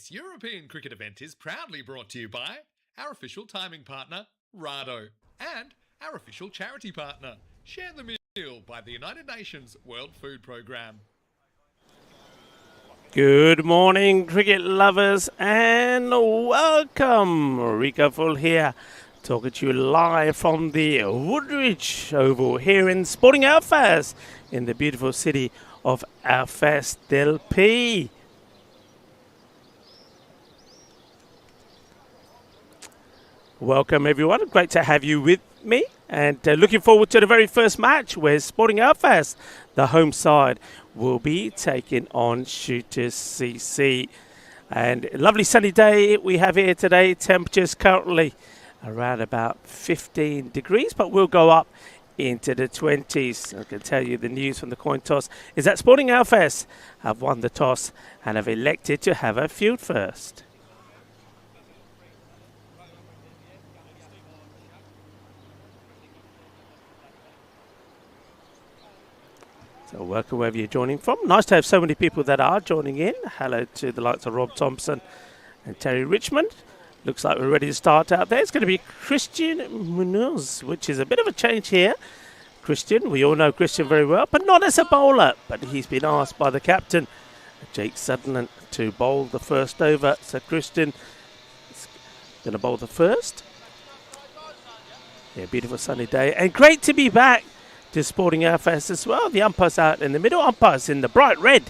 This European cricket event is proudly brought to you by our official timing partner, Rado, and our official charity partner, Share the Meal by the United Nations World Food Programme. Good morning, cricket lovers, and welcome. Rico Full here, talking to you live from the Woodridge Oval here in Sporting Alfaz in the beautiful city of Alfaz del Pi. Welcome everyone, great to have you with me, and looking forward to the very first match where Sporting Alfaz, the home side, will be taking on Shooters CC. And a lovely sunny day we have here today. Temperatures currently around about 15 degrees, but we'll go up into the 20s. I can tell you the news from the coin toss is that Sporting Alfaz have won the toss and have elected to have a field first. So welcome wherever you're joining from. Nice to have so many people that are joining in. Hello to the likes of Rob Thompson and Terry Richmond. Looks like we're ready to start out there. It's going to be Christian Munoz, which is a bit of a change here. Christian, we all know Christian very well, but not as a bowler. But he's been asked by the captain, Jake Sutherland, to bowl the first over. So Christian is going to bowl the first. Yeah, beautiful sunny day. And great to be back to Sporting Alfaz as well. The umpire's out in the middle. Umpire's in the bright red.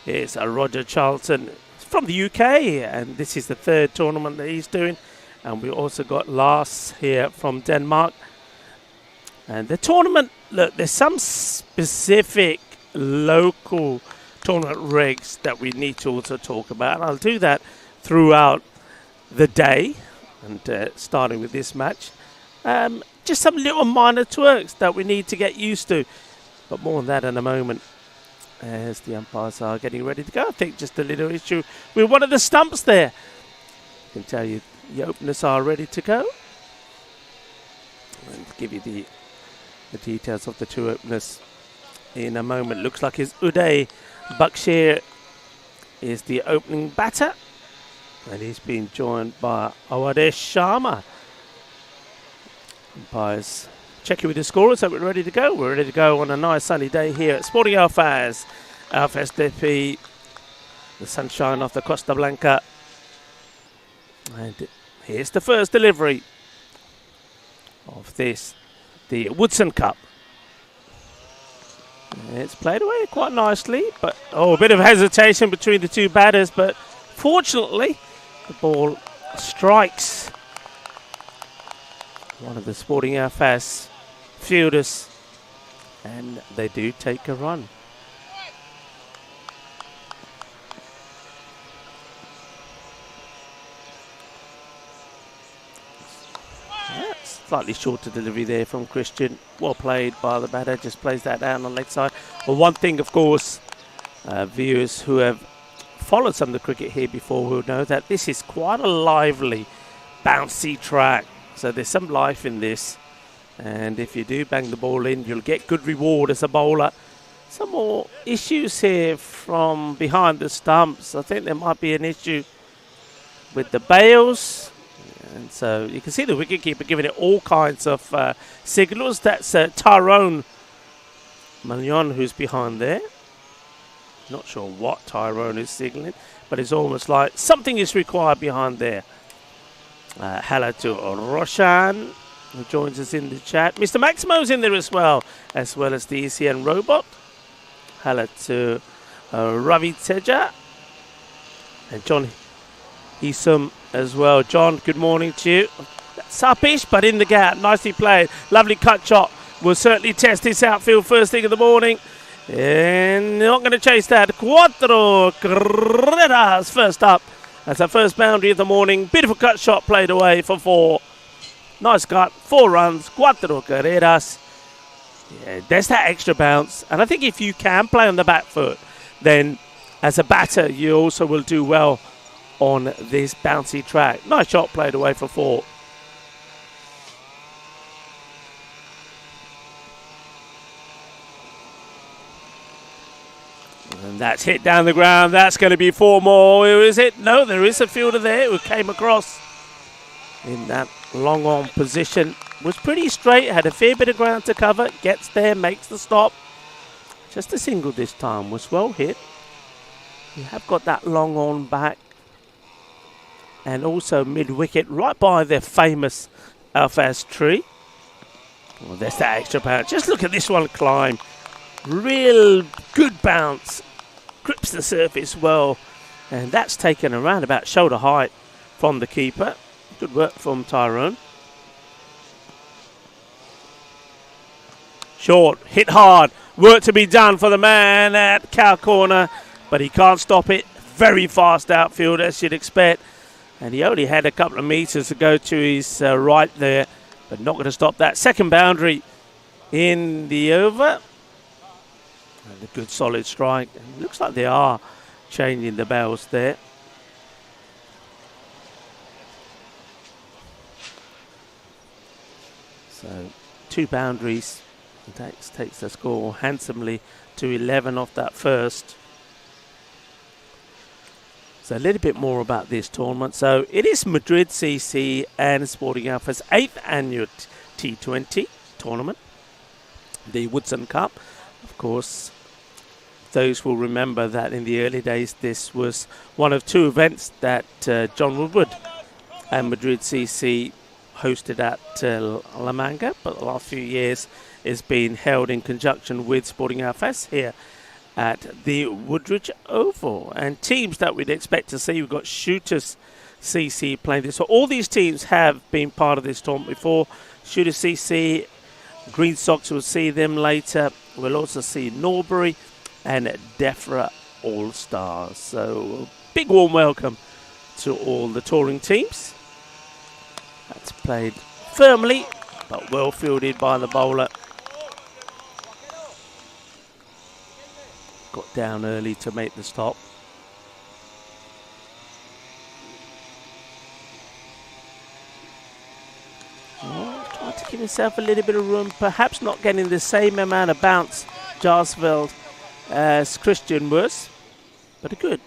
It's Roger Charlton from the UK, and this is the third tournament that he's doing. And we also got Lars here from Denmark. And the tournament, look, there's some specific local tournament regs that we need to also talk about. And I'll do that throughout the day, and starting with this match. Just some little minor twerks that we need to get used to. But more on that in a moment as the umpires are getting ready to go. I think just a little issue with one of the stumps there. I can tell you the openers are ready to go. And give you the details of the two openers in a moment. Looks like it's Uday Bakshir is the opening batter. And he's been joined by Awadesh Sharma. Umpires checking with the scorers, so we're ready to go. We're ready to go on a nice sunny day here at Sporting Alfaz. Alfaz DP, the sunshine off the Costa Blanca. And here's the first delivery of this, the Woodson Cup. It's played away quite nicely, but a bit of hesitation between the two batters, but fortunately the ball strikes one of the Sporting Alfaz fielders, and they do take a run. Slightly shorter delivery there from Christian. Well played by the batter, just plays that down on the leg side. Well, one thing, of course, viewers who have followed some of the cricket here before will know that this is quite a lively, bouncy track. So there's some life in this, and if you do bang the ball in, you'll get good reward as a bowler. Some more issues here from behind the stumps. I think there might be an issue with the bails, and so you can see the wicketkeeper giving it all kinds of signals. That's Tyrone Magnon who's behind there. Not sure what Tyrone is signalling, but it's almost like something is required behind there. Hello to Roshan, who joins us in the chat. Mr. Maximo's in there as well as the ECN robot. Hello to Ravi Teja and John Isum as well. John, good morning to you. That's upish, but in the gap. Nicely played. Lovely cut shot. We'll certainly test this outfield first thing in the morning. And not going to chase that. Cuatro Carreras first up. That's our first boundary of the morning. Beautiful cut shot played away for 4. Nice cut. 4 runs. Cuatro Carreras. Yeah, there's that extra bounce. And I think if you can play on the back foot, then as a batter, you also will do well on this bouncy track. Nice shot played away for 4. And that's hit down the ground. That's going to be 4 more. Who is it? No, there is a fielder there who came across in that long on position. Was pretty straight, had a fair bit of ground to cover. Gets there, makes the stop. Just a single this time. Was well hit. You have got that long on back. And also mid-wicket, right by the famous Alfaz tree. Well, there's that extra bounce. Just look at this one climb. Real good bounce. Grips the surface well. And that's taken around about shoulder height from the keeper. Good work from Tyrone. Short, hit hard. Work to be done for the man at cow corner. But he can't stop it. Very fast outfield, as you'd expect. And he only had a couple of metres to go to his right there. But not going to stop that. Second boundary in the over. And a good solid strike. It looks like they are changing the bells there. So 2 boundaries. Takes the score handsomely to 11 off that first. So a little bit more about this tournament. So it is Madrid CC and Sporting Alpha's 8th annual T20 tournament. The Woodson Cup. Of course, those will remember that in the early days this was one of 2 events that John Woodward and Madrid CC hosted at La Manga. But the last few years it's been held in conjunction with Sporting Alphas here at the Woodridge Oval. And teams that we'd expect to see, we've got Shooters CC playing this. So all these teams have been part of this tournament before. Shooters CC, Green Sox, will see them later. We'll also see Norbury and Defra All-Stars. So big warm welcome to all the touring teams. That's played firmly, but well fielded by the bowler. Got down early to make the stop. Trying to give himself a little bit of room, perhaps not getting the same amount of bounce, Jarsveld, as Christian was. But a good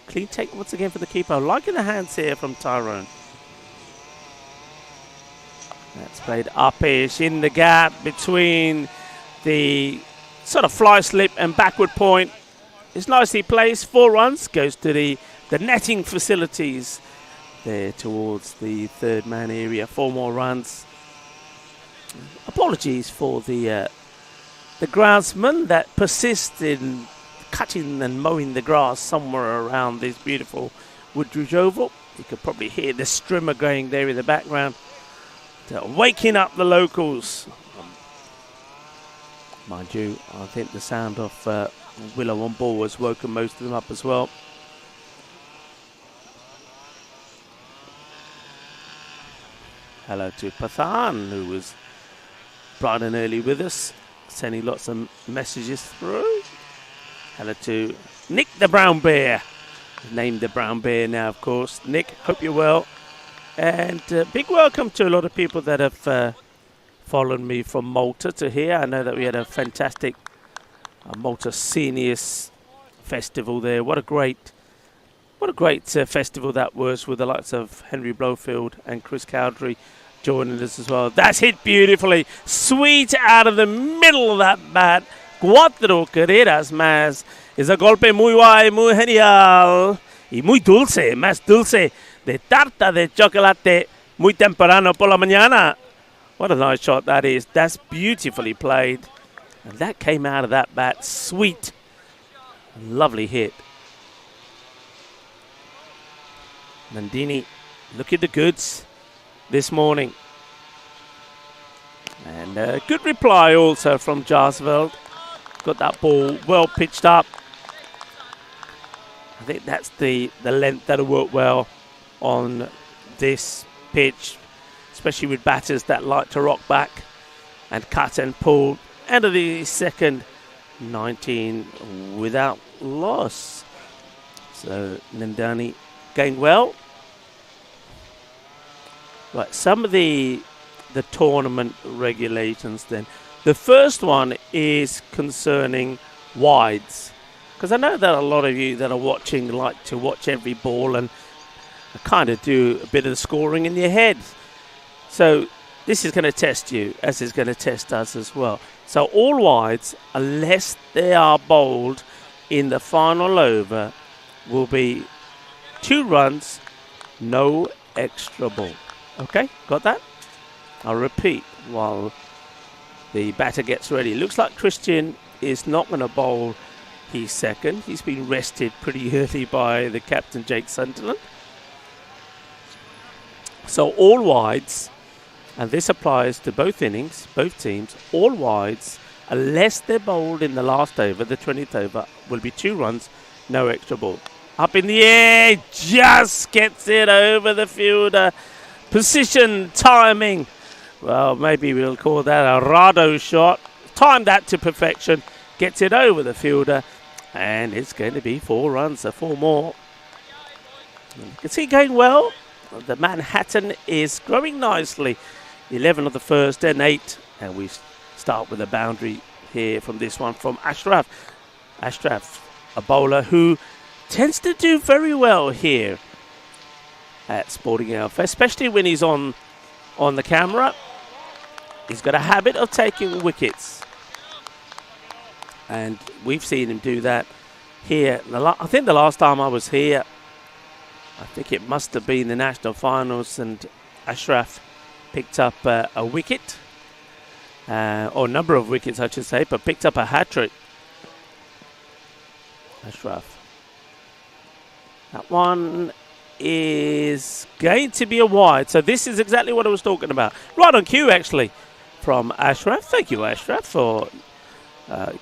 clean take once again for the keeper. Liking the hands here from Tyrone. That's played uppish in the gap between the sort of fly slip and backward point. It's nicely placed. 4 runs. Goes to the netting facilities there towards the third man area. 4 more runs. Apologies for the groundsman that persists in cutting and mowing the grass somewhere around this beautiful Woodridge Oval. You could probably hear the strimmer going there in the background. Waking up the locals. Mind you, I think the sound of Willow on ball has woken most of them up as well. Hello to Pathan, who was bright and early with us, sending lots of messages through. Hello to Nick the Brown Bear, named the Brown Bear now, of course. Nick, hope you're well. And big welcome to a lot of people that have followed me from Malta to here. I know that we had a fantastic Malta Seniors Festival there. What a great festival that was, with the likes of Henry Blofield and Chris Cowdery joining us as well. That's hit beautifully. Sweet out of the middle of that bat. Cuatro carreras más. Es a golpe muy guay, muy genial. Y muy dulce, más dulce. De tarta de chocolate, muy temprano por la mañana. What a nice shot that is. That's beautifully played. And that came out of that bat. Sweet. Lovely hit. Nandini looking the goods this morning. And a good reply also from Jarsveld. Got that ball well pitched up. I think that's the length that'll work well on this pitch, especially with batters that like to rock back and cut and pull. End of the second, 19 without loss. So Nandani going well. Right, some of the tournament regulations then. The first one is concerning wides. because I know that a lot of you that are watching like to watch every ball and kind of do a bit of the scoring in your head. So this is going to test you, as it's going to test us as well. So all wides, unless they are bowled in the final over, will be 2 runs, no extra ball. Okay, got that? I'll repeat while the batter gets ready. Looks like Christian is not going to bowl his second. He's been rested pretty early by the captain, Jake Sunderland. So all wides, and this applies to both innings, both teams, all wides, unless they're bowled in the last over, the 20th over, will be 2 runs, no extra ball. Up in the air, just gets it over the fielder. Position, timing. Well, maybe we'll call that a Rado shot. Timed that to perfection, gets it over the fielder, and it's going to be 4 runs, so 4 more. You can see going well. The Manhattan is growing nicely. 11 of the first and 8, and we start with a boundary here from this one from Ashraf. Ashraf, a bowler who tends to do very well here at Sporting Alpha, especially when he's on the camera. He's got a habit of taking wickets, and we've seen him do that here. I think the last time I was here, I think it must have been the national finals, and Ashraf picked up a wicket, or a number of wickets I should say, but picked up a hat-trick. Ashraf. That one is going to be a wide. So this is exactly what I was talking about. Right on cue, actually, from Ashraf. Thank you, Ashraf, for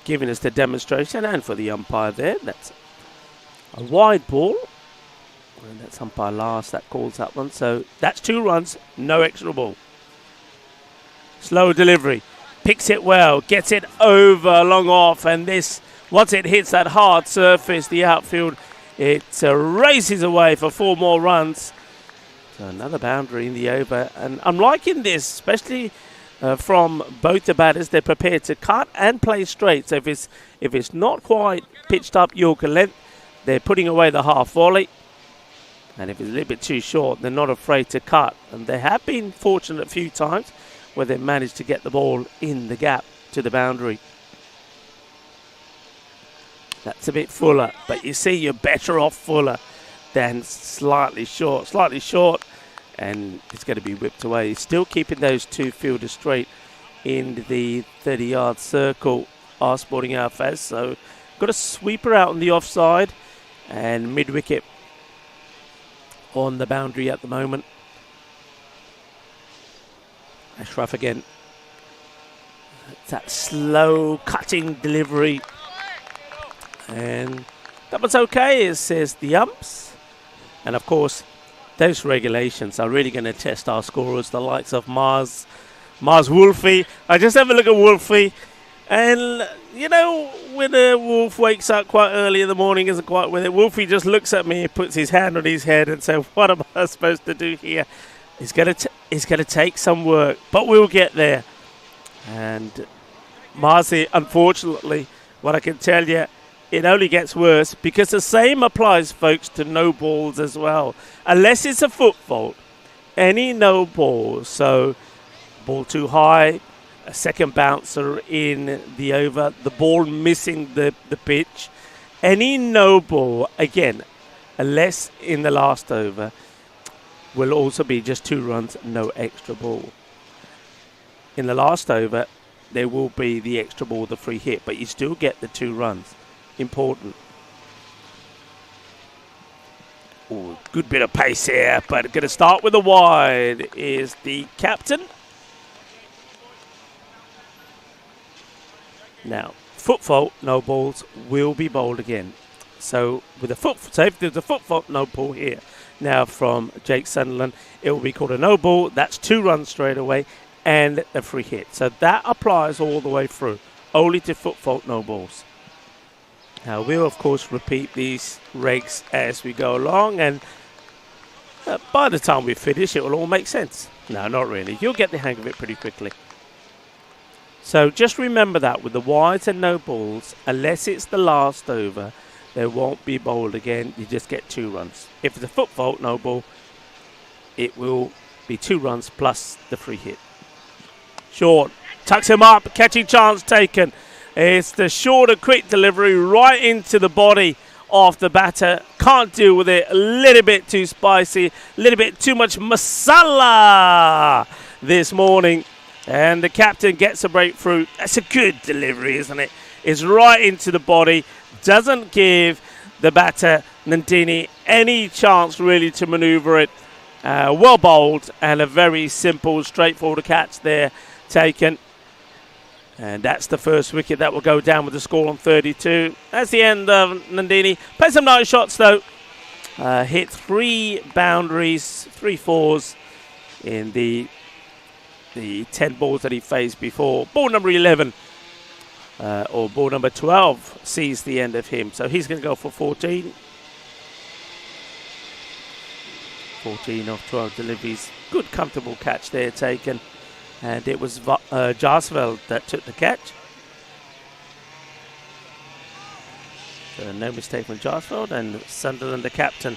giving us the demonstration, and for the umpire there. That's a wide ball. And that's umpire last that calls that one. So that's 2 runs, no extra ball. Slow delivery. Picks it well. Gets it over, long off. And this, once it hits that hard surface, the outfield, it races away for 4 more runs. So another boundary in the over. And I'm liking this, especially from both the batters. They're prepared to cut and play straight. So if it's not quite pitched up Yorker length, they're putting away the half volley. And if it's a little bit too short, they're not afraid to cut. And they have been fortunate a few times where they've managed to get the ball in the gap to the boundary. That's a bit fuller, but you see you're better off fuller than slightly short. Slightly short, and it's going to be whipped away. Still keeping those 2 fielders straight in the 30-yard circle, our Sporting Alphas. So got a sweeper out on the offside, and mid-wicket on the boundary at the moment. Ashraf again. It's that slow cutting delivery. And that was okay, says the umps. And of course, those regulations are really going to test our scorers, the likes of Mars Wolfie. I just have a look at Wolfie. And, you know, when a wolf wakes up quite early in the morning, isn't quite with it, Wolfie just looks at me and puts his hand on his head and says, what am I supposed to do here? It's going to take some work, but we'll get there. And Marzi, unfortunately, what I can tell you, it only gets worse, because the same applies, folks, to no balls as well. Unless it's a foot fault, any no ball. So, ball too high, a second bouncer in the over, the ball missing the pitch. Any no ball, again, unless in the last over, will also be just 2 runs, no extra ball. In the last over, there will be the extra ball, the free hit, but you still get the 2 runs. Important. Ooh, good bit of pace here, but going to start with a wide is the captain. Now, foot fault, no balls will be bowled again. So with a foot, so if there's a foot fault, no ball here. Now from Jake Sunderland, it will be called a no ball. That's 2 runs straight away and a free hit. So that applies all the way through, only to foot fault, no balls. Now we'll of course repeat these regs as we go along, and by the time we finish, it will all make sense. No, not really. You'll get the hang of it pretty quickly. So just remember that with the wides and no balls, unless it's the last over, they won't be bowled again. You just get 2 runs. If it's a foot fault, no ball, it will be 2 runs plus the free hit. Short, tucks him up, catching chance taken. It's the short and quick delivery right into the body of the batter. Can't deal with it. A little bit too spicy, a little bit too much masala this morning. And the captain gets a breakthrough. That's a good delivery, isn't it? It's right into the body. Doesn't give the batter, Nandini, any chance really to manoeuvre it. Well bowled and a very simple, straightforward catch there taken. And that's the first wicket that will go down with the score on 32. That's the end of Nandini. Played some nice shots though. Hit 3 boundaries, 3 fours in the 10 balls that he faced before. Ball number 11 or ball number 12 sees the end of him. So he's going to go for 14. 14 of 12 deliveries. Good comfortable catch there taken. And it was Jarsveld that took the catch. So no mistake from Jarsveld, and Sunderland, the captain,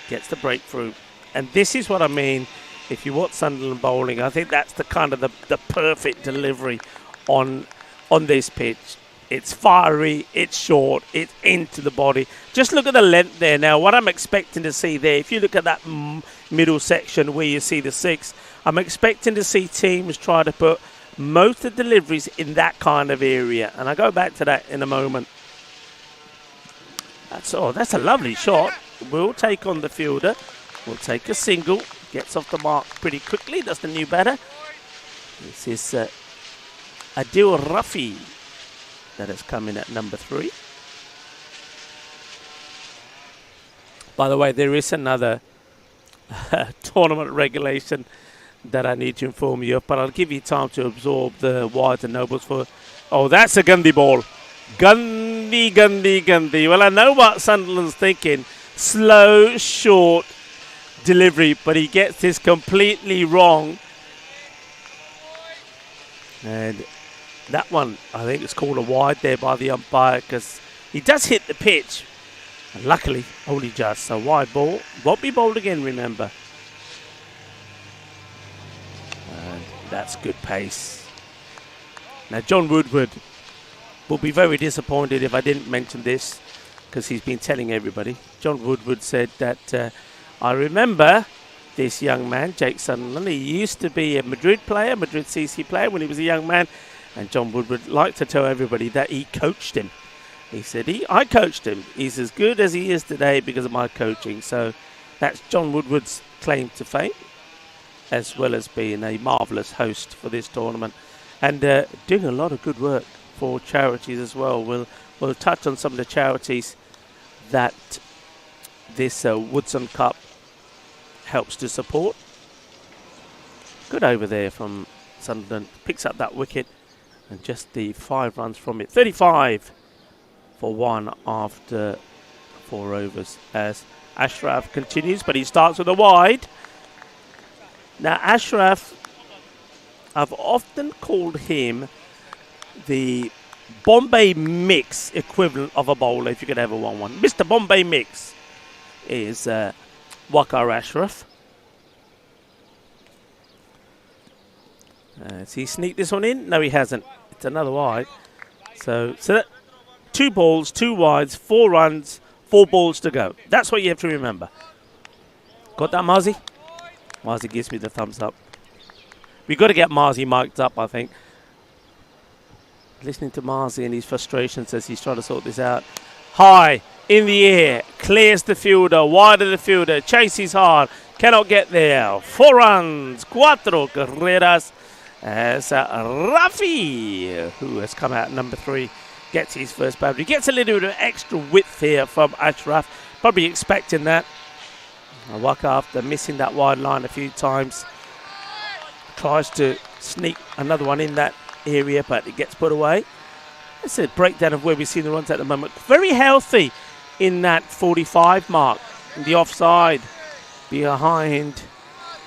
gets the breakthrough. And this is what I mean. If you watch Sunderland bowling, I think that's the kind of the perfect delivery on this pitch. It's fiery, it's short, it's into the body. Just look at the length there now. What I'm expecting to see there, if you look at that middle section where you see the 6, I'm expecting to see teams try to put most of the deliveries in that kind of area. And I'll go back to that in a moment. That's a lovely shot. We'll take on the fielder. We'll take a single. Gets off the mark pretty quickly. That's the new batter. This is Adil Rafi that has come in at number 3. By the way, there is another tournament regulation that I need to inform you of, but I'll give you time to absorb the wides and nobles for... Oh, that's a Gandhi ball. Gandhi. Well, I know what Sunderland's thinking. Slow, short delivery, but he gets this completely wrong. And that one, I think it's called a wide there by the umpire, because he does hit the pitch. And luckily, only just. So wide ball. Won't be bowled again, remember. And that's good pace. Now, John Woodward will be very disappointed if I didn't mention this, because he's been telling everybody. John Woodward said that, I remember this young man, Jake Sunderland. He used to be a Madrid player, Madrid CC player when he was a young man. And John Woodward liked to tell everybody that he coached him. He said, I coached him. He's as good as he is today because of my coaching. So that's John Woodward's claim to fame, as well as being a marvellous host for this tournament. And doing a lot of good work for charities as well. We'll touch on some of the charities that this Woodson Cup helps to support. Good over there from Sunderland. Picks up that wicket. And just the 5 runs from it. 35 for 1 after 4 overs as Ashraf continues, but he starts with a wide. Now Ashraf, I've often called him the Bombay Mix equivalent of a bowler, if you could ever want one. Mr. Bombay Mix is Waqar Ashraf. Has he sneaked this one in? No, he hasn't. It's another wide. So that 2 balls, 2 wides, 4 runs, 4 balls to go. That's what you have to remember. Got that, Marzi? Marzi gives me the thumbs up. We've got to get Marzi mic'd up, I think. Listening to Marzi and his frustrations as he's trying to sort this out. High, in the air, clears the fielder, wide of the fielder, chases hard, cannot get there. 4 runs, 4 carreras. As Rafi, who has come out number 3, gets his first boundary. Gets a little bit of extra width here from Ashraf. Probably expecting that. Waqar, after missing that wide line a few times, tries to sneak another one in that area, but it gets put away. It's a breakdown of where we see the runs at the moment. Very healthy in that 45 mark. In the offside, behind,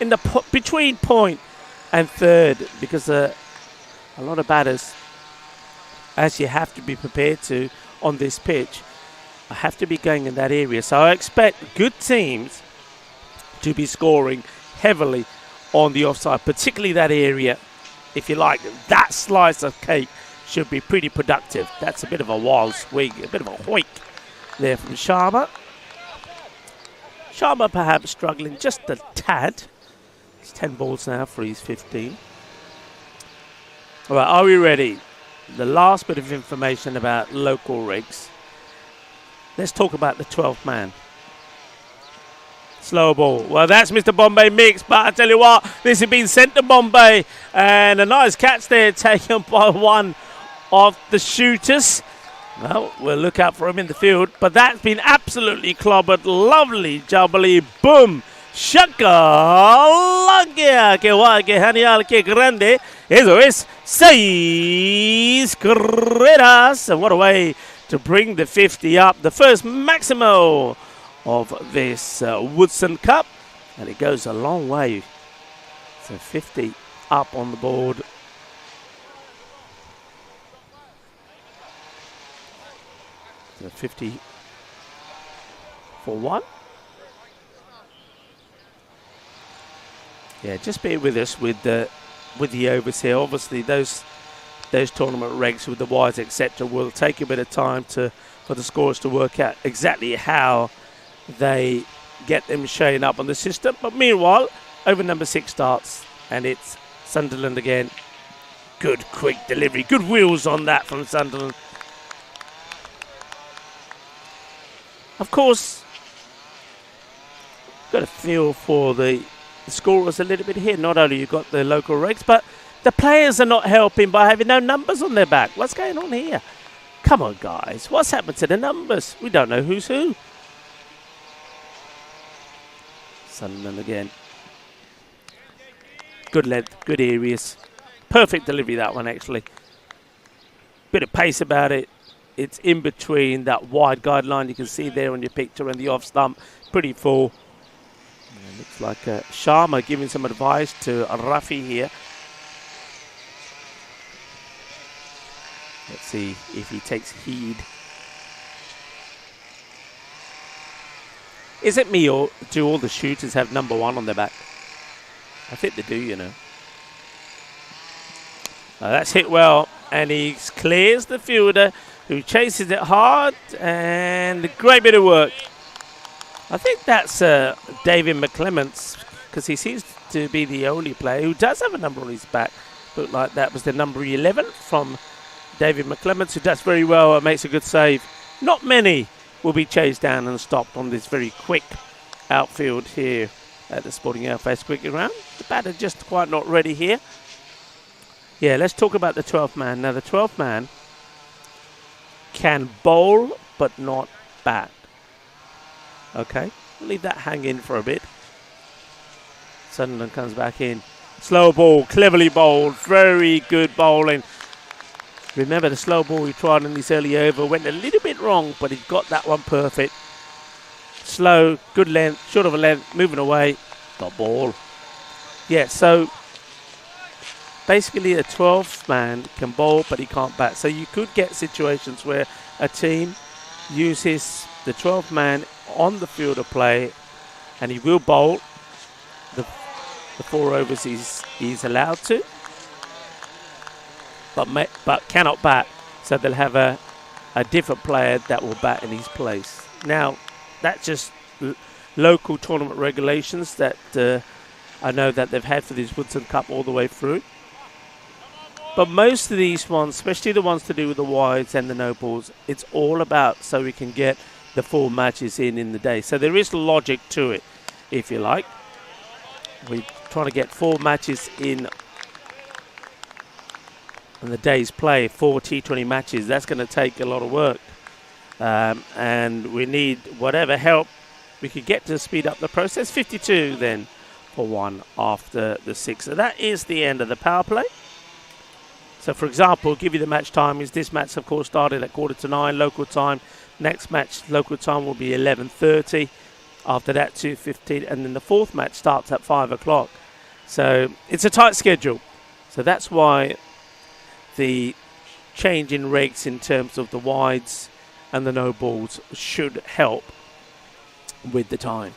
in the between point and third, because a lot of batters, as you have to be prepared to on this pitch, I have to be going in that area. So I expect good teams to be scoring heavily on the offside, particularly that area. If you like, that slice of cake should be pretty productive. That's a bit of a wild swing, a bit of a hoik there from Sharma. Sharma perhaps struggling just a tad. It's 10 balls now for his 15. All right, are we ready? The last bit of information about local regs. Let's talk about the 12th man. Slow ball. Well, that's Mr. Bombay mix, but I tell you what, this has been sent to Bombay. And a nice catch there taken by one of the shooters. Well, we'll look out for him in the field, but that's been absolutely clobbered. Lovely jubbly. Boom. Shaka Lagia. Que guay, que genial, que grande. Eso es 6 carreras. And what a way to bring the 50 up. The first Maximo of this Woodson Cup, and it goes a long way. So 50 up on the board. So 50 for one. Yeah, just bear with us with the overs here. Obviously, those tournament regs with the wides, etc., will take a bit of time for the scorers to work out exactly how they get them showing up on the system. But meanwhile, over number 6 starts, and it's Sunderland again. Good quick delivery, good wheels on that from Sunderland. Of course, got a feel for the scorers a little bit here. Not only you've got the local regs, but the players are not helping by having no numbers on their back. What's going on here? Come on, guys. What's happened to the numbers? We don't know who's who. Sunderland again. Good length, good areas. Perfect delivery, that one, actually. Bit of pace about it. It's in between that wide guideline you can see there on your picture and the off stump. Pretty full. Yeah, looks like Sharma giving some advice to Rafi here. Let's see if he takes heed. Is it me, or do all the shooters have number 1 on their back? I think they do, you know. That's hit well, and he clears the fielder, who chases it hard, and a great bit of work. I think that's David McClements, because he seems to be the only player who does have a number on his back. Looked like that was the number 11 from David McClements, who does very well and makes a good save. Not many will be chased down and stopped on this very quick outfield here at the Sporting Airface Cricket Ground. The batter just quite not ready here. Yeah, let's talk about the 12th man. Now, the 12th man can bowl but not bat. Okay, leave that hang in for a bit. Sunderland comes back in. Slow ball, cleverly bowled, very good bowling. Remember the slow ball he tried in this early over went a little bit wrong, but he got that one perfect. Slow, good length, short of a length, moving away, got ball. Yeah, so basically a 12th man can bowl, but he can't bat. So you could get situations where a team uses the 12th man on the field of play, and he will bowl the 4 overs he's allowed to, but cannot bat. So they'll have a different player that will bat in his place. Now, that's just local tournament regulations that I know that they've had for this Woodson Cup all the way through. But most of these ones, especially the ones to do with the wides and the no balls, it's all about so we can get the 4 matches in the day. So there is logic to it, if you like. We're trying to get 4 matches in the day's play, 4 T20 matches. That's going to take a lot of work. And we need whatever help we could get to speed up the process. 52 then for 1 after the 6. So that is the end of the power play. So, for example, give you the match time. Is this match, of course, started at 9:15 local time. Next match, local time, will be 11:30. After that, 2:15. And then the 4th match starts at 5 o'clock. So it's a tight schedule. So that's why the change in regs in terms of the wides and the no balls should help with the time.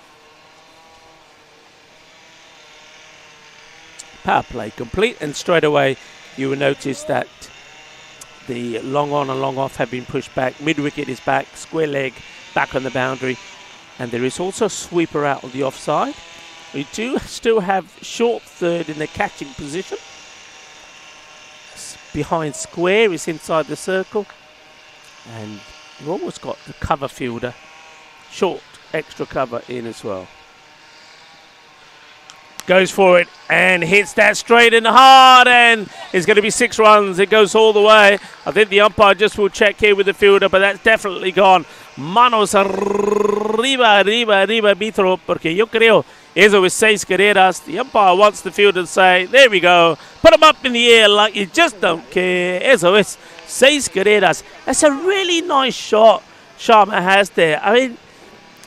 Power play complete, and straight away you will notice that the long on and long off have been pushed back. Mid wicket is back, square leg back on the boundary, and there is also a sweeper out on the offside. We do still have short third in the catching position. Behind square is inside the circle, and you've almost got the cover fielder, short extra cover in as well. Goes for it and hits that straight and hard, and it's going to be 6 runs. It goes all the way. I think the umpire just will check here with the fielder, but that's definitely gone. Manos arriba, arriba, arriba, Vitro, porque yo creo eso es 6 carreras. The umpire wants the fielder to say, there we go, put them up in the air like you just don't care. Eso es 6 carreras. That's a really nice shot Sharma has there. I mean,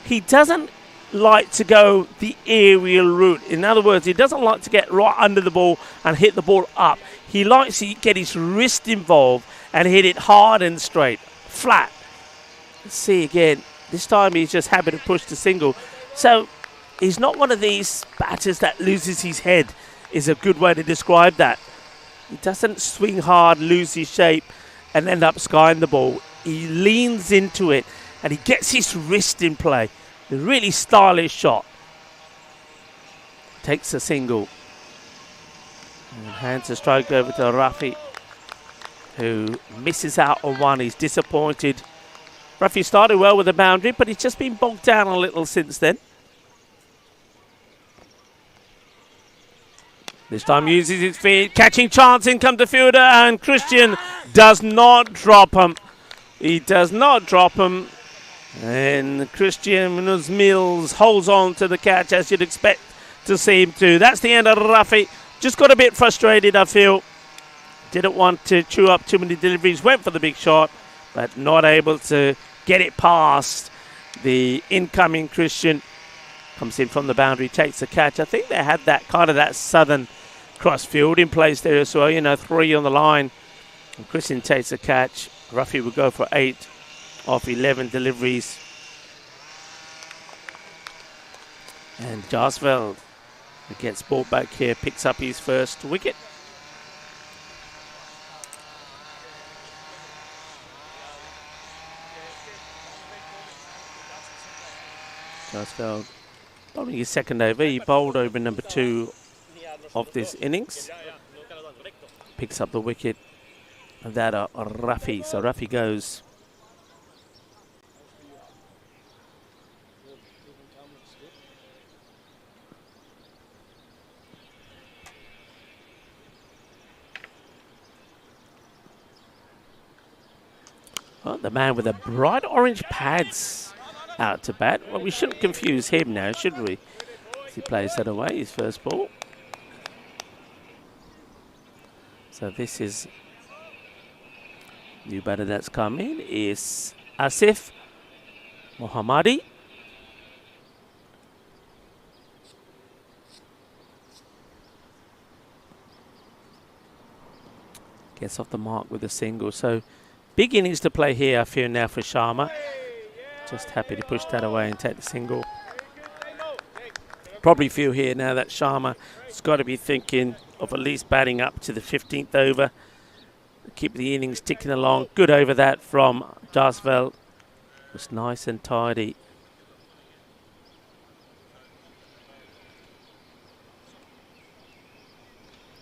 he doesn't like to go the aerial route. In other words, he doesn't like to get right under the ball and hit the ball up. He likes to get his wrist involved and hit it hard and straight, flat. Let's see again. This time he's just happy to push the single. So he's not one of these batters that loses his head, is a good way to describe that. He doesn't swing hard, lose his shape and end up skying the ball. He leans into it and he gets his wrist in play. A really stylish shot. Takes a single. And hands a strike over to Rafi, who misses out on one. He's disappointed. Rafi started well with the boundary, but he's just been bogged down a little since then. This time uses his feet. Catching chance, in comes the fielder, and Christian does not drop him. He does not drop him. And Christian Mills holds on to the catch, as you'd expect to see him do. That's the end of Rafi. Just got a bit frustrated, I feel. Didn't want to chew up too many deliveries. Went for the big shot, but not able to get it past the incoming Christian. Comes in from the boundary, takes the catch. I think they had that kind of that southern cross field in place there as well. You know, 3 on the line. And Christian takes the catch. Rafi will go for 8. Off 11 deliveries. And Jarsveld gets ball back here, picks up his first wicket. Jarsveld bowling his second over. He bowled over number 2 of this innings. Picks up the wicket. And that Rafi. So Rafi goes. Well, the man with the bright orange pads out to bat. Well, we shouldn't confuse him now, should we? As he plays that away, his first ball. So this is new batter that's come in is Asif Mohammadi. Gets off the mark with a single. So big innings to play here, I feel, now for Sharma. Just happy to push that away and take the single. Probably feel here now that Sharma has got to be thinking of at least batting up to the 15th over. Keep the innings ticking along. Good over that from Jarsveld. Was nice and tidy.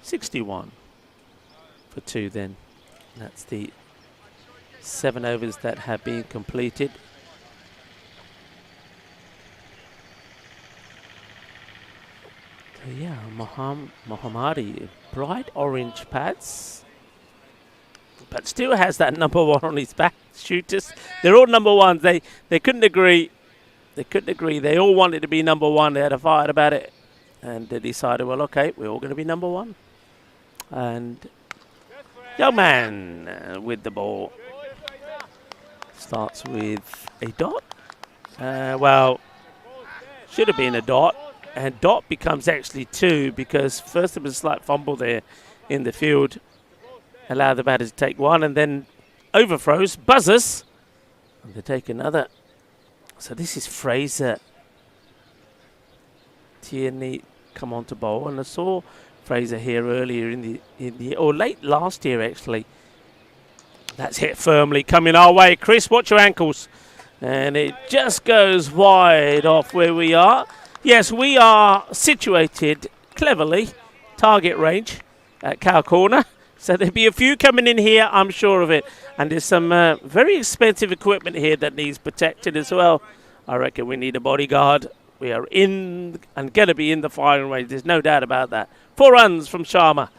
$61 for 2 then. That's the 7 overs that have been completed. So yeah, Mohammadi, bright orange pads, but still has that number 1 on his back. Shooters, they're all number 1s. They couldn't agree. They couldn't agree. They all wanted to be number 1. They had a fight about it, and they decided, well, okay, we're all going to be number 1. And young man with the ball. Starts with a dot. Well, should have been a dot. And dot becomes actually 2 because first there was a slight fumble there in the field. Allow the batter to take 1 and then overthrows, buzzers. And they take another. So this is Fraser. Tierney come on to bowl, and I saw Fraser here earlier in the or late last year actually. That's hit firmly, coming our way. Chris, watch your ankles. And it just goes wide off where we are. Yes, we are situated cleverly, target range at Cow Corner. So there'll be a few coming in here, I'm sure of it. And there's some very expensive equipment here that needs protected as well. I reckon we need a bodyguard. We are in and going to be in the firing range. There's no doubt about that. 4 runs from Sharma.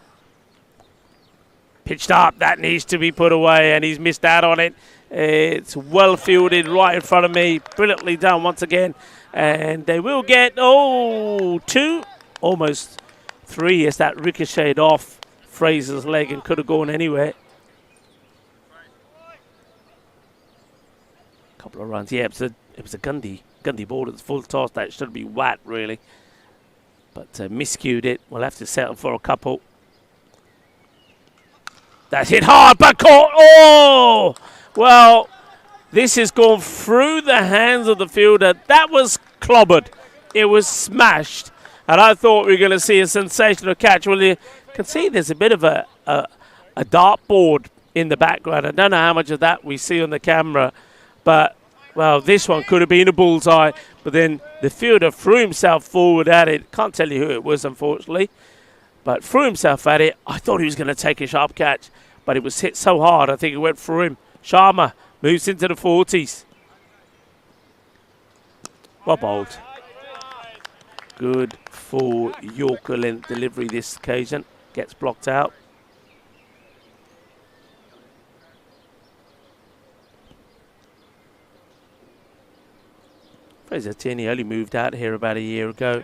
Pitched up. That needs to be put away, and he's missed out on it. It's well fielded right in front of me. Brilliantly done once again. And they will get, 2, almost 3 as that ricocheted off Fraser's leg and could have gone anywhere. Couple of runs. Yeah, it was a Gundy ball at the full toss. That should be Watt, really. But miscued it. We'll have to settle for a couple. That's hit hard, but caught. Oh! Well, this has gone through the hands of the fielder. That was clobbered. It was smashed. And I thought we were going to see a sensational catch. Well, you can see there's a bit of a dartboard in the background. I don't know how much of that we see on the camera. But, well, this one could have been a bullseye. But then the fielder threw himself forward at it. Can't tell you who it was, unfortunately. But threw himself at it. I thought he was going to take a sharp catch. But it was hit so hard, I think it went through him. Sharma moves into the 40s. Well bowled. Good full Yorker length delivery this occasion. Gets blocked out. Fraser Tierney only moved out here about a year ago.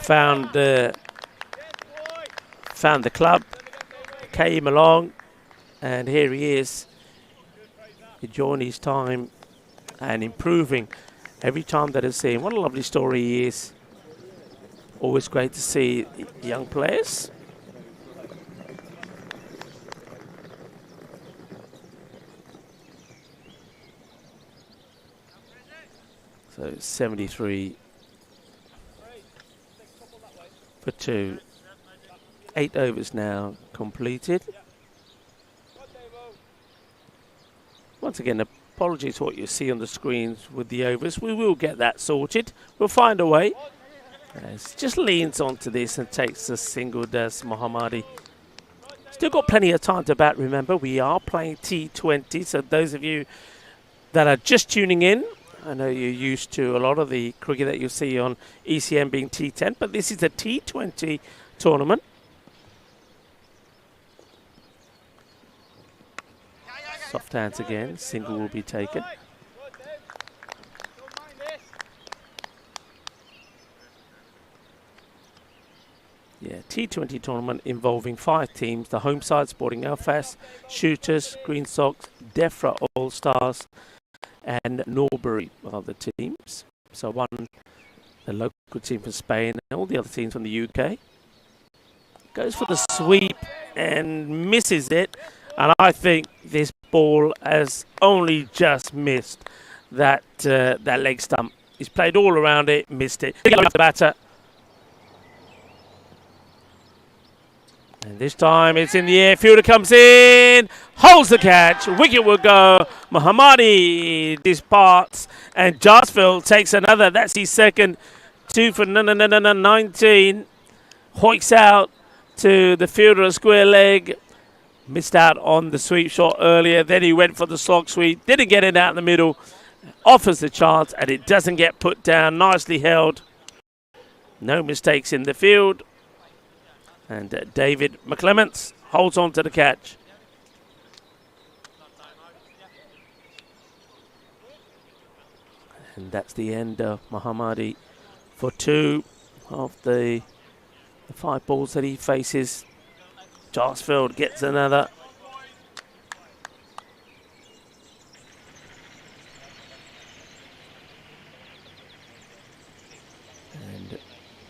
Found the club. Came along. And here he is. Enjoying his time and improving every time that I see him. What a lovely story he is. Always great to see young players. So 73 for 2. 8 overs now completed. Once again, apologies for what you see on the screens with the overs. We will get that sorted. We'll find a way. Just leans onto this and takes a single, does Mohammadi. Still got plenty of time to bat, remember. We are playing T20, so those of you that are just tuning in, I know you're used to a lot of the cricket that you see on ECN being T10, but this is a T20 tournament. Soft hands again, single will be taken. Yeah, T20 tournament involving 5 teams. The home side, Sporting Belfast, Shooters, Green Sox, Defra All Stars, and Norbury are the teams. So one, the local team from Spain, and all the other teams from the UK. Goes for the sweep and misses it. And I think this ball has only just missed that leg stump. He's played all around it, missed it. The batter. And this time it's in the air. Fielder comes in, holds the catch. Wicket will go. Mohammadi departs, and Jarsfield takes another. That's his second. 2 for 19. Hoiks out to the fielder, a square leg. Missed out on the sweep shot earlier. Then he went for the slog sweep. Didn't get it out in the middle. Offers the chance, and it doesn't get put down. Nicely held. No mistakes in the field. And David McClements holds on to the catch. And that's the end of Mohammadi for 2 of the 5 balls that he faces. Jarsfield gets another. And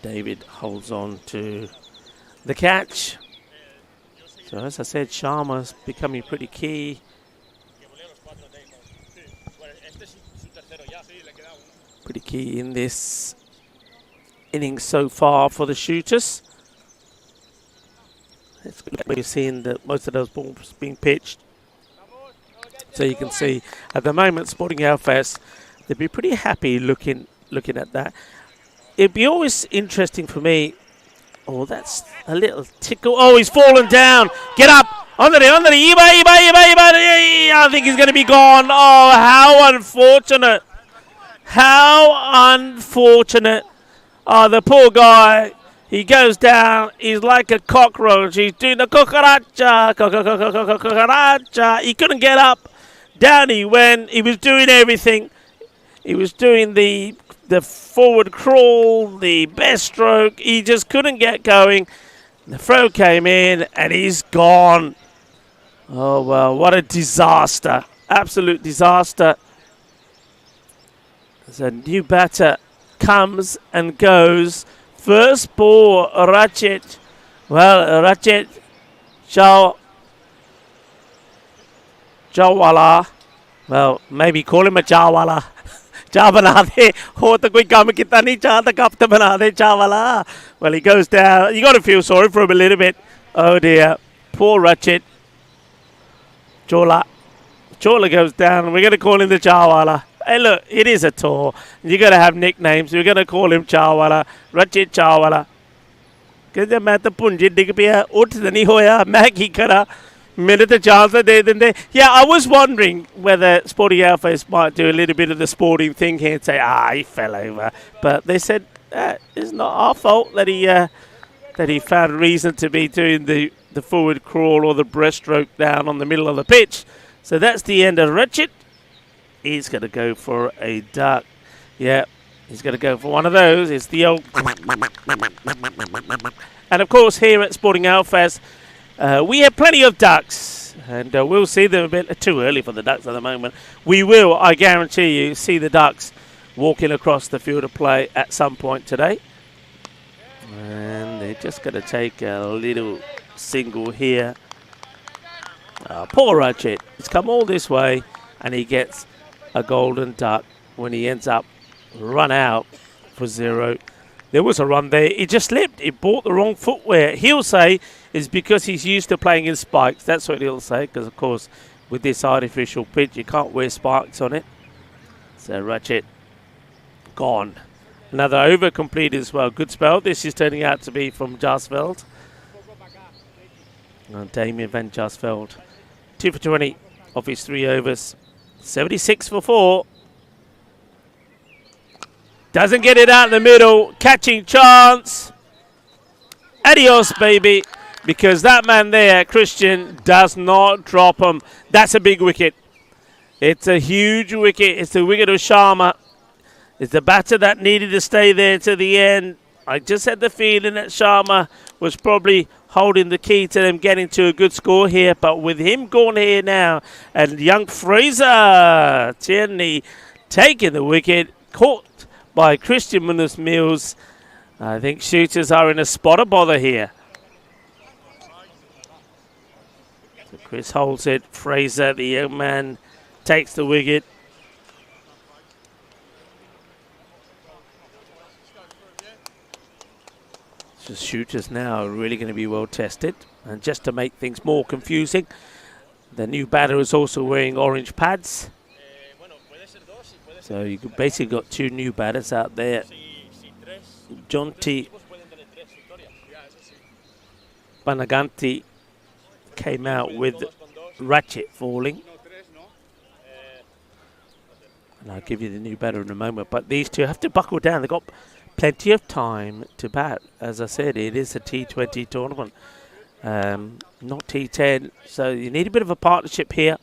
David holds on to the catch. So as I said, Sharma's becoming pretty key. Pretty key in this innings so far for the shooters. It's good that we've seen that most of those balls being pitched. So you can see at the moment Sporting Alfest, they'd be pretty happy looking at that. It'd be always interesting for me. Oh, that's a little tickle. Oh, he's fallen down. Get up. Under the. I think he's going to be gone. Oh, how unfortunate. How unfortunate. Oh, the poor guy. He goes down. He's like a cockroach. He's doing the cucaracha. He couldn't get up. Down he went. He was doing everything. He was doing the forward crawl, the best stroke. He just couldn't get going. The throw came in and he's gone. Oh, well, what a disaster. Absolute disaster. As a new batter comes and goes. First ball, Ratchet. Well, Ratchet, Jawala. Well, maybe call him a Jawala. Cha bana de. Ho to koi kaam kita nahi chahta, kap to bana de Jawala. Well, he goes down. You got to feel sorry for him a little bit. Oh dear. Poor Ratchet. Chola goes down. We're going to call him the Chawala. Hey, look, it is a tour. You got to have nicknames. We're going to call him Chawala. Ratchet Chawala. Because मैं तो पुंजी डिग पिया उठ नहीं होया मैं की करा मेरे तो chance दे देंगे. Yeah, I was wondering whether Sporting Alfest might do a little bit of the sporting thing here and say, he fell over. But they said it's not our fault that he found reason to be doing the forward crawl or the breaststroke down on the middle of the pitch. So that's the end of Ratchet. He's going to go for a duck. Yeah, he's going to go for one of those. It's the old... And of course, here at Sporting Alfest, we have plenty of ducks. And we'll see them a bit too early for the ducks at the moment. We will, I guarantee you, see the ducks walking across the field of play at some point today. And they're just going to take a little single here. Poor Ratchet. He's come all this way and he gets a golden duck when he ends up run out for 0. There was a run there. He just slipped. He bought the wrong footwear. He'll say it's because he's used to playing in spikes. That's what he'll say because, of course, with this artificial pitch, you can't wear spikes on it. So Ratchet gone. Another over completed as well. Good spell. This is turning out to be from Jasveld. Damien van Jasveld. 2 for 20 of his 3 overs. 76 for 4. Doesn't get it out in the middle. Catching chance. Adios, baby. Because that man there, Christian, does not drop him. That's a big wicket. It's a huge wicket. It's the wicket of Sharma. It's the batter that needed to stay there to the end. I just had the feeling that Sharma was probably holding the key to them getting to a good score here. But with him gone here now, and young Fraser Tierney taking the wicket, caught by Christian Munoz Mills. I think shooters are in a spot of bother here. So Chris holds it. Fraser, the young man, takes the wicket. So shooters now are really going to be well tested. And just to make things more confusing, the new batter is also wearing orange pads. So you basically got 2 new batters out there. Jonty Banaganti came out with Ratchet falling. And I'll give you the new batter in a moment. But these two have to buckle down. They've got plenty of time to bat. As I said, it is a T20 tournament, not T10. So you need a bit of a partnership here.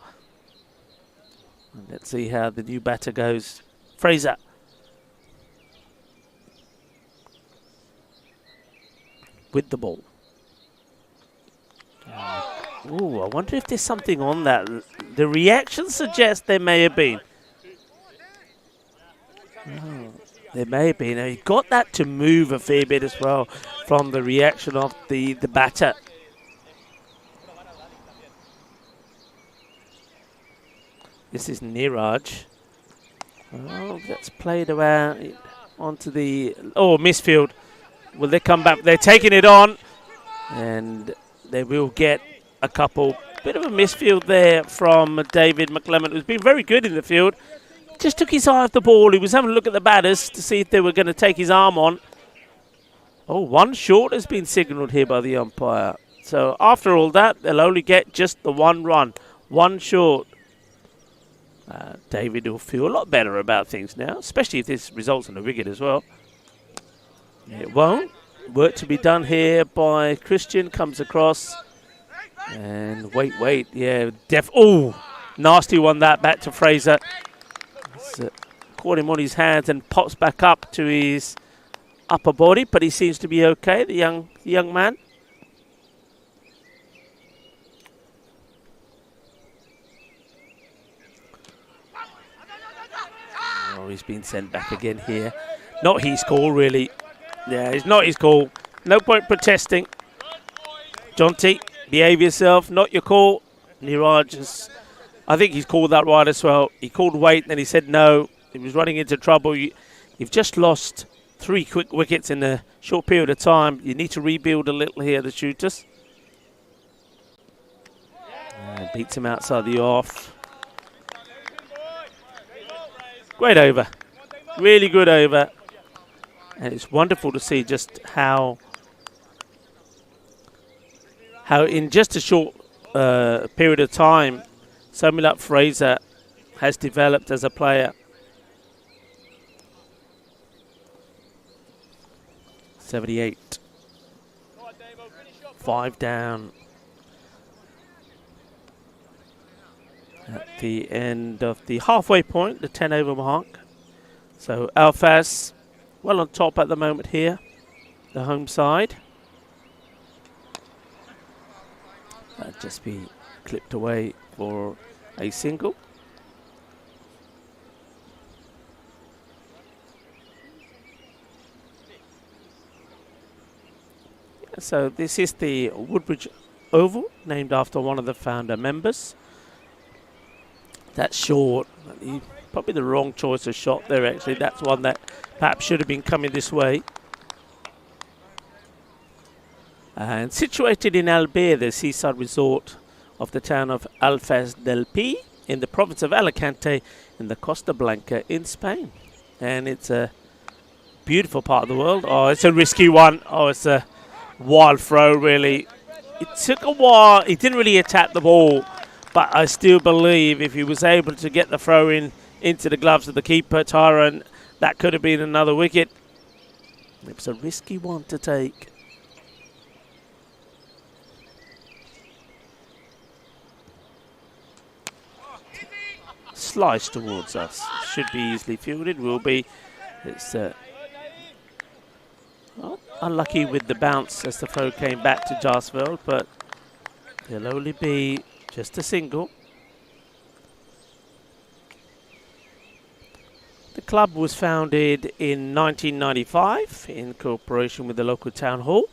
And let's see how the new batter goes. Fraser. With the ball. Ooh, I wonder if there's something on that. The reaction suggests there may have been. Oh, there may have been. He got that to move a fair bit as well from the reaction of the batter. This is Niraj. Oh, that's played around onto the... Oh, misfield. Will they come back? They're taking it on. And they will get a couple. Bit of a misfield there from David McLemmon, who's been very good in the field. Just took his eye off the ball. He was having a look at the batters to see if they were going to take his arm on. Oh, one short has been signalled here by the umpire. So after all that, they'll only get just the one run. One short. David will feel a lot better about things now, especially if this results in a wicket as well. It won't. Work to be done here by Christian. Comes across. And wait. Yeah, oh, nasty one that back to Fraser. Caught him on his hands and pops back up to his upper body, but he seems to be okay, the young man. Oh, he's been sent back again here. Not his call, really. Yeah, it's not his call. No point protesting. Jonty, behave yourself. Not your call. Niraj, I think he's called that right as well. He called wait, and then he said no. He was running into trouble. You've just lost 3 quick wickets in a short period of time. You need to rebuild a little here, the shooters. Beats him outside the off. Great over. Really good over. And it's wonderful to see just how in just a short period of time, Somilak Fraser has developed as a player. 78. 5 down. At the end of the halfway point, the 10 over mark. So Alfaz well on top at the moment here, the home side. That'll just be clipped away for a single. So this is the Woodbridge Oval, named after one of the founder members. That's short. Probably the wrong choice of shot there, actually. That's one that perhaps should have been coming this way. And situated in Albert, the seaside resort of the town of Alfaz del Pi in the province of Alicante in the Costa Blanca in Spain. And it's a beautiful part of the world. Oh, it's a risky one. Oh, it's a wild throw, really. It took a while. He didn't really attack the ball, but I still believe if he was able to get the throw in into the gloves of the keeper, Tyrone, that could have been another wicket. It was a risky one to take. Slice towards us. Should be easily fielded. Will be. It's unlucky with the bounce as the throw came back to Jarsveld, but it'll only be just a single. The club was founded in 1995 in cooperation with the local town hall.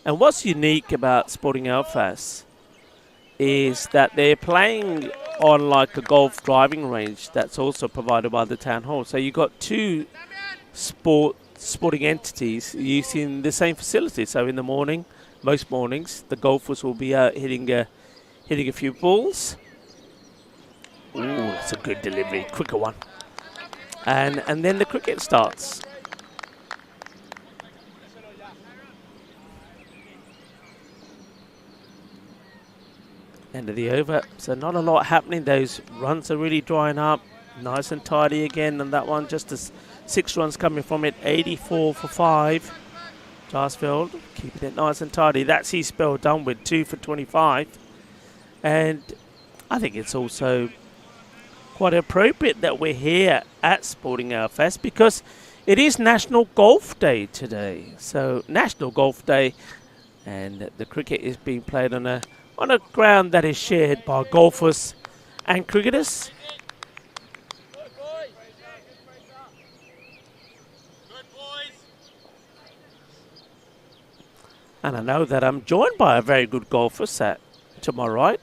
And what's unique about Sporting Alfaz is that they're playing on like a golf driving range that's also provided by the town hall. So you've got two sporting entities using the same facility. So in the morning, most mornings, the golfers will be out hitting a few balls. Ooh, that's a good delivery, quicker one. And then the cricket starts. End of the over, so not a lot happening. Those runs are really drying up. Nice and tidy again, and that one just as 6 runs coming from it. 84 for 5. Jarsveld keeping it nice and tidy. That's his spell done with 2 for 25. And I think it's also quite appropriate that we're here at Sporting Alfaz because it is National Golf Day today. So National Golf Day, and the cricket is being played on a ground that is shared by golfers and cricketers. And I know that I'm joined by a very good golfer sat to my right,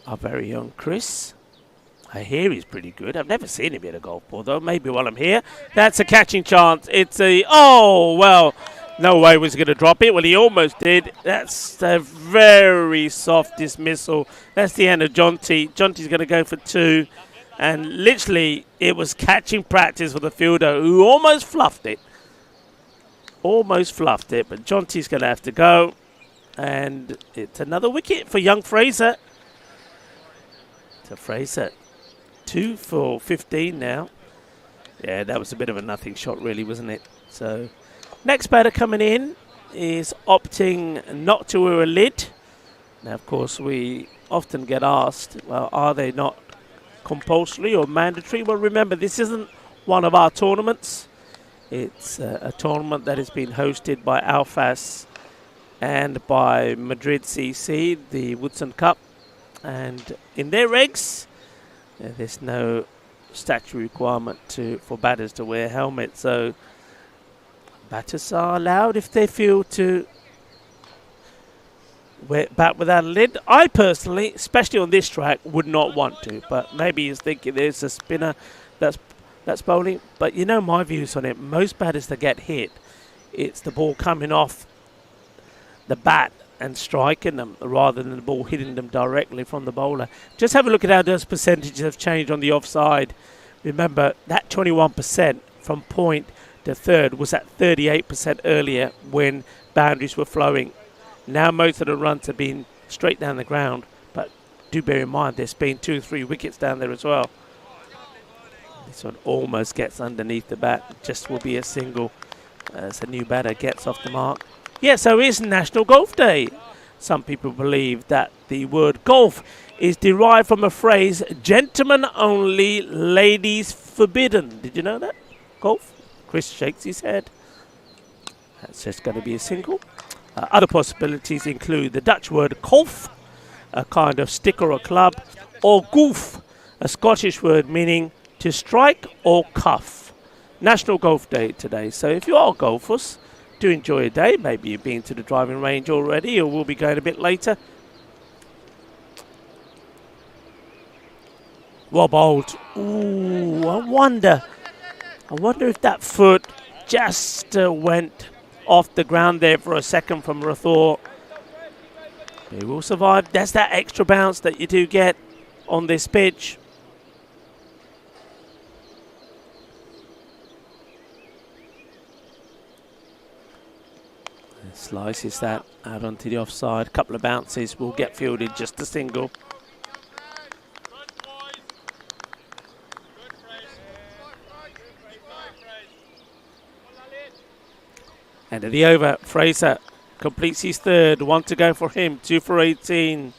our very own Chris. I hear he's pretty good. I've never seen him hit a golf ball, though. Maybe while I'm here. That's a catching chance. It's a... Oh, well, no way was he going to drop it. Well, he almost did. That's a very soft dismissal. That's the end of Jonty. Jonty's going to go for 2. And literally, it was catching practice for the fielder who almost fluffed it. Almost fluffed it, but Jonty's going to have to go. And it's another wicket for young Fraser. To Fraser. 2 for 15 now. Yeah, that was a bit of a nothing shot, really, wasn't it? So, next batter coming in is opting not to wear a lid. Now, of course, we often get asked, well, are they not compulsory or mandatory? Well, remember, this isn't one of our tournaments. It's a tournament that has been hosted by Alfas and by Madrid CC, the Woodson Cup. And in their regs, there's no statutory requirement for batters to wear helmets. So batters are allowed if they feel to bat without a lid. I personally, especially on this track, would not want to. But maybe he's thinking there's a spinner that's bowling. But you know my views on it. Most batters that get hit, it's the ball coming off the bat and striking them rather than the ball hitting them directly from the bowler. Just have a look at how those percentages have changed on the offside. Remember, that 21% from point to third was at 38% earlier when boundaries were flowing. Now most of the runs have been straight down the ground, but do bear in mind there's been 2 or 3 wickets down there as well. This one almost gets underneath the bat, just will be a single as a new batter gets off the mark. Yeah, so it's National Golf Day. Some people believe that the word golf is derived from a phrase, gentlemen only, ladies forbidden. Did you know that? Golf? Chris shakes his head. That's just going to be a single. Other possibilities include the Dutch word kolf, a kind of stick or a club, or goof, a Scottish word meaning to strike or cuff. National Golf Day today. So if you are golfers, do enjoy a day. Maybe you've been to the driving range already, or we'll be going a bit later. Well bowled. Ooh, I wonder if that foot just went off the ground there for a second from Rathor. He will survive. That's that extra bounce that you do get on this pitch. Slices that out onto the offside. Couple of bounces will get fielded, just a single. End of the over. Fraser completes his third. 1 to go for him. 2 for 18.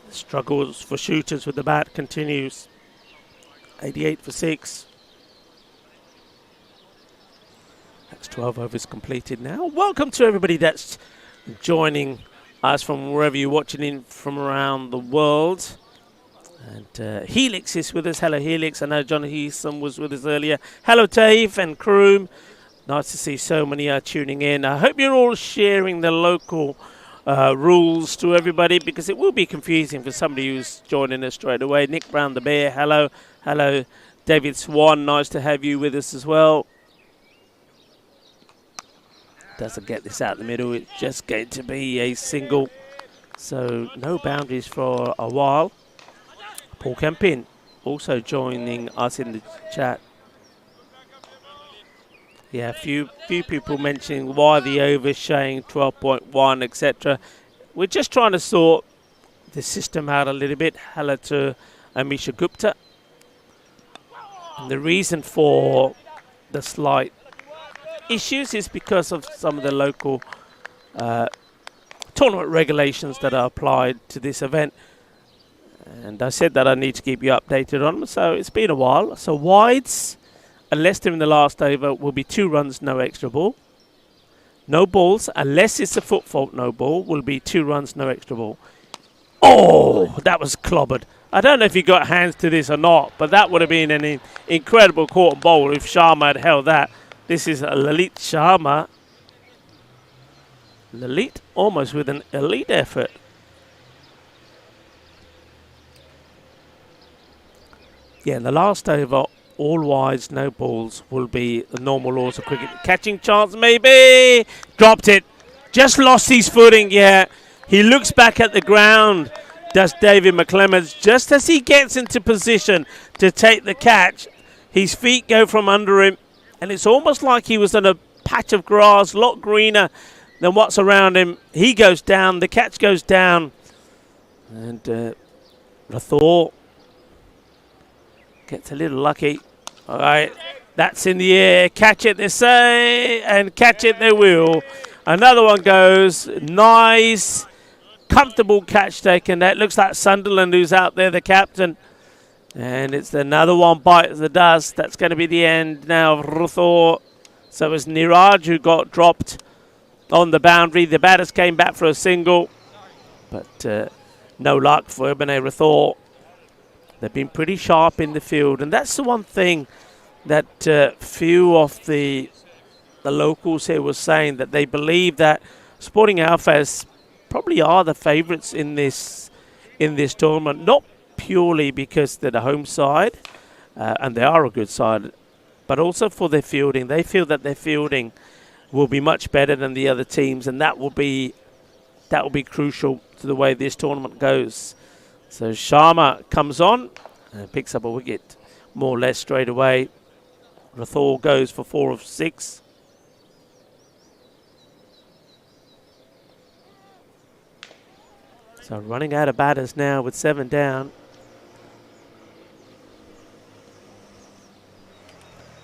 Struggles for shooters with the bat continues. 88 for 6. That's 12 overs completed now. Welcome to everybody that's joining us from wherever you're watching in from around the world. And Helix is with us. Hello, Helix. I know John Heason was with us earlier. Hello, Dave and Kroom. Nice to see so many tuning in. I hope you're all sharing the local rules to everybody, because it will be confusing for somebody who's joining us straight away. Nick Brown, the Bear. Hello. Hello, David Swan. Nice to have you with us as well. Doesn't get this out the middle. It's just going to be a single. So no boundaries for a while. Paul Kempin also joining us in the chat. Yeah, few people mentioning why the over showing 12.1, etc. We're just trying to sort the system out a little bit. Hello to Amisha Gupta. And the reason for the slight issues is because of some of the local tournament regulations that are applied to this event. And I said that I need to keep you updated on them, so it's been a while. So wides, unless they're in the last over, will be 2 runs, no extra ball. No balls, unless it's a foot fault, no ball, will be 2 runs, no extra ball. Oh, that was clobbered. I don't know if he got hands to this or not, but that would have been an incredible caught and bowl if Sharma had held that. This is Lalit Sharma. Lalit almost with an elite effort. Yeah, in the last over, all wides, no balls will be the normal laws of cricket. Catching chance, maybe. Dropped it. Just lost his footing, yeah. He looks back at the ground, does David McClemens. Just as he gets into position to take the catch, his feet go from under him, and it's almost like he was on a patch of grass, a lot greener than what's around him. He goes down, the catch goes down, and Rathore gets a little lucky. All right, that's in the air. Catch it, they say, and catch it they will. Another one goes. Nice, comfortable catch taken. That looks like Sunderland, who's out there, the captain. And it's another one bites the dust. That's going to be the end now of Rathore. So it's Niraj who got dropped on the boundary. The batters came back for a single, but no luck for Ebene Rathore. They've been pretty sharp in the field, and that's the one thing that few of the locals here were saying, that they believe that Sporting Alphas probably are the favourites in this tournament, not purely because they're the home side, and they are a good side, but also for their fielding. They feel that their fielding will be much better than the other teams, and that will be crucial to the way this tournament goes. So Sharma comes on and picks up a wicket more or less straight away. Rathore goes for 4 of 6. So running out of batters now with 7 down.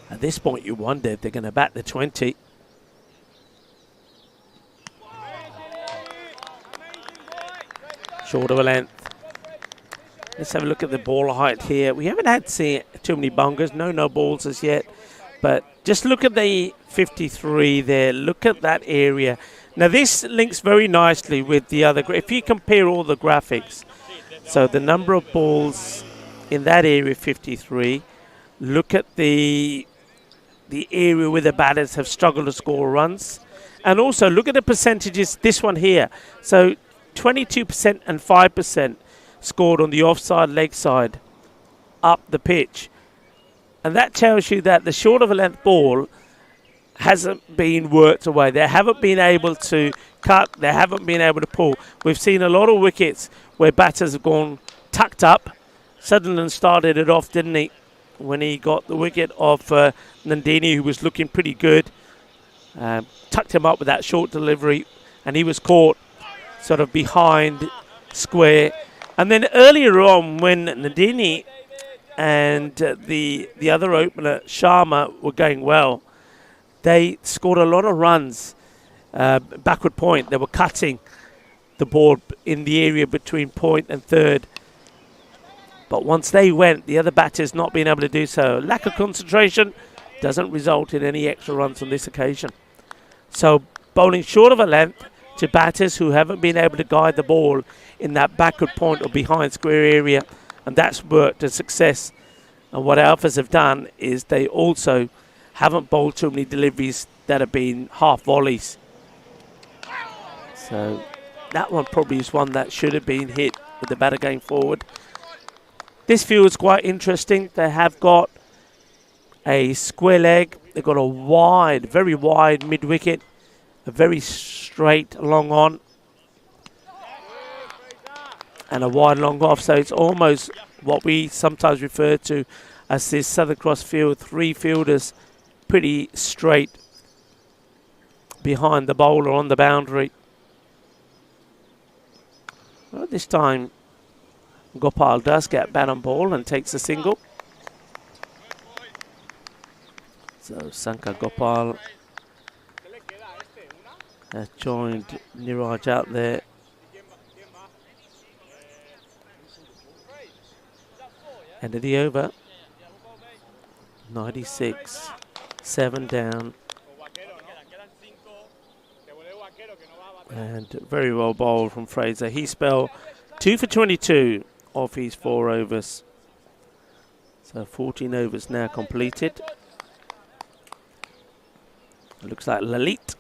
At this point you wonder if they're going to bat the 20. Short of a length. Let's have a look at the ball height here. We haven't had too many bungers, no balls as yet. But just look at the 53 there. Look at that area. Now this links very nicely with the other. If you compare all the graphics, so the number of balls in that area 53. Look at the area where the batters have struggled to score runs, and also look at the percentages. This one here. So 22% and 5% scored on the offside leg side up the pitch. And that tells you that the short of a length ball hasn't been worked away. They haven't been able to cut. They haven't been able to pull. We've seen a lot of wickets where batters have gone tucked up. Sutherland started it off, didn't he, when he got the wicket of Nandini, who was looking pretty good. Tucked him up with that short delivery, and he was caught sort of behind square. And then earlier on, when Nandini and the other opener, Sharma, were going well, they scored a lot of runs backward point. They were cutting the ball in the area between point and third. But once they went, the other batters not being able to do so. Lack of concentration doesn't result in any extra runs on this occasion. So bowling short of a length to batters who haven't been able to guide the ball in that backward point or behind square area, and that's worked to success. And what Alphas have done is they also haven't bowled too many deliveries that have been half volleys. So that one probably is one that should have been hit with the batter going forward. This field is quite interesting. They have got a square leg. They've got a wide, very wide mid-wicket, a very straight long on, and a wide long off. So it's almost what we sometimes refer to as this Southern Cross field, 3 fielders pretty straight behind the bowler on the boundary. Well, this time Gopal does get bat on ball and takes a single. So Sankar Gopal has joined Niraj out there. End of the over. 96, 7 down. And very well bowled from Fraser. He spelled 2 for 22 off his 4 overs. So 14 overs now completed. It looks like Lalit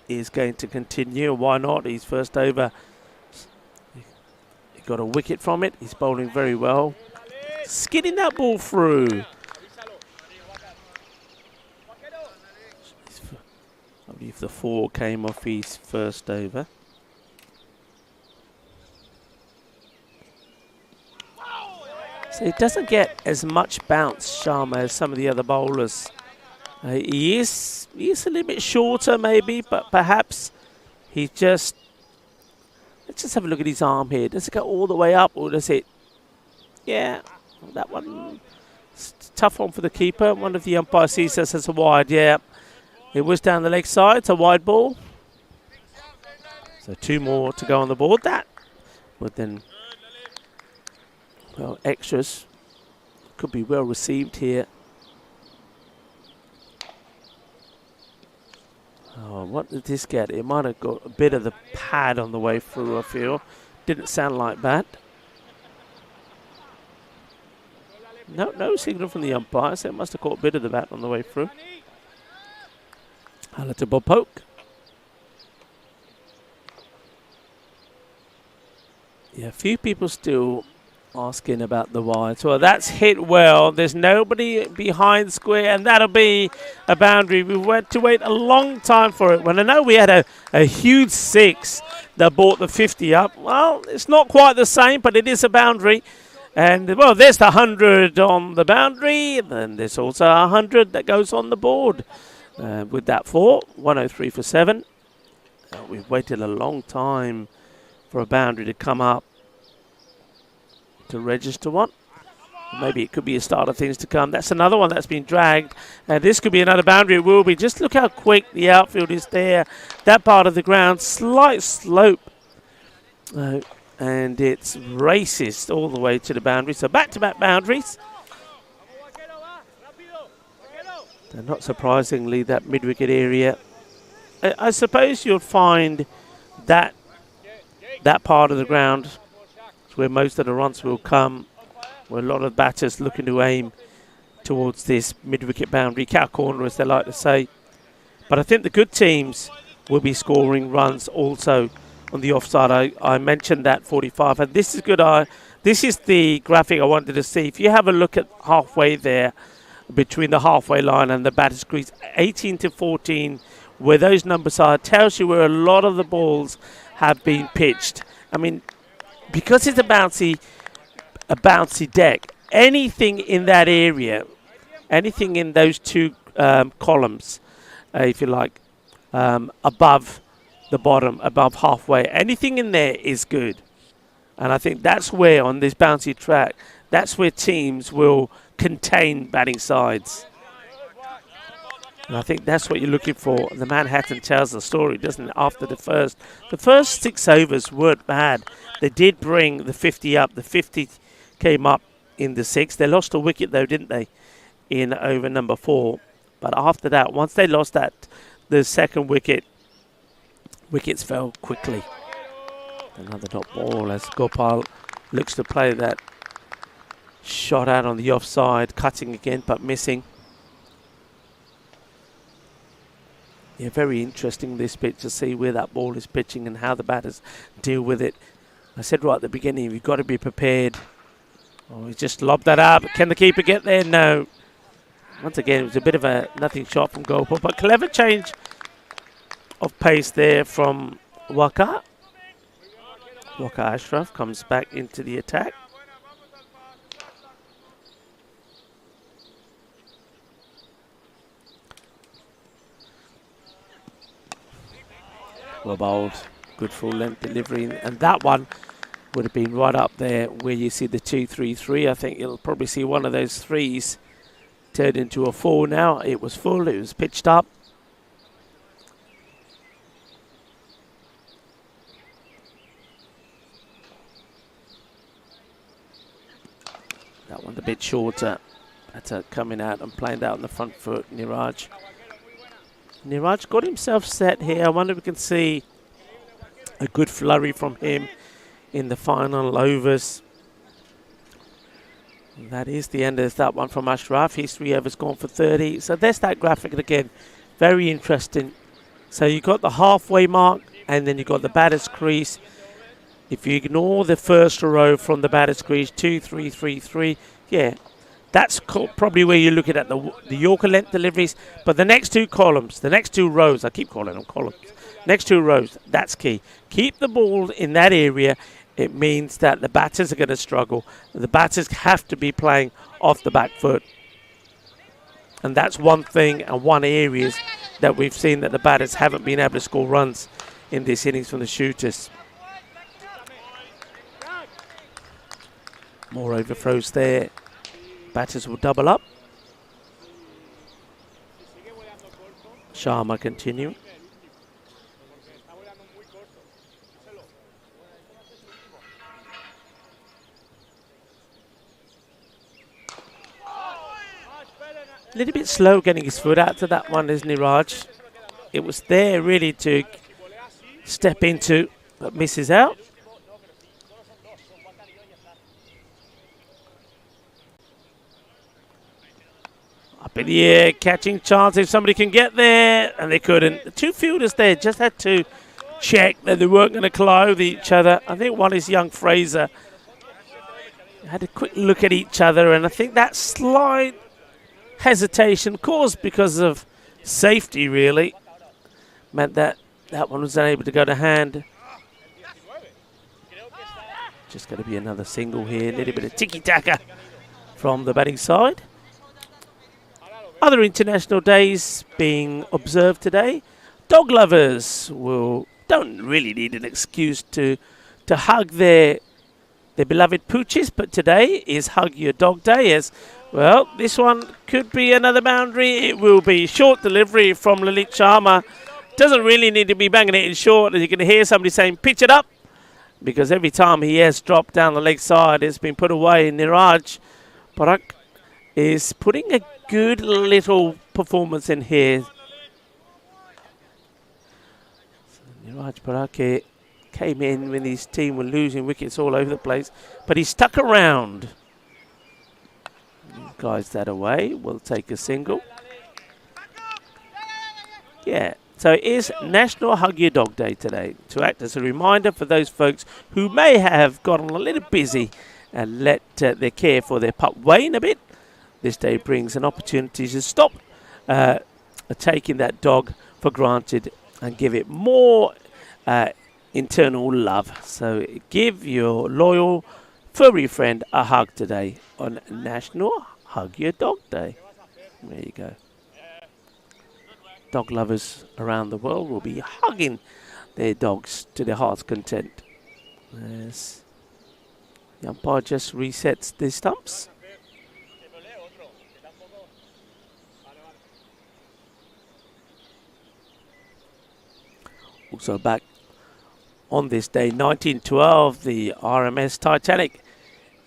is going to continue. Why not? His first over, he got a wicket from it. He's bowling very well. skidding that ball through. I believe the 4 came off his first over. So he doesn't get as much bounce, Sharma, as some of the other bowlers. He is a little bit shorter maybe, but perhaps he just... Let's just have a look at his arm here. Does it go all the way up or does it... Yeah, that one... Tough one for the keeper. One of the umpires sees this as a wide, yeah. It was down the leg side, it's a wide ball. So 2 more to go on the board. That would then... Well, extras could be well received here. Oh, what did this get? It might have got a bit of the pad on the way through, I feel. Didn't sound like that. No signal from the umpire, so it must have caught a bit of the bat on the way through. A little bob poke. Yeah, a few people still asking about the wide. Well, that's hit well. There's nobody behind square, and that'll be a boundary. We had to wait a long time for it. When I know we had a huge 6 that brought the 50 up. Well, it's not quite the same, but it is a boundary. And, well, there's the 100 on the boundary. And then there's also 100 that goes on the board. With that 4, 103 for 7. We've waited a long time for a boundary to come up to register one. Maybe it could be a start of things to come. That's another one that's been dragged. This could be another boundary. It will be. Just look how quick the outfield is there. That part of the ground, slight slope. And it's racist all the way to the boundary. So back-to-back boundaries. And not surprisingly, that mid-wicket area. I suppose you'll find that part of the ground is where most of the runs will come, where a lot of batters looking to aim towards this mid-wicket boundary, cow corner as they like to say. But I think the good teams will be scoring runs also on the offside. I mentioned that 45, and this is good. This is the graphic I wanted to see. If you have a look at halfway there, between the halfway line and the batter's crease, 18 to 14, where those numbers are, tells you where a lot of the balls have been pitched. I mean, because it's a bouncy deck, anything in that area, anything in those 2 columns, if you like, above the bottom, above halfway, anything in there is good. And I think that's where, on this bouncy track, that's where teams will contain batting sides. And I think that's what you're looking for. The Manhattan tells the story, doesn't it? After the first 6 overs weren't bad. They did bring the 50 up. The 50 came up in the 6th. They lost a wicket though, didn't they, in over number 4. But after that, once they lost the second wicket, wickets fell quickly. Another dot ball as Gopal looks to play that shot out on the offside, cutting again but missing. Yeah, very interesting this pitch to see where that ball is pitching and how the batters deal with it. I said right at the beginning, you've got to be prepared. Oh, he just lobbed that up. Can the keeper get there? No. Once again, it was a bit of a nothing shot from Gopal, but clever change of pace there from Waqar. Waqar Ashraf comes back into the attack. Well bowled, good full length delivery, and that one would have been right up there where you see the 2-3-3. I think you'll probably see one of those 3s turned into a 4 now. It was full, it was pitched up. That one a bit shorter. That's coming out and playing that on the front foot, Niraj. Niraj got himself set here. I wonder if we can see a good flurry from him in the final overs. And that is the end of that one from Ashraf. His 3 overs gone for 30. So there's that graphic again. Very interesting. So you got the halfway mark and then you got the batter's crease. If you ignore the first row from the batter's crease, 2, 3, 3, 3, yeah, that's probably where you're looking at the Yorker length deliveries. But the next two columns, the next two rows, I keep calling them columns, next two rows, that's key. Keep the ball in that area. It means that the batters are going to struggle. The batters have to be playing off the back foot. And that's one thing and one area that we've seen that the batters haven't been able to score runs in this innings from the shooters. More overthrows there. Batters will double up. Sharma continuing. A little bit slow getting his foot out to that one, isn't he, Raj? It was there really to step into, but misses out. Up in the air, catching chance if somebody can get there, and they couldn't. The two fielders there just had to check that they weren't going to collide with each other. I think one is young Fraser. Had a quick look at each other, and I think that slight hesitation caused because of safety really meant that that one was unable to go to hand. Just going to be another single here. A little bit of tiki-taka from the batting side. Other international days being observed today. Dog lovers don't really need an excuse to hug their beloved pooches, but today is Hug Your Dog Day. As well, this one could be another boundary. It will be short delivery from Lalit Sharma. Doesn't really need to be banging it in short, as you can hear somebody saying pitch it up, because every time he has dropped down the leg side, it's been put away. Niraj Parak is putting a good little performance in here. So Niraj Parak came in when his team were losing wickets all over the place, but he stuck around. Guys that away will take a single. Yeah, so it is National Hug Your Dog Day today, to act as a reminder for those folks who may have gotten a little busy and let their care for their pup wane a bit. This day brings an opportunity to stop taking that dog for granted and give it more internal love. So give your loyal furry friend a hug today on National Hug Your Dog Day. There you go. Dog lovers around the world will be hugging their dogs to their heart's content. Yes. The umpire just resets the stumps. Also back on this day, 1912, the RMS Titanic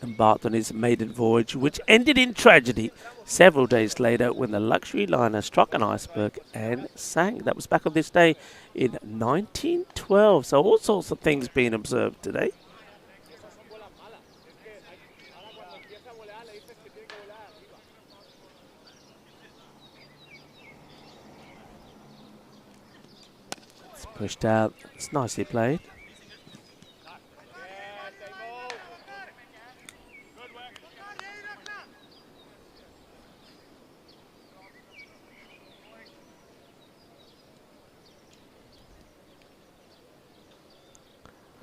embarked on its maiden voyage, which ended in tragedy several days later when the luxury liner struck an iceberg and sank. That was back on this day in 1912. So all sorts of things being observed today. It's pushed out. It's nicely played.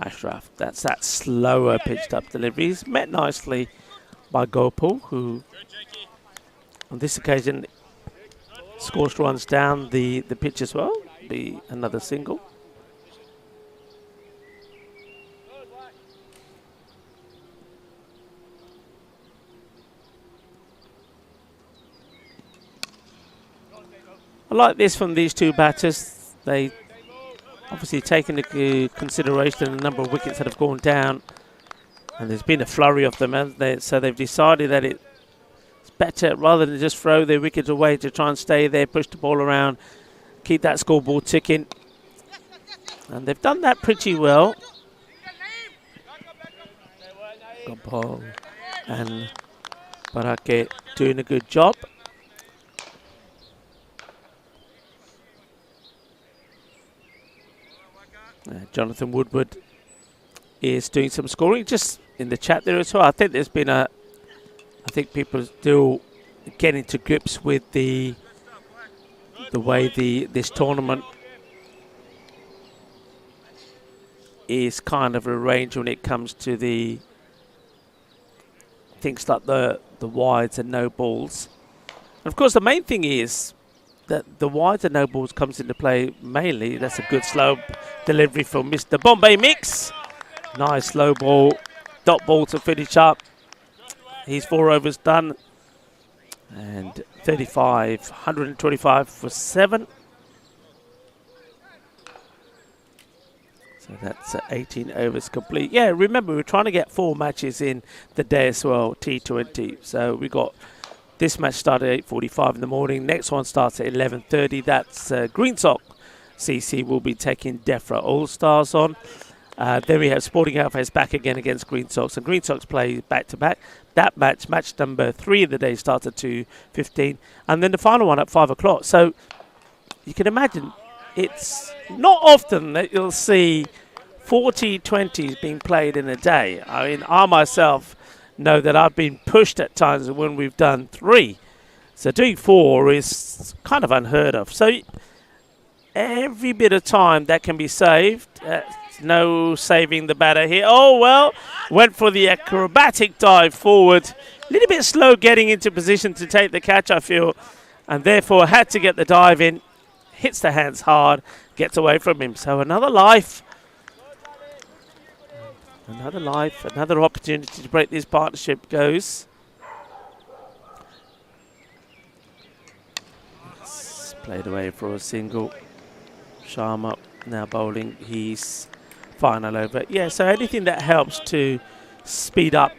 Ashraf, that's that slower pitched up deliveries, met nicely by Gopal, who on this occasion scores runs down the pitch as well. Be another single. I like this from these two batters. They obviously taken into consideration the number of wickets that have gone down, and there's been a flurry of them, so they've decided that it's better rather than just throw their wickets away to try and stay there, push the ball around, keep that scoreboard ticking, and they've done that pretty well. Gopal and Barake doing a good job. Jonathan Woodward is doing some scoring just in the chat there as well. I think there's been I think people are still getting to grips with the way this tournament is kind of arranged when it comes to the things like the wides and no balls. And of course, the main thing is that the wides and no balls comes into play mainly. That's a good slow delivery from Mr. Bombay Mix. Nice slow ball, dot ball to finish up. He's 4 overs done. And 35, 125 for 7. So that's 18 overs complete. Yeah, remember, we're trying to get 4 matches in the day as well, T20. So we got this match started at 8:45 in the morning. Next one starts at 11:30. That's Green Sock. CC will be taking Defra All-Stars on. Then we have Sporting Outfits back again against Green Sox. And Green Sox play back-to-back. That match number 3 of the day, starts at 2:15. And then the final one at 5 o'clock. So you can imagine it's not often that you'll see 40 20s being played in a day. I mean, I myself know that I've been pushed at times when we've done 3. So doing 4 is kind of unheard of. So every bit of time that can be saved. No saving the batter here. Oh, well, went for the acrobatic dive forward. A little bit slow getting into position to take the catch, I feel. And therefore had to get the dive in. Hits the hands hard. Gets away from him. So another life. Another life. Another opportunity to break this partnership goes. It's played away for a single. Sharma now bowling. He's final over. Yeah, so anything that helps to speed up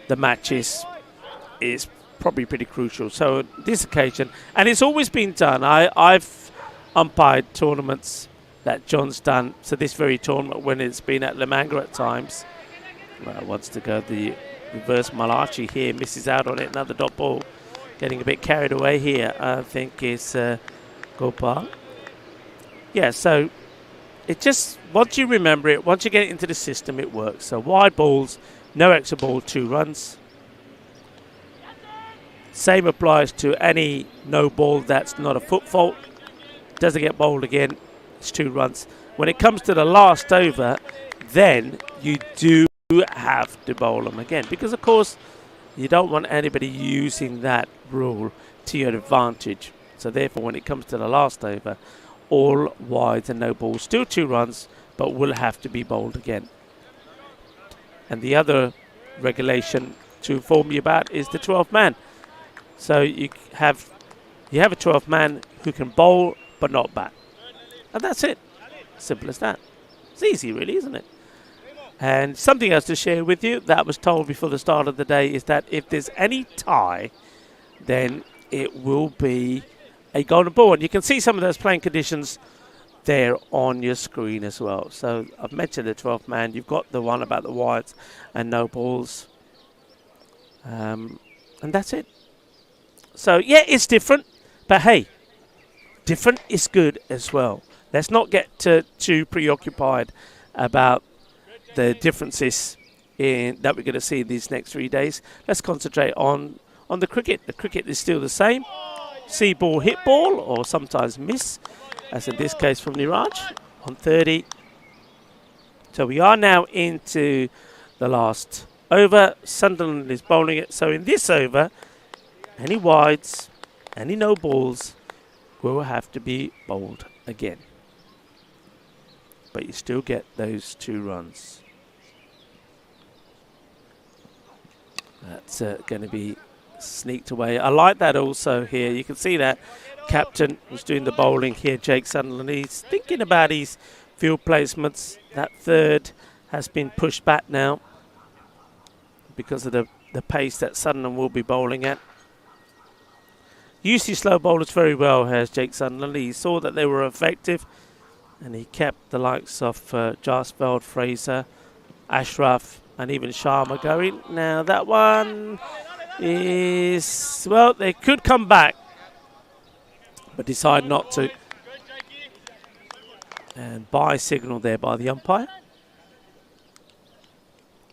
the matches is probably pretty crucial. So this occasion, and it's always been done. I've umpired tournaments that John's done. So this very tournament, when it's been at La Manga at times, well, wants to go the reverse Malachi here, misses out on it. Another dot ball, getting a bit carried away here. I think it's Gopal. Yeah, so it just, once you remember it, once you get it into the system, it works. So wide balls, no extra ball, 2 runs. Same applies to any no ball that's not a foot fault. Doesn't get bowled again, it's 2 runs. When it comes to the last over, then you do have to bowl them again. Because, of course, you don't want anybody using that rule to your advantage. So, therefore, when it comes to the last over, all wides and no balls, still 2 runs, but will have to be bowled again. And the other regulation to inform you about is the 12th man. So you have a 12th man who can bowl but not bat. And that's it. Simple as that. It's easy really, isn't it? And something else to share with you that was told before the start of the day is that if there's any tie, then it will be a golden ball. And you can see some of those playing conditions there on your screen as well. So I've mentioned the 12th man. You've got the one about the wides and no balls. And that's it. So, yeah, it's different. But, hey, different is good as well. Let's not get too preoccupied about the differences that we're going to see these next 3 days. Let's concentrate on the cricket. The cricket is still the same. See ball, hit ball, or sometimes miss, as in this case from Niraj on 30. So we are now into the last over. Sunderland is bowling it. So in this over, any wides, any no balls will have to be bowled again. But you still get those 2 runs. That's going to be sneaked away. I like that also here. You can see that captain was doing the bowling here, Jake Sunderland. He's thinking about his field placements. That third has been pushed back now because of the pace that Sunderland will be bowling at. Used slow bowlers very well, has Jake Sunderland. He saw that they were effective and he kept the likes of Jarsfeld, Fraser, Ashraf and even Sharma going. Now that one is, well, they could come back but decide not to. And bye signal there by the umpire.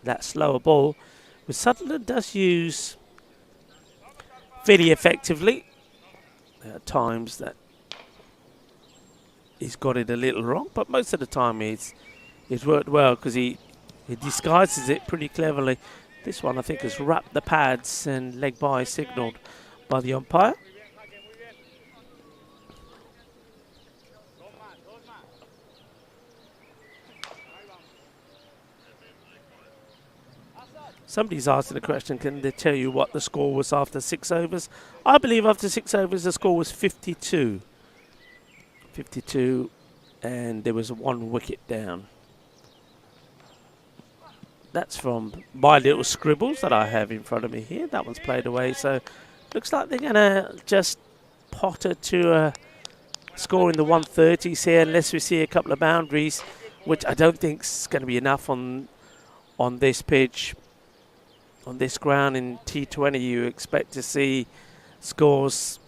that slower ball, which Sutherland does use fairly effectively. There are times that he's got it a little wrong, but most of the time it's worked well because he disguises it pretty cleverly. This one I think has wrapped the pads and leg by signalled by the umpire. Somebody's asking the question, can they tell you what the score was after 6 overs? I believe after 6 overs the score was 52. 52, and there was 1 wicket down. That's from my little scribbles that I have in front of me here. That one's played away, so looks like they're going to just potter to a score in the 130s here, unless we see a couple of boundaries, which I don't think is going to be enough on this pitch. On this ground in T20, you expect to see scores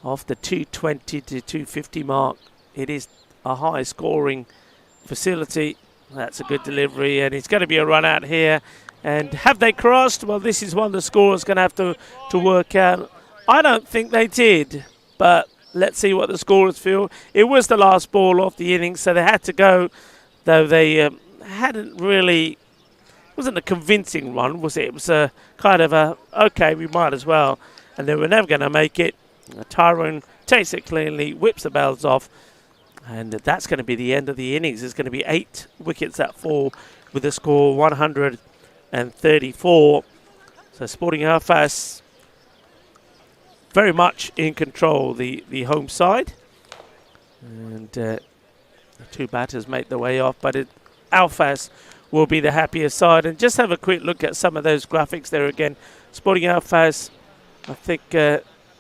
off the 220 to 250 mark. It is a high scoring facility. That's a good delivery, and it's going to be a run out here. And have they crossed? Well, this is one the scorer's going to have to work out. I don't think they did, but let's see what the scorers feel. It was the last ball of the innings, so they had to go, though they hadn't really... wasn't a convincing run, was it? It was a kind of a, okay, we might as well. And they were never going to make it. Tyrone takes it cleanly, whips the bells off. And that's going to be the end of the innings. There's going to be 8 wickets that fall with the score 134. So Sporting Alfas very much in control, the home side. And the 2 batters make their way off, but Alfas will be the happier side. And just have a quick look at some of those graphics there again. Sporting Alfas, I think,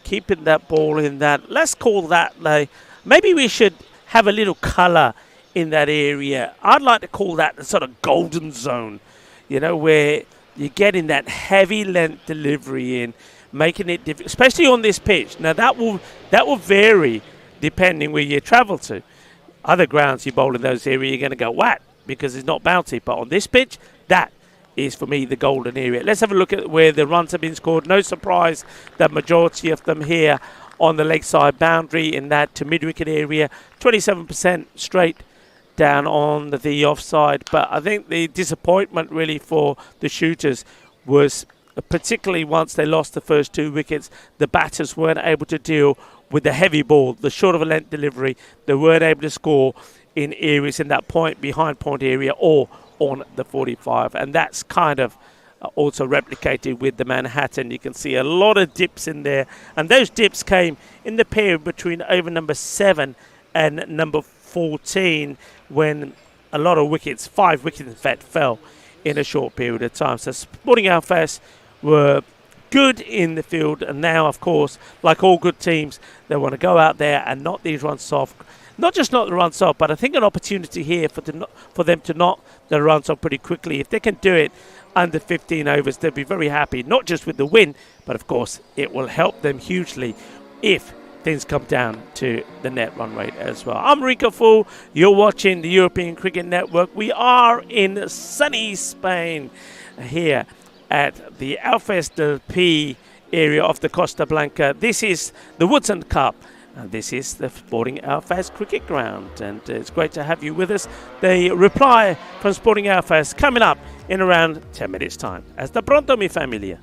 keeping that ball in that, let's call that, maybe we should have a little colour in that area. I'd like to call that the sort of golden zone, you know, where you're getting that heavy length delivery in, making it difficult, especially on this pitch. Now that will vary depending where you travel to. Other grounds you bowl in those areas, you're going to go whack, because it's not bouncy. But on this pitch, that is for me the golden area. Let's have a look at where the runs have been scored. No surprise that majority of them here on the leg side boundary in that to mid-wicket area. 27% straight down on the offside. But I think the disappointment really for the shooters was particularly once they lost the first 2 wickets, the batters weren't able to deal with the heavy ball, the short of a length delivery. They weren't able to score in areas in that behind point area or on the 45, and that's kind of also replicated with the Manhattan. You can see a lot of dips in there, and those dips came in the period between over number 7 and number 14, when a lot of wickets, 5 wickets in fact, fell in a short period of time. So Sporting Alfas were good in the field, and now of course, like all good teams, they want to go out there and knock these runs off. Not just knock the runs off, but I think an opportunity here for them to knock the runs off pretty quickly. If they can do it under 15 overs, they'll be very happy, not just with the win, but of course it will help them hugely if things come down to the net run rate as well. I'm Rico Fool. You're watching the European Cricket Network. We are in sunny Spain here at the Alfés del Pi area of the Costa Blanca. This is the Woodson Cup. And this is the Sporting Alfás cricket ground, and it's great to have you with us. The reply from Sporting Alfás coming up in around 10 minutes time. Hasta pronto, mi familia.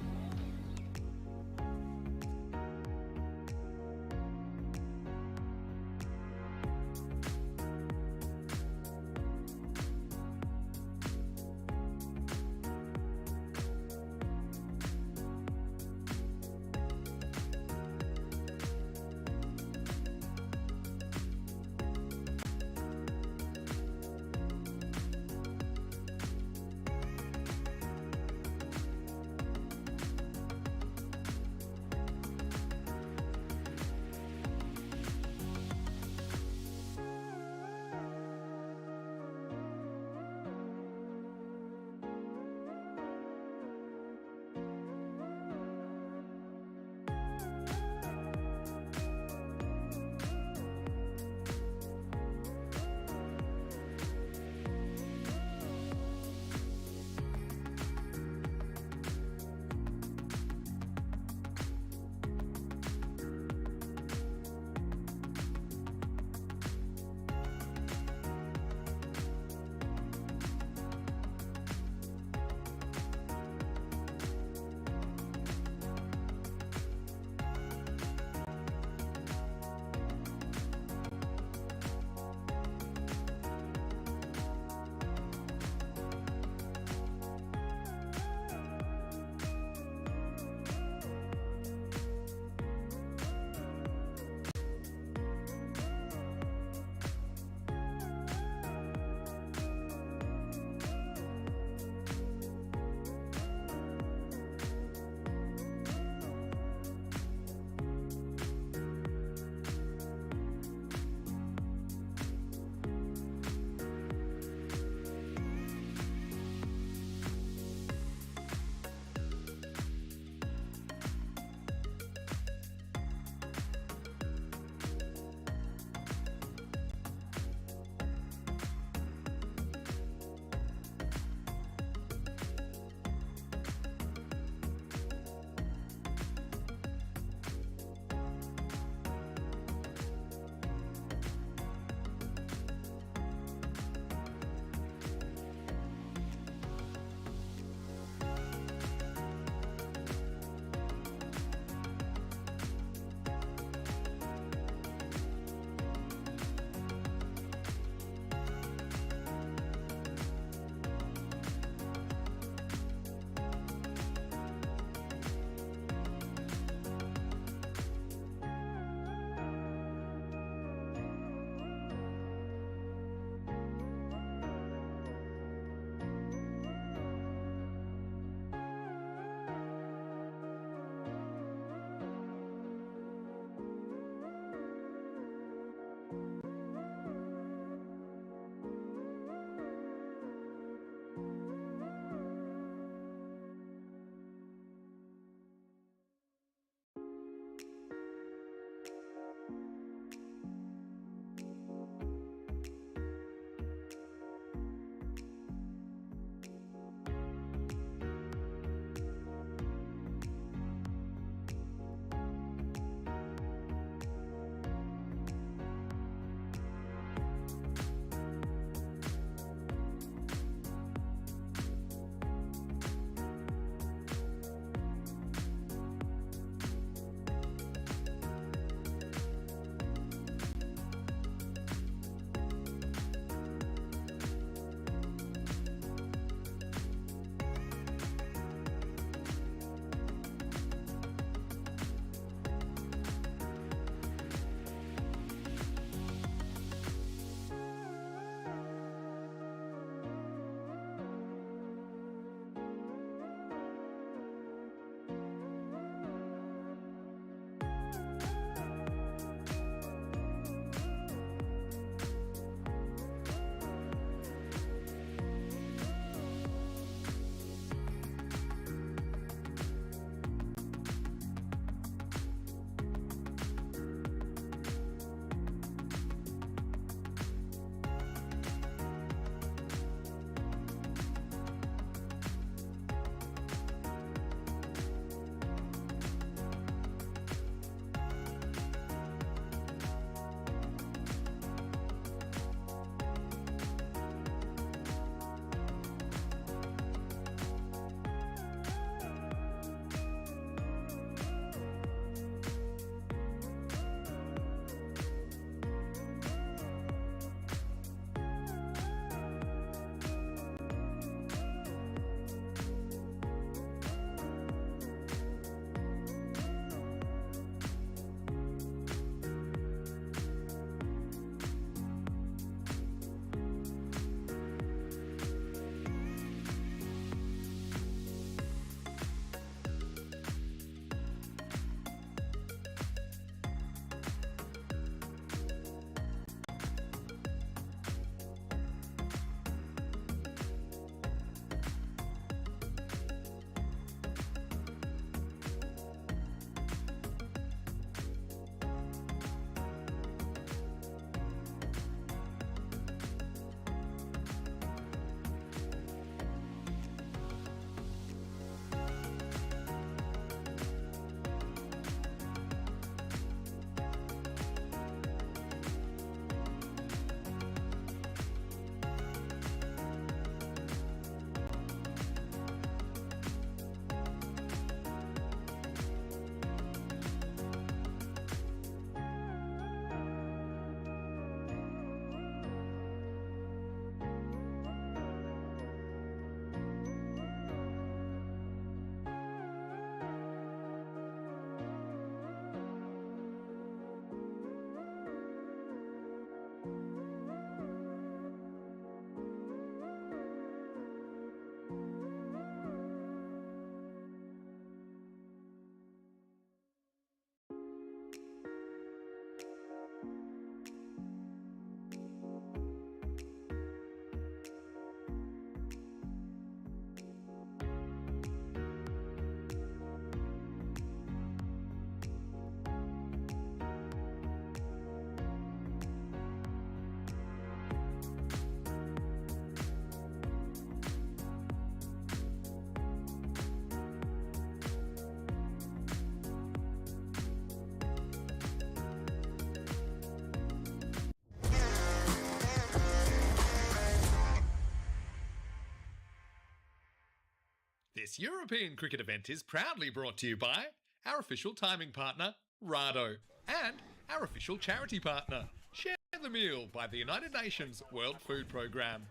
This European cricket event is proudly brought to you by our official timing partner, Rado, and our official charity partner, Share the Meal by the United Nations World Food Programme.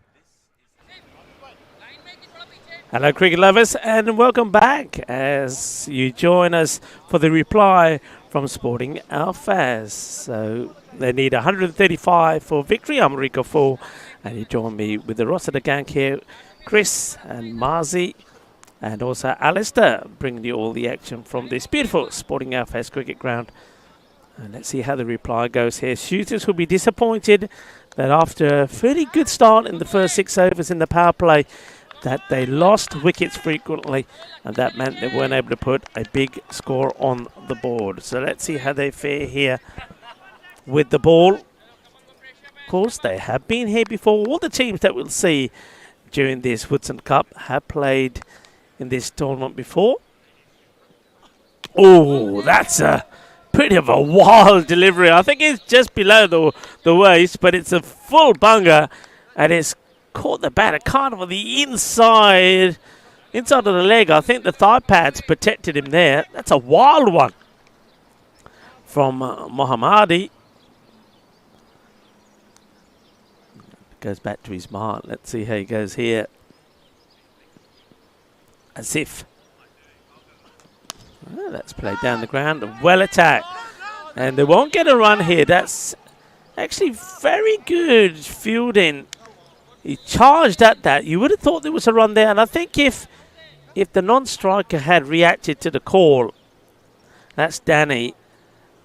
Hello cricket lovers and welcome back as you join us for the reply from Sporting Alphaz. So they need 135 for victory. I'm Rico Full and you join me with the roster of the gang here, Chris and Marzi and also Alistair, bringing you all the action from this beautiful Sporting Alphaz cricket ground. And let's see how the reply goes here. Shooters will be disappointed that after a fairly good start in the first 6 overs in the power play, that they lost wickets frequently, and that meant they weren't able to put a big score on the board. So let's see how they fare here with the ball. Of course, they have been here before. All the teams that we'll see during this Woodson Cup have played in this tournament before. Oh, that's a bit of a wild delivery. I think it's just below the waist, but it's a full bunger, and it's caught the batter kind of on the inside of the leg. I think the thigh pads protected him there. That's a wild one from Mohammadi. Goes back to his mark. Let's see how he goes here. Asif. Oh, that's played down the ground. Well attacked. And they won't get a run here. That's actually very good fielding. He charged at that. You would have thought there was a run there. And I think if the non-striker had reacted to the call, that's Danny,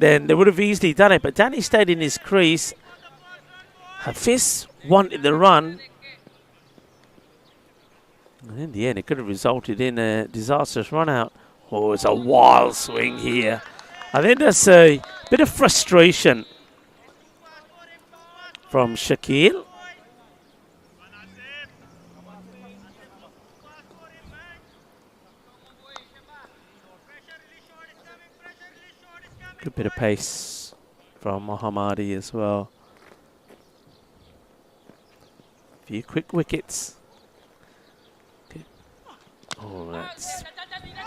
then they would have easily done it. But Danny stayed in his crease. Hafiz wanted the run. And in the end, it could have resulted in a disastrous run out. Oh, it's a wild swing here. I think there's a bit of frustration from Shakil. Good bit of pace from Mohammadi as well. A few quick wickets. Okay. Oh, that's...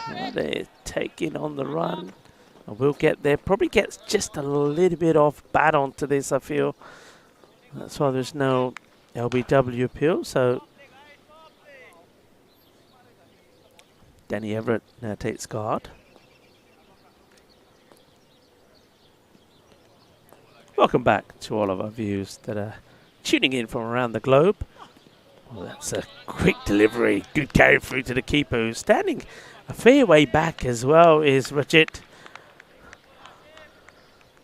Oh, they're taking on the run. I will get there. Probably gets just a little bit off bat onto this, I feel. That's why there's no LBW appeal. So Danny Everett now takes guard. Welcome back to all of our viewers that are tuning in from around the globe. Well, that's a quick delivery. Good carry through to the keeper, who's standing a fair way back as well, is Rajit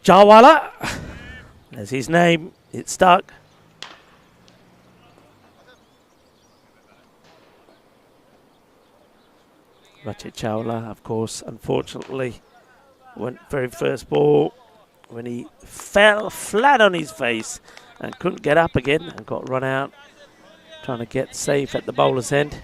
Jawala. That's his name. It's stuck. Rajit Jawala, of course, unfortunately, went very first ball when he fell flat on his face and couldn't get up again and got run out, trying to get safe at the bowler's end.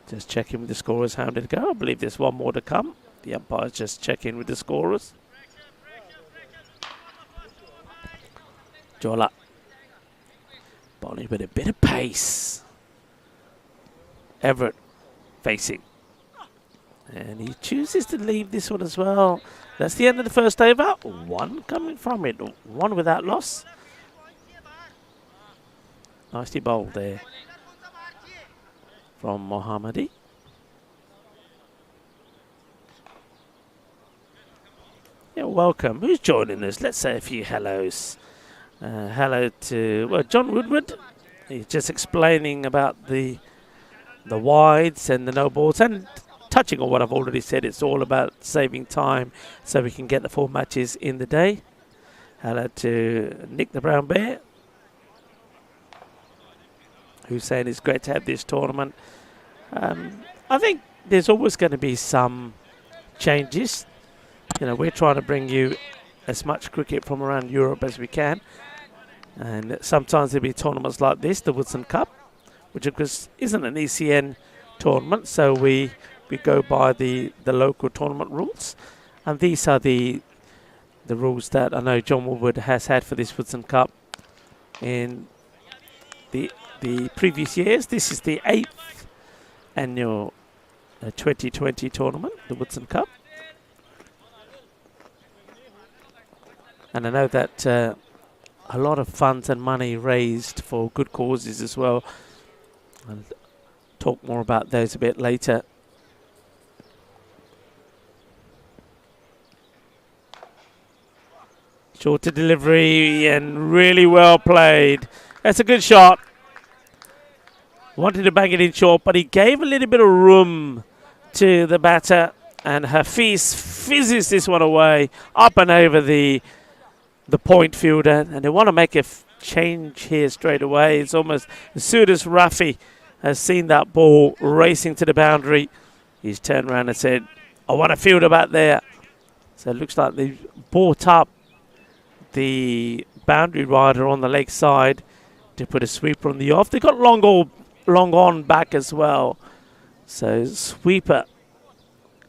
Just checking with the scorers how did it go. I believe there's one more to come. The umpire's just checking with the scorers. Jola. Bowling with a bit of pace. Everett facing. And he chooses to leave this one as well. That's the end of the first over. One coming from it. One without loss. Nicely bowled there from Mohammadi. Yeah, welcome. Who's joining us? Let's say a few hellos. Hello to, well, John Woodward. He's just explaining about the wides and the no balls, and touching on what I've already said. It's all about saving time so we can get the 4 matches in the day. Hello to Nick the Brown Bear, who's saying it's great to have this tournament. I think there's always going to be some changes. You know, we're trying to bring you as much cricket from around Europe as we can. And sometimes there'll be tournaments like this, the Woodson Cup, which of course isn't an ECN tournament, so we go by the local tournament rules. And these are the the rules that I know John Woodward has had for this Woodson Cup in the previous years. This is the 8th annual 2020 tournament, the Woodson Cup. And I know that a lot of funds and money raised for good causes as well. I'll talk more about those a bit later. Shorter delivery and really well played. That's a good shot. Wanted to bang it in short, but he gave a little bit of room to the batter, and Hafiz fizzes this one away up and over the point fielder, and they want to make a change here straight away. It's almost as soon as Rafi has seen that ball racing to the boundary, he's turned around and said, I want a fielder back there. So it looks like they've brought up the boundary rider on the leg side to put a sweeper on the off. They got long on back as well. So sweeper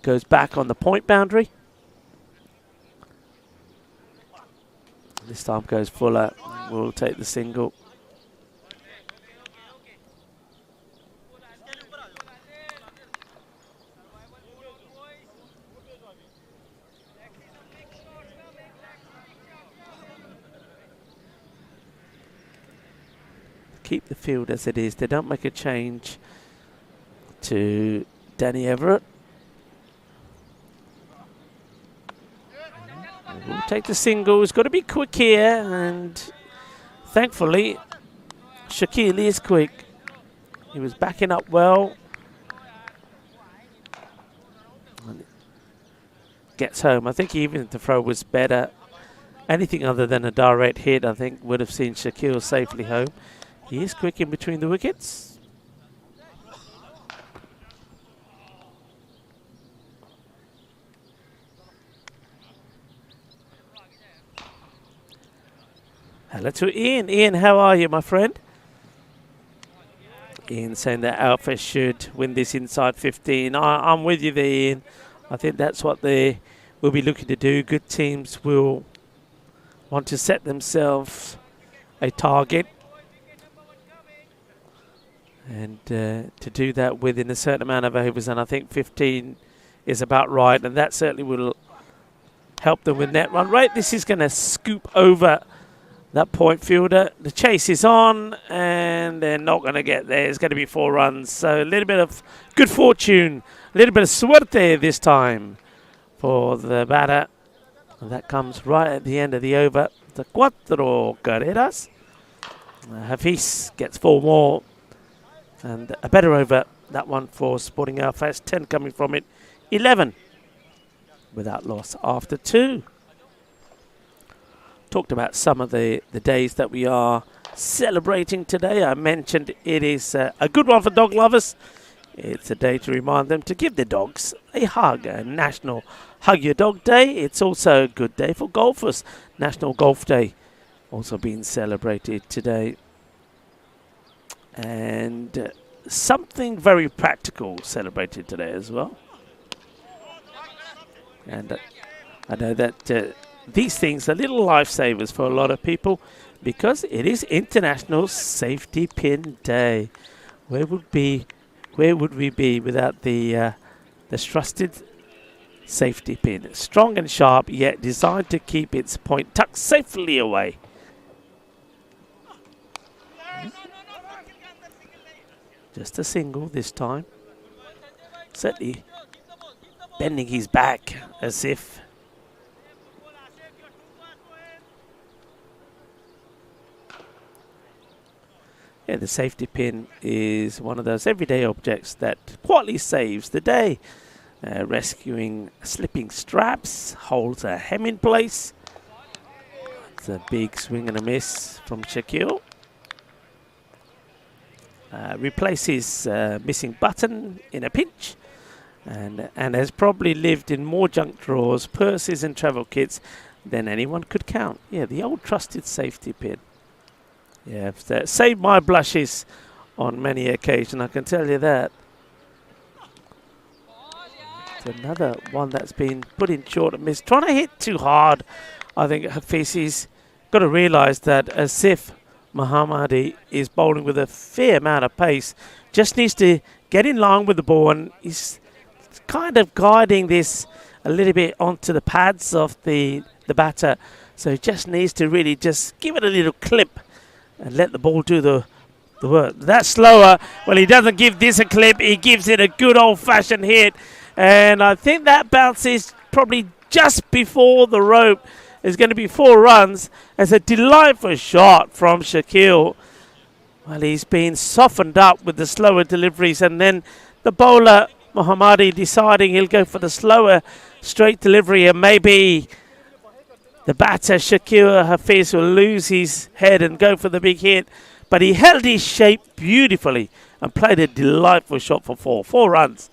goes back on the point boundary. This time goes Fuller. We'll take the single. Keep the field as it is. They don't make a change to Danny Everett. We'll take the single. It's got to be quick here, and thankfully Shaquille is quick. He was backing up well. And gets home. I think even if the throw was better, anything other than a direct hit, I think would have seen Shaquille safely home. He is quick in between the wickets. Hello to Ian. Ian, how are you, my friend? Ian saying that Alpha should win this inside 15. I'm with you there, Ian. I think that's what they will be looking to do. Good teams will want to set themselves a target, and to do that within a certain amount of overs, and I think 15 is about right, and that certainly will help them with net run rate. This is going to scoop over that point fielder. The chase is on, and they're not going to get there. It's going to be 4 runs, so a little bit of good fortune, a little bit of suerte this time for the batter, and that comes right at the end of the over. The cuatro carreras. Hafiz gets 4 more. And a better over, that one for Sporting Alpha. That's 10 coming from it. 11 without loss after 2. Talked about some of the days that we are celebrating today. I mentioned it is a good one for dog lovers. It's a day to remind them to give their dogs a hug. A National Hug Your Dog Day. It's also a good day for golfers. National Golf Day also being celebrated today. And something very practical celebrated today as well. And I know that these things are little lifesavers for a lot of people, because it is International Safety Pin Day. Where would we be without the trusted safety pin? Strong and sharp, yet designed to keep its point tucked safely away. Just a single this time. Certainly bending his back as if the safety pin is one of those everyday objects that quietly saves the day. Rescuing slipping straps, holds a hem in place. It's a big swing and a miss from Shaquille. Replaces missing button in a pinch, and has probably lived in more junk drawers, purses and travel kits than anyone could count. Yeah, the old trusted safety pin. Yeah, saved my blushes on many occasions, I can tell you that. It's another one that's been put in short and missed. Trying to hit too hard. I think Hafizi's got to realise that Asif Mohammadi is bowling with a fair amount of pace. Just needs to get in line with the ball, and he's kind of guiding this a little bit onto the pads of the batter. So he just needs to really just give it a little clip and let the ball do the work. That's slower. Well, he doesn't give this a clip. He gives it a good old-fashioned hit. And I think that bounces probably just before the rope. It's going to be 4 runs. It's a delightful shot from Shakil. Well, he's been softened up with the slower deliveries, and then the bowler, Mohammadi, deciding he'll go for the slower straight delivery, and maybe the batter, Shakil Hafiz, will lose his head and go for the big hit. But he held his shape beautifully and played a delightful shot for 4. 4 runs.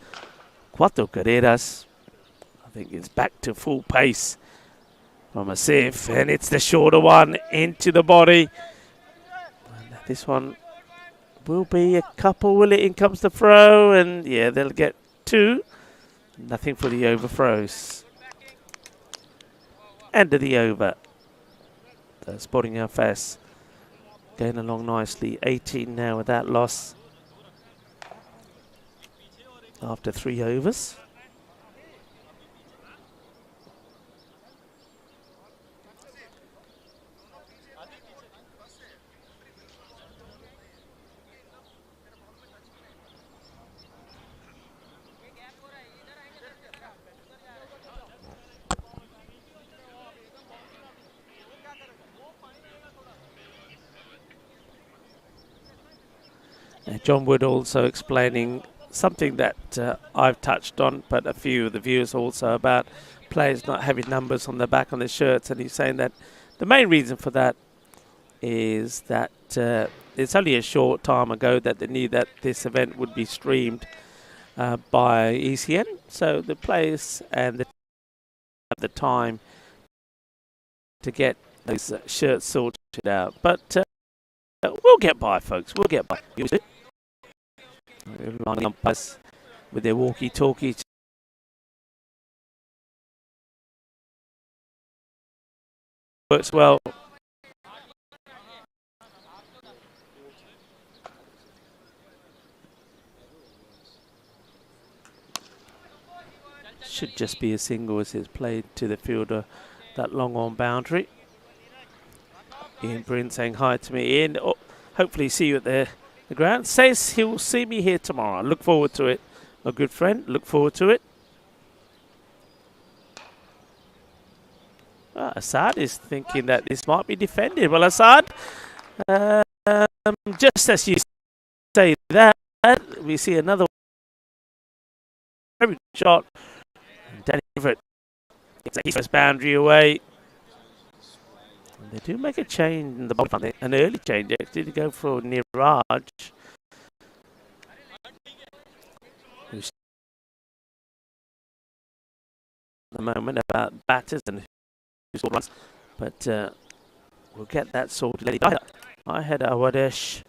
Cuatro carreras. I think it's back to full pace from Asif, and it's the shorter one into the body. And this one will be a couple, will it? In comes the throw, and yeah, they'll get 2. Nothing for the overthrows. End of the over. Sporting FS going along nicely. 18 now with that loss after 3 overs. John Wood also explaining something that I've touched on, but a few of the viewers also, about players not having numbers on the back on their shirts, and he's saying that the main reason for that is that it's only a short time ago that they knew that this event would be streamed by ECN, so the players and the have the time to get those shirts sorted out. But we'll get by, folks. We'll get by. Lining up us with their walkie-talkies. Works well. Should just be a single as it's played to the fielder, that long on boundary. Ian Bryn saying hi to me. Ian, hopefully see you at the ground. Says he'll see me here tomorrow. I look forward to it. My good friend, look forward to it. Assad is thinking that this might be defended. Well, Assad, just as you say that, we see another very good shot. Danny Everett gets his first boundary away. They do make a change in the ball front, an early change actually, to go for Niraj. Who's at the moment about batters and who's runs, but we'll get that sorted. I had Awadesh,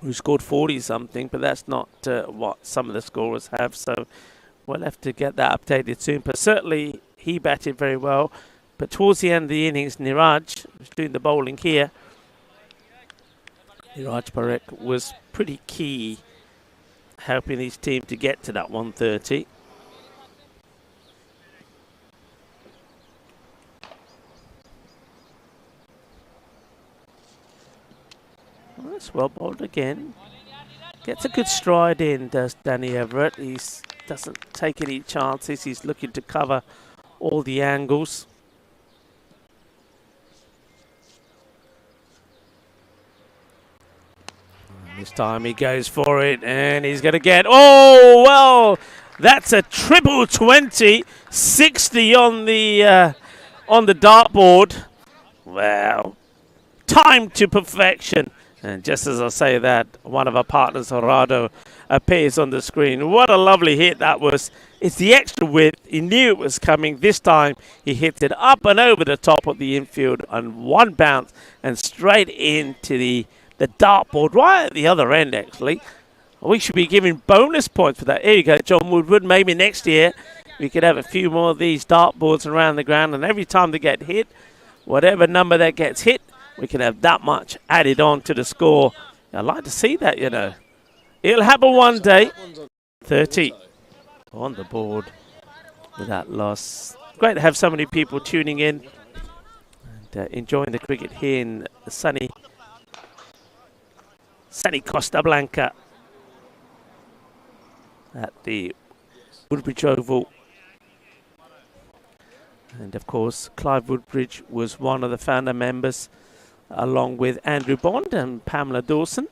who scored 40 something, but that's not what some of the scorers have, so we'll have to get that updated soon. But certainly he batted very well. But towards the end of the innings, Niraj was doing the bowling here. Niraj Parekh was pretty key, helping his team to get to that 130. Well, that's well bowled again. Gets a good stride in, does Danny Everett. He doesn't take any chances. He's looking to cover all the angles. This time he goes for it, and he's going to get... Oh, well, that's a triple 20, 60 on the dartboard. Well, time to perfection. And just as I say that, one of our partners, Horado, appears on the screen. What a lovely hit that was. It's the extra width. He knew it was coming. This time he hit it up and over the top of the infield on one bounce and straight into the dartboard right at the other end, actually. We should be giving bonus points for that. Here you go, John Woodward. Maybe next year we could have a few more of these dartboards around the ground, and every time they get hit, whatever number that gets hit, we can have that much added on to the score. I'd like to see that, you know. It'll happen one day. 30 on the board with that loss. Great to have so many people tuning in and enjoying the cricket here in sunny Costa Blanca at the Woodbridge Oval. And of course, Clive Woodbridge was one of the founder members, along with Andrew Bond and Pamela Dawson.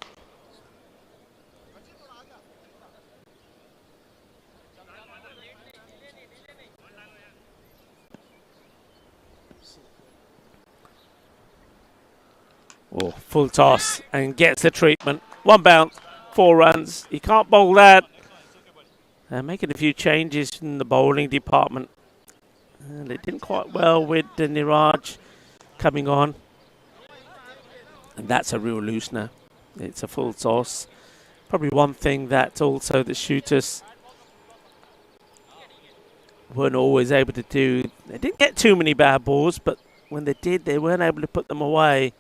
Oh, full toss and gets the treatment. One bounce, 4 runs. He can't bowl that. Making a few changes in the bowling department. And it didn't quite well with Niraj coming on. And that's a real loosener. It's a full toss. Probably one thing that also the shooters weren't always able to do. They didn't get too many bad balls, but when they did, they weren't able to put them away.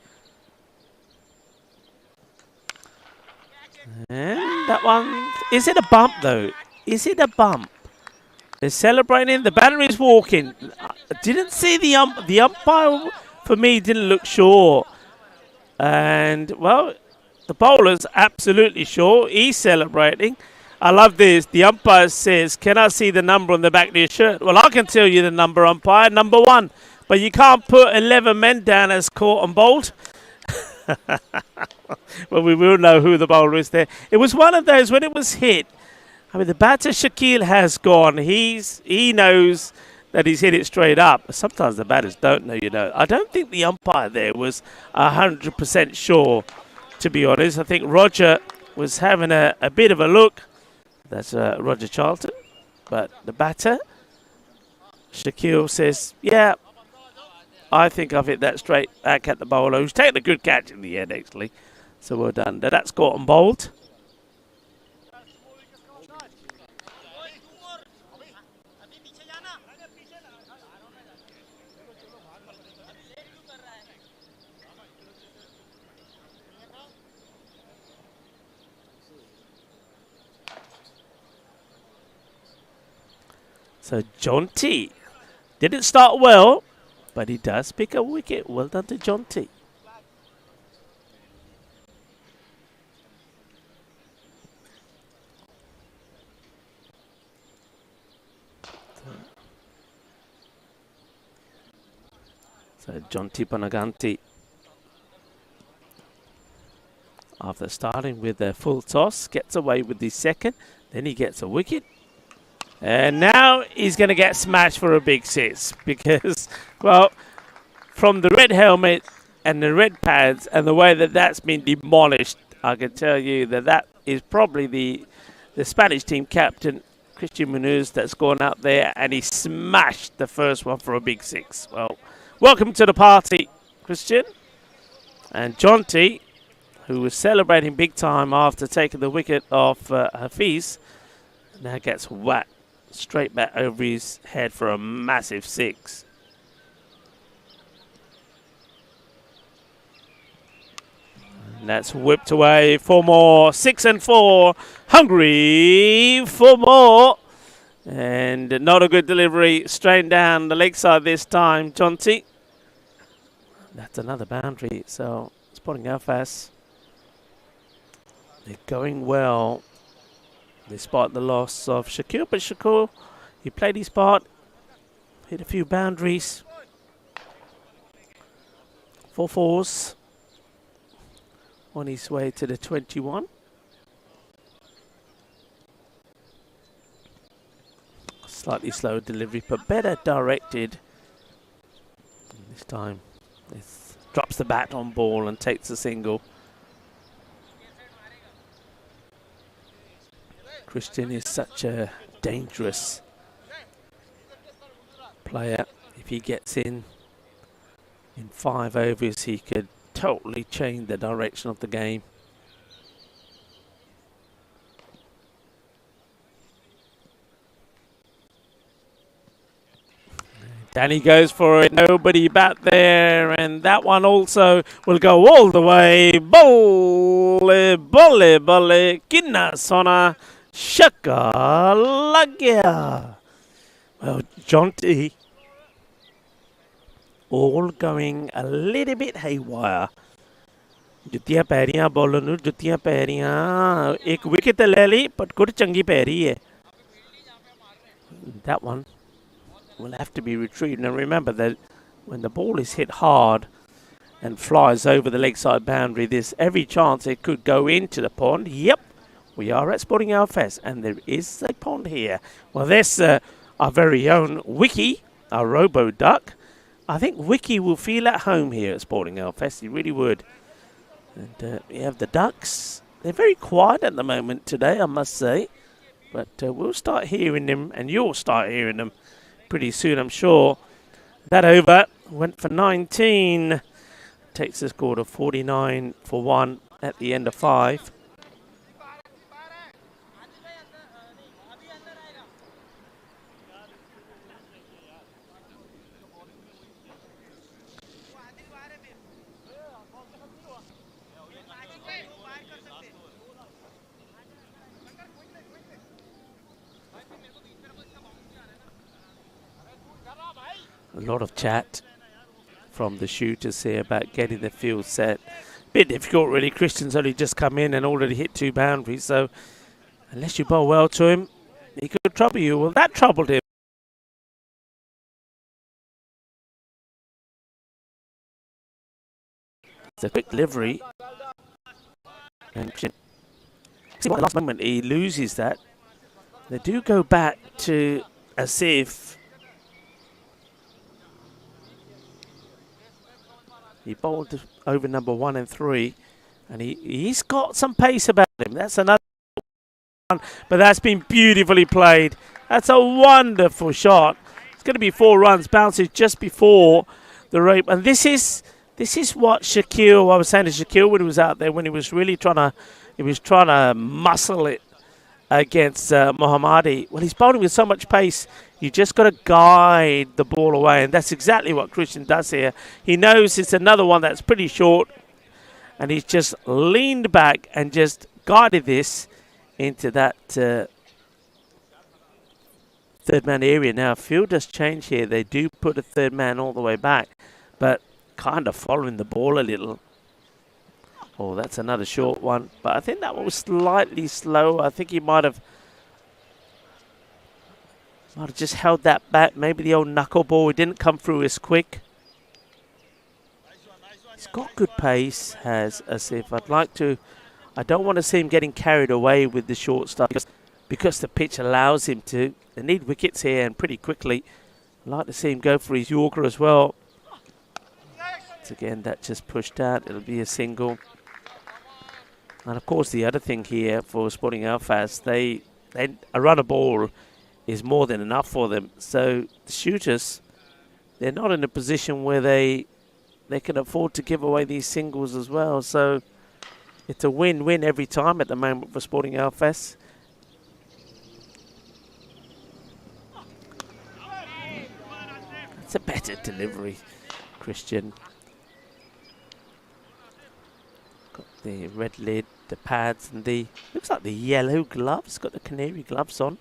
And that one, is it a bump though? Is it a bump? They're celebrating, the battery's walking. I didn't see the umpire for me didn't look sure. And well, the bowler's absolutely sure. He's celebrating. I love this. The umpire says, "Can I see the number on the back of your shirt?" Well, I can tell you the number, umpire, number 1. But you can't put 11 men down as caught and bowled. Well, we will know who the bowler is there. It was one of those when it was hit. I mean, the batter Shakil has gone. He knows that he's hit it straight up. Sometimes the batters don't know, you know. I don't think the umpire there was 100% sure, to be honest. I think Roger was having a bit of a look. That's Roger Charlton. But the batter, Shakil, says, yeah, I think I've hit that straight back at the bowler, who's taken a good catch in the end, actually. So well done. Now that's caught and bowled. So John T didn't start well, but he does pick a wicket. Well done to John T. So John T Panaganti, after starting with a full toss, gets away with the second. Then he gets a wicket. And now he's going to get smashed for a big 6 because, well, from the red helmet and the red pads and the way that that's been demolished, I can tell you that that is probably the Spanish team captain, Christian Munoz, that's gone out there and he smashed the first one for a big 6. Well, welcome to the party, Christian. And John T, who was celebrating big time after taking the wicket off Hafiz, now gets whacked straight back over his head for a massive 6. And that's whipped away for more. 6 and 4. Hungry for more. And not a good delivery. Straight down the leg side this time, John T. That's another boundary. So spotting Alfas. They're going well, despite the loss of Shakil. But Shakil, he played his part, hit a few boundaries. 4 fours on his way to the 21. Slightly slow delivery, but better directed. And this time, this drops the bat on ball and takes a single. Christian is such a dangerous player. If he gets in 5 overs, he could totally change the direction of the game. Danny goes for it. Nobody bat there. And that one also will go all the way. Bolle, bolle, bolle. Kinna sona. Shaka lagya. Well, John T. all going a little bit haywire. जुतियां पैरियां bowler ਨੂੰ जुतियां पैरियां एक wicket ले ली but good चंगी पैरी है. That one will have to be retrieved. And remember that when the ball is hit hard and flies over the leg side boundary, there's every chance it could go into the pond. Yep, we are at Sporting Alfest and there is a pond here. Well, there's our very own Wiki, our Robo Duck. I think Wiki will feel at home here at Sporting Alfest. He really would. And we have the Ducks. They're very quiet at the moment today, I must say. But we'll start hearing them, and you'll start hearing them pretty soon, I'm sure. That over went for 19. Takes the score to 49 for 1 at the end of 5. A lot of chat from the shooters here about getting the field set. Bit difficult really. Christian's only just come in and already hit 2 boundaries, so unless you bowl well to him, he could trouble you. Well, that troubled him. It's a quick delivery. And see what last moment he loses that. They do go back to as if he bowled over number 1 and 3, and he's got some pace about him. That's another one, but that's been beautifully played. That's a wonderful shot. It's going to be 4 runs, bounces just before the rope. And this is what Shaquille, I was saying to Shaquille when he was out there, when he was really trying to muscle it against Mohammadi. Well, he's bowling with so much pace, you just got to guide the ball away, and that's exactly what Christian does here. He knows it's another one that's pretty short, and he's just leaned back and just guided this into that third man area. Now, field does change here. They do put a third man all the way back, but kind of following the ball a little. Oh, that's another short one, but I think that one was slightly slow. I think he might have just held that back. Maybe the old knuckleball, it didn't come through as quick. He's got good pace, has Asif. I don't want to see him getting carried away with the short stuff because the pitch allows him to. They need wickets here and pretty quickly. I'd like to see him go for his Yorker as well. So again, that just pushed out. It'll be a single. And of course, the other thing here for Sporting Alfast, a run of ball is more than enough for them. So the shooters, they're not in a position where they can afford to give away these singles as well. So it's a win-win every time at the moment for Sporting Alfast. It's a better delivery, Christian. Got the red lid, the pads, and the looks like the yellow gloves. Got the canary gloves on.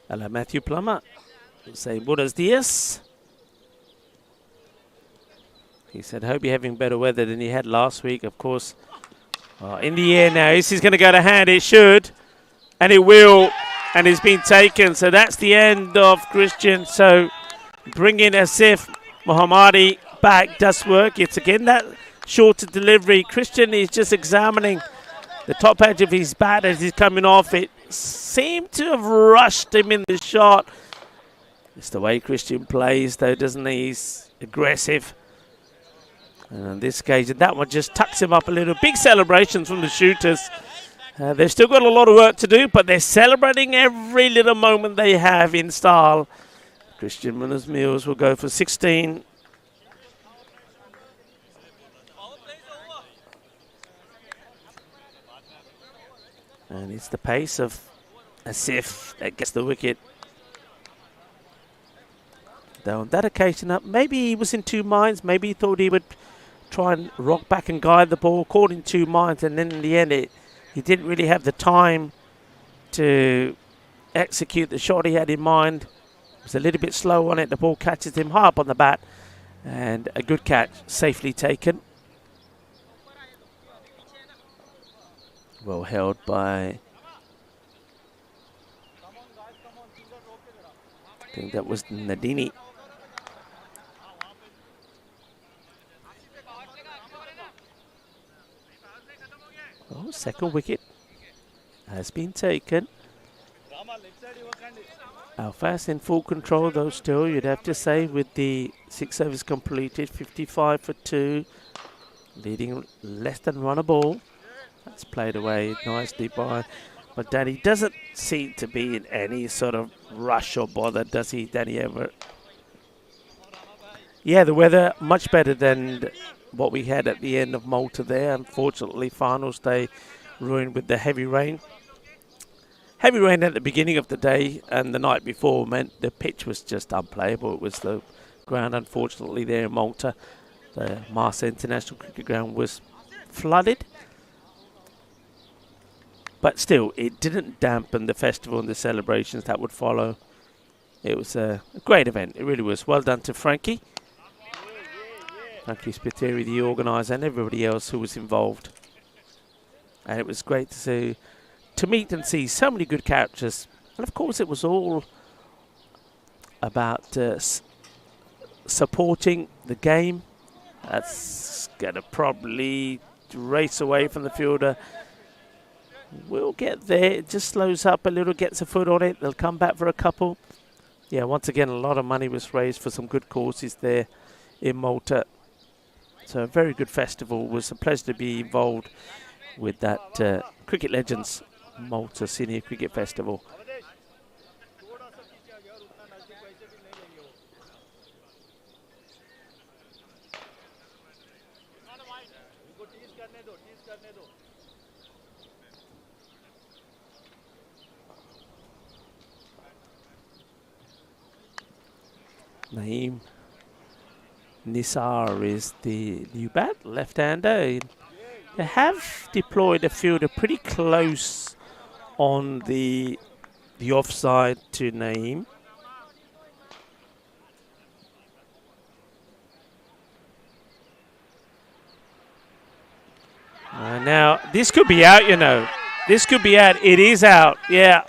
Hello, Matthew Plummer. Say buenos dias. He said, hope you're having better weather than you had last week. Of course, in the air now. This is going to go to hand. It should. And it will. And it's been taken. So that's the end of Christian. So bringing Asif Mohammadi back does work. It's again that shorter delivery. Christian is just examining the top edge of his bat as he's coming off. It seemed to have rushed him in the shot. It's the way Christian plays, though, doesn't he? He's aggressive. And on this occasion, that one just tucks him up a little. Big celebrations from the shooters. They've still got a lot of work to do, but they're celebrating every little moment they have in style. Christian Munoz-Mills will go for 16. And it's the pace of Asif that gets the wicket. Though on that occasion, maybe he was in two minds. Maybe he thought he would try and rock back and guide the ball, caught in two minds, and then in the end, he didn't really have the time to execute the shot he had in mind. He was a little bit slow on it. The ball catches him high up on the bat, and a good catch, safely taken. Well held by, I think that was Nadini. Oh, second wicket has been taken. Alfas in full control though still, you'd have to say, with the 6 overs completed, 55 for 2, leading less than run a ball. That's played away nicely by Danny. Doesn't seem to be in any sort of rush or bother, does he, Danny Everett? Yeah, the weather much better than what we had at the end of Malta there. Unfortunately, finals day ruined with the heavy rain. Heavy rain at the beginning of the day and the night before meant the pitch was just unplayable. It was the ground, unfortunately, there in Malta. The Marsa International Cricket Ground was flooded. But still, it didn't dampen the festival and the celebrations that would follow. It was a great event. It really was. Well done to Frankie. Frankie Spiteri, the organiser, and everybody else who was involved. And it was great to meet and see so many good characters. And of course, it was all about supporting the game. That's going to probably race away from the fielder. We'll get there. It just slows up a little, gets a foot on it. They'll come back for a couple. Yeah, once again, a lot of money was raised for some good causes there in Malta. So a very good festival. It was a pleasure to be involved with that Cricket Legends Malta Senior Cricket Festival. Naeem Nisar is the new bat, left-hander. They have deployed a fielder pretty close on the offside to Naeem. Now, this could be out, you know. This could be out. It is out, yeah.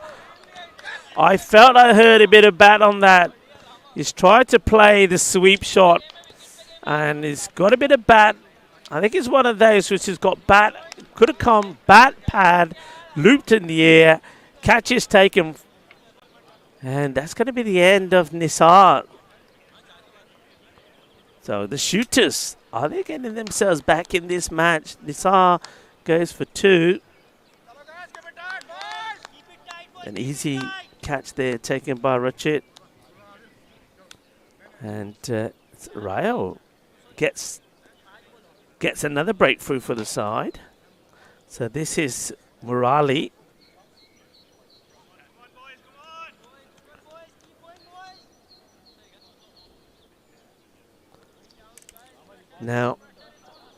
I felt I heard a bit of bat on that. He's tried to play the sweep shot, and he's got a bit of bat. I think it's one of those which has got bat, could have come, bat, pad, looped in the air, catch is taken. And that's going to be the end of Nisar. So the shooters, are they getting themselves back in this match? Nisar goes for 2. An easy catch there taken by Rachit. And Rayo gets another breakthrough for the side. So this is Murali. Now,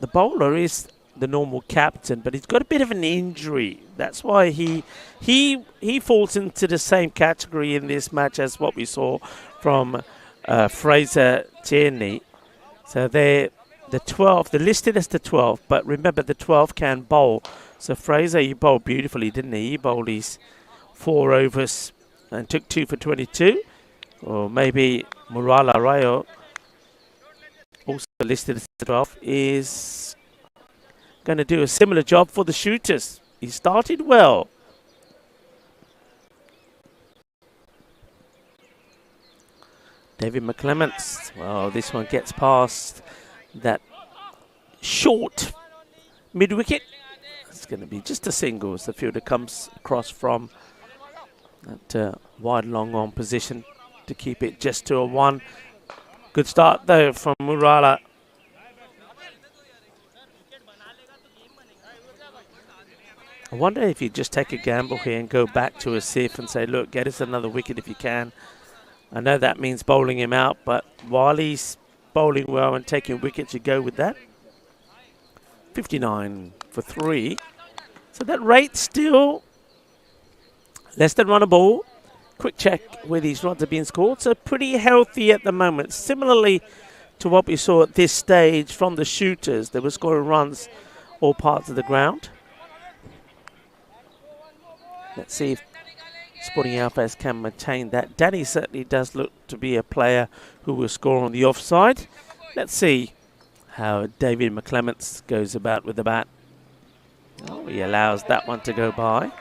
the bowler is the normal captain, but he's got a bit of an injury. That's why he falls into the same category in this match as what we saw from Fraser Tierney. So they're the 12th, they're listed as the 12th, but remember the 12 can bowl. So Fraser, he bowled beautifully, didn't he? He bowled his 4 overs and took 2 for 22. Or maybe Murala Rayo, also listed as the 12th, is going to do a similar job for the shooters. He started well. David McClements, well, this one gets past that short mid-wicket. It's going to be just a single as the fielder comes across from that wide long on position. to keep it just to a 1. Good start though from Murala. I wonder if you just take a gamble here and go back to Asif and say, look, get us another wicket if you can. I know that means bowling him out, but while he's bowling well and taking wickets, you go with that. 59 for 3. So that rate still less than run a ball. Quick check where these runs are being scored. So pretty healthy at the moment. Similarly to what we saw at this stage from the shooters. They were scoring runs all parts of the ground. Let's see if Sporting Alphas can maintain that. Danny certainly does look to be a player who will score on the offside. Let's see how David McClements goes about with the bat. Oh, he allows that one to go by. You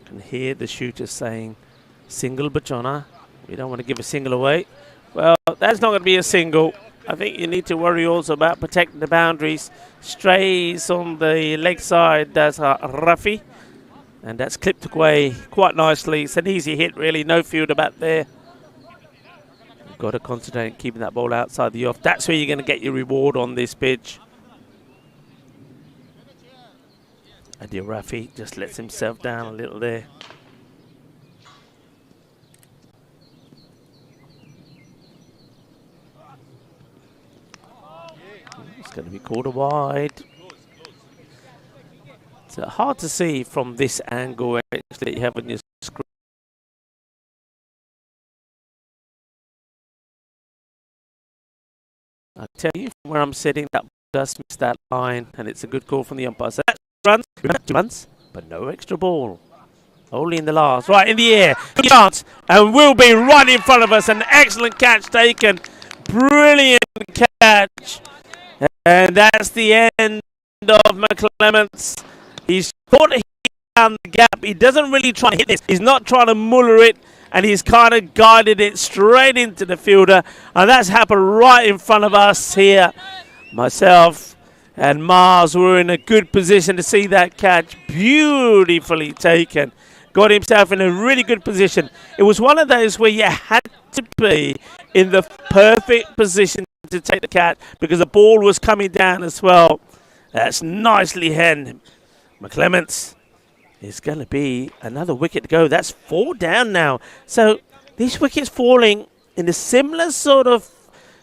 can hear the shooters saying, single Bachona. We don't want to give a single away. Well, that's not going to be a single. I think you need to worry also about protecting the boundaries. Strays on the leg side, that's Rafi. And that's clipped away quite nicely. It's an easy hit, really. No field about there. You've got to concentrate on keeping that ball outside the off. That's where you're going to get your reward on this pitch. Adil Rafi just lets himself down a little there. It's going to be called a wide. It's hard to see from this angle that you have on your screen. I tell you, from where I'm sitting, that does miss that line, and it's a good call from the umpire. So that's runs, but no extra ball. Only in the last. Right, in the air. Good chance, and will be right in front of us. An excellent catch taken. Brilliant catch. And that's the end of McClements. He's caught it down the gap. He doesn't really try to hit this. He's not trying to muller it. And he's kind of guided it straight into the fielder. And that's happened right in front of us here. Myself and Mars were in a good position to see that catch. Beautifully taken. Got himself in a really good position. It was one of those where you had to be in the perfect position to take the catch because the ball was coming down as well. That's nicely held. McClements is going to be another wicket to go. That's 4 down now. So these wickets falling in a similar sort of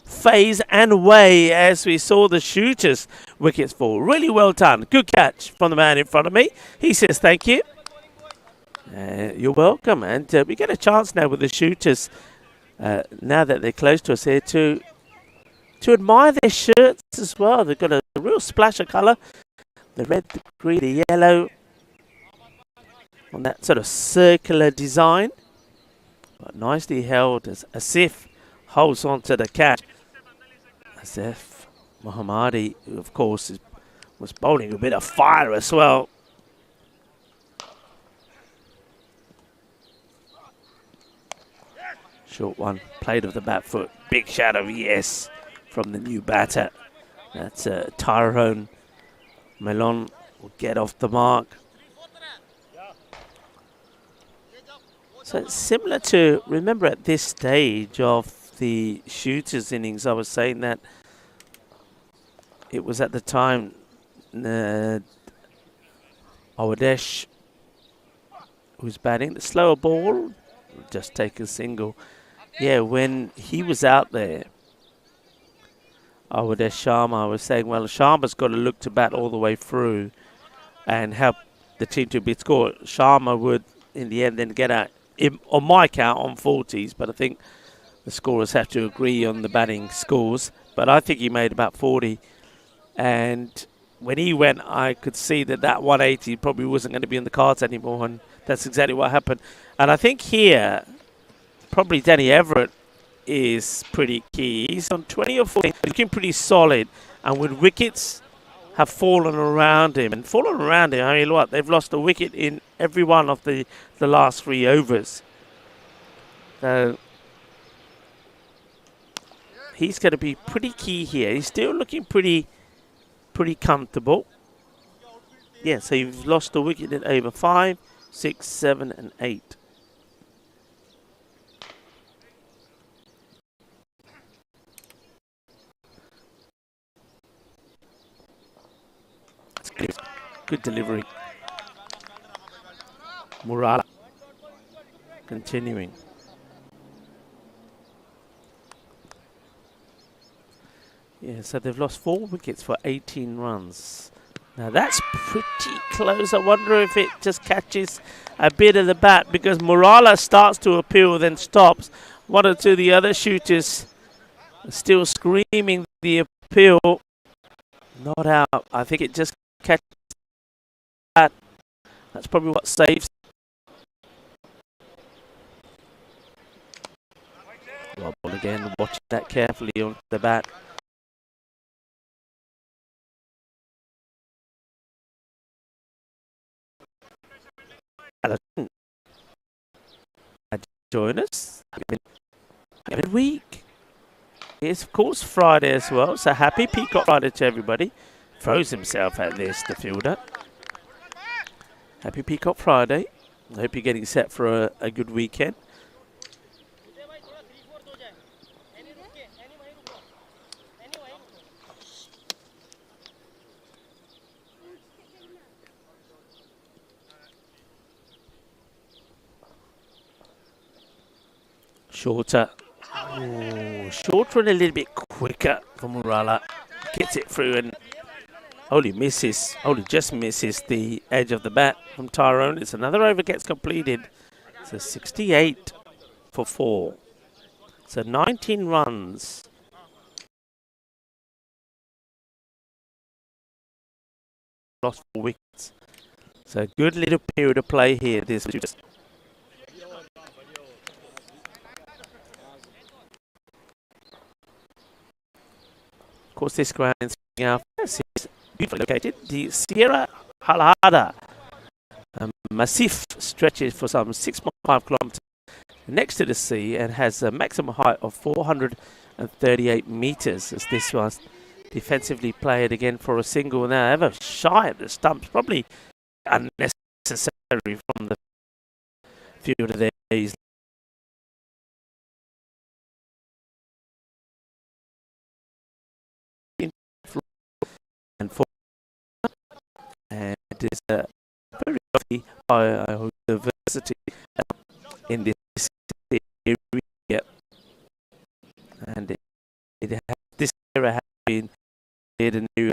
phase and way as we saw the shooters' wickets fall. Really well done. Good catch from the man in front of me. He says thank you. You're welcome. And we get a chance now with the shooters, now that they're close to us here, to admire their shirts as well. They've got a real splash of colour. The red, the green, the yellow on that sort of circular design. But nicely held as Asif holds on to the catch. Asif Mohammadi, who of course was bowling a bit of fire as well. Short one, played of the bat foot. Big shadow, yes, from the new batter. That's Tyrone Melon will get off the mark. So it's similar to, remember at this stage of the shooters innings, I was saying that it was at the time Awadesh who's batting. The slower ball, just take a single. Yeah, when he was out there, Awadesh Sharma was saying, well, Sharma's got to look to bat all the way through and help the team to beat score. Sharma would, in the end, then get out, on my count, on 40s, but I think the scorers have to agree on the batting scores. But I think he made about 40. And when he went, I could see that 180 probably wasn't going to be in the cards anymore, and that's exactly what happened. And I think here, probably Danny Everett is pretty key. He's on 20 or 40, looking pretty solid. And when wickets have fallen around him, I mean, what, they've lost a wicket in every one of the last 3 overs. So he's going to be pretty key here. He's still looking pretty comfortable. Yeah, so you've lost a wicket in over 5, 6, 7 and 8. That's good. Good delivery. Murala continuing. Yeah, so they've lost 4 wickets for 18 runs. Now that's pretty close. I wonder if it just catches a bit of the bat, because Murala starts to appeal, then stops. 1 or 2 of the other shooters are still screaming the appeal. Not out. I think it just catches the bat. That's probably what saves. Well, again, watching that carefully on the bat. Join us. Good week. It's of course Friday as well, so happy Peacock Friday to everybody. Throws himself at this, the fielder. Happy Peacock Friday. I hope you're getting set for a good weekend. Shorter. Ooh, shorter and a little bit quicker for Murala. Gets it through and only just misses the edge of the bat from Tyrone. It's another over gets completed. So 68 for 4. So 19 runs. Lost 4 wickets. So good little period of play here. This Of course, this ground is beautifully located. The Sierra Halada Massif stretches for some 6.5 kilometers next to the sea and has a maximum height of 438 meters. As this was defensively played again for a single. Now, ever shy at the stumps, probably unnecessary from the fielder there. He's and it is a very high diversity in this area, and this area has been made a new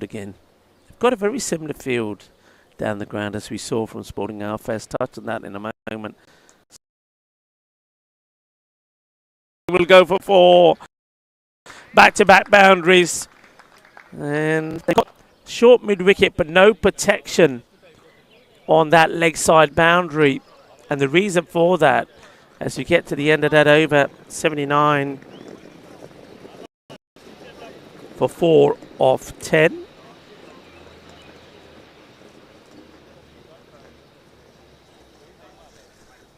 again. They've got a very similar field down the ground as we saw from Sporting Alfest. Touch on that in a moment. We'll go for 4 back-to-back boundaries, and they got Short mid-wicket, but no protection on that leg side boundary. And the reason for that, as you get to the end of that over, 79 for 4 off 10.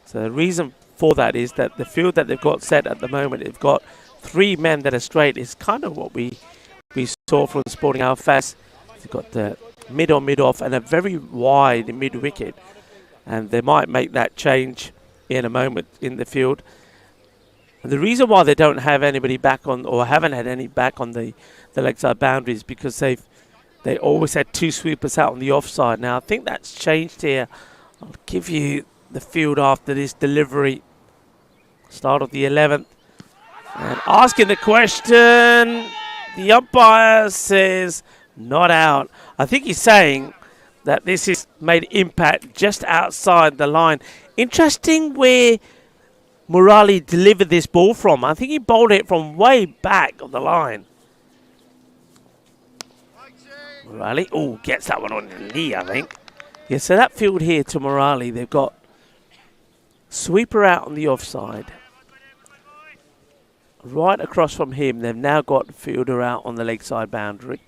So the reason for that is that the field that they've got set at the moment, they've got 3 men that are straight. It's kind of what we saw from Sporting Alfas. They've got the mid-on, mid-off, and a very wide mid-wicket. And they might make that change in a moment in the field. And the reason why they don't have anybody back on, or haven't had any back on the leg side boundaries, because they always had 2 sweepers out on the offside. Now, I think that's changed here. I'll give you the field after this delivery. Start of the 11th. And asking the question, the umpire says not out. I think he's saying that this is made impact just outside the line. Interesting where Murali delivered this ball from. I think he bowled it from way back of the line. Murali, oh, gets that one on the knee, I think. Yeah, so that field here to Murali, they've got sweeper out on the offside. Right across from him, they've now got fielder out on the leg side boundary.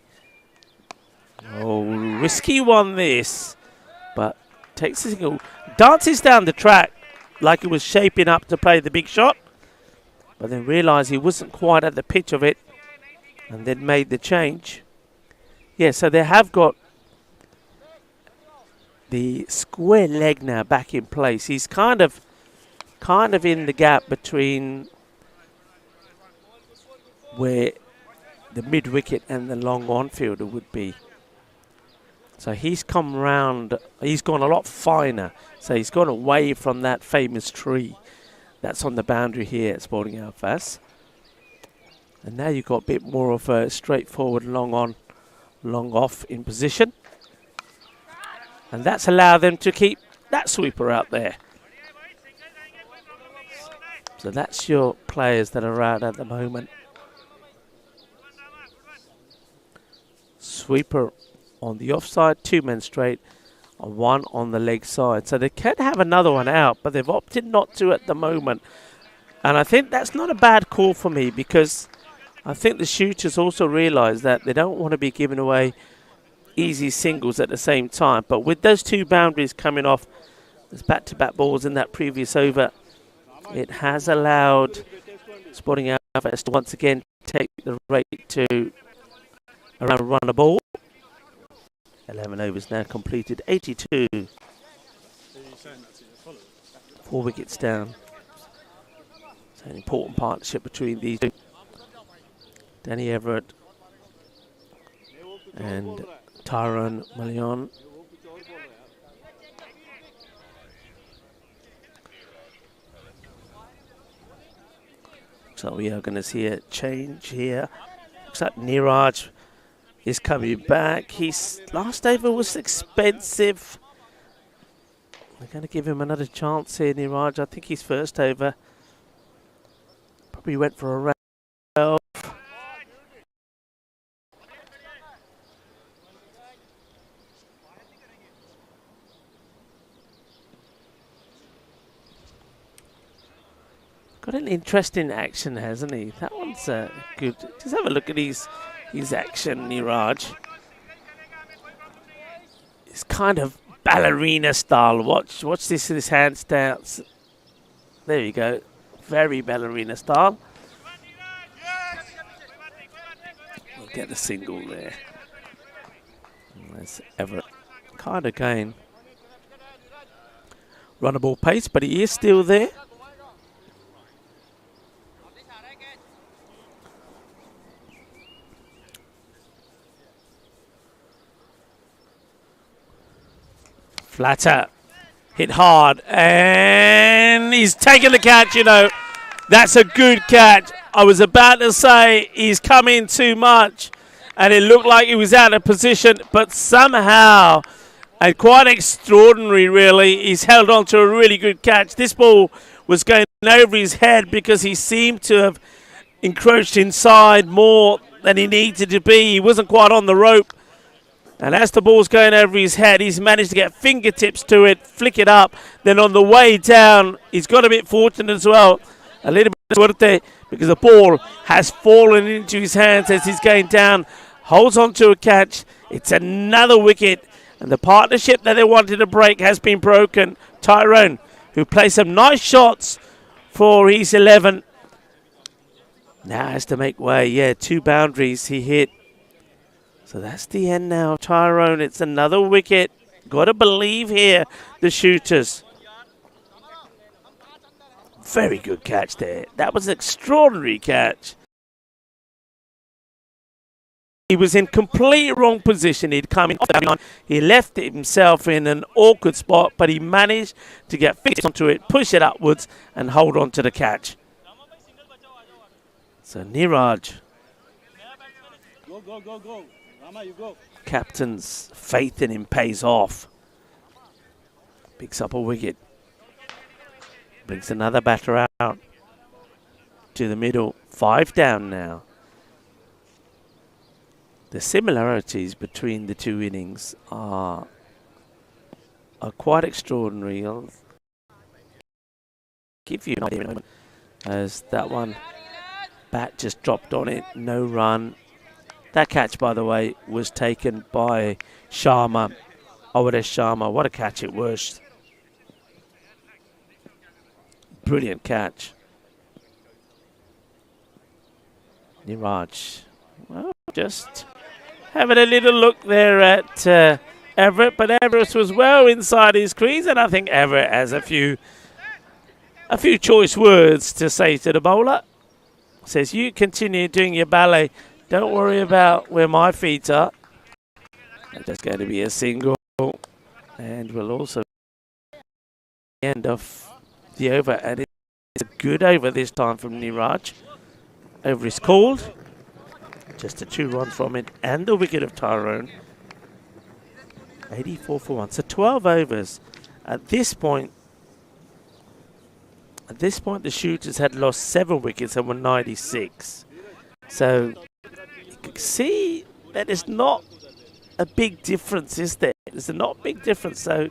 Oh, risky one this, but takes a single, dances down the track like he was shaping up to play the big shot, but then realised he wasn't quite at the pitch of it, and then made the change. Yeah, so they have got the square leg now back in place. He's kind of in the gap between where the mid wicket and the long on fielder would be. So he's come round, he's gone a lot finer. So he's gone away from that famous tree that's on the boundary here at Sporting Alfas. And now you've got a bit more of a straightforward long on, long off in position. And that's allowed them to keep that sweeper out there. So that's your players that are out at the moment. Sweeper on the offside, 2 men straight, and 1 on the leg side. So they can have another one out, but they've opted not to at the moment. And I think that's not a bad call for me, because I think the shooters also realise that they don't want to be giving away easy singles at the same time. But with those 2 boundaries coming off, there's back-to-back balls in that previous over, it has allowed Sporting Alfas to once again take the rate to around run a ball. 11 overs now completed, 82. 4 wickets down. It's an important partnership between these two. Danny Everett and Tyrone Malion. So we are going to see a change here. Looks like Niraj is coming back. His last over was expensive. They're going to give him another chance here, Niraj. I think his first over probably went for a 12. Got an interesting action, hasn't he? That one's good. Just have a look at his action, Niraj. It's kind of ballerina style. Watch this hand stance. There you go. Very ballerina style. We'll get the single there. That's Everett. Kind of gain. Runnable pace, but he is still there. Flatter, hit hard, and he's taken the catch, you know. That's a good catch. I was about to say he's come in too much, and it looked like he was out of position, but somehow, and quite extraordinary really, he's held on to a really good catch. This ball was going over his head because he seemed to have encroached inside more than he needed to be. He wasn't quite on the rope. And as the ball's going over his head, he's managed to get fingertips to it, flick it up. Then on the way down, he's got a bit fortunate as well. A little bit of suerte because the ball has fallen into his hands as he's going down. Holds on to a catch. It's another wicket. And the partnership that they wanted to break has been broken. Tyrone, who plays some nice shots for his 11. Now has to make way. Yeah, 2 boundaries he hit. So that's the end now, Tyrone. It's another wicket. Got to believe here, the shooters. Very good catch there. That was an extraordinary catch. He was in complete wrong position. He'd come in off the line. He left it himself in an awkward spot, but he managed to get fixed onto it, push it upwards, and hold on to the catch. So Niraj. Go. Rama, you go. Captain's faith in him pays off. Picks up a wicket. Brings another batter out to the middle. 5 down now. The similarities between the 2 innings are quite extraordinary. I'll give you an idea as that one bat just dropped on it, no run. That catch, by the way, was taken by Sharma, Awadesh Sharma. What a catch it was. Brilliant catch. Niraj, well, just having a little look there at Everett, but Everett was well inside his crease, and I think Everett has a few choice words to say to the bowler. Says, you continue doing your ballet. Don't worry about where my feet are. It's just going to be a single, and we'll also end of the over, and it's a good over this time from Niraj. Over is called. Just a 2 runs from it, and the wicket of Tyrone. 84 for 1. So 12 overs. At this point, the shooters had lost 7 wickets and were 96. So you can see that it's not a big difference, is there? There's not a big difference. So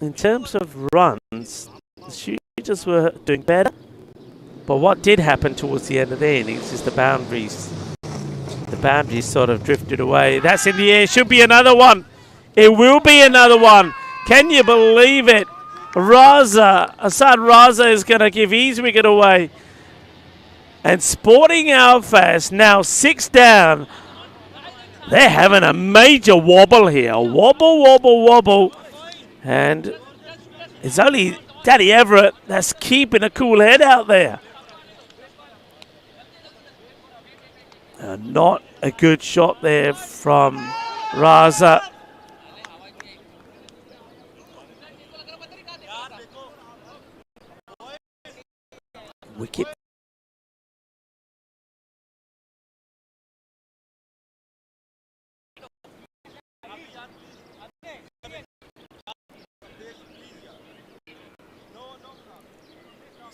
in terms of runs, the shooters were doing better. But what did happen towards the end of the innings is the boundaries. The boundaries sort of drifted away. That's in the air. Should be another one. It will be another one. Can you believe it? Asad Raza is going to give his wicket away. And Sporting Alfaz now 6 down. They're having a major wobble here. Wobble. And it's only Danny Everett that's keeping a cool head out there. Not a good shot there from Raza. Wicket.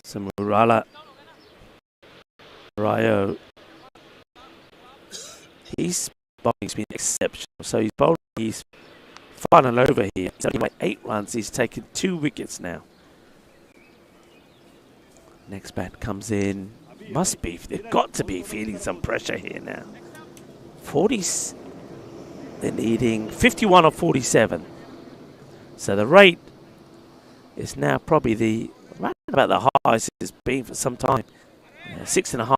Samurala Rayo. His bowling's been exceptional. So he's bowling his final over here. He's only made 8 runs. He's taken 2 wickets now. Next bat comes in. Must be. They've got to be feeling some pressure here now. 40s. They're needing 51 or 47. So the rate is now probably right about the highest it's been for some time. 6.5.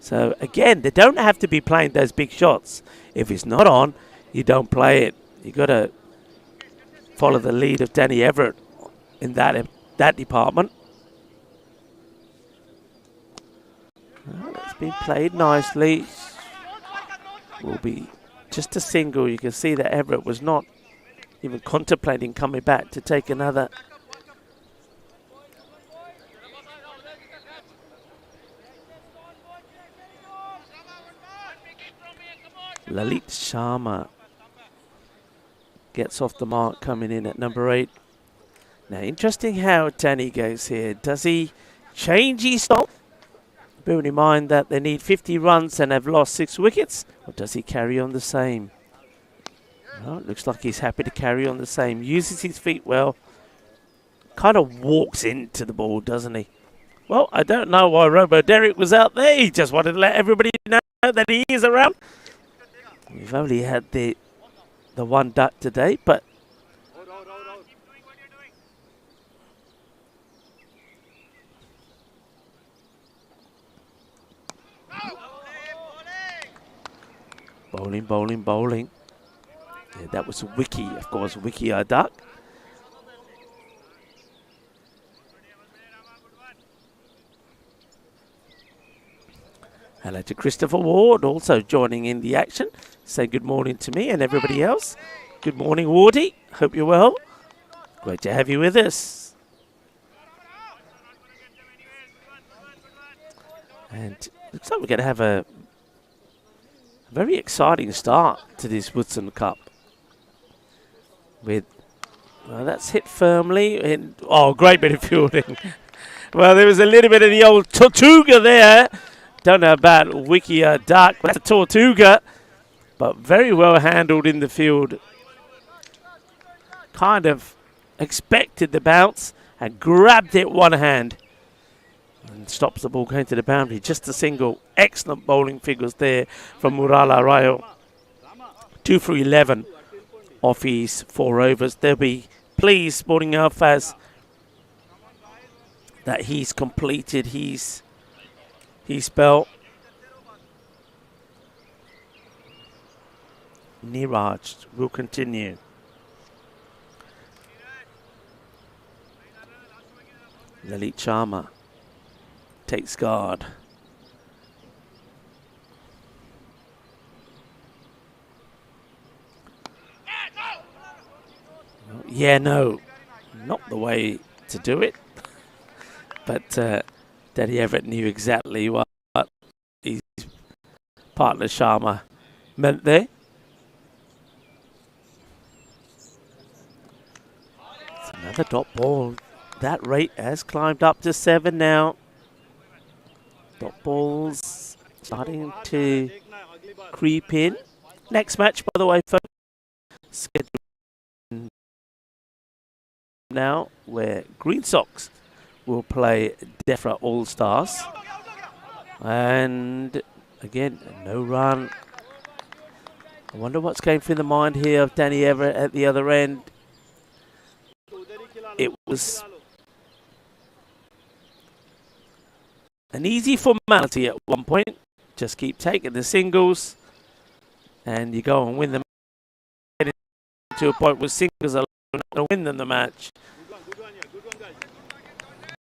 So again, they don't have to be playing those big shots. If it's not on, you don't play it. You got to follow the lead of Danny Everett in that department. It's been played nicely. Will be just a single. You can see that Everett was not even contemplating coming back to take another. Lalit Sharma gets off the mark, coming in at number 8. Now, interesting how Danny goes here. Does he change his style? Bearing in mind that they need 50 runs and have lost 6 wickets, or does he carry on the same? Well, looks like he's happy to carry on the same. Uses his feet well. Kind of walks into the ball, doesn't he? Well, I don't know why Robo Derek was out there. He just wanted to let everybody know that he is around. We've only had the one duck today, but bowling. Yeah, that was Wiki, of course. Wiki, our duck. Hello to Christopher Ward, also joining in the action. Say good morning to me and everybody else. Good morning, Wardy. Hope you're well. Great to have you with us. And looks like we're going to have a very exciting start to this Woodson Cup. With, well, that's hit firmly. And, oh, great bit of fielding. Well, there was a little bit of the old Tortuga there. Don't know about Wiki Duck, but that's a Tortuga. But very well handled in the field. Kind of expected the bounce and grabbed it one hand. And stops the ball going to the boundary. Just a single. Excellent bowling figures there from Murala Rayo. 2 for 11 off his 4 overs. They'll be pleased, Sporting Alphas, that he's completed his spell. Niraj will continue. Lalit Sharma takes guard. Yeah, no, not the way to do it. But Daddy Everett knew exactly what his partner Sharma meant there. It's another dot ball. That rate has climbed up to 7 now. Dot balls starting to creep in. Next match, by the way, folks, scheduled now, where Green Sox will play Defra All Stars. And again, no run. I wonder what's going through the mind here of Danny Everett at the other end. It was an easy formality at one point. Just keep taking the singles and you go and win the match. To a point where singles are not going to win them the match.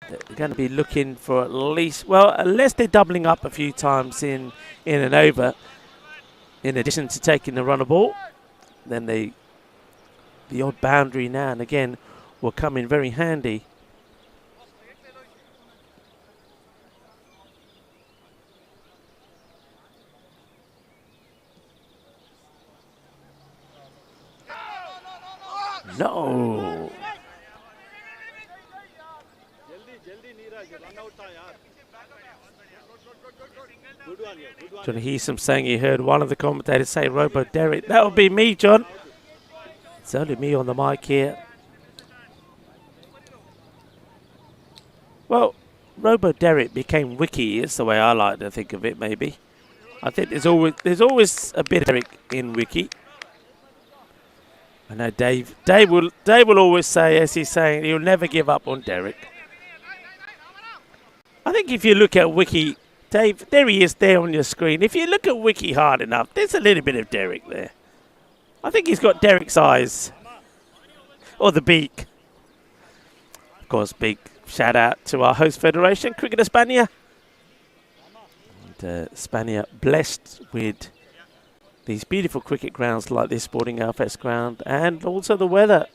They're going to be looking for at least, well, unless they're doubling up a few times in and over, in addition to taking the runner ball, then the odd boundary now and again will come in very handy. No. John Heesum saying he heard one of the commentators say Robo Derek. That would be me, John. It's only me on the mic here. Well, Robo Derek became Wiki, is the way I like to think of it, maybe. I think there's always a bit of Derek in Wiki. I know Dave will always say, as he's saying, he'll never give up on Derek. I think if you look at Wiki, Dave, there he is there on your screen. If you look at Wiki hard enough, there's a little bit of Derek there. I think he's got Derek's eyes. Or the beak. Of course, big shout out to our host federation, Cricket Espana. And Espana blessed with these beautiful cricket grounds like this Sporting Alphas ground, and also the weather.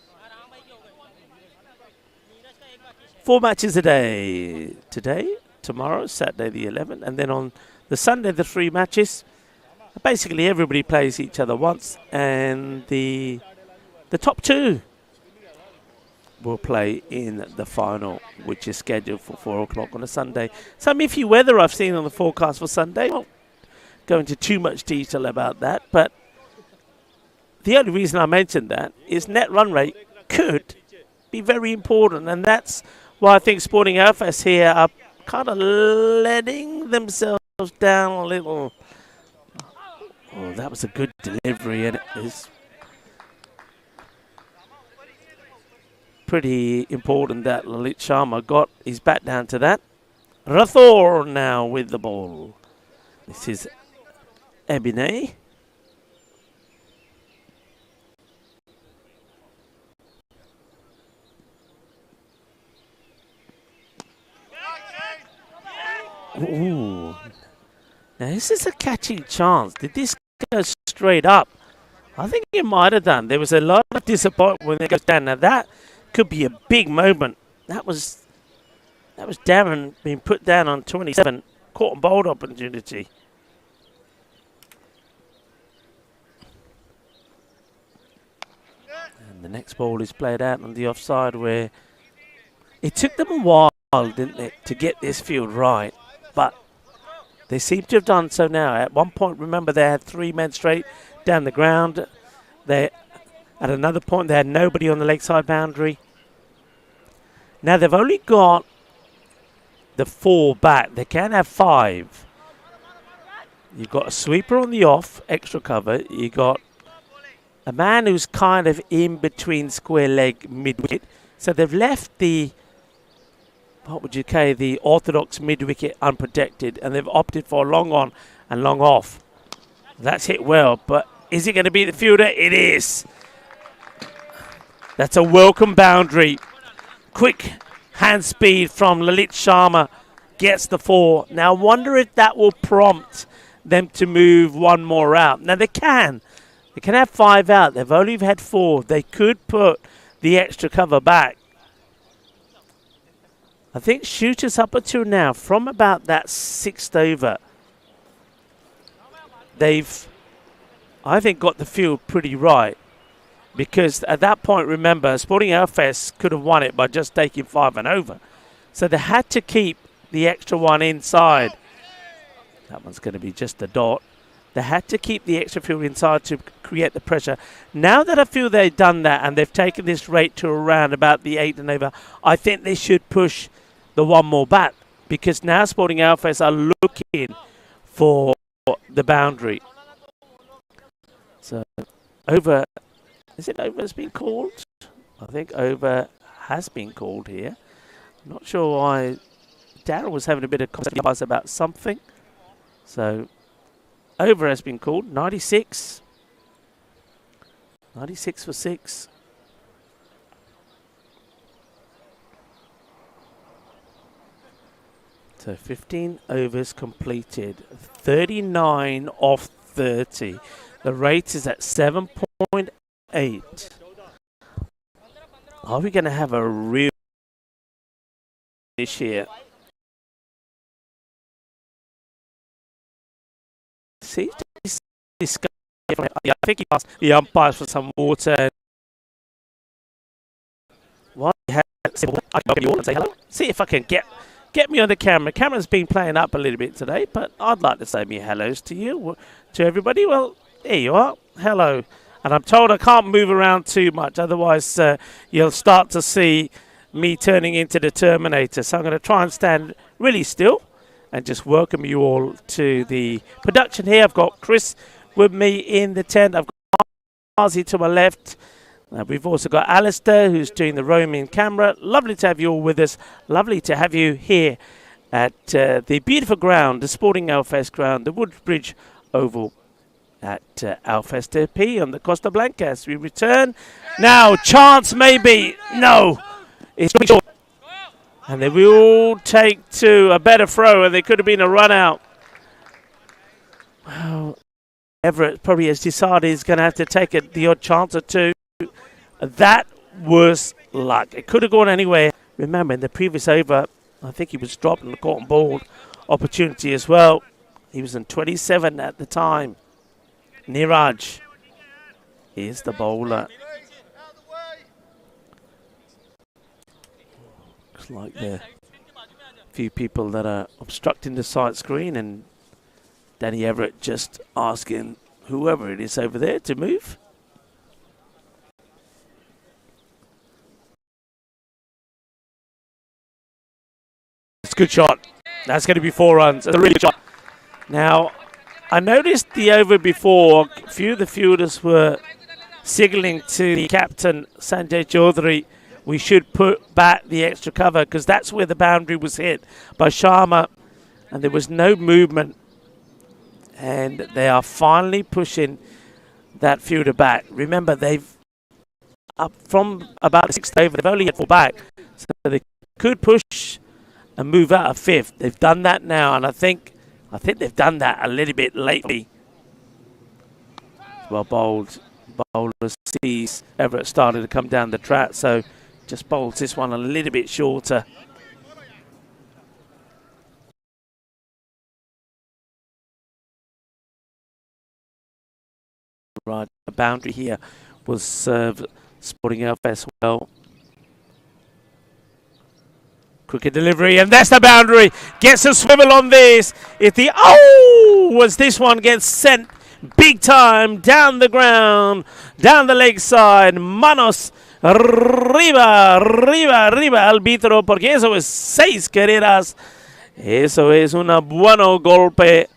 4 matches a day. Today, tomorrow, Saturday the 11th, and then on the Sunday the 3 matches. Basically everybody plays each other once, and the top 2 will play in the final, which is scheduled for 4 o'clock on a Sunday. Some iffy weather I've seen on the forecast for Sunday. Won't go into too much detail about that, but the only reason I mentioned that is net run rate could be very important, and that's why I think Sporting Alphas here are kind of letting themselves down a little. Oh, that was a good delivery, and it is pretty important that Lalit Sharma got his bat down to that. Rathore now with the ball. This is Abhinay. Ooh. Now this is a catching chance. Did this go straight up? I think it might have done. There was a lot of disappointment when it goes down. Now that could be a big moment. That was Darren being put down on 27. Caught and bowled opportunity. And the next ball is played out on the offside, where it took them a while, didn't it, to get this field right. But they seem to have done so now. At one point, remember, they had 3 men straight down the ground. At another point, they had nobody on the leg side boundary. Now they've only got the 4 back. They can have 5. You've got a sweeper on the off, extra cover. You've got a man who's kind of in between square leg, mid-wicket. So they've left the, what would you say, the orthodox mid-wicket unprotected, and they've opted for a long on and long off. That's hit well, but is it going to be the fielder? It is. That's a welcome boundary. Quick hand speed from Lalit Sharma gets the 4. Now, I wonder if that will prompt them to move 1 more out. Now, they can. They can have 5 out. They've only had 4. They could put the extra cover back. I think shooters up until now, from about that 6th over, they've, I think, got the field pretty right. Because at that point, remember, Sporting Alphas could have won it by just taking 5 and over. So they had to keep the extra 1 inside. That one's going to be just a dot. They had to keep the extra field inside to create the pressure. Now that I feel they've done that and they've taken this rate to around about the 8 and over, I think they should push the 1 more back. Because now Sporting Alphas are looking for the boundary. So over... Is it over has been called? I think over has been called here. I'm not sure why. Darren was having a bit of conversation about something. So over has been called. 96. 96 for 6. So 15 overs completed. 39 off 30. The rate is at 7.8. Are we going to have a real finish here? See, this guy, I think he asked the umpires for some water. What? I can go you all and say hello. See if I can get me on the camera. Camera's been playing up a little bit today, but I'd like to say me hellos to you, to everybody. Well, there you are. Hello. And I'm told I can't move around too much, otherwise you'll start to see me turning into the Terminator. So I'm going to try and stand really still and just welcome you all to the production here. I've got Chris with me in the tent. I've got Ozzy to my left. We've also got Alistair, who's doing the roaming camera. Lovely to have you all with us. Lovely to have you here at the beautiful ground, the Sporting Alphas ground, the Woodbridge Oval at Alphas TP on the Costa Blanca. As we return now, chance maybe, no, it's short, and they will take to a better throw, and there could have been a run out. Well, Everett probably has decided he's going to have to take the odd chance or two. That was luck. It could have gone anywhere. Remember, in the previous over, I think he was dropped in the caught and ball opportunity as well. He was in 27 at the time. Niraj is the bowler. Looks like there are a few people that are obstructing the side screen, and Danny Everett just asking whoever it is over there to move. good shot. That's going to be 4 runs. That's a really good shot. Now, I noticed the over before, a few of the fielders were signalling to the captain, Sanjay Chaudhary, we should put back the extra cover because that's where the boundary was hit by Sharma and there was no movement. And they are finally pushing that fielder back. Remember, they've up from about the 6th over, they've only had 4 back. So they could push and move out of 5th. They've done that now, and I think they've done that a little bit lately. Well bowled. Bowler sees Everett started to come down the track, so just bowls this one a little bit shorter. Right, the boundary here will serve Sporting Elf as well. Cricket delivery, and that's the boundary. Gets a swivel on this. If the was this one gets sent big time down the ground, down the leg side. Manos arriba, árbitro, porque eso es 6 carreras. Eso es un bueno golpe.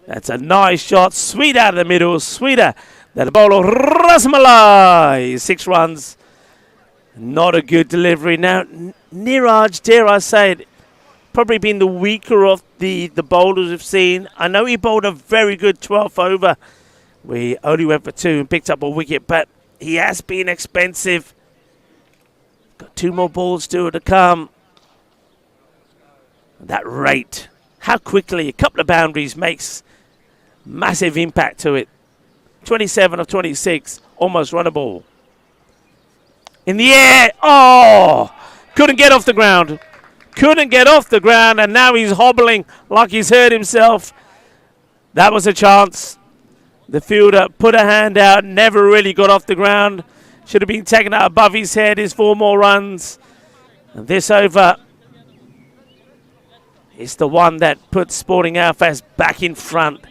That's a nice shot, sweet out of the middle, sweeter than the bowler Rasmalai. 6 runs. Not a good delivery. Now, Niraj, dare I say it, probably been the weaker of the bowlers we've seen. I know he bowled a very good 12th over. We only went for 2 and picked up a wicket, but he has been expensive. Got 2 more balls still to come. That rate, how quickly a couple of boundaries makes massive impact to it. 27 of 26, almost runnable. In the air, couldn't get off the ground. Couldn't get off the ground, and now he's hobbling like he's hurt himself. That was a chance. The fielder put a hand out, never really got off the ground. Should have been taken out above his head. His 4 more runs. And this over is the one that puts Sporting Alfaz back in front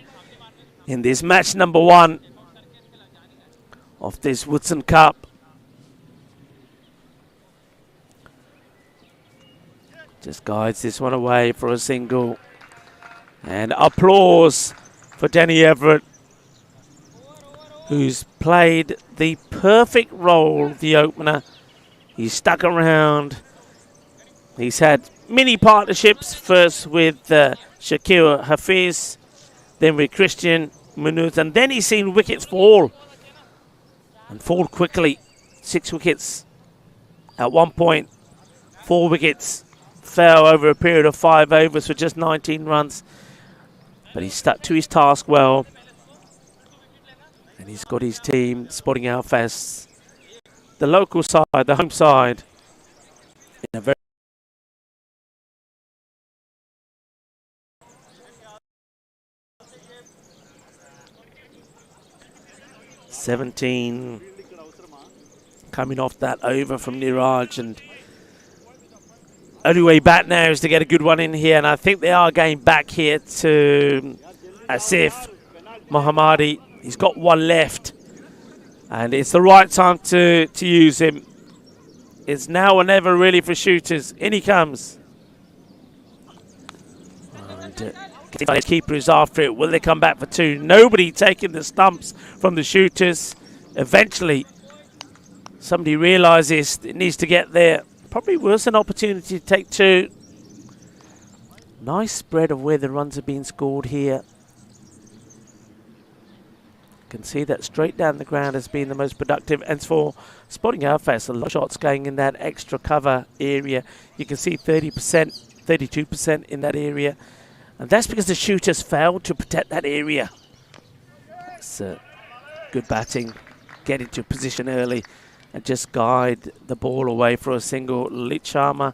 in this match number 1 of this Woodson Cup. Just guides this one away for a single. And applause for Danny Everett, who's played the perfect role, the opener. He's stuck around. He's had mini partnerships, first with Shakir Hafiz, then with Christian Munoz, and then he's seen wickets fall. And fall quickly. 6 wickets at one point. 4 wickets fell over a period of 5 overs for just 19 runs. But he stuck to his task well. And he's got his team, Sporting Alfaz, the local side, the home side, in a very 17 coming off that over from Niraj, and only way back now is to get a good one in here, and I think they are going back here to Asif Mohammadi. He's got 1 left, and it's the right time to use him. It's now or never really for shooters. In he comes. And the keeper is after it. Will they come back for 2? Nobody taking the stumps from the shooters. Eventually, somebody realises it needs to get there. Probably was an opportunity to take 2. Nice spread of where the runs are being scored here. Can see that straight down the ground has been the most productive. And for Sporting Alfaz, a lot of shots going in that extra cover area. You can see 30%, 32% in that area. And that's because the shooters failed to protect that area. It's good batting. Get into position early and just guide the ball away for a single. Lit Sharma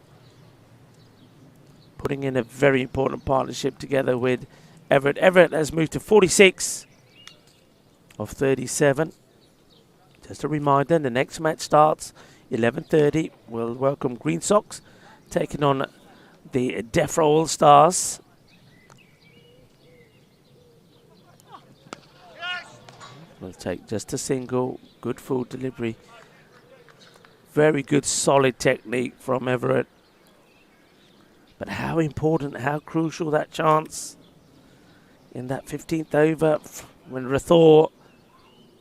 putting in a very important partnership together with Everett. Everett has moved to 46 of 37. Just a reminder, the next match starts 11:30. We'll welcome Green Sox taking on the Defra All Stars. We'll take just a single. Good full delivery. Very good solid technique from Everett. But how important, how crucial that chance in that 15th over when Rathor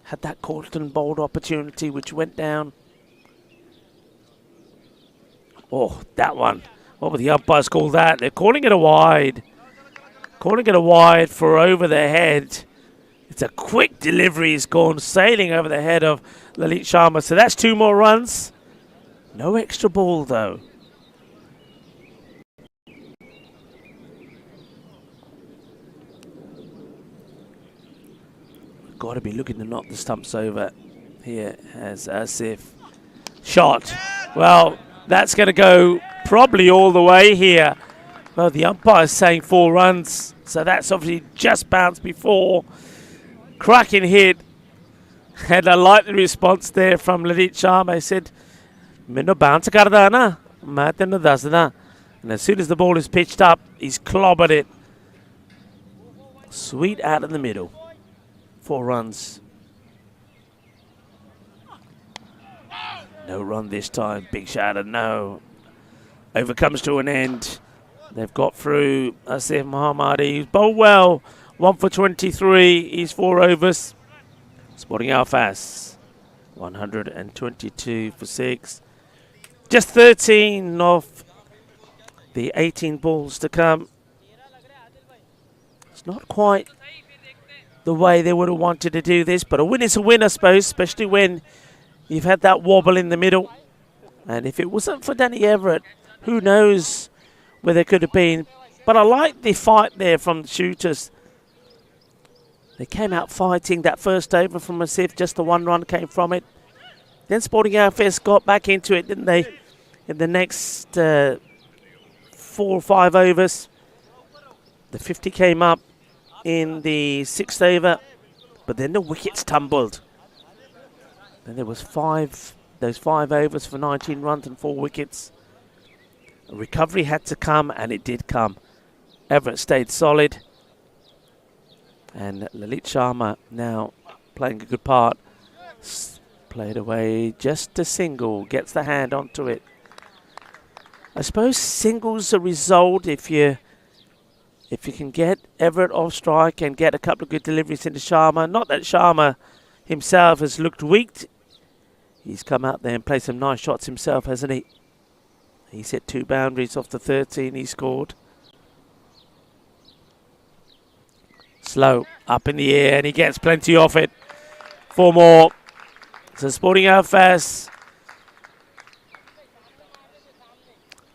had that caught and bowled opportunity which went down. Oh, that one. What would the umpires call that? They're calling it a wide. Calling it a wide for over the head. It's a quick delivery. It's gone sailing over the head of Lalit Sharma. So that's 2 more runs. No extra ball though. Got to be looking to knock the stumps over here as Asif. Shot. Well, that's going to go probably all the way here. Well, the umpire's saying 4 runs. So that's obviously just bounced before. Cracking hit. And I like the response there from Lalit Sharma. He said, "Mino bounce karda na, main tenu dasda." And as soon as the ball is pitched up, he's clobbered it. Sweet out in the middle. 4 runs. No run this time. Big shadow, no. Over comes to an end. They've got through Asif Mohammadi. He's bowled well. 1 for 23. He's 4 overs. Sporting Alfas. 122 for 6. Just 13 of the 18 balls to come. It's not quite the way they would have wanted to do this, but a win is a win, I suppose, especially when you've had that wobble in the middle. And if it wasn't for Danny Everett, who knows where they could have been. But I like the fight there from the shooters. They came out fighting that first over from Asif, just the 1 run came from it. Then Sporting Outfits got back into it, didn't they? In the next 4 or 5 overs. The 50 came up in the 6th over, but then the wickets tumbled. Then there was those 5 overs for 19 runs and 4 wickets. A recovery had to come, and it did come. Everett stayed solid. And Lalit Sharma now playing a good part. Played away just a single, gets the hand onto it. I suppose singles a result if you can get Everett off strike and get a couple of good deliveries into Sharma. Not that Sharma himself has looked weak. He's come out there and played some nice shots himself, hasn't he? He's hit 2 boundaries off the 13 he scored. Slow, up in the air, and he gets plenty off it. 4 more. So Sporting Outfas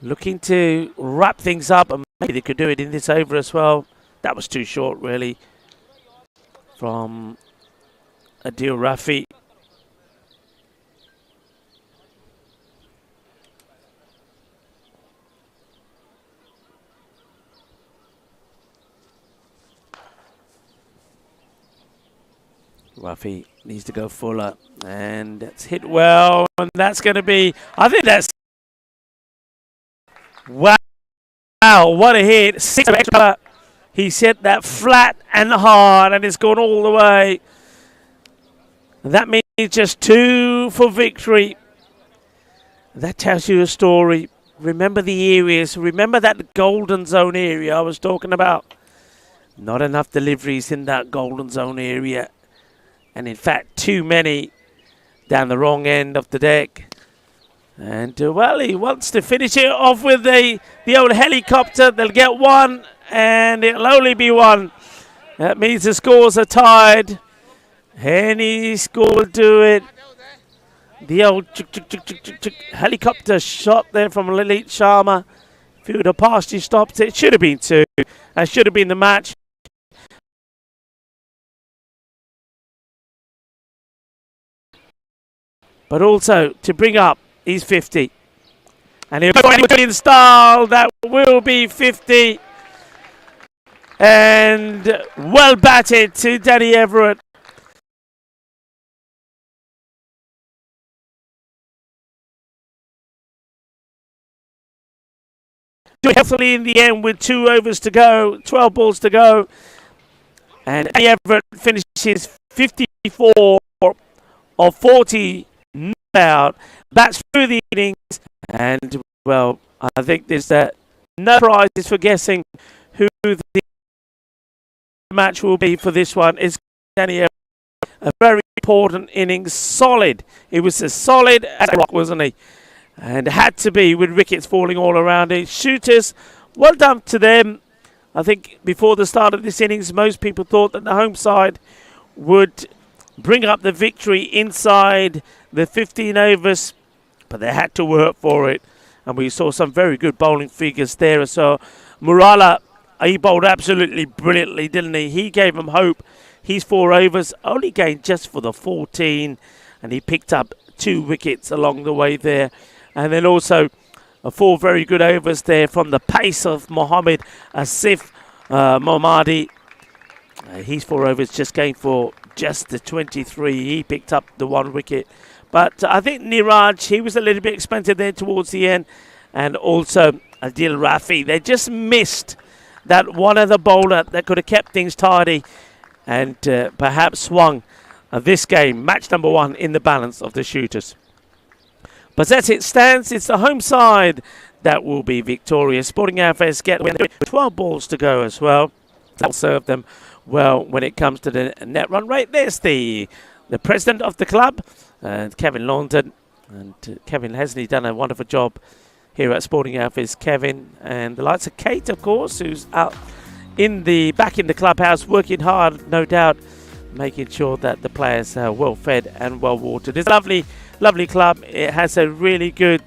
looking to wrap things up, and maybe they could do it in this over as well. That was too short, really, from Adil Rafi. Rafi needs to go fuller, and it's hit well, and that's going to be, I think that's, wow, what a hit. 6 extra. He's hit that flat and hard, and it's gone all the way. That means just 2 for victory. That tells you a story. Remember the areas, remember that golden zone area I was talking about. Not enough deliveries in that golden zone area. And in fact, too many down the wrong end of the deck. And well, he wants to finish it off with the old helicopter. They'll get 1, and it'll only be 1. That means the scores are tied. Any score will do it. The old helicopter shot there from Lalit Sharma. If he would have passed, he stopped it. Should have been 2. That should have been the match. But also to bring up his 50. And he'll go in style. That will be 50. And well batted to Danny Everett. Healthily in the end with 2 overs to go, 12 balls to go. And Danny Everett finishes 54 of 40. Out, bats through the innings, and well, I think there's that no prizes for guessing who the match will be for this one. It's Daniel. A very important innings, solid. He was as solid as a rock, wasn't he? And had to be with wickets falling all around it. Shooters, well done to them. I think before the start of this innings, most people thought that the home side would bring up the victory inside the 15 overs, but they had to work for it. And we saw some very good bowling figures there. So Murala, he bowled absolutely brilliantly, didn't he? He gave them hope. His 4 overs only gained just for the 14, and he picked up 2 wickets along the way there. And then also 4 very good overs there from the pace of Mohammed Asif Mohammadi. His 4 overs just gained for just the 23. He picked up the 1 wicket. But I think Niraj, he was a little bit expensive there towards the end. And also Adil Rafi, they just missed that one other bowler that could have kept things tidy and perhaps swung this game, match number 1 in the balance of the shooters. But as it stands, it's the home side that will be victorious. Sporting Affairs get 12 balls to go as well. That'll serve them well when it comes to the net run rate. There's the president of the club, Kevin London. And Kevin hasn't done a wonderful job here at Sporting Affairs. Kevin and the likes of Kate, of course, who's out back in the clubhouse, working hard, no doubt, making sure that the players are well fed and well watered. It's a lovely club. It has a really good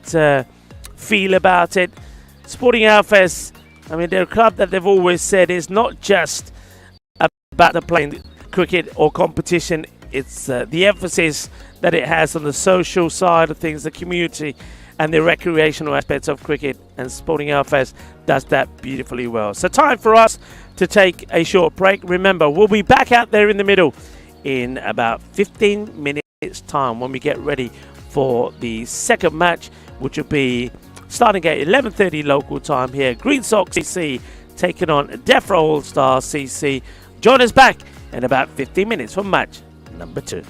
feel about it. Sporting Affairs, I mean, they're a club that they've always said is not just about the playing cricket or competition. It's the emphasis that it has on the social side of things, the community and the recreational aspects of cricket, and Sporting Affairs does that beautifully well. So time for us to take a short break. Remember, we'll be back out there in the middle in about 15 minutes time when we get ready for the second match, which will be starting at 11:30 local time here. Green Sox CC taking on Defra All Star CC. Join us back in about 15 minutes for match number 2.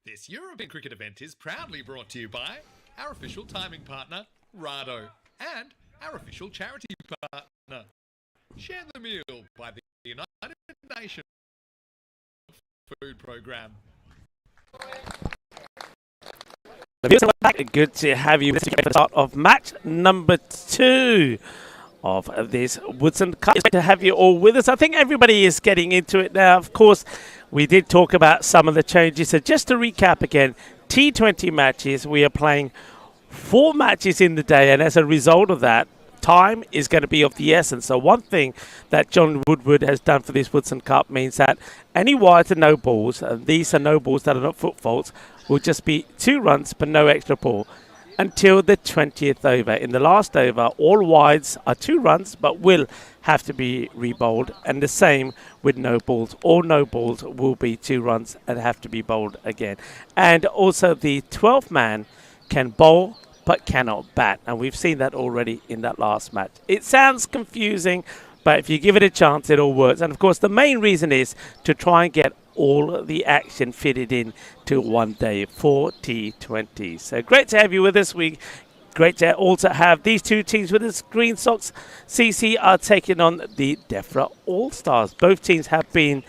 This European cricket event is proudly brought to you by our official timing partner, Rado, and our official charity partner, Share the Meal by the United Nations Food Program. Good to have you for the start of match number 2 of this Woodson Cup. It's great to have you all with us. I think everybody is getting into it now. Of course, we did talk about some of the changes. So just to recap again, T20 matches, we are playing 4 matches in the day, and as a result of that, time is going to be of the essence. So one thing that John Woodward has done for this Woodson Cup means that any wides and no balls, and these are no balls that are not foot faults, will just be 2 runs but no extra ball until the 20th over. In the last over, all wides are 2 runs but will have to be re-bowled, and the same with no balls. All no balls will be 2 runs and have to be bowled again. And also the 12th man can bowl but cannot bat, and we've seen that already in that last match. It sounds confusing, but if you give it a chance, it all works. And of course, the main reason is to try and get all the action fitted in to one day for T20. So great to have you with us. Great to also have these 2 teams with us. Green Sox CC are taking on the DEFRA All-Stars. Both teams have been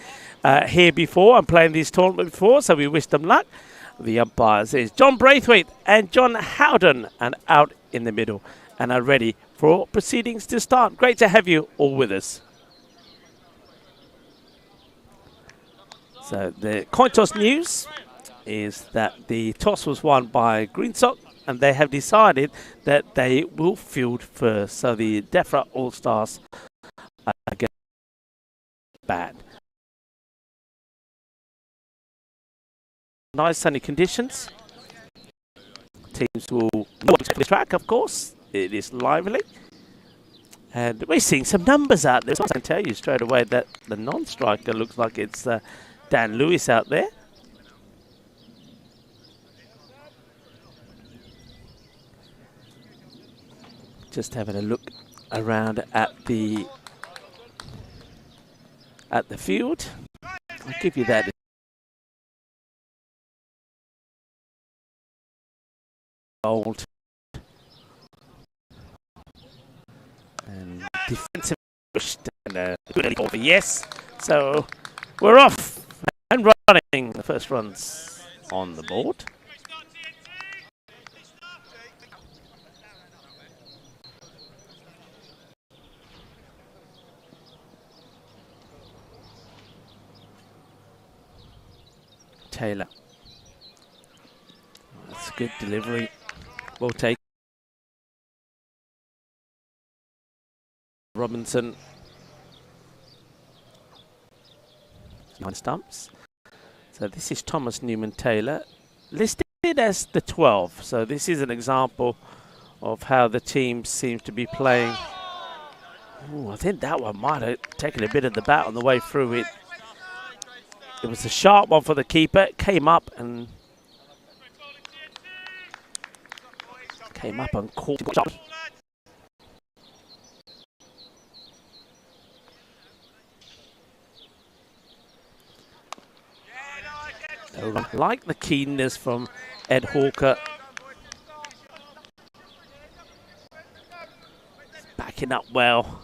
here before and playing this tournament before, so we wish them luck. The umpires is John Braithwaite and John Howden, and out in the middle, and are ready for proceedings to start. Great to have you all with us. So the coin toss news is that the toss was won by Green Sox, and they have decided that they will field first. So the DEFRA All-Stars are going to bat. Nice sunny conditions. Teams will watch the track, of course. It is lively. And we're seeing some numbers out there. So I can tell you straight away that the non-striker looks like it's Dan Lewis out there. Just having a look around at the field. I'll give you that. Old and defensive and good over, yes. So we're off and running. The first runs on the board. Taylor. That's a good delivery. We'll take Robinson behind stumps. So this is Thomas Newman Taylor, listed as the 12. So this is an example of how the team seems to be playing. Ooh, I think that one might have taken a bit of the bat on the way through it. It was a sharp one for the keeper. It came up and caught. Like the keenness from Ed Hawker. Backing up well.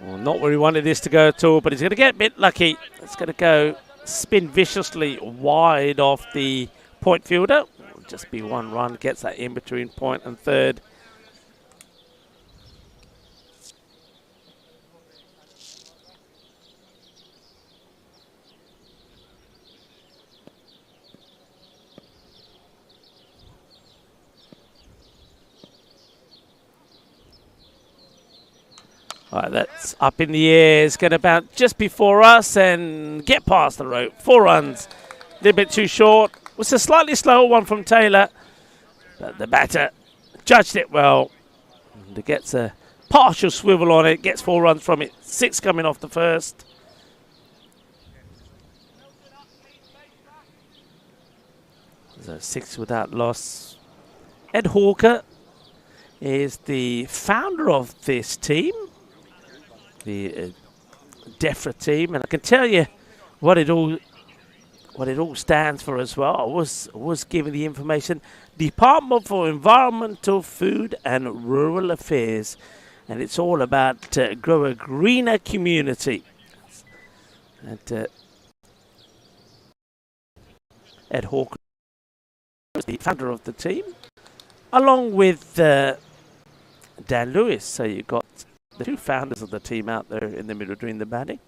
Well, not where he wanted this to go at all, but he's going to get a bit lucky. It's going to go spin viciously wide off the point fielder. It'll just be 1 run, gets that in between point and third. All right, that's up in the air. It's going to bounce just before us and get past the rope. 4 runs. A little bit too short. It was a slightly slower one from Taylor, but the batter judged it well. And it gets a partial swivel on it. Gets 4 runs from it. 6 coming off the first. So 6 without loss. Ed Hawker is the founder of this team, the DEFRA team, and I can tell you what it all stands for as well. I was given the information. Department for Environmental, Food and Rural Affairs, and it's all about grow a greener community. And Ed Hawke is the founder of the team, along with Dan Lewis. So you've got the two founders of the team out there in the middle doing the batting.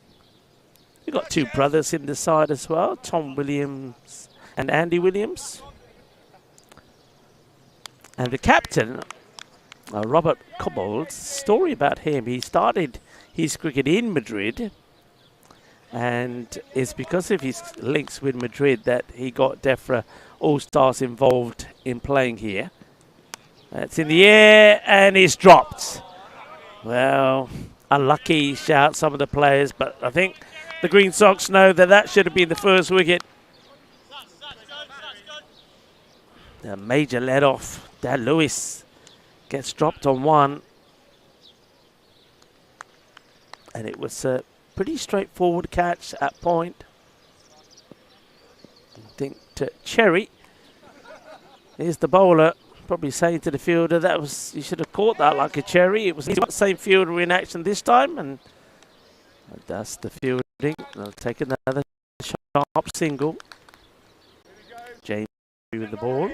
You've got two brothers in the side as well, Tom Williams and Andy Williams. And the captain, Robert Cobbold's story about him, he started his cricket in Madrid, and it's because of his links with Madrid that he got DEFRA All-Stars involved in playing here. It's in the air and it's dropped. Well, unlucky shout, some of the players, but I think the Green Sox know that that should have been the first wicket. The major let off. Dan Lewis gets dropped on one. And it was a pretty straightforward catch at point. I think Cherry is the bowler. Probably saying to the fielder, you should have caught that like a cherry. It was the same fielder in action this time, and that's the fielding. They'll take another sharp single. James with the ball.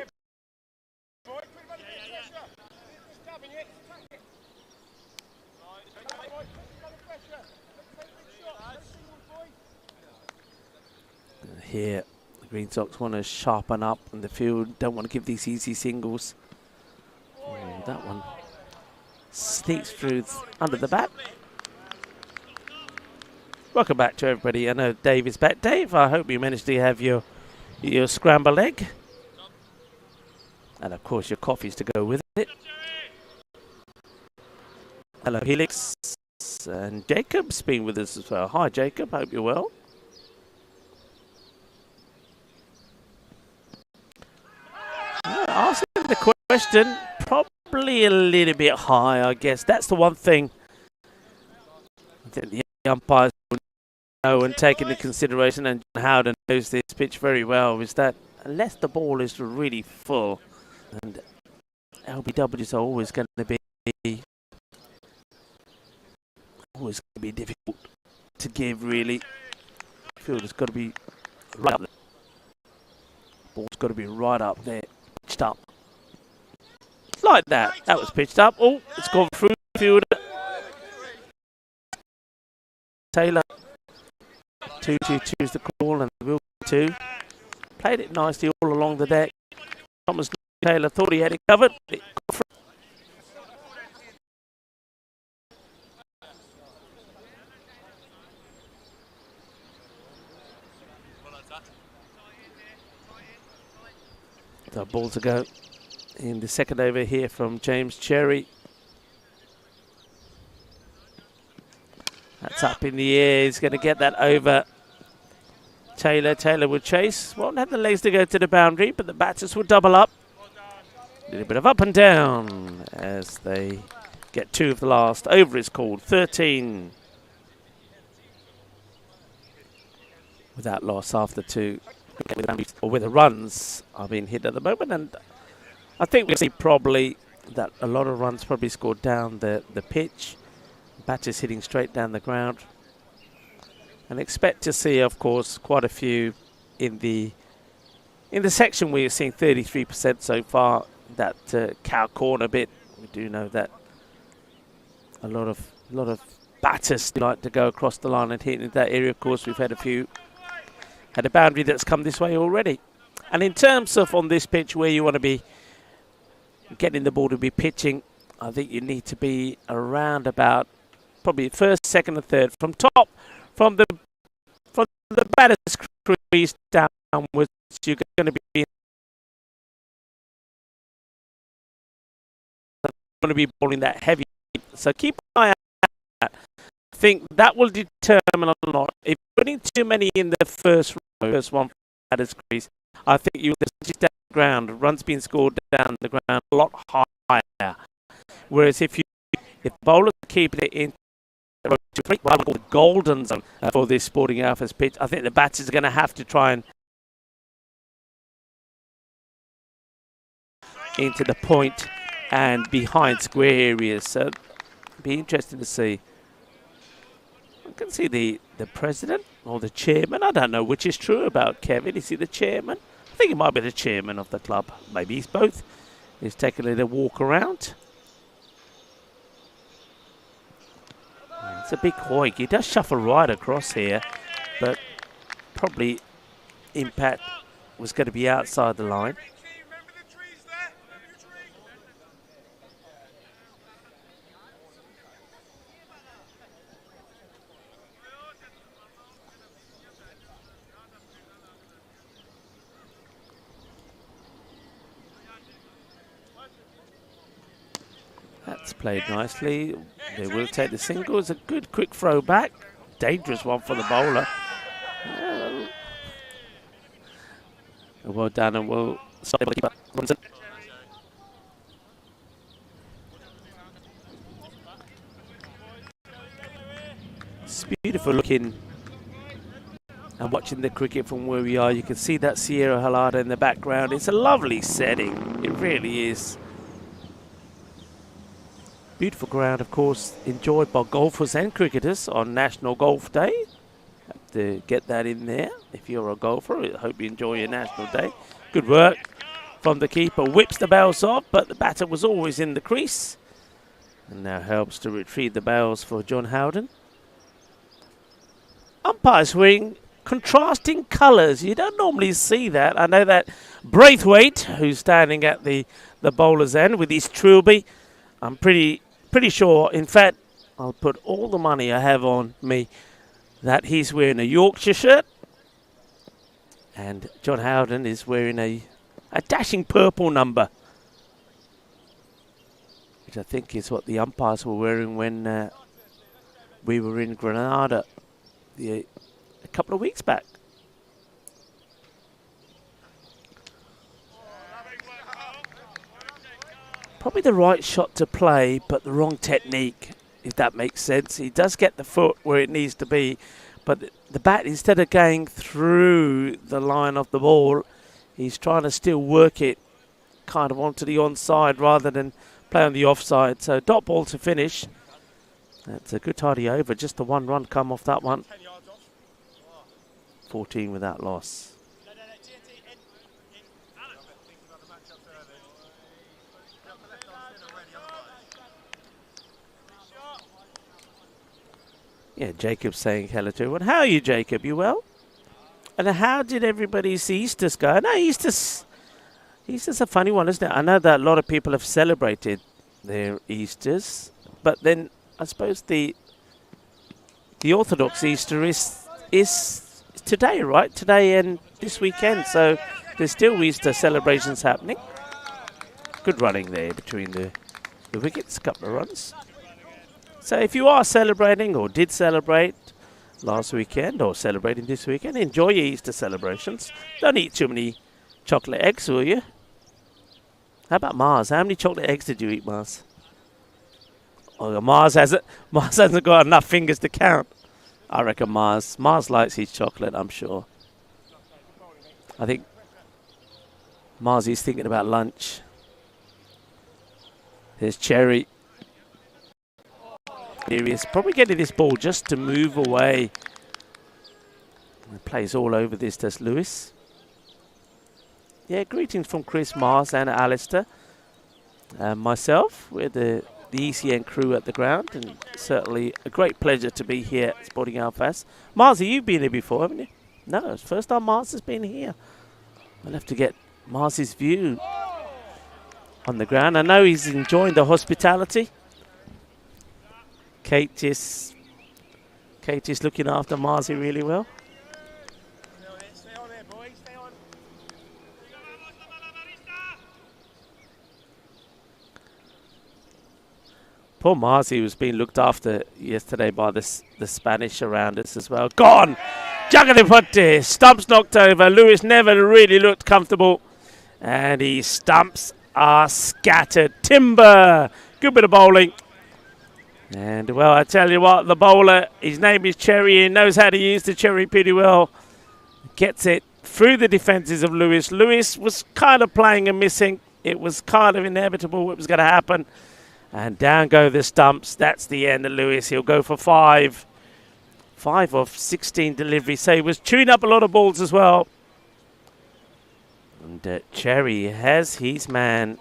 Here, the Green Sox want to sharpen up in the field. Don't want to give these easy singles. Oh, that one sneaks through under the bat. Welcome back to everybody. I know Dave is back. Dave, I hope you managed to have your scrambled egg. And of course your coffees to go with it. Hello Helix. And Jacob's been with us as well. Hi Jacob, hope you're well. Asking the question, probably a little bit high, I guess. That's the one thing I think the umpires will know and take into consideration, and John Howden knows this pitch very well, is that unless the ball is really full, and LBWs are always going to be difficult to give, really. The field has got to be right up there. Ball's got to be right up there. Pitched up. Like that. That was pitched up. Oh, it's gone through the field. Taylor. 2-2 is the call, and will 2. Played it nicely all along the deck. Thomas Taylor thought he had it covered. The ball to go in the second over here from James Cherry. That's up in the air. He's going to get that over. Taylor would chase. Won't have the legs to go to the boundary, but the batters will double up. A little bit of up and down as they get 2 of the last. Over is called. 13. Without loss after 2. Or where the runs are being hit at the moment, and I think we'll see probably that a lot of runs probably scored down the pitch. Batters hitting straight down the ground, and expect to see, of course, quite a few in the section where you're seeing 33% so far. That cow corner bit, we do know that a lot of batters like to go across the line and hit in that area. Of course, we've had a boundary that's come this way already. And in terms of on this pitch where you want to be getting the ball to be pitching, I think you need to be around about probably first, second and third. From top, from the batter's crease downwards, you're going to be bowling that heavy. So keep an eye on that. I think that will determine a lot. If you're putting too many in the first one batter's crease, I think you'll just down the ground. Runs being scored down the ground a lot higher. Whereas if bowlers keep it in what the golden zone for this Sporting Alphas pitch, I think the batters are going to have to try and into the point and behind square areas. So it'll be interesting to see. I can see the president or the chairman. I don't know which is true about Kevin. Is he the chairman? I think he might be the chairman of the club. Maybe he's both. He's taking a little walk around. It's a big hoik. He does shuffle right across here, but probably impact was going to be outside the line. That's played nicely. They will take the single. It's a good quick throw back. Dangerous one for the bowler. Well done, and we'll stop the keeper. Woodson. It's beautiful looking and watching the cricket from where we are. You can see that Sierra Helada in the background. It's a lovely setting. It really is. Beautiful ground, of course, enjoyed by golfers and cricketers on National Golf Day. Have to get that in there if you're a golfer. I hope you enjoy your National Day. Good work from the keeper. Whips the bails off, but the batter was always in the crease. And now helps to retrieve the bails for John Howden. Umpires wearing contrasting colours. You don't normally see that. I know that Braithwaite, who's standing at the bowler's end with his trilby, I'm pretty sure, in fact, I'll put all the money I have on me that he's wearing a Yorkshire shirt and John Howden is wearing a dashing purple number, which I think is what the umpires were wearing when we were in Granada a couple of weeks back. Probably the right shot to play, but the wrong technique, if that makes sense. He does get the foot where it needs to be, but the bat, instead of going through the line of the ball, he's trying to still work it kind of onto the onside rather than play on the offside. So dot ball to finish. That's a good tidy over. Just the 1 run come off that one. 14 without loss. Yeah, Jacob's saying hello to everyone. How are you, Jacob? You well? And how did everybody's Easter's go? No, Easter's a funny one, isn't it? I know that a lot of people have celebrated their Easters, but then I suppose the Orthodox Easter is today, right? Today and this weekend, so there's still Easter celebrations happening. Good running there between the wickets, a couple of runs. So if you are celebrating or did celebrate last weekend or celebrating this weekend, enjoy your Easter celebrations. Don't eat too many chocolate eggs, will you? How about Mars? How many chocolate eggs did you eat, Mars? Oh, Mars hasn't got enough fingers to count. I reckon Mars likes his chocolate, I'm sure. I think Mars is thinking about lunch. There's Cherry. Here he is, probably getting this ball just to move away. He plays all over this, does Lewis. Yeah, greetings from Chris, Mars and Alistair. Myself, we're the ECN crew at the ground, and certainly a great pleasure to be here at Sporting Alphas. Mars, you've been here before, haven't you? No, it's the first time Mars has been here. I'll have to get Mars's view on the ground. I know he's enjoying the hospitality. Kate is looking after Marzi really well. Stay on there, boys. Stay on. Poor Marzi was being looked after yesterday by the Spanish around us as well. Gone! Jagadiputte! Stumps knocked over. Lewis never really looked comfortable. And his stumps are scattered. Timber Good bit of bowling. And, well, I tell you what, the bowler, his name is Cherry, and knows how to use the cherry pretty well. Gets it through the defences of Lewis. Lewis was kind of playing and missing. It was kind of inevitable what was going to happen. And down go the stumps. That's the end of Lewis. He'll go for 5. 5 of 16 deliveries. So he was chewing up a lot of balls as well. And Cherry has his man,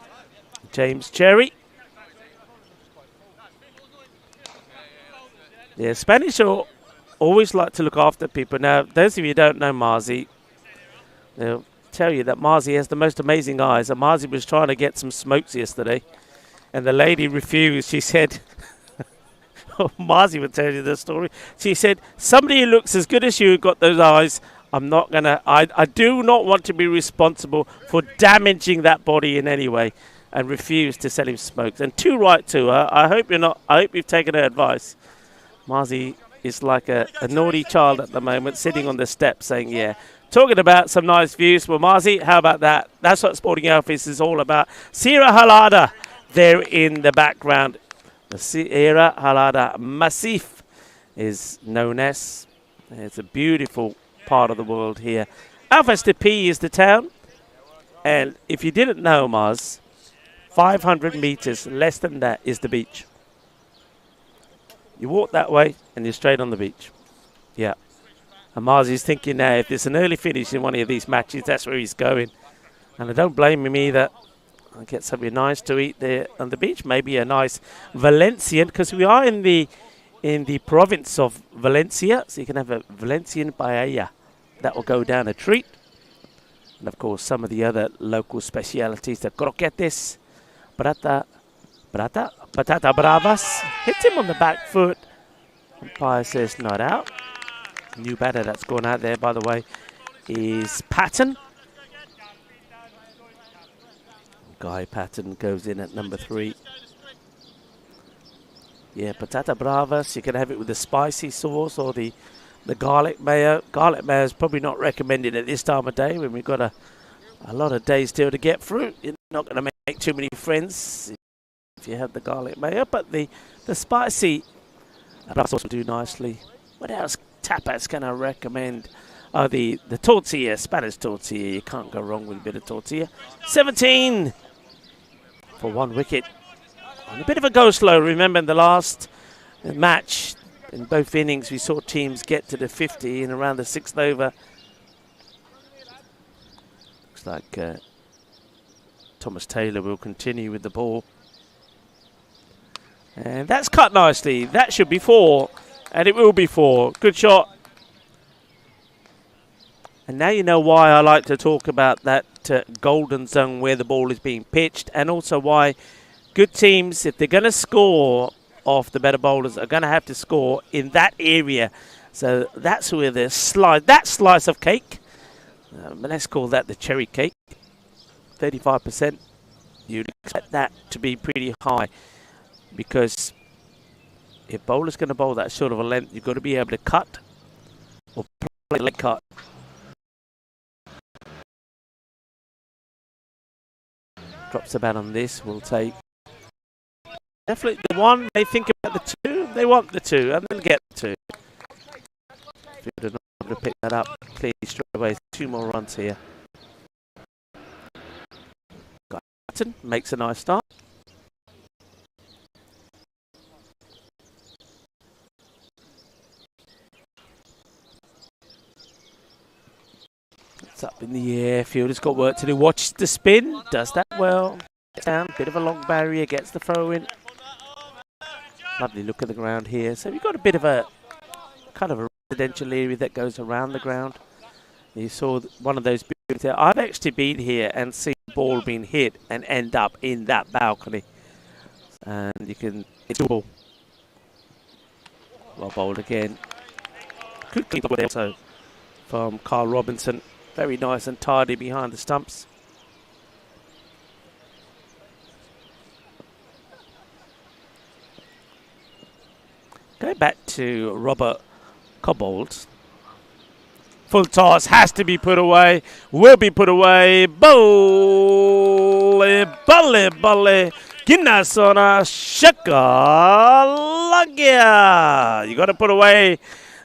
James Cherry. Yeah, Spanish always like to look after people. Now, those of you who don't know Marzi, they'll tell you that Marzi has the most amazing eyes. And Marzi was trying to get some smokes yesterday, and the lady refused. She said, Marzi would tell you the story. She said, somebody who looks as good as you got those eyes, I'm not going to, I do not want to be responsible for damaging that body in any way, and refused to sell him smokes. And too right to her. I hope you've taken her advice. Marzi is like a naughty child at the moment, sitting on the steps saying, yeah. Talking about some nice views. Well, Marzi, how about that? That's what Sporting Office is all about. Sierra Halada there in the background. The Sierra Halada Massif is known as. It's a beautiful part of the world here. Alvestepe is the town. And if you didn't know, Mars, 500 meters, less than that, is the beach. You walk that way and you're straight on the beach. Yeah. And Marzi's thinking now, if there's an early finish in one of these matches, that's where he's going. And I don't blame him either. I'll get something nice to eat there on the beach. Maybe a nice Valencian, because we are in the province of Valencia. So you can have a Valencian paella. That will go down a treat. And of course, some of the other local specialities, the croquetes, patata bravas. Hits him on the back foot. Umpire says not out. New batter that's gone out there, by the way, is Patton. Guy Patton goes in at number 3. Yeah, patata bravas. You can have it with the spicy sauce or the garlic mayo. Garlic mayo is probably not recommended at this time of day when we've got a lot of days still to get through. You're not going to make too many friends if you have the garlic mayo, but the spicy sauce will do nicely. What else tapas can I recommend? Oh, the tortilla, Spanish tortilla. You can't go wrong with a bit of tortilla. 17 for 1 wicket. And a bit of a go slow. Remember, in the last match, in both innings, we saw teams get to the 50 in around the 6th over. Looks like Thomas Taylor will continue with the ball. And that's cut nicely. That should be 4. And it will be 4. Good shot. And now you know why I like to talk about that golden zone where the ball is being pitched. And also why good teams, if they're going to score off the better bowlers, are going to have to score in that area. So that's where the slice of cake, let's call that the cherry cake, 35%. You'd expect that to be pretty high. Because if bowler's going to bowl that sort of a length, you've got to be able to cut or play leg cut. Drops the bat on this. We'll take definitely the 1. They think about the 2. They want the 2, and they'll get the 2. If you're not able to pick that up, clearly straight away. 2 more runs here. Button makes a nice start. It's up in the air. Fielder's got work to do. Watch the spin. Does that well. Gets down. Bit of a long barrier. Gets the throw in. Lovely look at the ground here. So we've got a bit of a kind of a residential area that goes around the ground. You saw one of those buildings there. I've actually been here and seen the ball being hit and end up in that balcony. And you can... It's a ball. Well bowled again. Good clean ball also from Carl Robinson. Very nice and tidy behind the stumps. Going back to Robert Cobbold. Full toss has to be put away. Will be put away. Bully. Ginnasona Shakalagia. You got to put away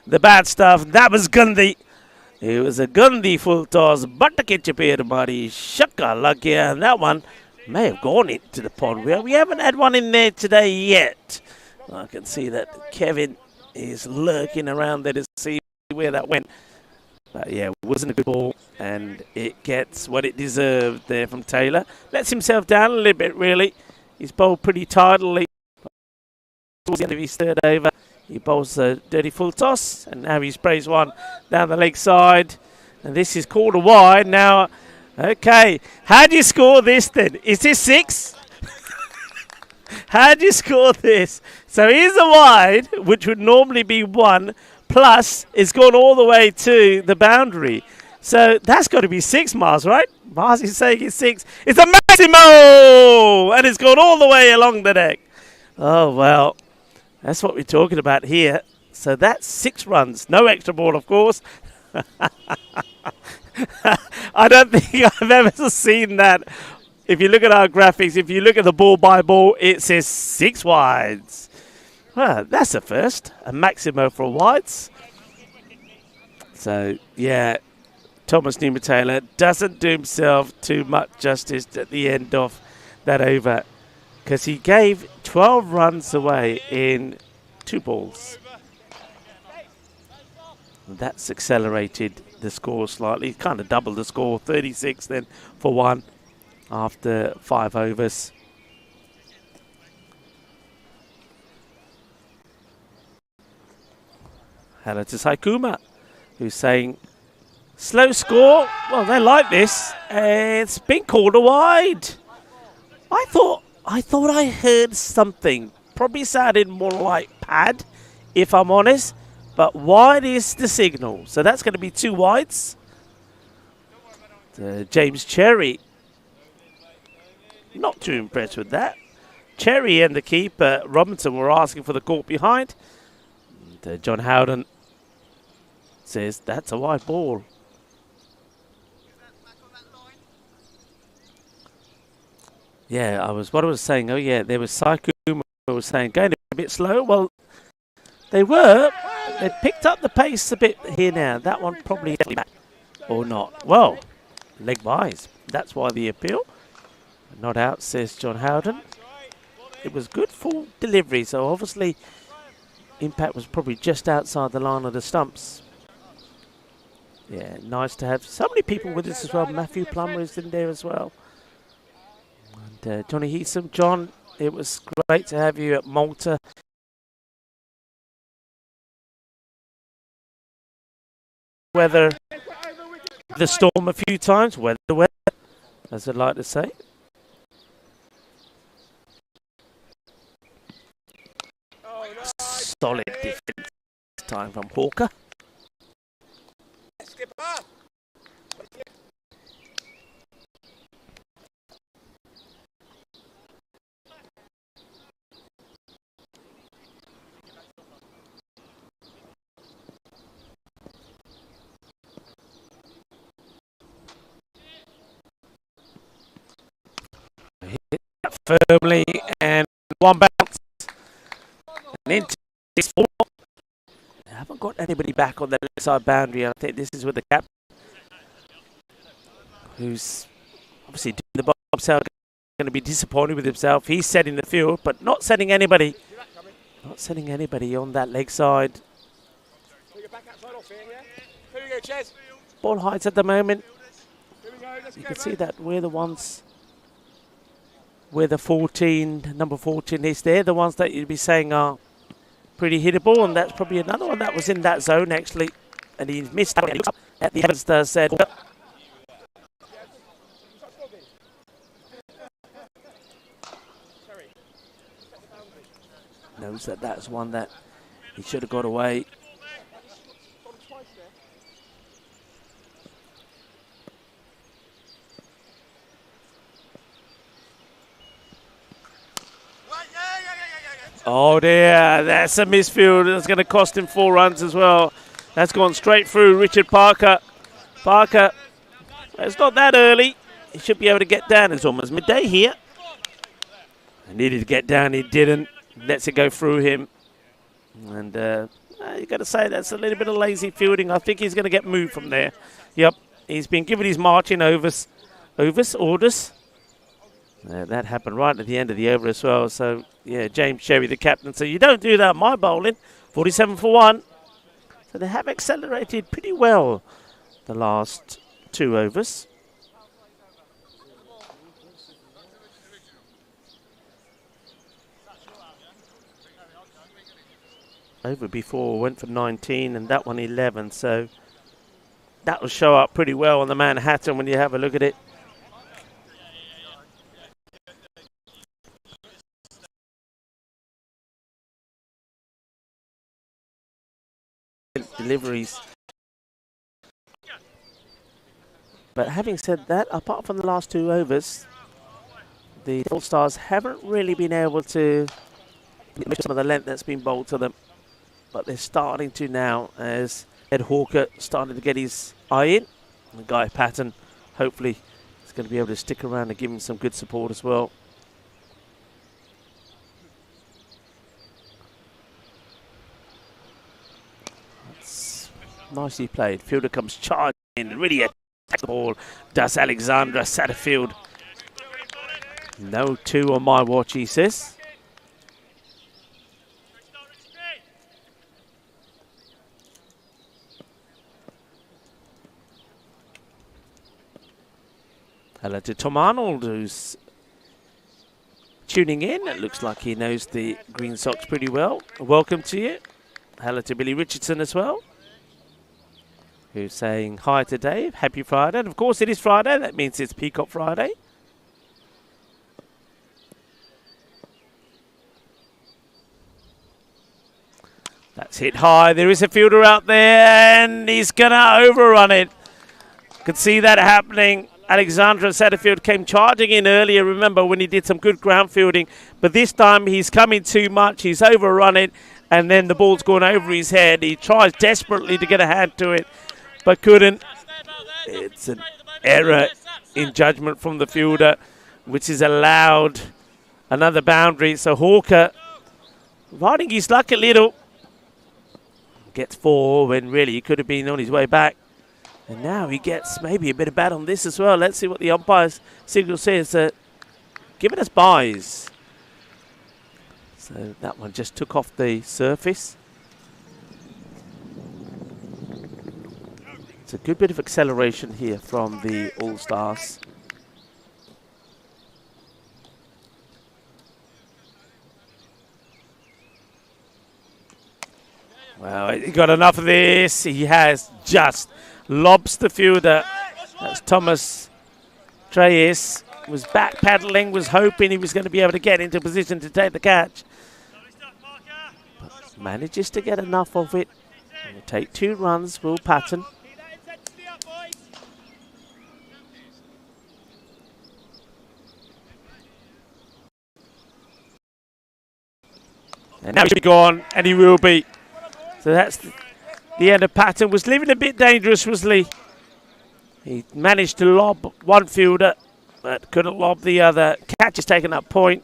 the bad stuff. That was Gandhi. It was a Gandhi full toss. Battakechapir Mari Shakalagia. And that one may have gone into the pond. We haven't had one in there today yet. I can see that Kevin is lurking around there to see where that went. But yeah, it wasn't a good ball, and it gets what it deserved there from Taylor. Lets himself down a little bit, really. He's bowled pretty tidily. Towards the end of his third over, he bowls a dirty full toss, and now he sprays one down the leg side. And this is called a wide. Now, okay, how do you score this then? Is this 6? How do you score this? So here's a wide, which would normally be 1, plus it's gone all the way to the boundary. So that's got to be 6, Mars, right? Mars is saying it's 6. It's a maximo! And it's gone all the way along the deck. Oh, well, that's what we're talking about here. So that's 6 runs. No extra ball, of course. I don't think I've ever seen that. If you look at our graphics, if you look at the ball by ball, it says 6 wides. Well, that's a first. A maximo for wides. So, yeah, Thomas Newman-Taylor doesn't do himself too much justice at the end of that over, because he gave 12 runs away in 2 balls. That's accelerated the score slightly. Kind of doubled the score, 36 then for 1 after 5 overs. Hello to Saikuma, who's saying, slow score. Well, they like this. It's been called a wide. I thought I heard something. Probably sounded more like pad, if I'm honest. But wide is the signal. So that's going to be 2 wides. James Cherry, not too impressed with that. Cherry and the keeper, Robinson, were asking for the caught behind. And, John Howden says that's a wide ball. Yeah, what I was saying, oh yeah, there was Saikuma who was saying going a bit slow. Well, they picked up the pace a bit here now. That one probably back or not. Well, leg buys. That's why the appeal. Not out, says John Howden. It was good full delivery, so obviously impact was probably just outside the line of the stumps. Yeah, nice to have so many people with us as well. Matthew Plummer is in there as well. And Johnny Heatham. John, it was great to have you at Malta. Weather the storm a few times. Weather, as I'd like to say. Solid defense time from Hawker. Hit that firmly and 1 bounce. And into this 4. I haven't got anybody back on the left side boundary. I think this is with the captain, who's obviously doing the bob sale, going to be disappointed with himself. He's setting the field, but not setting anybody. Not setting anybody on that leg side. Ball heights at the moment. You can see that we're the ones where the number 14 is there. The ones that you'd be saying are pretty hittable, and that's probably another one that was in that zone actually, and he missed out at the Evans said. Knows that that's one that he should have got away. Oh dear, that's a misfield. That's going to cost him 4 runs as well. That's gone straight through Richard Parker. Parker, it's not that early. He should be able to get down. It's almost midday here. He needed to get down, he didn't. Lets it go through him. And you got to say that's a little bit of lazy fielding. I think he's going to get moved from there. Yep, he's been given his marching orders. That happened right at the end of the over as well. So, yeah, James Sherry, the captain. So you don't do that, my bowling. 47 for 1. So they have accelerated pretty well the last 2 overs. Over before went for 19 and that one 11. So that will show up pretty well on the Manhattan when you have a look at it. Deliveries. But having said that, apart from the last 2 overs, the All Stars haven't really been able to make some of the length that's been bowled to them. But they're starting to now as Ed Hawker started to get his eye in. And Guy Patton, hopefully, is going to be able to stick around and give him some good support as well. Nicely played. Fielder comes charging in, really attacks the ball. Does Alexandra Satterfield. No 2 on my watch, he says. Hello to Tom Arnold, who's tuning in. It looks like he knows the Green Sox pretty well. Welcome to you. Hello to Billy Richardson as well, who's saying hi to Dave. Happy Friday. And of course it is Friday. That means it's Peacock Friday. That's hit high. There is a fielder out there and he's going to overrun it. Could see that happening. Alexandra Satterfield came charging in earlier, remember, when he did some good ground fielding. But this time he's coming too much. He's overrun it. And then the ball's gone over his head. He tries desperately to get a hand to it, but couldn't. It's an error in judgment from the fielder, which is allowed another boundary. So Hawker, riding his luck a little, gets 4 when really he could have been on his way back. And now he gets maybe a bit of bat on this as well. Let's see what the umpire's signal says. Giving us buys. So that one just took off the surface. It's a good bit of acceleration here from the All-Stars. Well, he got enough of this. He has just lobs the fielder. That's Thomas Treyes. Was back paddling, was hoping he was going to be able to get into position to take the catch. But manages to get enough of it. We'll take 2 runs, Will Patton. And now he'll be gone, and he will be. So that's the end of Patton. Was living a bit dangerously. He managed to lob one fielder, but couldn't lob the other. Catch is taken up point.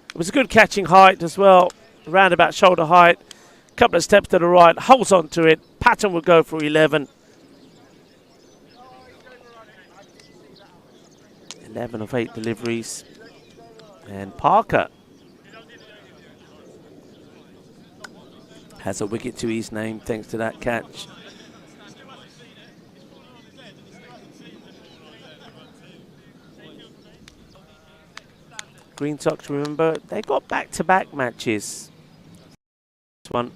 It was a good catching height as well. Around about shoulder height. Couple of steps to the right. Holds on to it. Patton will go for 11. 11 of 8 deliveries. And Parker has a wicket to his name thanks to that catch. Green Sox, remember, they got back-to-back matches. This one,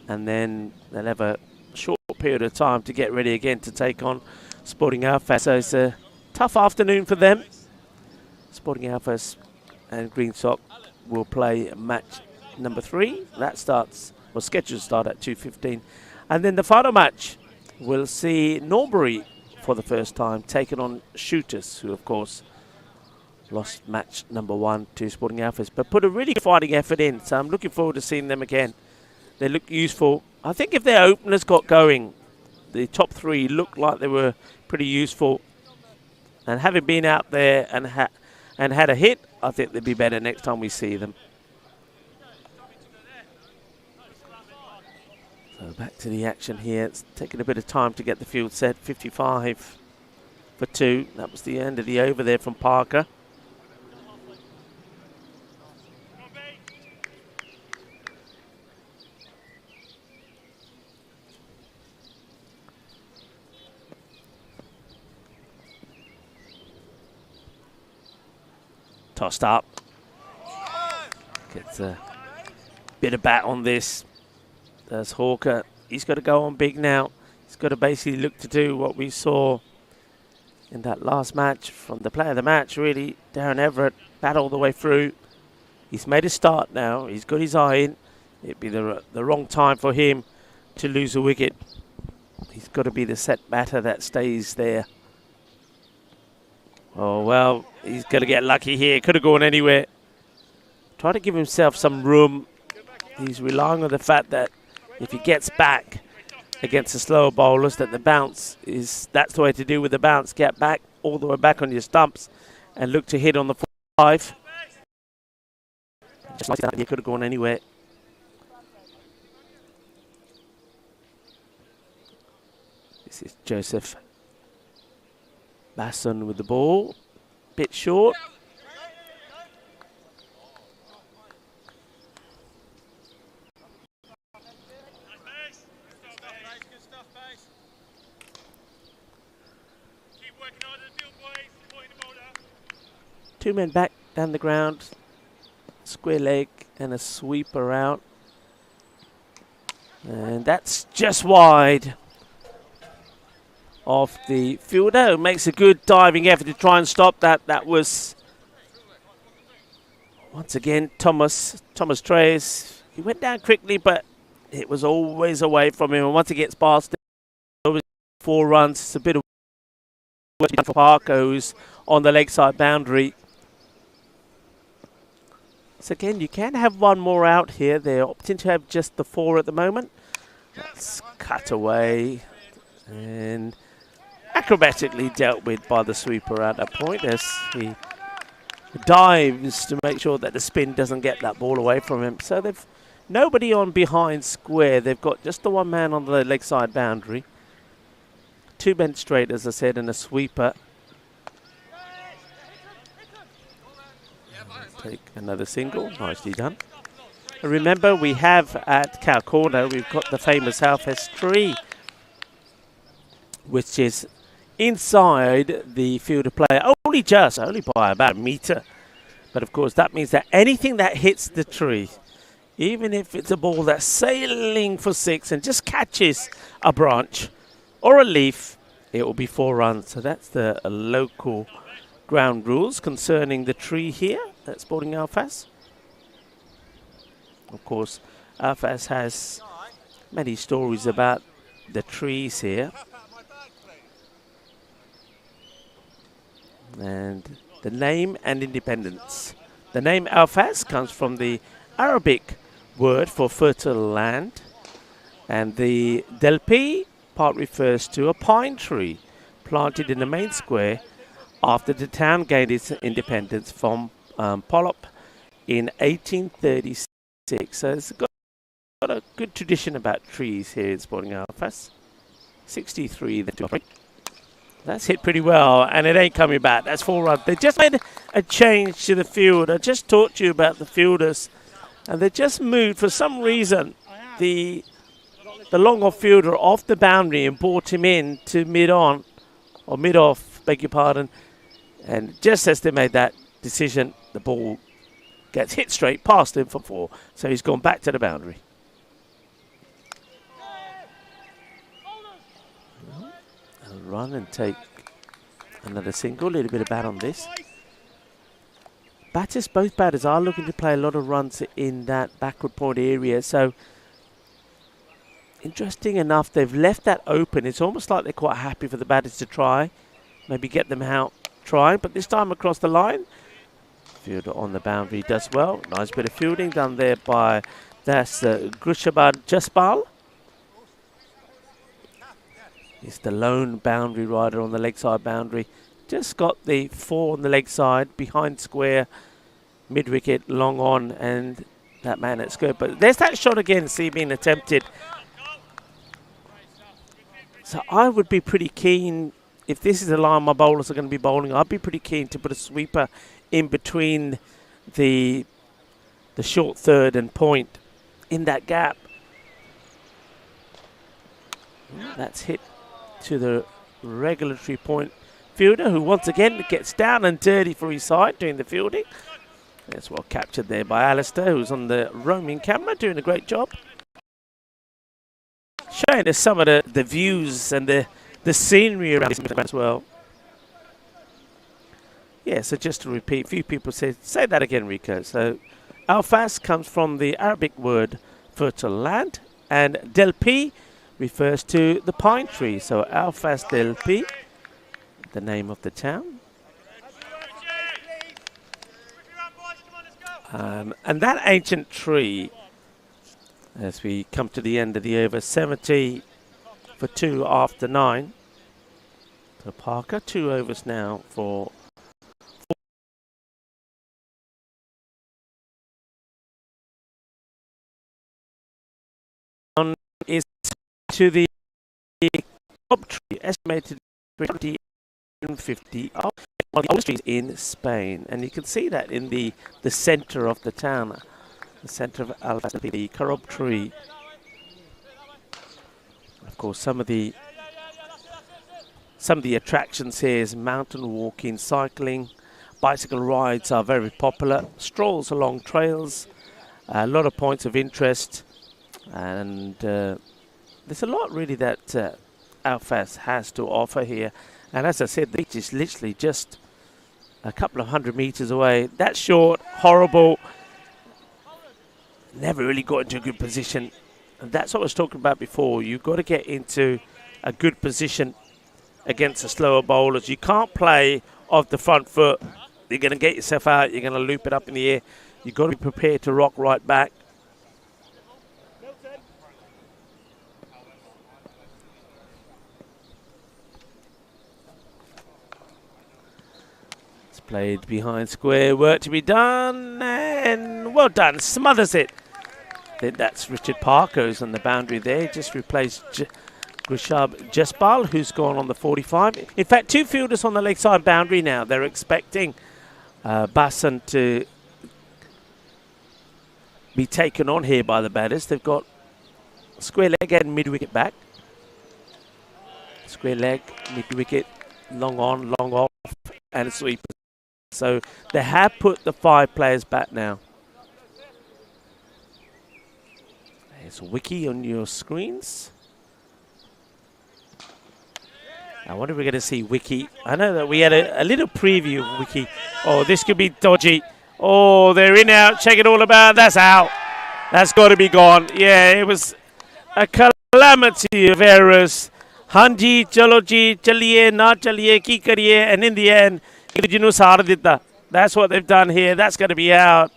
and then they'll have a short period of time to get ready again to take on Sporting Alpha. So it's a tough afternoon for them. Sporting Alphas and Green Sox will play match number 3. That starts, well, scheduled to start at 2:15. And then the final match will see Norbury for the first time taking on Shooters, who of course lost match number 1 to Sporting Alphas, but put a really fighting effort in. So I'm looking forward to seeing them again. They look useful. I think if their openers got going, the top 3 looked like they were pretty useful. And having been out there and had a hit, I think they'll be better next time we see them. So back to the action here. It's taking a bit of time to get the field set. 55 for 2. That was the end of the over there from Parker. Tossed up. Gets a bit of bat on this. There's Hawker. He's got to go on big now. He's got to basically look to do what we saw in that last match from the player of the match, really. Darren Everett, bat all the way through. He's made a start now. He's got his eye in. It'd be the wrong time for him to lose a wicket. He's got to be the set batter that stays there. Oh, well, he's going to get lucky here. Could have gone anywhere. Try to give himself some room. He's relying on the fact that if he gets back against the slower bowlers, that the bounce is, that's the way to deal with the bounce. Get back, all the way back on your stumps and look to hit on the 5. Just like that, he could have gone anywhere. This is Joseph Basson with the ball. Bit short. Two men back down the ground, square leg and a sweeper out. And that's just wide of the fielder, who makes a good diving effort to try and stop that. That was, once again, Thomas Treyes. He went down quickly, but it was always away from him. And once he gets past it, 4 runs. It's a bit of work for Parker, who's on the leg side boundary. So again, you can have one more out here. They're opting to have just the 4 at the moment. That's cut away and acrobatically dealt with by the sweeper at that point as he dives to make sure that the spin doesn't get that ball away from him. So they've nobody on behind square. They've got just the one man on the leg side boundary. 2 men straight, as I said, and a sweeper. Take another single, nicely done. And remember, we have at Cow Corner, we've got the famous Southwest tree, which is inside the fielder player, only by about a metre. But of course, that means that anything that hits the tree, even if it's a ball that's sailing for 6 and just catches a branch or a leaf, it will be 4 runs. So that's the local ground rules concerning the tree here at Sporting Alfas. Of course, Alfas has many stories about the trees here. And the name and independence. The name Alfas comes from the Arabic word for fertile land. And the Delpi part refers to a pine tree planted in the main square after the town gained its independence from Polop in 1836. So it's got a good tradition about trees here in Sporting Alfas. 63 the 2. That's hit pretty well, and it ain't coming back. That's 4 runs. They just made a change to the field. I just talked to you about the fielders, and they just moved for some reason the long off fielder off the boundary and brought him in to mid-on, or mid-off, beg your pardon. And just as they made that decision, the ball gets hit straight past him for 4. So he's gone back to the boundary. I'll run and take another single. A little bit of bat on this. Both batters are looking to play a lot of runs in that backward point area. So interesting enough, they've left that open. It's almost like they're quite happy for the batters to try. Maybe get them out trying, but this time across the line. Fielder on the boundary does well. Nice bit of fielding done there by Grushabad Jaspal. He's the lone boundary rider on the leg side boundary. Just got the 4 on the leg side behind square mid-wicket, long on, and that man at scope. But there's that shot again, see, being attempted. So I would be pretty keen, if this is the line my bowlers are going to be bowling, I'd be pretty keen to put a sweeper in between the short third and point in that gap. That's hit to the regulatory point fielder, who once again gets down and dirty for his side doing the fielding. That's well captured there by Alistair, who's on the roaming camera doing a great job. Showing us some of the views and the scenery around this as well. Yeah, so just to repeat, a few people say that again, Rico. So Alfas comes from the Arabic word fertile land, and Delpi refers to the pine tree. So Alfas Delpi, the name of the town. And that ancient tree, as we come to the end of the over, 70 for 2 after 9. So Parker, 2 overs now for is to the top tree, estimated 20 and 50 of one of the oldest trees in Spain. And you can see that in the centre of the town, the centre of Alicante, the carob tree. Of course, some of the attractions here is mountain walking, cycling, bicycle rides are very popular, strolls along trails, a lot of points of interest, and there's a lot really that Alfas has to offer here. And as I said, the beach is literally just a couple of 100 metres away. That's short, horrible, never really got into a good position. And that's what I was talking about before. You've got to get into a good position against the slower bowlers. You can't play off the front foot. You're going to get yourself out. You're going to loop it up in the air. You've got to be prepared to rock right back. It's played behind square. Work to be done. And well done. Smothers it. Then that's Richard Parker who's on the boundary there. Just replaced Grishab Jaspal, who's gone on the 45. In fact, 2 fielders on the leg side boundary now. They're expecting Bassan to be taken on here by the batters. They've got square leg and mid-wicket back. Square leg, mid-wicket, long on, long off, and a sweeper. So they have put the 5 players back now. There's Wiki on your screens. I wonder if we're going to see Wiki. I know that we had a little preview of Wiki. Oh, this could be dodgy. Oh, they're in out. Check it all about. That's out. That's got to be gone. Yeah, it was a calamity of errors. Hanji, chalo ji, chaliye, na chaliye, ki kariye. And in the end, that's what they've done here. That's going to be out.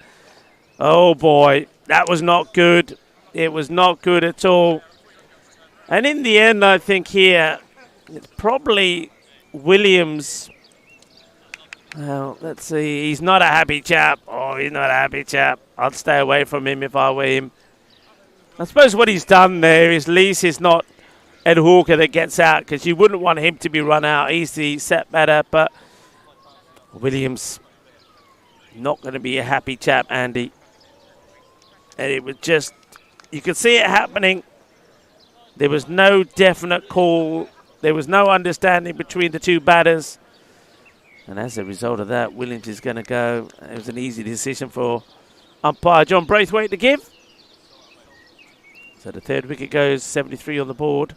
Oh, boy. That was not good. It was not good at all. And in the end, I think here, it's probably Williams. Well, let's see. He's not a happy chap. Oh, he's not a happy chap. I'd stay away from him if I were him. I suppose what he's done there is, at least he's not Ed Hawker that gets out, because you wouldn't want him to be run out. He's the set batter, but Williams not going to be a happy chap, Andy. And it was just, you could see it happening. There was no definite call. There was no understanding between the 2 batters. And as a result of that, Williams is going to go. It was an easy decision for umpire John Braithwaite to give. So the 3rd wicket goes, 73 on the board.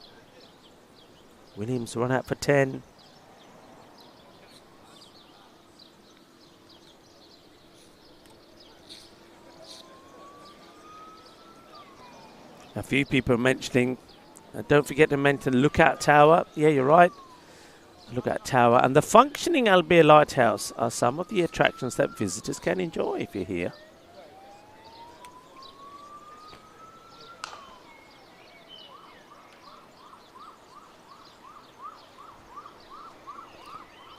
Williams run out for 10. A few people are mentioning, don't forget to mention Lookout Tower. Yeah, you're right. Lookout Tower and the functioning Albert Lighthouse are some of the attractions that visitors can enjoy if you're here.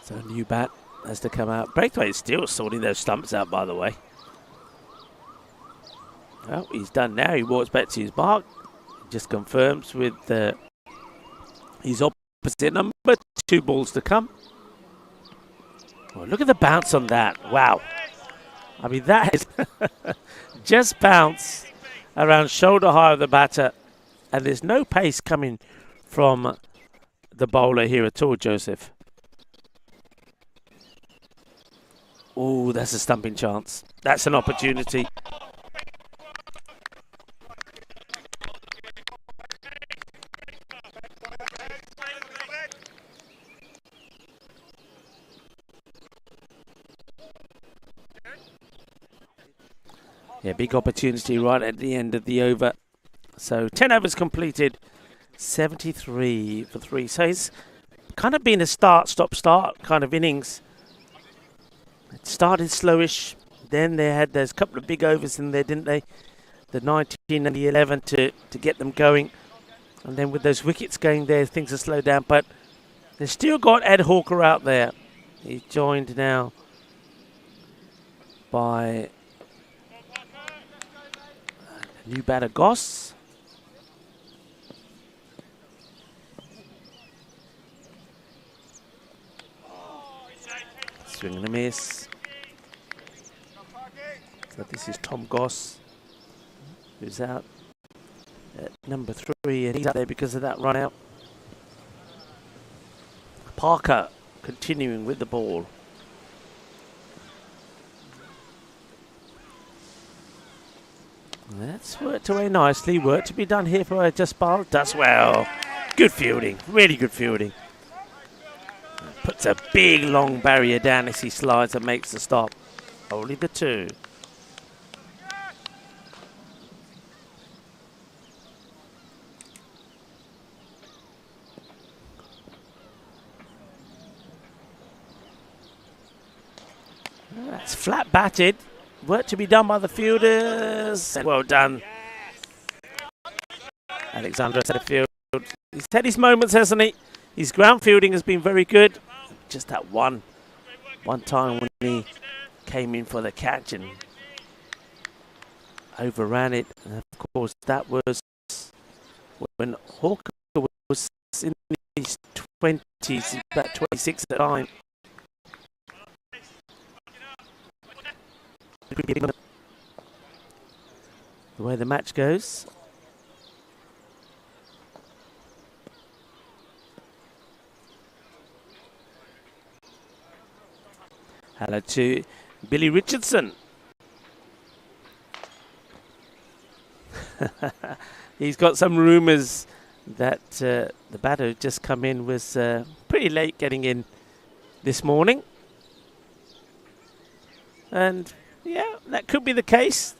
So a new bat has to come out. Braithwaite's still sorting those stumps out, by the way. Well, he's done now. He walks back to his mark. Just confirms with his opposite number. 2 balls to come. Oh, look at the bounce on that. Wow. I mean, that is just bounce around shoulder high of the batter. And there's no pace coming from the bowler here at all, Joseph. Oh, that's a stumping chance. That's an opportunity. Yeah, big opportunity right at the end of the over. So 10 overs completed, 73 for 3. So it's kind of been a start, stop, start kind of innings. It started slowish. Then they had those couple of big overs in there, didn't they? The 19 and the 11 to get them going. And then with those wickets going there, things have slowed down. But they've still got Ed Hawker out there. He's joined now by new batter Goss. Swing and a miss. So this is Tom Goss, who's out at number 3, and he's out there because of that run out. Parker continuing with the ball. That's worked away nicely. Work to be done here for Jaspal. Does well. Good fielding. Really good fielding. Puts a big long barrier down as he slides and makes the stop. Only the 2. That's flat batted. Work to be done by the fielders. Well done. Alexander Setterfield. He's had his moments, hasn't he? His ground fielding has been very good. Just that one time when he came in for the catch and overran it. And of course, that was when Hawker was in his 20s, about 26 at the time. The way the match goes. Hello to Billy Richardson. He's got some rumours that the batter who just come in was pretty late getting in this morning. And yeah, that could be the case.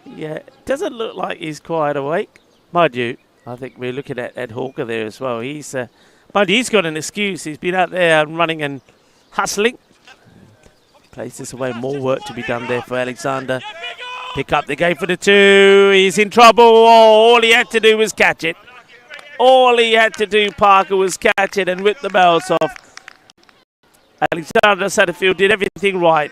Yeah, it doesn't look like he's quite awake. Mind you, I think we're looking at Ed Hawker there as well. He's got an excuse. He's been out there running and hustling. Plays this away. More work to be done there for Alexander. Pick up the game for the 2. He's in trouble. Oh, all he had to do was catch it. All he had to do, Parker, was catch it and rip the bells off. Alexander Satterfield did everything right.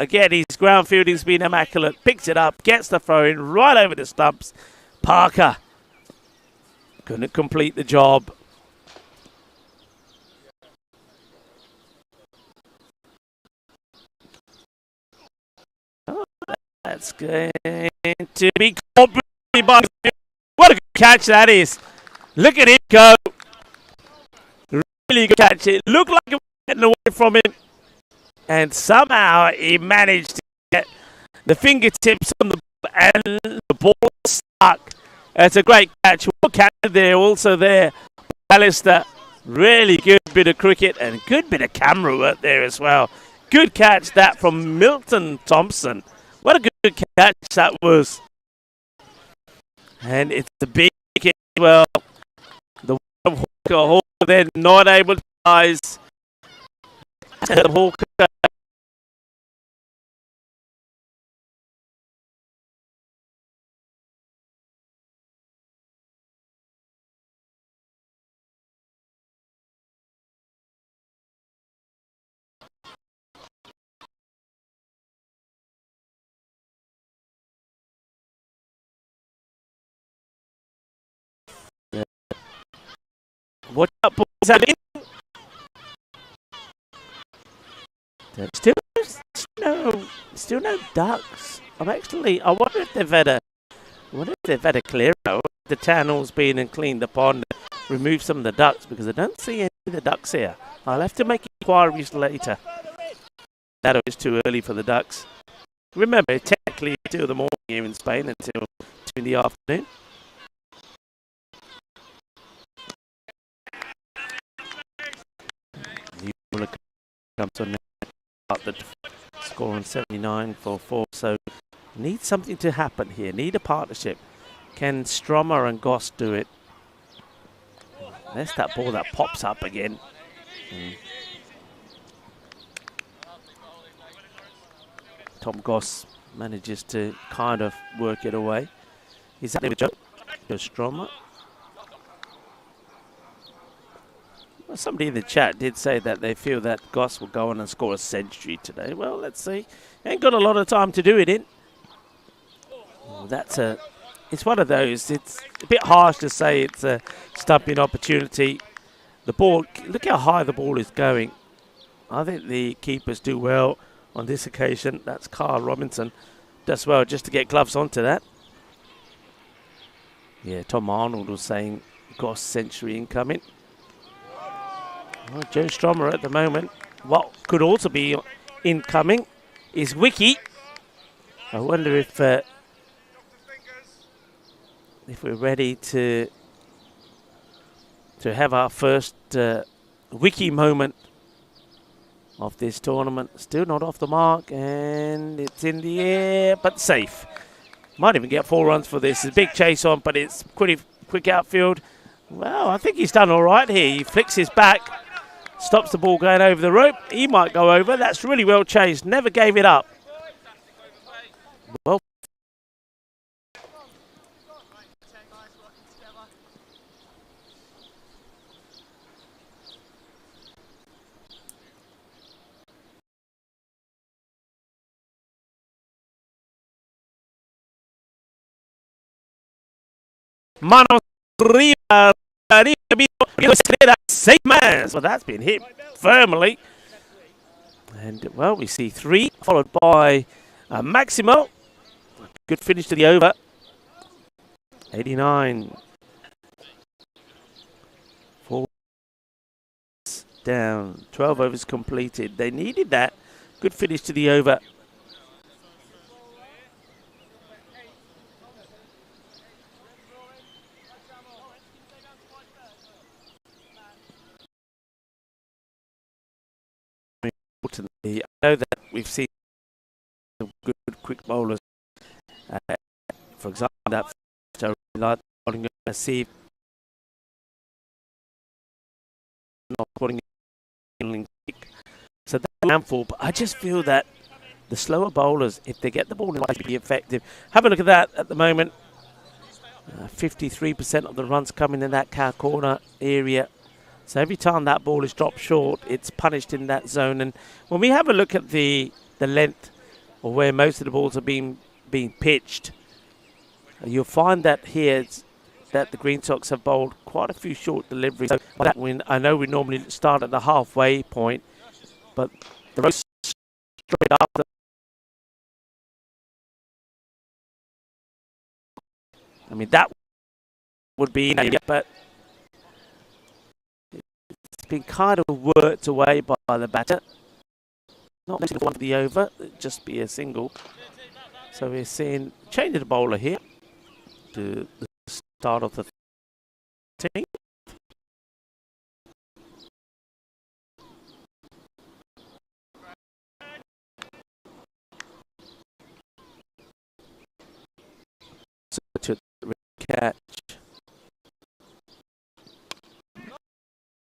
Again, his ground fielding's been immaculate. Picks it up, gets the throw in right over the stumps. Parker couldn't complete the job. Oh, that's going to be caught by. What a good catch that is. Look at him go. Really good catch. It looked like it was getting away from him. And somehow he managed to get the fingertips on the ball and the ball stuck. It's a great catch. Well catch there, also there. Alistair, really good bit of cricket and good bit of camera work there as well. Good catch that from Milton Thompson. What a good catch that was. And it's a big hit as well. The Hawker then not able to rise. The Hawker Watch out, balls in. Still no ducks. I wonder if they've had a clear out. The channel's been and cleaned the pond, remove some of the ducks because I don't see any of the ducks here. I'll have to make inquiries later. That is too early for the ducks. Remember, technically 2 in the morning here in Spain until 2 in the afternoon. The comes on the score on 79 for 4. So need something to happen here. Need a partnership. Can Stromer and Goss do it? There's that ball that pops up again. Tom Goss manages to kind of work it away. Is that Joe Stromer? Well, somebody in the chat did say that they feel that Goss will go on and score a century today. Well, let's see. Ain't got a lot of time to do it in. It's one of those. It's a bit harsh to say it's a stumping opportunity. The ball, look how high the ball is going. I think the keepers do well on this occasion. That's Carl Robinson. Does well just to get gloves onto that. Yeah, Tom Arnold was saying Goss century incoming. Well, Joe Stromer at the moment. What could also be incoming is Wiki. I wonder if we're ready to have our first Wiki moment of this tournament. Still not off the mark, and it's in the air, but safe. Might even get 4 runs for this. It's a big chase on, but it's pretty quick outfield. Well, I think he's done all right here. He flicks his back, stops the ball going over the rope. He might go over. That's really well chased. Never gave it up. Well, Manos arriba, safe man. So that's been hit firmly. And, well, we see 3, followed by Maximo. Good finish to the over. 89. 4 down. 12 overs completed. They needed that. Good finish to the over. I know that we've seen some good quick bowlers. For example, that I really like to see not putting in kick. So that's a handful, but I just feel that the slower bowlers, if they get the ball in, might be effective. Have a look at that at the moment. 53% of the runs coming in that cow corner area. So every time that ball is dropped short, it's punished in that zone. And when we have a look at the length or where most of the balls are being pitched, you'll find that here that the Green Sox have bowled quite a few short deliveries. So I know we normally start at the halfway point, but the road straight after. I mean, that would be, but it's been kind of worked away by the batter. Not necessarily one for the over, it'd just be a single. So we're seeing change of the bowler here to the start of the team. So to catch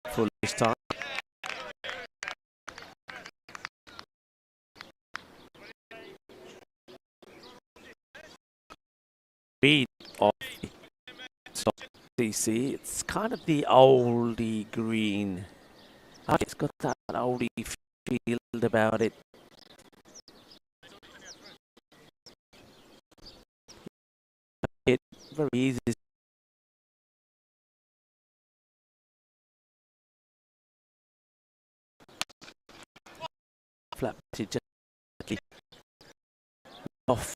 for this time. Read of DC, it's kind of the oldie green. It's got that oldie feel about it. It's very easy flat pitch just off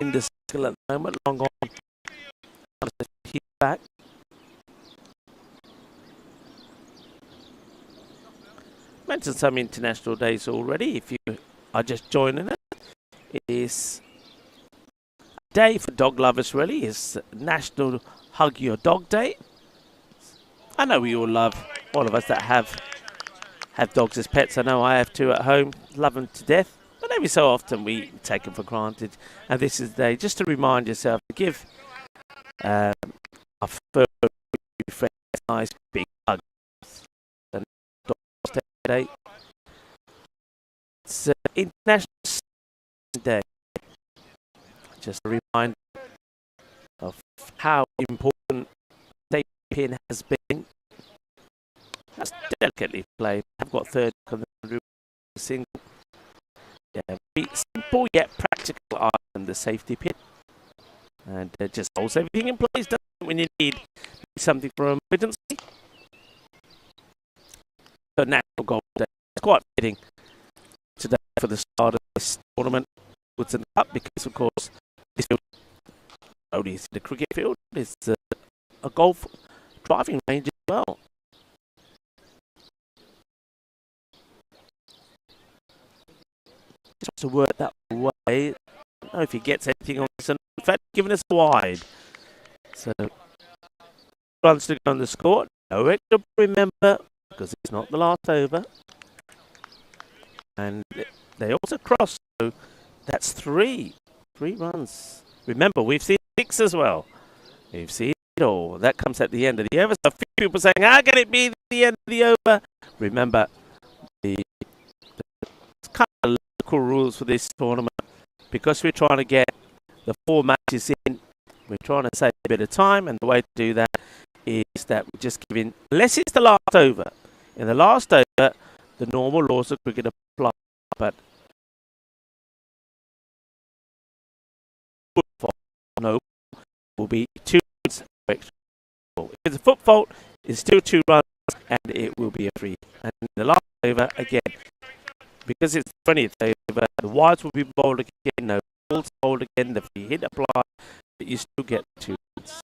in the circle at the moment. Long on. He's back. Mentioned some international days already. If you are just joining it, it is a day for dog lovers. Really, it's National Hug Your Dog Day. I know we all love, all of us that have dogs as pets. I know I have two at home. Love them to death. But every so often we take them for granted. And this is the day just to remind yourself to give our fur friends a nice big hug. And Dog's Day. It's International Day. Just a reminder of how important safety pin has been. That's delicately played. I've got third on the single. Yeah, very simple yet practical item, the safety pin. And just holds everything in place, doesn't it, when you need something for emergency. So National Golf Day. It's quite fitting today for the start of this tournament, Woodson Cup, because of course this field only is the cricket field. It's a golf driving range as well. Just to work that way. I don't know if he gets anything on this. In fact, giving us a wide. So runs to go on the score. No extra, remember, because it's not the last over. And they also cross, so that's three runs. Remember, we've seen 6 as well. We've seen it all. That comes at the end of the over. So a few people saying, how can it be the end of the over? Remember, it's kind of local rules for this tournament. Because we're trying to get the 4 matches in, we're trying to save a bit of time. And the way to do that is that we're just giving, unless it's the last over. In the last over, the normal laws of cricket apply. But foot fault, no, will be 2 runs extra. If it's a foot fault, it's still 2 runs and it will be a 3. And in the last over, again, because it's the 20th over, the wides will be bowled again, no balls bowled again, the free hit applied, but you still get 2 runs.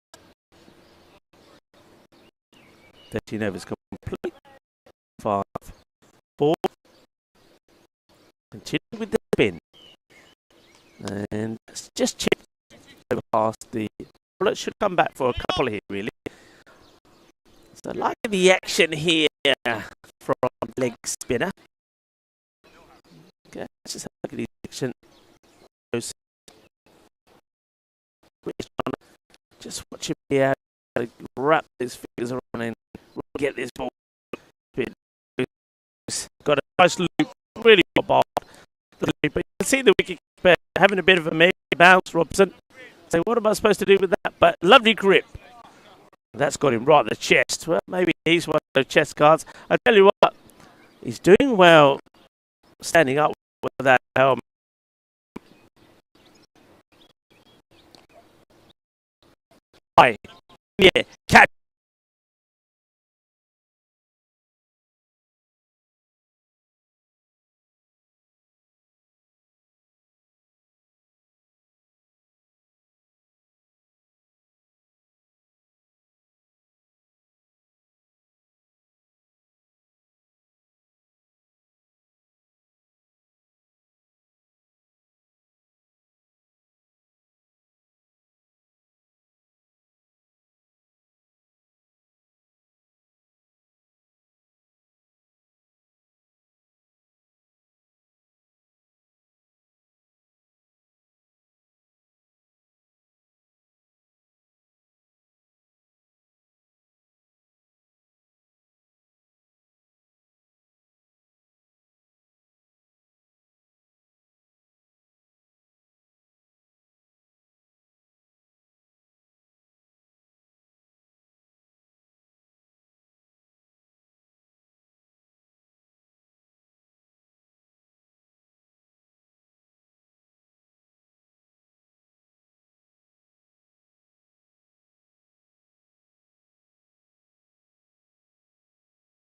13 overs complete. 5, 4. Continue with the spin. And just chip over past the bullet. Should come back for a couple here, really. So, like the action here from leg spinner. Okay, let's just have a look at the action. Just watch him here. Wrap his fingers around and get this ball. Got a nice loop. Really got ball. But you can see the wicket having a bit of a mega bounce, Robson. So what am I supposed to do with that? But lovely grip. That's got him right in the chest. Well, maybe he's one of those chest cards. I tell you what, he's doing well standing up with that helmet. Yeah, catch.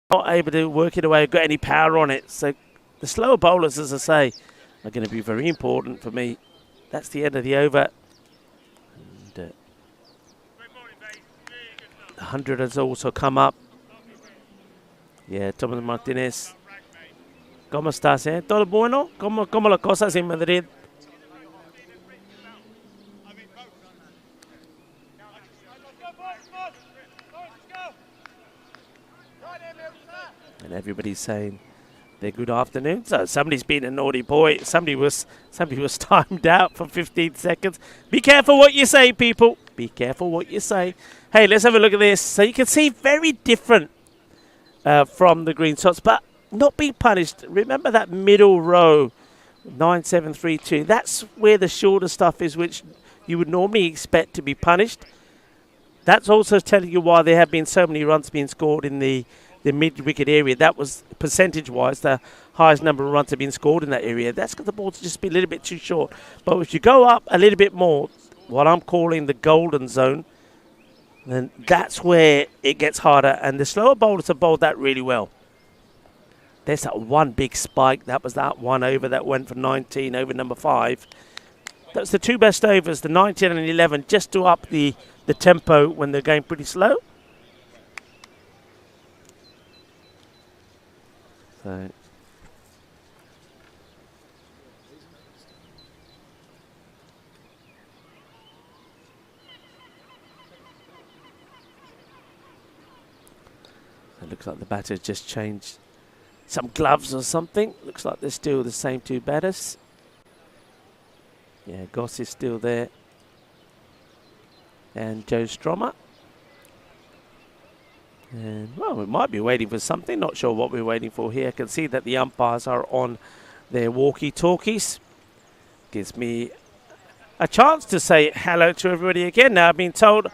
Not able to work it away, got any power on it. So the slower bowlers, as I say, are going to be very important for me. That's the end of the over. And, the 100 has also come up. Yeah, Thomas Martinez. ¿Cómo estás, eh? ¿Todo bueno? ¿Cómo las cosas en Madrid? And everybody's saying their good afternoon. So somebody's been a naughty boy. Somebody was timed out for 15 seconds. Be careful what you say, people. Be careful what you say. Hey, let's have a look at this. So you can see very different from the Green Sox, but not being punished. Remember that middle row, 9-7-3-2. That's where the shorter stuff is, which you would normally expect to be punished. That's also telling you why there have been so many runs being scored in the mid-wicket area. That was, percentage-wise, the highest number of runs have been scored in that area. That's because the ball's just been a little bit too short. But if you go up a little bit more, what I'm calling the golden zone, then that's where it gets harder. And the slower bowlers have bowled that really well. There's that one big spike. That was that one over that went for 19 over number 5. That's the two best overs, the 19 and 11, just to up the tempo when they're going pretty slow. So it looks like the batters just changed some gloves or something. Looks like they're still the same two batters. Yeah, Goss is still there. And Joe Strummer. And, well, we might be waiting for something. Not sure what we're waiting for here. I can see that the umpires are on their walkie-talkies. Gives me a chance to say hello to everybody again. Now, I've been told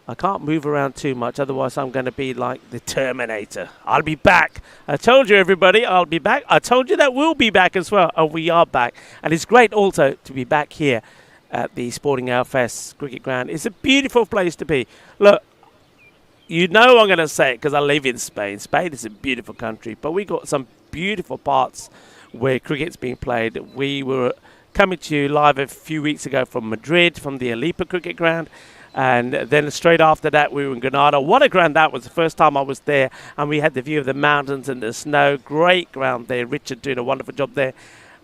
I can't move around too much, otherwise I'm going to be like the Terminator. I'll be back. I told you, everybody, I'll be back. I told you that we'll be back as well. And we are back. And it's great also to be back here at the Sporting Outfest Cricket Ground. It's a beautiful place to be. Look, you know I'm going to say it because I live in Spain. Spain is a beautiful country, but we got some beautiful parts where cricket's being played. We were coming to you live a few weeks ago from Madrid, from the Alicante Cricket Ground. And then straight after that, we were in Granada. What a ground that was. The first time I was there. And we had the view of the mountains and the snow. Great ground there. Richard doing a wonderful job there.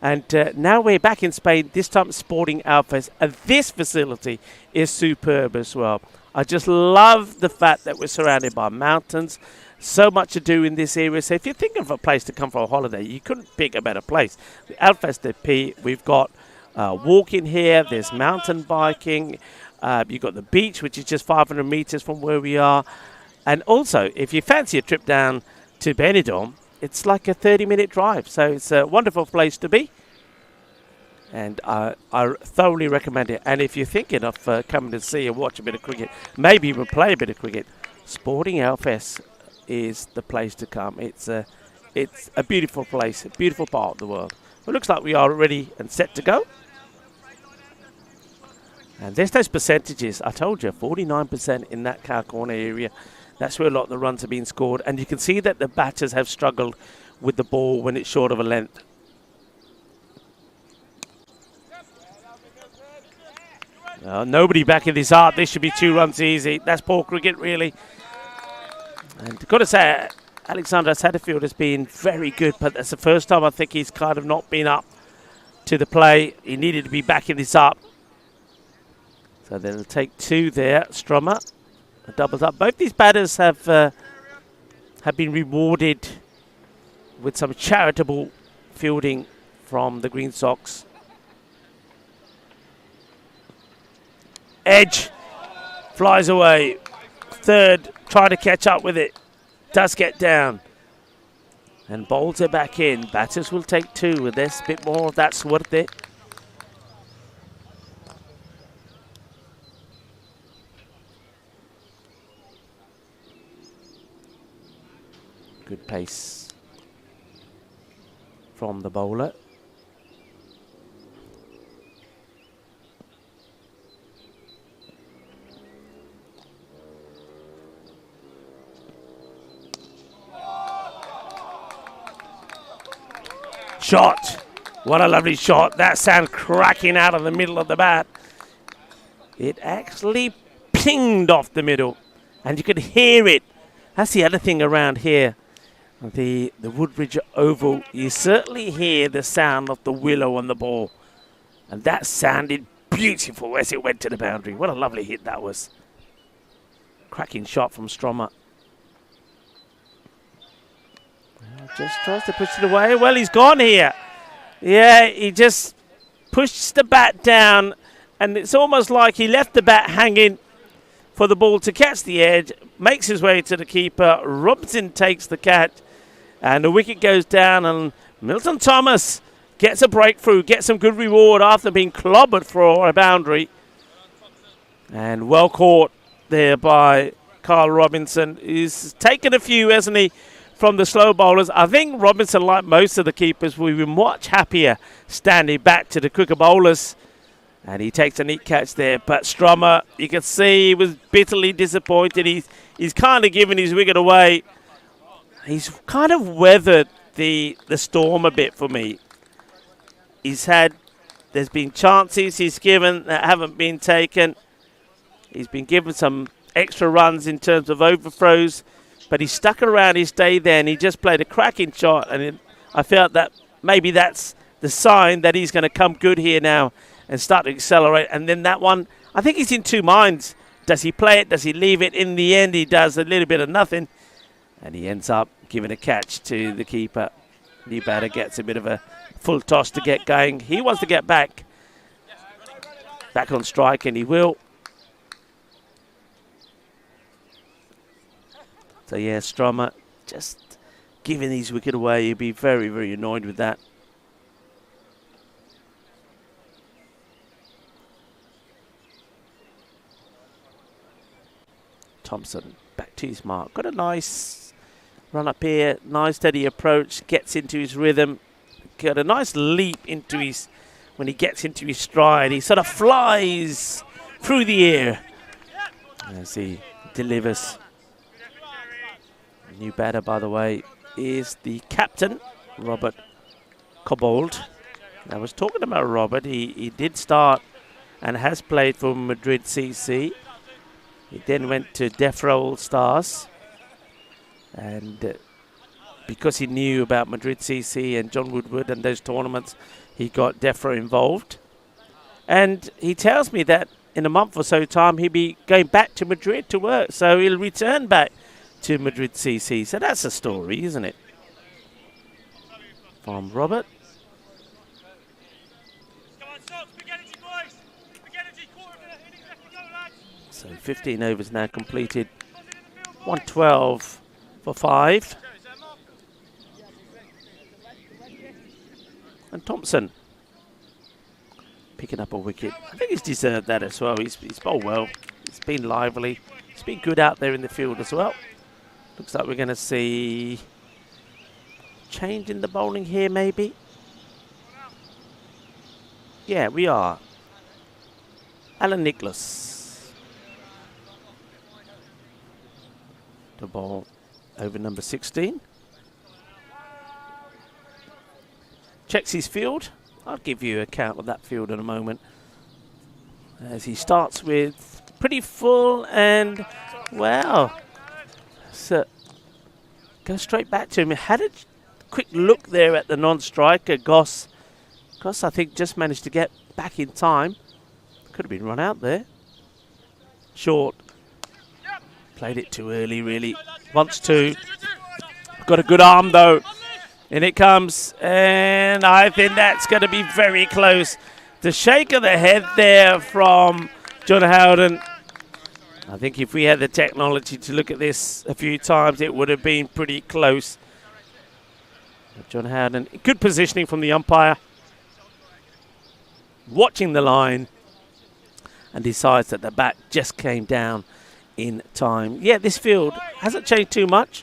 And now we're back in Spain, this time Sporting Outfest. And this facility is superb as well. I just love the fact that we're surrounded by mountains. So much to do in this area. So if you're thinking of a place to come for a holiday, you couldn't pick a better place. The Outfest P, we've got walking here. There's mountain biking. You've got the beach, which is just 500 meters from where we are. And also, if you fancy a trip down to Benidorm, it's like a 30-minute drive. So it's a wonderful place to be. And I thoroughly recommend it. And if you're thinking of coming to see and watch a bit of cricket, maybe even play a bit of cricket, Sporting Outfest is the place to come. It's a beautiful place, a beautiful part of the world. It looks like we are ready and set to go. And there's those percentages. I told you, 49% in that cow corner area. That's where a lot of the runs have been scored. And you can see that the batters have struggled with the ball when it's short of a length. Nobody back in this art. This should be 2 runs easy. That's poor cricket, really. And I've got to say, Alexander Satterfield has been very good. But that's the first time I think he's kind of not been up to the play. He needed to be back in this art. So they'll take 2 there. Strummer doubles up. Both these batters have been rewarded with some charitable fielding from the Green Sox. Edge flies away. Third, trying to catch up with it. Does get down. And bowls it back in. Batters will take 2 with this. A bit more. That's worth it. Good pace from the bowler. Shot. What a lovely shot. That sound cracking out of the middle of the bat. It actually pinged off the middle, and you could hear it. That's the other thing around here. The Woodbridge Oval, you certainly hear the sound of the willow on the ball. And that sounded beautiful as it went to the boundary. What a lovely hit that was. Cracking shot from Stromer. Just tries to push it away. Well, he's gone here. Yeah, he just pushed the bat down, and it's almost like he left the bat hanging for the ball to catch the edge, makes his way to the keeper. Robinson takes the catch, and the wicket goes down, and Milton Thomas gets a breakthrough, gets some good reward after being clobbered for a boundary. And well caught there by Carl Robinson. He's taken a few, hasn't he, from the slow bowlers. I think Robinson, like most of the keepers, will be much happier standing back to the quicker bowlers. And he takes a neat catch there. But Stromer, you can see he was bitterly disappointed. He's kind of given his wicket away. He's kind of weathered the storm a bit for me. There's been chances he's given that haven't been taken. He's been given some extra runs in terms of overthrows, but he stuck around his day there, and he just played a cracking shot. And I felt that maybe that's the sign that he's going to come good here now and start to accelerate. And then that one, I think he's in two minds. Does he play it? Does he leave it? In the end, he does a little bit of nothing, and he ends up giving a catch to the keeper. New batter gets a bit of a full toss to get going. He wants to get back on strike, and he will. So yeah, Stromer just giving his wicket away. He'd be very, very annoyed with that. Thompson back to his mark. Got a nice run up here, nice steady approach, gets into his rhythm. Got a nice leap into his, when he gets into his stride, he sort of flies through the air as he delivers. New batter, by the way, is the captain, Robert Cobbold. I was talking about Robert. He did start and has played for Madrid CC. He then went to Defra All Stars, and because he knew about Madrid CC and John Woodward and those tournaments, he got Defra involved. And he tells me that in a month or so time, he'll be going back to Madrid to work. So he'll return back to Madrid CC. So that's a story, isn't it? From Robert. So 15 overs now completed. 112 for 5. And Thompson picking up a wicket. I think he's deserved that as well. He's bowled well. He's been lively. He's been good out there in the field as well. Looks like we're going to see change in the bowling here, maybe. Yeah, we are. Alan Nicholas to bowl over number 16. Checks his field. I'll give you a count of that field in a moment. As he starts with pretty full, and wow. So go straight back to him. Had a quick look there at the non-striker, Goss. Goss, I think, just managed to get back in time. Could have been run out there. Short. Played it too early, really. Wants to. Got a good arm, though. In it comes. And I think that's going to be very close. The shake of the head there from John Howden. I think if we had the technology to look at this a few times, it would have been pretty close. But John Howden, good positioning from the umpire. Watching the line. And decides that the bat just came down in time. Yeah, this field hasn't changed too much.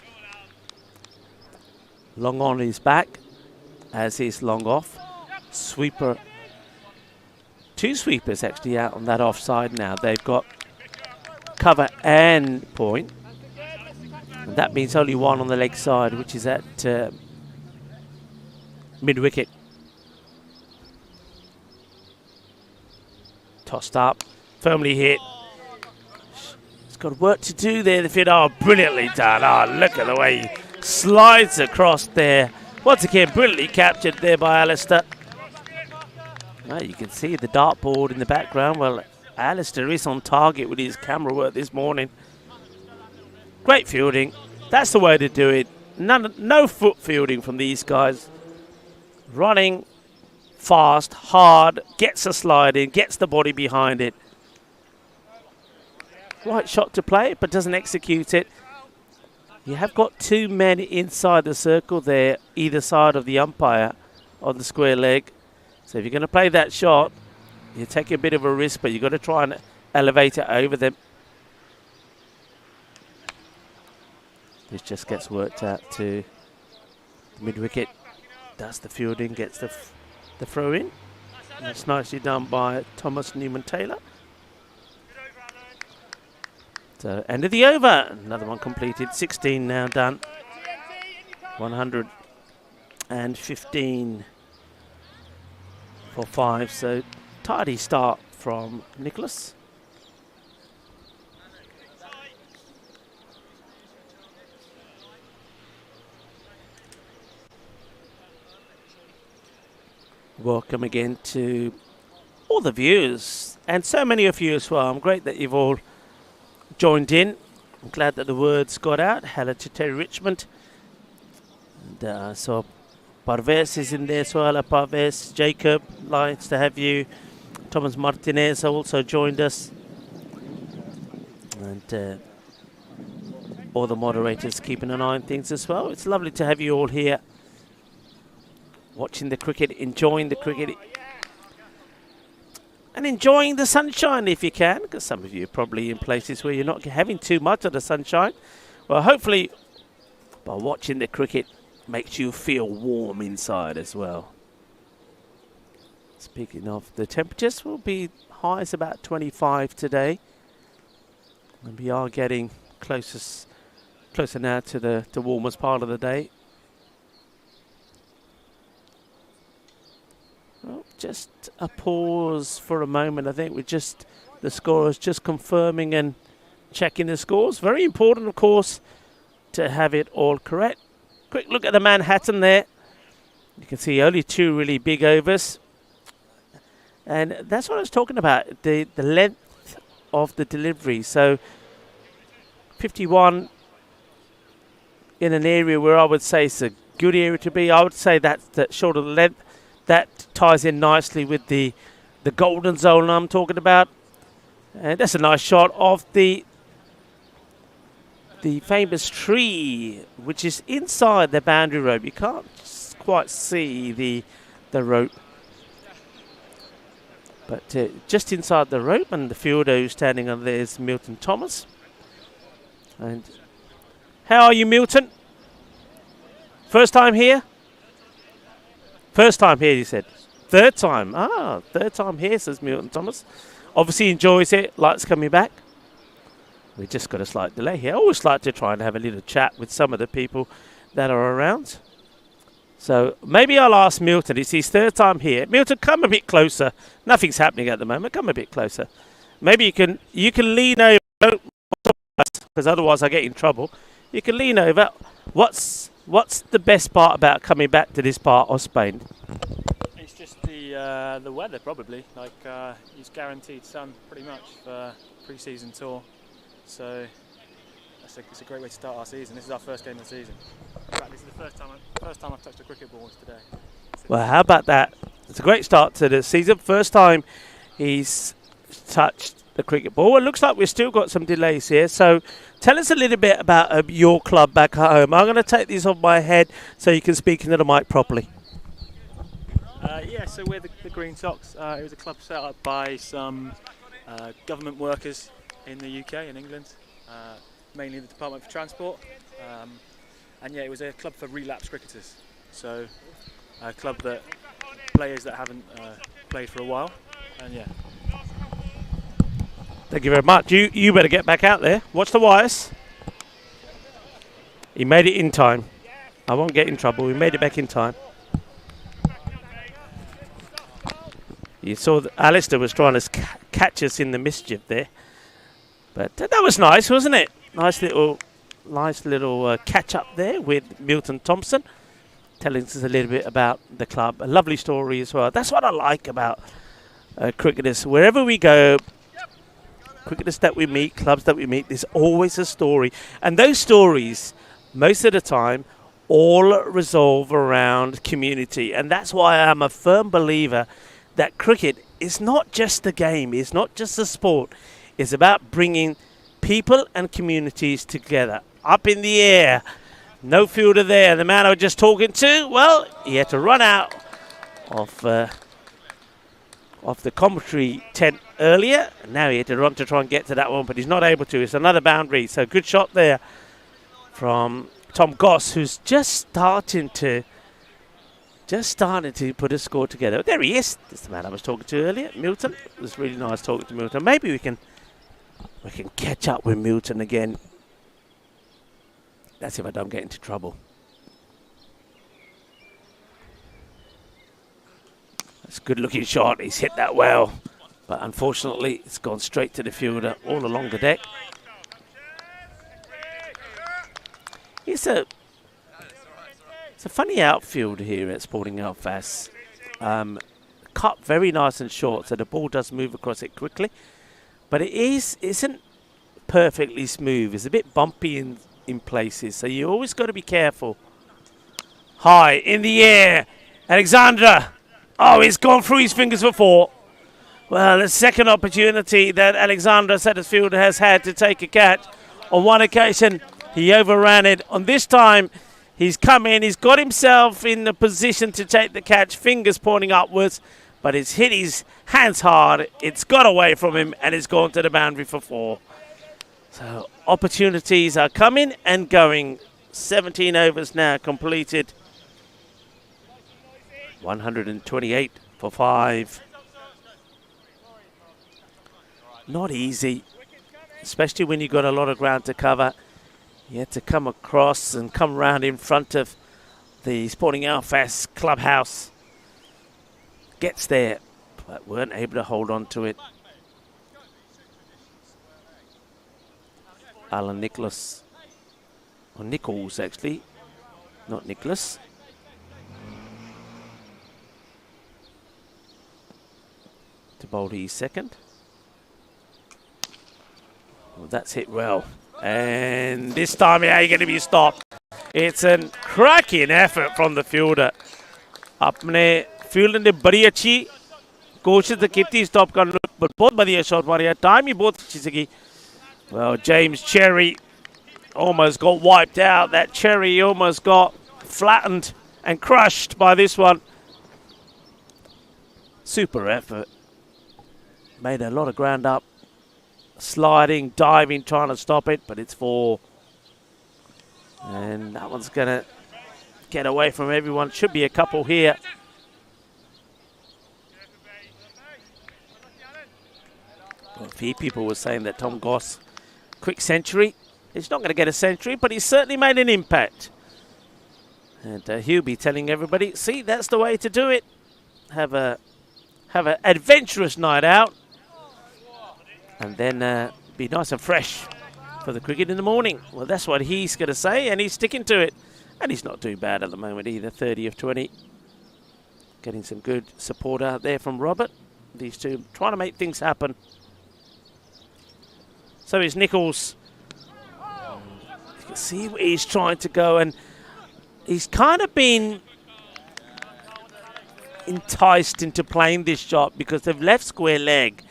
Long on his back, as is long off. Sweeper. 2 sweepers actually out on that offside now. They've got cover and point. And that means only one on the leg side, which is at mid-wicket. Tossed up, firmly hit. He's got work to do there, the fielder. Oh, brilliantly done. Oh, look at the way he slides across there. Once again, brilliantly captured there by Alistair. Oh, you can see the dartboard in the background. Well, Alistair is on target with his camera work this morning. Great fielding. That's the way to do it. No foot fielding from these guys. Running fast, hard, gets a slide in, gets the body behind it. Right shot to play, but doesn't execute it. You have got 2 men inside the circle there, either side of the umpire on the square leg. So if you're going to play that shot, you take a bit of a risk, but you've got to try and elevate it over them. This just gets worked out to the mid-wicket. Does the fielding, gets the throw in. And that's nicely done by Thomas Newman-Taylor. So end of the over. Another one completed. 16 now done. 115 for 5. So tidy start from Nicholas. Welcome again to all the viewers, and so many of you as well. I'm great that you've all joined in. I'm glad that the words got out. Hello to Terry Richmond. And, so Parves is in there as well. Parves, Jacob, nice to have you. Thomas Martinez also joined us. And all the moderators keeping an eye on things as well. It's lovely to have you all here, watching the cricket, enjoying the cricket, and enjoying the sunshine if you can, because some of you are probably in places where you're not having too much of the sunshine. Well, hopefully by watching the cricket makes you feel warm inside as well. Speaking of, the temperatures will be highs about 25 today, and we are getting closer now to the warmest part of the day. Well, just a pause for a moment. I think the scorers just confirming and checking the scores. Very important, of course, to have it all correct. Quick look at the Manhattan there. You can see only 2 really big overs. And that's what I was talking about, the length of the delivery. So 51 in an area where I would say it's a good area to be. I would say that's the short of the length. That ties in nicely with the golden zone I'm talking about. And that's a nice shot of the famous tree, which is inside the boundary rope. You can't quite see the rope. But just inside the rope, and the fielder who's standing on there is Milton Thomas. And how are you, Milton? First time here? First time here, you said. Third time. Third time here, says Milton Thomas. Obviously enjoys it, likes coming back. We just got a slight delay here. I always like to try and have a little chat with some of the people that are around. So maybe I'll ask Milton. It's his third time here. Milton, come a bit closer. Nothing's happening at the moment. Come a bit closer. Maybe you can lean over, because otherwise I get in trouble. You can lean over. What's the best part about coming back to this part of Spain? It's just the weather, probably. Like it's guaranteed sun pretty much for pre-season tour. So it's a great way to start our season. This is our first game of the season. In fact, this is the first time I've touched a cricket ball today. Well, how about that? It's a great start to the season. First time he's touched the cricket ball. It looks like we've still got some delays here. So tell us a little bit about your club back at home. I'm going to take these off my head so you can speak into the mic properly. Yeah, so we're the Green Sox. It was a club set up by some government workers in the UK and England, mainly the Department for Transport. And yeah, it was a club for relapsed cricketers. So a club that players that haven't played for a while. And yeah. Thank you very much. You better get back out there. Watch the wires. He made it in time. I won't get in trouble. We made it back in time. You saw that Alistair was trying to catch us in the mischief there. But that was nice, wasn't it? Nice little catch up there with Milton Thompson, telling us a little bit about the club. A lovely story as well. That's what I like about cricketers. Wherever we go, cricketers that we meet, clubs that we meet, there's always a story. And those stories, most of the time, all resolve around community. And that's why I'm a firm believer that cricket is not just a game, it's not just a sport. It's about bringing people and communities together. Up in the air, no fielder there. The man I was just talking to, well, he had to run out of the commentary tent earlier. Now he had to run to try and get to that one, but he's not able to. It's another boundary. So good shot there from Tom Goss, who's just starting to put a score together. There he is. That's the man I was talking to earlier, Milton. It was really nice talking to Milton. Maybe we can catch up with Milton again. That's if I don't get into trouble. That's a good looking shot. He's hit that well. But unfortunately, it's gone straight to the fielder all along the deck. It's a funny outfield here at Sporting Belfast. Cut very nice and short, so the ball does move across it quickly. But it isn't perfectly smooth. It's a bit bumpy in places, so you always got to be careful. High in the air, Alexandra. Oh, he's gone through his fingers for 4. Well, the second opportunity that Alexandra Setterfield has had to take a catch. On one occasion, he overran it. On this time, he's come in. He's got himself in the position to take the catch, fingers pointing upwards, but it's hit his hands hard. It's got away from him, and it's gone to the boundary for 4. So opportunities are coming and going. 17 overs now completed. 128 for 5. Not easy, especially when you've got a lot of ground to cover. You had to come across and come round in front of the Sporting Belfast clubhouse. Gets there, but weren't able to hold on to it. Alan Nicholas, or Nichols actually, not Nicholas. To bowl his second. Well, that's hit well. And this time, how are you going to be stopped? It's a cracking effort from the fielder. अपने field ने बड़ी अच्छी कोशिश तो की थी stop करने पर बहुत बढ़िया शॉट मारा टाइम ही बहुत अच्छी सी. Well, James Cherry almost got wiped out. That Cherry almost got flattened and crushed by this one. Super effort. Made a lot of ground up. Sliding, diving, trying to stop it, but it's 4. And that one's going to get away from everyone. Should be a couple here. Well, a few people were saying that Tom Goss, quick century. He's not going to get a century, but he's certainly made an impact. And he'll be telling everybody, see, that's the way to do it. Have an adventurous night out. And then be nice and fresh for the cricket in the morning. Well, that's what he's going to say, and he's sticking to it. And he's not doing bad at the moment either, 30 of 20. Getting some good support out there from Robert. These two trying to make things happen. So is Nichols. You can see where he's trying to go, and he's kind of been enticed into playing this shot because they've left square leg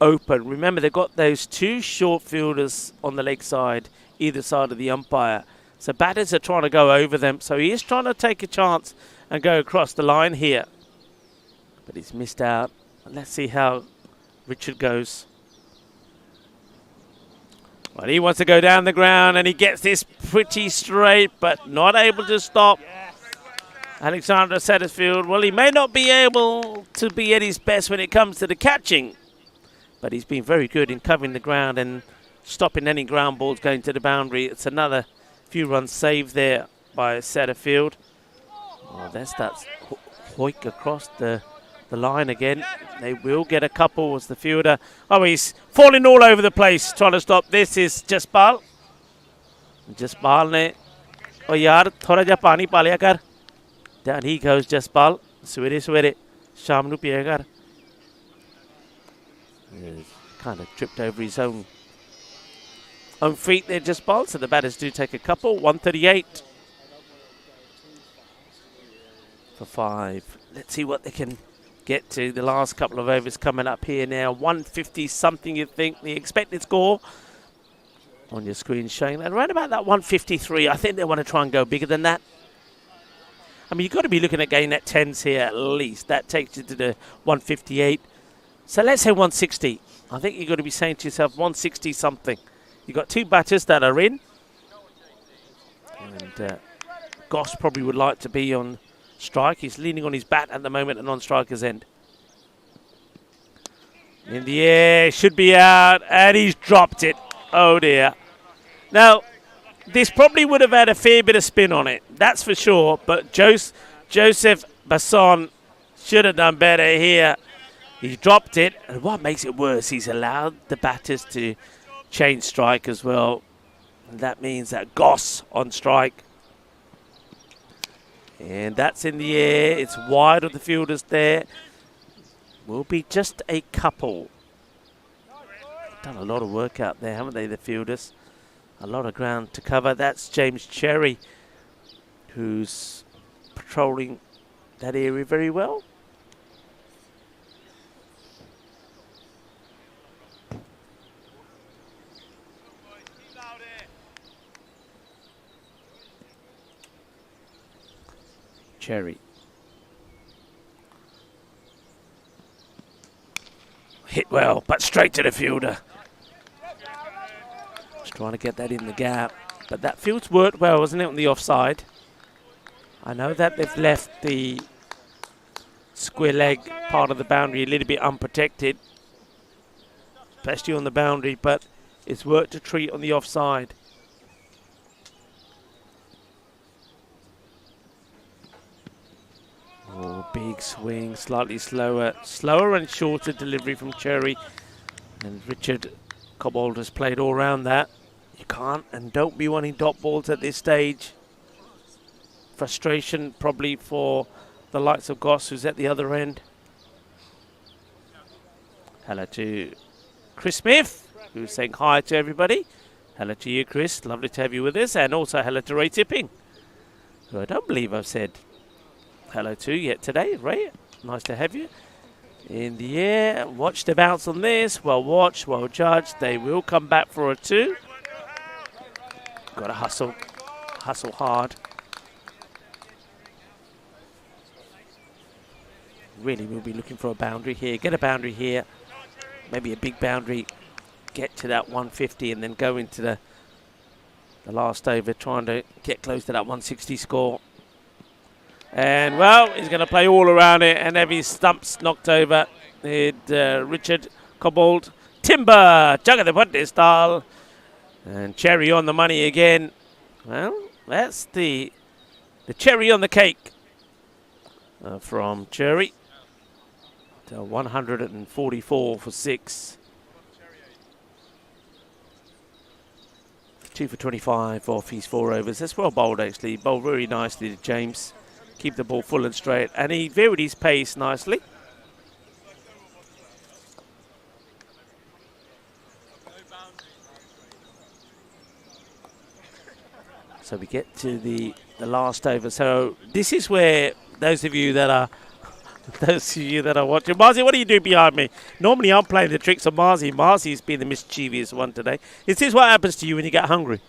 open. Remember, they've got those 2 short fielders on the leg side, either side of the umpire. So batters are trying to go over them. So he is trying to take a chance and go across the line here. But he's missed out. Let's see how Richard goes. Well, he wants to go down the ground, and he gets this pretty straight, but not able to stop. Alexander Setterfield, well, he may not be able to be at his best when it comes to the catching, but he's been very good in covering the ground and stopping any ground balls going to the boundary. It's another few runs saved there by Setterfield. Oh, that's that hoik across the the line again. They will get a couple as the fielder. Oh, he's falling all over the place trying to stop. This is Jaspal. Jaspal ne. Oh yaar, thoda ja pani pa liya kar. Down he goes, Jaspal. Swere sham nu piya kar. Kind of tripped over his own feet there, Jaspal. So the batters do take a couple. 138 for 5. Let's see what they can get to. The last couple of overs coming up here now. 150 something, you think. The expected score on your screen showing that around about that 153. I think they want to try and go bigger than that. I mean, you've got to be looking at getting that 10s here at least. That takes you to the 158. So let's say 160. I think you've got to be saying to yourself 160 something. You've got 2 batters that are in. And Goss probably would like to be on strike. He's leaning on his bat at the moment and on striker's end. In the air, should be out, and he's dropped it. Oh dear. Now, this probably would have had a fair bit of spin on it, that's for sure, but Joseph Basson should have done better here. He's dropped it, and what makes it worse, he's allowed the batters to change strike as well. And that means that Goss on strike. And that's in the air. It's wide of the fielders there. Will be just a couple. Done a lot of work out there, haven't they, the fielders? A lot of ground to cover. That's James Cherry, who's patrolling that area very well. Cherry. Hit well, but straight to the fielder. Just trying to get that in the gap. But that field's worked well, wasn't it, on the offside? I know that they've left the square leg part of the boundary a little bit unprotected, especially on the boundary, but it's worked a treat on the offside. Oh, big swing, slightly slower and shorter delivery from Cherry. And Richard Cobbold has played all around that. You can't and don't be wanting dot balls at this stage. Frustration probably for the likes of Goss, who's at the other end. Hello to Chris Smith, who's saying hi to everybody. Hello to you, Chris. Lovely to have you with us. And also hello to Ray Tipping, who I don't believe I've said hello to yet today. Ray, nice to have you. In the air, watch the bounce on this. Well watched, well judged. They will come back for a 2. Got to hustle hard. Really will be looking for a boundary here. Get a boundary here. Maybe a big boundary. Get to that 150 and then go into the last over, trying to get close to that 160 score. And, well, he's going to play all around it and have his stumps knocked over. Richard Cobbold. Timber! Jugga the Punty style. And Cherry on the money again. Well, that's the cherry on the cake from Cherry. To 144 for 6. 2 for 25 off his 4 overs. That's well bowled, actually. Bowled very nicely to James. Keep the ball full and straight. And he varied his pace nicely. So we get to the last over. So this is where those of you that are watching. Marzi, what are you doing behind me? Normally I'm playing the tricks of Marzi. Marzi's been the mischievous one today. Is this what happens to you when you get hungry?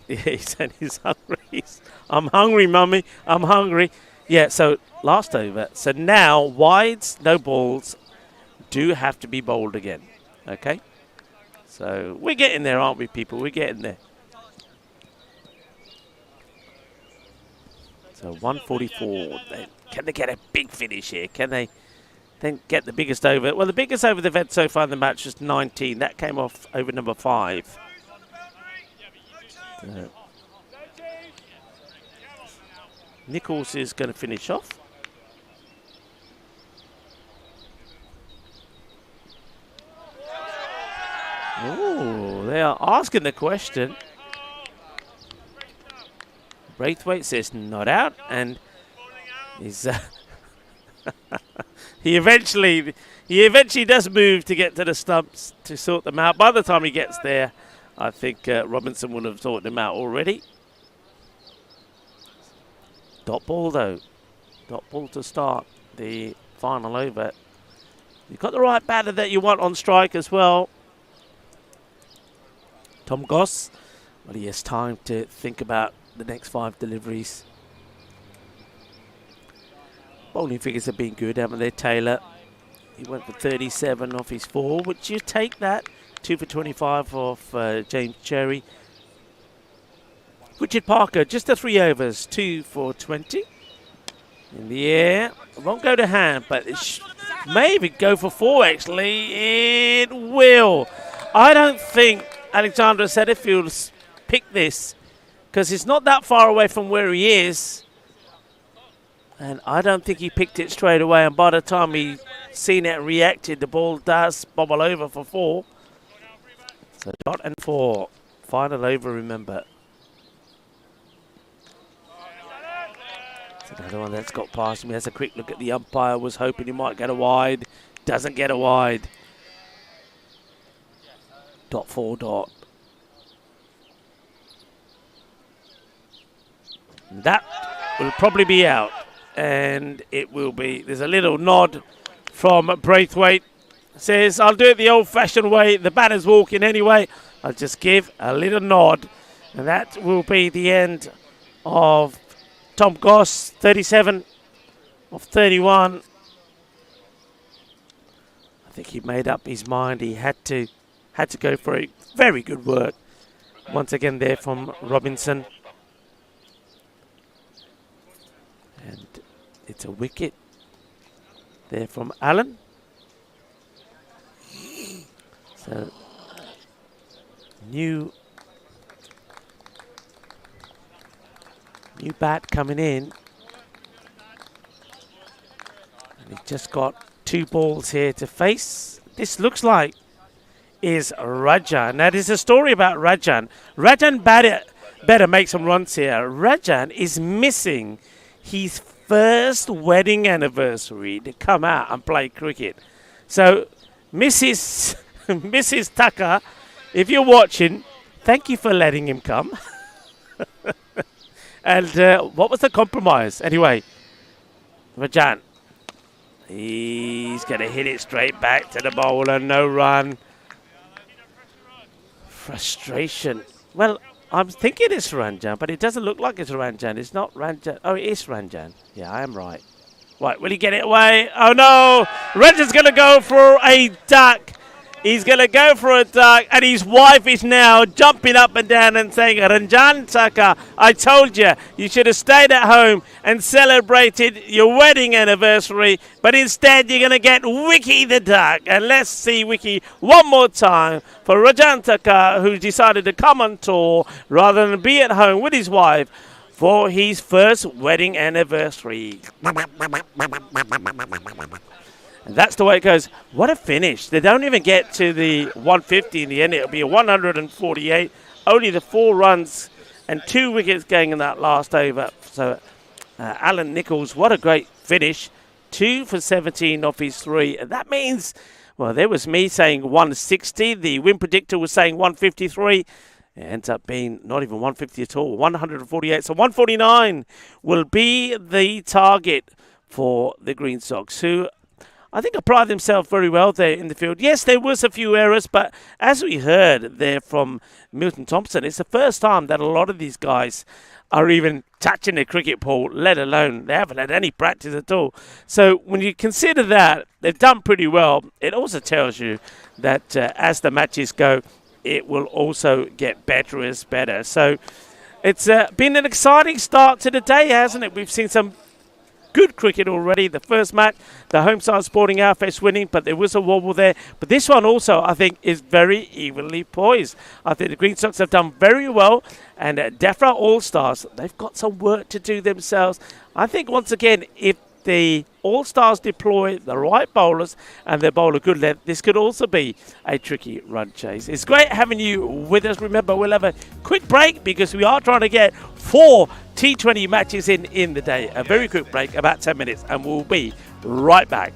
Yeah, he said he's hungry. I'm hungry, mummy. I'm hungry. Yeah, so last over. So now wides, no balls, do have to be bowled again. Okay? So we're getting there, aren't we, people? We're getting there. So 144. Can they get a big finish here? Can they then get the biggest over? Well, the biggest over they've had so far in the match was 19. That came off over number 5. Nichols is going to finish off. Oh, they are asking the question. Braithwaite says not out, and he's he eventually does move to get to the stumps to sort them out. By the time he gets there, I think Robinson would have sorted them out already. Dot ball though. Dot ball to start the final over. You've got the right batter that you want on strike as well. Tom Goss. Well, he has time to think about the next 5 deliveries. Bowling figures have been good, haven't they? Taylor, he went for 37 off his 4. Would you take that? 2 for 25 off James Cherry. Richard Parker, just the 3 overs, 2 for 20. In the air, it won't go to hand, but it may even go for 4 actually. It will. I don't think Alexander Setterfield's picked this because it's not that far away from where he is. And I don't think he picked it straight away. And by the time he seen it and reacted, the ball does bobble over for 4. So dot and 4. Final over, remember. It's another one that's got past him. He has a quick look at the umpire. Was hoping he might get a wide. Doesn't get a wide. Dot 4 dot. That will probably be out. And it will be. There's a little nod from Braithwaite. Says, I'll do it the old-fashioned way. The batter's walking anyway. I'll just give a little nod. And that will be the end of Tom Goss, 37 of 31. I think he made up his mind. He had to go for it. Very good work. Once again there from Robinson. And it's a wicket there from Allen. So, new bat coming in. And he's just got 2 balls here to face. This looks like is Rajan. Now, there's a story about Rajan. Rajan better make some runs here. Rajan is missing his first wedding anniversary to come out and play cricket. So, Mrs. Tucker, if you're watching, thank you for letting him come. And what was the compromise? Anyway, Rajan, he's going to hit it straight back to the bowler. No run. Frustration. Well, I'm thinking it's Ranjan, but it doesn't look like it's Ranjan. It's not Ranjan. Oh, it is Ranjan. Yeah, I am right. Right, will he get it away? Oh, no. Ranjan's going to go for a duck. He's going to go for a duck, and his wife is now jumping up and down and saying, Ranjan Tucker, I told you, you should have stayed at home and celebrated your wedding anniversary, but instead you're going to get Wiki the duck. And let's see Wiki one more time for Ranjan Tucker, who decided to come on tour rather than be at home with his wife for his first wedding anniversary. And that's the way it goes. What a finish. They don't even get to the 150 in the end. It'll be a 148. Only the 4 runs and 2 wickets going in that last over. So Alan Nichols, what a great finish. 2 for 17 off his 3. And that means, well, there was me saying 160. The win predictor was saying 153. It ends up being not even 150 at all. 148. So 149 will be the target for the Green Sox, who I think applied themselves very well there in the field. Yes, there was a few errors, but as we heard there from Milton Thompson, it's the first time that a lot of these guys are even touching the cricket ball, let alone they haven't had any practice at all. So when you consider that, they've done pretty well. It also tells you that as the matches go, it will also get better as better. So it's been an exciting start to the day, hasn't it? We've seen some good cricket already. The first match, the home side Sporting Outfits winning, but there was a wobble there. But this one also, I think, is very evenly poised. I think the Green Sox have done very well, and DEFRA All-Stars, they've got some work to do themselves. I think, once again, if the All-Stars deploy the right bowlers and they bowl a good length, this could also be a tricky run chase. It's great having you with us. Remember, we'll have a quick break because we are trying to get 4 T20 matches in the day. A very quick break, about 10 minutes, and we'll be right back.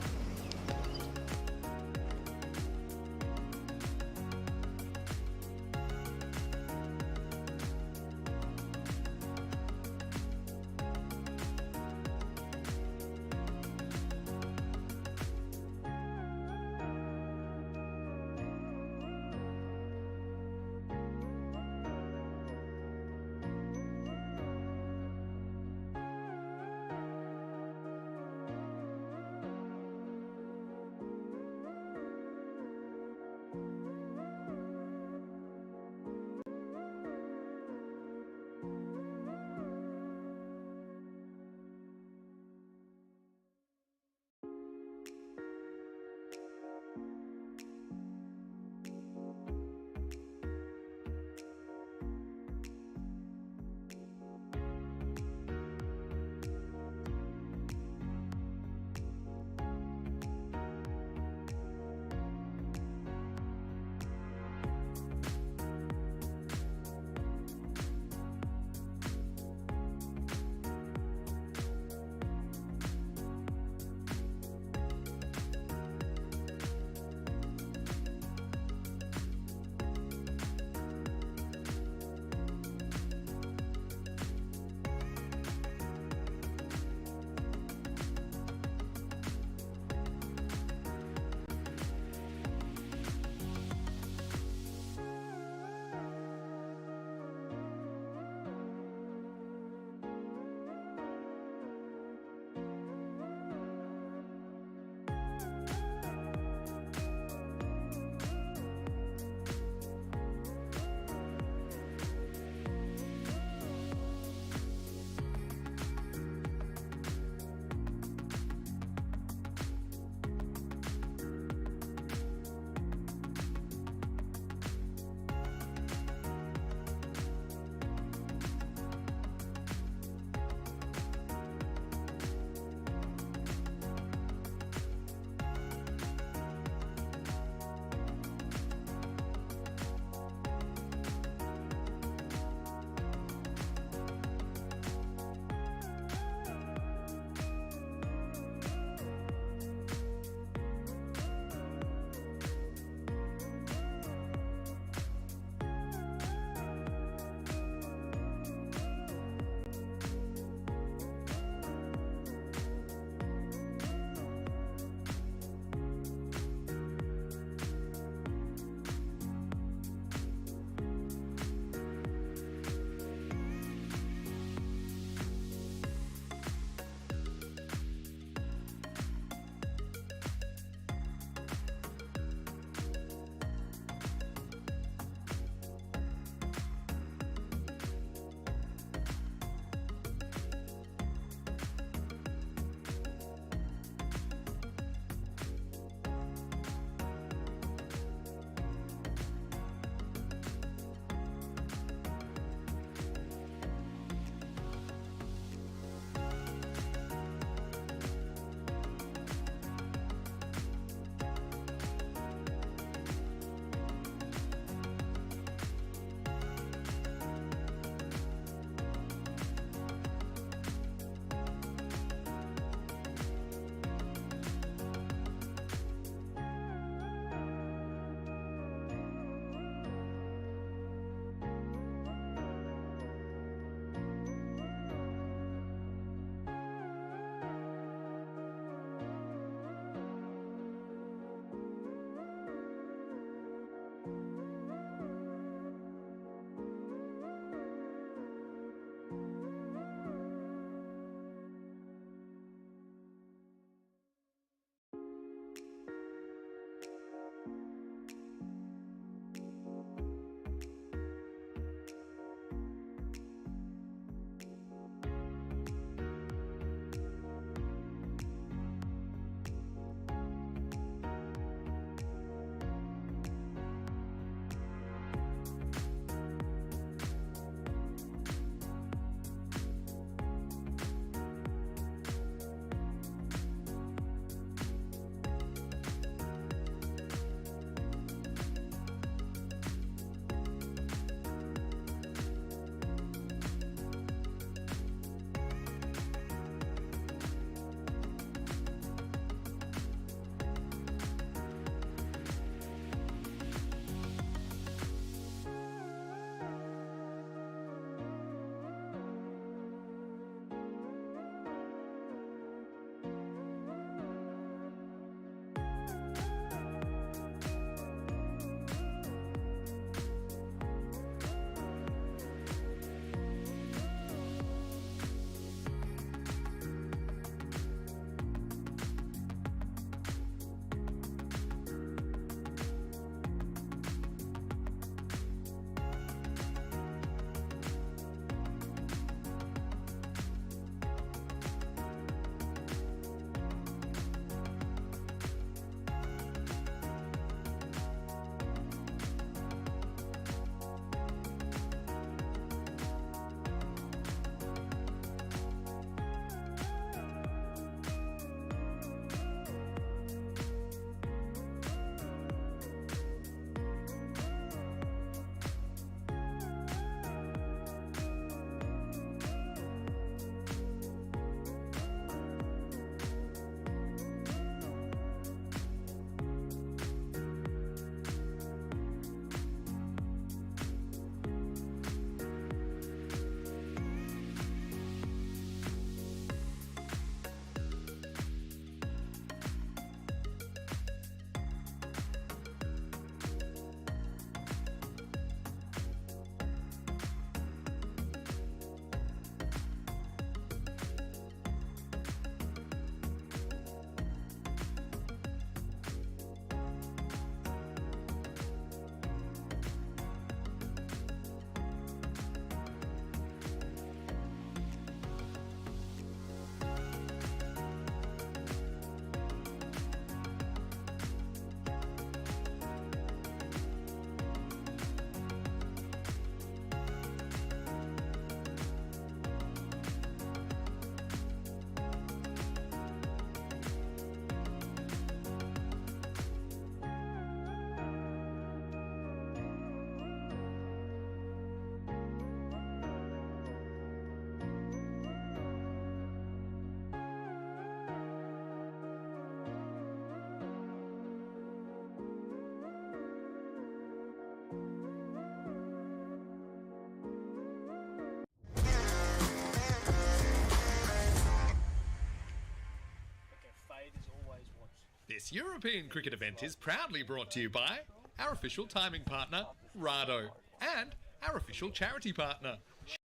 This European cricket event is proudly brought to you by our official timing partner, Rado, and our official charity partner,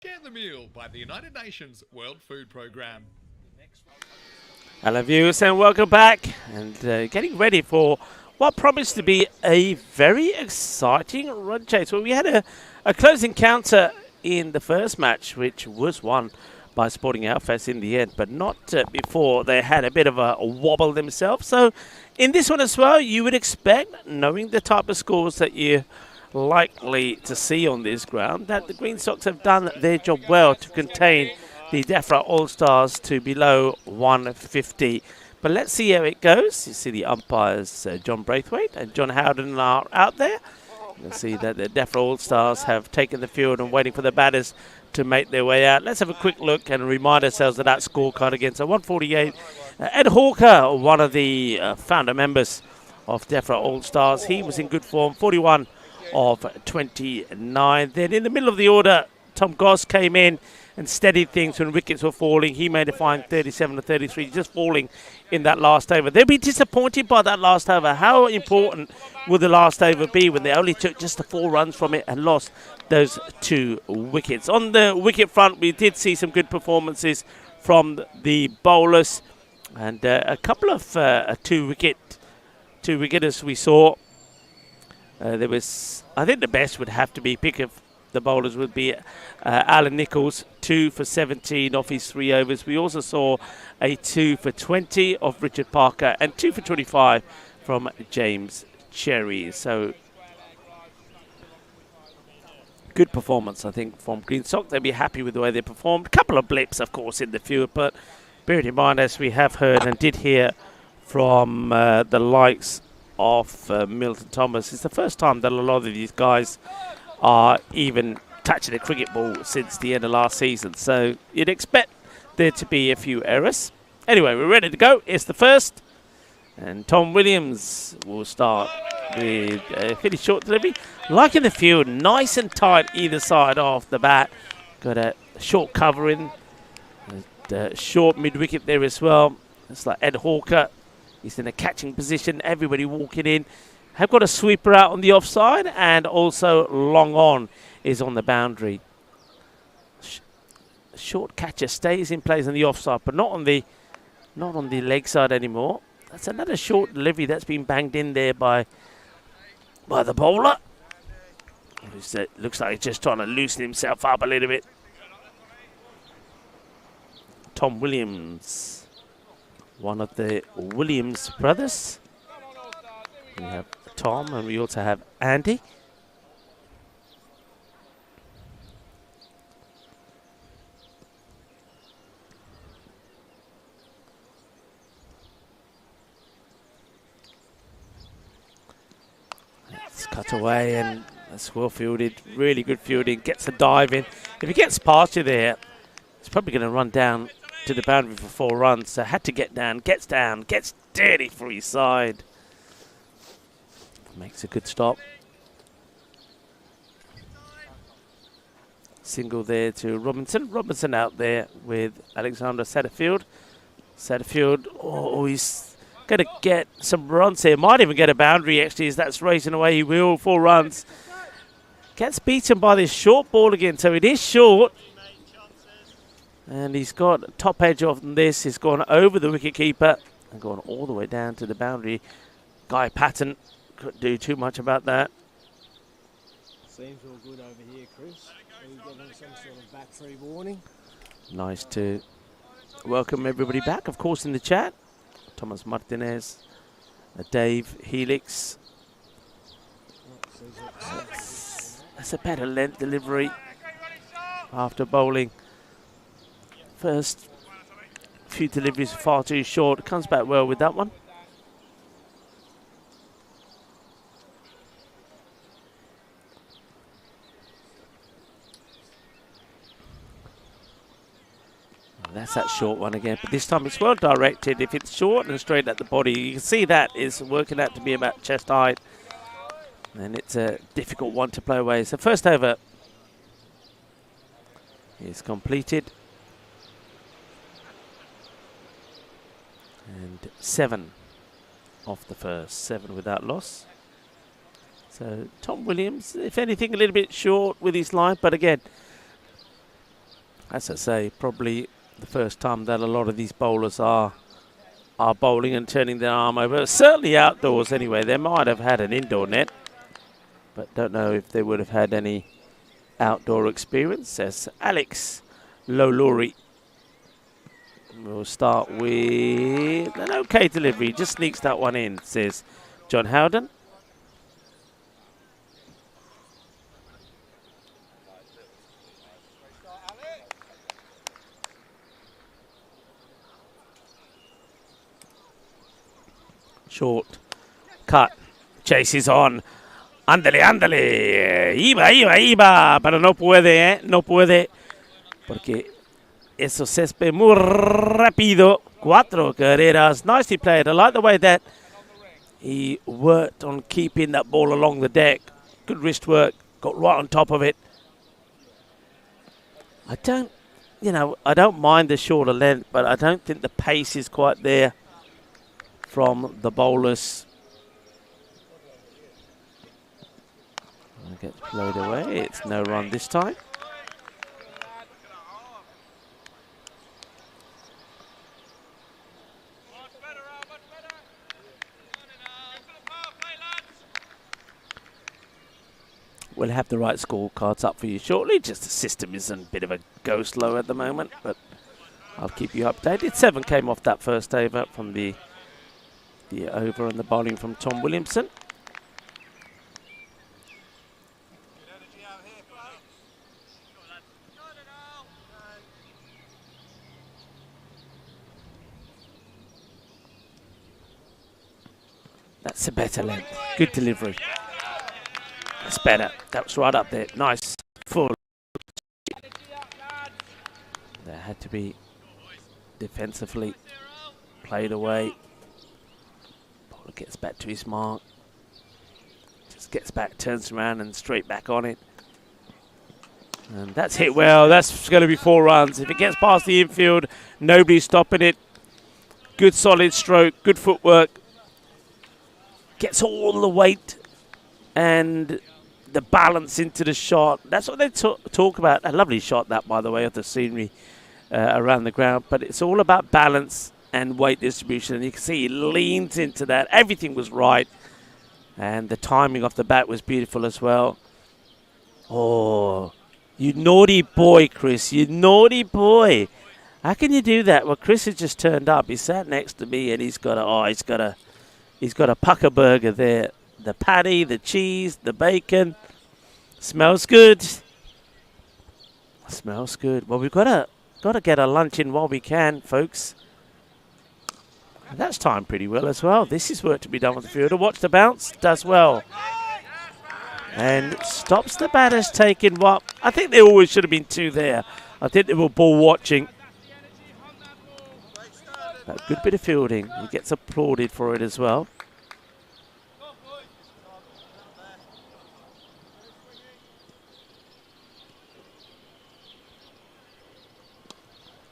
Share the Meal by the United Nations World Food Programme. Hello viewers and welcome back, and getting ready for what promised to be a very exciting run chase. Well, we had a close encounter in the first match, which was won by Sporting Outfits in the end, but not before they had a bit of a wobble themselves. So in this one as well, you would expect, knowing the type of scores that you're likely to see on this ground, that the Green Sox have done their job well to contain the DEFRA All-Stars to below 150. But let's see how it goes. You see the umpires, John Braithwaite and John Howden are out there. You'll see that the DEFRA All-Stars have taken the field and waiting for the batters to make their way out. Let's have a quick look and remind ourselves of that scorecard again. So 148. Ed Hawker, one of the founder members of DEFRA All-Stars. He was in good form, 41 of 29. Then in the middle of the order, Tom Goss came in and steadied things when wickets were falling. He made a fine 37 to 33, just falling in that last over. They'll be disappointed by that last over. How important will the last over be when they only took just the 4 runs from it and lost those 2 wickets? On the wicket front, we did see some good performances from the bowlers, and a couple of 2 wicketers we saw. There was, I think the best would have to be pick of the bowlers would be Alan Nichols, 2 for 17 off his 3 overs. We also saw a 2 for 20 of Richard Parker and 2 for 25 from James Cherry. So good performance, I think, from Green Sox. They'll be happy with the way they performed. A couple of blips, of course, in the field, but bear in mind, as we have heard and did hear from the likes of Milton Thomas, it's the first time that a lot of these guys are even touching a cricket ball since the end of last season. So you'd expect there to be a few errors. Anyway, we're ready to go. It's the first. And Tom Williams will start with a pretty short delivery. Liking the field, nice and tight either side of the bat. Got a short covering, short mid-wicket there as well. It's like Ed Hawker. He's in a catching position. Everybody walking in. Have got a sweeper out on the offside, and also long on is on the boundary. Short catcher stays in place on the offside, but not on the leg side anymore. That's another short delivery that's been banged in there by the bowler. Looks like he's just trying to loosen himself up a little bit. Tom Williams, one of the Williams brothers. We have Tom, and we also have Andy. It's cut away, and that's well fielded. Really good fielding. Gets a dive in. If he gets past you there, it's probably going to run down to the boundary for 4 runs. So had to get down. Gets dirty for his side. Makes a good stop. Single there to Robinson. Robinson out there with Alexander Satterfield. Satterfield, oh, he's going to get some runs here. Might even get a boundary, actually, as that's racing away. He will, 4 runs. Gets beaten by this short ball again, so it is short. And he's got top edge on this. He's gone over the wicketkeeper and gone all the way down to the boundary. Guy Patton couldn't do too much about that. Seems all good over here, Chris. Are you getting some sort of battery warning? Nice to welcome everybody back, of course, in the chat. Thomas Martinez, Dave Helix. That's a better length delivery after bowling. First few deliveries far too short. Comes back well with that one. That's that short one again, but this time it's well directed. If it's short and straight at the body, you can see that is working out to be about chest height, and it's a difficult one to play away. So first over is completed, and 7 off the first, 7 without loss. So Tom Williams, if anything, a little bit short with his line, but again, as I say, probably the first time that a lot of these bowlers are bowling and turning their arm over. Certainly outdoors anyway. They might have had an indoor net, but don't know if they would have had any outdoor experience. As Alex Loluri will start with an okay delivery. Just sneaks that one in, says John Howden. Short cut, chases on, ándale, ándale, iba, pero no puede, no puede, porque eso césped muy rápido. 4 carreras, nicely played. I like the way that he worked on keeping that ball along the deck. Good wrist work, got right on top of it. I don't mind the shorter length, but I don't think the pace is quite there from the bowlers. It gets played away. It's no run this time. We'll have the right scorecards up for you shortly. Just the system is a bit of a go slow at the moment, but I'll keep you updated. 7 came off that first over from the over and the bowling from Tom Williamson. That's a better length. Good delivery. That's better. That was right up there. Nice. Full. That had to be defensively played away. Bowler gets back to his mark. Just gets back, turns around and straight back on it. And that's hit well. That's going to be 4 runs. If it gets past the infield, nobody's stopping it. Good solid stroke. Good footwork. Gets all the weight and the balance into the shot. That's what they talk about. A lovely shot that, by the way, of the scenery around the ground. But it's all about balance and weight distribution. And you can see he leans into that. Everything was right. And the timing off the bat was beautiful as well. Oh, you naughty boy, Chris. You naughty boy. How can you do that? Well, Chris has just turned up. He sat next to me and he's got a pucker burger there. The patty, the cheese, the bacon. Smells good. Smells good. Well, we've got to get our lunch in while we can, folks. And that's timed pretty well as well. This is work to be done with the fielder. Watch the bounce. Does well. And stops the batters taking what? I think there always should have been 2 there. I think they were ball watching. A good bit of fielding. He gets applauded for it as well.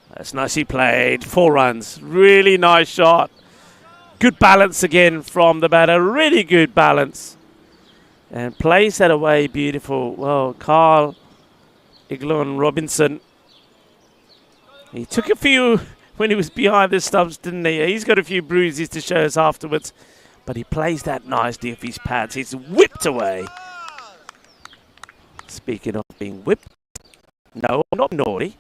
That's nicely played. 4 runs. Really nice shot. Good balance again from the batter. Really good balance. And plays that away beautiful. Well, Carl Iglon Robinson. He took a few when he was behind the stumps, didn't he? He's got a few bruises to show us afterwards. But he plays that nicely off his pads. He's whipped away. Speaking of being whipped. No, I'm not naughty.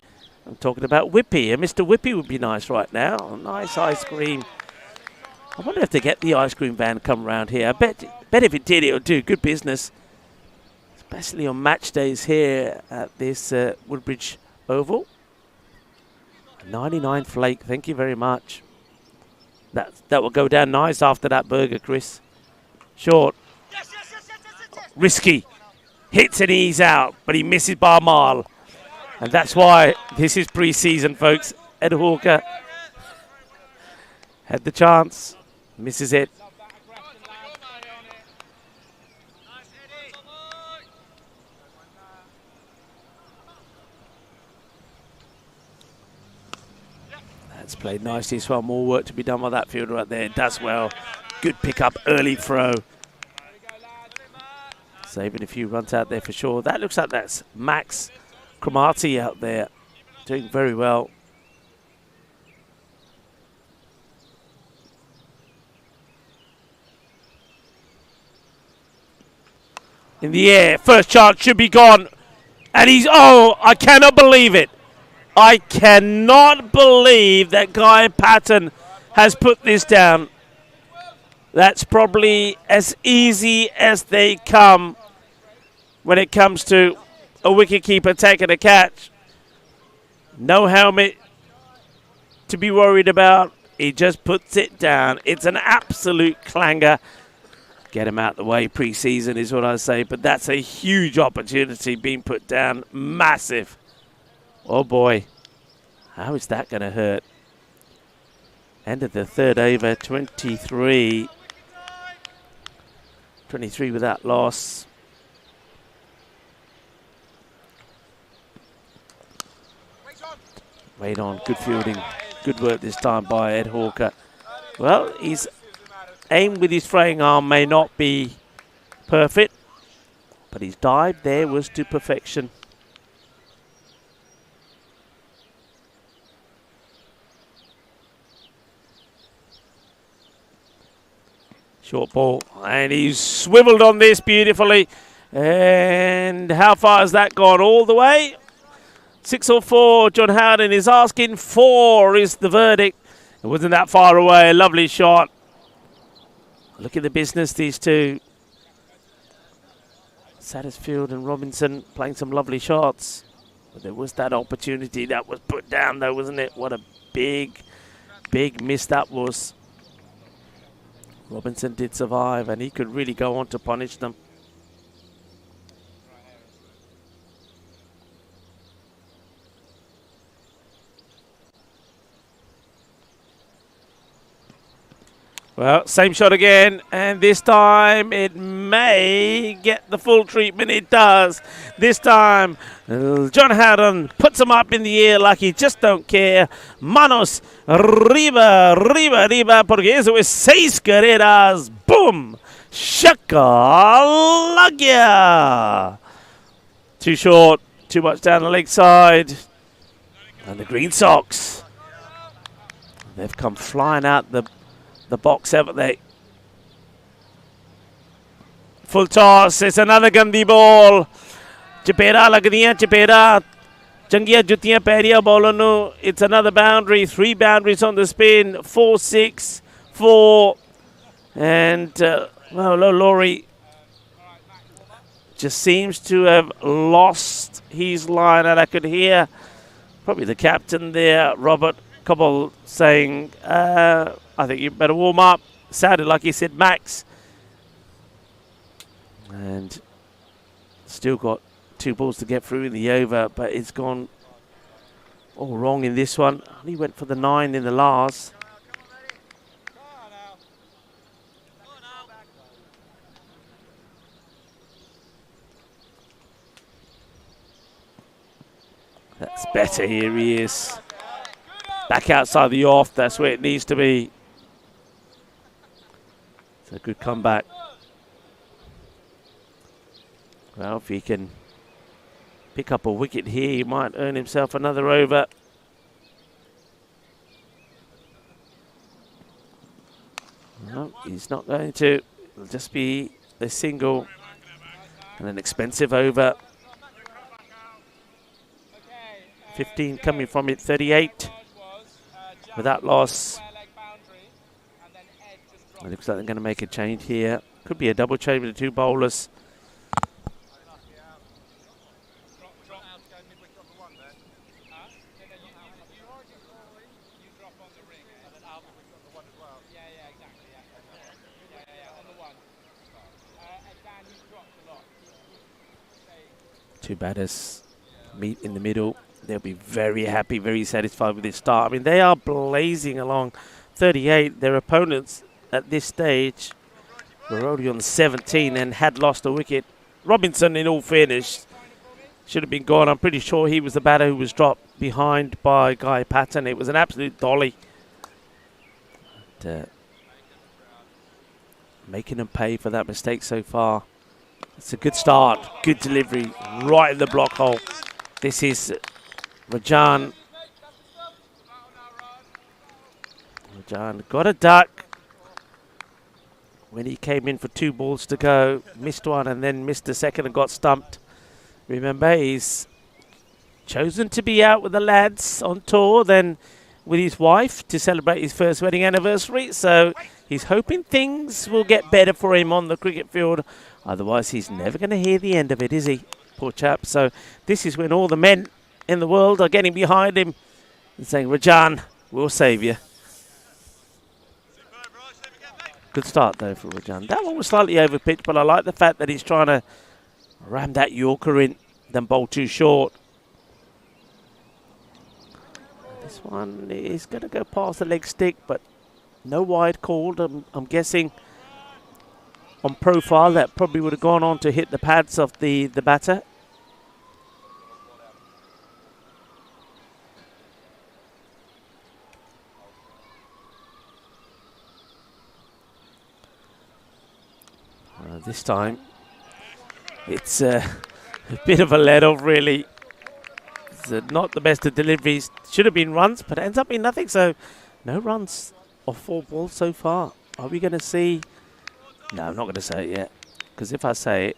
I'm talking about Whippy. And Mr. Whippy would be nice right now. A nice ice cream. I wonder if they get the ice cream van come around here. I bet if it did, it would do good business. Especially on match days here at this Woodbridge Oval. 99 flake, thank you very much. That will go down nice after that burger, Chris. Short. Risky. Hits and he's out, but he misses by a mile. And that's why this is pre-season, folks. Ed Hawker had the chance, misses it. That's played nicely as well. More work to be done with that fielder right there. It does well. Good pick-up, early throw. Saving a few runs out there for sure. That looks like that's Max Cromartie out there. Doing very well. In the air, first chance should be gone. And he's, oh, I cannot believe it. I cannot believe that Guy Patton has put this down. That's probably as easy as they come when it comes to a wicketkeeper taking a catch. No helmet to be worried about. He just puts it down. It's an absolute clanger. Get him out the way pre-season is what I say, but that's a huge opportunity being put down. Massive. Oh boy. How is that going to hurt? End of the third over, 23. 23 with that loss. Wait on, good fielding. Good work this time by Ed Hawker. Well, his aim with his throwing arm may not be perfect, but his dive there was to perfection. Short ball, and he's swiveled on this beautifully. And how far has that gone? All the way? 6 or 4, John Howden is asking. 4 is the verdict. It wasn't that far away. A lovely shot. Look at the business, these two. Satterfield and Robinson playing some lovely shots. But there was that opportunity that was put down though, wasn't it? What a big, big miss that was. Robinson did survive, and he could really go on to punish them. Well, same shot again, and this time it may get the full treatment. It does. This time, John Howden puts him up in the air like he just don't care. Manos, arriba, arriba, arriba, porque eso es 6 carreras. Boom! Shakalagia! Too short, too much down the leg side. And the Green Sox, they've come flying out the box, haven't they? Full toss. It's another gandhi ball. Chapera lagdiyan, chapera. Changiya jutiyan periya bowler. It's another boundary. 3 boundaries on the spin. 4-6, 4. And, well, Laurie just seems to have lost his line. And I could hear probably the captain there, Robert Cobble, saying, I think you better warm up. Sounded like he said Max. And still got 2 balls to get through in the over, but it's gone all wrong in this one. He went for the 9 in the last. That's better. Here he is. Back outside the off. That's where it needs to be. It's a good comeback. Well, if he can pick up a wicket here, he might earn himself another over. No, he's not going to. It'll just be a single and an expensive over. 15 coming from it, 38 with that loss. It looks like they're going to make a change here. Could be a double change with the 2 bowlers. Two batters meet in the middle. They'll be very happy, very satisfied with this start. I mean, they are blazing along. 38, their opponents at this stage were already on 17 and had lost a wicket. Robinson, in all fairness, should have been gone. I'm pretty sure he was the batter who was dropped behind by Guy Patton. It was an absolute dolly. making them pay for that mistake so far. It's a good start, good delivery, right in the block hole. This is Rajan. Rajan got a duck when he came in for 2 balls to go. Missed one and then missed the second and got stumped. Remember, he's chosen to be out with the lads on tour, then with his wife to celebrate his first wedding anniversary. So he's hoping things will get better for him on the cricket field. Otherwise, he's never going to hear the end of it, is he? Poor chap. So this is when all the men in the world are getting behind him and saying, Rajan, we'll save you. Good start, though, for Rajan. That one was slightly over pitch, but I like the fact that he's trying to ram that Yorker in, then bowl too short. This one is going to go past the leg stick, but no wide called. I'm guessing on profile that probably would have gone on to hit the pads of the batter. This time it's a bit of a let-off, really. It's not the best of deliveries. Should have been runs, but it ends up being nothing. So no runs off 4 balls so far. Are we going to see? No, I'm not going to say it yet, because if I say it,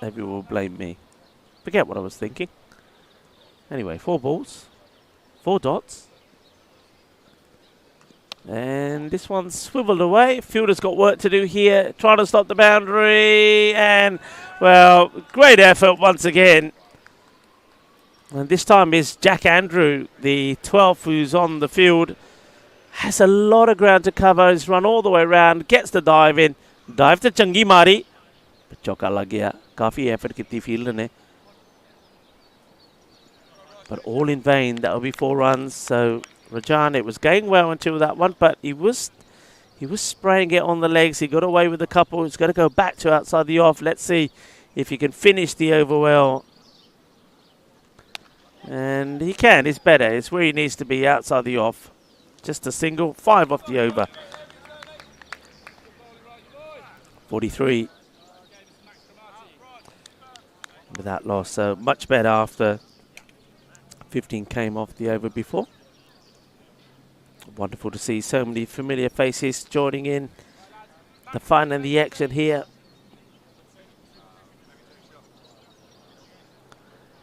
everyone will blame me. Forget what I was thinking. Anyway, 4 balls, 4 dots. And this one's swiveled away. Fielder's got work to do here, trying to stop the boundary. And, well, great effort once again. And this time is Jack Andrew, the 12th who's on the field. Has a lot of ground to cover. He's run all the way around, gets the dive in. Dive to Changi Mari. But chauka lag gaya. Kafi effort kiti fielder ne. But all in vain. That will be 4 runs. So Rajan, it was going well until that one, but he was spraying it on the legs. He got away with a couple. He's going to go back to outside the off. Let's see if he can finish the over well. And he can. It's better. It's where he needs to be, outside the off. Just a single. 5 off the over. 43. Without loss. So much better after 15 came off the over before. Wonderful to see so many familiar faces joining in the fun and the action here.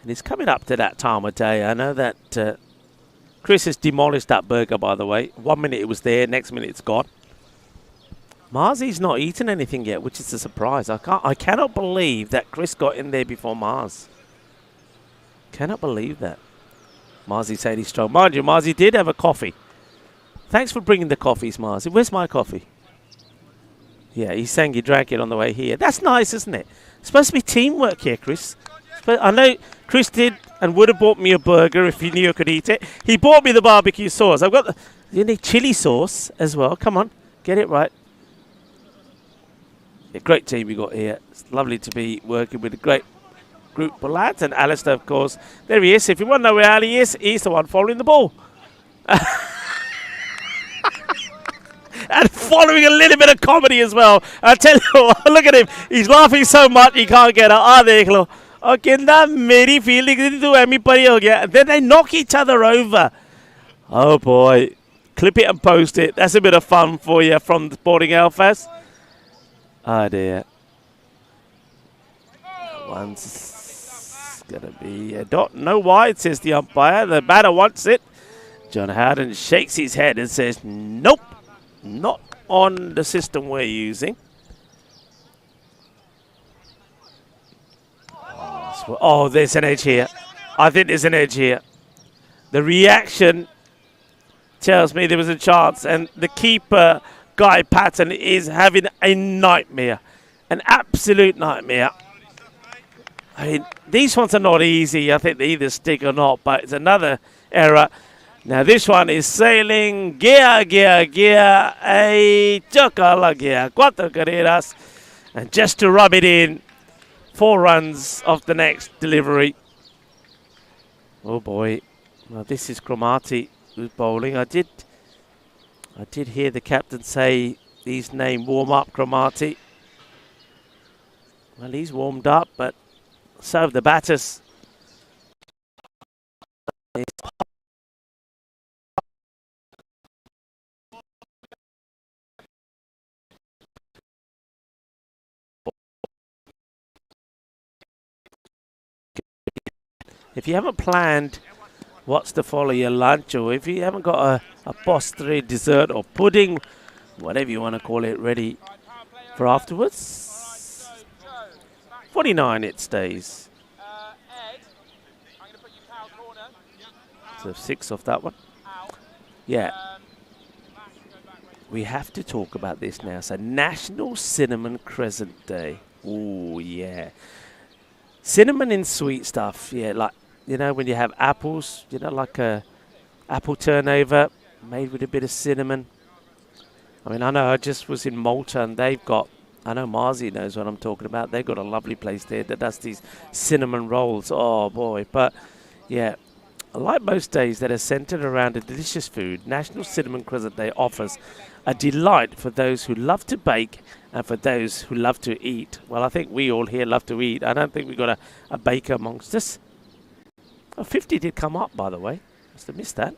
And it's coming up to that time of day. I know that Chris has demolished that burger, by the way. 1 minute it was there, next minute it's gone. Marzi's not eaten anything yet, which is a surprise. I cannot believe that Chris got in there before Mars. Cannot believe that. Marzi said he's strong. Mind you, Marzi did have a coffee. Thanks for bringing the coffees, Marzi. Where's my coffee? Yeah, he's saying he drank it on the way here. That's nice, isn't it? It's supposed to be teamwork here, Chris. I know Chris did and would have bought me a burger if he knew I could eat it. He bought me the barbecue sauce. I've got the chili sauce as well. Come on, get it right. A great team we got here. It's lovely to be working with a great group of lads. And Alistair, of course, there he is. If you want to know where Ali is, he's the one following the ball. And following a little bit of comedy as well. I tell you what, look at him. He's laughing so much he can't get out. Ah, dekh lo. Oh, kinda meri fielding to Emi pari ho gaya. Then they knock each other over. Oh boy. Clip it and post it. That's a bit of fun for you from the Sporting Alphas. Oh dear. One's gonna be a dot. No wide, says the umpire. The batter wants it. John Howden shakes his head and says, nope. Not on the system we're using. Oh, there's an edge here. I think there's an edge here. The reaction tells me there was a chance, and the keeper, Guy Patton, is having a nightmare. An absolute nightmare. I mean, these ones are not easy. I think they either stick or not, but it's another error. Now this one is sailing, gear, a chocala gear, 4 carreras. And just to rub it in, 4 runs off the next delivery. Oh boy, well this is Cromartie who's bowling. I did hear the captain say his name, warm up Cromartie. Well, he's warmed up, but so have the batters. If you haven't planned what's to follow your lunch, or if you haven't got a pastry, dessert or pudding, whatever you want to call it, ready for afterwards, 49 it stays. So 6 off that one. Yeah. We have to talk about this now. So National Cinnamon Crescent Day. Oh, yeah. Cinnamon in sweet stuff. Yeah, like, you know, when you have apples, you know, like a apple turnover made with a bit of cinnamon. I mean, I know I just was in Malta and they've got, I know Marzi knows what I'm talking about. They've got a lovely place there that does these cinnamon rolls. Oh, boy. But, yeah, like most days that are centered around a delicious food, National Cinnamon Crescent Day offers a delight for those who love to bake and for those who love to eat. Well, I think we all here love to eat. I don't think we've got a baker amongst us. Oh, 50 did come up, by the way. Must have missed that.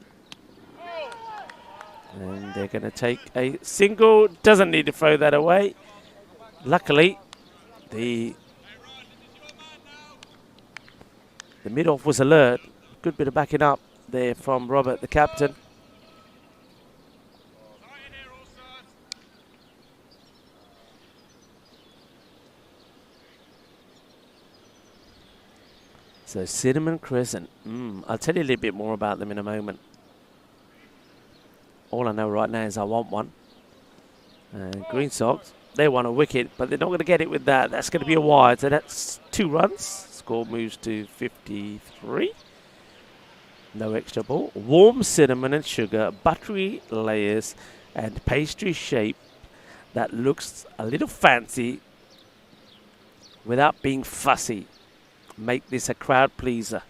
And they're going to take a single. Doesn't need to throw that away. Luckily, the mid-off was alert. Good bit of backing up there from Robert, the captain. So Cinnamon Crescent. I'll tell you a little bit more about them in a moment. All I know right now is I want one. Green Sox, they want a wicket, but they're not going to get it with that. That's going to be a wide, so that's 2 runs. Score moves to 53. No extra ball. Warm cinnamon and sugar, buttery layers, and pastry shape that looks a little fancy without being fussy. Make this a crowd pleaser.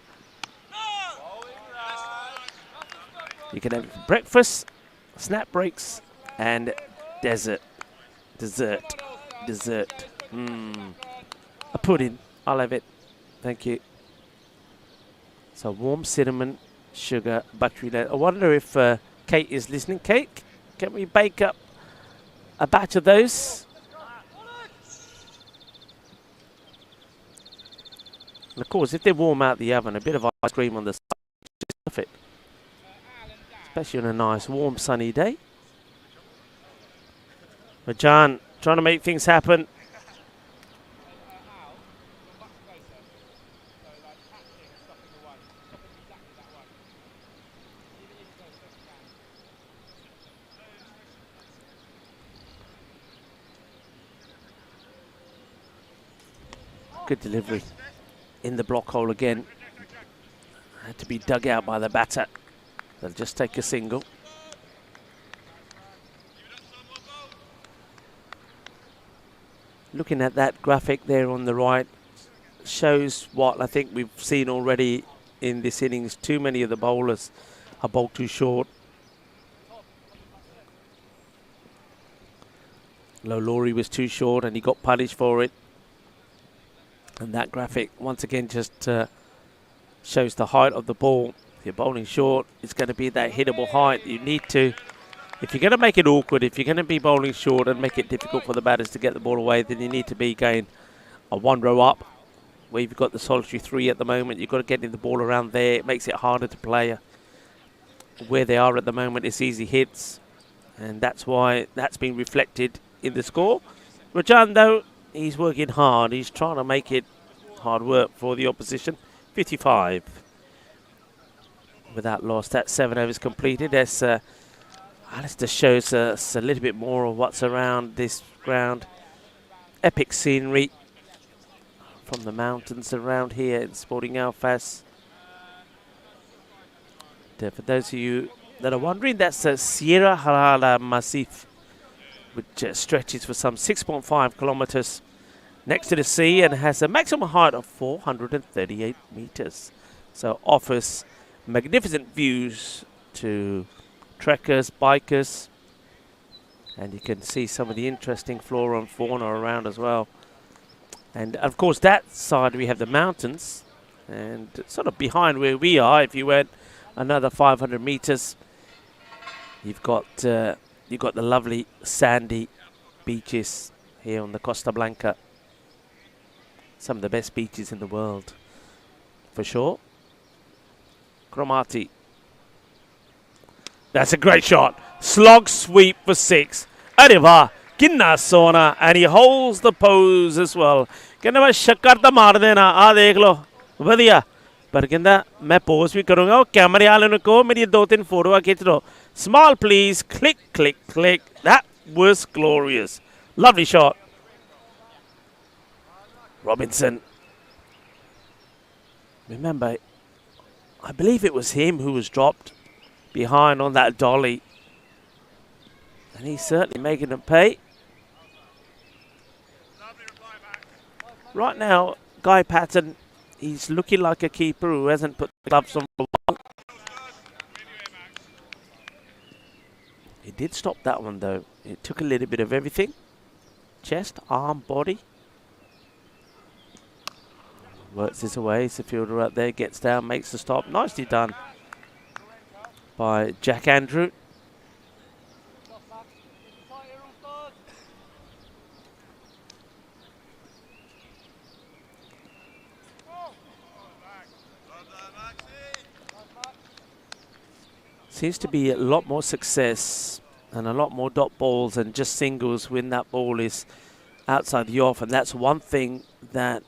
You can have it for breakfast, snack breaks, and dessert. A pudding. I'll have it. Thank you. So warm cinnamon, sugar, buttery layer. I wonder if Kate is listening. Kate, can we bake up a batch of those? And of course, if they warm out the oven, a bit of ice cream on the side is perfect. Especially on a nice, warm, sunny day. But John, trying to make things happen. Good delivery. In the block hole again. Had to be dug out by the batter. They'll just take a single. Looking at that graphic there on the right shows what I think we've seen already in this innings. Too many of the bowlers are bowled too short. Lowry was too short and he got punished for it. And that graphic once again just shows the height of the ball. If you're bowling short, it's going to be that hittable height. You need to, if you're going to make it awkward, if you're going to be bowling short and make it difficult for the batters to get the ball away, then you need to be going a 1 row up, where you've got the solitary 3 at the moment. You've got to get in the ball around there. It makes it harder to play. Where they are at the moment, it's easy hits, and that's why that's been reflected in the score. Rajan, though, he's working hard. He's trying to make it hard work for the opposition. 55 without loss. That's 7 overs completed. That's Alistair shows us a little bit more of what's around this ground. Epic scenery from the mountains around here in Sporting Alfas. For those of you that are wondering, that's a Sierra Harala Massif, which stretches for some 6.5 kilometers next to the sea and has a maximum height of 438 meters. So offers magnificent views to trekkers, bikers, and you can see some of the interesting flora and fauna around as well. And of course that side we have the mountains, and sort of behind where we are, if you went another 500 meters, you've got the lovely sandy beaches here on the Costa Blanca. Some of the best beaches in the world, for sure. Cromartie. That's a great shot. Slog sweep for 6. Arriva. Kinna sona. And he holds the pose as well. कहना मैं शक्कर तो मार देना आ देख लो बढ़िया पर कहना मैं पोज भी करूँगा और कैमरे वाले को मेरी 2-3 फोटो खींच लो small please click click click that was glorious lovely shot Robinson remember I believe it was him who was dropped behind on that dolly and he's certainly making them pay. Right now, Guy Patton, he's looking like a keeper who hasn't put the gloves on for long. He did stop that one though. It took a little bit of everything. Chest, arm, body. Works this away. It's the fielder out there, gets down, makes the stop. Nicely done by Jack Andrew. Seems to be a lot more success and a lot more dot balls and just singles when that ball is outside the off, and that's one thing that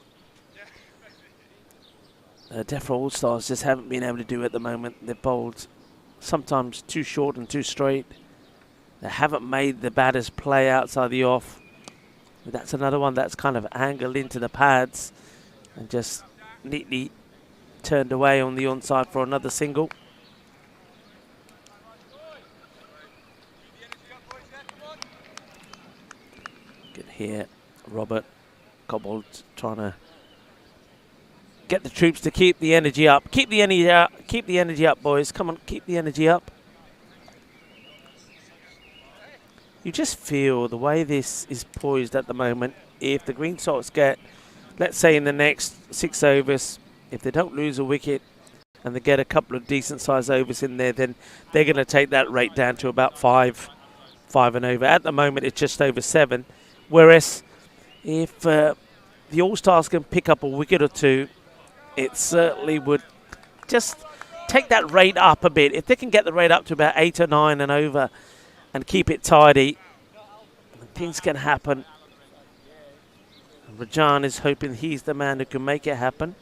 Defra All-Stars just haven't been able to do at the moment. They're bowled sometimes too short and too straight. They haven't made the batters play outside the off. But that's another one that's kind of angled into the pads and just neatly turned away on the onside for another single. Here, Robert Cobbold trying to get the troops to keep the energy up. Keep the energy up. Keep the energy up, boys. Come on, keep the energy up. You just feel the way this is poised at the moment. If the Green Sox get, let's say in the next 6 overs, if they don't lose a wicket and they get a couple of decent sized overs in there, then they're going to take that rate down to about 5 and over. At the moment, it's just over 7. Whereas if the All-Stars can pick up a wicket or two, it certainly would just take that rate up a bit. If they can get the rate up to about 8 or 9 and over and keep it tidy, things can happen. Rajan is hoping he's the man who can make it happen.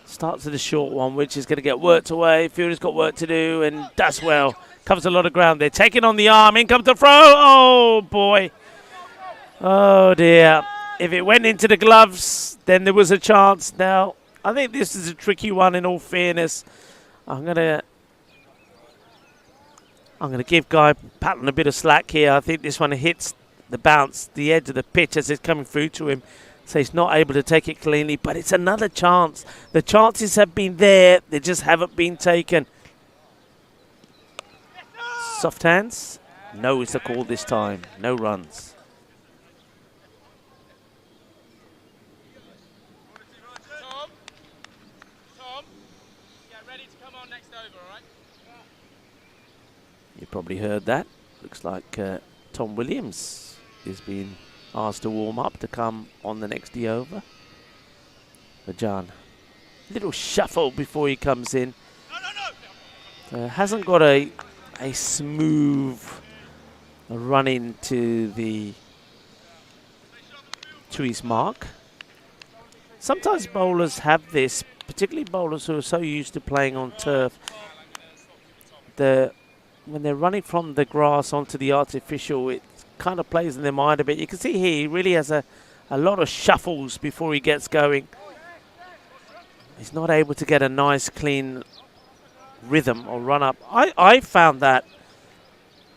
Starts with a short one, which is going to get worked away. Fielder's got work to do and does well. Covers a lot of ground there. Taking on the arm. In comes the throw. Oh, boy. Oh, dear. If it went into the gloves, then there was a chance. Now, I think this is a tricky one in all fairness. I'm going to give Guy Patton a bit of slack here. I think this one hits the bounce, the edge of the pitch as it's coming through to him. So he's not able to take it cleanly, but it's another chance. The chances have been there. They just haven't been taken. Soft hands. No is the call this time. No runs. Tom, get ready to come on next over, all right? You probably heard that. Looks like Tom Williams is being asked to warm up to come on the next D over. Rajan, little shuffle before he comes in. Hasn't got a smooth run into to his mark. Sometimes bowlers have this, particularly bowlers who are so used to playing on turf. When they're running from the grass onto the artificial, it kind of plays in their mind a bit. You can see here he really has a lot of shuffles before he gets going. He's not able to get a nice clean rhythm or run up. I found that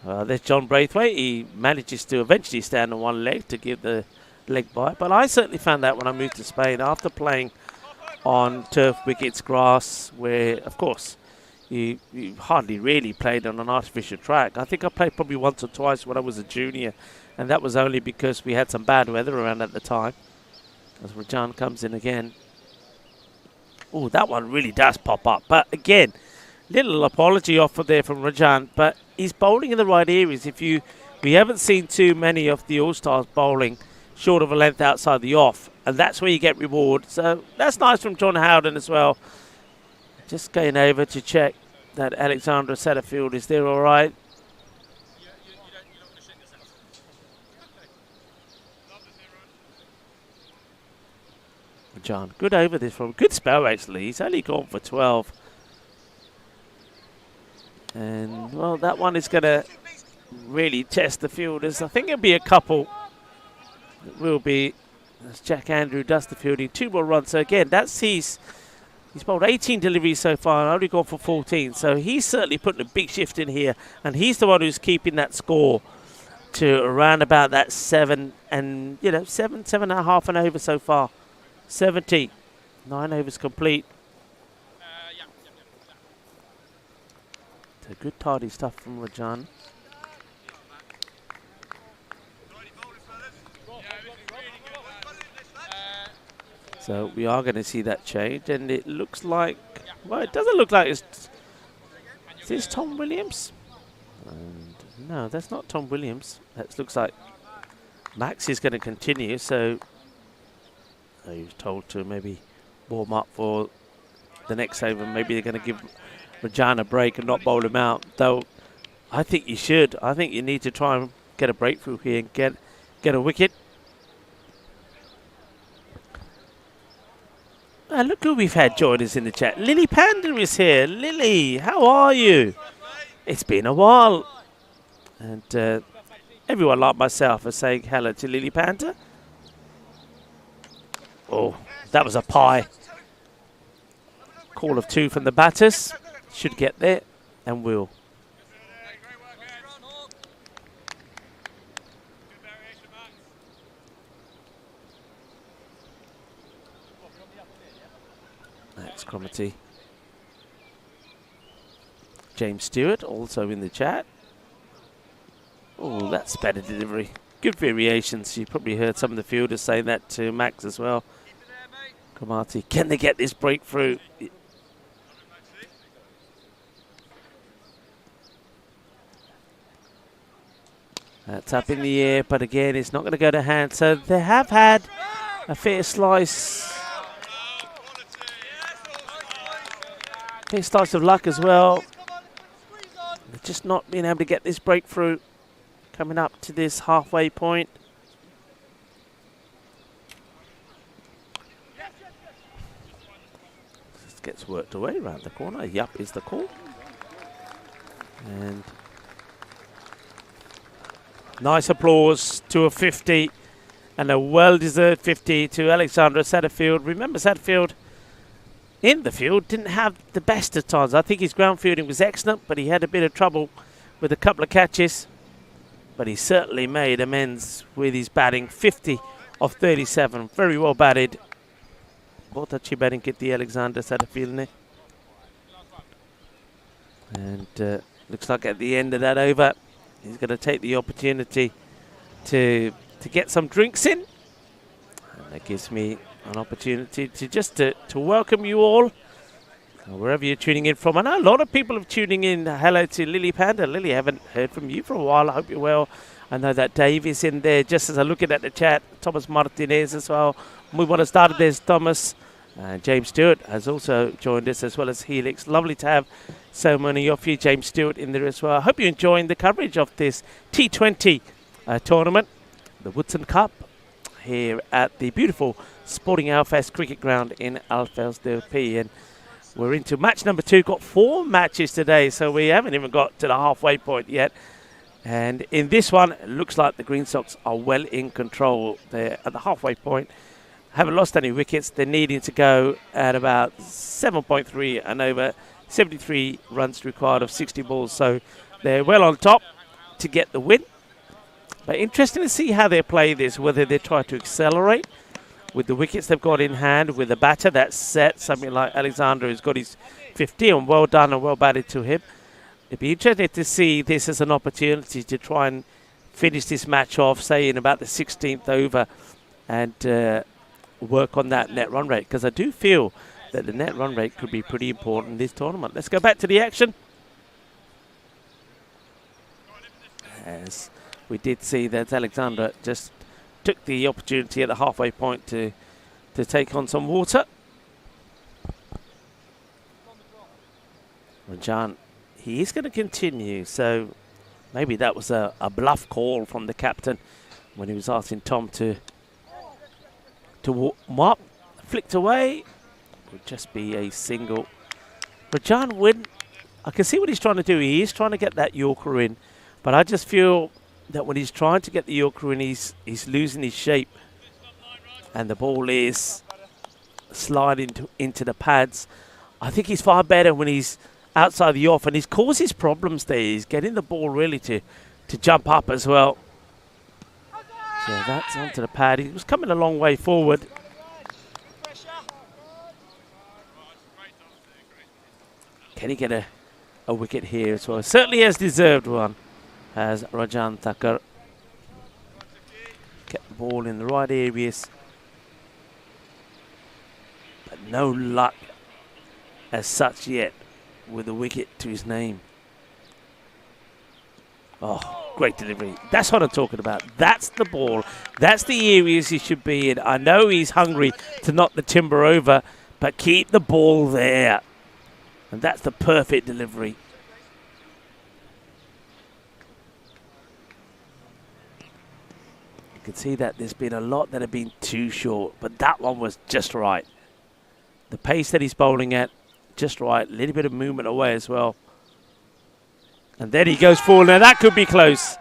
there's John Braithwaite. He manages to eventually stand on one leg to give the leg by, but I certainly found that when I moved to Spain after playing on turf wickets, grass, where of course you hardly really played on an artificial track. I think I played probably once or twice when I was a junior, and that was only because we had some bad weather around at the time. As Rajan comes in again. Oh, that one really does pop up. But again, little apology offer there from Rajan, but he's bowling in the right areas. We haven't seen too many of the All-Stars bowling short of a length outside the off, and that's where you get reward. So that's nice from John Howden as well. Just going over to check that Alexandra Satterfield is there all right. John, good over this from good spell actually. He's only gone for 12. And well, that one is going to really test the fielders. I think it'll be a couple. It will be as Jack Andrew does the fielding. 2 more runs. So again, that's he's bowled 18 deliveries so far and only gone for 14. So he's certainly putting a big shift in here, and he's the one who's keeping that score to around about that 7 and 7.5 and over so far. 70. 9 overs complete. So good tidy stuff from Rajan. So we are going to see that change, and it looks like, well, it doesn't look like it's, is this Tom Williams? And no, that's not Tom Williams. That looks like Max is going to continue, so he was told to maybe warm up for the next over. Maybe they're going to give Rajan a break and not bowl him out, though I think you should. I think you need to try and get a breakthrough here and get a wicket. Look who we've had join us in the chat. Lily Panda is here. Lily, how are you? It's been a while. And everyone like myself is saying hello to Lily Panda. Oh, that was a pie. Call of 2 from the batters. Should get there and will. Max Cromarty. James Stewart also in the chat. Oh, that's better delivery. Good variations. You probably heard some of the fielders saying that to Max as well. Cromarty, can they get this breakthrough? That's up in the air, but again, it's not going to go to hand. So they have had a fair slice. Fair slice of luck as well. They're just not being able to get this breakthrough coming up to this halfway point. This gets worked away around the corner. Yup is the call. And nice applause to a 50 and a well-deserved 50 to Alexandra Satterfield. Remember, Satterfield in the field didn't have the best of times. I think his ground fielding was excellent, but he had a bit of trouble with a couple of catches. But he certainly made amends with his batting. 50 of 37. Very well batted. बहुत अच्छी batting की थी Alexander Satterfield ने. And looks like at the end of that over, he's going to take the opportunity to get some drinks in. And that gives me an opportunity to just to welcome you all, wherever you're tuning in from. I know a lot of people are tuning in. Hello to Lily Panda. Lily, I haven't heard from you for a while. I hope you're well. I know that Dave is in there. Just as I'm looking at the chat, Thomas Martinez as well. We want to start. There's Thomas. James Stewart has also joined us, as well as Helix. Lovely to have so many of you. James Stewart in there as well. I hope you're enjoying the coverage of this T20 tournament, the Woodson Cup, here at the beautiful Sporting Alfest Cricket Ground in Alfelsdorp. And we're into match number 2. Got 4 matches today, so we haven't even got to the halfway point yet. And in this one, it looks like the Green Sox are well in control. They're at the halfway point. Haven't lost any wickets. They're needing to go at about 7.3 and over 73 runs required of 60 balls. So they're well on top to get the win. But interesting to see how they play this, whether they try to accelerate with the wickets they've got in hand, with the batter that's set, something like Alexander who's got his 50, and well done and well batted to him. It'd be interesting to see this as an opportunity to try and finish this match off, say in about the 16th over, and work on that net run rate, because I do feel that the net run rate could be pretty important in this tournament. Let's go back to the action. As we did see that Alexander just took the opportunity at the halfway point to take on some water. Rajan, he is going to continue, so maybe that was a bluff call from the captain when he was asking Tom to warm up. Flicked away, would just be a single. Rajan, I can see what he's trying to do. He is trying to get that Yorker in, but I just feel that when he's trying to get the Yorker in, he's losing his shape, and the ball is sliding into the pads. I think he's far better when he's outside the off, and he's causes problems there. He's getting the ball really to jump up as well. So that's onto the pad. He was coming a long way forward. Can he get a wicket here as well? Certainly has deserved one, as Rajan Thakur. Get the ball in the right areas, but no luck as such yet with a wicket to his name. Oh, great delivery. That's what I'm talking about. That's the ball. That's the areas he should be in. I know he's hungry to knock the timber over, but keep the ball there. And that's the perfect delivery. You can see that there's been a lot that have been too short, but that one was just right. The pace that he's bowling at, just right. A little bit of movement away as well. And then he goes full. Now that could be close.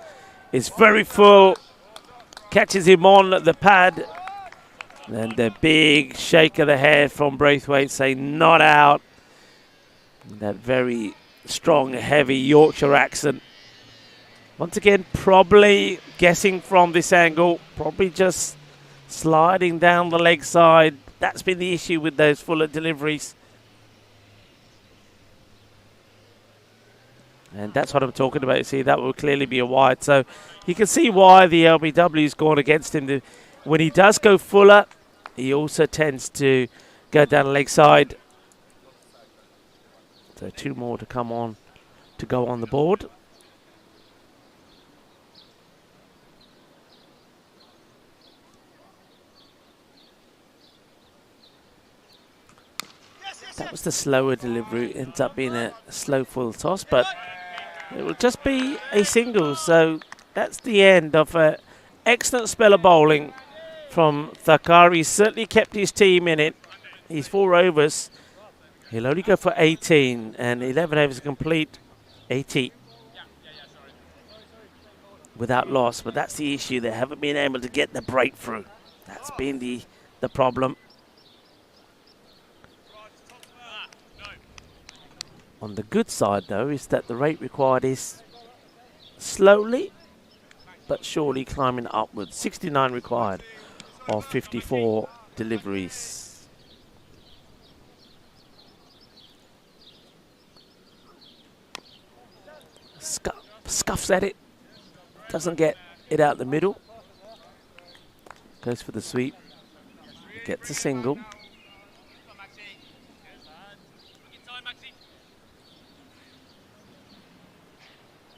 It's very full. Catches him on the pad. And the big shake of the head from Braithwaite saying not out. That very strong, heavy Yorkshire accent. Once again, probably guessing from this angle, probably just sliding down the leg side. That's been the issue with those fuller deliveries. And that's what I'm talking about. You see, that will clearly be a wide. So you can see why the LBW's gone against him. When he does go fuller, he also tends to go down the leg side. So 2 more to come on to go on the board. That was the slower delivery. It ends up being a slow full toss, but it will just be a single. So that's the end of an excellent spell of bowling from Thakur. He certainly kept his team in it. He's 4 overs. He'll only go for 18, and 11 overs complete, 80 without loss. But that's the issue. They haven't been able to get the breakthrough. That's been the problem. On the good side, though, is that the rate required is slowly but surely climbing upwards. 69 required of 54 deliveries. Scuffs at it. Doesn't get it out the middle. Goes for the sweep. Gets a single.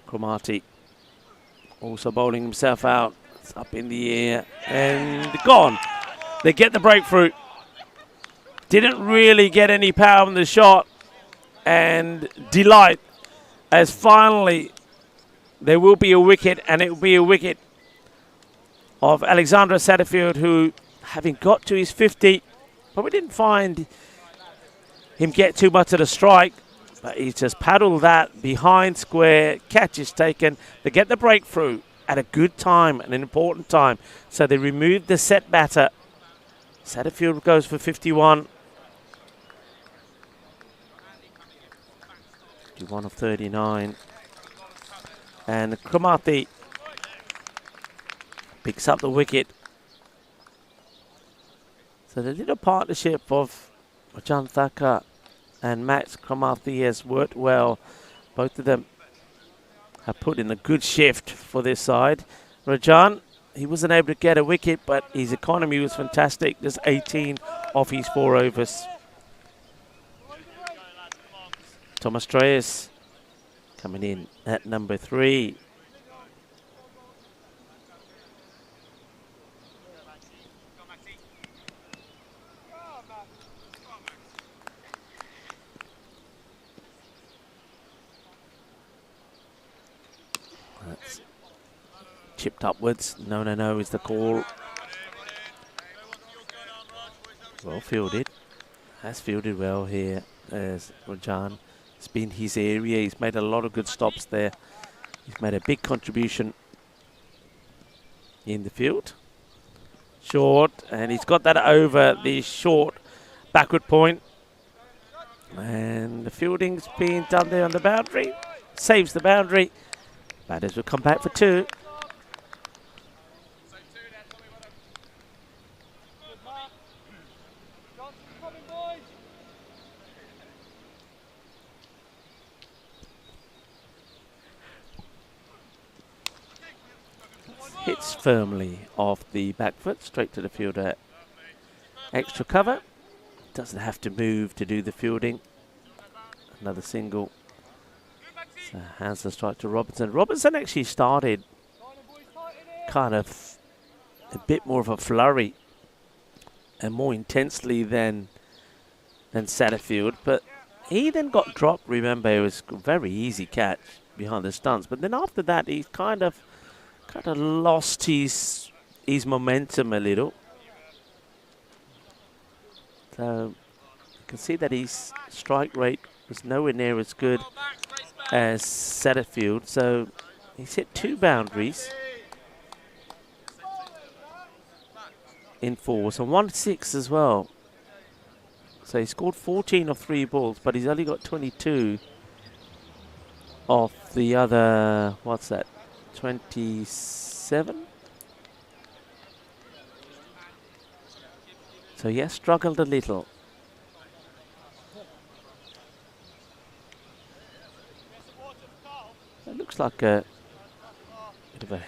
Cromartie also bowling himself out. It's up in the air and gone. They get the breakthrough. Didn't really get any power in the shot. And delight as finally there will be a wicket, and it will be a wicket of Alexander Satterfield, who, having got to his 50, but we didn't find him get too much of the strike. But he's just paddled that behind square. Catch is taken. They get the breakthrough at a good time, an important time. So they removed the set batter. Satterfield goes for 51. 51 of 39. And Cromartie picks up the wicket. So the little partnership of Rajan Thakur and Max Cromarty has worked well. Both of them have put in a good shift for this side. Rajan, he wasn't able to get a wicket, but his economy was fantastic. Just 18 off his 4 overs. Thomas Treyas coming in at number 3. That's chipped upwards. No is the call. Well fielded. Has fielded well here as Rajan. It's been his area. He's made a lot of good stops there. He's made a big contribution in the field. Short, and he's got that over the short backward point. And the fielding's being done there on the boundary. Saves the boundary. Batters will come back for 2. Hits firmly off the back foot, straight to the fielder. Extra cover. Doesn't have to move to do the fielding. Another single. So hands the strike to Robinson. Robinson actually started kind of a bit more of a flurry and more intensely than Satterfield, but he then got dropped. Remember, it was a very easy catch behind the stumps, but then after that he kind of lost his momentum a little. So you can see that his strike rate was nowhere near as good as Satterfield. So he's hit 2 boundaries in 4s and 1 6 as well. So he scored 14 off 3 balls, but he's only got 22 off the other, what's that, 27? So yes, struggled a little. It looks like a bit of a,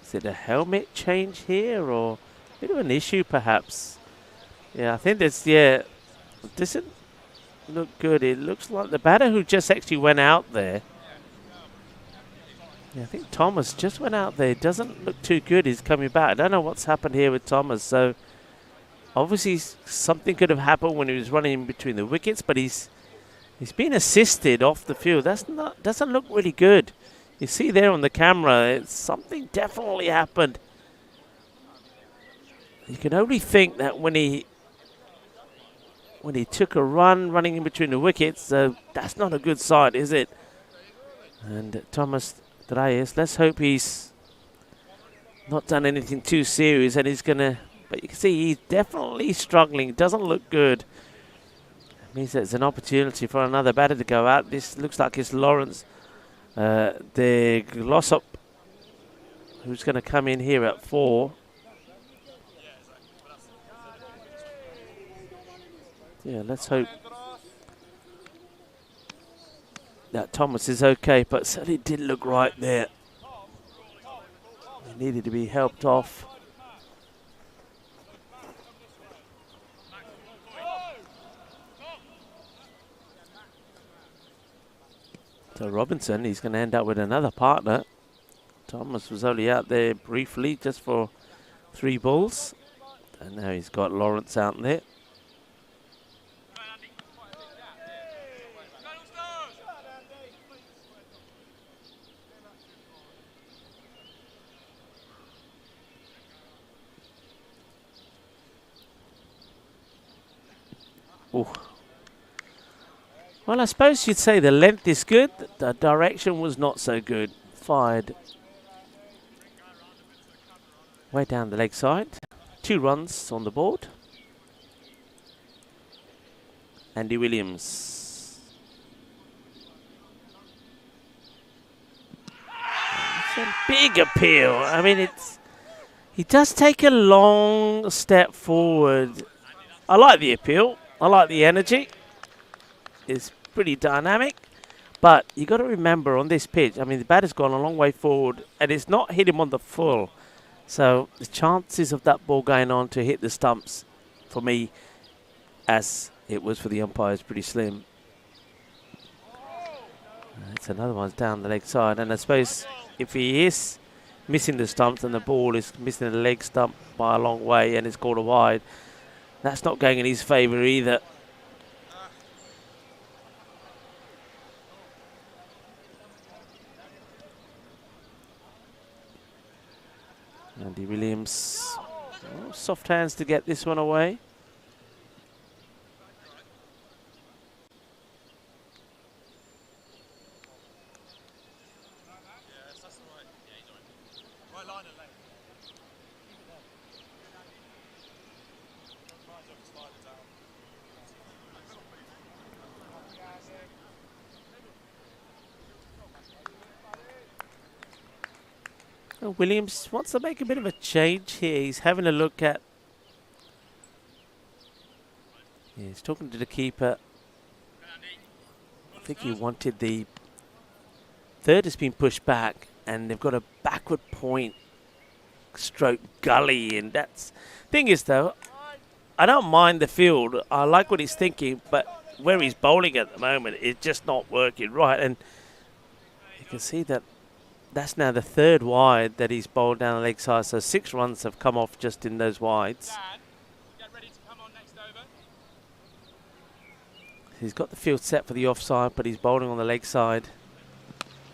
is it a helmet change here or a bit of an issue perhaps? Yeah, I think this, yeah, it doesn't look good. It looks like the batter who just actually went out there. Yeah, I think Thomas just went out there. Doesn't look too good. He's coming back. I don't know what's happened here with Thomas. So obviously something could have happened when he was running in between the wickets, but he's been assisted off the field. Doesn't look really good. You see there on the camera, something definitely happened. You can only think that when he took a run running in between the wickets, that's not a good sign, is it? And Thomas Treyas, let's hope he's not done anything too serious and he's going to, but you can see he's definitely struggling. Doesn't look good. It means there's an opportunity for another batter to go out. This looks like it's Lawrence de Glossop who's going to come in here at 4. Yeah, let's hope that Thomas is okay, but certainly didn't look right there. He needed to be helped off. So Robinson, he's going to end up with another partner. Thomas was only out there briefly, just for 3 balls. And now he's got Lawrence out there. Ooh. Well, I suppose you'd say the length is good. The direction was not so good. Fired way down the leg side. 2 runs on the board. Andy Williams. It's a big appeal. I mean, he does take a long step forward. I like the appeal. I like the energy. is pretty dynamic. But you got to remember on this pitch, I mean, the batter's gone a long way forward and it's not hit him on the full. So the chances of that ball going on to hit the stumps, for me, as it was for the umpire, is pretty slim. That's another one's down the leg side. And I suppose if he is missing the stumps and the ball is missing the leg stump by a long way and it's called a wide, that's not going in his favour either. Andy Williams, soft hands to get this one away. Williams wants to make a bit of a change here. He's having a look at... Yeah, he's talking to the keeper. I think he wanted the... Third has been pushed back and they've got a backward point stroke gully, and that's... Thing is though, I don't mind the field. I like what he's thinking, but where he's bowling at the moment, it's just not working right. And you can see that that's now the third wide that he's bowled down the leg side, so 6 runs have come off just in those wides. Dan, get ready to come on next over. He's got the field set for the offside, but he's bowling on the leg side.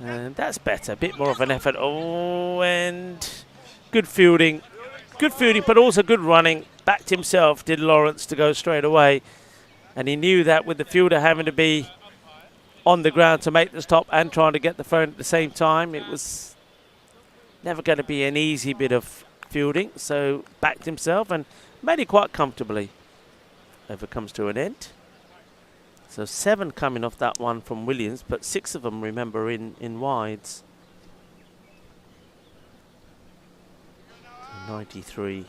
And that's better, a bit more of an effort. Oh, and good fielding, but also good running. Backed himself, did Lawrence, to go straight away. And he knew that with the fielder having to be on the ground to make the stop and trying to get the phone at the same time, it was never going to be an easy bit of fielding. So backed himself and made it quite comfortably. Over comes to an end. So 7 coming off that one from Williams, but 6 of them, remember, in wides. 93.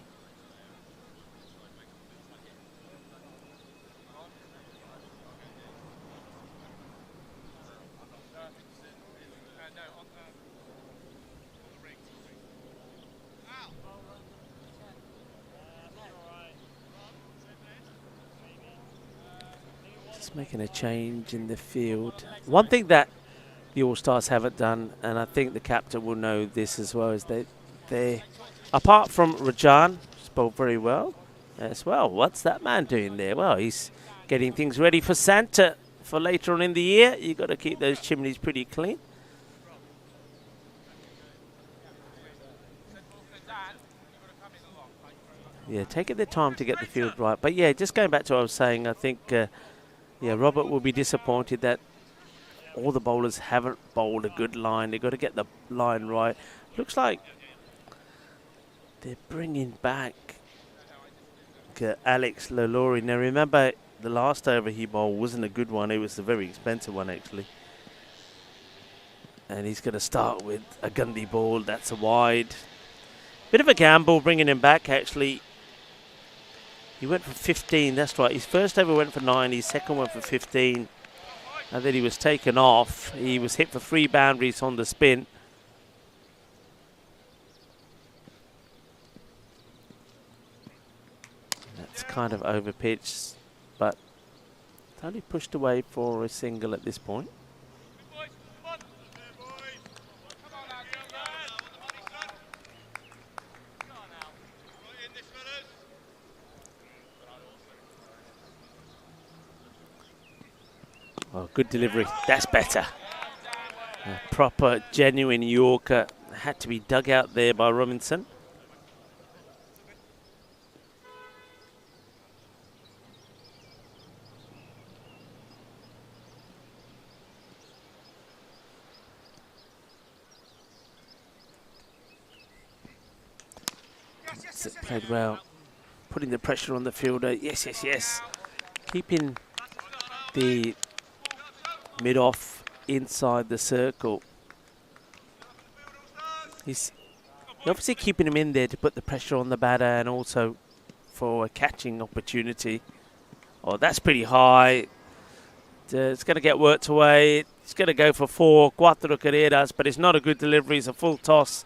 Making a change in the field. One thing that the All-Stars haven't done, and I think the captain will know this as well, is they apart from Rajan, who's bowled very well as well. What's that man doing there? Well, he's getting things ready for Santa for later on in the year. You've got to keep those chimneys pretty clean. Yeah, taking their time to get the field right. But yeah, just going back to what I was saying, I think yeah, Robert will be disappointed that all the bowlers haven't bowled a good line. They've got to get the line right. Looks like they're bringing back Alex Lalaurie. Now remember, the last over he bowled wasn't a good one. It was a very expensive one, actually. And he's going to start with a Gundy ball. That's a wide. Bit of a gamble bringing him back, actually. He went for 15, that's right. His first over went for 9, his second went for 15. And then he was taken off. He was hit for 3 boundaries on the spin. That's kind of over pitched, but it's only pushed away for a single at this point. Oh, good delivery. That's better. A proper, genuine Yorker. Had to be dug out there by Robinson. Played well. Putting the pressure on the fielder. Yes, yes, yes. Keeping the mid-off inside the circle. He's obviously keeping him in there to put the pressure on the batter and also for a catching opportunity. Oh, that's pretty high. it's going to get worked away. It's going to go for 4, 4 carreras, but it's not a good delivery. It's a full toss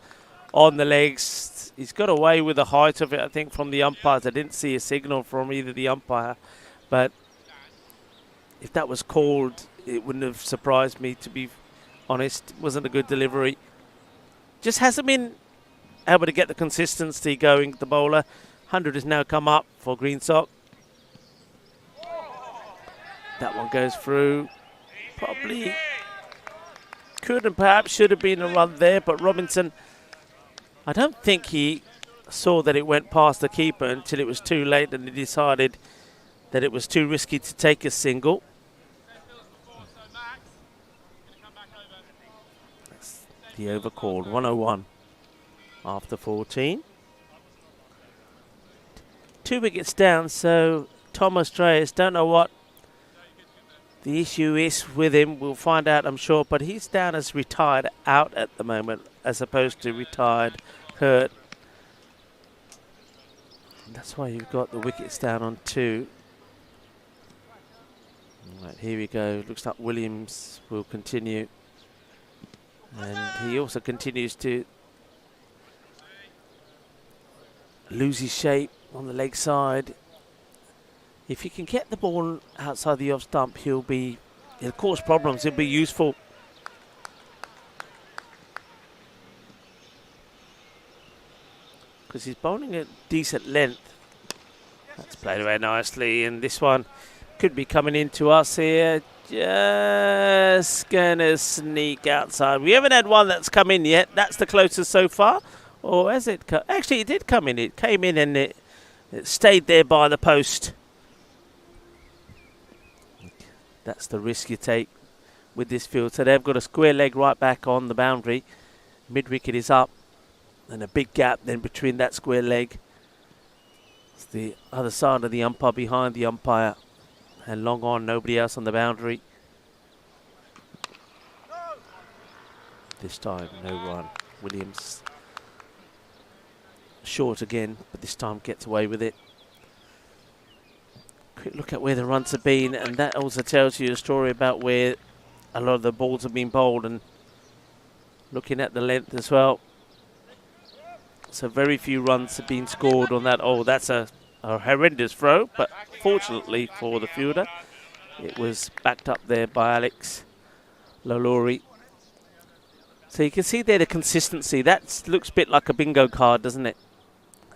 on the legs. He's got away with the height of it, I think, from the umpires. I didn't see a signal from either the umpire, but if that was called, it wouldn't have surprised me, to be honest. It wasn't a good delivery. Just hasn't been able to get the consistency going, the bowler. 100 has now come up for Green Sock. That one goes through. Probably could and perhaps should have been a run there, but Robinson, I don't think he saw that it went past the keeper until it was too late, and he decided that it was too risky to take a single. That's the over called, 101 after 14. 2 wickets down, so Thomas Reyes, don't know what the issue is with him. We'll find out, I'm sure, but he's down as retired out at the moment as opposed to retired hurt. And that's why you've got the wickets down on 2. Right, here we go. Looks like Williams will continue. And he also continues to lose his shape on the leg side. If he can get the ball outside the off stump, he'll cause problems. He'll be useful. Because he's bowling at decent length. That's played away nicely, and this one could be coming into us here. Just gonna sneak outside. We haven't had one that's come in yet. That's the closest so far. Or has it come? Actually, it did come in. It came in and it stayed there by the post. That's the risk you take with this field. So they've got a square leg right back on the boundary. Mid-wicket is up. And a big gap then between that square leg. It's the other side of the umpire, behind the umpire. And long on, nobody else on the boundary. This time, no run. Williams short again, but this time gets away with it. Quick look at where the runs have been, and that also tells you a story about where a lot of the balls have been bowled, and looking at the length as well. So very few runs have been scored on that. Oh, that's a horrendous throw, but fortunately for the fielder, it was backed up there by Alex Lalaurie. So you can see there the consistency. That looks a bit like a bingo card, doesn't it?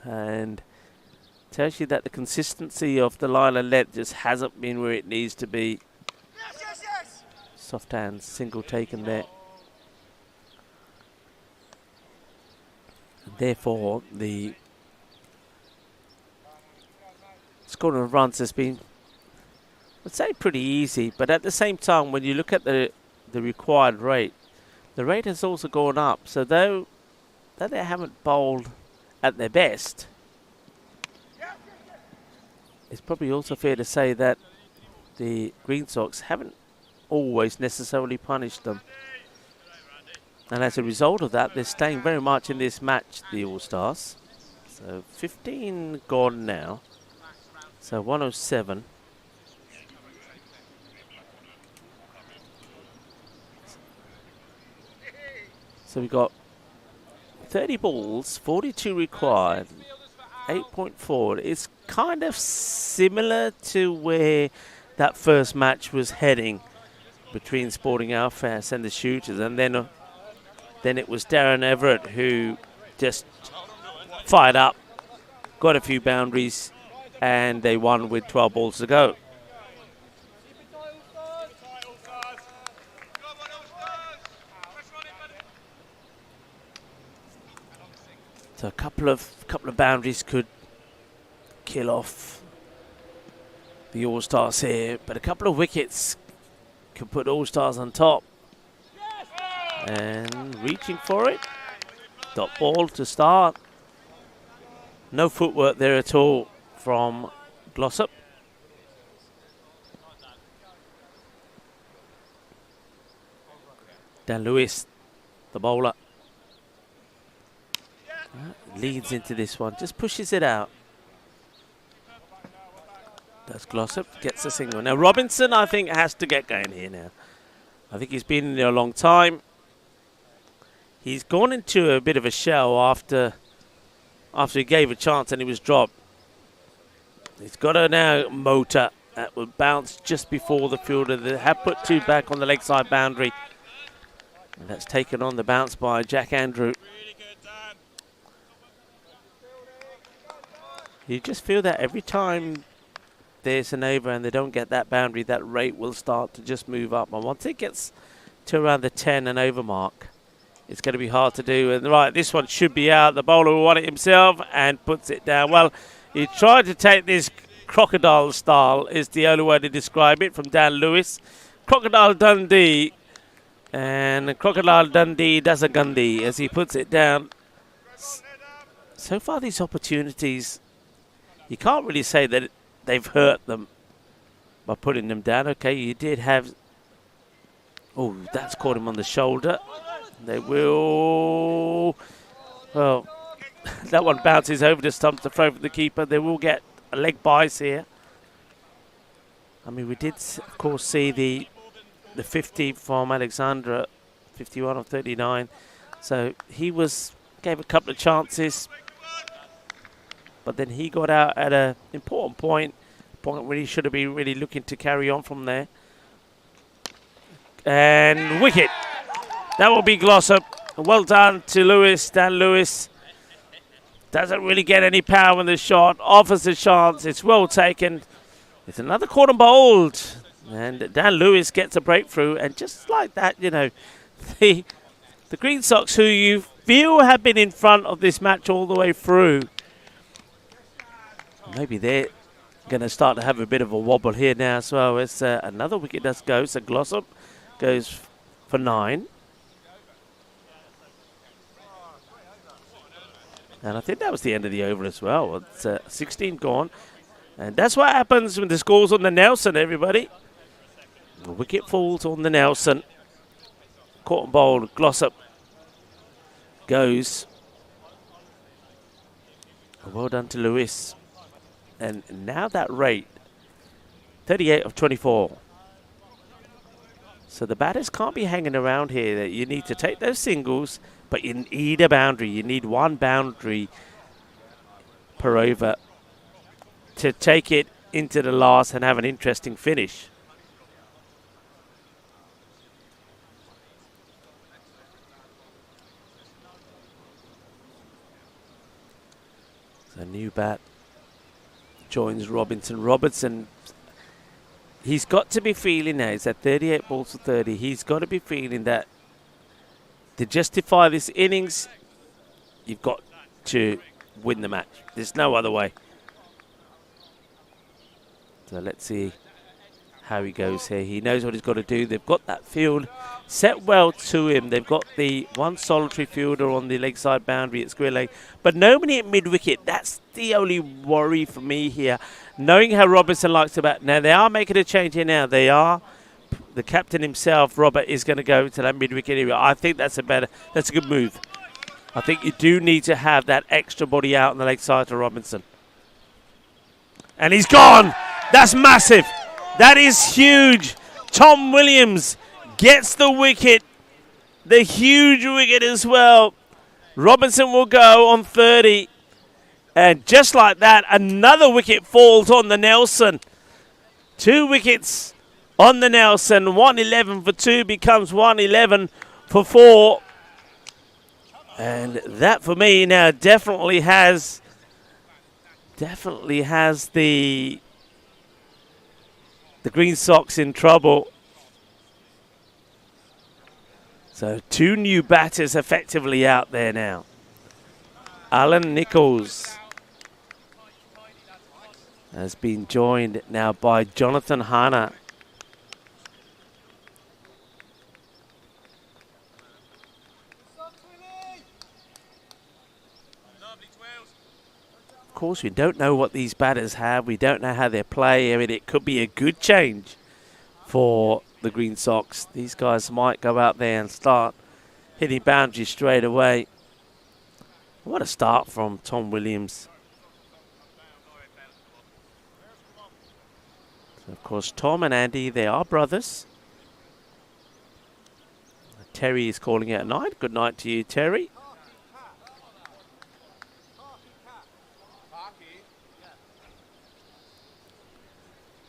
And tells you that the consistency of the line and length just hasn't been where it needs to be. Soft hands, single taken there. And therefore, the scoring of runs has been, I'd say, pretty easy. But at the same time, when you look at the required rate, the rate has also gone up. So though they haven't bowled at their best, it's probably also fair to say that the Green Sox haven't always necessarily punished them. And as a result of that, they're staying very much in this match, the All-Stars. So 15 gone now. So 107. So we've got 30 balls, 42 required, 8.4. It's kind of similar to where that first match was heading between Sporting Alfas and the Shooters. And then it was Darren Everett who just fired up, got a few boundaries, and they won with 12 balls to go. So a couple of boundaries could kill off the All-Stars here, but a couple of wickets could put All-Stars on top. And reaching for it. Dot ball to start. No footwork there at all from Glossop. Dan Lewis, the bowler. Leads into this one, just pushes it out. Does Glossop, gets a single. Now Robinson, I think, has to get going here now. I think he's been in there a long time. He's gone into a bit of a shell after he gave a chance and he was dropped. He's got a now motor that will bounce just before the fielder. They have put two back on the leg side boundary. And that's taken on the bounce by Jack Andrew. You just feel that every time there's an over and they don't get that boundary, that rate will start to just move up. And once it gets to around the 10 and over mark, it's going to be hard to do. And right, this one should be out. The bowler will want it himself and puts it down. Well, he tried to take this crocodile style, is the only way to describe it, from Dan Lewis. Crocodile Dundee. And Crocodile Dundee does a Gundy as he puts it down. So far, these opportunities, you can't really say that they've hurt them by putting them down. Okay, you did have... Oh, that's caught him on the shoulder. They will... Well, that one bounces over the stump to throw for the keeper. They will get a leg bias here. I mean, we did, of course, see the 50 from Alexandra, 51 of 39. So he gave a couple of chances. But then he got out at an important point where he should have been really looking to carry on from there. And wicket. That will be Glossop. Well done to Lewis. Dan Lewis doesn't really get any power in the shot. Offers a chance. It's well taken. It's another corner bowled. And Dan Lewis gets a breakthrough. And just like that, you know, the Green Sox, who you feel have been in front of this match all the way through, maybe they're going to start to have a bit of a wobble here now as well. As another wicket does go. So Glossop goes for 9. And I think that was the end of the over as well. It's 16 gone. And that's what happens when the score's on the Nelson, everybody. The wicket falls on the Nelson. Caught and bowled. Glossop goes. Well done to Lewis. And now that rate, 38 of 24. So the batters can't be hanging around here. That you need to take those singles, but you need a boundary. You need one boundary per over to take it into the last and have an interesting finish. So new bat joins Robinson. Robertson, he's got to be feeling now, he's at 38 balls for 30, he's got to be feeling that to justify this innings, you've got to win the match. There's no other way. So let's see how he goes here. He knows what he's got to do. They've got that field set well to him. They've got the one solitary fielder on the leg side boundary at square leg, but nobody at mid-wicket. That's the only worry for me here. Knowing how Robinson likes to bat. Now, they are making a change here now. They are. The captain himself, Robert, is going to go to that mid-wicket area. I think that's a good move. I think you do need to have that extra body out on the leg side to Robinson. And he's gone. That's massive. That is huge. Tom Williams gets the wicket. The huge wicket as well. Robinson will go on 30. And just like that, another wicket falls on the Nelson. 2 wickets on the Nelson. 111 for 2 becomes 111 for 4. And that for me now definitely has the Green Sox in trouble. So 2 new batters effectively out there now. Alan Nichols has been joined now by Jonathan Hanna. Of course, we don't know what these batters have. We don't know how they play. I mean, it could be a good change for the Green Sox. These guys might go out there and start hitting boundaries straight away. What a start from Tom Williams. Of course, Tom and Andy, they are brothers. Terry is calling out night. Good night to you, Terry.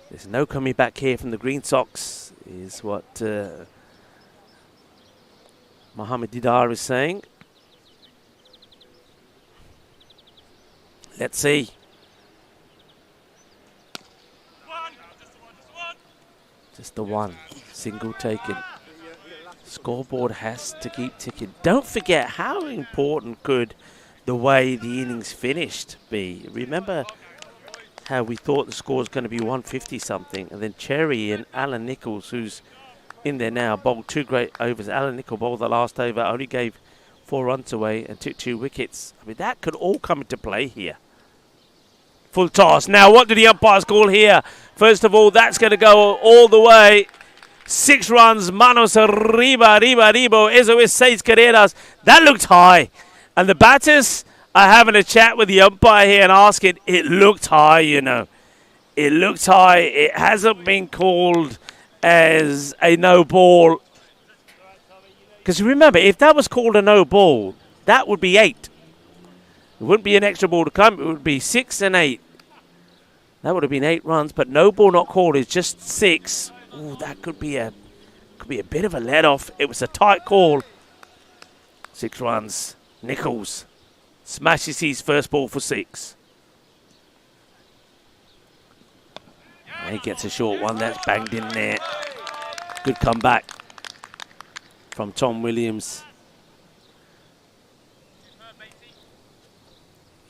There's no coming back here from the Green Sox, is what Mohammed Didar is saying. Let's see. Just the one. Single taken. Scoreboard has to keep ticking. Don't forget how important could the way the innings finished be. Remember how we thought the score was going to be 150 something, and then Cherry and Alan Nichols, who's in there now, bowled 2 great overs. Alan Nichols bowled the last over, only gave 4 runs away and took 2 wickets. I mean, that could all come into play here. Full toss. Now, what do the umpires call here? First of all, that's going to go all the way. 6 runs. Manos arriba, eso es 6 carreras. That looked high. And the batters are having a chat with the umpire here and asking, it looked high, you know. It looked high. It hasn't been called as a no ball. Because remember, if that was called a no ball, that would be 8. It wouldn't be an extra ball to come. It would be 6 and 8. That would have been 8 runs, but no ball not called is just 6. Ooh, that could be a bit of a let-off. It was a tight call. 6 runs. Nichols smashes his first ball for 6. He gets a short one. That's banged in there. Good comeback from Tom Williams.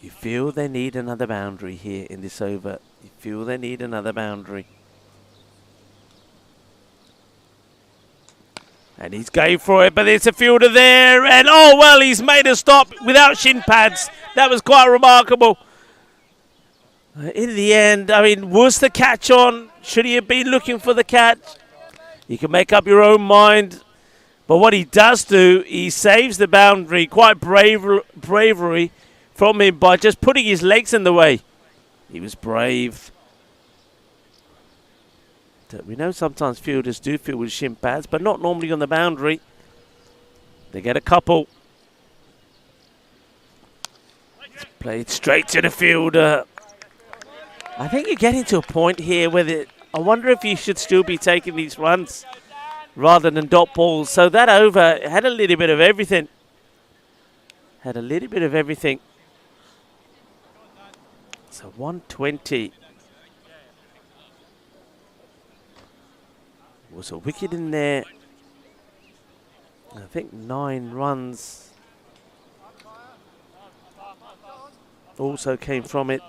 You feel they need another boundary here in this over. You feel they need another boundary. And he's going for it, but there's a fielder there. And, oh, well, he's made a stop without shin pads. That was quite remarkable. In the end, I mean, was the catch on? Should he have been looking for the catch? You can make up your own mind. But what he does do, he saves the boundary. Quite bravery from him by just putting his legs in the way. He was brave. We know sometimes fielders do field with shin pads, but not normally on the boundary. They get a couple. It's played straight to the fielder. I think you're getting to a point here where I wonder if you should still be taking these runs rather than dot balls. So that over had a little bit of everything. Had a little bit of everything. So 120. Was a wicket in there. I think 9 runs also came from it.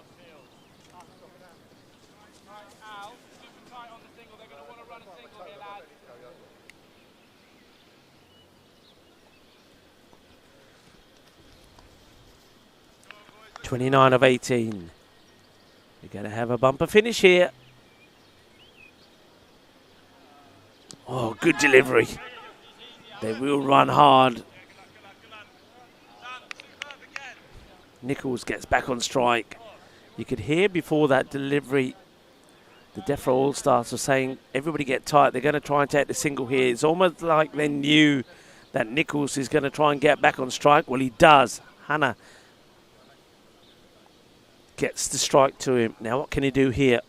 (29 of 18). We're going to have a bumper finish here. Oh, good delivery. They will run hard. Nichols gets back on strike. You could hear before that delivery, the Defra All-Stars were saying, everybody get tight. They're going to try and take the single here. It's almost like they knew that Nichols is going to try and get back on strike. Well, he does. Hannah gets the strike to him. Now, what can he do here?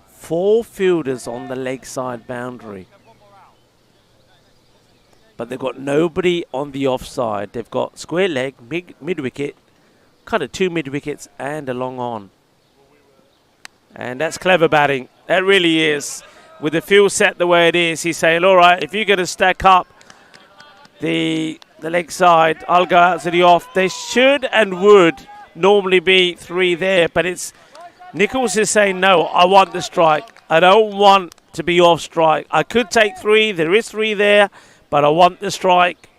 4 fielders on the leg side boundary. But they've got nobody on the offside. They've got square leg, mid-wicket, kind of 2 mid-wickets and a long on. And that's clever batting. That really is. With the field set the way it is, he's saying, all right, if you're going to stack up the leg side, I'll go out to the off. There should and would normally be 3 there, but it's Nichols is saying, no, I want the strike. I don't want to be off strike. I could take 3. There is 3 there, but I want the strike.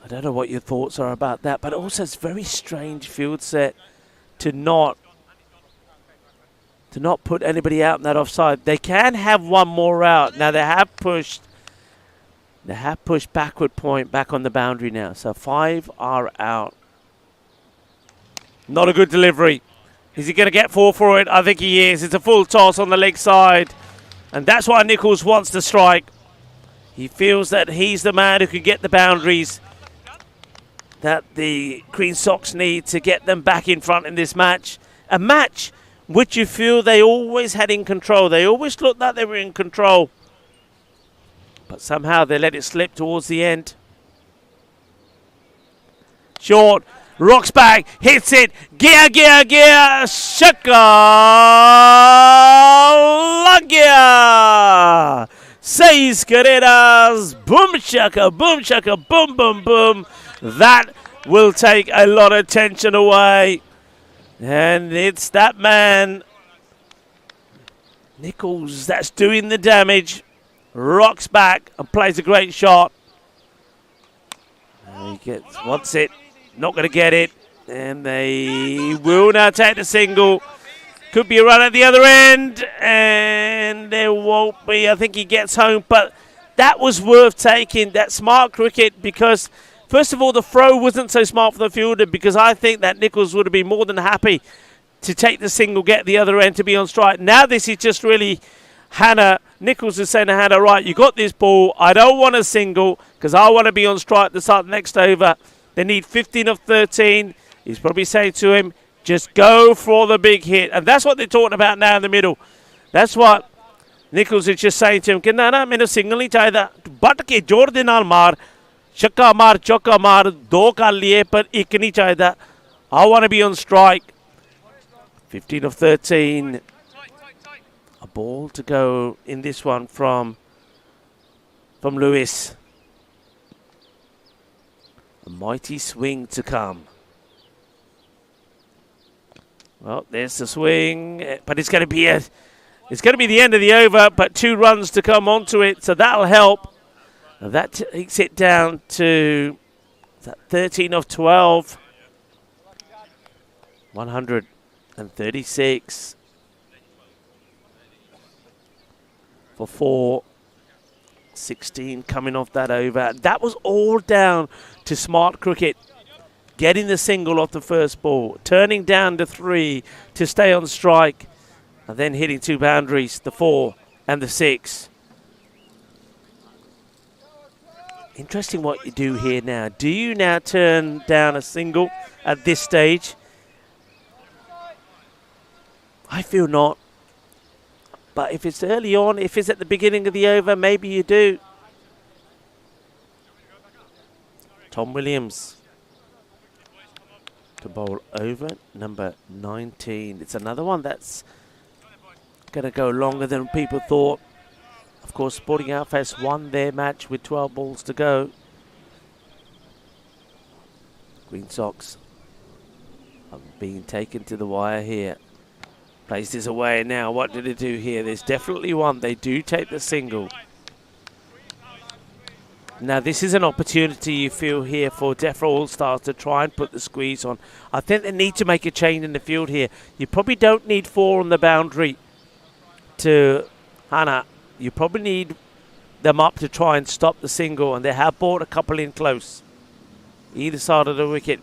I don't know what your thoughts are about that, but also it's very strange field set to not put anybody out in that offside. They can have 1 more out. Now they have pushed backward point back on the boundary now. So 5 are out. Not a good delivery. Is he going to get 4 for it? I think he is. It's a full toss on the leg side. And that's why Nichols wants to strike. He feels that he's the man who can get the boundaries that the Green Sox need to get them back in front in this match. A match which you feel they always had in control. They always looked like they were in control. But somehow they let it slip towards the end. Short. Rocks back, hits it, gear, shaka, lagia, 6 carreras, boom shaka, boom, boom, boom. That will take a lot of tension away. And it's that man, Nichols, that's doing the damage. Rocks back and plays a great shot. And he wants it. Not going to get it. And they will now take the single. Could be a run at the other end. And there won't be. I think he gets home. But that was worth taking. That smart cricket because, first of all, the throw wasn't so smart for the fielder because I think that Nichols would have been more than happy to take the single, get the other end to be on strike. Now this is just really Hannah. Nichols is saying to Hannah, right, you got this ball. I don't want a single because I want to be on strike to start the next over. They need 15 of 13. He's probably saying to him, just go for the big hit. And that's what they're talking about now in the middle. That's what Nichols is just saying to him. But single nahi chahida. Bat ke jor de naal maar. Chakka maar, chokka maar. Do kar liye, par ek nahi chahida. I want to be on strike. 15 of 13. A ball to go in this one from Lewis. A mighty swing to come. Well, there's the swing, but it's going to be the end of the over, but 2 runs to come onto it, so that'll help. And that takes it down to 13 of 12. 136 for 4. 16 coming off that over. That was all down to smart cricket. Getting the single off the first ball. Turning down to 3 to stay on strike. And then hitting 2 boundaries, the 4 and the 6. Interesting what you do here now. Do you now turn down a single at this stage? I feel not. But if it's early on, if it's at the beginning of the over, maybe you do. Tom Williams to bowl over number 19. It's another one that's going to go longer than people thought. Of course, Sporting Outfits won their match with 12 balls to go. Green Sox are being taken to the wire here. Plays this away now. What did it do here? There's definitely one. They do take the single. Now, this is an opportunity you feel here for Defra All-Stars to try and put the squeeze on. I think they need to make a change in the field here. You probably don't need 4 on the boundary to Hannah. You probably need them up to try and stop the single, and they have brought a couple in close. Either side of the wicket.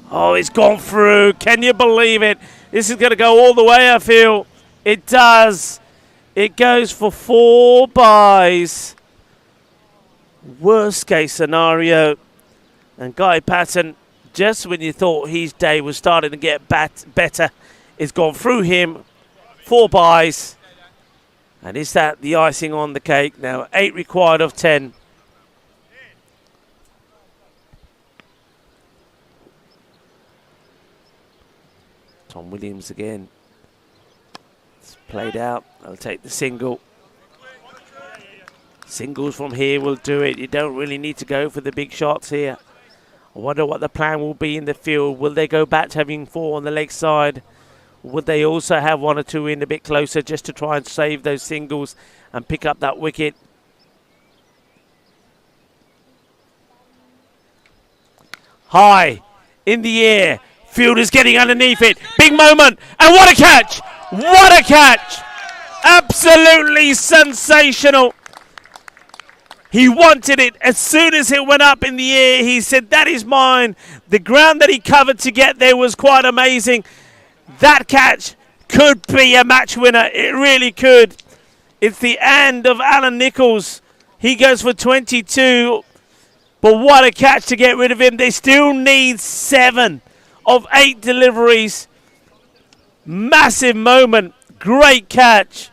Oh, it's gone through. Can you believe it? This is going to go all the way, I feel. It does. It goes for 4 byes. Worst case scenario. And Guy Patton, just when you thought his day was starting to get better, it's gone through him. 4 byes. And is that the icing on the cake now? 8 required of 10. Tom Williams again. It's played out. I'll take the single. Singles from here will do it. You don't really need to go for the big shots here. I wonder what the plan will be in the field. Will they go back to having 4 on the leg side? Would they also have 1 or 2 in a bit closer just to try and save those singles and pick up that wicket? High in the air. Fielder's getting underneath it. Big moment. And what a catch. What a catch. Absolutely sensational. He wanted it. As soon as it went up in the air, he said, that is mine. The ground that he covered to get there was quite amazing. That catch could be a match winner. It really could. It's the end of Alan Nichols. He goes for 22. But what a catch to get rid of him. They still need 7 of 8 deliveries. Massive moment. Great catch.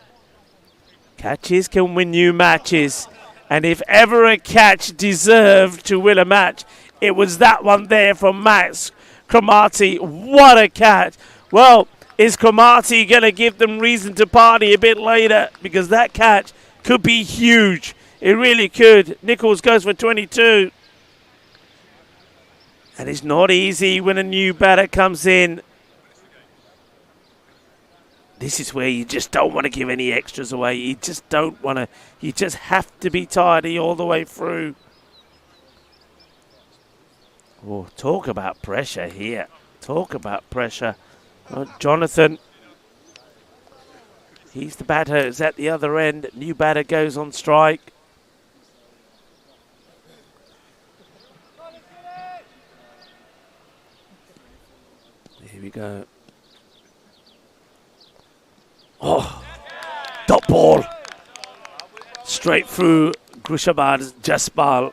Catches can win you matches. And if ever a catch deserved to win a match, it was that one there from Max Cromartie. What a catch. Well, is Cromartie going to give them reason to party a bit later? Because that catch could be huge. It really could. Nichols goes for 22. And it's not easy when a new batter comes in. This is where you just don't want to give any extras away. You just don't want to. You just have to be tidy all the way through. Oh, talk about pressure here. Talk about pressure. Oh, Jonathan. He's the batter. Is at the other end. New batter goes on strike. Here we go. Oh, dot ball. Straight through Grishabad's Jaspal.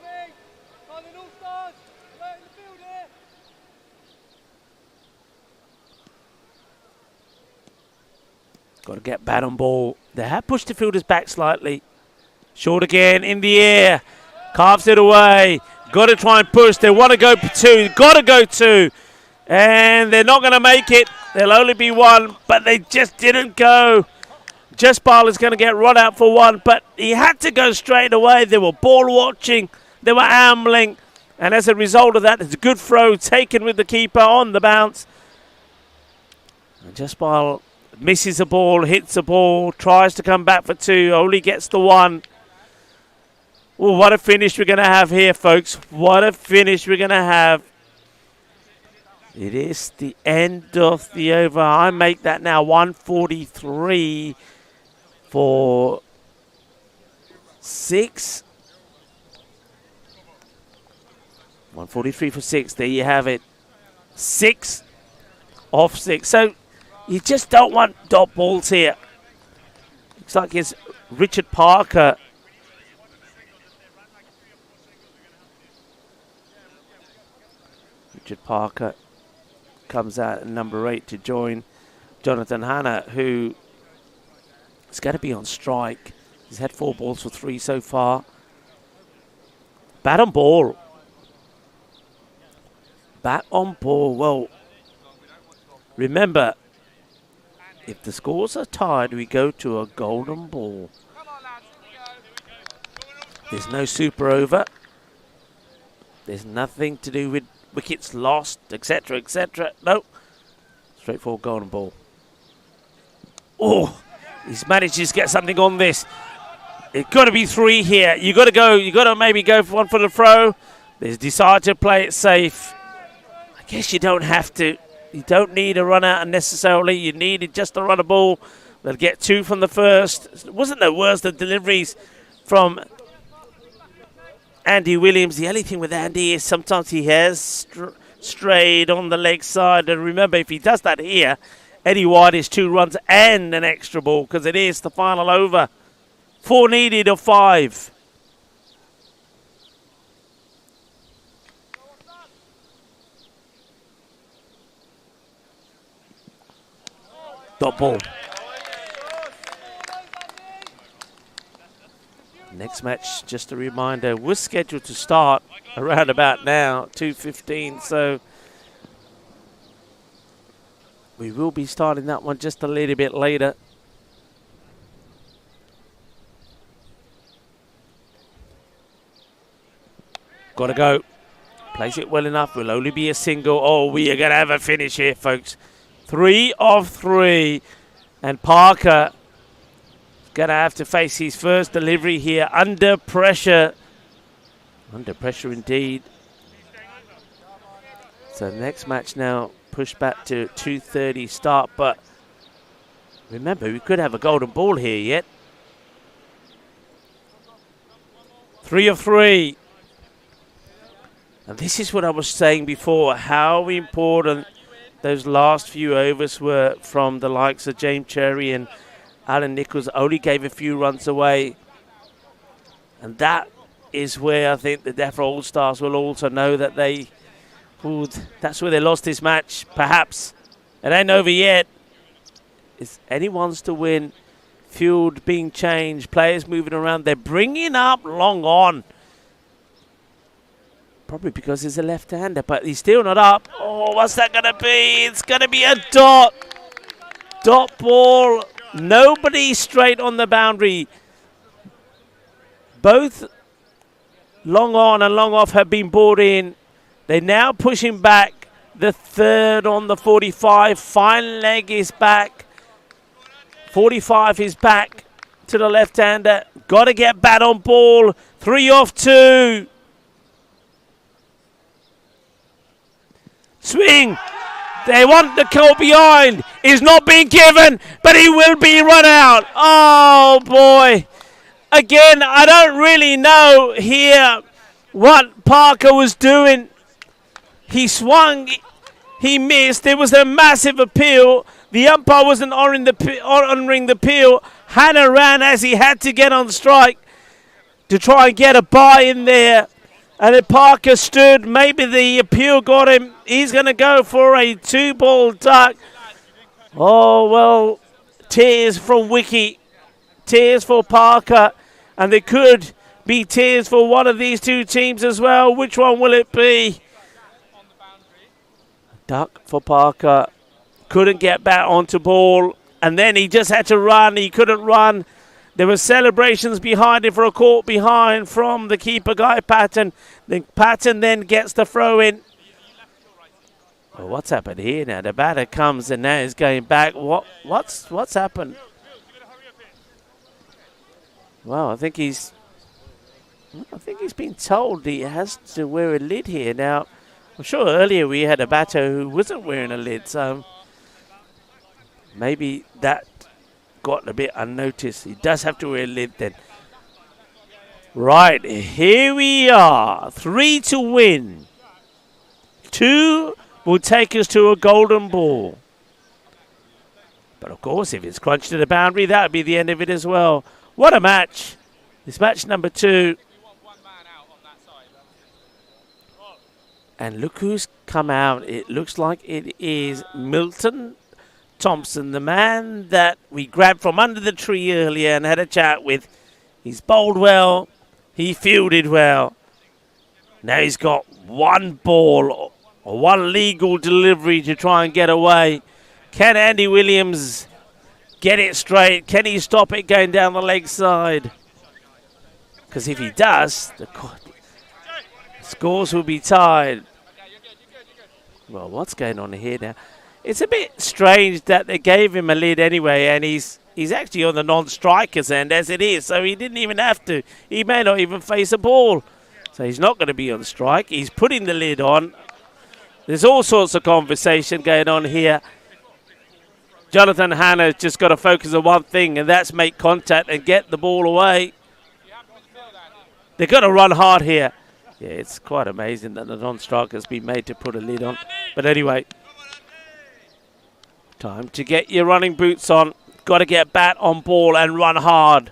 Got to get bat on ball. They have pushed the fielders back slightly. Short again, in the air. Carves it away. Got to try and push. They want to go 2. Got to go 2. And they're not going to make it. There'll only be 1, but they just didn't go. Jaspal is going to get run out for 1, but he had to go straight away. They were ball watching. They were ambling. And as a result of that, it's a good throw taken with the keeper on the bounce. And Jaspal misses a ball, hits a ball, tries to come back for 2, only gets the 1. Oh, what a finish we're going to have here, folks. What a finish we're going to have. It is the end of the over. I make that now 143 for 6. 143 for 6. There you have it. 6 off 6. So you just don't want dot balls here. Looks like it's Richard Parker. Richard Parker comes out at number 8 to join Jonathan Hanna, who is going to be on strike. He's had 4 balls for 3 so far. Bat on ball. Bat on ball. Well, remember, if the scores are tied, we go to a golden ball. There's no super over. There's nothing to do with wickets lost, etc., etc. No. Straightforward golden ball. Oh, he's managed to get something on this. It's got to be 3 here. You got to go. You got to maybe go for 1 for the throw. There's decided to play it safe. I guess you don't have to. You don't need a run out unnecessarily. You needed just a run of ball. They'll get 2 from the first. It wasn't the worst of deliveries from Andy Williams. The only thing with Andy is sometimes he has strayed on the leg side. And remember, if he does that here, Eddie White is 2 runs and an extra ball because it is the final over. 4 needed of 5. Dot ball. Next match, just a reminder, was scheduled to start around about now, 2:15. So we will be starting that one just a little bit later. Got to go. Plays it well enough. Will only be a single. Oh, we are going to have a finish here, folks. 3 of 3. And Parker going to have to face his first delivery here under pressure. Under pressure indeed. So next match now pushed back to 2:30 start. But remember, we could have a golden ball here yet. 3 of 3. And this is what I was saying before, how important those last few overs were from the likes of James Cherry and Alan Nichols. Only gave a few runs away. And that is where I think the Defra All-Stars will also know that that's where they lost this match, perhaps. It ain't over yet. It's anyone's to win. Field being changed, players moving around. They're bringing up long on. Probably because he's a left-hander, but he's still not up. Oh, what's that going to be? It's going to be a dot. Dot ball. Nobody straight on the boundary. Both long on and long off have been brought in. They're now pushing back. The third on the 45. Fine leg is back. 45 is back to the left-hander. Got to get bat on ball. 3 off 2. Swing. They want the call behind. He's not being given, but he will be run out. Oh, boy. Again, I don't really know here what Parker was doing. He swung. He missed. There was a massive appeal. The umpire wasn't honouring the appeal. Hannah ran as he had to get on strike to try and get a bye in there. And if Parker stood, maybe the appeal got him. He's going to go for a 2-ball duck. Oh, well, tears from Wiki. Tears for Parker. And there could be tears for one of these two teams as well. Which one will it be? Duck for Parker. Couldn't get back onto ball. And then he just had to run. He couldn't run. There were celebrations behind him for a caught behind from the keeper guy, Patton. Then Patton then gets the throw in. Well, what's happened here now? The batter comes and now he's going back. What's happened? Well, I think he's been told he has to wear a lid here. Now, I'm sure earlier we had a batter who wasn't wearing a lid, so maybe that got a bit unnoticed. He does have to wear a lid then. Right, here we are. 3 to win. 2 will take us to a golden ball. But of course, if it's crunched to the boundary, that would be the end of it as well. What a match. It's match number 2. And look who's come out. It looks like it is Milton Thompson, the man that we grabbed from under the tree earlier and had a chat with. He's bowled well. He fielded well. Now he's got 1 ball or 1 legal delivery to try and get away. Can Andy Williams get it straight? Can he stop it going down the leg side? Because if he does, the scores will be tied. Well, what's going on here now? It's a bit strange that they gave him a lid anyway, and he's actually on the non-striker's end as it is, so he didn't even have to. He may not even face a ball. So he's not going to be on strike. He's putting the lid on. There's all sorts of conversation going on here. Jonathan Hanna's just got to focus on one thing, and that's make contact and get the ball away. They've got to run hard here. Yeah, it's quite amazing that the non-striker's been made to put a lid on. But anyway, time to get your running boots on. Got to get bat on ball and run hard.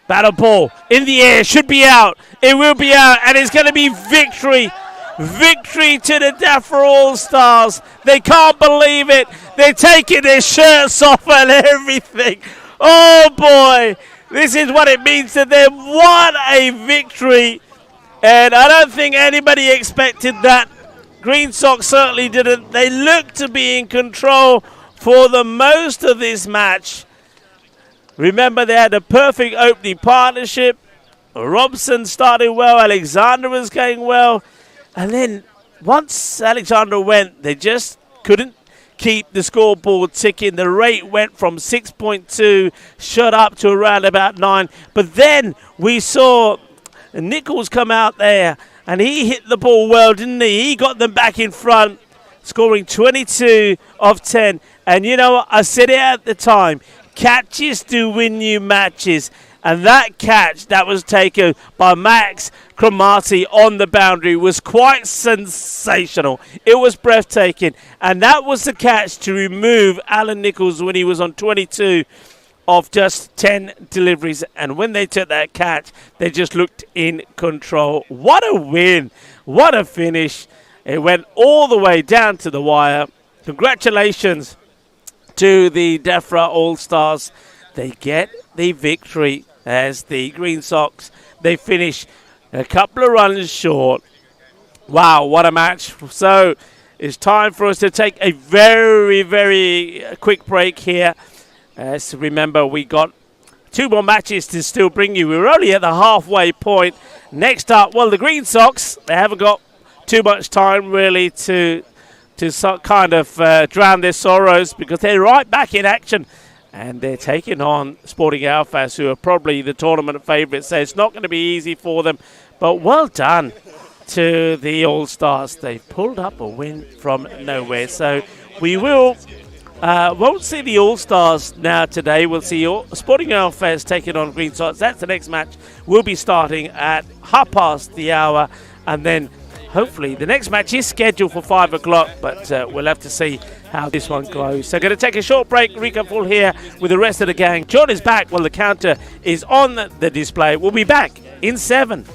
Bat on ball in the air, should be out. It will be out, and it's going to be victory. Victory to the Defra All-Stars. They can't believe it. They're taking their shirts off and everything. Oh boy, this is what it means to them. What a victory. And I don't think anybody expected that. Green Sox certainly didn't. They looked to be in control for the most of this match. Remember, they had a perfect opening partnership. Robson started well. Alexander was going well. And then once Alexander went, they just couldn't keep the scoreboard ticking. The rate went from 6.2, shot up to around about 9. But then we saw Nichols come out there, and he hit the ball well, didn't he? He got them back in front, scoring 22 of 10. And you know what? I said it at the time. Catches do win you matches. And that catch that was taken by Max Cromartie on the boundary was quite sensational. It was breathtaking. And that was the catch to remove Alan Nichols when he was on 22 of just 10 deliveries. And when they took that catch, they just looked in control. What a win. What a finish. It went all the way down to the wire. Congratulations to the DEFRA All-Stars. They get the victory as the Green Sox, they finish a couple of runs short. Wow, what a match. So it's time for us to take a very, very quick break here. As remember, we got 2 more matches to still bring you. We're only at the halfway point. Next up, well, the Green Sox, they haven't got too much time really to kind of drown their sorrows, because they're right back in action. And they're taking on Sporting Alphas, who are probably the tournament favourites. So it's not going to be easy for them. But well done to the All-Stars. They've pulled up a win from nowhere. So we won't see the All-Stars now today. We'll see Sporting Alphas taking on Green Sox. That's the next match. We'll be starting at 1:30. And then hopefully the next match is scheduled for 5 o'clock. But we'll have to see how this one goes. So going to take a short break. Rico Full here with the rest of the gang. John is back while the counter is on the display. We'll be back in 7.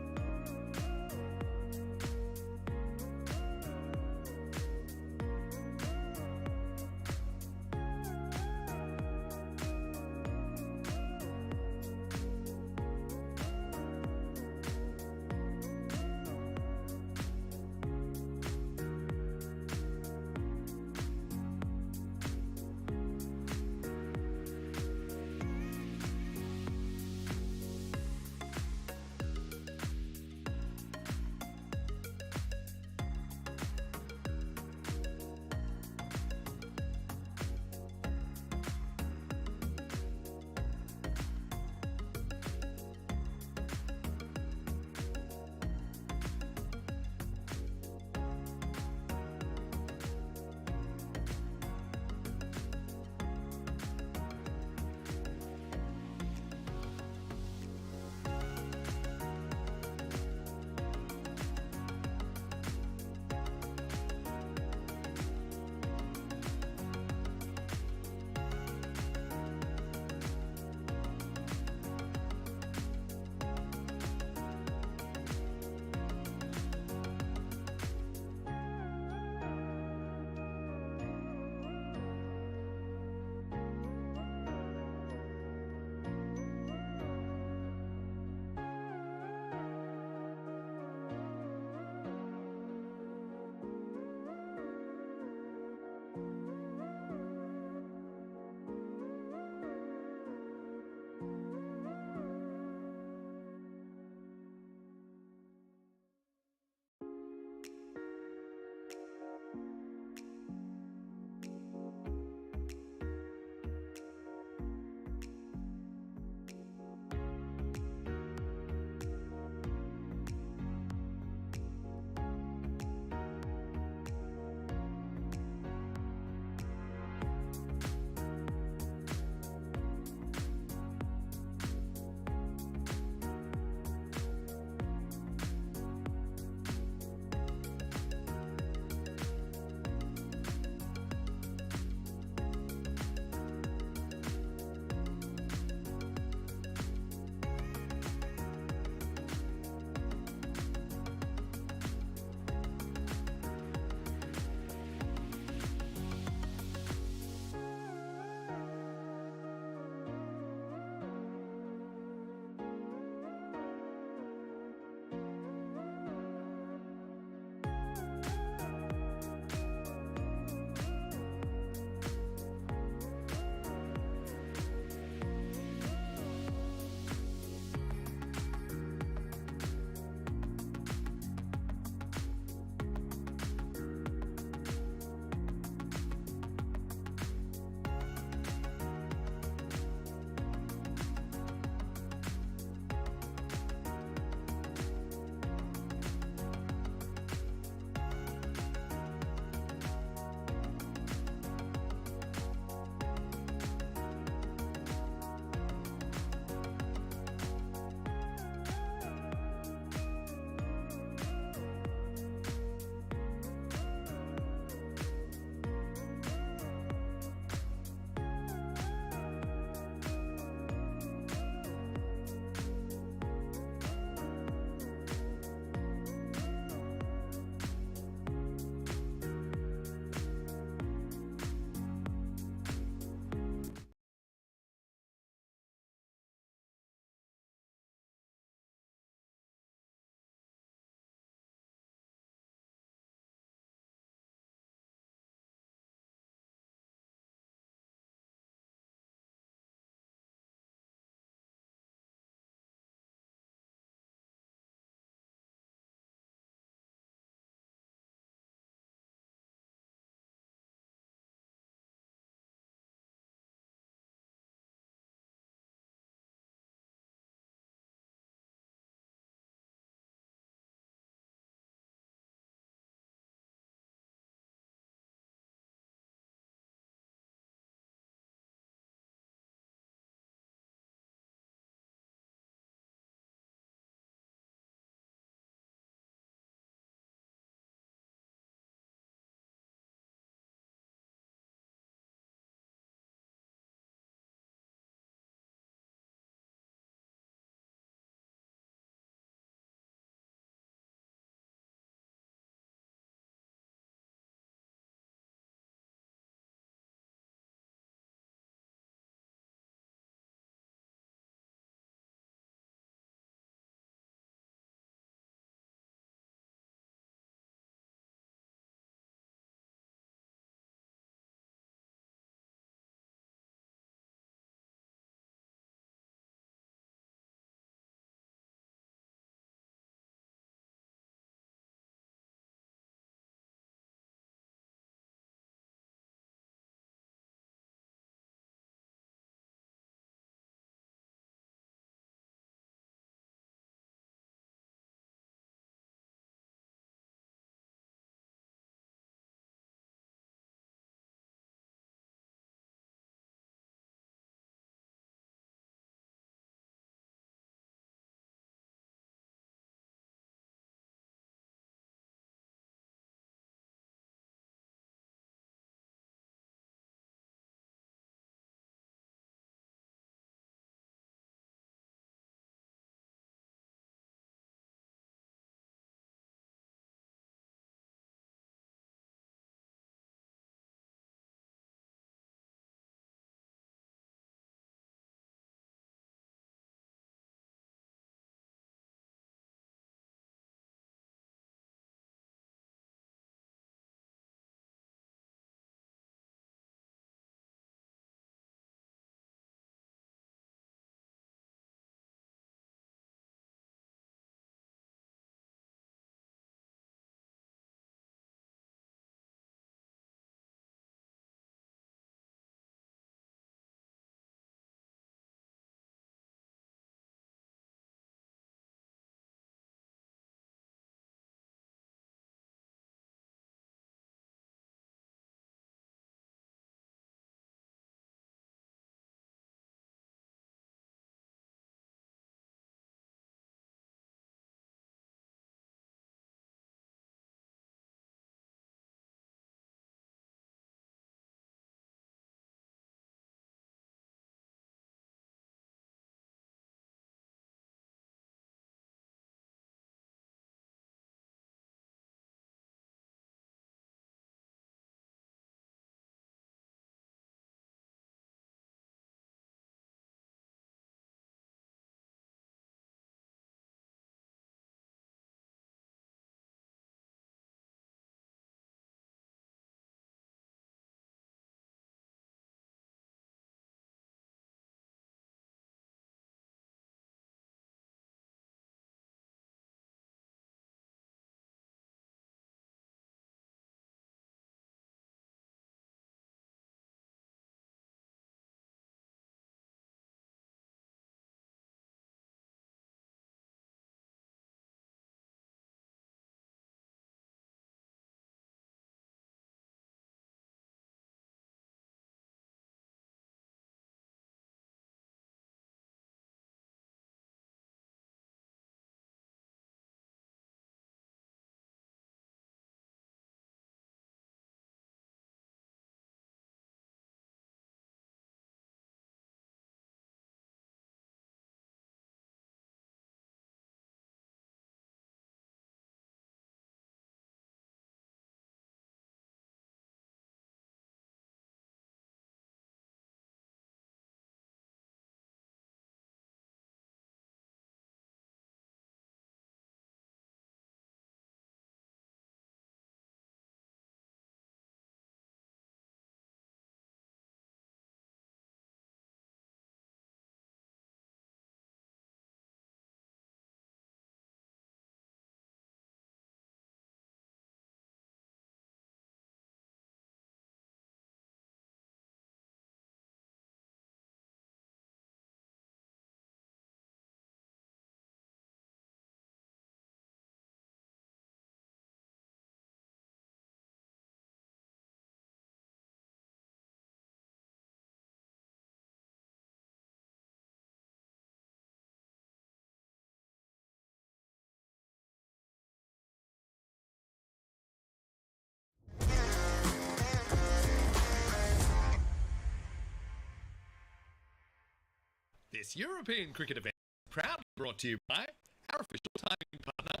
This European cricket event is proudly brought to you by our official timing partner.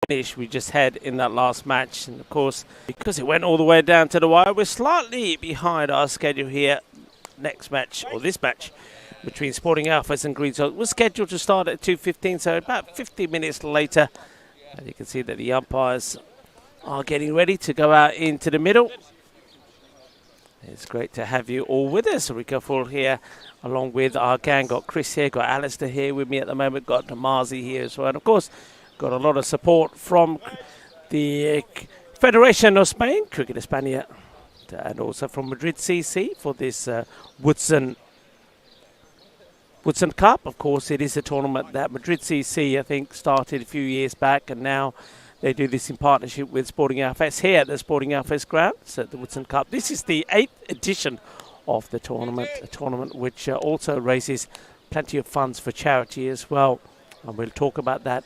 Finish we just had in that last match, and of course because it went all the way down to the wire, we're slightly behind our schedule here. Next match, or this match between Sporting Alphas and Green Sox, was scheduled to start at 2:15, so about 50 minutes later. And you can see that the umpires are getting ready to go out into the middle. It's great to have you all with us. Rico Full here along with our gang. Got Chris here, got Alistair here with me at the moment, got Damazi here as well, and of course got a lot of support from the Federation of Spain, Cricket España, and also from Madrid CC for this Woodson Cup. Of course, it is a tournament that Madrid CC, I think, started a few years back, and now they do this in partnership with Sporting Alphas here at the Sporting Alphas grounds at the Woodson Cup. This is the 8th edition of the tournament, a tournament which also raises plenty of funds for charity as well, and we'll talk about that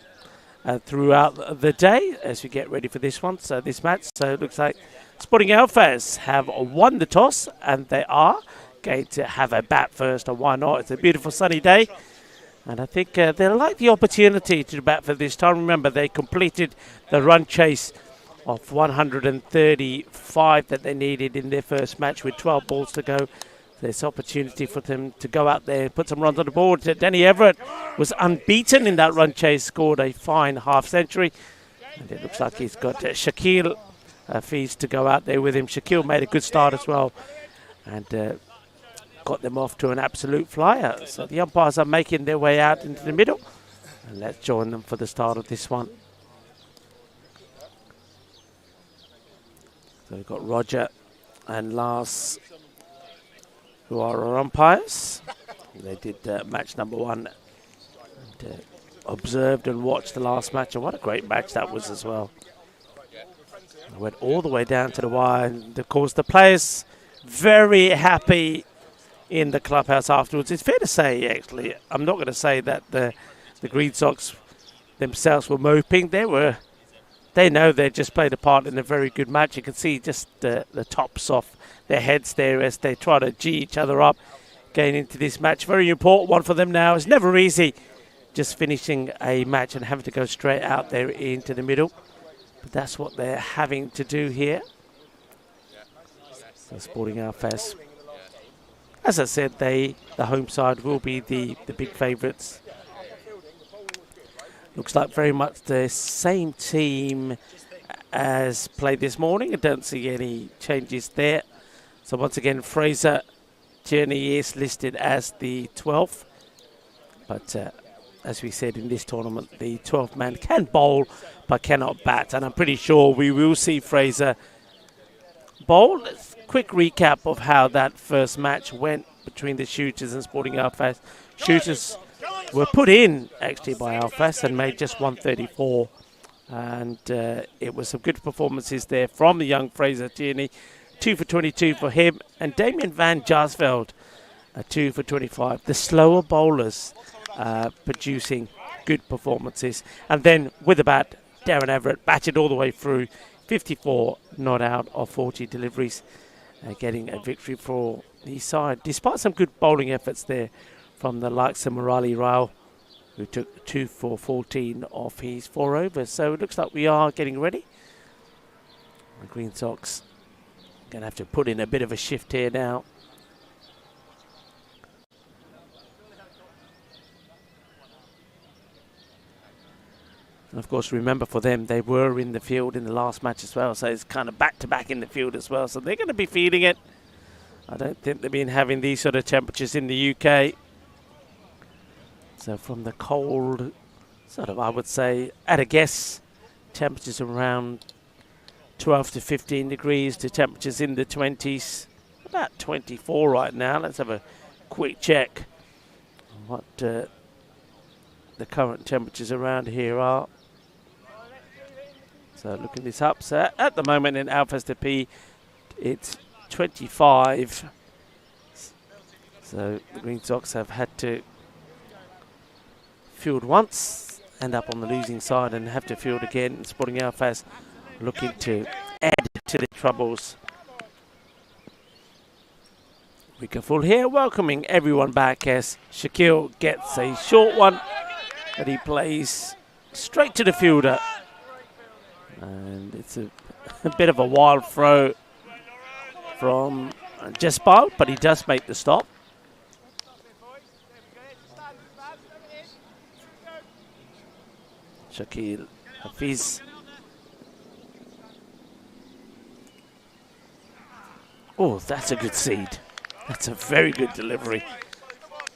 throughout the day as we get ready for this one. So this match, so it looks like Sporting Alphas have won the toss, and they are going to have a bat first, and why not? It's a beautiful sunny day, and I think they'll like the opportunity to bat for this time. Remember, they completed the run chase of 135 that they needed in their first match with 12 balls to go. There's opportunity for them to go out there and put some runs on the board. Danny Everett was unbeaten in that run chase, scored a fine half century. And it looks like he's got Shaquille Hafiz to go out there with him. Shaquille made a good start as well and got them off to an absolute flyer. So the umpires are making their way out into the middle. And let's join them for the start of this one. So we've got Roger and Lars, who are our umpires. They did match number 1 and observed and watched the last match, and what a great match that was as well. It went all the way down to the wire, and of course the players very happy in the clubhouse afterwards. It's fair to say, actually, I'm not going to say that the Green Sox themselves were moping. They know they just played a part in a very good match. You can see just the tops off their heads there as they try to G each other up going into this match. Very important one for them now. It's never easy just finishing a match and having to go straight out there into the middle. But that's what they're having to do here. So Sporting Alphas, as I said, the home side will be the big favourites. Looks like very much the same team as played this morning. I don't see any changes there. So once again, Fraser Tierney is listed as the 12th. But as we said in this tournament, the 12th man can bowl but cannot bat. And I'm pretty sure we will see Fraser bowl. Quick recap of how that first match went between the Shooters and Sporting Alphas. Shooters were put in actually by Alphas and made just 134. And it was some good performances there from the young Fraser Tierney. 2 for 22 for him, and Damien van Jarsveld, 2 for 25. The slower bowlers producing good performances. And then with the bat, Darren Everett batted all the way through, 54 not out of 40 deliveries, getting a victory for his side, despite some good bowling efforts there from the likes of Murali Rao, who took 2 for 14 off his 4 overs. So it looks like we are getting ready. The Green Sox going to have to put in a bit of a shift here now. And of course, remember for them, they were in the field in the last match as well. So it's kind of back-to-back in the field as well. So they're going to be feeling it. I don't think they've been having these sort of temperatures in the UK. So from the cold, sort of, I would say, at a guess, temperatures around 12 to 15 degrees to temperatures in the 20s. About 24 right now. Let's have a quick check on what the current temperatures around here are. So looking this up, so at the moment in Alphas to P, it's 25. So the Green Sox have had to field once end up on the losing side and have to field again. Sporting Alfaz looking to add to the troubles. Wicket full here, welcoming everyone back as Shaquille gets a short one that he plays straight to the fielder. And it's a bit of a wild throw from Jaspal, but he does make the stop. Shakil Hafiz. Oh, that's a good seed. That's a very good delivery.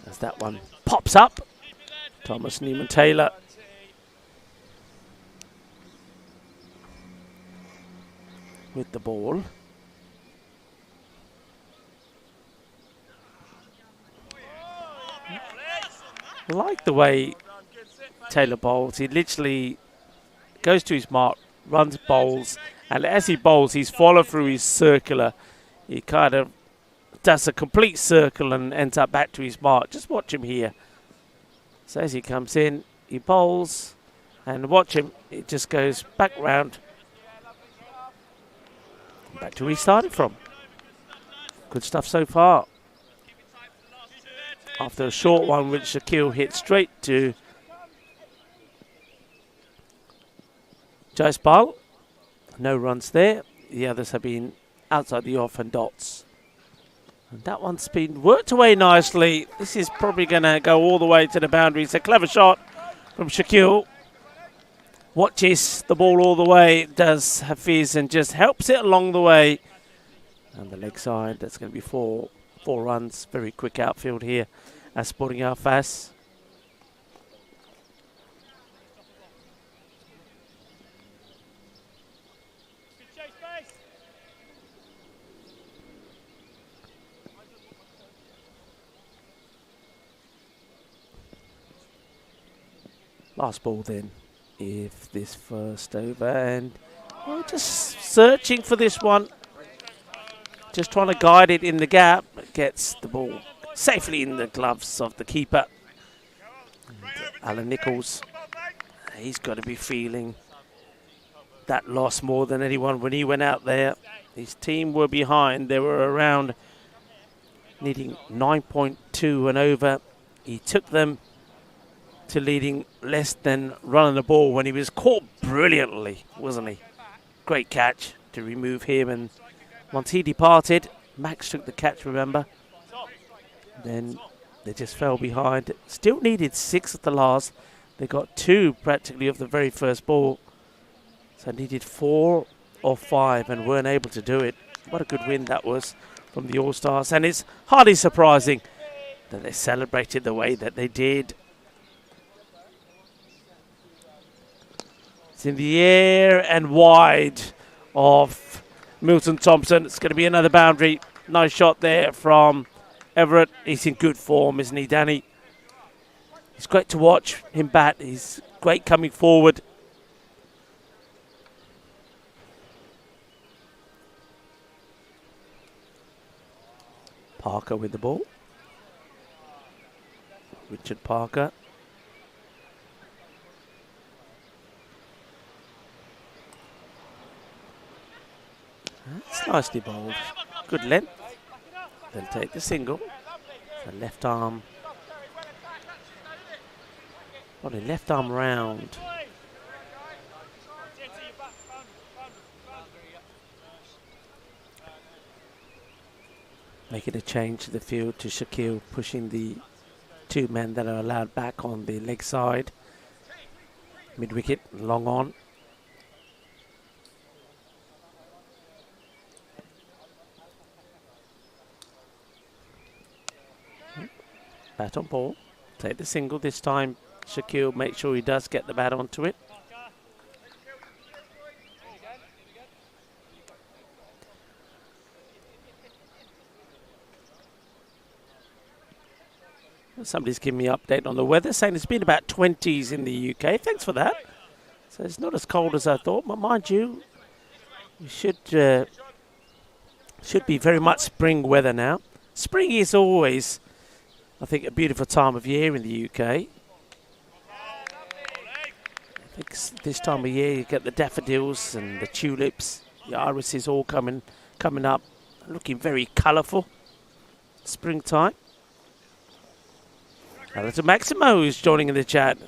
As that one pops up. Thomas Neiman-Taylor. With the ball. I like the way Taylor bowls. He literally goes to his mark, runs, bowls, and as he bowls, he's followed through his circular. He kind of does a complete circle and ends up back to his mark. Just watch him here. So as he comes in, he bowls, and watch him. It just goes back round. Back to where he started from. Good stuff so far. After a short one, which Shaquille hit straight to Jaspal. No runs there. The others have been outside the off and dots. And that one's been worked away nicely. This is probably going to go all the way to the boundary. It's a clever shot from Shaquille. Watches the ball all the way, does Hafiz, and just helps it along the way. And the leg side, that's going to be four runs. Very quick outfield here at Sporting Alfaz. Last ball then, if this first over, and just searching for this one. Just trying to guide it in the gap. Gets the ball safely in the gloves of the keeper. And Alan Nichols, he's got to be feeling that loss more than anyone when he went out there. His team were behind. They were around needing 9.2 and over. He took them to leading less than running the ball when he was caught brilliantly, wasn't he? Great catch to remove him, and once he departed, Max took the catch, remember? Then they just fell behind. Still needed 6 at the last. They got 2 practically of the very first ball. So needed 4 or 5 and weren't able to do it. What a good win that was from the All-Stars. And it's hardly surprising that they celebrated the way that they did. It's in the air and wide of Milton Thompson. It's going to be another boundary. Nice shot there from Everett. He's in good form, isn't he, Danny? It's great to watch him bat. He's great coming forward. Parker with the ball. Richard Parker. That's nicely bowled. Good length. They'll take the single. The left arm. Probably left arm round. Making a change to the field to Shaquille, pushing the 2 men that are allowed back on the leg side. Mid wicket, long on. Bat on ball. Take the single this time. Shaquille, make sure he does get the bat onto it. Somebody's giving me an update on the weather, saying it's been about 20s in the UK. Thanks for that. So it's not as cold as I thought, but mind you, we should be very much spring weather now. Spring is always, I think, a beautiful time of year in the UK. I think this time of year you get the daffodils and the tulips, the irises all coming up, looking very colourful. Springtime. Hello to Maximo, who's joining in the chat.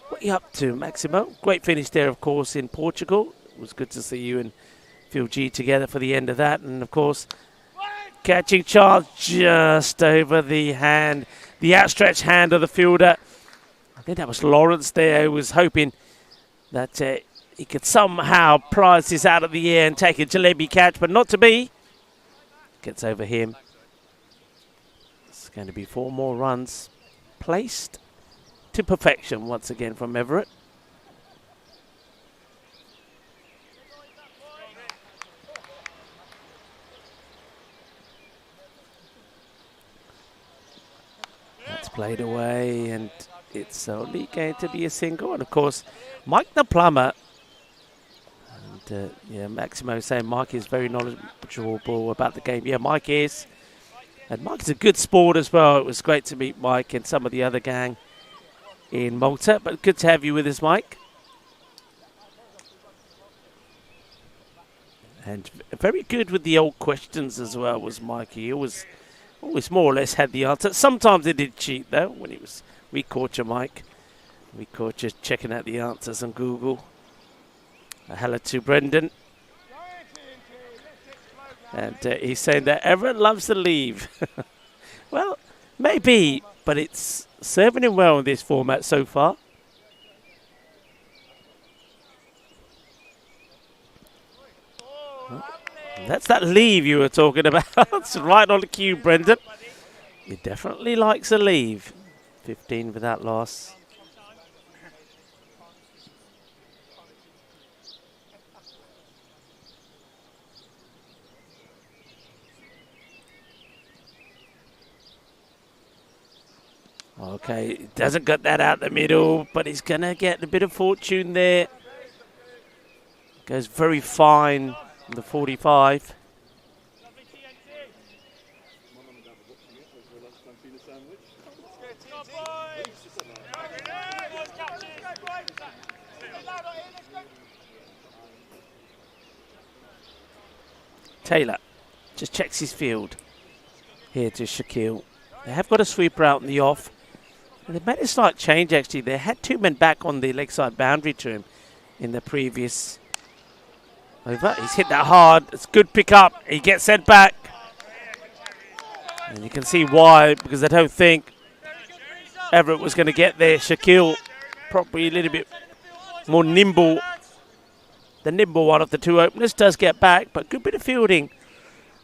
What are you up to, Maximo? Great finish there, of course, in Portugal. It was good to see you and Phil G together for the end of that. And, of course, catching chance just over the hand, the outstretched hand of the fielder. I think that was Lawrence there who was hoping that he could somehow prize this out of the air and take a jalebi catch, but not to be. Gets over him. It's going to be 4 more runs placed to perfection once again from Everett. That's played away, and it's only going to be a single. And of course, Mike the plumber. And yeah, Maximo saying Mike is very knowledgeable about the game. Yeah, Mike is. And Mike's a good sport as well. It was great to meet Mike and some of the other gang in Malta. But good to have you with us, Mike. And very good with the old questions as well was Mike. He always more or less had the answer. Sometimes he did cheat though when we caught you, Mike. We caught you checking out the answers on Google. Hello to Brendan. And he's saying that Everett loves to leave. Well, maybe, but it's serving him well in this format so far. That's that leave you were talking about. It's right on the cue, Brendan. He definitely likes a leave. 15 without loss. Okay, doesn't get that out the middle, but he's going to get a bit of fortune there. Goes very fine on the 45. Taylor just checks his field. Here to Shaquille. They have got a sweeper out in the off. And they made a slight change actually. They had 2 men back on the leg side boundary to him in the previous over. He's hit that hard. It's good pick up. He gets sent back. And you can see why, because I don't think Everett was going to get there. Shaquille probably a little bit more nimble. The nimble one of the 2 openers does get back, but good bit of fielding.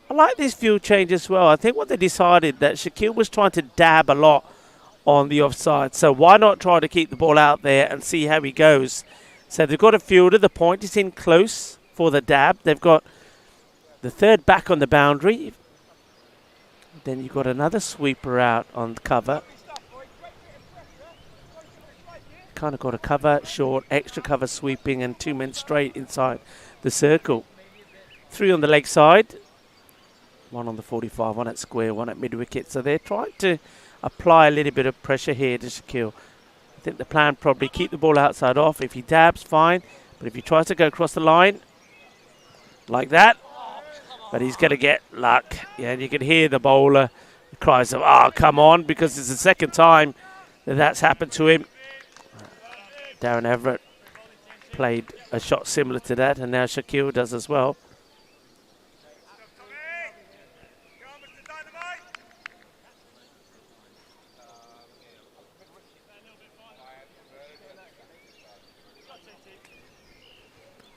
I like this field change as well. I think what they decided that Shaquille was trying to dab a lot on the offside. So why not try to keep the ball out there and see how he goes? So they've got a fielder. The point is in close for the dab. They've got the 3rd back on the boundary. Then you've got another sweeper out on the cover. Kind of got a cover short, extra cover sweeping, and 2 men straight inside the circle. 3 on the leg side. 1 on the 45, 1 at square, 1 at mid-wicket. So they're trying to apply a little bit of pressure here to Shaquille. I think the plan probably keep the ball outside off. If he dabs, fine. But if he tries to go across the line, like that, but he's going to get luck. Yeah, and you can hear the bowler cries of, "Oh, come on," because it's the 2nd time that that's happened to him. Darren Everett played a shot similar to that, and now Shaquille does as well.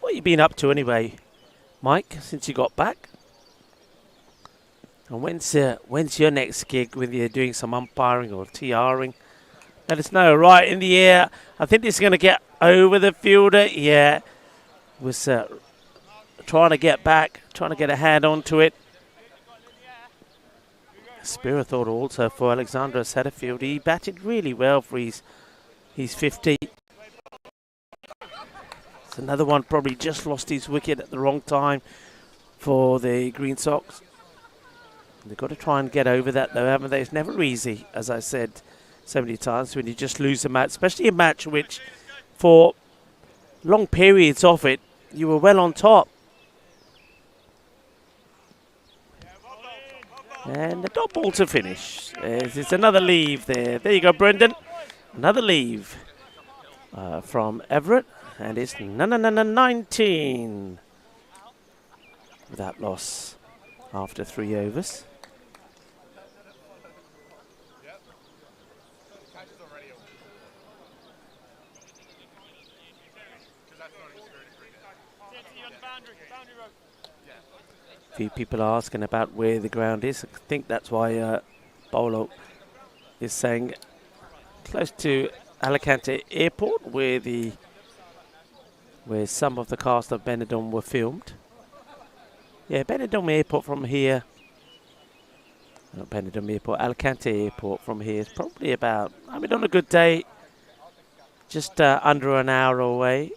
What have you been up to anyway, Mike, since you got back? And when's your next gig when you're doing some umpiring or TRing? Let us know. Right in the air. I think it's going to get over the fielder. Yeah. Was trying to get back, trying to get a hand onto it. Spear thought also for Alexander Satterfield. He batted really well for his 50. It's another one probably just lost his wicket at the wrong time for the Green Sox. They've got to try and get over that though, haven't they? It's never easy, as I said. so many times when you just lose a match, especially a match which, for long periods of it, you were well on top. And the dot ball to finish. It's another leave there. There you go, Brendan. Another leave from Everett. And it's 19 without loss after 3 overs. Few people are asking about where the ground is. I think that's why Bolo is saying close to Alicante Airport, where some of the cast of Benidorm were filmed. Yeah, Benidorm Airport from here. Not Benidorm Airport, Alicante Airport from here is probably about, I mean, on a good day, just under an hour away.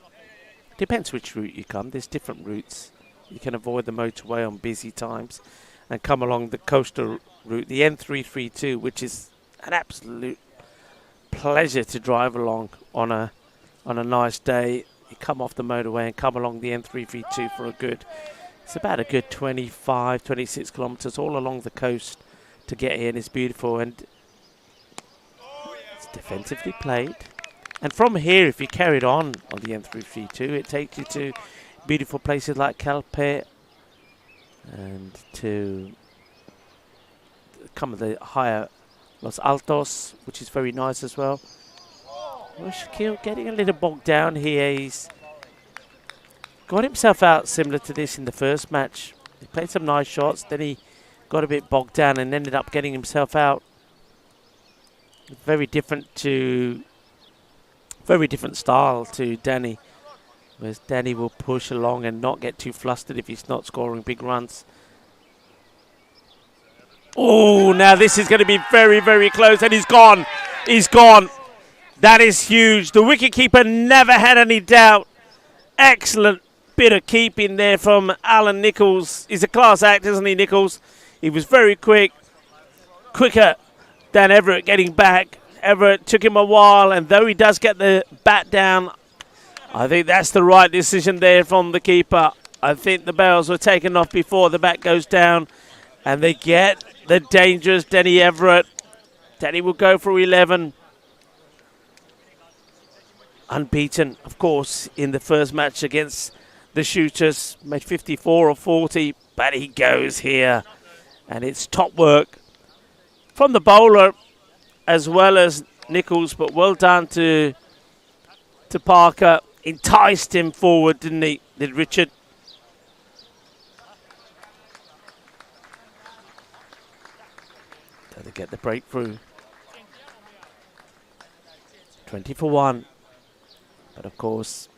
Depends which route you come. There's different routes. You can avoid the motorway on busy times and come along the coastal route, the N332, which is an absolute pleasure to drive along on a nice day. You come off the motorway and come along the N332 for it's about a good 25, 26 kilometres all along the coast to get here, and it's beautiful and it's defensively played. And from here, if you carried on the N332, it takes you to beautiful places like Calpe and to come of the higher Los Altos, which is very nice as well. Well, Shaquille getting a little bogged down here. He's got himself out similar to this in the first match. He played some nice shots, then he got a bit bogged down and ended up getting himself out. Very different style to Danny. Whereas Danny will push along and not get too flustered if he's not scoring big runs. Oh, now this is going to be very, very close. And he's gone. He's gone. That is huge. The wicketkeeper never had any doubt. Excellent bit of keeping there from Alan Nichols. He's a class act, isn't he, Nichols? He was very quick. Quicker than Everett getting back. Everett took him a while. And though he does get the bat down, I think that's the right decision there from the keeper. I think the bails were taken off before the bat goes down. And they get the dangerous Denny Everett. Denny will go for 11. Unbeaten, of course, in the first match against the Shooters. Made 54 or 40, but he goes here. And it's top work from the bowler as well as Nichols. But well done to Parker. Enticed him forward, didn't he? Did Richard? Did they get the breakthrough? 20 for 1. But of course,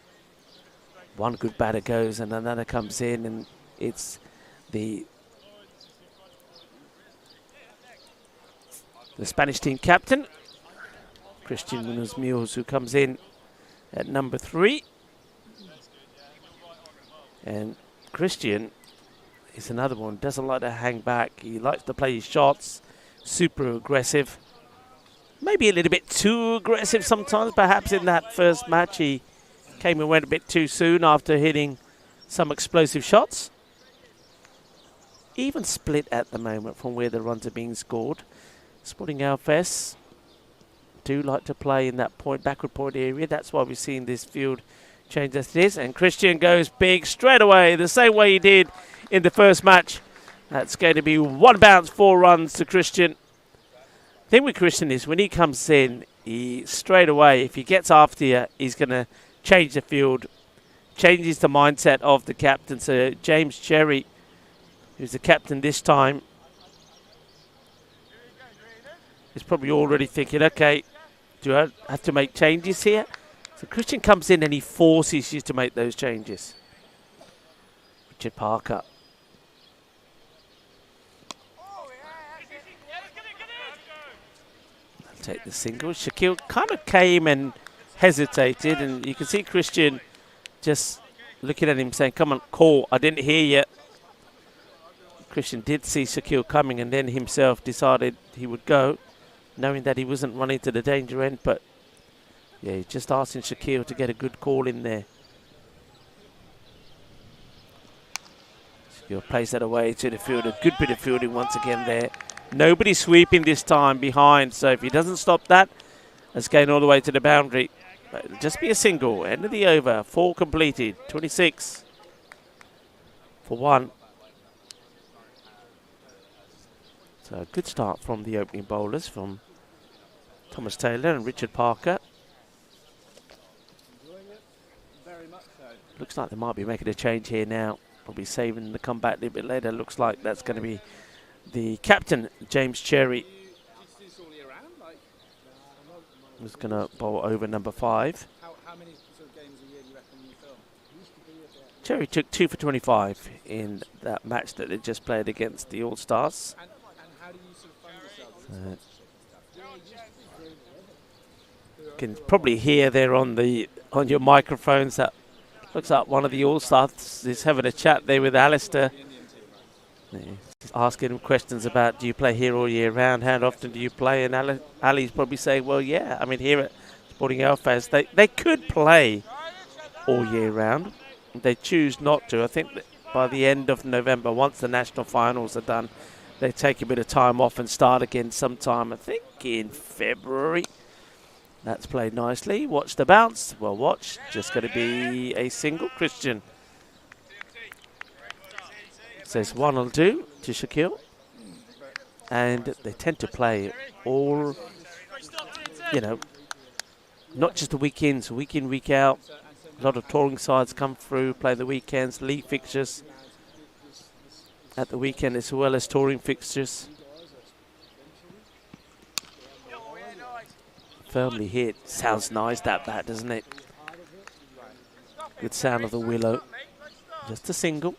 one good batter goes and another comes in, and it's the Spanish team captain, Christian Munoz-Mules, who comes in at number 3. And Christian is another one, doesn't like to hang back. He likes to play his shots, super aggressive. Maybe a little bit too aggressive sometimes. Perhaps in that first match he came and went a bit too soon after hitting some explosive shots. Even split at the moment from where the runs are being scored. Sporting Alves do like to play in that backward point area. That's why we're seeing this field change as it is. And Christian goes big straight away, the same way he did in the first match. That's going to be 1 bounce, 4 runs to Christian. The thing with Christian is when he comes in, he straight away, if he gets after you, he's going to change the field, changes the mindset of the captain. So James Cherry, who's the captain this time, is probably already thinking, okay, do I have to make changes here? So Christian comes in and he forces you to make those changes. Richard Parker. I'll take the single. Shaquille kind of came and hesitated, and you can see Christian just looking at him saying, come on, call, I didn't hear you. Christian did see Shaquille coming and then himself decided he would go. knowing that he wasn't running to the danger end, but yeah, he's just asking Shaquille to get a good call in there. Shaquille plays that away to the field. A good bit of fielding once again there. Nobody sweeping this time behind, so if he doesn't stop that, it's going all the way to the boundary. But it'll just be a single. End of the over. 4 completed. 26 for 1. So a good start from the opening bowlers, from Thomas Taylor and Richard Parker. Looks like they might be making a change here now. Probably saving the comeback a little bit later. Looks like that's going to be the captain, James Cherry, who's going to bowl over number 5. How many sort of games a year do you reckon you film? Cherry took 2 for 25 in that match that they just played against the All-Stars. And how do you sort of fund yourself? You can probably hear there on your microphones that looks like one of the All-Stars is having a chat there with Alistair. He's asking him questions about, do you play here all year round? How often do you play? And Ali's probably saying, well, yeah. I mean, here at Sporting Alphas, they could play all year round. They choose not to. I think that by the end of November, once the national finals are done, they take a bit of time off and start again sometime, I think, in February. That's played nicely. Watch the bounce. Well, watch. Just going to be a single, Christian. Says 1 will do to Shaquille. And they tend to play all, you know, not just the weekends, week in, week out. A lot of touring sides come through, play the weekends, league fixtures at the weekend as well as touring fixtures. Firmly hit. Sounds nice, that bat, doesn't it? Good sound of the willow. Just a single.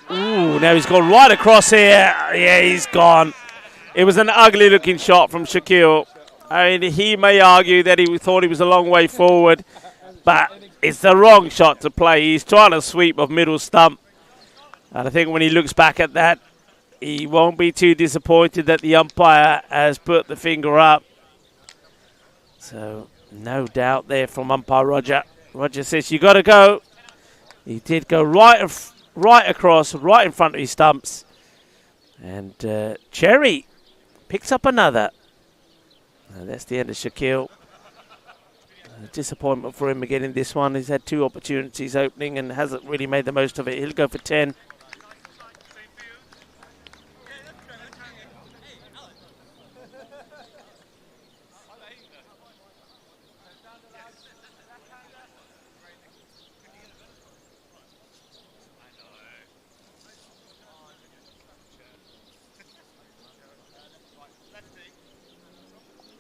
Ooh, now he's gone right across here. Yeah, he's gone. It was an ugly looking shot from Shaquille. I mean, he may argue that he thought he was a long way forward, but it's the wrong shot to play. He's trying to sweep of middle stump. And I think when he looks back at that, he won't be too disappointed that the umpire has put the finger up. So, no doubt there from umpire Roger. Roger says, you got to go. He did go right across, right in front of his stumps. And Cherry picks up another. And that's the end of Shaquille. Disappointment for him again in this one. He's had 2 opportunities opening and hasn't really made the most of it. He'll go for 10.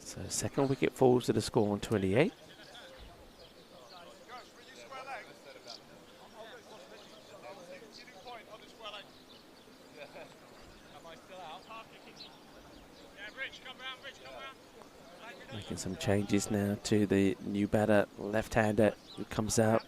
So second wicket falls to the score on 28. Making some changes now to the new batter, left-hander who comes out.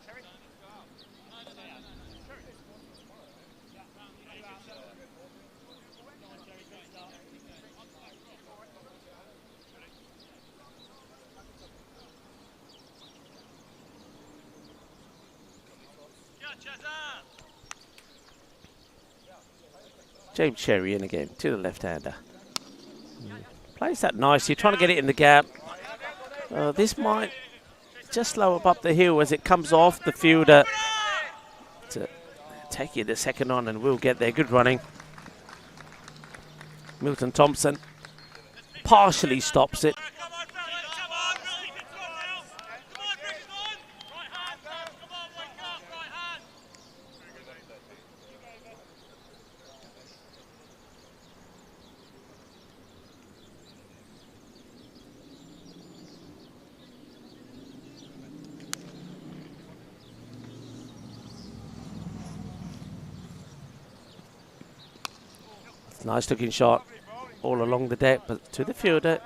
James Cherry in again to the left-hander. Plays that nicely, trying to get it in the gap. This might just slow up the hill as it comes off the fielder to take it a second on, and we'll get there. Good running. Milton Thompson partially stops it. Nice looking shot all along the deck, but to the fielder.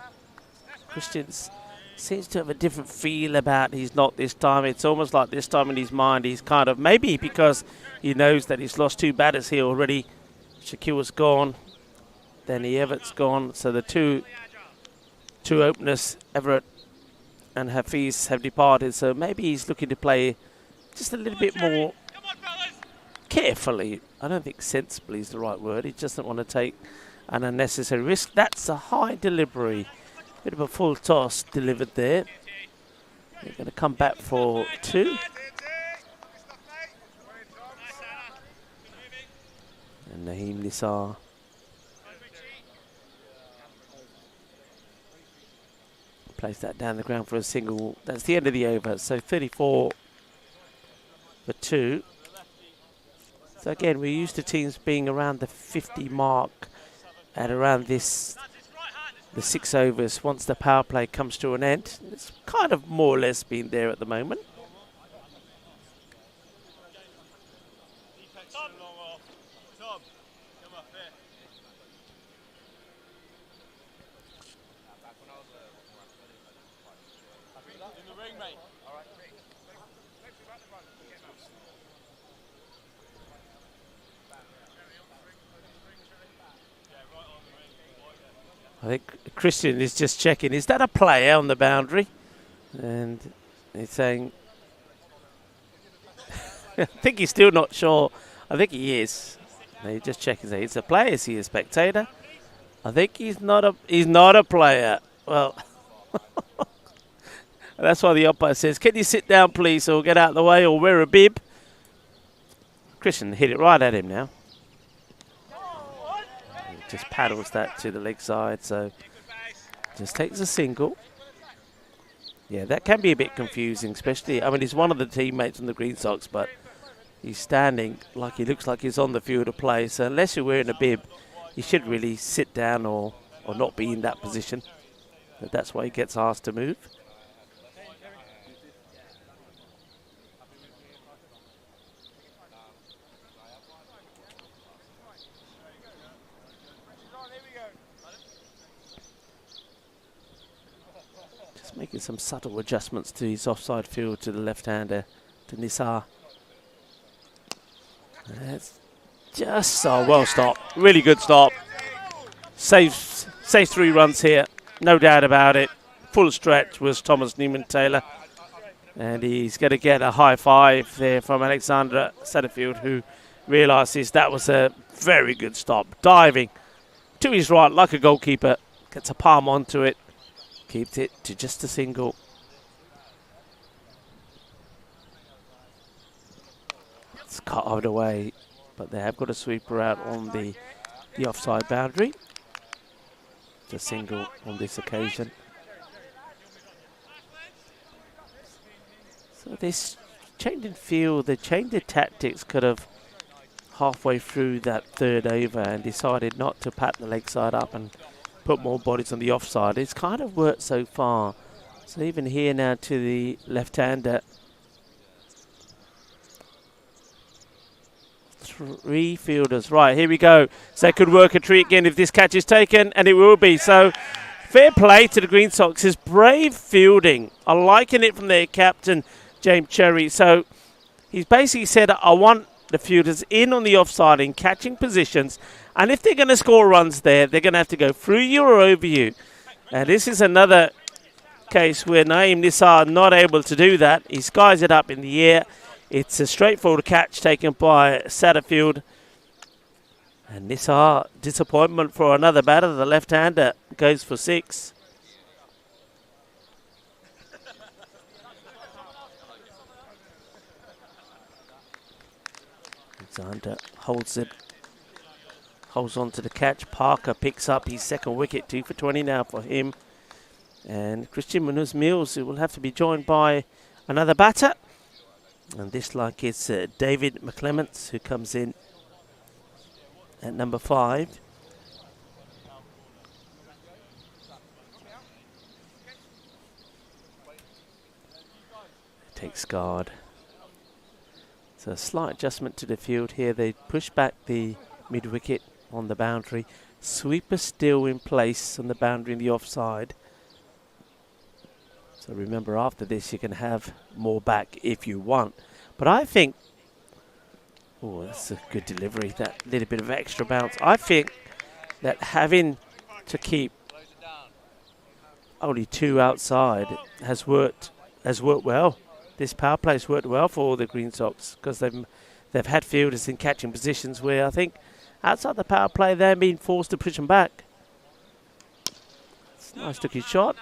Christians seems to have a different feel about his knock this time. It's almost like this time in his mind he's kind of, maybe because he knows that he's lost 2 batters here already. Shakil's gone, Danny Everett's gone, so the two openers, Everett and Hafiz, have departed, so maybe he's looking to play just a little bit more carefully. I don't think sensibly is the right word. He doesn't want to take an unnecessary risk. That's a high delivery. Bit of a full toss delivered there. They're going to come back for 2. And Naheem Nisar plays that down the ground for a single. That's the end of the over. So 34 for 2. So again, we're used to teams being around the 50 mark at around this, the 6 overs once the power play comes to an end. It's kind of more or less been there at the moment. I think Christian is just checking, is that a player on the boundary? And he's saying, I think he's still not sure. I think he is. And he's just checking, saying, it's a player, is he a spectator? I think he's not a player. Well, that's why the umpire says, can you sit down please, or get out of the way, or wear a bib? Christian hit it right at him now. Just paddles that to the leg side, so just takes a single. Yeah, that can be a bit confusing, especially, I mean, he's one of the teammates on the Green Sox, but he's standing like he looks like he's on the field of play, so unless you're wearing a bib, you should really sit down or not be in that position. But that's why he gets asked to move. Making some subtle adjustments to his offside field to the left-hander, to Nisar. That's just so well stopped. Really good stop. Saves 3 runs here, no doubt about it. Full stretch was Thomas Newman-Taylor. And he's going to get a high 5 there from Alexander Satterfield, who realises that was a very good stop. Diving to his right like a goalkeeper, gets a palm onto it. Keeps it to just a single. It's carved away, but they have got a sweeper out on the offside boundary. It's a single on this occasion. So this change in field, the change of tactics could have halfway through that 3rd over and decided not to pat the leg side up and put more bodies on the offside. It's kind of worked so far. So even here now to the left-hander. 3 fielders. Right, here we go. So it could work a treat again if this catch is taken, and it will be. So fair play to the Green Sox. His brave fielding. I liken it from their captain, James Cherry. So he's basically said, I want the fielders in on the offside in catching positions. And if they're going to score runs there, they're going to have to go through you or over you. And this is another case where Naeem Nisar not able to do that. He skies it up in the air. It's a straightforward catch taken by Satterfield. And Nisar, disappointment for another batter. The left-hander goes for 6. Alexander holds it. Holds on to the catch. Parker picks up his 2nd wicket. 2 for 20 now for him. And Christian Munoz-Mills, who will have to be joined by another batter. And this like it's David McClements, who comes in at number 5. Takes guard. So a slight adjustment to the field here. They push back the mid-wicket on the boundary. Sweeper still in place on the boundary in the offside. So remember, after this, you can have more back if you want. But I think, oh, that's a good delivery, that little bit of extra bounce. I think that having to keep only 2 outside has worked well. This power play's worked well for all the Green Sox because they've had fielders in catching positions where I think outside the power play they're being forced to push them back. It's a nice looking shot.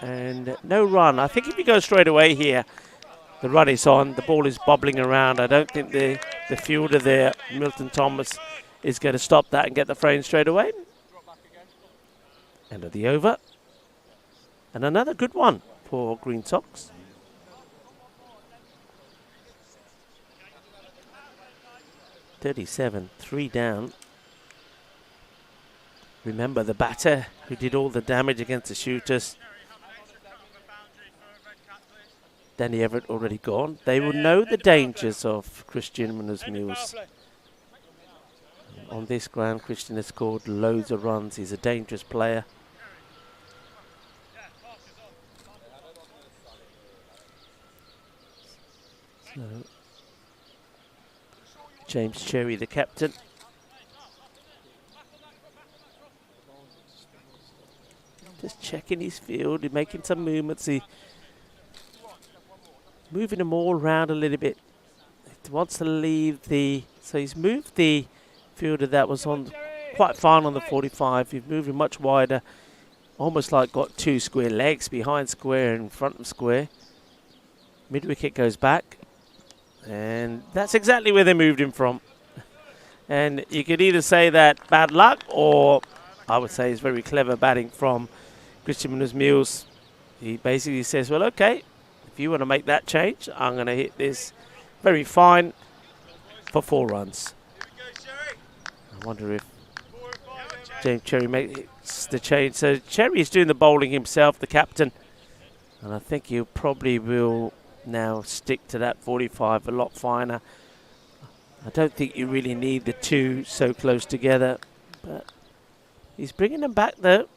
And no run. I think if you go straight away here, the run is on, the ball is bobbling around. I don't think the fielder there, Milton Thomas, is going to stop that and get the frame straight away. End of the over. And another good one for Green Sox. .37, 3 down. Remember the batter who did all the damage against the shooters. Danny Everett already gone. They will know the dangers of Christian Munoz-Mills. On this ground, Christian has scored loads of runs. He's a dangerous player. So, James Cherry, the captain. Just checking his field, making some movements. He moving them all around a little bit. He wants to leave the... So he's moved the fielder that was on quite fine on the 45. He's moved him much wider. Almost like got 2 square legs, behind square and in front of square. Mid-wicket goes back. And that's exactly where they moved him from. And you could either say that bad luck, or I would say it's very clever batting from Christian Munoz-Mills. He basically says, well, okay, if you want to make that change, I'm going to hit this very fine for 4 runs. I wonder if James Cherry makes the change. So Cherry is doing the bowling himself, the captain. And I think he probably will now stick to that 45 a lot finer. I don't think you really need the 2 so close together, but he's bringing them back though.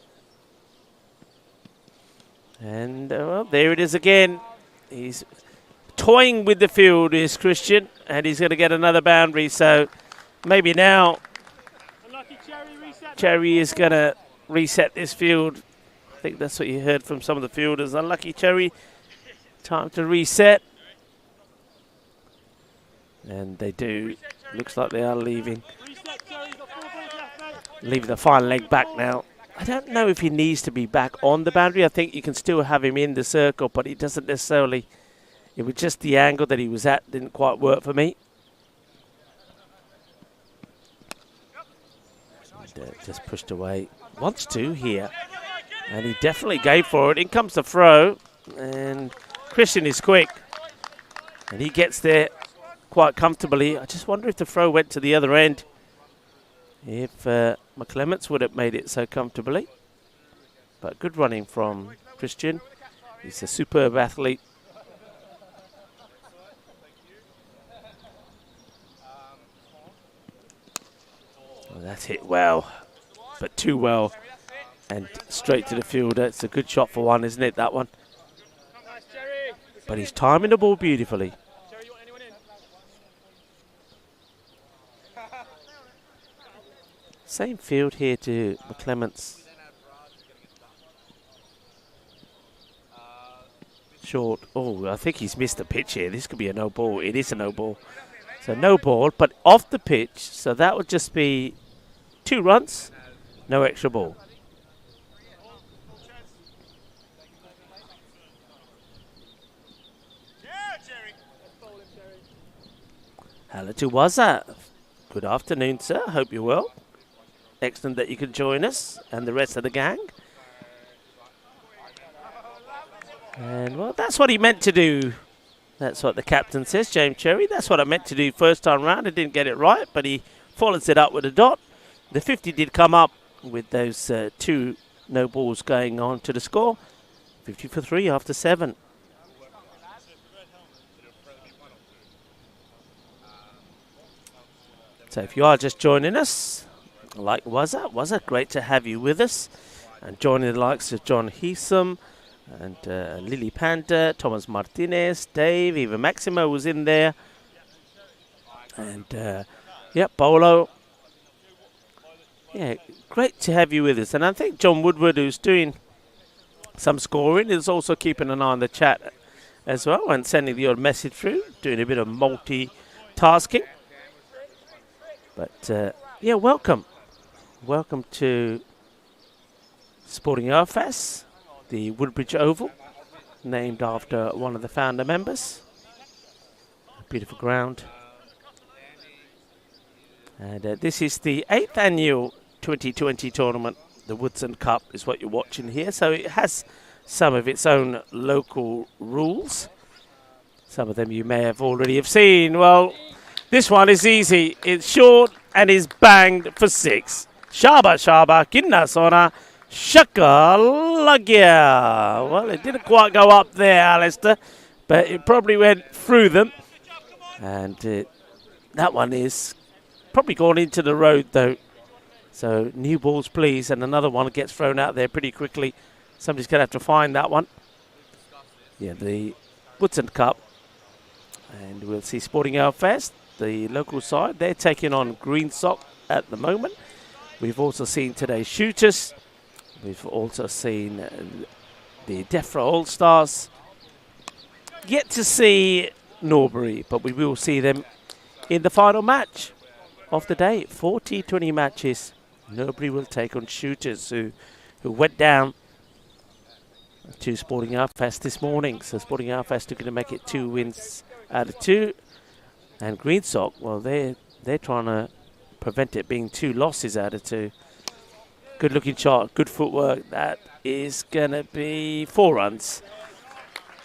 And well, there it is again. He's toying with the field, is Christian, and he's going to get another boundary. So maybe now Cherry is going to reset this field. I think that's what you heard from some of the fielders. Unlucky Cherry. Time to reset. And they do. Looks like they are leaving. Leaving the final leg back now. I don't know if he needs to be back on the boundary. I think you can still have him in the circle, but he doesn't necessarily. It was just the angle that he was at didn't quite work for me. And, just pushed away. Wants to here. And he definitely gave for it. In comes the throw. And Christian is quick. And he gets there quite comfortably. I just wonder if the throw went to the other end. If McClements would have made it so comfortably. But good running from Christian. He's a superb athlete. Oh, that's hit well, but too well. And straight to the fielder. It's a good shot for one, isn't it, that one? But he's timing the ball beautifully. Same field here to McClements. Short. Oh, I think he's missed the pitch here. This could be a no ball. It is a no ball. So no ball, but off the pitch. So that would just be 2 runs, no extra ball. Hello to Waza. Good afternoon, sir. Hope you're well. Excellent that you could join us and the rest of the gang. And, well, that's what he meant to do. That's what the captain says, James Cherry. That's what I meant to do first time round. I didn't get it right, but he follows it up with a dot. The 50 did come up with those 2 no balls going on to the score. 50 for 3 after 7. So if you are just joining us, like Waza, great to have you with us. And joining the likes of John Heatham, And Lily Panda, Thomas Martinez, Dave, even Maximo was in there. And, Bolo. Yeah, great to have you with us. And I think John Woodward, who's doing some scoring, is also keeping an eye on the chat as well and sending the odd message through, doing a bit of multitasking. But, welcome. Welcome to Sporting RFS, the Woodbridge Oval, named after one of the founder members. Beautiful ground. And this is the 8th annual 2020 tournament. The Woodson Cup is what you're watching here. So it has some of its own local rules. Some of them you may have already have seen. Well, this one is easy. It's short and is banged for 6. Shaba Shaba, Kinna Sona, Shaka Lagia. Well, it didn't quite go up there, Alistair, but it probably went through them. And that one is probably gone into the road, though. So new balls, please. And another one gets thrown out there pretty quickly. Somebody's going to have to find that one. Yeah, the Woodson Cup. And we'll see Sporting Outfest, the local side. They're taking on Green Sock at the moment. We've also seen today's shooters. We've also seen the Defra All-Stars. Yet to see Norbury, but we will see them in the final match of the day. 40-20 matches. Norbury will take on shooters who went down to Sporting Outfest this morning. So Sporting Outfest are going to make it 2 wins out of 2. And Green Sock, well, they're trying to prevent it being 2 losses out of 2. Good looking shot, good footwork. That is going to be 4 runs.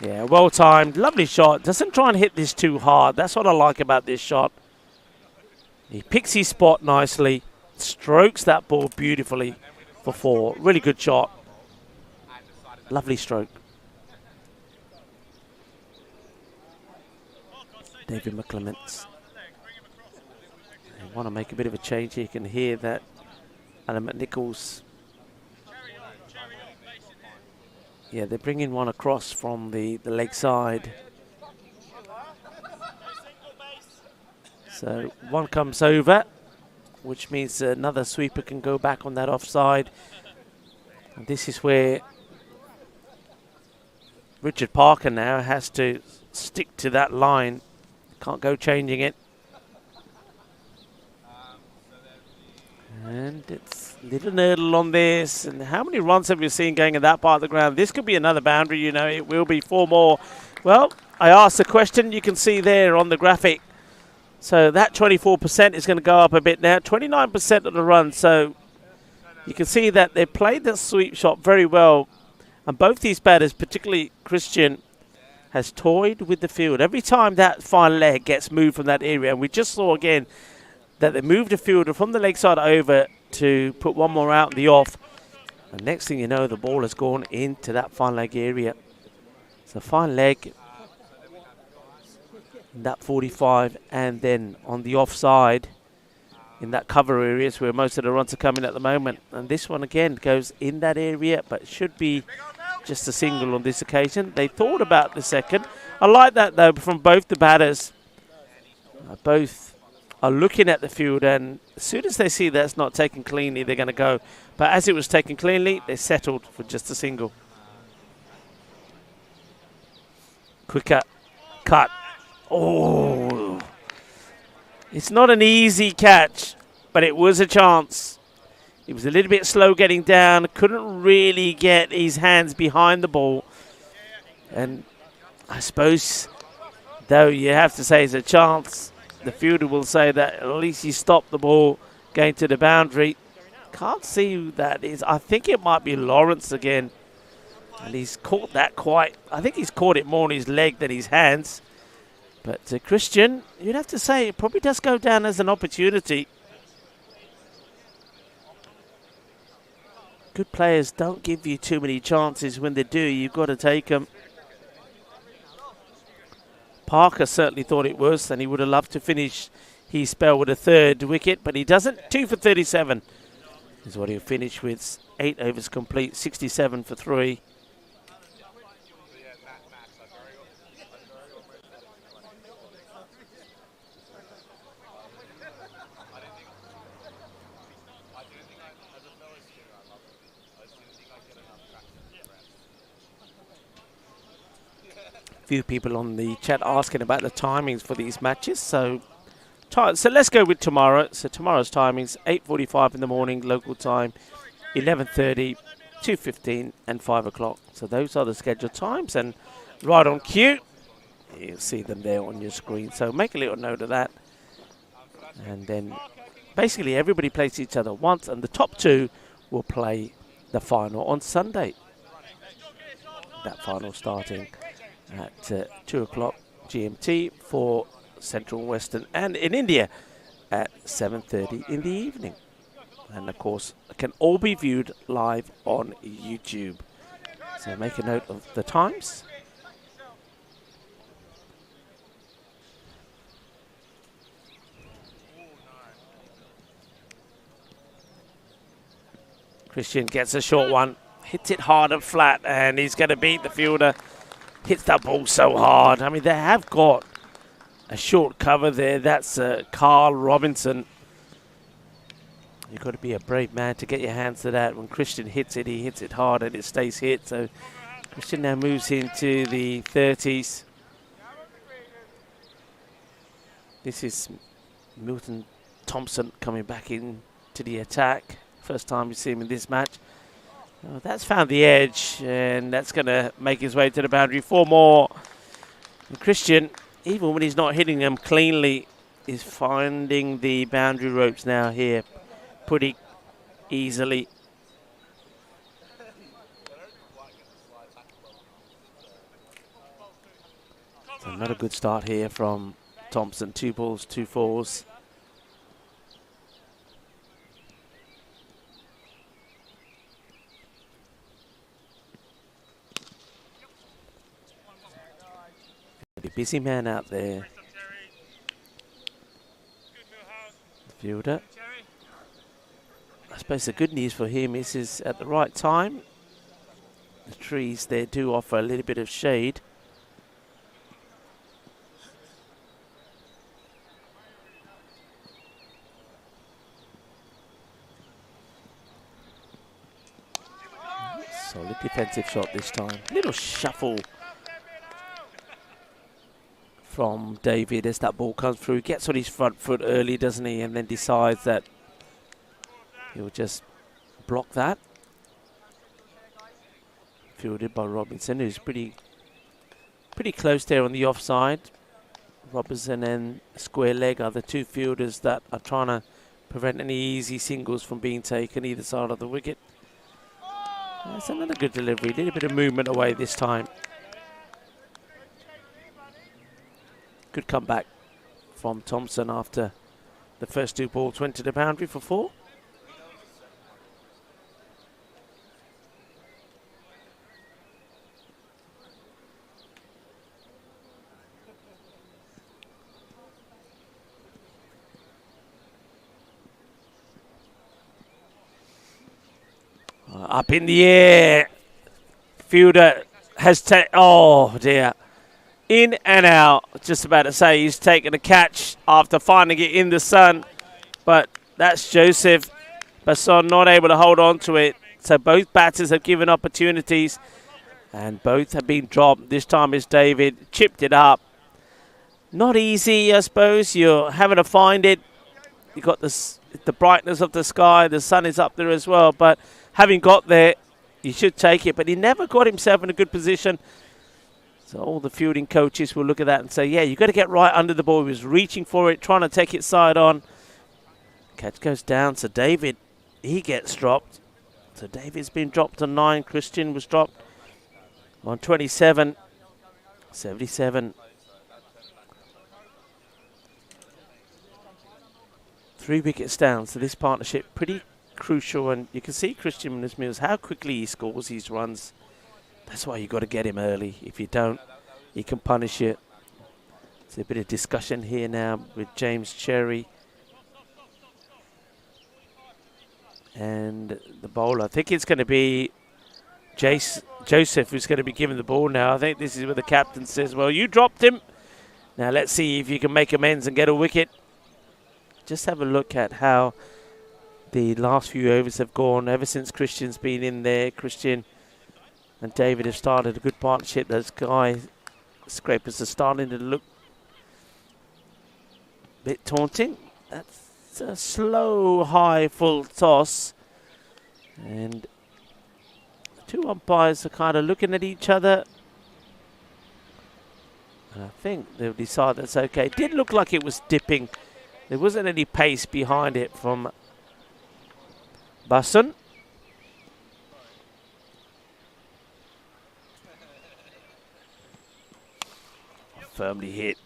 Yeah, well timed, lovely shot. Doesn't try and hit this too hard. That's what I like about this shot. He picks his spot nicely, strokes that ball beautifully for 4. Really good shot. Lovely stroke. David McClements. Want to make a bit of a change here. You can hear that Alan McNichols. Yeah, they're bringing one across from the leg side. So one comes over, which means another sweeper can go back on that offside. And this is where Richard Parker now has to stick to that line. Can't go changing it. And it's a little nurdle on this. And how many runs have you seen going in that part of the ground? This could be another boundary, you know. It will be 4 more. Well, I asked the question. You can see there on the graphic. So that 24% is going to go up a bit now. 29% of the run. So you can see that they played that sweep shot very well. And both these batters, particularly Christian, has toyed with the field. Every time that fine leg gets moved from that area. And we just saw again that they moved the fielder from the leg side over to put one more out in the off. And next thing you know, the ball has gone into that fine leg area. So fine leg in that 45, and then on the offside in that cover areas where most of the runs are coming at the moment. And this one again goes in that area, but should be just a single on this occasion. They thought about the second. I like that though from both the batters. Both are looking at the field, and as soon as they see that's not taken cleanly, they're going to go. But as it was taken cleanly, they settled for just a single. Quicker cut. Oh, it's not an easy catch, but it was a chance. He was a little bit slow getting down, couldn't really get his hands behind the ball. And I suppose, though you have to say it's a chance, the fielder will say that at least he stopped the ball going to the boundary. Can't see who that is. I think it might be Lawrence again. And he's caught that quite, I think he's caught it more on his leg than his hands. But Christian, you'd have to say it probably does go down as an opportunity. Good players don't give you too many chances. When they do, you've got to take them. Parker certainly thought it was, and he would have loved to finish his spell with a 3rd wicket, but he doesn't. 2 for 37 is what he'll finish with. 8 overs complete, 67 for 3. few people on the chat asking about the timings for these matches. So let's go with tomorrow. So tomorrow's timings, 8:45 in the morning local time, 11:30, 2:15 and 5 o'clock. So those are the scheduled times, and right on cue, you'll see them there on your screen. So make a little note of that. And then basically everybody plays each other once, and the top two will play the final on Sunday. That final starting at 2 o'clock GMT for Central and Western, and in India at 7:30 in the evening. And of course, it can all be viewed live on YouTube. So make a note of the times. Christian gets a short one, hits it hard and flat, and he's going to beat the fielder. Hits that ball so hard. I mean, they have got a short cover there. That's Carl Robinson. You've got to be a brave man to get your hands to that. When Christian hits it, he hits it hard and it stays hit. So Christian now moves into the 30s. This is Milton Thompson coming back into the attack. First time we see him in this match. Oh, that's found the edge, and that's going to make his way to the boundary. 4 more. And Christian, even when he's not hitting them cleanly, is finding the boundary ropes now here pretty easily. So another good start here from Thompson. 2 balls, 2 fours. Busy man out there. The fielder. I suppose the good news for him is at the right time. The trees there do offer a little bit of shade. Solid defensive shot this time. Little shuffle from David as that ball comes through. Gets on his front foot early, doesn't he? And then decides that he'll just block that. Fielded by Robinson, who's pretty close there on the offside. Robinson and Square Leg are the 2 fielders that are trying to prevent any easy singles from being taken either side of the wicket. That's another good delivery. A little bit of movement away this time. Good comeback from Thompson after the first 2 balls went to the boundary for 4. Up in the air. Fielder has oh dear. In and out. Just about to say he's taken a catch after finding it in the sun. But that's Joseph Basson not able to hold on to it. So both batters have given opportunities and both have been dropped. This time it's David. Chipped it up. Not easy, I suppose. You're having to find it. You've got the brightness of the sky. The sun is up there as well. But having got there, you should take it. But he never got himself in a good position. So all the fielding coaches will look at that and say, yeah, you've got to get right under the ball. He was reaching for it, trying to take it side on. Catch goes down. So David, he gets dropped. So David's been dropped on 9. Christian was dropped on 27. 77. 3 wickets down. So this partnership pretty crucial. And you can see Christian Mills, how quickly he scores these runs. That's why you've got to get him early. If you don't, he can punish you. There's a bit of discussion here now with James Cherry and the bowler. I think it's going to be Joseph who's going to be given the ball now. I think this is where the captain says, well, you dropped him. Now let's see if you can make amends and get a wicket. Just have a look at how the last few overs have gone ever since Christian's been in there. Christian and David have started a good partnership. Those guys scrapers are starting to look a bit taunting. That's a slow, high, full toss. And the two umpires are kind of looking at each other. And I think they'll decide that's okay. It did look like it was dipping. There wasn't any pace behind it from Woodson. Firmly hit.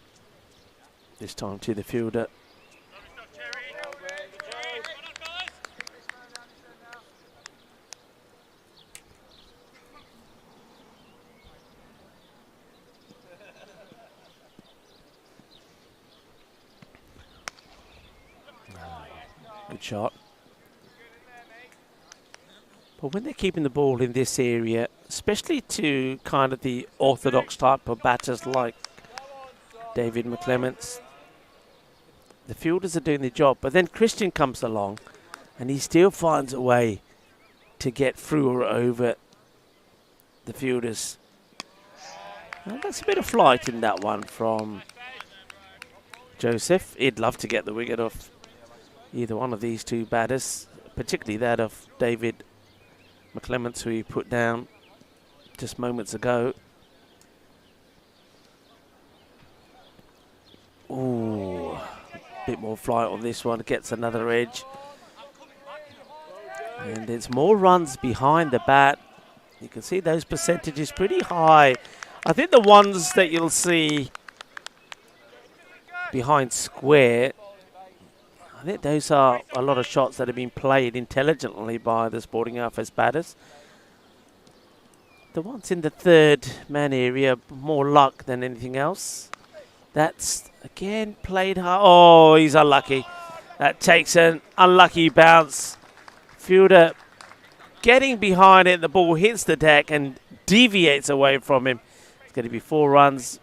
This time to the fielder. Good shot. But when they're keeping the ball in this area, especially to kind of the orthodox type of batters like David McClements, the fielders are doing their job. But then Christian comes along and he still finds a way to get through or over the fielders. Well, that's a bit of flight in that one from Joseph. He'd love to get the wicket off either one of these two batters, particularly that of David McClements, who he put down just moments ago. Ooh, a bit more flight on this one, gets another edge. And it's more runs behind the bat. You can see those percentages pretty high. I think the ones that you'll see behind square, I think those are a lot of shots that have been played intelligently by the Sporting RFS batters. The ones in the third man area, more luck than anything else. That's, again, played hard. Oh, he's unlucky. That takes an unlucky bounce. Fielder getting behind it, the ball hits the deck and deviates away from him. It's going to be 4 runs.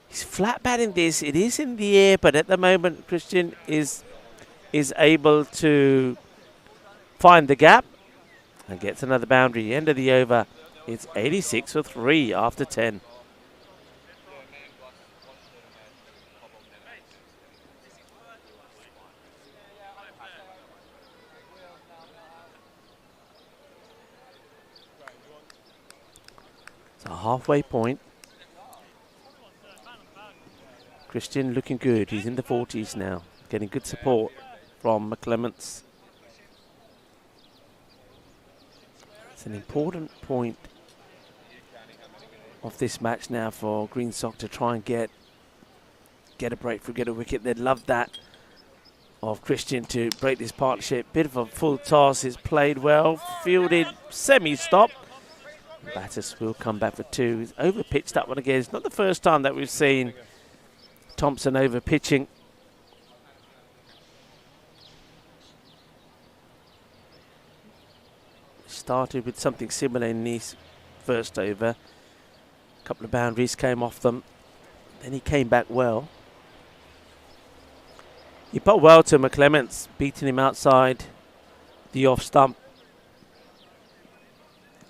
He's flat batting this. It is in the air, but at the moment, Christian is able to find the gap and gets another boundary. End of the over. It's 86 for 3 after 10. It's a halfway point. Christian looking good. He's in the 40s now. Getting good support from McClements. It's an important point of this match now for Green Sock to try and get a breakthrough, get a wicket. They'd love that of Christian to break this partnership. Bit of a full toss. It's played well. Fielded, semi-stop. Batters will come back for 2. He's over-pitched that one again. It's not the first time that we've seen Thompson over-pitching. Started with something similar in his first over. A couple of boundaries came off them. Then he came back well. He put well to McClements, beating him outside the off stump.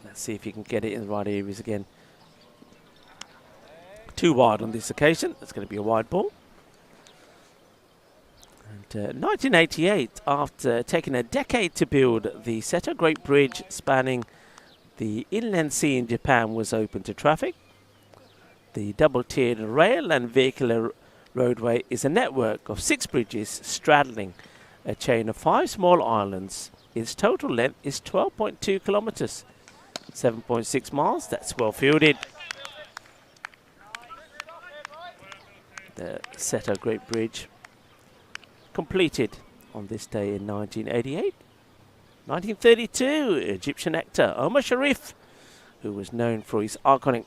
Let's see if he can get it in the right areas again. 2 wide on this occasion. That's going to be a wide ball. And 1988, after taking a decade to build, the Seto Great Bridge spanning the inland sea in Japan was open to traffic. The double-tiered rail and vehicular roadway is a network of 6 bridges straddling a chain of 5 small islands. Its total length is 12.2 kilometers, 7.6 miles. That's well fielded. The Seto Great Bridge completed on this day in 1988. 1932, Egyptian actor Omar Sharif, who was known for his iconic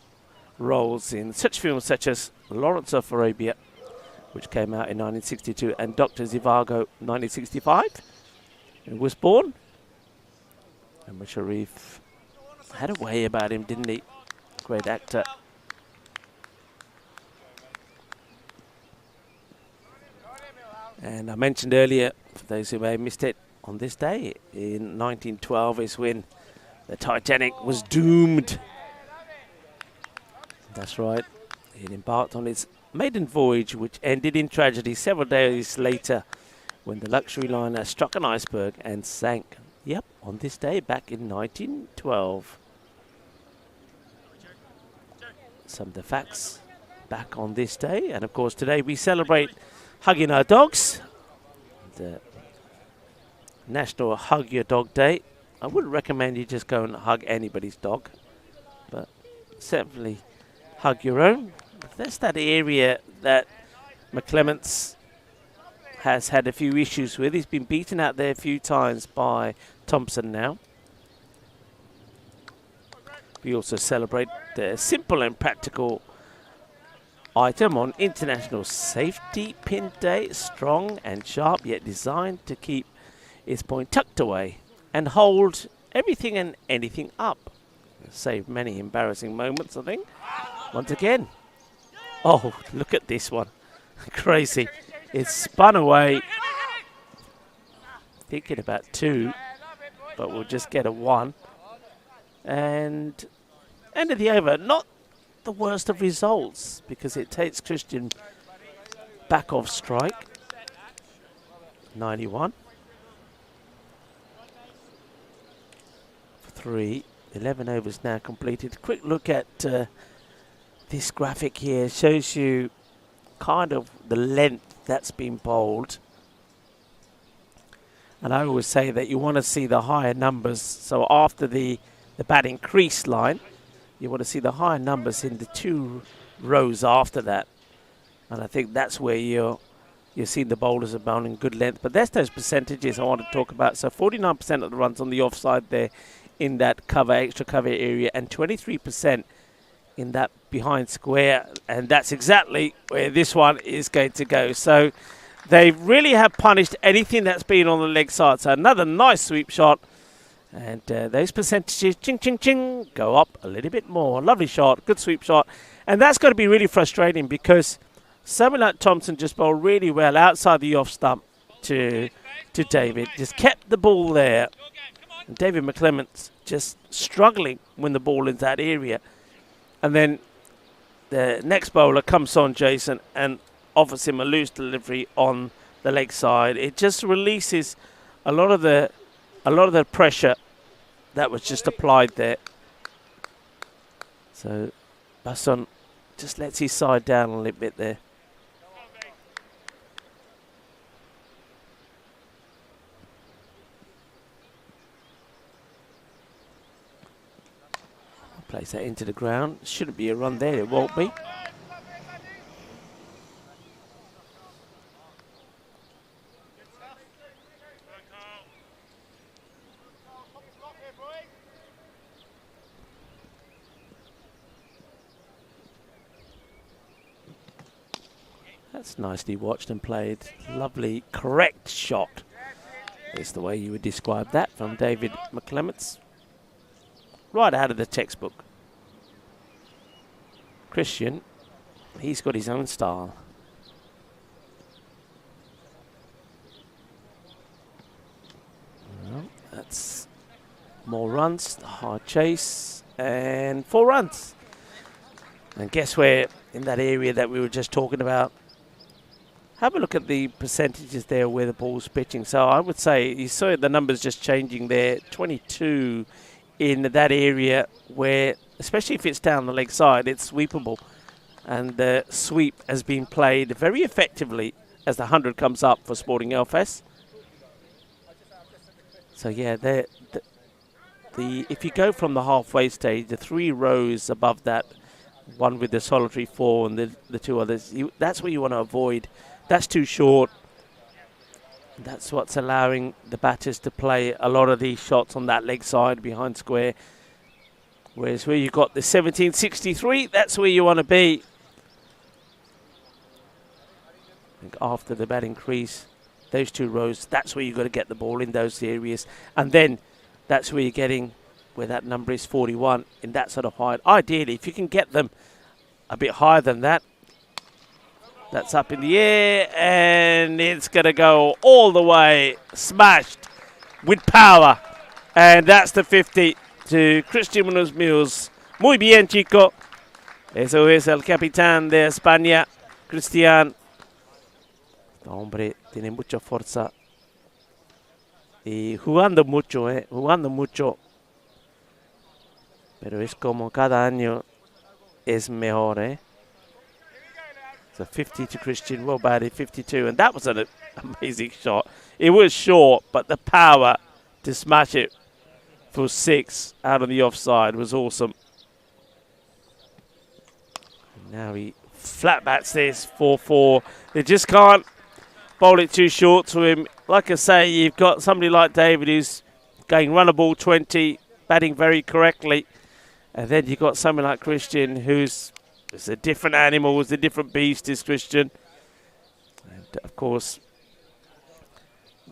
roles in such films such as Lawrence of Arabia, which came out in 1962, and Dr. Zhivago 1965, and was born. Omar Sharif had a way about him, didn't he? Great actor. And I mentioned earlier, for those who may have missed it, on this day in 1912 is when the Titanic was doomed. That's right. It embarked on its maiden voyage, which ended in tragedy several days later when the luxury liner struck an iceberg and sank. Yep, on this day back in 1912. Some of the facts back on this day. And of course today we celebrate hugging our dogs. The National Hug Your Dog Day. I wouldn't recommend you just go and hug anybody's dog, but certainly hug your own. That's that area that McClements has had a few issues with. He's been beaten out there a few times by Thompson now. We also celebrate the simple and practical item on International Safety Pin Day. Strong and sharp, yet designed to keep its point tucked away and hold everything and anything up. Save many embarrassing moments, I think. Once again. Oh, look at this one. Crazy. It's spun away. Thinking about 2, but we'll just get a 1. And end of the over. Not the worst of results, because it takes Christian back off strike. 91. 3. 11 overs now completed. Quick look at this graphic here. Shows you kind of the length that's been bowled. And I always say that you want to see the higher numbers. So after the batting crease line, you want to see the higher numbers in the 2 rows after that. And I think that's where you're seeing the bowlers are bowling good length. But there's those percentages I want to talk about. So 49% of the runs on the offside there in that extra cover area, and 23% in that behind square. And that's exactly where this one is going to go. So they really have punished anything that's been on the leg side. So another nice sweep shot. And those percentages, ching, ching, ching, go up a little bit more. Lovely shot, good sweep shot. And that's going to be really frustrating, because someone like Thompson just bowled really well outside the off stump to David. Just kept the ball there. And David McClements just struggling when the ball in that area. And then the next bowler comes on, Jason, and offers him a loose delivery on the leg side. It just releases a lot of the pressure that was just applied there. So Basson just lets his side down a little bit there. Plays that into the ground. Shouldn't be a run there, it won't be. That's nicely watched and played. Lovely, correct shot. Is the way you would describe that from David McClements. Right out of the textbook. Christian, he's got his own style. Well, that's more runs, hard chase, and 4 runs. And guess where, in that area that we were just talking about, have a look at the percentages there where the ball's pitching. So I would say, you saw the numbers just changing there, 22 in that area where, especially if it's down the leg side, it's sweepable. And the sweep has been played very effectively as the 100 comes up for Sporting LFS. So yeah, if you go from the halfway stage, the 3 rows above that, one with the solitary 4 and the 2 others, that's what you want to avoid. That's too short. That's what's allowing the batters to play a lot of these shots on that leg side behind square. Whereas where you've got the 1763, that's where you want to be. I think after the batting crease, those 2 rows, that's where you've got to get the ball in those areas. And then that's where you're getting, where that number is 41, in that sort of height. Ideally, if you can get them a bit higher than that, that's up in the air, and it's going to go all the way, smashed with power. And that's the 50 to Christian Munoz Mills. Muy bien, chico. Eso es el capitán de España, Cristian. Este hombre tiene mucha fuerza. Y jugando mucho, jugando mucho. Pero es como cada año es mejor, So 50 to Christian, well batted, 52. And that was an amazing shot. It was short, but the power to smash it for 6 out of the offside was awesome. And now he flat bats this 4-4. They just can't bowl it too short to him. Like I say, you've got somebody like David who's going run a ball 20, batting very correctly. And then you've got somebody like Christian who's a different animal, is a different beast, is Christian. And of course,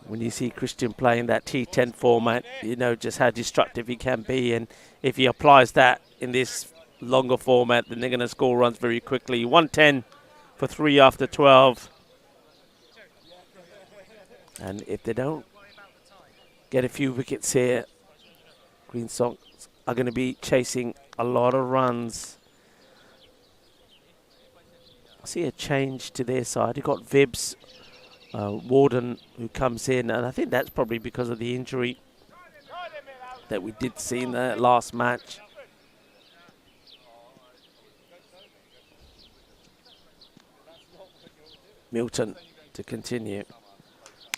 when you see Christian playing that T10 format, you know just how destructive he can be. And if he applies that in this longer format, then they're going to score runs very quickly. 110 for 3 after 12. And if they don't get a few wickets here, Green Sox are going to be chasing a lot of runs. I see a change to their side. You've got Vibbs, Warden, who comes in, and I think that's probably because of the injury that we did see in the last match. Milton to continue.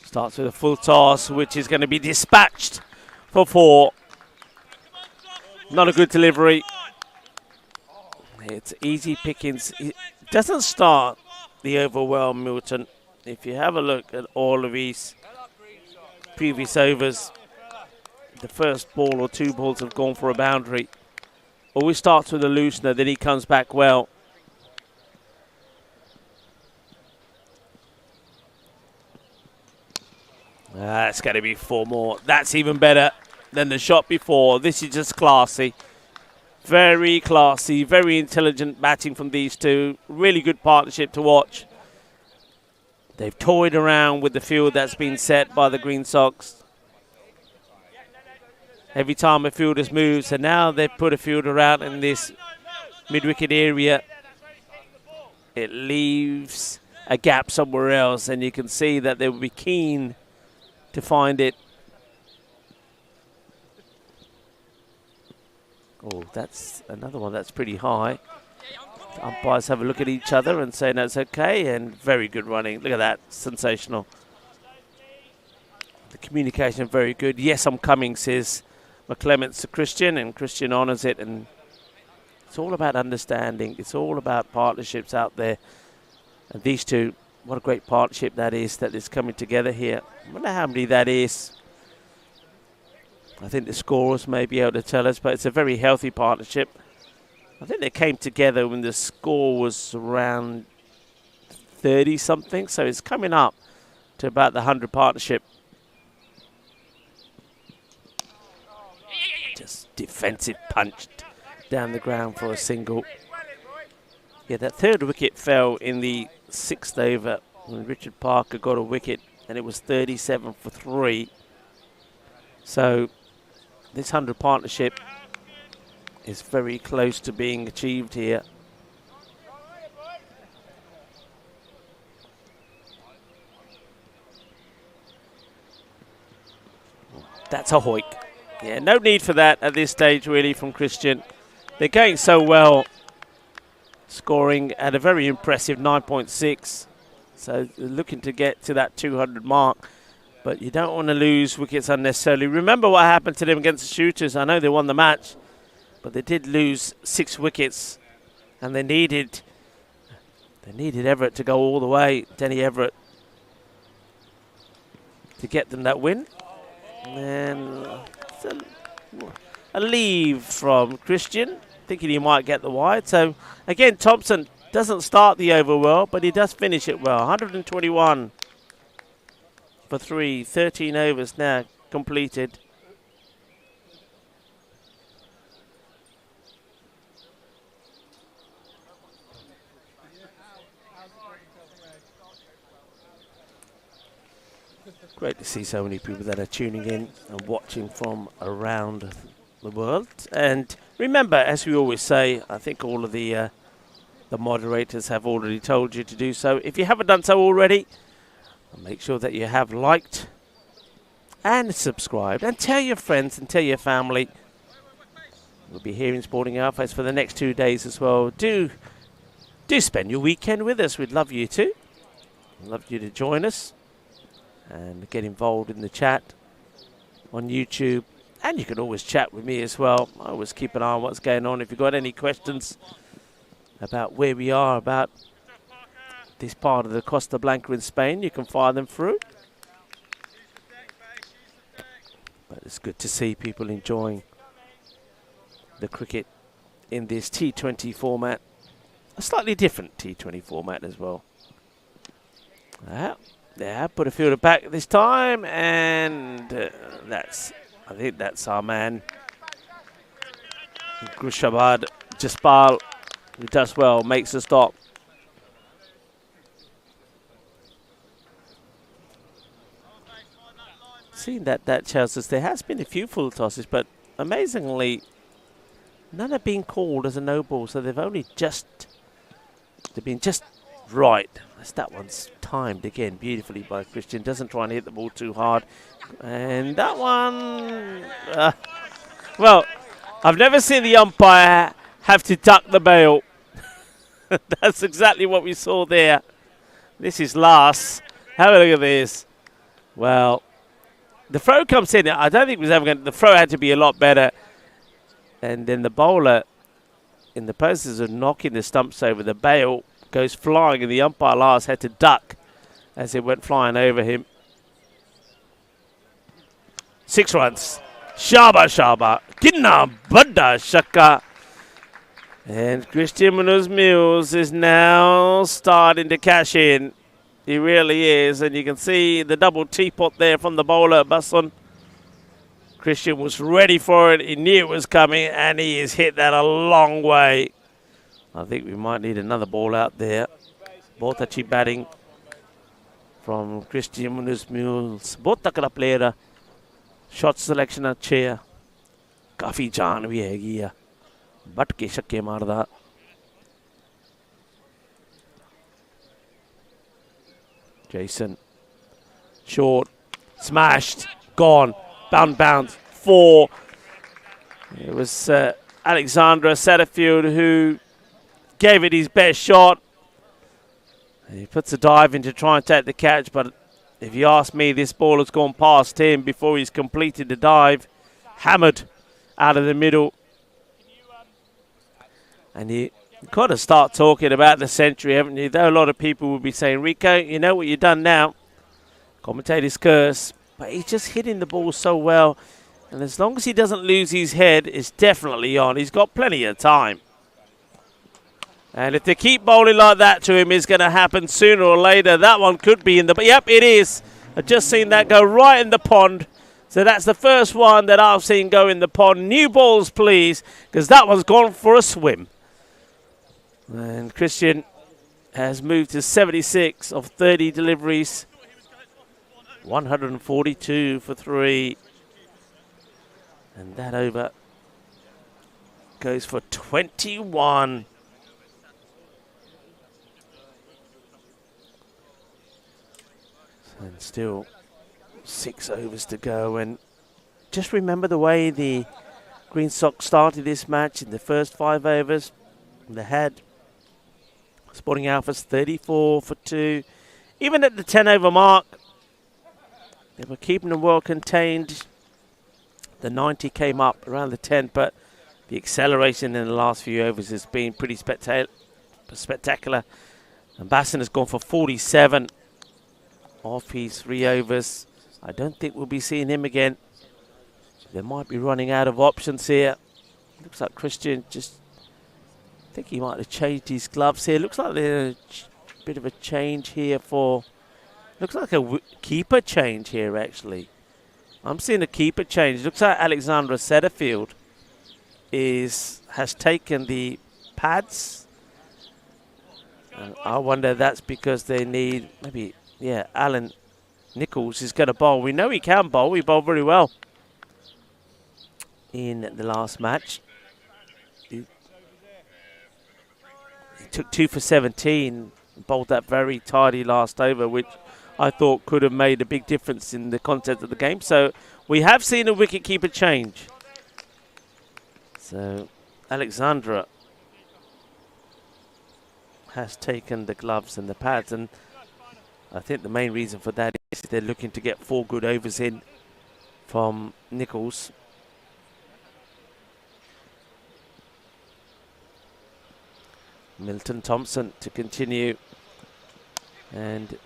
Starts with a full toss, which is going to be dispatched for 4. Not a good delivery. It's easy pickings. It doesn't start the over well, Milton. If you have a look at all of his previous overs, the first ball or 2 balls have gone for a boundary. Always starts with a loosener, then he comes back well. That's going to be 4 more. That's even better than the shot before. This is just classy. Very classy, very intelligent batting from these two. Really good partnership to watch. They've toyed around with the field that's been set by the Green Sox. Every time a fielder's moved, so now they've put a fielder out in this mid-wicket area. It leaves a gap somewhere else, and you can see that they will be keen to find it. Oh, that's another one that's pretty high. The umpires have a look at each other and say that's okay, and very good running. Look at that, sensational. The communication very good. Yes, I'm coming, says McClements to Christian, and Christian honours it. And it's all about understanding. It's all about partnerships out there. And these two, what a great partnership that is coming together here. I wonder how many that is. I think the scorers may be able to tell us, but it's a very healthy partnership. I think they came together when the score was around 30-something, so it's coming up to about the 100 partnership. Just defensive punch down the ground for a single. Yeah, that 3rd wicket fell in the 6th over when Richard Parker got a wicket, and it was 37 for 3. So this 100 partnership is very close to being achieved here. That's a hoik. Yeah, no need for that at this stage really from Christian. They're going so well, scoring at a very impressive 9.6. So they're looking to get to that 200 mark. But you don't want to lose wickets unnecessarily. Remember what happened to them against the Shooters. I know they won the match, but they did lose 6 wickets, and they needed Everett to go all the way, Denny Everett, to get them that win. And a leave from Christian, thinking he might get the wide. So again, Thompson doesn't start the over well, but he does finish it well. 121. For 3, 13 overs now completed. Great to see so many people that are tuning in and watching from around the world. And remember, as we always say, I think all of the the moderators have already told you to do so. If you haven't done so already, make sure that you have liked and subscribed, and tell your friends and tell your family. We'll be here in Sporting Outfits for the next 2 days as well. Do spend your weekend with us. We'd love you to. We'd love you to join us and get involved in the chat on YouTube. And you can always chat with me as well. I always keep an eye on what's going on. If you've got any questions about where we are, about this part of the Costa Blanca in Spain, you can fire them through. But it's good to see people enjoying the cricket in this T20 format. A slightly different T20 format as well. They have put a fielder back this time, and I think that's our man, Gushabad Jaspal, who does well, makes a stop. Seeing that tells us there has been a few full tosses, but amazingly, none have been called as a no ball, so they've been just right. As that one's timed again beautifully by Christian. Doesn't try and hit the ball too hard. And that one, well, I've never seen the umpire have to duck the bail. That's exactly what we saw there. This is last. Have a look at this. Well, the throw comes in. I don't think it was ever going to, the throw had to be a lot better. And then the bowler, in the process of knocking the stumps over, the bail goes flying, and the umpire last had to duck as it went flying over him. 6 runs. Shaba. Kinna Badda Shaka. And Christian Munoz Mills is now starting to cash in. He really is. And you can see the double teapot there from the bowler, Woodson. Christian was ready for it. He knew it was coming, and he has hit that a long way. I think we might need another ball out there. Both touchy batting from Christian Munoz Mills. Both takra player. Shot selection अच्छे है. काफी जान भी हैगी है. But के छक्के मारदा. Jason. Short. Smashed. Gone. Bounce. 4. It was Alexandra Satterfield who gave it his best shot. He puts a dive in to try and take the catch, but if you ask me, this ball has gone past him before he's completed the dive. Hammered out of the middle. And you got to start talking about the century, haven't you? Though a lot of people will be saying, Rico, you know what you've done now. Commentator's curse. But he's just hitting the ball so well. And as long as he doesn't lose his head, it's definitely on. He's got plenty of time. And if they keep bowling like that to him, it's going to happen sooner or later. That one could be in the... Yep, it is. I've just seen that go right in the pond. So that's the first one that I've seen go in the pond. New balls, please, because that one's gone for a swim. And Christian has moved to 76 of 30 deliveries. 142 for 3. And that over goes for 21. And still 6 overs to go. And just remember the way the Green Sox started this match in the first 5 overs. They had Sporting Alphas 34 for 2. Even at the 10 over mark, they were keeping them well contained. The 90 came up around the 10, but the acceleration in the last few overs has been pretty spectacular. And Basson has gone for 47 off his 3 overs. I don't think we'll be seeing him again. They might be running out of options here. Looks like Christian just... I think he might have changed his gloves here. Looks like there's a bit of a change here for... Looks like a keeper change here, actually. I'm seeing a keeper change. Looks like Alexandra Setterfield has taken the pads. And I wonder that's because they need... Maybe, yeah, Alan Nichols is going to bowl. We know he can bowl. He bowled very well in the last match. He took 2 for 17, bowled that very tidy last over, which I thought could have made a big difference in the content of the game. So we have seen a wicket-keeper change. So Alexandra has taken the gloves and the pads, and I think the main reason for that is they're looking to get 4 good overs in from Nichols. Milton Thompson to continue, and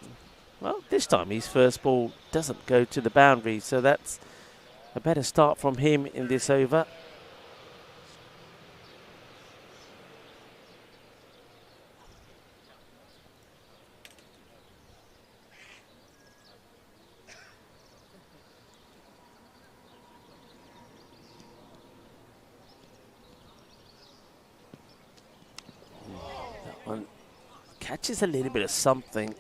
well, this time his first ball doesn't go to the boundary, so that's a better start from him in this over. That one catches a little bit of something.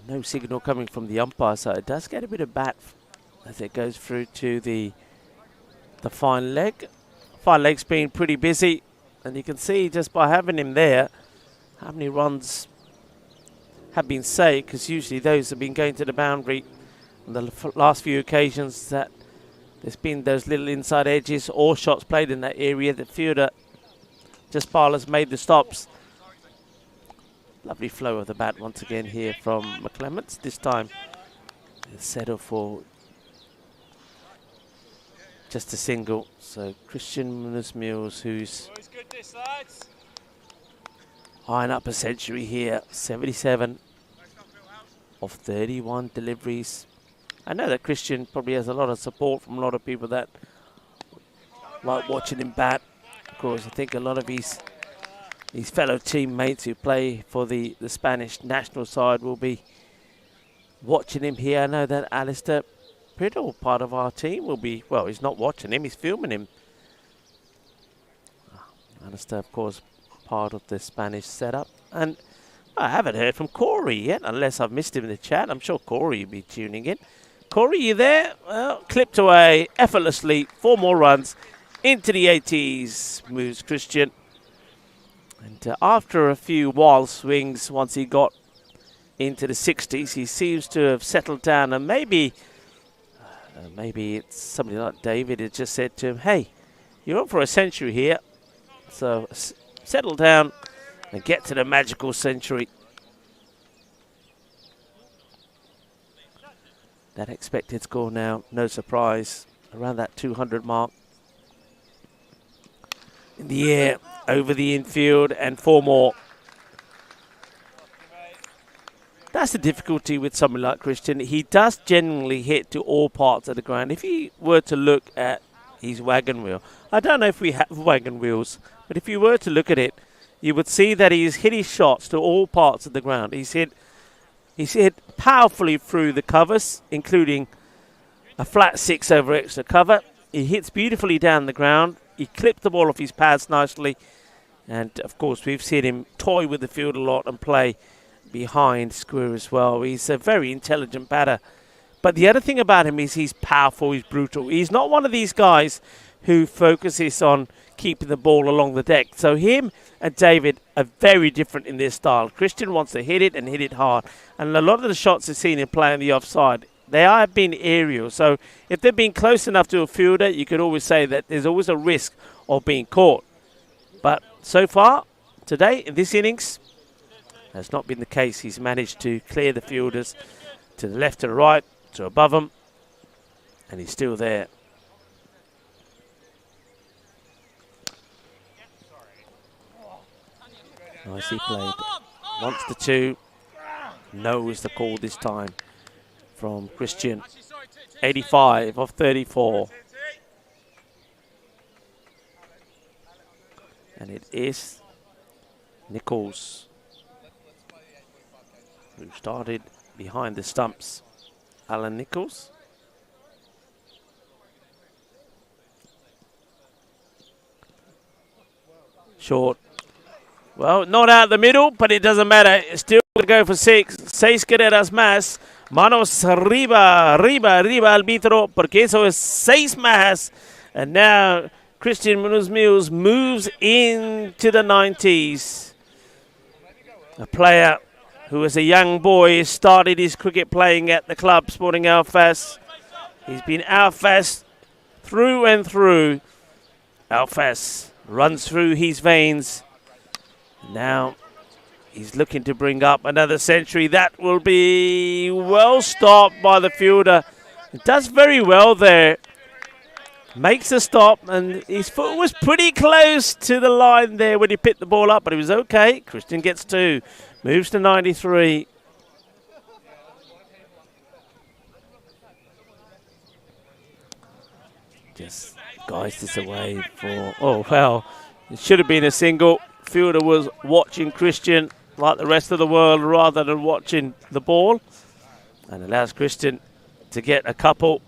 No signal coming from the umpire, so it does get a bit of bat as it goes through to the fine leg. Fine leg's been pretty busy, and you can see just by having him there how many runs have been saved, because usually those have been going to the boundary on the last few occasions that there's been those little inside edges or shots played in that area. The fielder just has made the stops. Lovely flow of the bat once again here from McClements. This time it's settled for just a single. So Christian Munoz-Mills, who's eyeing up a century here, 77 of 31 deliveries. I know that Christian probably has a lot of support from a lot of people that like watching him bat. Of course, I think a lot of his fellow teammates who play for the Spanish national side will be watching him here. I know that Alistair Priddle, part of our team, will be, well, he's not watching him, he's filming him. Alistair, of course, part of the Spanish setup. And I haven't heard from Corey yet, unless I've missed him in the chat. I'm sure Corey will be tuning in. Corey, you there? Well, clipped away effortlessly, 4 more runs into the 80s, moves Christian. And after a few wild swings, once he got into the 60s, he seems to have settled down. And maybe it's somebody like David had just said to him, hey, you're on for a century here, so settle down and get to the magical century. That expected score now, no surprise, around that 200 mark. In the air, over the infield, and 4 more. That's the difficulty with someone like Christian. He does generally hit to all parts of the ground. If you were to look at his wagon wheel, I don't know if we have wagon wheels, but if you were to look at it, you would see that he's hit his shots to all parts of the ground. He's hit powerfully through the covers, including a flat 6 over extra cover. He hits beautifully down the ground. He clipped the ball off his pads nicely. And, of course, we've seen him toy with the field a lot and play behind square as well. He's a very intelligent batter. But the other thing about him is he's powerful, he's brutal. He's not one of these guys who focuses on keeping the ball along the deck. So him and David are very different in their style. Christian wants to hit it and hit it hard. And a lot of the shots I've seen him play on the offside, they have been aerial. So if they've been close enough to a fielder, you could always say that there's always a risk of being caught. But so far, today, in this innings, has not been the case. He's managed to clear the fielders to the left, to the right, to above him, and he's still there. Nicely played. Wants the 2. No is the call this time from Christian. 85 of 34. And it is Nichols who started behind the stumps. Alan Nichols. Short. Well, not out the middle, but it doesn't matter. Still going to go for 6. 6 carreras más. Manos arriba, arriba, arriba, árbitro, porque eso es 6 más. And now Christian Munoz-Mills moves into the 90s. A player who as a young boy started his cricket playing at the club Sporting Alfas. He's been Alfas through and through. Alfas runs through his veins. Now he's looking to bring up another century. That will be well stopped by the fielder. He does very well there. Makes a stop, and his foot was pretty close to the line there when he picked the ball up, but it was okay. Christian gets 2, moves to 93. Just guides this away for, oh well, it should have been a single. Fielder was watching Christian like the rest of the world rather than watching the ball, and allows Christian to get a couple.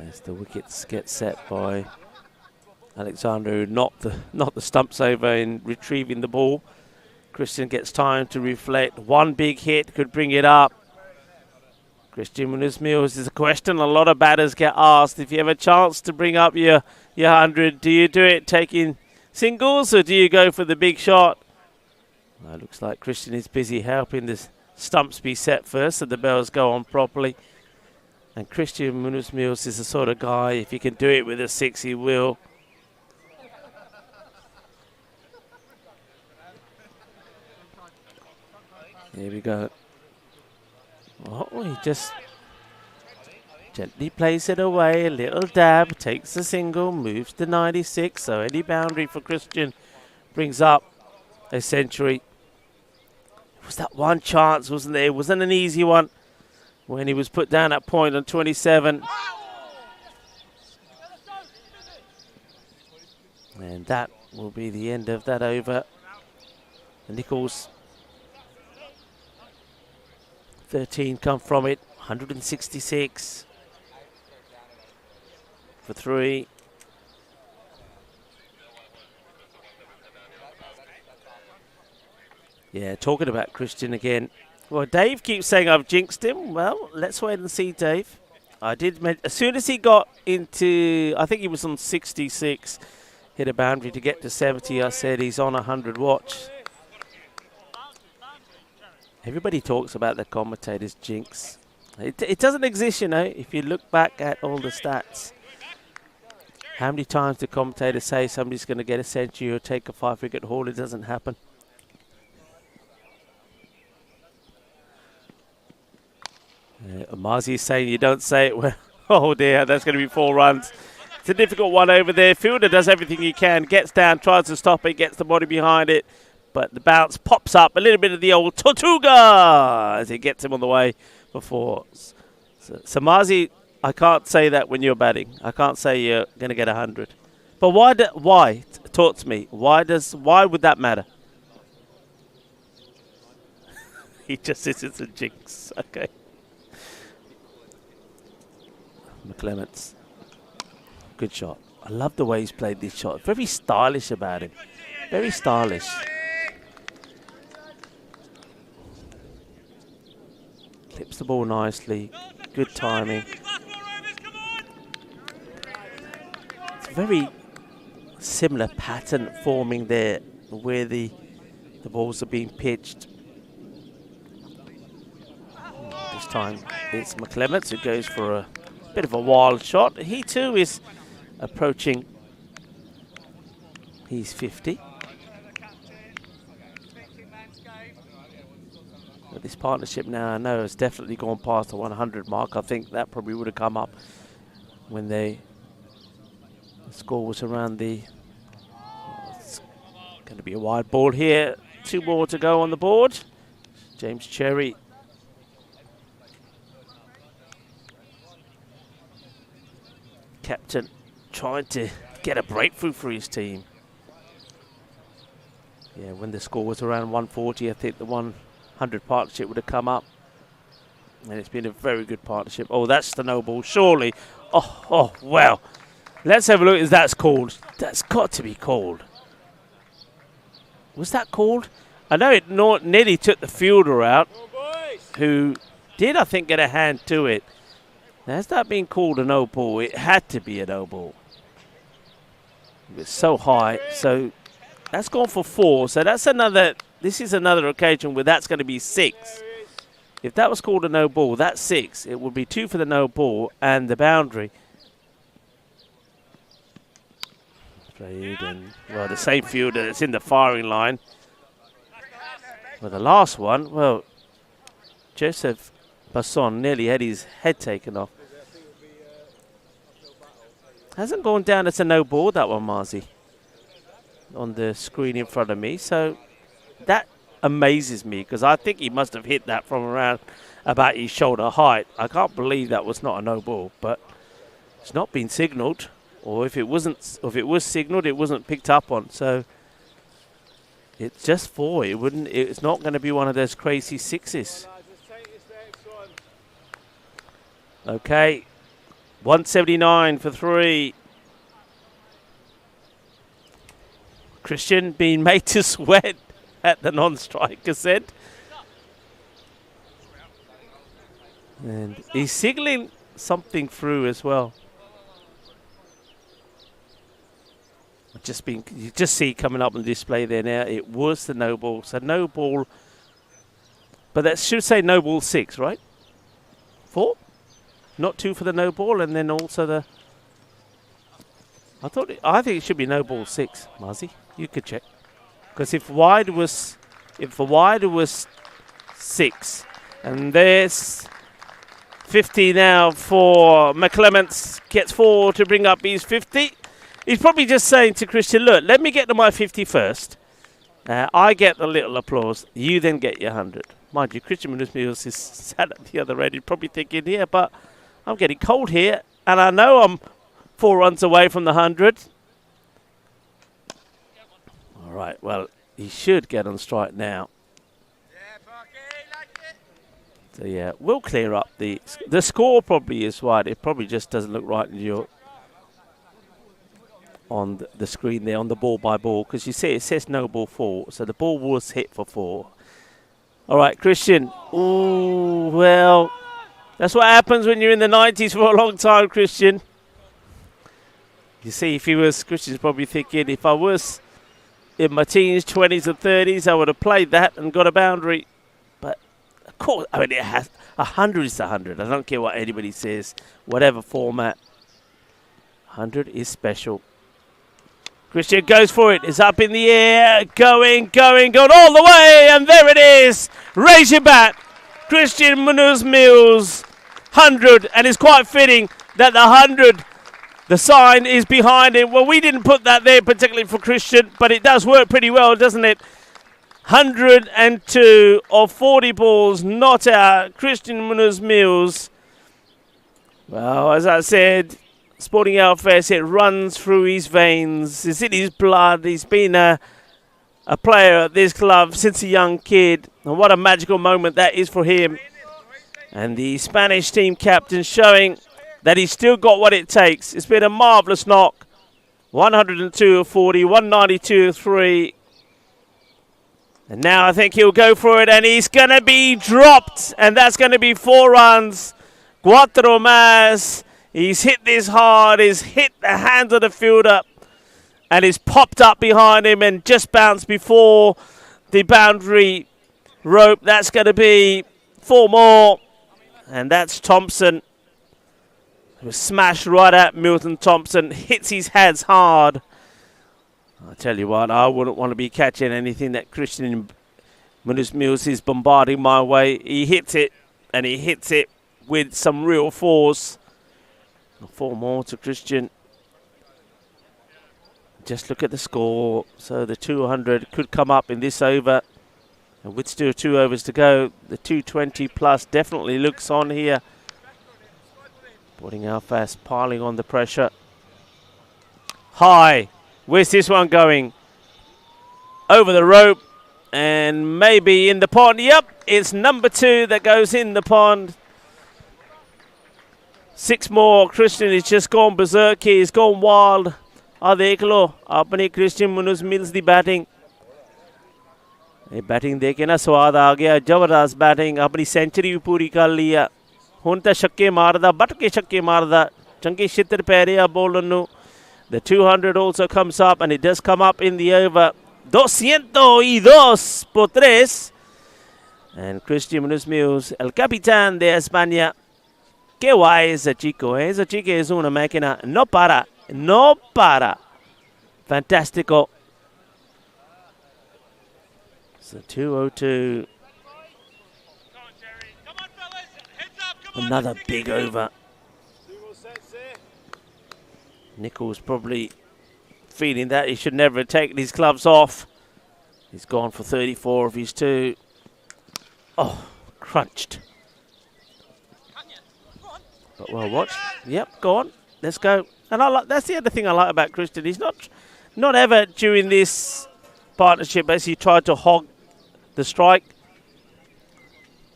As the wickets get set by Alexander, who knocked the stumps over in retrieving the ball. Christian gets time to reflect. One big hit could bring it up. Christian Munoz-Mills is a question a lot of batters get asked. If you have a chance to bring up your 100, do you do it taking singles or do you go for the big shot? Well, it looks like Christian is busy helping the stumps be set first so the bells go on properly. And Christian Munoz-Mills is the sort of guy, if he can do it with a 6, he will. Here we go. Oh, he just gently plays it away. A little dab, takes the single, moves to 96. So any boundary for Christian brings up a century. It was that one chance, wasn't there? It wasn't an easy one when he was put down at point on 27. And that will be the end of that over. The Nichols 13 come from it, 166 for 3. Yeah, talking about Christian again. Well, Dave keeps saying I've jinxed him. Well, let's wait and see, Dave. I did, as soon as he got into, I think he was on 66, hit a boundary to get to 70, I said he's on 100 watch. Everybody talks about the commentator's jinx. It doesn't exist, you know, if you look back at all the stats. How many times do commentators say somebody's going to get a century or take a 5-wicket haul? It doesn't happen. Amazi is saying you don't say it well. Oh dear, that's going to be 4 runs. It's a difficult one over there. Fielder does everything he can, gets down, tries to stop it, gets the body behind it. But the bounce pops up, a little bit of the old Tortuga as he gets him on the way before. So Mazi, I can't say that when you're batting. I can't say you're going to get 100. But why? Talk to me. Why would that matter? He just says it's a jinx. Okay. McClements. Good shot. I love the way he's played this shot. Very stylish about him. Very stylish. Clips the ball nicely. Good timing. It's a very similar pattern forming there where the balls are being pitched. This time it's McClements who goes for a bit of a wild shot. He too is approaching his 50. But this partnership now, I know, has definitely gone past the 100 mark. I think that probably would have come up when the score was around the... It's going to be a wide ball here. 2 more to go on the board. James Cherry. Captain trying to get a breakthrough for his team. Yeah, when the score was around 140, I think the 100 partnership would have come up. And it's been a very good partnership. Oh, that's the no ball, surely. Oh, well. Let's have a look if that's called. That's got to be called. Was that called? I know it nearly took the fielder out. who did, I think, get a hand to it. Has that been called a no ball? It had to be a no ball. It was so high. So that's gone for 4. So that's another, this is another occasion where that's going to be 6. If that was called a no ball, that's 6. It would be 2 for the no ball and the boundary. Played and, well, the same fielder that's in the firing line. Well, the last one, well, Joseph Basson nearly had his head taken off. Hasn't gone down as a no ball, that one, Marzi, on the screen in front of me. So that amazes me, because I think he must have hit that from around about his shoulder height. I can't believe that was not a no ball, but it's not been signalled, or if it wasn't, if it was signalled, it wasn't picked up on. So it's just 4. It wouldn't. It's not going to be one of those crazy 6s. Okay, 179 for 3. Christian being made to sweat at the non-striker's end. And he's signalling something through as well. You just see coming up on the display there now, it was the no ball. So no ball, but that should say no ball 6, right? 4? Not 2 for the no ball, and then also the... I think it should be no ball 6, Marzi. You could check. Because if the wide was 6, and there's 50 now for McClements, gets 4 to bring up his 50. He's probably just saying to Christian, look, let me get to my 50 first. I get the little applause. You then get your 100. Mind you, Christian Munoz is sat at the other end. He's probably thinking, yeah, but I'm getting cold here, and I know I'm 4 runs away from the 100. All right, well, he should get on strike now. So, yeah, we'll clear up the score probably is right. It probably just doesn't look right on the screen there, on the ball by ball, because you see it says no ball 4, so the ball was hit for 4. All right, Christian. Ooh, well, that's what happens when you're in the 90s for a long time, Christian. You see, Christian's probably thinking, if I was in my teens, 20s and 30s, I would have played that and got a boundary. But, of course, I mean, it has 100 is 100. I don't care what anybody says, whatever format. 100 is special. Christian goes for it. It's up in the air. Going all the way. And there it is. Raise your bat. Christian Munoz-Mills, 100. And it's quite fitting that the 100, the sign is behind it. Well, we didn't put that there particularly for Christian, but it does work pretty well, doesn't it? 102 of 40 balls not out. Christian Munoz-Mills. Well, as I said, Sporting Outfest, it runs through his veins. It's in his blood. He's been a player at this club since a young kid. And what a magical moment that is for him. And the Spanish team captain showing that he's still got what it takes. It's been a marvellous knock. 102 of 40, 192 of 3. And now I think he'll go for it, and he's going to be dropped. And that's going to be 4 runs. Cuatro más. He's hit this hard. He's hit the hands of the fielder. And he's popped up behind him and just bounced before the boundary rope. That's going to be 4 more. And that's Thompson. It was smashed right at Milton Thompson. Hits his hands hard. I tell you what, I wouldn't want to be catching anything that Christian Munoz-Mills is bombarding my way. He hits it, and he hits it with some real force. 4 more to Christian. Just look at the score. So the 200 could come up in this over. And with still 2 overs to go, the 220 plus definitely looks on here. Sporting Outfest piling on the pressure. High. Where's this one going? Over the rope. And maybe in the pond. Yep, it's number 2 that goes in the pond. 6 more. Christian has just gone berserk. He's gone wild. देख लो अपने Christian Munoz-Mills the batting. ये batting देखे ना स्वाद आ गया, जबरदस्त batting, अपनी century भी पूरी कर लिया। हुण तां छक्के मारदा, बट के छक्के मारदा, चंगे छित्तर पै रहे आ बॉलर नूं। The 200 also comes up, and it does come up in the over. 202 por 3. And Christian Munoz, el capitán de España. Qué guay ese chico, ¿eh? Ese chico es una máquina. No para, no para. Fantástico. So 202. Another big over. Nichols probably feeling that he should never have taken his gloves off. He's gone for 34 of his 2. Oh, crunched. But well watched. Yep, go on. Let's go. And that's the other thing I like about Christian. He's not ever during this partnership has he tried to hog the strike.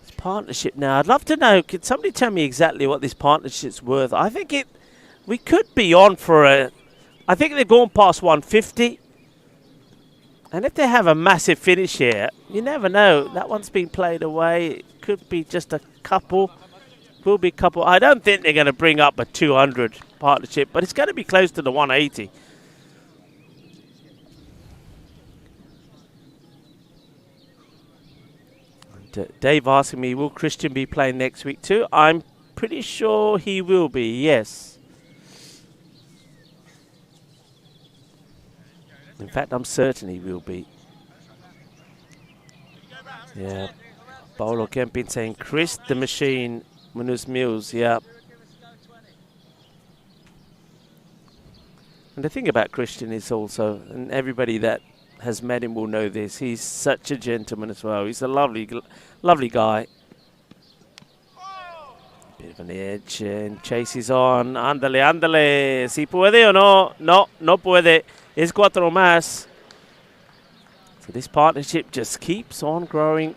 This partnership now, I'd love to know, could somebody tell me exactly what this partnership's worth? I think we could be on for I think they're going past 150. And if they have a massive finish here, you never know. That one's been played away. It could be just a couple. Will be a couple. I don't think they're going to bring up a 200 partnership, but it's going to be close to the 180. And, Dave asking me, will Christian be playing next week too? I'm pretty sure he will be, yes. In fact, I'm certain he will be. Yeah. Paolo Kempin saying, Chris the Machine, Munoz Mills, yeah. And the thing about Christian is also, and everybody that has met him will know this, he's such a gentleman as well. He's a lovely guy. Bit of an edge, and Chase is on. Ándale, ándale. Si puede o no? No, no puede. Es cuatro más. So this partnership just keeps on growing.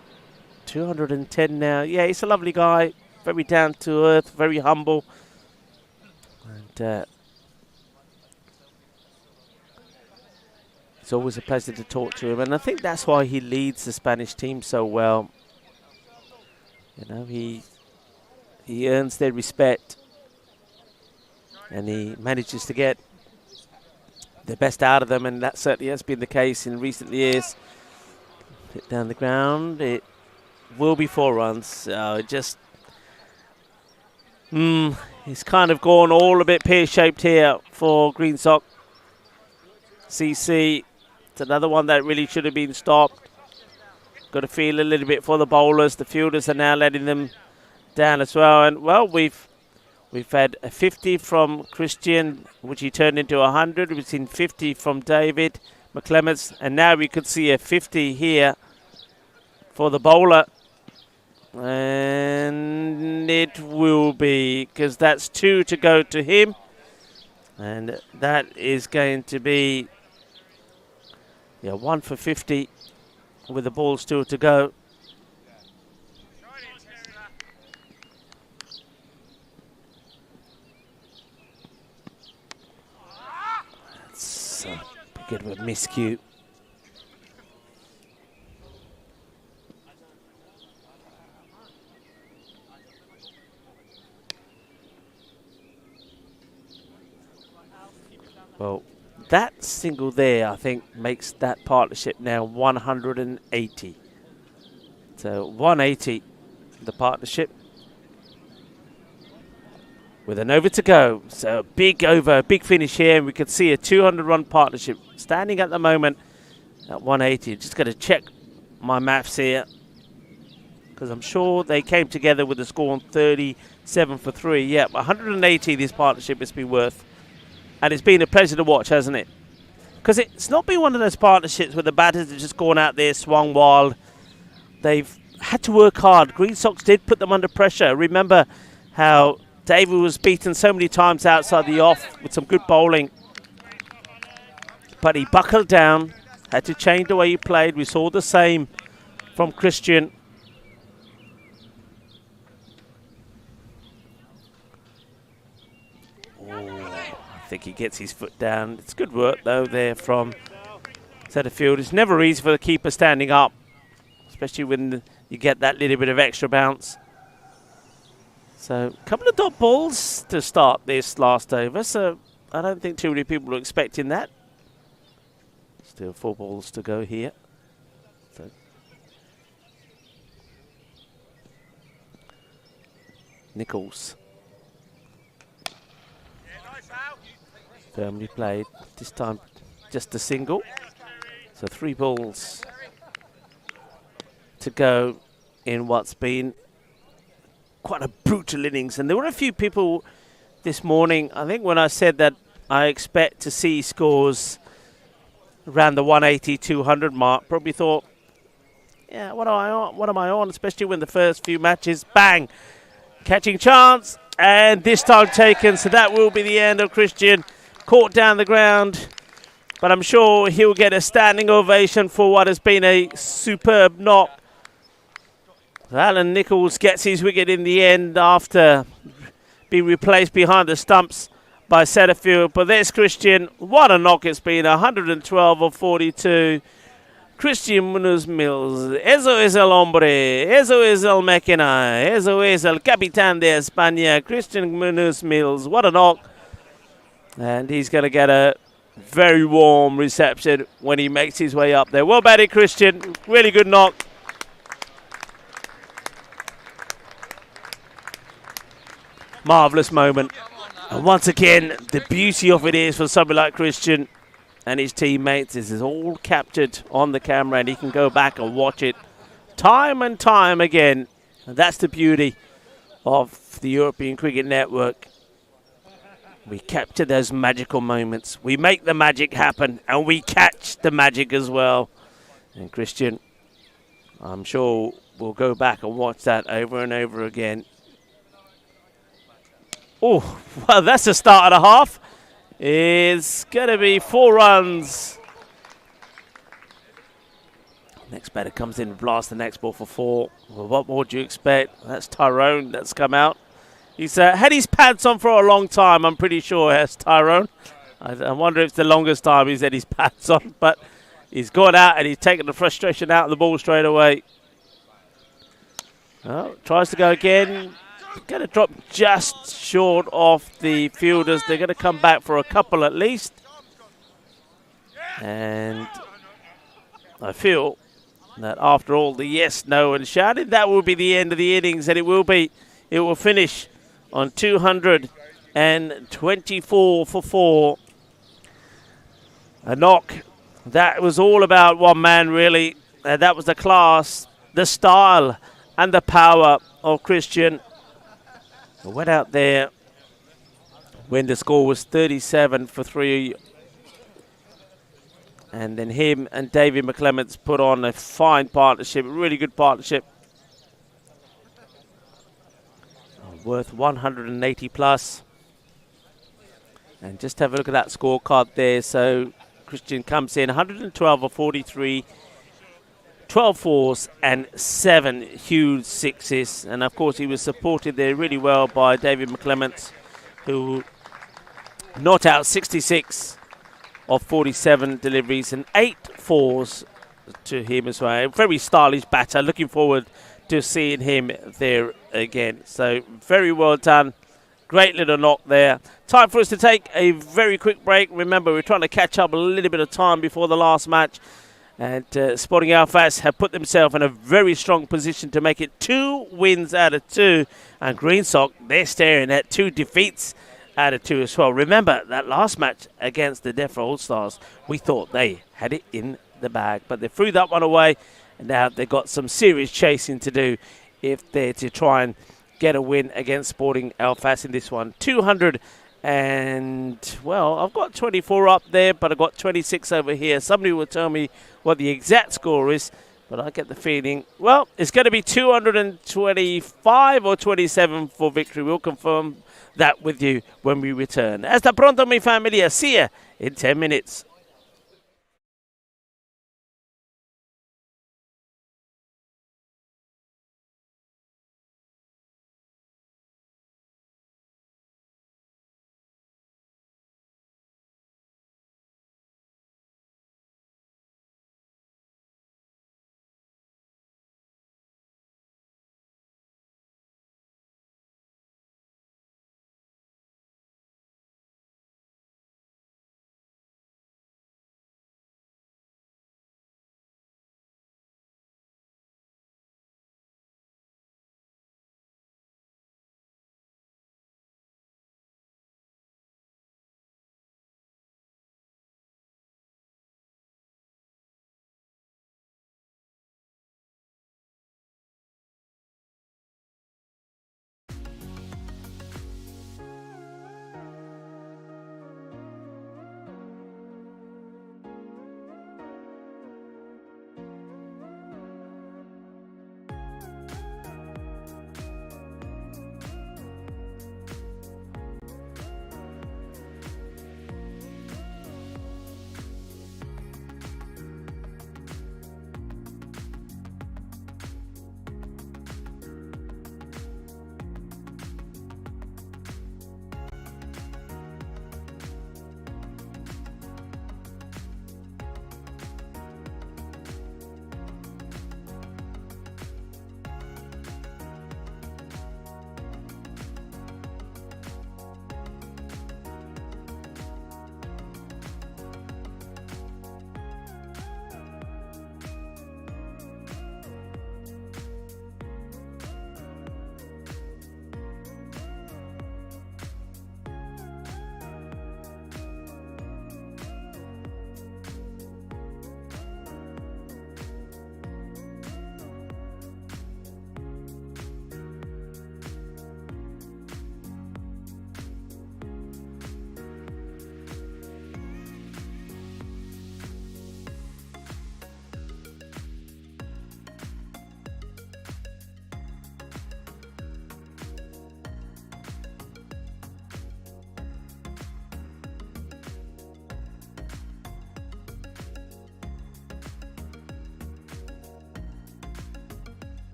210 now. Yeah, he's a lovely guy. Very down to earth, very humble. And it's always a pleasure to talk to him. And I think that's why he leads the Spanish team so well. You know, he earns their respect. And he manages to get the best out of them, and that certainly has been the case in recent years. Hit down the ground, it will be 4 runs. So just, it's kind of gone all a bit pear-shaped here for Green Sock. CC, it's another one that really should have been stopped. Got to feel a little bit for the bowlers. The fielders are now letting them down as well. And well, we've had a 50 from Christian, which he turned into 100. We've seen 50 from David McClements, and now we could see a 50 here for the bowler. And it will be, because that's 2 to go to him. And that is going to be, 1 for 50 with the ball still to go. Good with miscue. Well, that single there, I think, makes that partnership now 180. So 180, the partnership. With an over to go. So big over, big finish here, and we can see a 200-run partnership standing at the moment at 180. Just going to check my maths here, because I'm sure they came together with a score on 37 for 3. Yeah, 180 this partnership has been worth. And it's been a pleasure to watch, hasn't it? Because it's not been one of those partnerships where the batters have just gone out there, swung wild. They've had to work hard. Green Sox did put them under pressure. Remember how David was beaten so many times outside the off with some good bowling. But he buckled down, had to change the way he played. We saw the same from Christian. I think he gets his foot down. It's good work, though, there from centre field. It's never easy for the keeper standing up especially when you get that little bit of extra bounce. So a couple of dot balls to start this last over, so I don't think too many people are expecting that. Still 4 balls to go here. So Nichols. Firmly played, this time just a single. So 3 balls to go in what's been quite a brutal innings. And there were a few people this morning, I think when I said that I expect to see scores around the 180, 200 mark, probably thought, yeah, what am I on? Especially when the first few matches, bang, catching chance, and this time taken. So that will be the end of Christian. Caught down the ground, but I'm sure he'll get a standing ovation for what has been a superb knock. Alan Nichols gets his wicket in the end after being replaced behind the stumps by Setterfield. But there's Christian. What a knock it's been, 112 of 42. Christian Munoz Mills. Eso es el hombre. Eso es el máquina. Eso es el capitán de España. Christian Munoz Mills. What a knock. And he's going to get a very warm reception when he makes his way up there. Well batted, Christian. Really good knock. Marvellous moment. And once again, the beauty of it is for somebody like Christian and his teammates, this is all captured on the camera and he can go back and watch it time and time again. And that's the beauty of the European Cricket Network. We capture those magical moments. We make the magic happen and we catch the magic as well. And Christian, I'm sure we'll go back and watch that over and over again. Oh, well, that's the start of the half. It's going to be 4 runs. Next batter comes in and blasts the next ball for 4. Well, what more do you expect? That's Tyrone that's come out. He's had his pads on for a long time, I'm pretty sure, has Tyrone. I wonder if it's the longest time he's had his pads on, but he's gone out and he's taken the frustration out of the ball straight away. Oh, tries to go again. Going to drop just short of the fielders. They're going to come back for a couple at least. And I feel that after all the yes, no and shouting, that will be the end of the innings, and it will be. It will finish on 224 for 4. A knock. That was all about one man, really. That was the class, the style, and the power of Christian. Went out there when the score was 37 for 3. And then him and David McClements put on a fine partnership, a really good partnership. Worth 180 plus. And just have a look at that scorecard there. So Christian comes in 112 of 43. 12 fours and 7 huge sixes. And of course he was supported there really well by David McClements, who knocked out 66 of 47 deliveries and 8 fours to him as well. A very stylish batter. Looking forward to seeing him there again. So very well done. Great little knock there. Time for us to take a very quick break. Remember, we're trying to catch up a little bit of time before the last match. And Sporting Alfas have put themselves in a very strong position to make it 2 wins out of 2. And Green Sock, they're staring at 2 defeats out of 2 as well. Remember, that last match against the Defra All-Stars, we thought they had it in the bag. But they threw that one away, and now they've got some serious chasing to do if they're to try and get a win against Sporting Alfas in this one. 200 and, well, I've got 24 up there, but I've got 26 over here. Somebody will tell me what the exact score is, but I get the feeling, well, it's going to be 225 or 27 for victory. We'll confirm that with you when we return. Hasta pronto, mi familia. See ya in 10 minutes.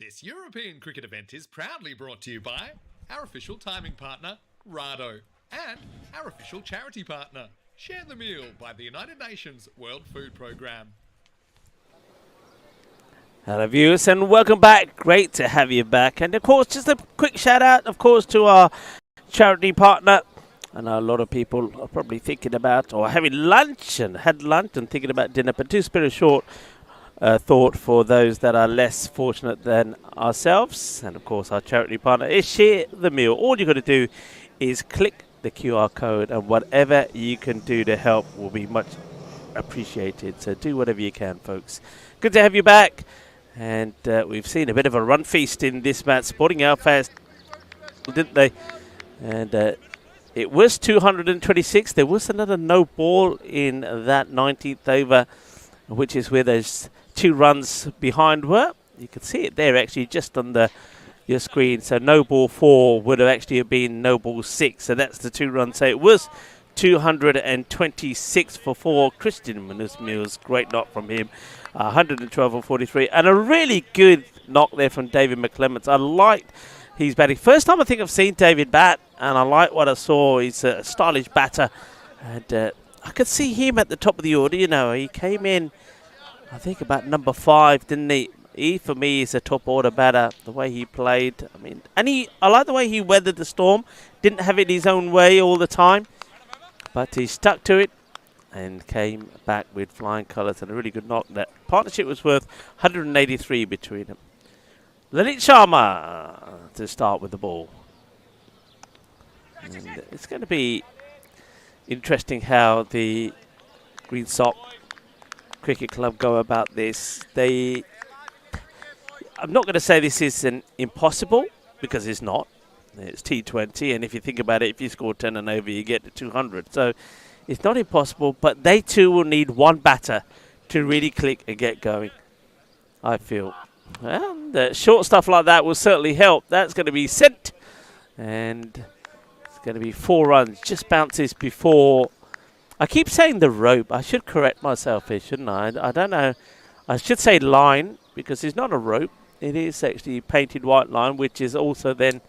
This European cricket event is proudly brought to you by our official timing partner, Rado, and our official charity partner, Share the Meal by the United Nations World Food Programme. Hello viewers and welcome back. Great to have you back. And of course, just a quick shout out, of course, to our charity partner. I know a lot of people are probably thinking about or having lunch and had lunch and thinking about dinner, but do spare a short thought for those that are less fortunate than ourselves. And of course, our charity partner is Share the Meal. All you got to do is click the QR code, and whatever you can do to help will be much appreciated. So do whatever you can, folks. Good to have you back. And we've seen a bit of a run feast in this match. Sporting out fast, didn't they? And it was 226. There was another no ball in that 19th over, which is where those 2 runs behind were. You can see it there actually just on your screen. So no ball 4 would have actually been no ball 6. So that's the 2 runs. So it was 226 for 4. Christian Mills, great knock from him. 112 for 43. And a really good knock there from David McClements. I liked his batting. First time I think I've seen David bat, and I like what I saw. He's a stylish batter. And I could see him at the top of the order. You know, he came in, I think, about number 5, didn't he? He, for me, is a top order batter. The way he played, I mean, and I like the way he weathered the storm. Didn't have it his own way all the time, but he stuck to it and came back with flying colours and a really good knock. That partnership was worth 183 between them. Lalit Sharma to start with the ball. And it's going to be interesting how the Green Sock Cricket Club go about this. I'm not going to say this is an impossible, because it's not. It's T20, and if you think about it, if you score 10 and over, you get to 200. So it's not impossible, but they too will need one batter to really click and get going, I feel. Well, the short stuff like that will certainly help. That's going to be sent, and it's going to be 4 runs. Just bounces before. I keep saying the rope. I should correct myself here, shouldn't I? I don't know. I should say line, because it's not a rope. It is actually painted white line, which is also then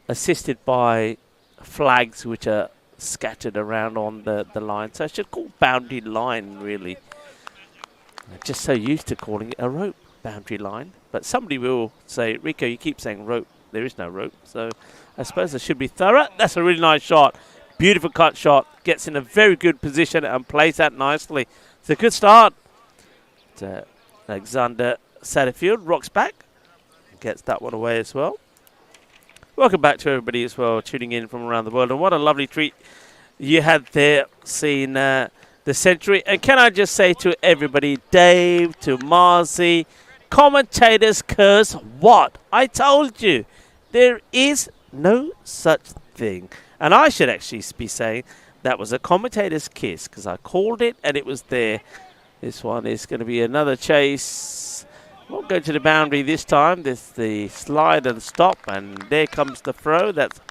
assisted by flags which are scattered around on the line. So I should call boundary line, really. I'm just so used to calling it a rope, boundary line. But somebody will say, Rico, you keep saying rope. There is no rope. So I suppose I should be thorough. That's a really nice shot. Beautiful cut shot. Gets in a very good position and plays that nicely. It's a good start. Alexander Satterfield rocks back. Gets that one away as well. Welcome back to everybody as well, tuning in from around the world. And what a lovely treat you had there, seeing the century. And can I just say to everybody, Dave, to Marzi, commentators curse what? I told you, there is no such thing. And I should actually be saying that was a commentator's kiss, because I called it and it was there. This one is going to be another chase. Won't go to the boundary this time. This the slide and stop, and there comes the throw. That's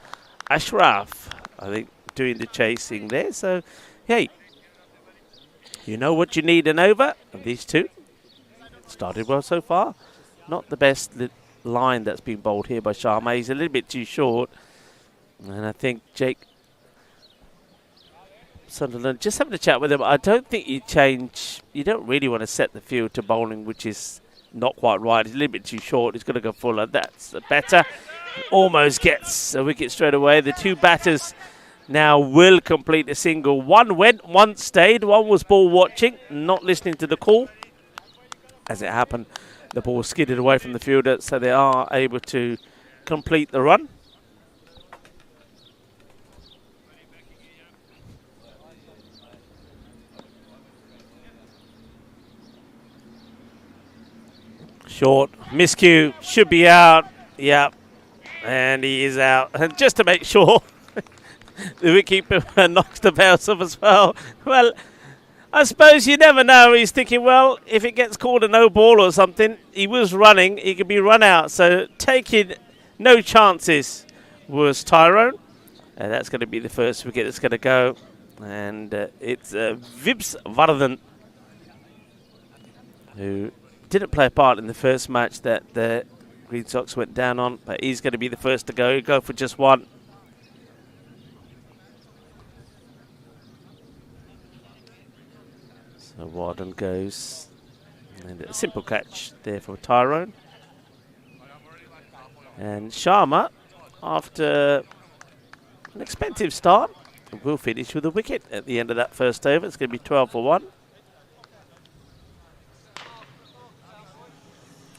Ashraf, I think, doing the chasing there. So, hey, you know what you need an over. And these two started well so far. Not the best line that's been bowled here by Sharma. He's a little bit too short. And I think Jake Sunderland, just having a chat with him, I don't think you don't really want to set the field to bowling, which is not quite right. He's a little bit too short. He's got to go fuller. That's better. Almost gets a wicket straight away. The 2 batters now will complete a single. 1 went, 1 stayed. 1 was ball watching, not listening to the call. As it happened, the ball skidded away from the fielder, so they are able to complete the run. Short, miscue, should be out. Yep, and he is out. And just to make sure, the wicketkeeper knocks the bounce off as well. Well, I suppose you never know. He's thinking, well, if it gets called a no ball or something, he was running, he could be run out. So taking no chances was Tyrone. And that's going to be the first wicket that's going to go. And it's Vibs Vardhan who didn't play a part in the first match that the Green Sox went down on, but he's going to be the first to go for just one. So Warden goes, and a simple catch there for Tyrone. And Sharma, after an expensive start, will finish with a wicket at the end of that first over. It's going to be 12 for 1.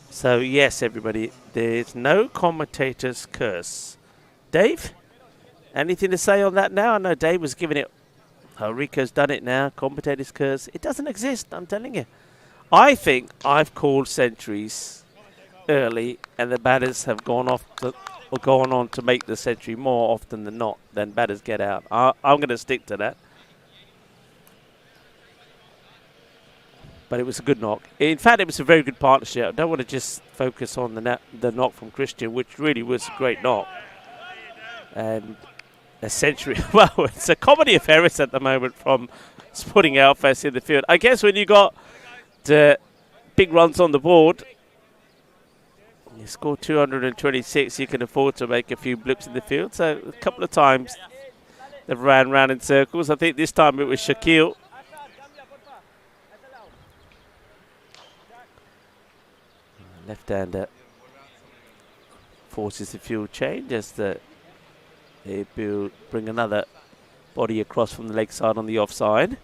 So yes, everybody, there's no commentator's curse. Dave, anything to say on that now? I know Dave was giving it. Oh, Rico's done it now. Commentator's curse. It doesn't exist, I'm telling you. I think I've called centuries early, and the batters have gone on to make the century more often than not. Then batters get out. I'm going to stick to that. But it was a good knock. In fact, it was a very good partnership. I don't want to just focus on the knock from Christian, which really was a great knock. And a century. Well, it's a comedy of errors at the moment from Sporting Alfest in the field. I guess when you got big runs on the board, you score 226, you can afford to make a few blips in the field. So a couple of times they've ran round in circles. I think this time it was Shaquille. Left-hander forces the field change as they bring another body across from the leg side on the offside.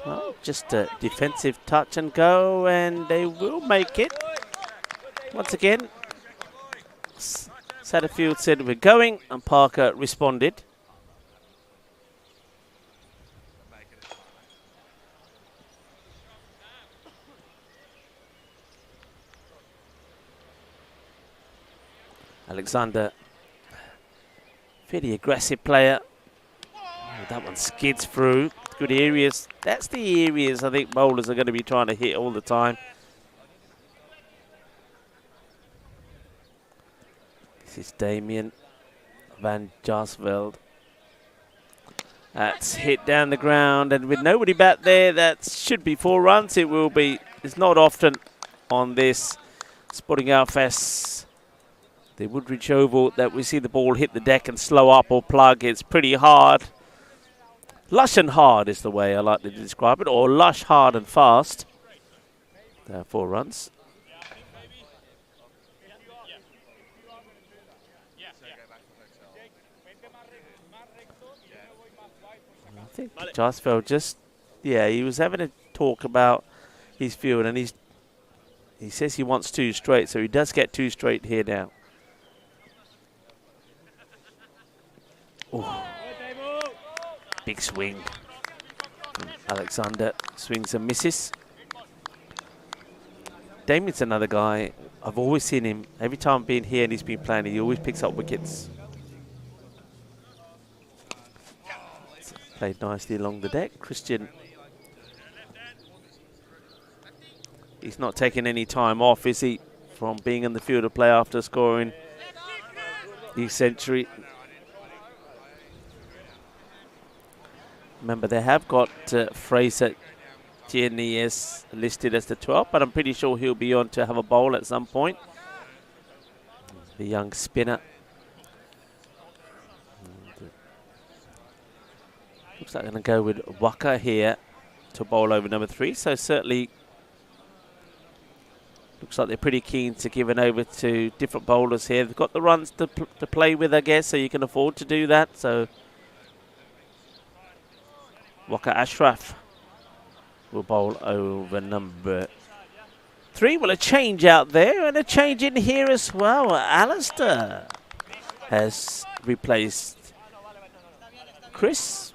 Well, just a defensive touch and go, and they will make it. Once again, Satterfield said we're going, and Parker responded. Alexander, fairly aggressive player. Oh, that one skids through. Good areas. That's the areas I think bowlers are going to be trying to hit all the time. This is Damien van Jaarsveld. That's hit down the ground, and with nobody back there, that should be 4 runs. It will be. It's not often on this Sporting Alfest, the Woodridge Oval, that we see the ball hit the deck and slow up or plug. It's pretty hard. Lush and hard is the way I like to describe it, or lush, hard and fast. There are 4 runs. I think Jaarsveld just, he was having a talk about his field, and he says he wants 2 straight, so he does get 2 straight here now. Ooh. Big swing. Alexander swings and misses. Damien's another guy. I've always seen him. Every time I've been here and he's been playing, he always picks up wickets. Played nicely along the deck. Christian, he's not taking any time off, is he, from being in the field of play after scoring the century. Remember, they have got Fraser Tierney as listed as the 12th, but I'm pretty sure he'll be on to have a bowl at some point. The young spinner. Looks like they're going to go with Waka here to bowl over number 3. So certainly looks like they're pretty keen to give it over to different bowlers here. They've got the runs to play with, I guess, so you can afford to do that. So Waka Ashraf will bowl over number 3. Well, a change out there and a change in here as well. Alistair has replaced Chris,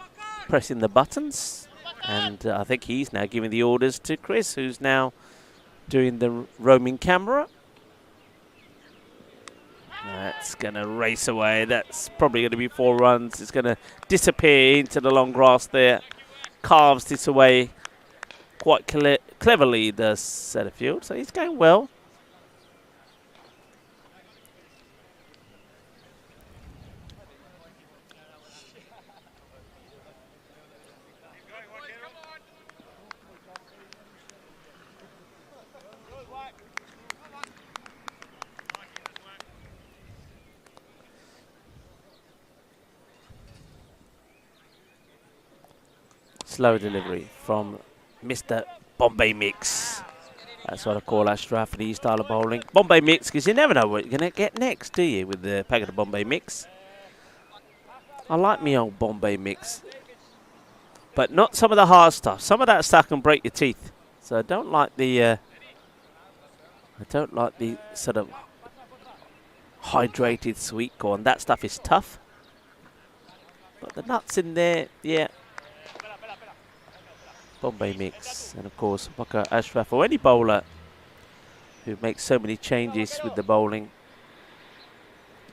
pressing the buttons. And I think he's now giving the orders to Chris, who's now doing the roaming camera. That's going to race away. That's probably going to be 4 runs. It's going to disappear into the long grass there. Carves this away quite cleverly, does Satterfield. So he's going well. Slow delivery from Mr. Bombay Mix. That's what I call Ashraf for these style of bowling. Bombay Mix, because you never know what you're going to get next, do you, with the packet of Bombay Mix. I like me old Bombay Mix. But not some of the hard stuff. Some of that stuff can break your teeth. So I don't like the sort of hydrated sweet corn. That stuff is tough. But the nuts in there, yeah. Bombay Mix. And of course, Bakar Ashraf, or any bowler who makes so many changes with the bowling.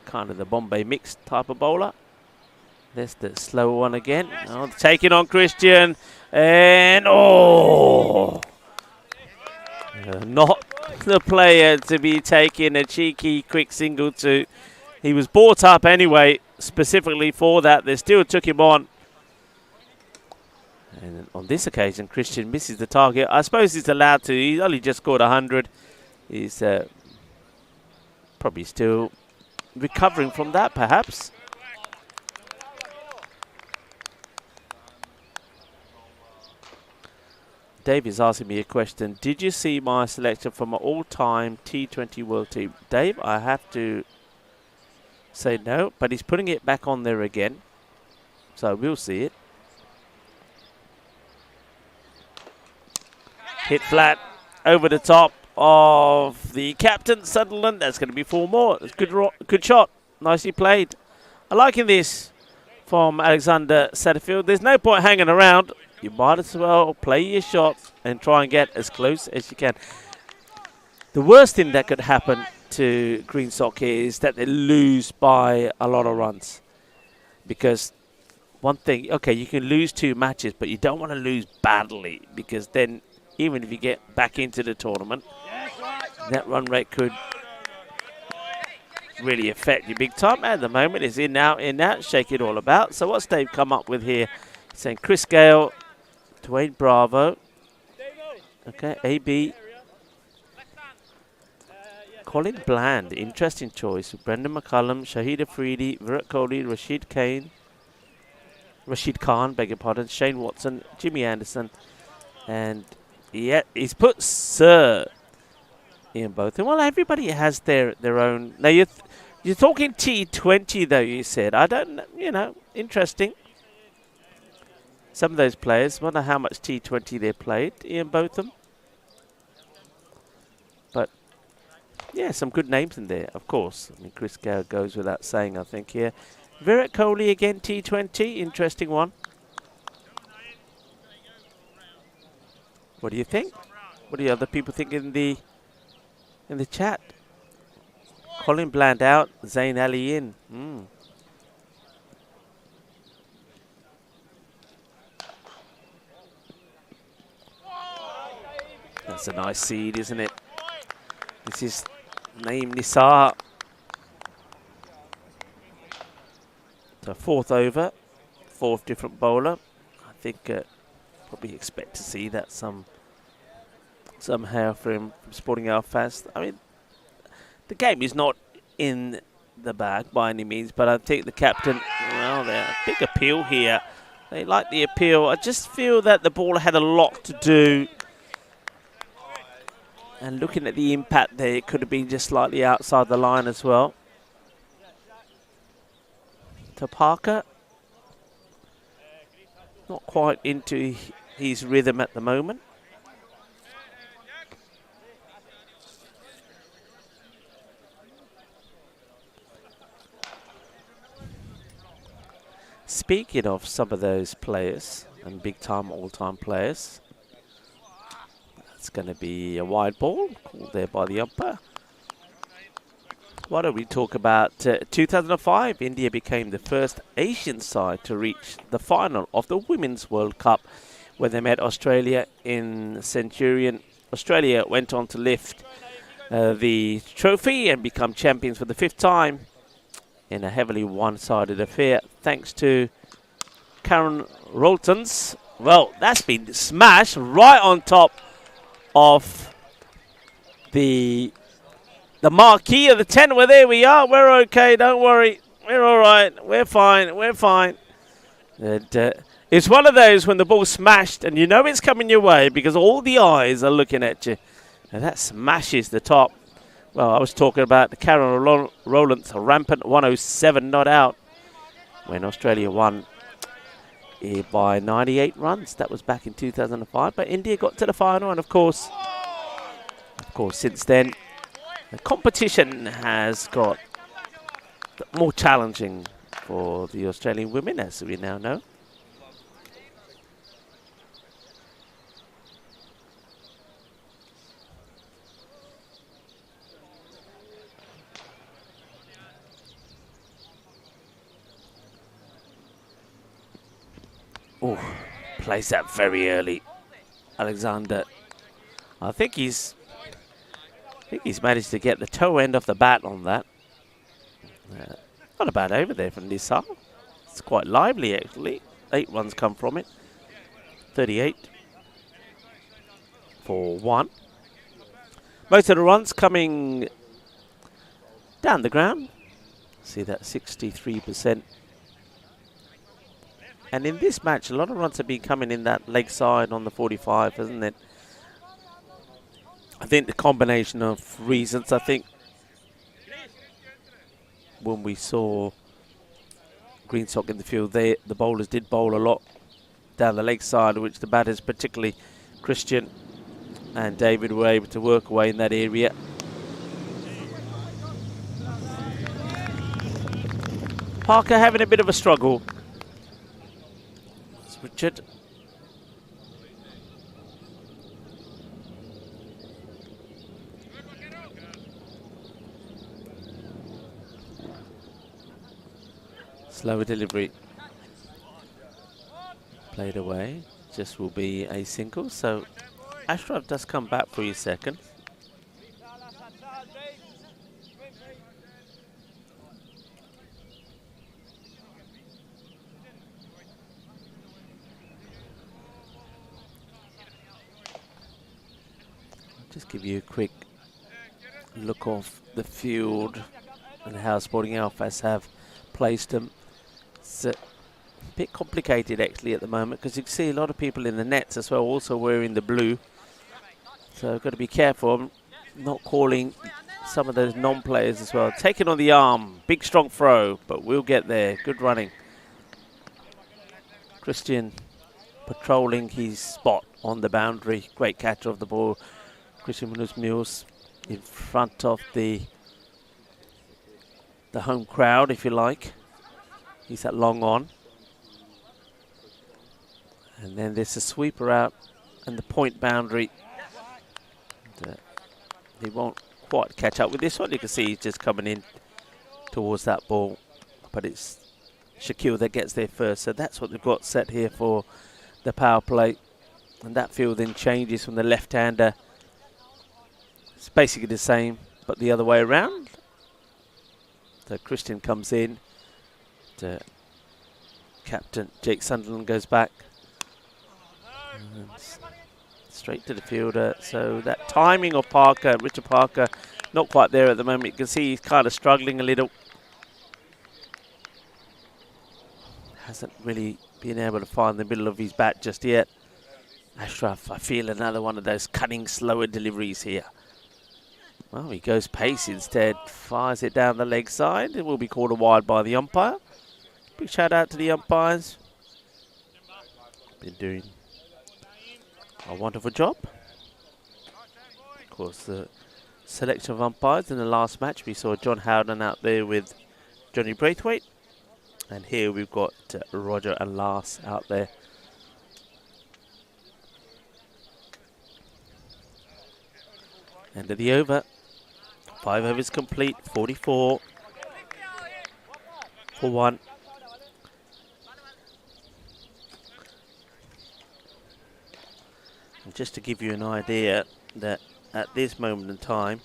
Kind of the Bombay Mix type of bowler. There's the slower one again. Oh, taking on Christian. And not the player to be taking a cheeky quick single to. He was brought up anyway, specifically for that. They still took him on. And on this occasion, Christian misses the target. I suppose he's allowed to. He's only just scored 100. He's probably still recovering from that, perhaps. Dave is asking me a question. Did you see my selection from an all-time T20 World Team? Dave, I have to say no, but he's putting it back on there again. So we'll see it. Hit flat over the top of the captain, Sunderland. That's going to be 4 more. It's good shot. Nicely played. I'm liking this from Alexander Satterfield. There's no point hanging around. You might as well play your shots and try and get as close as you can. The worst thing that could happen to Green Sock here is that they lose by a lot of runs. Because one thing, okay, you can lose 2 matches, but you don't want to lose badly, because then even if you get back into the tournament, that run rate could really affect you big time. At the moment, it's in, out, shake it all about. So what's Dave come up with here? He's saying Chris Gale, Dwayne Bravo, okay, AB, Colin Bland, interesting choice. Brendan McCullum, Shahid Afridi, Virat Kohli, Rashid Khan, beg your pardon, Shane Watson, Jimmy Anderson, and yeah, he's put Sir in both. And well, everybody has their own. Now you're talking T20 though. You said I don't, interesting. Some of those players, wonder how much T20 they played, Ian Botham. But, yeah, some good names in there, of course. I mean, Chris Gale goes without saying, I think, here. Virat Kohli again, T20, interesting one. What do you think? What do the other people think in the chat? Colin Bland out, Zayn Ali in. That's a nice seed, isn't it? This is Naeem Nisar. So 4th over, 4th different bowler. I think probably expect to see that somehow from Sporting Alfast. I mean, the game is not in the bag by any means, but I think the captain, well, there's a big appeal here. They like the appeal. I just feel that the ball had a lot to do. And looking at the impact there, it could have been just slightly outside the line as well. To Parker. Not quite into his rhythm at the moment. Speaking of some of those players, and big-time, all-time players, it's going to be a wide ball, called there by the umpire. Why don't we talk about 2005? India became the first Asian side to reach the final of the Women's World Cup, where they met Australia in Centurion. Australia went on to lift the trophy and become champions for the 5th time in a heavily one-sided affair, thanks to Karen Roltons. Well, that's been smashed right on top of the marquee of the tent. Well, there we are. We're okay. Don't worry. We're all right. We're fine. We're fine. And It's one of those when the ball's smashed and you know it's coming your way because all the eyes are looking at you. And that smashes the top. Well, I was talking about the Karen Rowland's rampant 107 not out when Australia won by 98 runs. That was back in 2005. But India got to the final, and of course, since then, the competition has got more challenging for the Australian women, as we now know. Oh, plays that very early, Alexander. I think he's managed to get the toe end of the bat on that. Not a bad over there from Nissa. It's quite lively actually. 8 runs come from it. 38 for 1. Most of the runs coming down the ground. See that 63%. And in this match, a lot of runs have been coming in that leg side on the 45, hasn't it? I think the combination of reasons, I think when we saw Greensock in the field, the bowlers did bowl a lot down the leg side, which the batters, particularly Christian and David, were able to work away in that area. Parker having a bit of a struggle. Richard. Slower delivery. Played away. Just will be a single. So Ashraf does come back for a second. Just give you a quick look of the field and how Sporting Alphas have placed them. It's a bit complicated actually at the moment because you can see a lot of people in the nets as well, also wearing the blue. So I've got to be careful. I'm not calling some of those non-players as well. Taking on the arm, big strong throw, but we'll get there. Good running. Christian patrolling his spot on the boundary. Great catcher of the ball. Christian Munoz in front of the home crowd, if you like. He's that long on. And then there's a sweeper out and the point boundary. And, he won't quite catch up with this one. You can see he's just coming in towards that ball. But it's Shaquille that gets there first. So that's what they've got set here for the power play. And that field then changes from the left-hander. It's basically the same, but the other way around. So Christian comes in. Captain Jake Sunderland goes back. And straight to the fielder. So that timing of Parker, Richard Parker, not quite there at the moment. You can see he's kind of struggling a little. Hasn't really been able to find the middle of his bat just yet. Ashraf, I feel another one of those cunning, slower deliveries here. Well, he goes pace instead, fires it down the leg side. It will be called a wide by the umpire. Big shout out to the umpires. Been doing a wonderful job. Of course, the selection of umpires in the last match, we saw John Howden out there with Johnny Braithwaite. And here we've got Roger and Lars out there. End of the over. 5 overs complete, 44 for 1. And just to give you an idea that at this moment in time,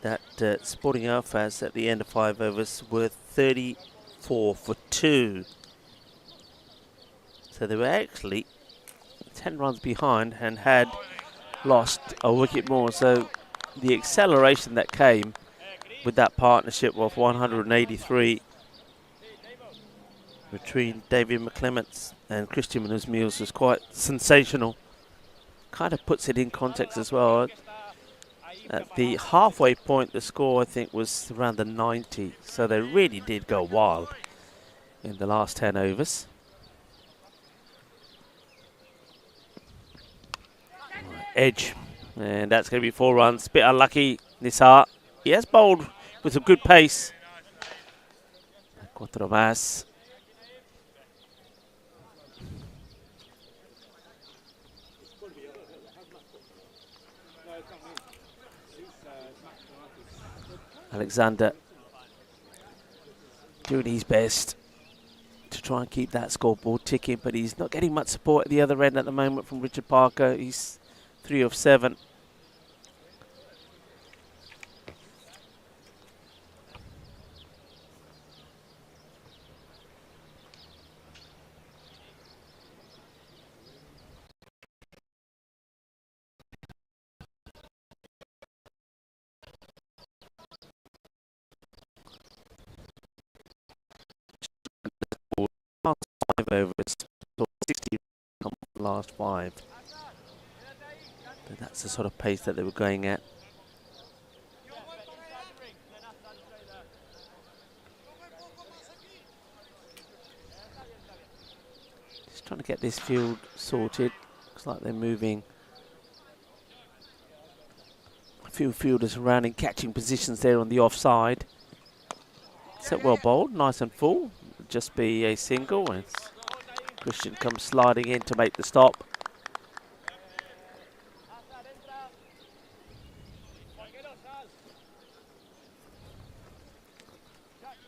that Sporting Alphas at the end of 5 overs were 34 for 2. So they were actually 10 runs behind and had lost a wicket more. So the acceleration that came with that partnership of 183 between David McClements and Christian Munoz-Mills was quite sensational. Kind of puts it in context as well. At the halfway point, the score, I think, was around the 90. So they really did go wild in the last 10 overs. Edge. And that's going to be 4 runs. Bit unlucky, Nisar. He has bowled with some good pace. 4 más. Alexander doing his best to try and keep that scoreboard ticking, but he's not getting much support at the other end at the moment from Richard Parker. He's 3 of 7. Overs, 60 last 5. But that's the sort of pace that they were going at. Just trying to get this field sorted. Looks like they're moving a few fielders around in catching positions there on the offside. Set well bowled, nice and full. Just be a single, and Christian comes sliding in to make the stop.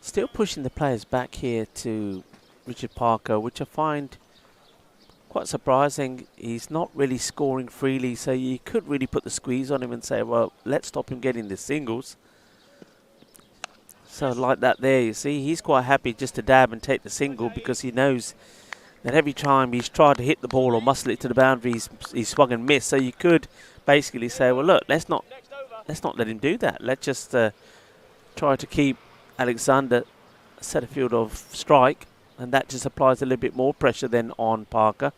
Still pushing the players back here to Richard Parker, which I find quite surprising. He's not really scoring freely, so you could really put the squeeze on him and say, well, let's stop him getting the singles. So like that there, you see, he's quite happy just to dab and take the single because he knows that every time he's tried to hit the ball or muscle it to the boundary, he's swung and missed. So you could basically say, well, look, let's not let him do that. Let's just try to keep Alexander a set of field of strike, and that just applies a little bit more pressure then on Parker.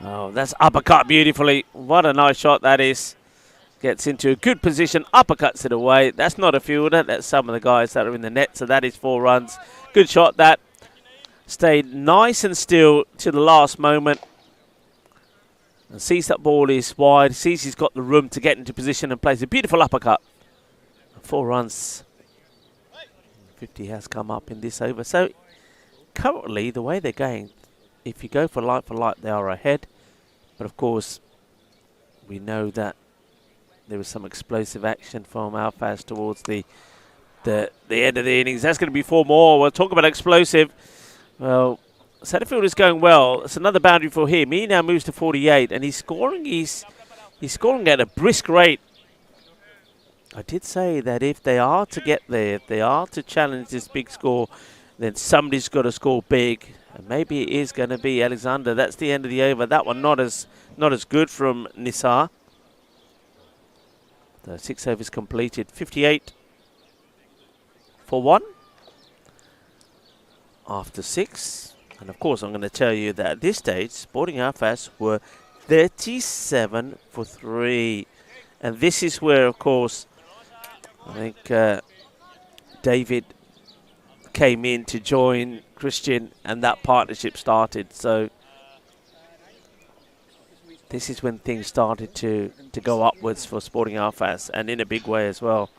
Oh, that's uppercut beautifully. What a nice shot that is. Gets into a good position, uppercuts it away. That's not a fielder, that's some of the guys that are in the net, so that is 4 runs. Good shot that. Stayed nice and still to the last moment. And sees that ball is wide, sees he's got the room to get into position and plays a beautiful uppercut. 4 runs. 50 has come up in this over. So currently, the way they're going, if you go for light, they are ahead. But of course, we know that there was some explosive action from Alfaz towards the end of the innings. That's going to be 4 more. We'll talk about explosive. Well, Setterfield is going well. It's another boundary for him. He now moves to 48, and he's scoring. He's scoring at a brisk rate. I did say that if they are to get there, if they are to challenge this big score, then somebody's got to score big. And maybe it is going to be Alexander. That's the end of the over. That one not as good from Nisar. The 6 overs completed. 58 for 1 after 6. And of course, I'm going to tell you that at this stage, Sporting Alfaz were 37 for 3. And this is where, of course, I think David came in to join Christian and that partnership started. So this is when things started to go upwards for Sporting Alfaz, and in a big way as well.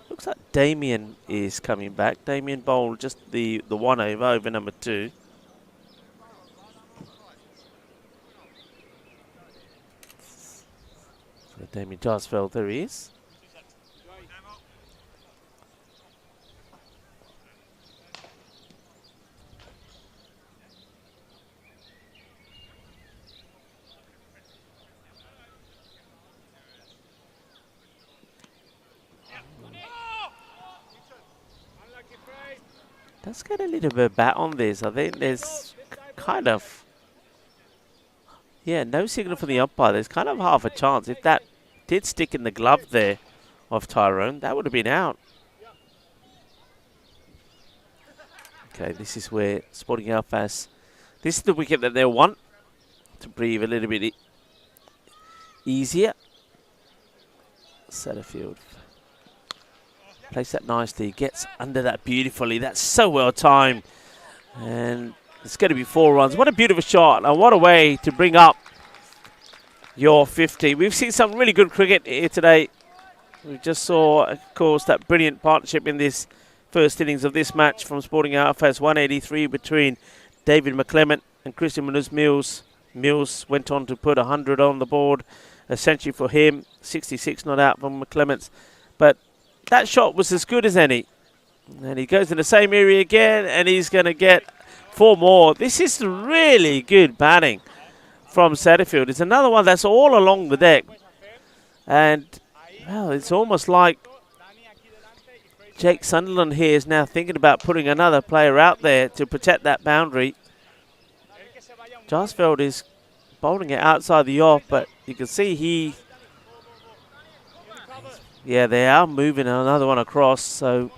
Looks like Damien is coming back. Damien bowled just the 1 over number 2. So Damien Jarsfeld, there he is. Let's get a little bit back on this. I think there's kind of Yeah, no signal from the umpire. There's kind of half a chance. If that did stick in the glove there of Tyrone, that would have been out. Okay, this is where Sporting Alphas, this is the wicket that they'll want to breathe a little bit easier. Satterfield plays that nicely, gets under that beautifully. That's so well timed. And it's going to be 4 runs. What a beautiful shot, and what a way to bring up your 50. We've seen some really good cricket here today. We just saw, of course, that brilliant partnership in this first innings of this match from Sporting Alphas, 183 between David McClement and Christian Mills. Mills went on to put 100 on the board, a century for him, 66 not out from McClements. But that shot was as good as any. And he goes in the same area again, and he's going to get 4 more. This is really good batting from Satterfield. It's another one that's all along the deck. And, well, it's almost like Jake Sunderland here is now thinking about putting another player out there to protect that boundary. Jarsfeld is bowling it outside the off, but you can see yeah, they are moving another one across, so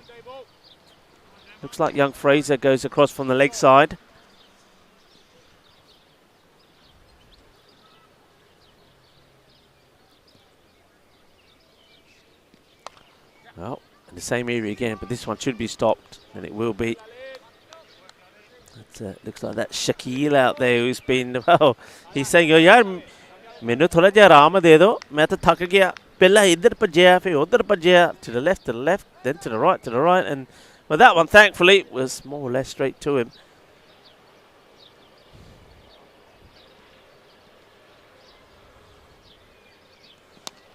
looks like young Fraser goes across from the leg side. Well, in the same area again, but this one should be stopped, and it will be. Looks like that Shaquille out there who's been, well, he's saying, oh, yaar, मैंने थोड़ा जा आराम दे दो, मैं तो थक गया. पहला इधर भज्या, फिर उधर भज्या, to the left, then to the right, and well, that one, thankfully, was more or less straight to him.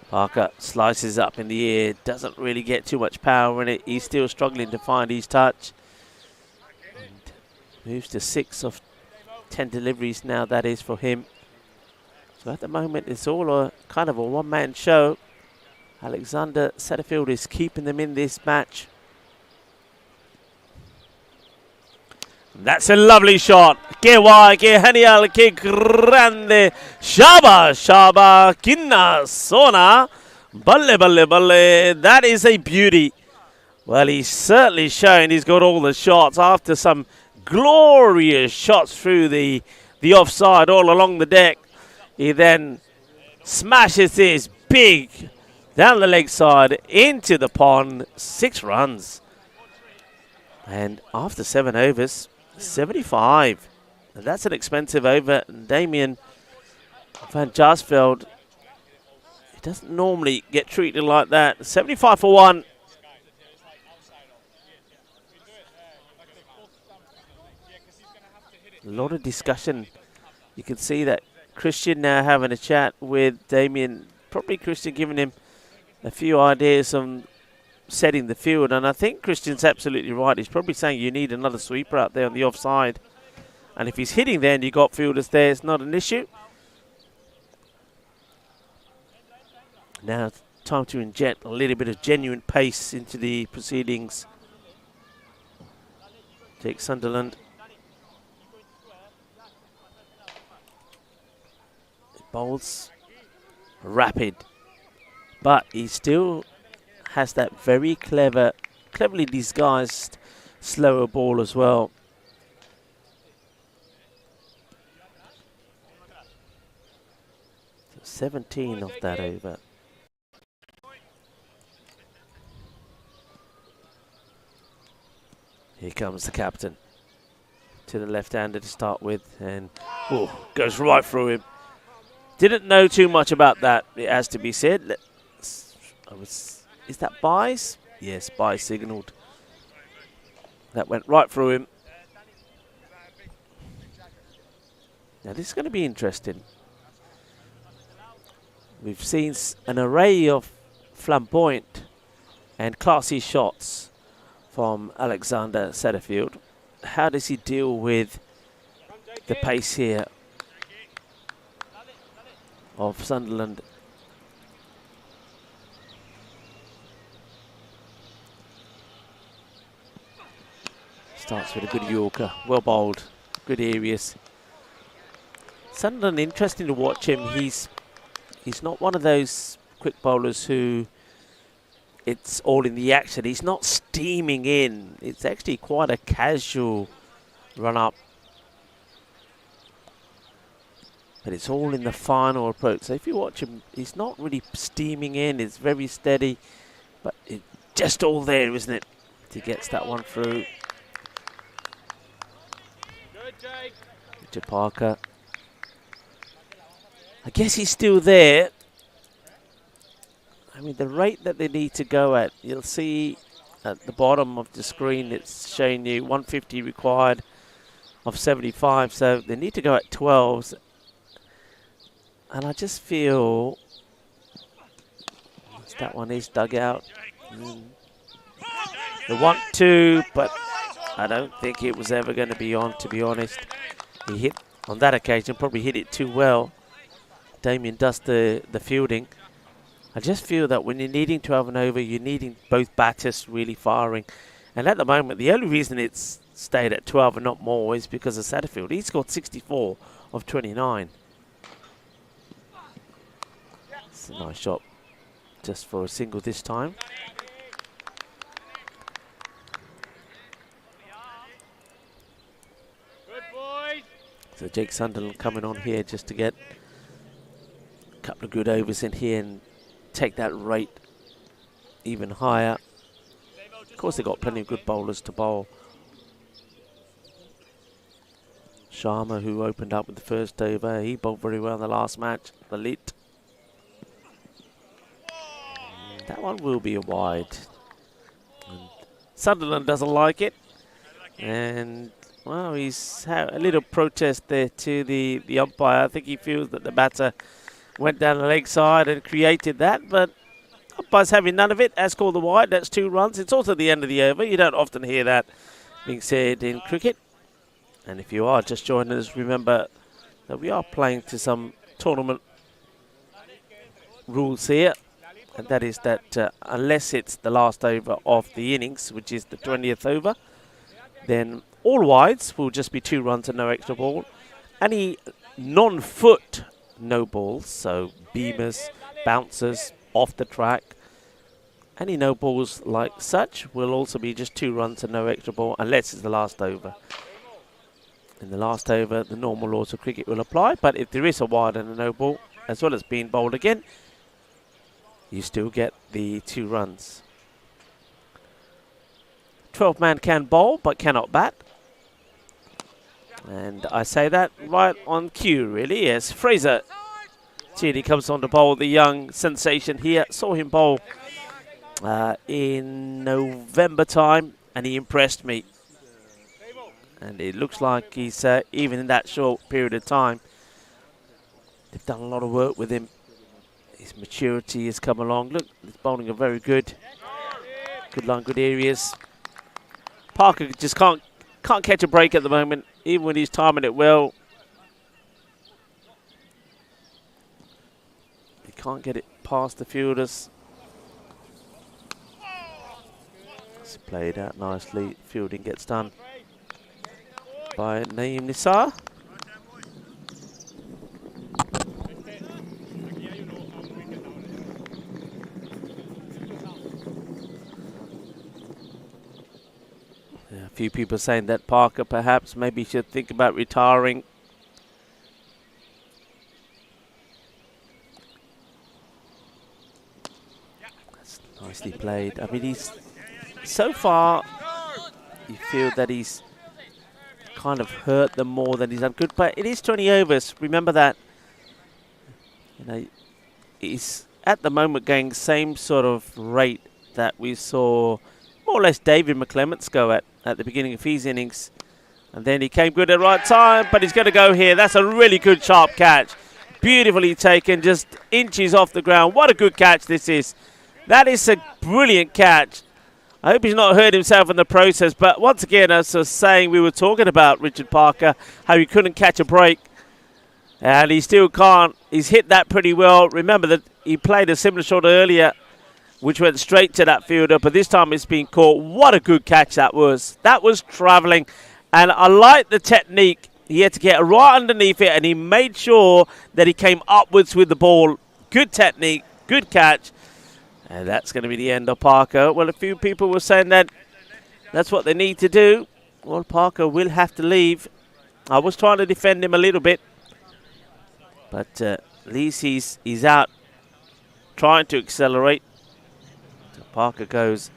Parker slices up in the air, doesn't really get too much power in it. He's still struggling to find his touch. And moves to 6 of 10 deliveries now, that is, for him. So at the moment, it's all a kind of a one-man show. Alexander Satterfield is keeping them in this match. That's a lovely shot. Que guay, que genial, que grande. Shaba, kinna, sona. Balle. That is a beauty. Well, he's certainly shown he's got all the shots after some glorious shots through the offside all along the deck. He then smashes this big down the leg side into the pond. 6 runs. And after 7 overs, 75. And that's an expensive over. Damien van Jarsveld, he doesn't normally get treated like that. 75 for 1. A lot of discussion. You can see that Christian now having a chat with Damien. Probably Christian giving him a few ideas on setting the field, and I think Christian's absolutely right. He's probably saying you need another sweeper out there on the offside, and if he's hitting there and you've got fielders there, it's not an issue. Now it's time to inject a little bit of genuine pace into the proceedings. Jake Sunderland. Bowls rapid, but he still has that very cleverly disguised slower ball as well. So 17 of that over. Here comes the captain to the left-hander to start with, and goes right through him. Didn't know too much about that, it has to be said. Is that buys? Yes, buy signalled. That went right through him. Now this is going to be interesting. We've seen an array of flamboyant and classy shots from Alexander Satterfield. How does he deal with the pace here of Sunderland? Starts with a good Yorker, well bowled, good areas. Sunderland, interesting to watch him. He's not one of those quick bowlers who it's all in the action. He's not steaming in. It's actually quite a casual run up. But it's all in the final approach. So if you watch him, he's not really steaming in. It's very steady. But it's just all there, isn't it? He gets that one through. Richard Parker. I guess he's still there. I mean, the rate that they need to go at, you'll see at the bottom of the screen, it's showing you 150 required of 75. So they need to go at 12s. And I just feel that one is dug out. They want to, but I don't think it was ever going to be on, to be honest. He hit, on that occasion, probably hit it too well. Damien does the fielding. I just feel that when you're needing 12 and over, you're needing both batters really firing. And at the moment, the only reason it's stayed at 12 and not more is because of Satterfield. He scored 64 of 29. It's a nice shot just for a single this time. So Jake Sunderland coming on here just to get a couple of good overs in here and take that rate even higher. Of course, they've got plenty of good bowlers to bowl. Sharma, who opened up with the first over, he bowled very well in the last match. The lit. That one will be a wide. And Sunderland doesn't like it. And, well, he's had a little protest there to the umpire. I think he feels that the batter went down the leg side and created that. But umpire's having none of it. Has called the wide. That's 2 runs. It's also the end of the over. You don't often hear that being said in cricket. And if you are just joining us, remember that we are playing to some tournament rules here. And that is that unless it's the last over of the innings, which is the 20th over, then all wides will just be 2 runs and no extra ball. Any non-foot no balls, so beamers, bouncers, off the track, any no balls like such will also be just 2 runs and no extra ball unless it's the last over. In the last over, the normal laws of cricket will apply, but if there is a wide and a no ball, as well as being bowled again, you still get the 2 runs. 12-man can bowl, but cannot bat. And I say that right on cue, really. Yes, Fraser Tierney comes on to bowl, the young sensation here. Saw him bowl in November time, and he impressed me. And it looks like he's, even in that short period of time, they've done a lot of work with him. His maturity has come along. Look, his bowling are very good. Good line, good areas. Parker just can't catch a break at the moment, even when he's timing it well. He can't get it past the fielders. It's played out nicely. Fielding gets done by Naeem Nisar. A few people saying that Parker perhaps maybe should think about retiring. That's nicely played. I mean, he's so far, you feel that he's kind of hurt them more than he's done good. But it is 20 overs. Remember that. You know, he's at the moment going same sort of rate that we saw more or less David McClements go at the beginning of his innings. And then he came good at the right time, but he's going to go here. That's a really good sharp catch. Beautifully taken, just inches off the ground. What a good catch this is. That is a brilliant catch. I hope he's not hurt himself in the process. But once again, as I was saying, we were talking about Richard Parker, how he couldn't catch a break. And he still can't. He's hit that pretty well. Remember that he played a similar shot earlier, which went straight to that fielder, but this time it's been caught. What a good catch that was. That was travelling. And I like the technique. He had to get right underneath it, and he made sure that he came upwards with the ball. Good technique, good catch. And that's going to be the end of Parker. Well, a few people were saying that that's what they need to do. Well, Parker will have to leave. I was trying to defend him a little bit. But at least he's out trying to accelerate. So Parker goes.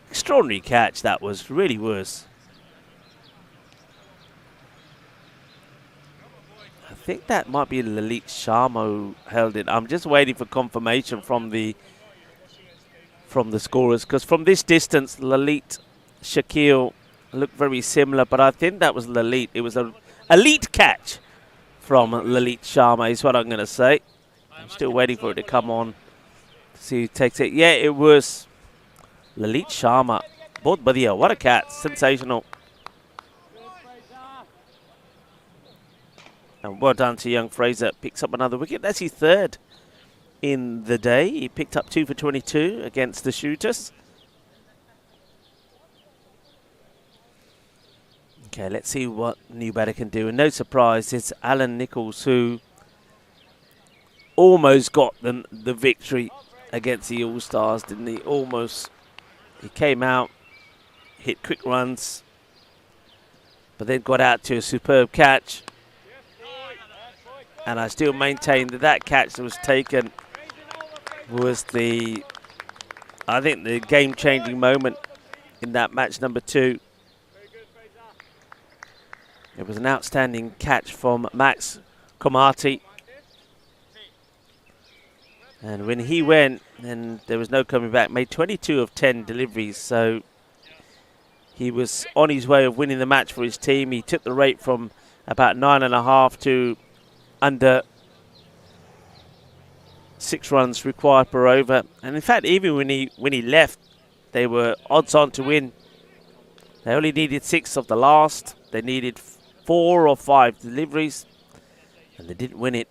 Extraordinary catch, that was. Really was. I think that might be Lalit Sharma who held it. I'm just waiting for confirmation from the scorers, because from this distance, Lalit, Shaquille looked very similar, but I think that was Lalit. It was an elite catch from Lalit Sharma is what I'm going to say. I'm still waiting for it to come on to see who takes it. Yeah, it was Lalit Sharma. Both badhiya. What a catch. Sensational. And well done to young Fraser. Picks up another wicket. That's his third in the day. He picked up 2 for 22 against the Shooters. Okay, let's see what new batter can do. And no surprise, it's Alan Nichols who almost got them the victory against the All-Stars, didn't he? Almost. He came out, hit quick runs, but then got out to a superb catch. And I still maintain that that catch that was taken was I think the game-changing moment in that match number 2. It was an outstanding catch from Max Komati. And when he went, then there was no coming back. Made 22 of 10 deliveries, so he was on his way of winning the match for his team. He took the rate from about 9.5 to under 6 runs required per over. And in fact, even when he left, they were odds on to win. They only needed 6 of the last. They needed 4 or 5 deliveries, and they didn't win it.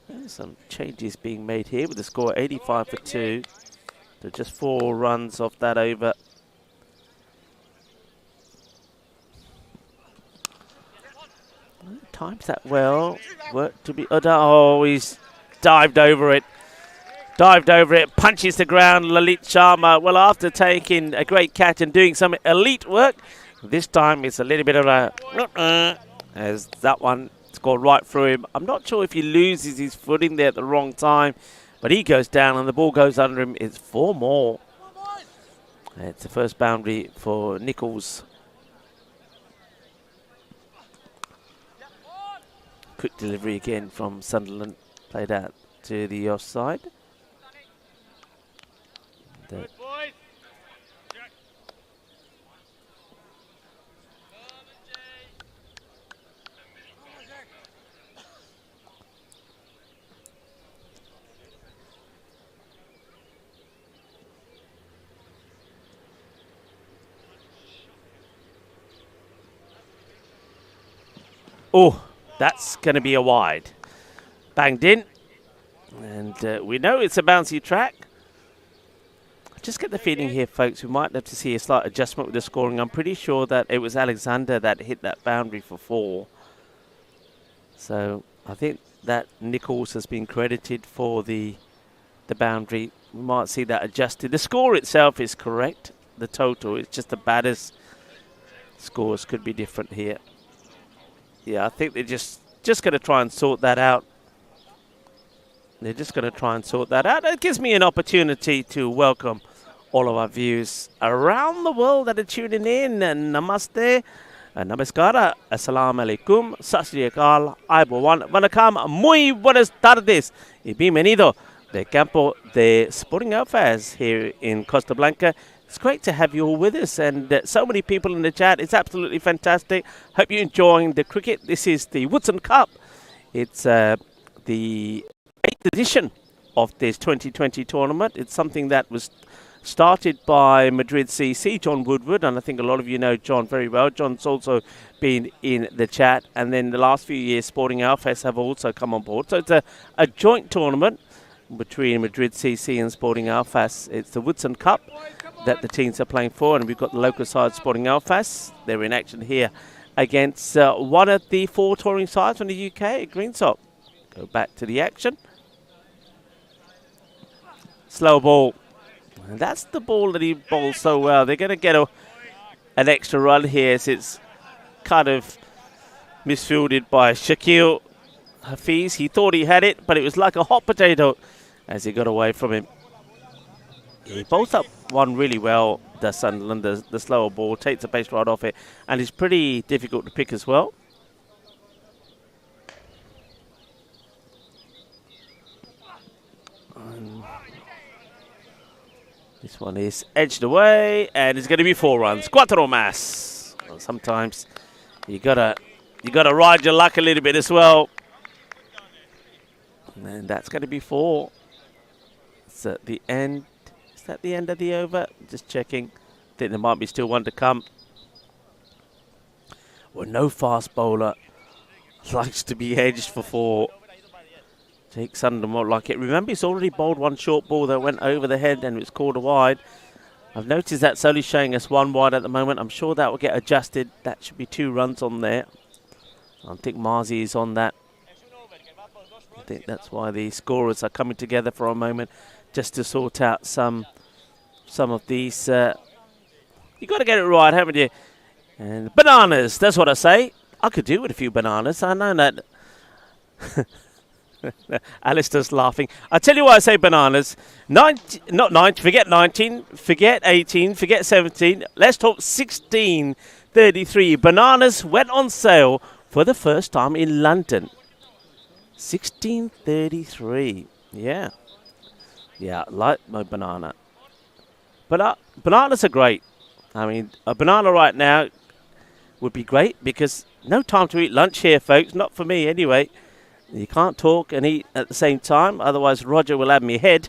There's some changes being made here with the score 85 for 2. So just 4 runs off that over. Times that well. Work to be. Oh, he's dived over it. Dived over it, punches the ground, Lalit Sharma. Well, after taking a great catch and doing some elite work, this time it's a little bit of a... as that one scored right through him. I'm not sure if he loses his footing there at the wrong time, but he goes down and the ball goes under him. It's 4 more. It's the first boundary for Nichols. Quick delivery again from Sunderland. Played out to the offside. Oh, that's going to be a wide. Banged in. And we know it's a bouncy track. Just get the feeling here, folks, we might have to see a slight adjustment with the scoring. I'm pretty sure that it was Alexander that hit that boundary for 4. So I think that Nichols has been credited for the boundary. We might see that adjusted. The score itself is correct. The total, it's just the batter's scores could be different here. Yeah, I think they're just going to try and sort that out. They're just going to try and sort that out. It gives me an opportunity to welcome all of our viewers around the world that are tuning in. Namaste, namaskara, assalamu alaikum, sat sri akal, aibowan, vanakkam, muy buenas tardes y bienvenido de Campo de Sporting Affairs here in Costa Blanca. It's great to have you all with us, and so many people in the chat. It's absolutely fantastic. Hope you're enjoying the cricket. This is the Woodson Cup. It's the 8th edition of this 2020 tournament. It's something that was started by Madrid CC, John Woodward, and I think a lot of you know John very well. John's also been in the chat, and then the last few years Sporting Alphas have also come on board. So it's a joint tournament between Madrid CC and Sporting Alphas. It's the Woodson Cup. that the teams are playing for. And we've got the local side, Sporting Belfast. They're in action here against one of the 4 touring sides from the UK, Greensock. Go back to the action. Slow ball. And that's the ball that he bowls so well. They're going to get an extra run here as it's kind of misfielded by Shakil Hafiz. He thought he had it, but it was like a hot potato as he got away from him. He bowls up one really well, does Sunderland. The slower ball takes the pace right off it, and it's pretty difficult to pick as well. And this one is edged away, and it's going to be 4 runs. Cuatro más. Well, sometimes you gotta ride your luck a little bit as well. And that's going to be 4. It's at the end. Is that the end of the over? Just checking. Think there might be still one to come. Well, no fast bowler likes to be edged for 4. Jake Sunderland won't like it. Remember, he's already bowled one short ball that went over the head and it was called a wide. I've noticed that's only showing us 1 wide at the moment. I'm sure that will get adjusted. That should be 2 runs on there. I think Marzi is on that. I think that's why the scorers are coming together for a moment just to sort out some of these. You got to get it right, haven't you? And bananas, that's what I say. I could do with a few bananas. I know that. Alistair's laughing. I tell you why I say bananas. Not 19, forget 19, forget 18, forget 17. Let's talk 1633. Bananas went on sale for the first time in London. 1633. Yeah. Yeah, like my banana. But bananas are great. I mean, a banana right now would be great because no time to eat lunch here, folks. Not for me, anyway. You can't talk and eat at the same time, otherwise Roger will have me head.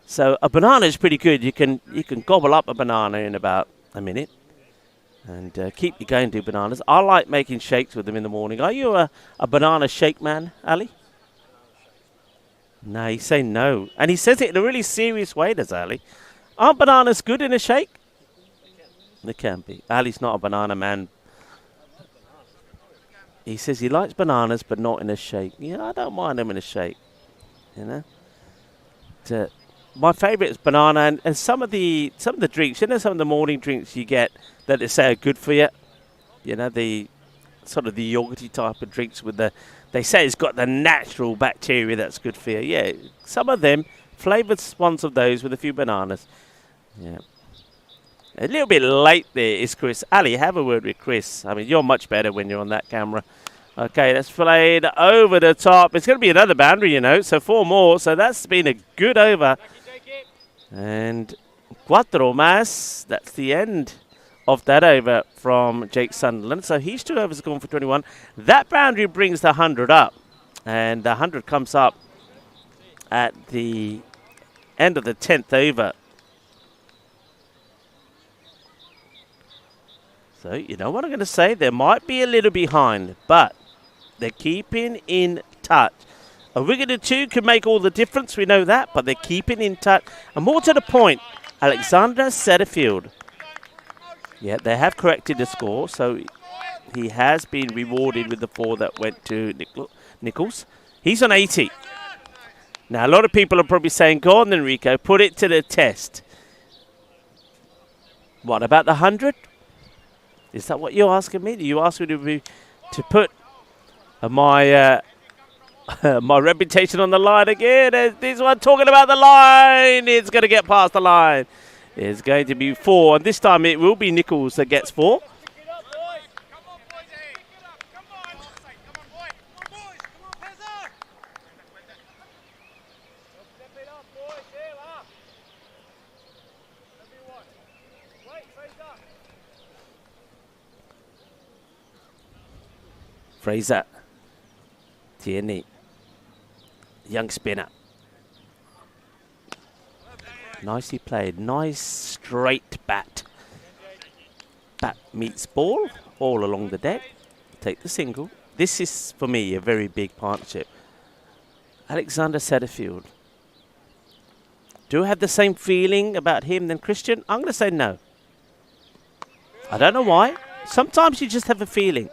So a banana is pretty good. You can gobble up a banana in about a minute and keep you going to bananas. I like making shakes with them in the morning. Are you a banana shake man, Ali? No, he's saying no. And he says it in a really serious way, does Ali? Aren't bananas good in a shake? They can be. Ali's not a banana man. He says he likes bananas, but not in a shake. Yeah, I don't mind them in a shake. You know, my favourite is banana, and some of the drinks. You know, some of the morning drinks you get that they say are good for you. You know, the sort of the yogurty type of drinks with the. They say it's got the natural bacteria that's good for you. Yeah, some of them flavoured ones of those with a few bananas. Yeah. A little bit late there is Chris. Ali, have a word with Chris. I mean, you're much better when you're on that camera. Okay, that's played over the top. It's going to be another boundary, you know, so 4 more. So that's been a good over. And cuatro más. That's the end of that over from Jake Sunderland. So he's 2 overs gone for 21. That boundary brings the 100 up. And the 100 comes up at the end of the 10th over. So, you know what I'm going to say? They might be a little behind, but they're keeping in touch. A wicket or 2 could make all the difference, we know that, but they're keeping in touch. And more to the point, Alexander Setterfield. Yeah, they have corrected the score, so he has been rewarded with the 4 that went to Nichols. He's on 80. Now, a lot of people are probably saying, go on, Enrico, put it to the test. What about the 100? Is that what you're asking me? Do you ask me to put my my reputation on the line again? This one talking about the line. It's going to get past the line. It's going to be 4, and this time it will be Nichols that gets 4. Fraser, Tierney, young spinner. Nicely played, nice straight bat. Bat meets ball all along the deck. Take the single. This is, for me, a very big partnership. Alexander Setterfield. Do I have the same feeling about him than Christian? I'm going to say no. I don't know why. Sometimes you just have a feeling.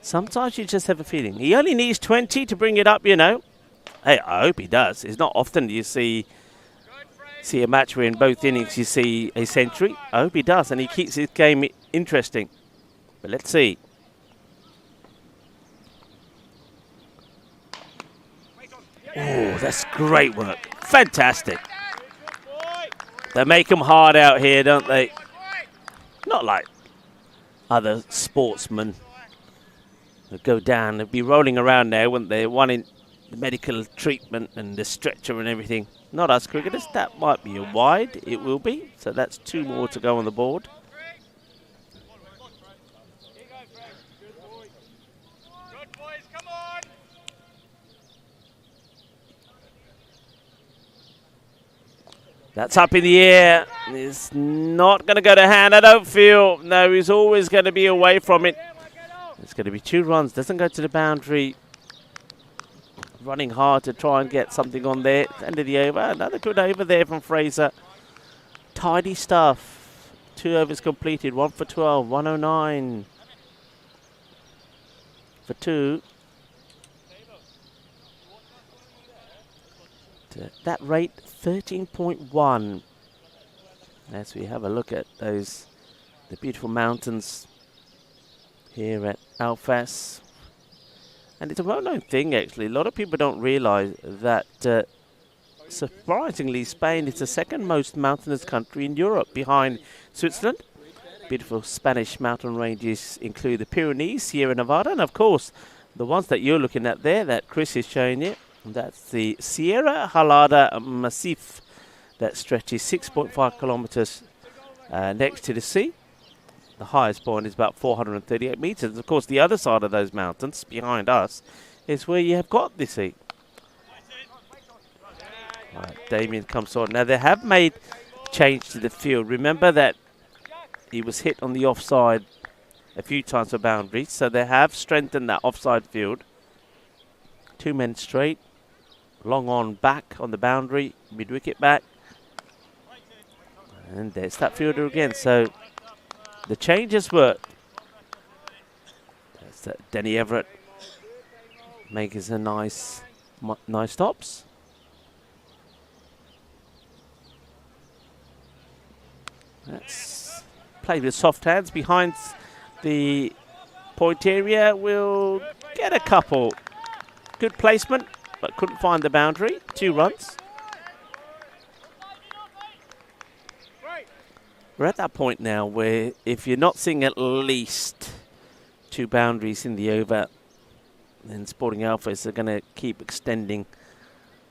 Sometimes you just have a feeling. He only needs 20 to bring it up, you know. Hey, I hope he does. It's not often you see a match where in both innings you see a century. I hope he does, and he keeps his game interesting. But let's see. Oh, that's great work. Fantastic. They make them hard out here, don't they? Not like other sportsmen who go down. They'd be rolling around there, wouldn't they? Wanting the medical treatment and the stretcher and everything. Not us cricketers. That might be a wide. It will be. So that's 2 more to go on the board. That's up in the air. It's not going to go to hand, I don't feel. No, he's always going to be away from it. It's going to be 2 runs. Doesn't go to the boundary. Running hard to try and get something on there. End of the over. Another good over there from Fraser. Tidy stuff. 2 overs completed. 1 for 12. 109 for 2. That rate 13.1. As we have a look at the beautiful mountains here at Alfas. And it's a well-known thing, actually. A lot of people don't realize that, surprisingly, Spain is the 2nd most mountainous country in Europe, behind Switzerland. Beautiful Spanish mountain ranges include the Pyrenees, Sierra Nevada, and, of course, the ones that you're looking at there that Chris is showing you. That's the Sierra Jalada Massif that stretches 6.5 kilometers next to the sea. The highest point is about 438 meters. Of course, the other side of those mountains, behind us, is where you have got the sea. Right, Damien comes on. Now, they have made change to the field. Remember that he was hit on the offside a few times for boundaries, so they have strengthened that offside field. 2 men straight. Long on back on the boundary, mid-wicket back. And there's that fielder again. So the changes work. That's that Denny Everett making some nice stops. That's played with soft hands behind the point area. We'll get a couple. Good placement, but couldn't find the boundary. 2 runs. We're at that point now where if you're not seeing at least 2 boundaries in the over, then Sporting Alphas are going to keep extending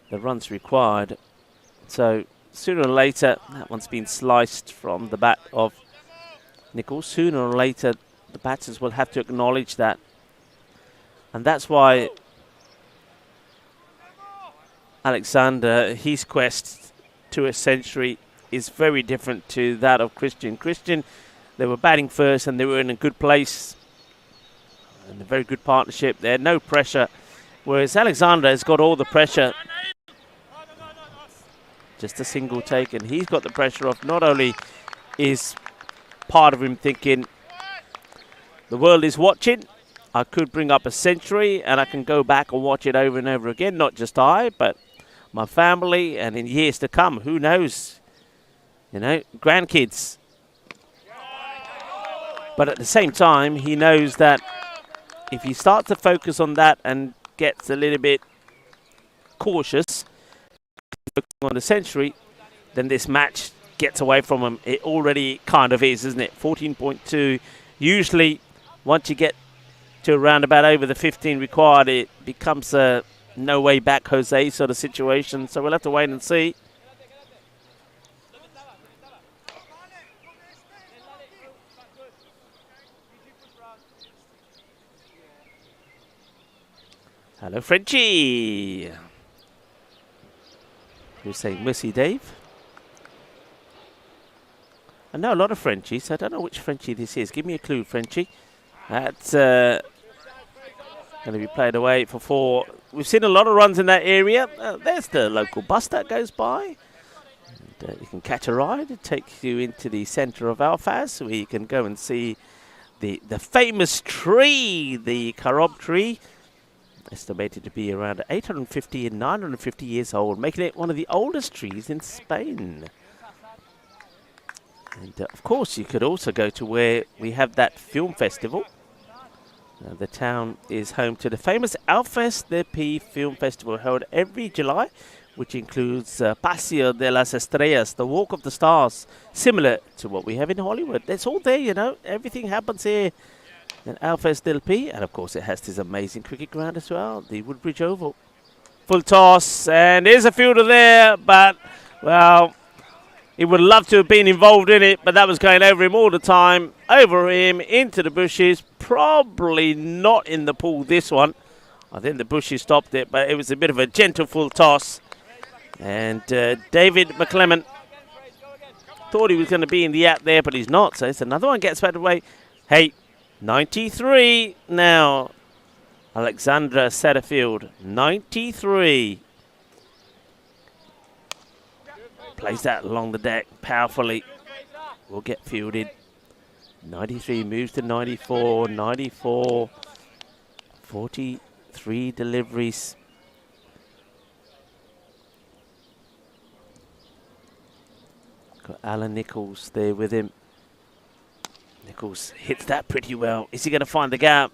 the runs required. So sooner or later, that one's been sliced from the bat of Nichols. Sooner or later, the batters will have to acknowledge that. And that's why Alexander, his quest to a century is very different to that of Christian. Christian, they were batting first and they were in a good place and a very good partnership there, no pressure. Whereas Alexander has got all the pressure. Just a single take and he's got the pressure off. Not only is part of him thinking, the world is watching, I could bring up a century and I can go back and watch it over and over again. Not just I, but my family, and in years to come, who knows, you know, grandkids. But at the same time, he knows that if he starts to focus on that and gets a little bit cautious on the century, then this match gets away from him. It already kind of is, isn't it? 14.2. Usually, once you get to around about over the 15 required, it becomes a no way back Jose sort of situation. So we'll have to wait and see. Hello, Frenchie. Who's saying Missy Dave? I know a lot of Frenchies. I don't know which Frenchie this is. Give me a clue, Frenchie. That's going to be played away for 4. We've seen a lot of runs in that area. There's the local bus that goes by. you can catch a ride. It takes you into the centre of Alfaz, where you can go and see the famous tree, the carob tree, estimated to be around 850 and 950 years old, making it one of the oldest trees in Spain. And of course, you could also go to where we have that film festival. The town is home to the famous Alfaz de Pi Film Festival, held every July, which includes Paseo de las Estrellas, the Walk of the Stars, similar to what we have in Hollywood. It's all there, you know. Everything happens here in Alfaz del Pi. And, of course, it has this amazing cricket ground as well, the Woodbridge Oval. Full toss, and there's a fielder there, but, well, he would love to have been involved in it, but that was going over him all the time. Over him, into the bushes. Probably not in the pool, this one. I think the bushes stopped it, but it was a bit of a gentle full toss. And David McClement thought he was going to be in the act there, but he's not. So it's another one gets back away. Hey, 93 now. Alexandra Setterfield, 93. Plays that along the deck powerfully. Will get fielded. 93 moves to 94. 94. 43 deliveries. Got Alan Nichols there with him. Nichols hits that pretty well. Is he going to find the gap?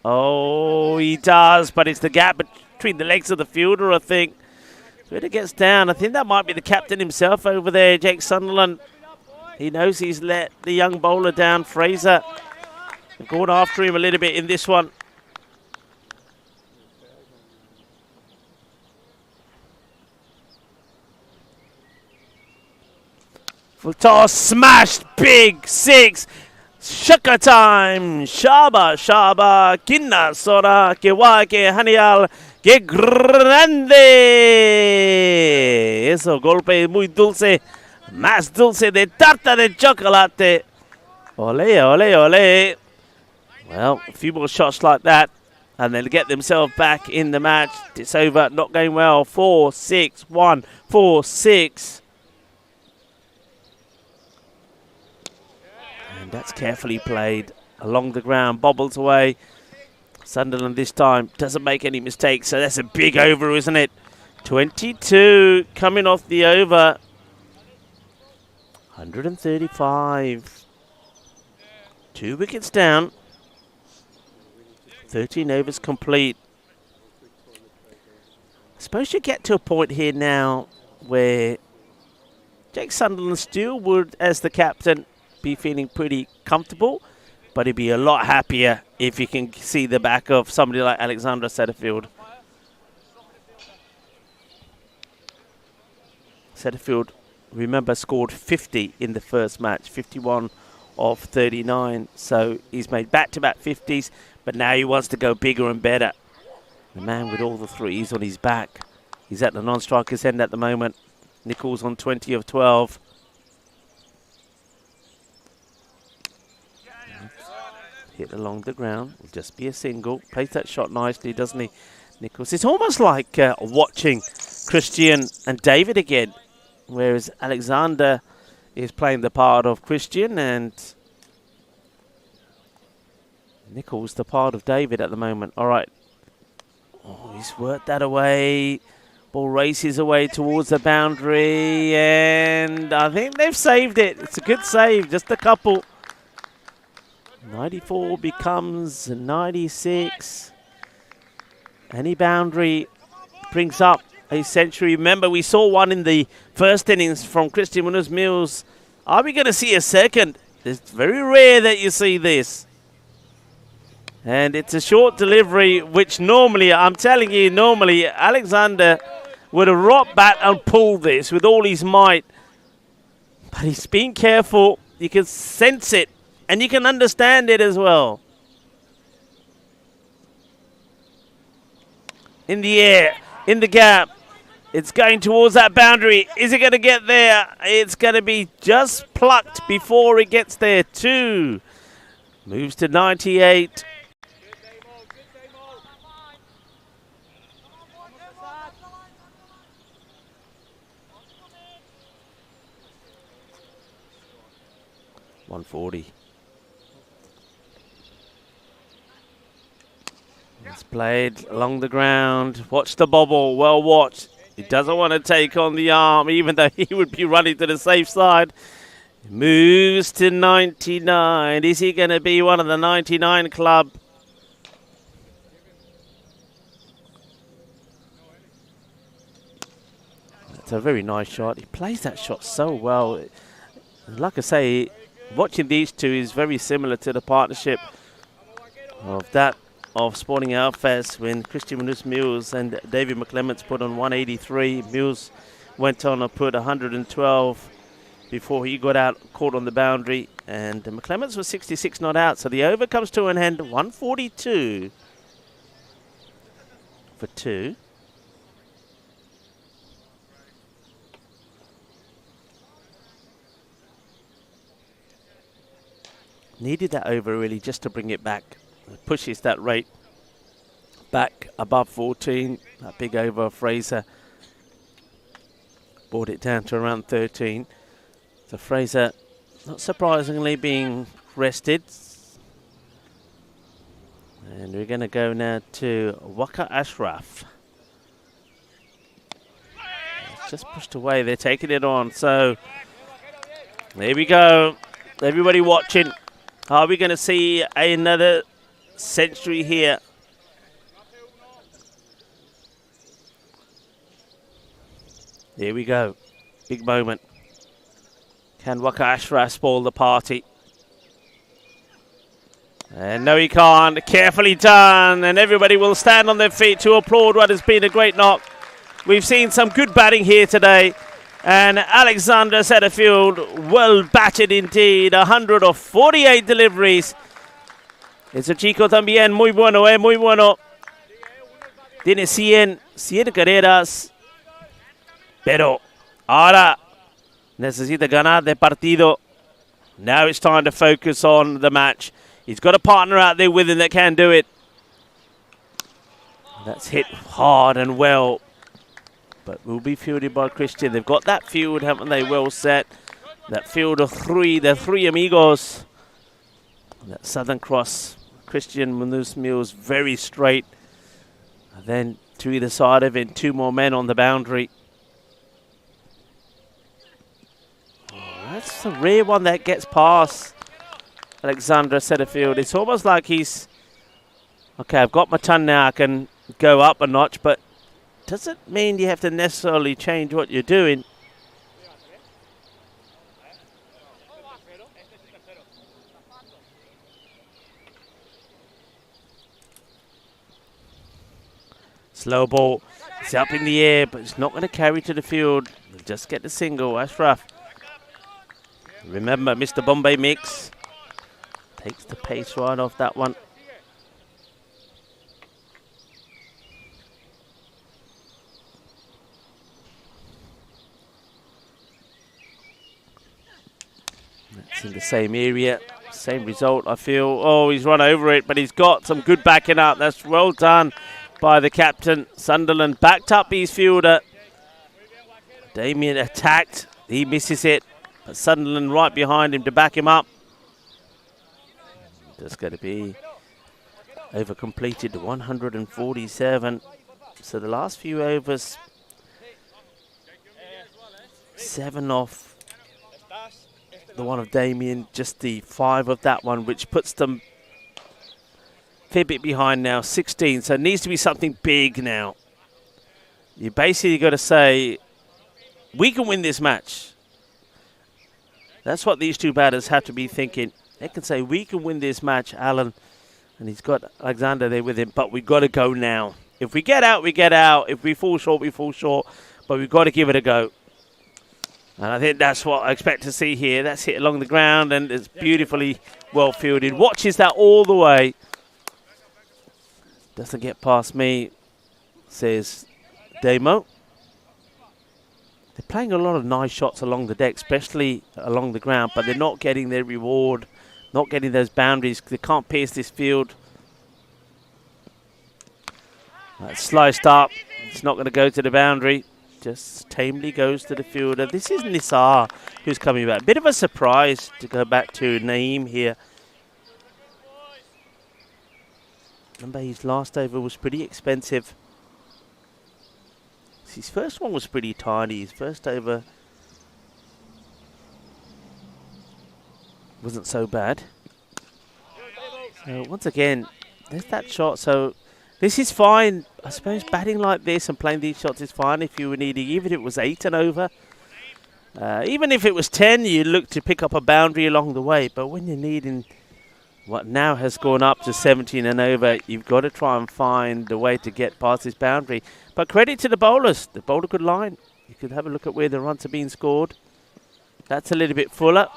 Oh, he does, but it's the gap between the legs of the fielder, I think. So when it gets down, I think that might be the captain himself over there, Jake Sunderland. He knows he's let the young bowler down, Fraser. They've gone after him a little bit in this one. Full toss, smashed, big, 6. Shaka time, Shaba, Shaba, Kinna, Sora, Kewa, Que Hanial, Que Grande. Eso, golpe muy dulce, más dulce de tarta de chocolate. Ole, ole, ole. Well, a few more shots like that, and they'll get themselves back in the match. It's over, not going well. 4-6, 1, 4-6. And that's carefully played along the ground, bobbles away. Sunderland this time doesn't make any mistakes, so that's a big over, isn't it? 22 coming off the over. 135. 2 wickets down. 13 overs complete. I suppose you get to a point here now where Jake Sunderland still would, as the captain, be feeling pretty comfortable, but he'd be a lot happier if you can see the back of somebody like Alexandra Setterfield. Setterfield, remember, scored 50 in the first match, 51 of 39, so he's made back-to-back 50s, but now he wants to go bigger and better. The man with all the threes on his back. He's at the non-striker's end at the moment. Nichols on 20 of 12. Hit along the ground, will just be a single. Plays that shot nicely, doesn't he, Nichols? It's almost like watching Christian and David again, whereas Alexander is playing the part of Christian and Nichols the part of David at the moment. All right. Oh, he's worked that away. Ball races away towards the boundary, and I think they've saved it. It's a good save, just a couple. 94 becomes 96. Any boundary brings up a century. Remember, we saw one in the first innings from Christian Munoz-Mills. Are we going to see a second? It's very rare that you see this. And it's a short delivery, which normally, I'm telling you, normally Alexander would have rocked back and pulled this with all his might. But he's been careful. You can sense it. And you can understand it as well. In the air, in the gap. It's going towards that boundary. Is it going to get there? It's going to be just plucked before it gets there. 2. Moves to 98. 140. It's played along the ground. Watch the bobble. Well watched. He doesn't want to take on the arm, even though he would be running to the safe side. Moves to 99. Is he going to be one of the 99 club? That's a very nice shot. He plays that shot so well. Like I say, watching these two is very similar to the partnership of Sporting Alfez when Christian Munoz-Mills and David McClements put on 183. Mills went on to put 112 before he got out, caught on the boundary, and McClements was 66 not out, so the over comes to an end, 142 for 2. Needed that over really just to bring it back. It pushes that rate back above 14. That big over Fraser brought it down to around 13. So Fraser, not surprisingly, being rested. And we're going to go now to Waka Ashraf. It's just pushed away. They're taking it on. So there we go. Everybody watching. Are we going to see another century here? Here we go. Big moment. Can Waka Ashraf spoil the party? And no, he can't. Carefully done. And everybody will stand on their feet to applaud what has been a great knock. We've seen some good batting here today. And Alexander Setterfield, well batted indeed. 148 deliveries. Ese chico también muy bueno, muy bueno. Tiene 100 carreras. Pero ahora necesita ganar de partido. Now it's time to focus on the match. He's got a partner out there with him that can do it. That's hit hard and well. But will be fielded by Christian. They've got that field, haven't they, well set. That field of three, the three amigos. That Southern Cross, Christian Munoz-Mills, very straight. And then to either side of it, 2 more men on the boundary. That's a rare one that gets past Alexander Setterfield. It's almost like he's, okay, I've got my ton now, I can go up a notch, but doesn't mean you have to necessarily change what you're doing. Slow ball. It's up in the air, but it's not going to carry to the field. Just get the single. Ashraf. Remember, Mr. Bombay Mix takes the pace right off that one. That's in the same area, same result, I feel. Oh, he's run over it, but he's got some good backing up. That's well done by the captain. Sunderland backed up his fielder. Damien attacked. He misses it. But Sunderland right behind him to back him up. That's going to be over completed, 147. So the last few overs, 7 off the one of Damien, just the 5 of that one, which puts them a fair bit behind now, 16. So it needs to be something big now. You basically got to say, we can win this match. That's what these two batters have to be thinking. They can say, we can win this match, Alan. And he's got Alexander there with him, but we've got to go now. If we get out, we get out. If we fall short, we fall short. But we've got to give it a go. And I think that's what I expect to see here. That's hit along the ground, and it's beautifully well fielded. Watches that all the way. Doesn't get past me, says Damo. They're playing a lot of nice shots along the deck, especially along the ground, but they're not getting their reward, not getting those boundaries. They can't pierce this field. That's sliced up. It's not going to go to the boundary. just tamely goes to the fielder. This is Nisar who's coming back. Bit of a surprise to go back to Naeem here. Remember, his last over was pretty expensive. His first one was pretty tiny. His first over wasn't so bad. So once again, there's that shot. So this is fine. I suppose batting like this and playing these shots is fine if you were needing, even if it was 8 and over. Even if it was 10, you look to pick up a boundary along the way. But when you're needing what now has gone up to 17 and over, you've got to try and find a way to get past this boundary. But credit to the bowlers. The bowler could line. You could have a look at where the runs are being scored. That's a little bit fuller.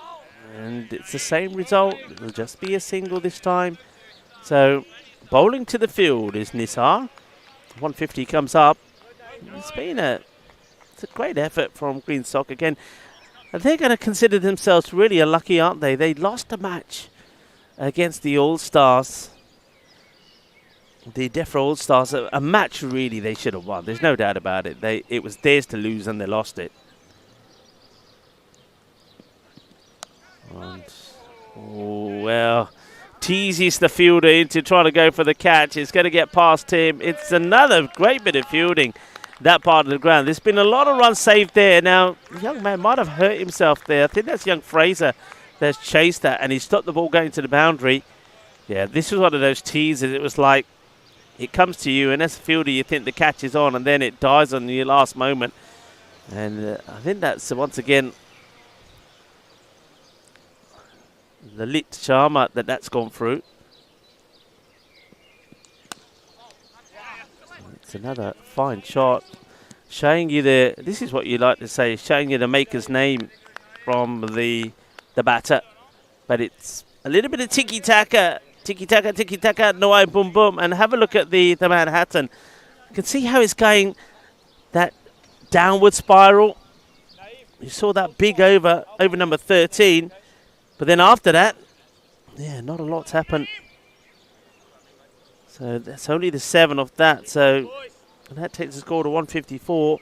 And it's the same result. It'll just be a single this time. So bowling to the field is Nisar. 150 comes up. It's a great effort from Green Sock again. And they're going to consider themselves really unlucky, aren't they? They lost a match against the All-Stars. The Defra All-Stars, a match really they should have won. There's no doubt about it. It was theirs to lose and they lost it. And, oh, well, teases the fielder into trying to go for the catch. It's going to get past him. It's another great bit of fielding, that part of the ground. There's been a lot of runs saved there. Now, the young man might have hurt himself there. I think that's young Fraser that's chased that, and he stopped the ball going to the boundary. Yeah, this was one of those teasers. It was like, it comes to you, and as a fielder, you think the catch is on, and then it dies on your last moment. And I think that's, once again, the lit charmer that's gone through. It's another fine shot. Showing you this is what you like to say, showing you the maker's name from the batter. But it's a little bit of tiki-taka, no eye, boom, boom. And have a look at the Manhattan. You can see how it's going, that downward spiral. You saw that big over number 13. But then after that, yeah, not a lot's happened. So that's only the 7 of that. So that takes the score to 154.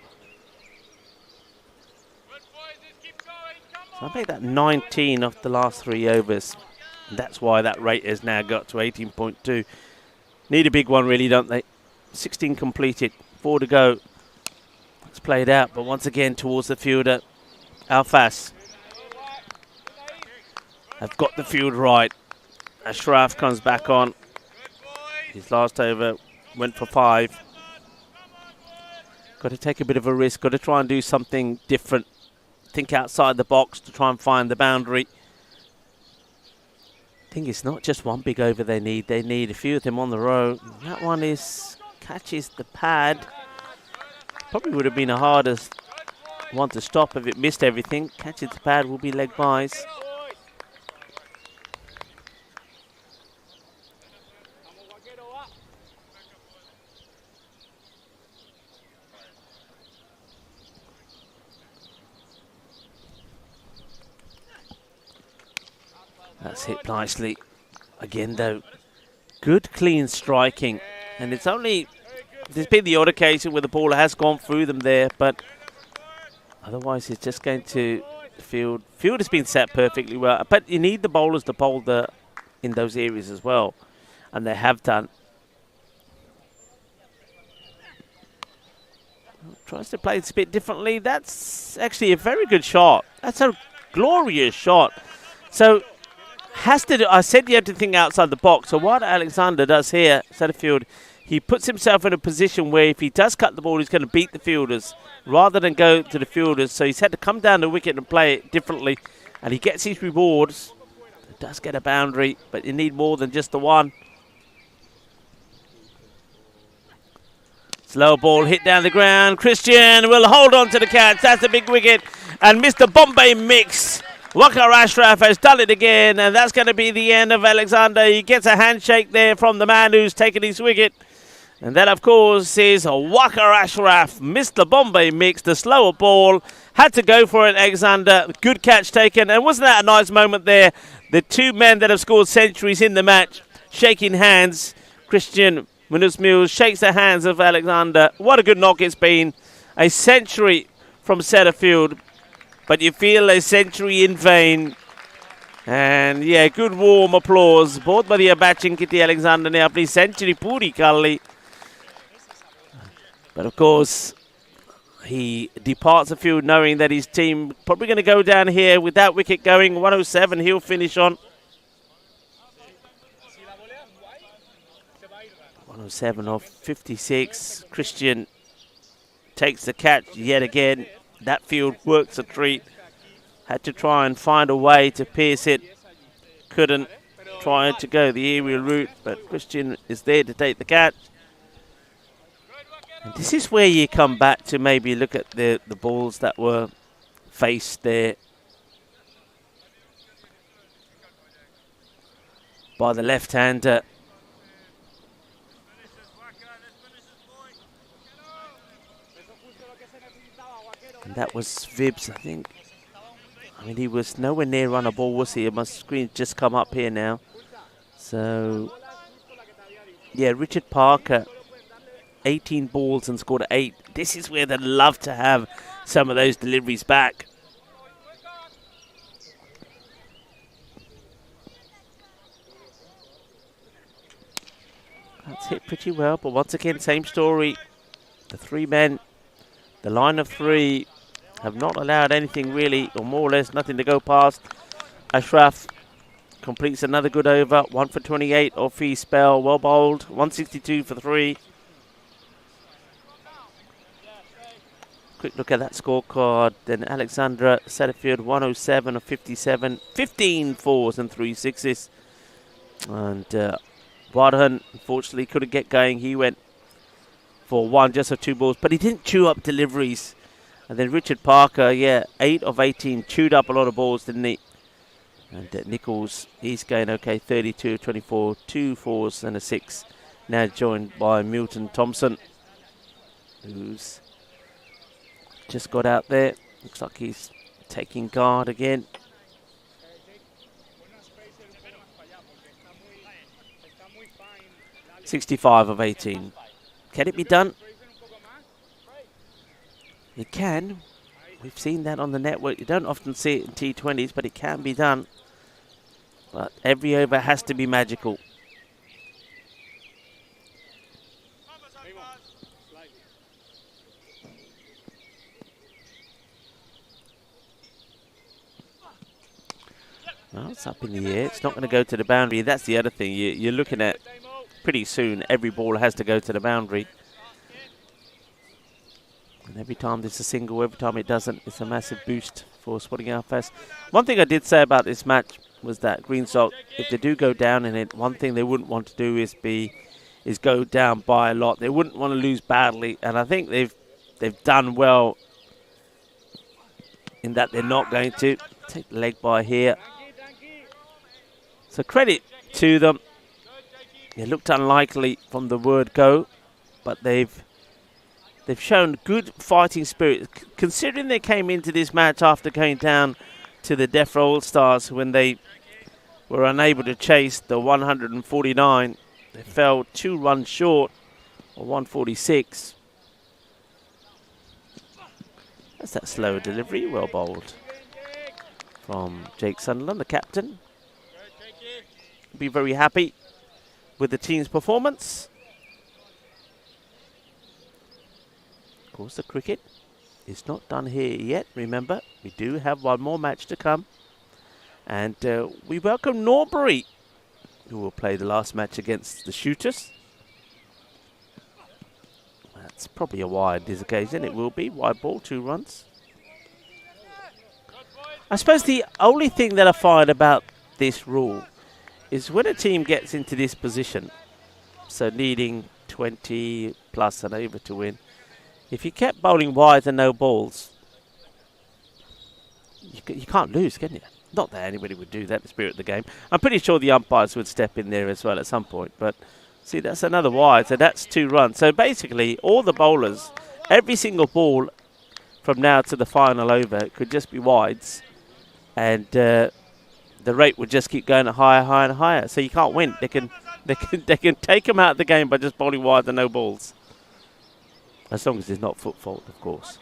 So I made that 19 off the last 3 overs. And that's why that rate has now got to 18.2. Need a big one really, don't they? 16 completed, 4 to go. It's played out, but once again towards the fielder, Alfas. Have got the field right. Ashraf comes back on. His last over went for 5. Got to take a bit of a risk. Got to try and do something different. Think outside the box to try and find the boundary. I think it's not just one big over they need. They need a few of them on the row. That one catches the pad. Probably would have been the hardest one to stop if it missed everything. Catches the pad will be leg byes. That's hit nicely. Again, though, good clean striking. And there's been the odd occasion where the ball has gone through them there, but otherwise it's just going to the field. Field has been set perfectly well, but you need the bowlers to bowl in those areas as well, and they have done. Tries to play this a bit differently. That's actually a very good shot. That's a glorious shot. So I said you have to think outside the box. So what Alexander does here, Setterfield, he puts himself in a position where if he does cut the ball, he's going to beat the fielders rather than go to the fielders. So he's had to come down the wicket and play it differently. And he gets his rewards. He does get a boundary, but you need more than just the one. Slow ball hit down the ground. Christian will hold on to the catch. That's the big wicket. And Mr. Bombay Mix, Waqar Ashraf, has done it again. And that's going to be the end of Alexander. He gets a handshake there from the man who's taken his wicket. And that, of course, is Waqar Ashraf. Mr. Bombay Mix, the slower ball. Had to go for it, Alexander. Good catch taken. And wasn't that a nice moment there? The 2 men that have scored centuries in the match shaking hands. Christian Munuz Mills shakes the hands of Alexander. What a good knock it's been. A century from Setterfield, but you feel a century in vain. And yeah, good warm applause. Both बढ़िया batting की थी Alexander ने अपनी century पूरी कर ली. But of course, he departs the field knowing that his team probably going to go down here with that wicket going. 107 he'll finish on. 107 off 56. Christian takes the catch yet again. That field works a treat. Had to try and find a way to pierce it. Couldn't. Trying to go the aerial route, but Christian is there to take the catch. And this is where you come back to maybe look at the balls that were faced there by the left-hander. And that was Vibbs, I think. I mean, he was nowhere near run a ball, was he? My screen's just come up here now. So, yeah, Richard Parker, 18 balls and scored 8. This is where they'd love to have some of those deliveries back. That's hit pretty well, but once again, same story. The three men, the line of three, have not allowed anything really, or more or less nothing to go past. Ashraf completes another good over, 1 for 28 off his spell, well bowled, 162 for 3. Quick look at that scorecard. Then Alexandra Setterfield, 107 of 57, 15 fours and 3 sixes. And Vardhan, unfortunately, couldn't get going. He went for 1 just of 2 balls, but he didn't chew up deliveries. And then Richard Parker, yeah, 8 of 18, chewed up a lot of balls, didn't he? And Nichols, he's going okay, 32 of 24, 2 fours and a 6. Now joined by Milton Thompson, who's just got out there. Looks like he's taking guard again. .65 of 18. Can it be done? It can. We've seen that on the network. You don't often see it in T20s, but it can be done. But every over has to be magical. Well, it's up in the air. It's not going to go to the boundary. That's the other thing. You're looking at pretty soon every ball has to go to the boundary. And every time there's a single, every time it doesn't, it's a massive boost for Sporting Alfas. One thing I did say about this match was that Green Sock, if they do go down in it, one thing they wouldn't want to do is go down by a lot. They wouldn't want to lose badly, and I think they've done well in that they're not going to. Take the leg by here. So credit to them. It looked unlikely from the word go, but they've shown good fighting spirit. Considering they came into this match after going down to the Defra All-Stars when they were unable to chase the 149. They fell 2 runs short of 146. That's that slower delivery, well bowled from Jake Sunderland, the captain. Be very happy with the team's performance. Of course, the cricket is not done here yet. Remember, we do have one more match to come. And we welcome Norbury, who will play the last match against the Shooters. That's probably a wide this occasion. It will be. Wide ball, 2 runs. I suppose the only thing that I find about this rule is when a team gets into this position, so needing 20 plus and over to win, if you kept bowling wide and no balls, you can't lose, can you? Not that anybody would do that, the spirit of the game. I'm pretty sure the umpires would step in there as well at some point. But see, that's another wide, so that's 2 runs. So basically, all the bowlers, every single ball from now to the final over could just be wides. And the rate would just keep going higher, higher and higher. So you can't win. They can take them out of the game by just bowling wide and no balls. As long as it's not foot fault, of course.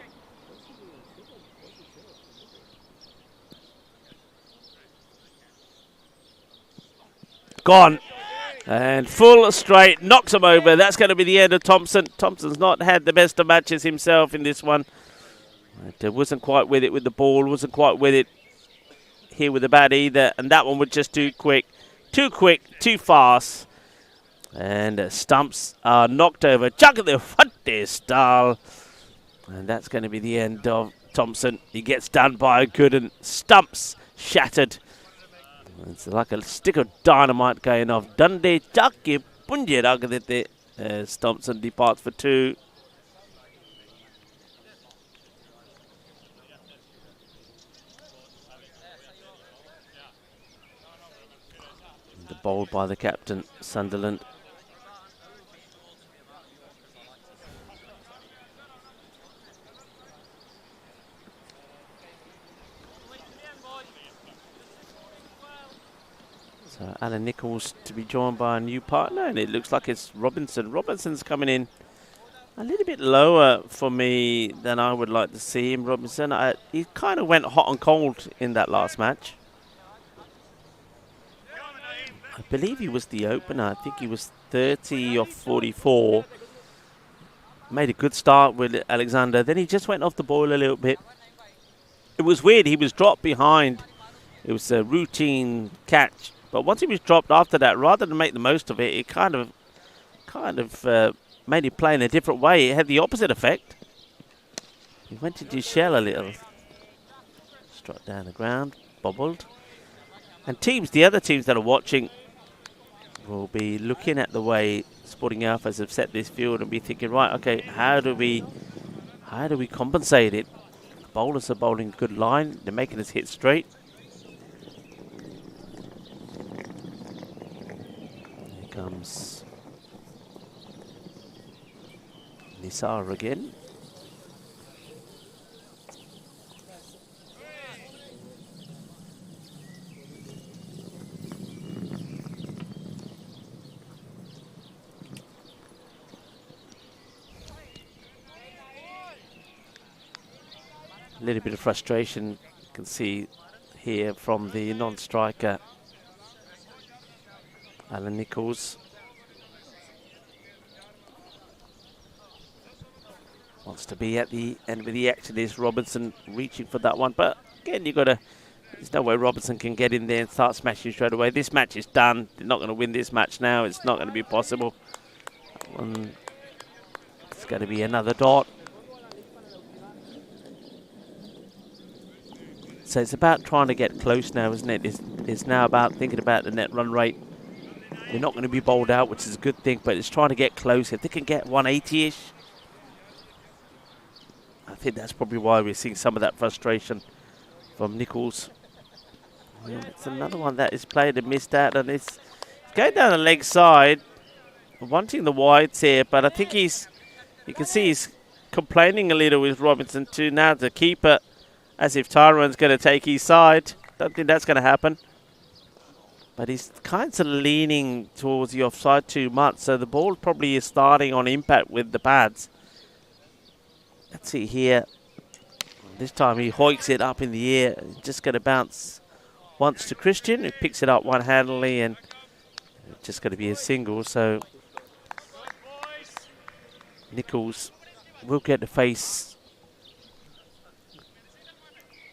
Gone. And full straight, knocks him over. That's going to be the end of Thompson. Thompson's not had the best of matches himself in this one. But wasn't quite with it with the ball, wasn't quite with it here with the bat either. And that one was just too quick, too fast. And stumps are knocked over. Chuck at the front there, style. And that's going to be the end of Thompson. He gets done by Gooden. Stumps shattered. It's like a stick of dynamite going off. Dundee Chaki Punjiragate as Thompson departs for 2. The bowled by the captain, Sunderland. So Alan Nichols to be joined by a new partner, and it looks like it's Robinson. Robinson's coming in a little bit lower for me than I would like to see him. Robinson, he kind of went hot and cold in that last match. I believe he was the opener. I think he was 30 or 44. Made a good start with Alexander. Then he just went off the ball a little bit. It was weird. He was dropped behind. It was a routine catch. But once he was dropped after that, rather than make the most of it, it kind of made him play in a different way. It had the opposite effect. He went into his shell a little. Struck down the ground, bobbled. And the other teams that are watching will be looking at the way Sporting Alphas have set this field and be thinking, right, okay, how do we compensate it? The bowlers are bowling good line. They're making us hit straight. Comes Nisar again. A little bit of frustration you can see here from the non-striker Alan Nichols. Wants to be at the end of the action. Is Robinson reaching for that one? But again, there's no way Robinson can get in there and start smashing straight away. This match is done. They're not going to win this match now. It's not going to be possible. It's going to be another dot. So it's about trying to get close now, isn't it? It's now about thinking about the net run rate. They're not going to be bowled out, which is a good thing, but it's trying to get close. If they can get 180-ish, I think that's probably why we're seeing some of that frustration from Nichols. Yeah, it's another one that is played and missed out, and it's going down the leg side, wanting the wides here, but I think you can see he's complaining a little with Robinson too now, the keeper, as if Tyrone's going to take his side. Don't think that's going to happen. But he's kind of leaning towards the offside too much, so the ball probably is starting on impact with the pads. Let's see here. This time he hoiks it up in the air. It's just going to bounce once to Christian, who picks it up one-handedly, and it's just going to be a single. So Nichols will get to face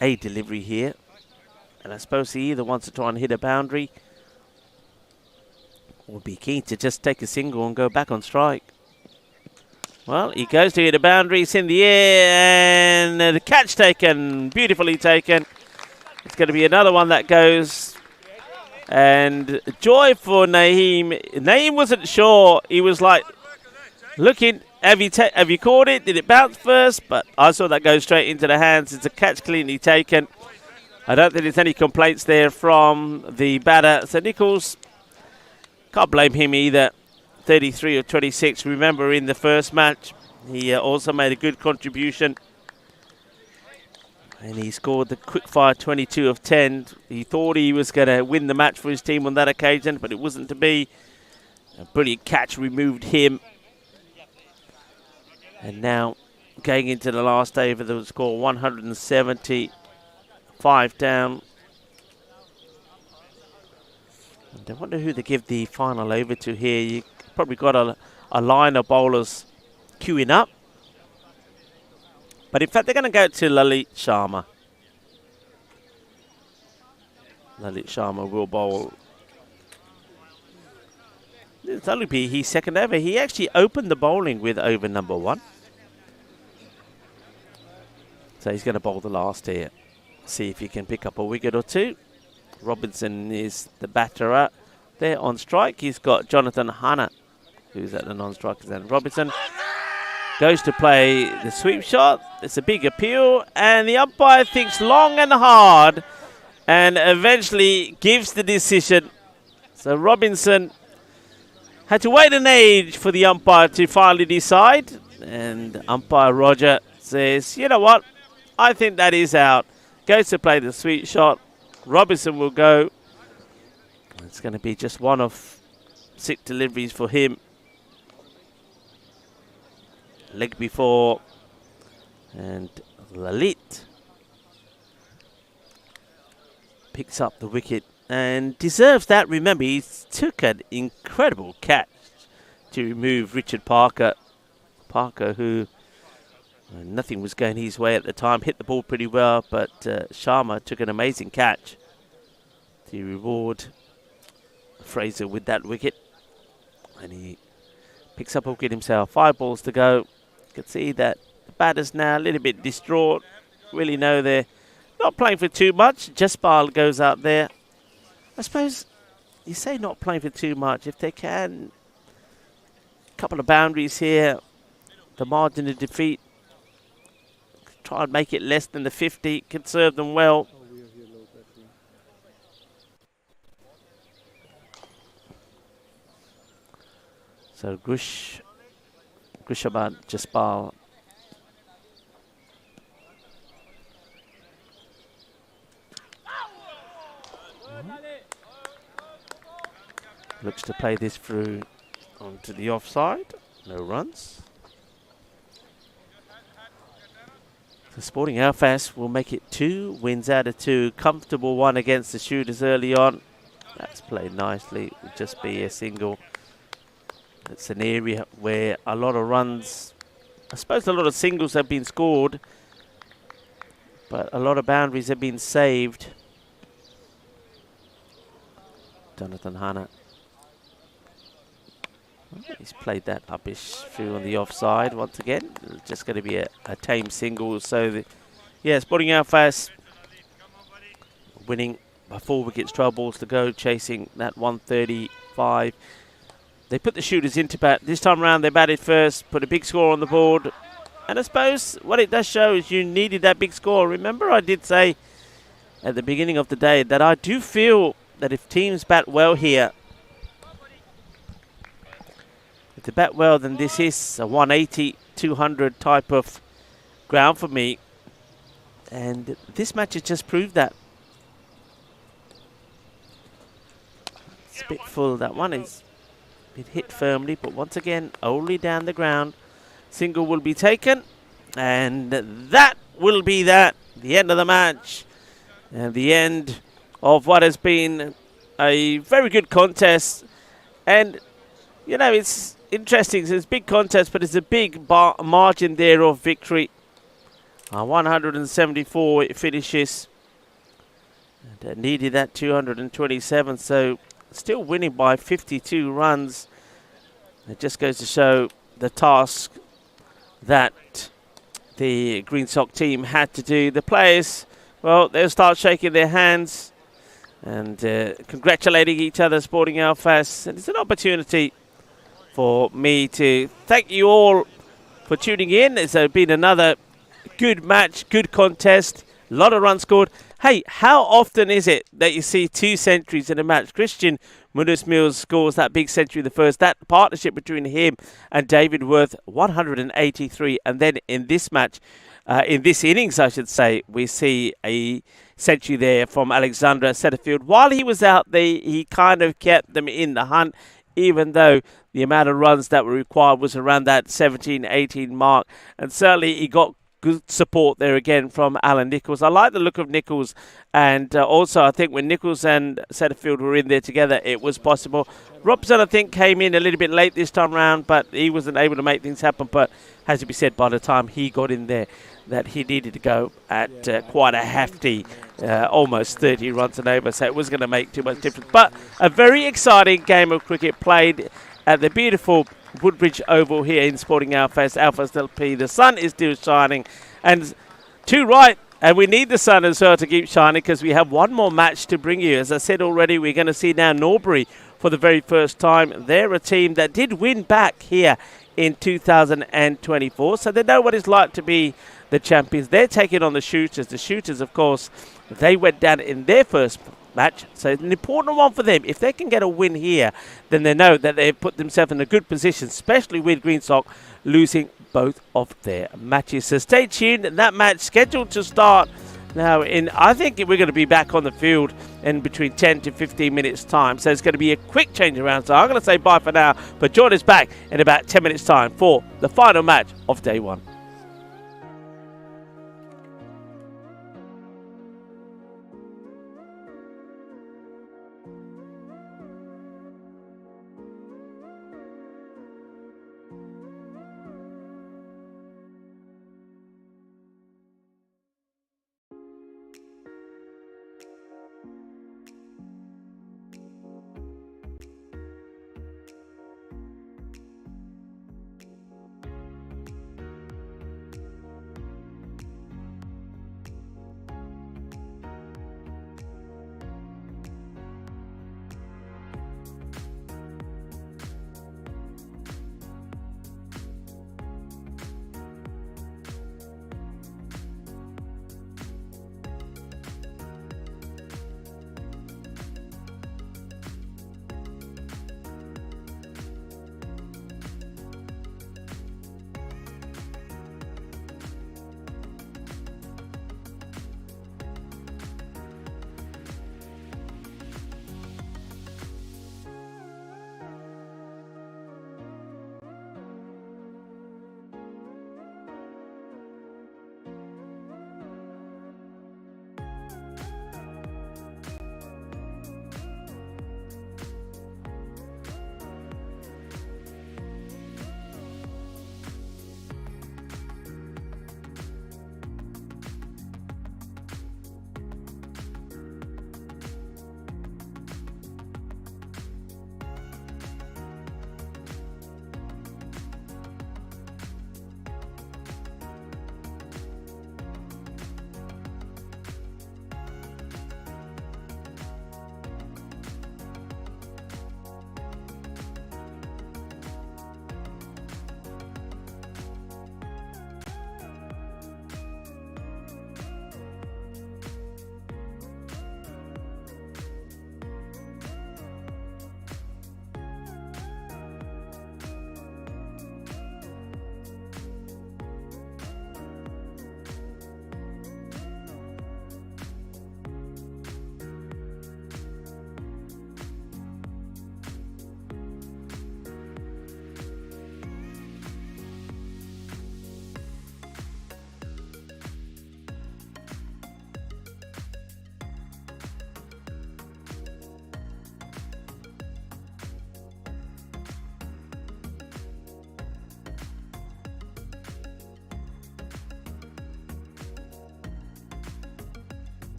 a delivery here. And I suppose he either wants to try and hit a boundary or be keen to just take a single and go back on strike. Well, he goes to hit a boundary. It's in the air, and the catch taken, beautifully taken. It's going to be another one that goes. And joy for Naeem. Naeem wasn't sure. He was like looking, have you caught it? Did it bounce first? But I saw that go straight into the hands. It's a catch cleanly taken. I don't think there's any complaints there from the batter. So Nichols, can't blame him either. 33 or 26. Remember, in the first match, he also made a good contribution. And he scored the quick-fire 22 of 10. He thought he was going to win the match for his team on that occasion, but it wasn't to be. A brilliant catch removed him. And now going into the last over, the score 175 down. And I wonder who to give the final over to here. You probably got a line of bowlers queuing up. But in fact, they're going to go to Lalit Sharma. Lalit Sharma will bowl. It's only be his second over. He actually opened the bowling with over number 1. So he's going to bowl the last here. See if he can pick up a wicket or two. Robinson is the batter there on strike. He's got Jonathan Hanna, who's at the non-strike. And Robinson goes to play the sweep shot. It's a big appeal, and the umpire thinks long and hard and eventually gives the decision. So Robinson had to wait an age for the umpire to finally decide, and umpire Roger says, you know what, I think that is out. Goes to play the sweep shot. Robinson will go. It's going to be just one of 6 deliveries for him. Leg before. And Lalit picks up the wicket and deserves that. Remember, he took an incredible catch to remove Richard Parker. Parker, who nothing was going his way at the time, hit the ball pretty well, but Sharma took an amazing catch to reward Fraser with that wicket. And he picks up a wicket himself. 5 balls to go. You can see that the batters now a little bit distraught. Really know they're not playing for too much. Jaspal goes out there. I suppose you say not playing for too much. If they can, a couple of boundaries here, the margin of defeat, try and make it less than the 50, can serve them well. So Grishabad Jaspal looks to play this through onto the offside. No runs. The Sporting Alfas will make it 2 wins out of 2. Comfortable one against the shooters early on. That's played nicely. It would just be a single. It's an area where a lot of runs, I suppose a lot of singles have been scored, but a lot of boundaries have been saved. Jonathan Hanna. He's played that uppish through on the offside once again. It's just going to be a tame single. So, Sporting Alfas winning by 4 wickets, 12 balls to go, chasing that 135. They put the shooters into bat. This time around, they batted first, put a big score on the board. And I suppose what it does show is you needed that big score. Remember, I did say at the beginning of the day that I do feel that if teams bat well here, if they bat well, then this is a 180, 200 type of ground for me. And this match has just proved that. It's a bit full, that one is. It hit firmly, but once again, only down the ground. Single will be taken, and that will be that. The end of the match, and the end of what has been a very good contest. And, you know, it's interesting. It's a big contest, but it's a big margin there of victory. 174 it finishes. And needed that 227, so still winning by 52 runs. It just goes to show the task that the Green Sock team had to do. The players, well, they'll start shaking their hands and congratulating each other, Sporting Alfas. And it's an opportunity for me to thank you all for tuning in. It's been another good match, good contest, a lot of runs scored. Hey, how often is it that you see 2 centuries in a match? Christian Munoz Mills scores that big century the first. That partnership between him and David Worth, 183. And then in this match, in this innings, I should say, we see a century there from Alexander Setterfield. While he was out there, he kind of kept them in the hunt. even though the amount of runs that were required was around that 17, 18 mark. And certainly he got good support there again from Alan Nichols. I like the look of Nichols, and also I think when Nichols and Setterfield were in there together, it was possible. Robson, I think, came in a little bit late this time round, but he wasn't able to make things happen. But has to be said, by the time he got in there, that he needed to go at quite a hefty, almost 30 runs and over, so it was going to make too much difference. But a very exciting game of cricket played at the beautiful Woodbridge Oval here in Sporting Alfest LP. The sun is still shining, and too right, and we need the sun as well to keep shining, because we have one more match to bring you. As I said already, we're going to see now Norbury for the very first time. They're a team that did win back here in 2024, so they know what it's like to be the champions. They're taking on the Shooters. The Shooters, of course, they went down in their first match, so it's an important one for them. If they can get a win here, then they know that they've put themselves in a good position, especially with Green Sock losing both of their matches. So stay tuned. That match scheduled to start now I think we're going to be back on the field in between 10 to 15 minutes time, so it's going to be a quick change around. So I'm going to say bye for now, but join us back in about 10 minutes time for the final match of day one.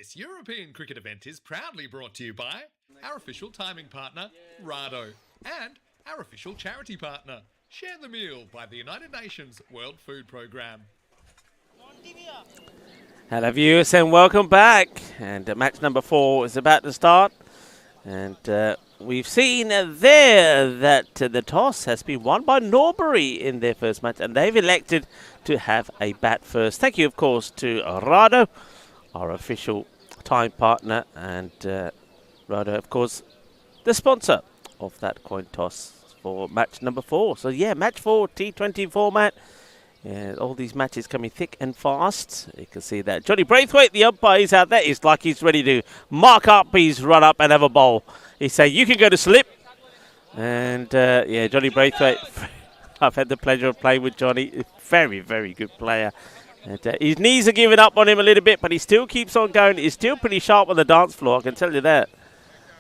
This European cricket event is proudly brought to you by our official timing partner, Rado, and our official charity partner, Share the Meal by the United Nations World Food Programme. Hello viewers and welcome back. And match number 4 is about to start. And we've seen there that the toss has been won by Norbury in their first match. And they've elected to have a bat first. Thank you, of course, to Rado, our official time partner. And Rado, of course, the sponsor of that coin toss for match number 4. So, yeah, match 4, T20 format. Yeah, all these matches coming thick and fast. You can see that. Johnny Braithwaite, the umpire, is out there. It's like he's ready to mark up his run up and have a bowl. He said, you can go to slip. And, yeah, Johnny Braithwaite, I've had the pleasure of playing with Johnny. Very, very good player. And, his knees are giving up on him a little bit, but he still keeps on going. He's still pretty sharp on the dance floor, I can tell you that.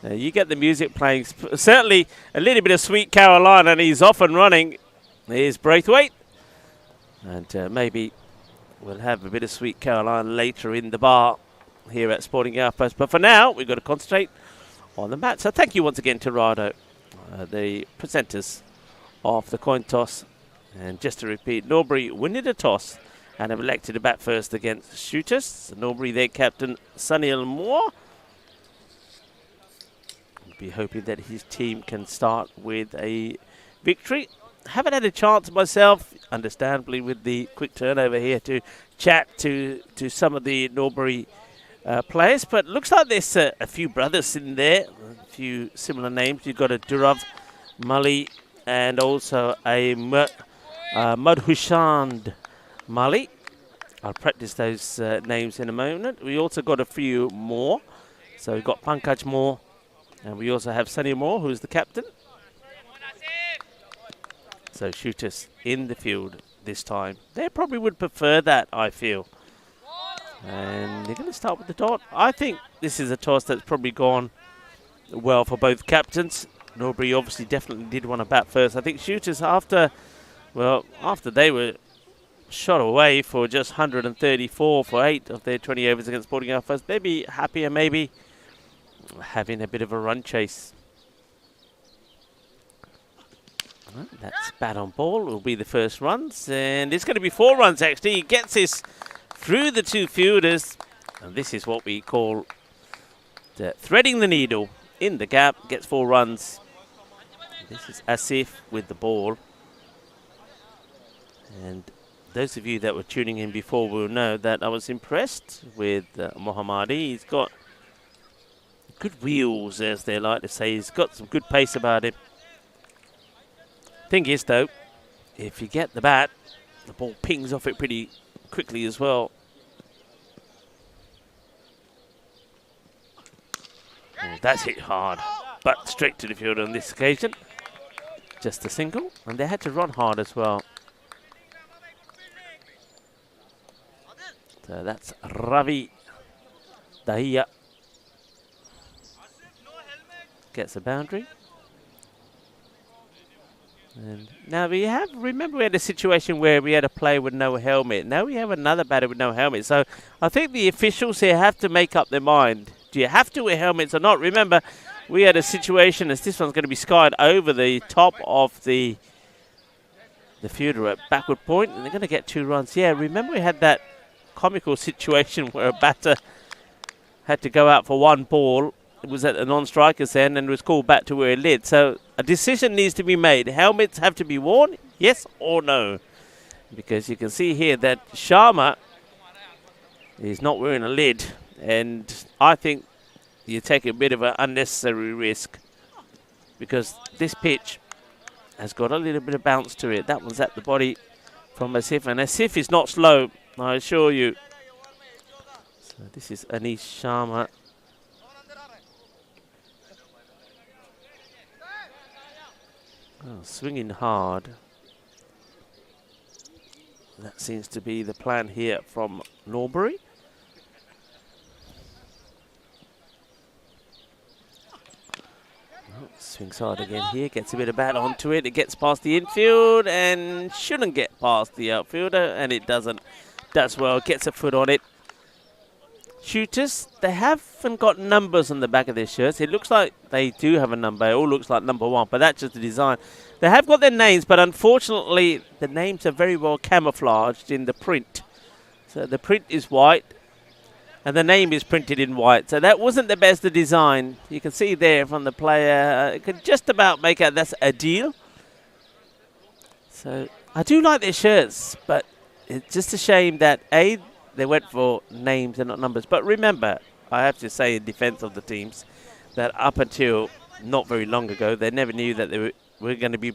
You get the music playing. Certainly a little bit of Sweet Caroline, and he's off and running. Here's Braithwaite. And maybe we'll have a bit of Sweet Caroline later in the bar here at Sporting Outpost. But for now, we've got to concentrate on the match. So thank you once again to Rado, the presenters of the coin toss. And just to repeat, Norbury winning the toss and have elected to bat first against Shooters. So Norbury, their captain, Sunil Moore. We'll be hoping that his team can start with a victory. Haven't had a chance myself, understandably, with the quick turnover here to chat to some of the Norbury players. But looks like there's a few brothers in there, a few similar names. You've got a Durav Mali and also a Madhushand Mali. I'll practice those names in a moment. We also got a few more. So we've got Pankaj Moore, and we also have Sunny Moore, who's the captain. So Shooters in the field this time. They probably would prefer that, I feel. And they're going to start with the dot. I think this is a toss that's probably gone well for both captains. Norbury obviously definitely did want to bat first. I think Shooters, after they were shot away for just 134 for 8 of their 20 overs against Sporting Outpost, they'd be happier maybe having a bit of a run chase. That's bat on ball will be the first runs, and it's going to be 4 runs actually. He gets this through the 2 fielders, and this is what we call threading the needle in the gap. Gets 4 runs. This is Asif with the ball, and those of you that were tuning in before will know that I was impressed with Mohammadi. He's got good wheels, as they like to say. He's got some good pace about him. Thing is, though, if you get the bat, the ball pings off it pretty quickly as well. Oh, that's hit hard, but straight to the field on this occasion. Just a single, and they had to run hard as well. So that's Ravi Dahiya. Gets a boundary. And now remember we had a situation where we had a player with no helmet. Now we have another batter with no helmet. So I think the officials here have to make up their mind. Do you have to wear helmets or not? Remember, we had a situation as this one's going to be skied over the top of the fielder at backward point, and they're going to get 2 runs. Yeah, remember we had that comical situation where a batter had to go out for 1 ball. It was at the non-striker's end and was called back to where it lit. So a decision needs to be made. Helmets have to be worn, yes or no? Because you can see here that Sharma is not wearing a lid. And I think you take a bit of an unnecessary risk, because this pitch has got a little bit of bounce to it. That one's at the body from Asif. And Asif is not slow, I assure you. So this is Anish Sharma. Oh, swinging hard. That seems to be the plan here from Norbury. Oh, swings hard again here, gets a bit of bat onto it. It gets past the infield and shouldn't get past the outfielder, and it doesn't. Does well, gets a foot on it. shooters, they haven't got numbers on the back of their shirts. It looks like they do have a number. It all looks like number 1, but that's just the design. They have got their names, but unfortunately, the names are very well camouflaged in the print. So the print is white, and the name is printed in white. So that wasn't the best of design. You can see there from the player, it could just about make out that's Adil. So I do like their shirts, but it's just a shame that, A, they went for names and not numbers. But remember, I have to say in defense of the teams, that up until not very long ago, they never knew that they were going to be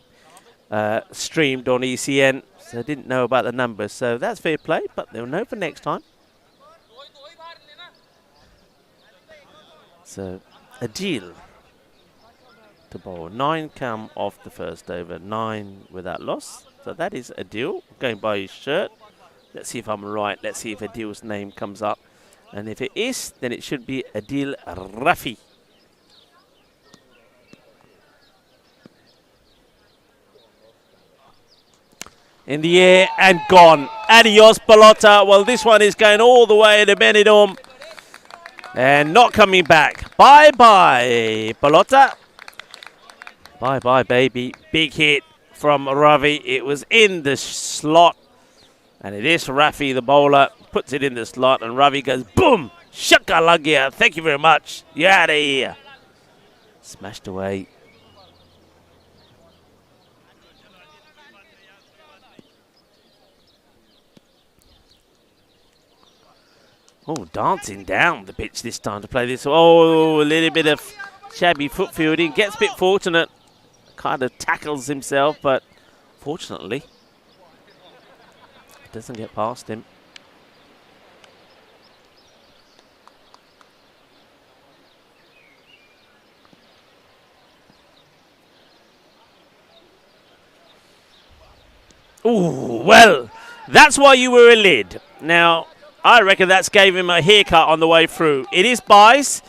streamed on ECN. So they didn't know about the numbers. So that's fair play, but they'll know for next time. So Adil to bowl. 9 come off the first over. 9 without loss. So that is Adil going by his shirt. Let's see if I'm right. Let's see if Adil's name comes up. And if it is, then it should be Adil Rafi. In the air and gone. Adios, Pelota. Well, this one is going all the way to Benidorm. And not coming back. Bye-bye, Pelota. Bye-bye, baby. Big hit from Ravi. It was in the slot. And it is Rafi, the bowler, puts it in the slot. And Ravi goes, boom! Shaka lagia. Thank you very much. You're out of here. Smashed away. Oh, dancing down the pitch this time to play this. Oh, a little bit of shabby foot fielding. Gets a bit fortunate. Kind of tackles himself, but fortunately, it doesn't get past him. Ooh, well, that's why you were a lid. Now, I reckon that's gave him a haircut on the way through. It is buys,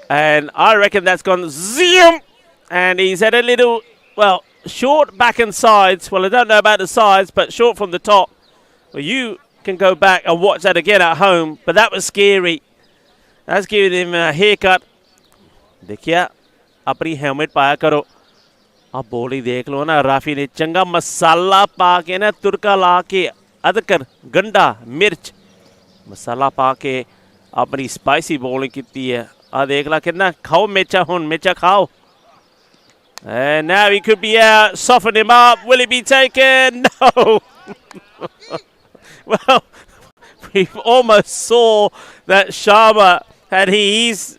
and I reckon that's gone zoom, and he's had a little, well, short back and sides. Well, I don't know about the sides, but short from the top. Well, you can go back and watch that again at home, but that was scary. That's giving him a haircut. देखिए, अपनी helmet पाया करो. अब बॉली देख लो ना, राफी ने चंगा मसाला पा के ना तुरका ला के अदरक गंडा मिर्च मसाला पा के अपनी स्पाइसी बॉलिंग की है. आ देख ला कितना खाओ मेचा हुन मेचा खाओ. And now he could be out. Soften him up. Will it be taken? No. Well, we almost saw that Sharma had his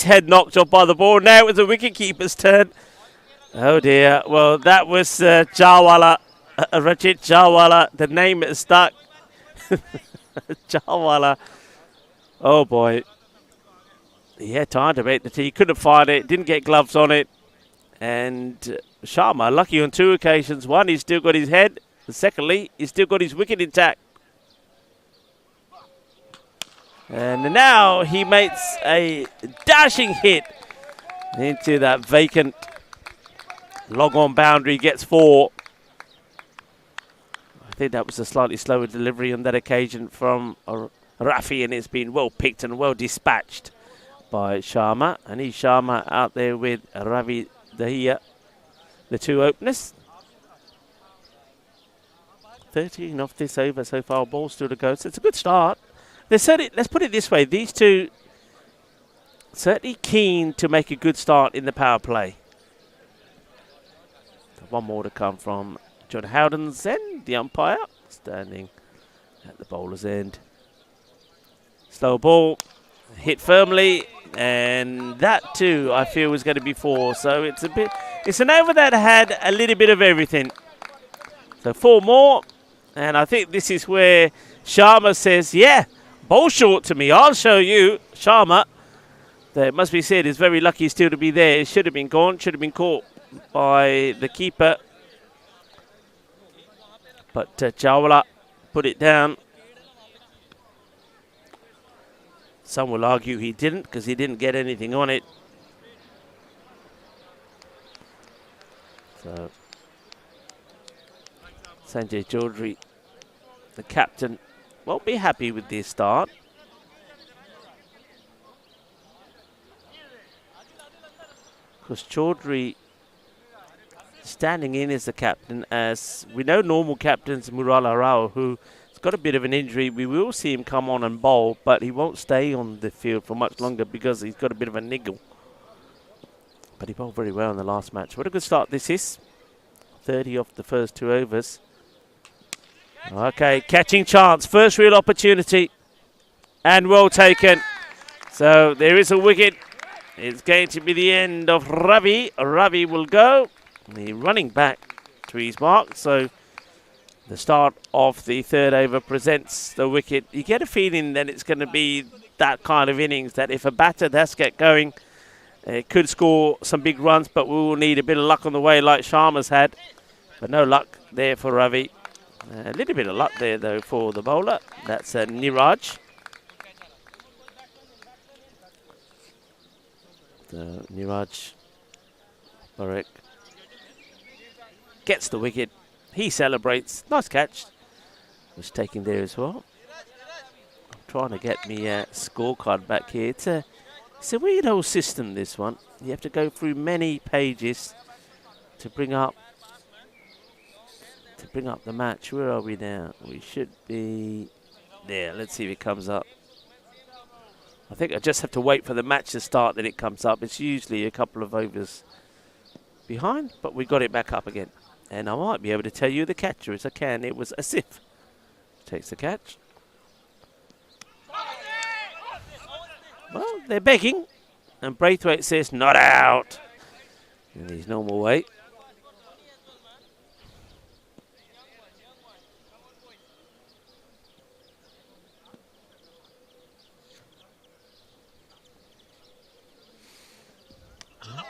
head knocked off by the ball. Now it was the wicketkeeper's turn. Oh dear. Well, that was Jawala, Rajit Jawala. The name is stuck. Jawala. Oh boy. He had time to make the tee. Couldn't find it. Didn't get gloves on it. And Sharma, lucky on 2 occasions. One, he's still got his head. And secondly, he's still got his wicket intact. And now he makes a dashing hit into that vacant log-on boundary. Gets 4. I think that was a slightly slower delivery on that occasion from Rafi, and it's been well picked and well dispatched by Sharma. And he's Sharma out there with Ravi Dahiya, the 2 openers. 13 off this over so far, ball still to go. So it's a good start. Let's put it this way, these two certainly keen to make a good start in the power play. One more to come from John Howden's end, the umpire, standing at the bowler's end. Slow ball, hit firmly. And that too, I feel, was going to be 4. So it's an over that had a little bit of everything. So 4 more. And I think this is where Sharma says, yeah, bowl short to me. I'll show you. Sharma, that it must be said, is very lucky still to be there. It should have been gone. Should have been caught by the keeper. But Jawala put it down. Some will argue he didn't because he didn't get anything on it. So Sanjay Chaudhary, the captain, won't be happy with this start. because Chaudhry standing in as the captain. As we know, normal captain's Murala Rao, who's got a bit of an injury. We will see him come on and bowl, but he won't stay on the field for much longer because he's got a bit of a niggle. But he bowled very well in the last match. What a good start this is. 30 off the first 2 overs. Okay, catching chance. First real opportunity. And well taken. So there is a wicket. It's going to be the end of Ravi. Ravi will go. He's running back to his mark. So the start of the 3rd over presents the wicket. You get a feeling that it's going to be that kind of innings, that if a batter does get going, it could score some big runs, but we will need a bit of luck on the way like Sharma's had. But no luck there for Ravi. A little bit of luck there, though, for the bowler. That's Niraj. So Niraj Barak gets the wicket. He celebrates. Nice catch. Was taken there as well. I'm trying to get me a scorecard back here. It's a weird old system, this one. You have to go through many pages to bring up the match. Where are we now? We should be there. Let's see if it comes up. I think I just have to wait for the match to start, then it comes up. It's usually a couple of overs behind, but we got it back up again. And I might be able to tell you the catcher as I can. It was Asif. Takes the catch. Well, they're begging. And Braithwaite says, not out. In his normal way.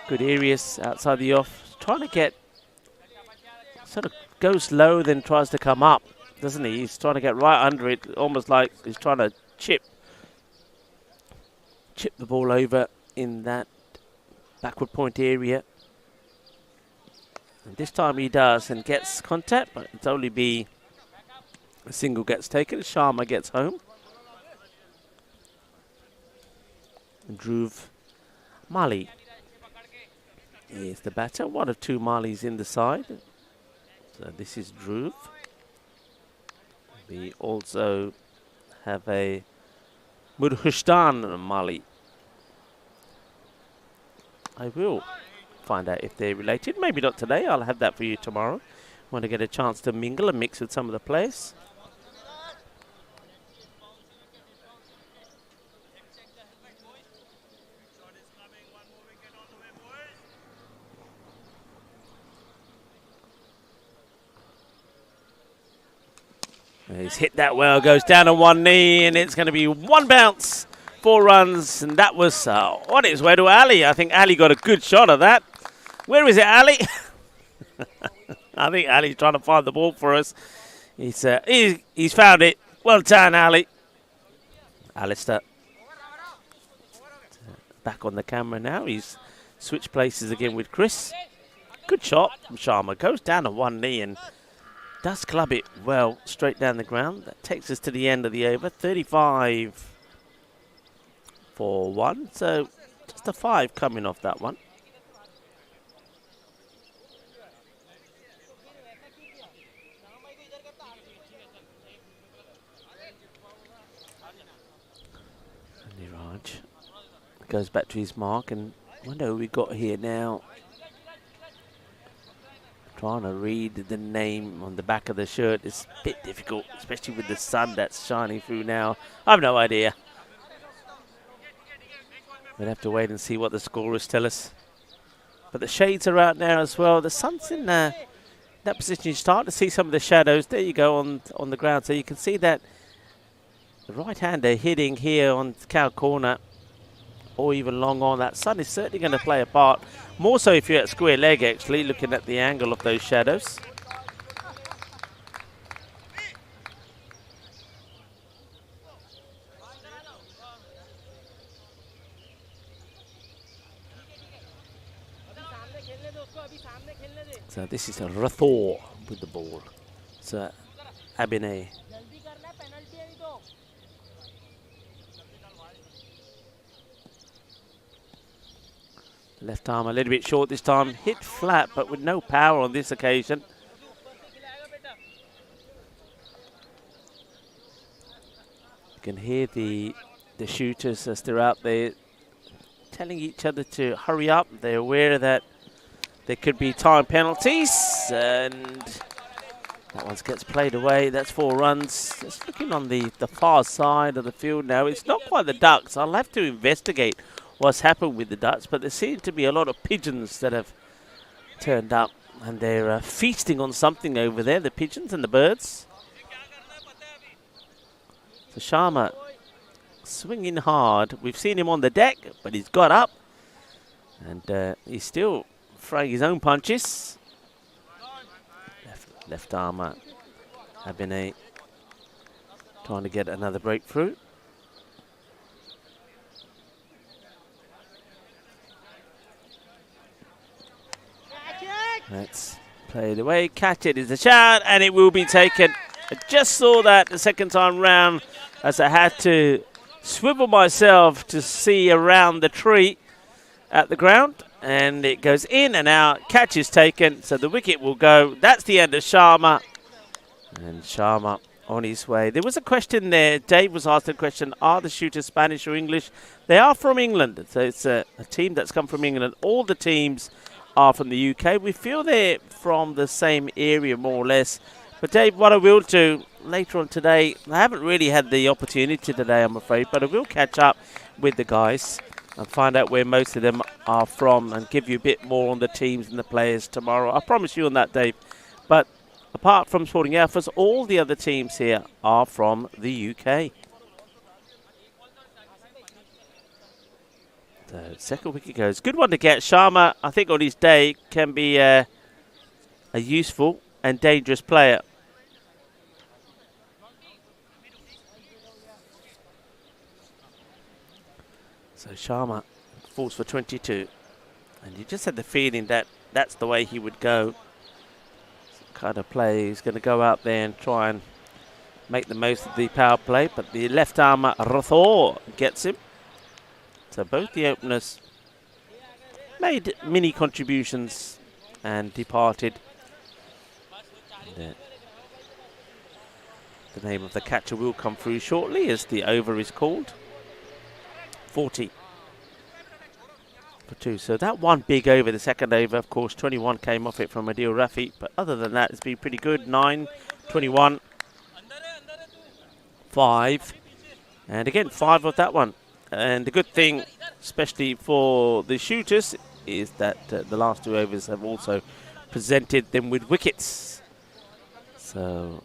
Good areas outside the off. Trying to get, sort of goes low, then tries to come up, doesn't he? He's trying to get right under it, almost like he's trying to chip the ball over in that backward point area. And this time he does and gets contact, but it's only be a single gets taken. Sharma gets home. And Dhruv Mali is the batter. One of 2 Malis in the side. So this is Dhruv. We also have a Murhustan Mali. I will find out if they're related. Maybe not today. I'll have that for you tomorrow. Want to get a chance to mingle and mix with some of the players. He's hit that well, goes down on one knee, and it's going to be 1 bounce, 4 runs, and that was on its way to Ali. I think Ali got a good shot of that. Where is it, Ali? I think Ali's trying to find the ball for us. He's found it. Well done, Ali. Alistair. Back on the camera now. He's switched places again with Chris. Good shot from Sharma. Goes down on one knee and does club it well straight down the ground. That takes us to the end of the over. 35 for 1. So just a 5 coming off that one. Niraj goes back to his mark, and I wonder who we got here now. Trying to read the name on the back of the shirt is a bit difficult, especially with the sun that's shining through now. I have no idea. We'll have to wait and see what the scorers tell us. But the shades are out now as well. The sun's in that position. You start to see some of the shadows. There you go on the ground. So you can see that the right-hander hitting here on cow corner or even long on. That sun is certainly going to play a part. More so if you're at square leg, actually, looking at the angle of those shadows. So this is a Rathore with the ball. So Abhinay. Left arm a little bit short this time. Hit flat, but with no power on this occasion. You can hear the shooters as they're out there telling each other to hurry up. They're aware that there could be time penalties, and that one gets played away. That's 4 runs. Just looking on the far side of the field now. It's not quite the ducks. I'll have to investigate what's happened with the ducks, but there seem to be a lot of pigeons that have turned up, and they're feasting on something over there, the pigeons and the birds. So Sharma swinging hard. We've seen him on the deck, but he's got up, and he's still throwing his own punches. Left armer Abhinay trying to get another breakthrough. Let's play it away. Catch it is a shout, and it will be taken. I just saw that the second time round as I had to swivel myself to see around the tree at the ground, and it goes in and out. Catch is taken, so the wicket will go. That's the end of Sharma, and Sharma on his way. There was a question there. Dave was asked a question, are the shooters Spanish or English? They are from England, so it's a team that's come from England. All the teams are from the UK. We feel they're from the same area more or less. But Dave, what I will do later on today, I haven't really had the opportunity today, I'm afraid, but I will catch up with the guys and find out where most of them are from and give you a bit more on the teams and the players tomorrow. I promise you on that, Dave. But apart from Sporting Alphas, all the other teams here are from the UK. So second wicket goes. Good one to get. Sharma, I think on his day, can be a useful and dangerous player. So Sharma falls for 22. And you just had the feeling that that's the way he would go. Kind of play. He's going to go out there and try and make the most of the power play. But the left armer, Rathore, gets him. So both the openers made mini contributions and departed. And, the name of the catcher will come through shortly as the over is called. 40 for 2. So that one big over, the second over, of course, 21 came off it from Adil Rafi. But other than that, it's been pretty good. 9, 21, 5. And again, 5 of that one. And the good thing, especially for the shooters, is that the last 2 overs have also presented them with wickets. So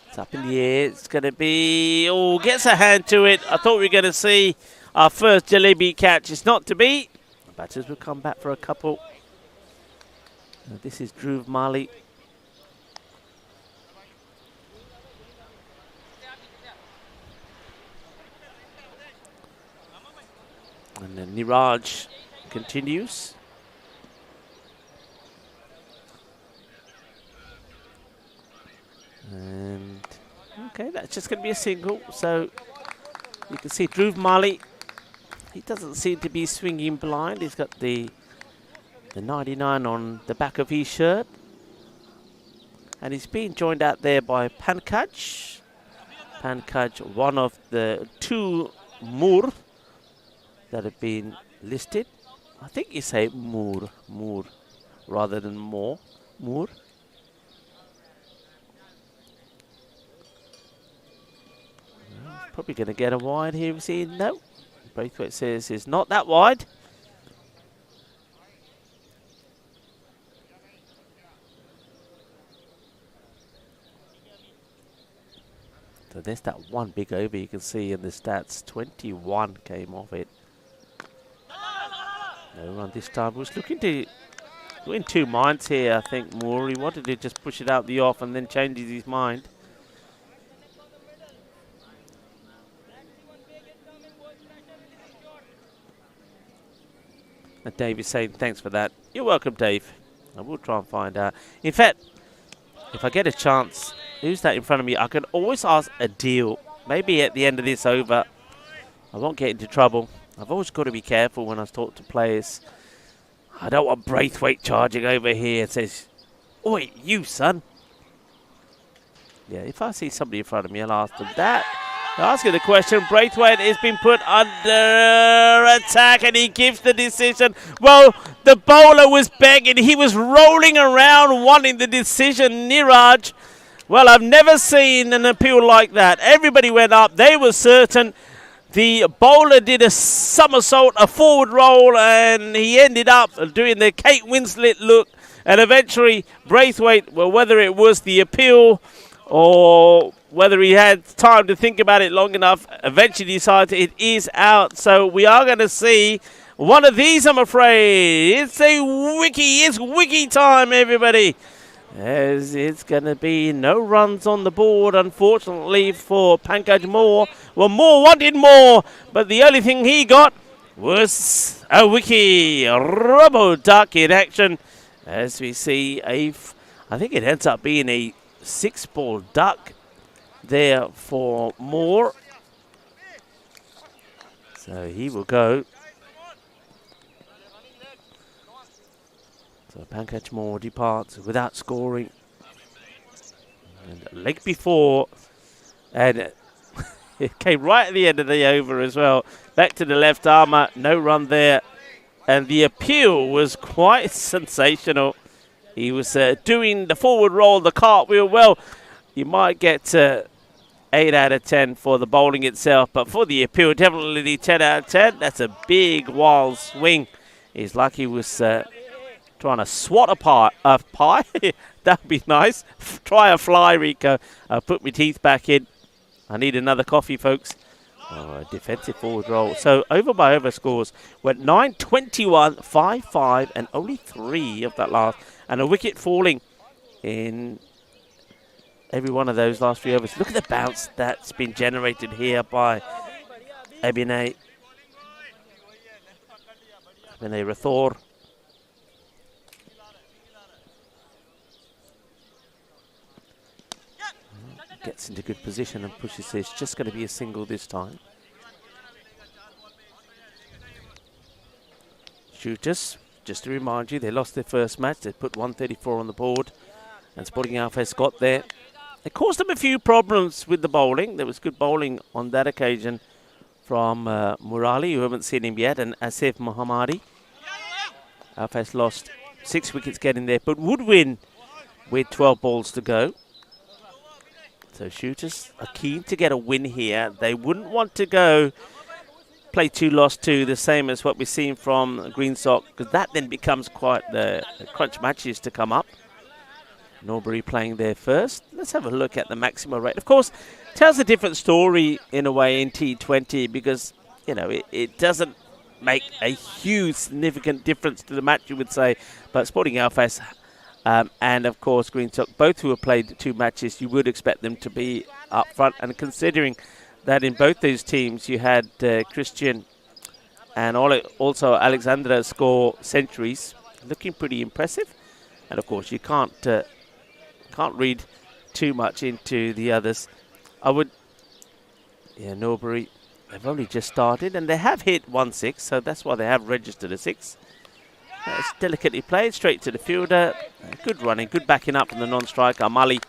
it's up in the air. It's going to be... Oh, gets a hand to it. I thought we were going to see our first Jalebi catch. It's not to be. The batters will come back for a couple. This is Dhruv Mali. And then Niraj continues. And okay, that's just going to be a single. So you can see Dhruv Mali. He doesn't seem to be swinging blind. He's got the 99 on the back of his shirt. And he's being joined out there by Pankaj. Pankaj, one of the 2 Moor that have been listed. I think you say Moor, rather than Moor. Probably going to get a wide here. We see no. Braithwaite says it's not that wide. So there's that one big over you can see in the stats. 21 came off it. No run this time. Was looking to go in 2 minds here, I think, Moore. He wanted to just push it out the off and then changes his mind. And Dave is saying thanks for that. You're welcome, Dave. I will try and find out. In fact, if I get a chance who's that in front of me? I can always ask a deal. Maybe at the end of this over, I won't get into trouble. I've always got to be careful when I talk to players. I don't want Braithwaite charging over here and says, "Oi, you son." Yeah, if I see somebody in front of me, I'll ask them that. Asking the question, Braithwaite has been put under attack and he gives the decision. Well, the bowler was begging. He was rolling around wanting the decision, Niraj. Well, I've never seen an appeal like that. Everybody went up. They were certain. The bowler did a somersault, a forward roll, and he ended up doing the Kate Winslet look. And eventually, Braithwaite, well, whether it was the appeal or whether he had time to think about it long enough, eventually decided it is out. So we are going to see one of these, I'm afraid. It's a wiki. It's wiki time, everybody. As it's going to be no runs on the board, unfortunately, for Pankaj Moore. Well, Moore wanted more, but the only thing he got was a wiki. Robo duck in action. As we see, I think it ends up being a 6-ball duck there for Moore. So he will go. So Pankaj Moore departs without scoring. And leg before. And it came right at the end of the over as well. Back to the left armour. No run there. And the appeal was quite sensational. He was doing the forward roll, the cartwheel. Well, you might get 8 out of 10 for the bowling itself, but for the appeal, definitely 10 out of 10. That's a big, wild swing. He's like he was trying to swat a pie. That'd be nice. Try a fly, Rico. Put my teeth back in. I need another coffee, folks. Oh, a defensive forward roll. So over by over scores went 9, 21, 5, 5, and only 3 of that last. And a wicket falling in every one of those last 3 overs. Look at the bounce that's been generated here by Abhinay Rathore. Gets into good position and pushes this. Just going to be a single this time. Shooters, just to remind you, they lost their first match. They put 134 on the board. And Sporting Alfes got there. It caused them a few problems with the bowling. There was good bowling on that occasion from Murali, who haven't seen him yet, and Asif Mohammadi. Alfes lost 6 wickets getting there, but would win with 12 balls to go. So shooters are keen to get a win here. They wouldn't want to go play 2 lost 2, the same as what we've seen from Green Sock, because that then becomes quite the crunch matches to come up. Norbury playing there first. Let's have a look at the maximum rate. Of course, tells a different story in a way in T20 because, you know, it doesn't make a huge significant difference to the match, you would say. But Sporting Alfes and, of course, Green Sock, both who have played 2 matches, you would expect them to be up front. And considering that in both those teams you had Christian and also Alexandra score centuries, looking pretty impressive. And, of course, you can't read too much into the others. Norbury, they've only just started and they have hit 1-6, so that's why they have registered a 6. It's delicately played, straight to the fielder. Good running, good backing up from the non-striker, Mali.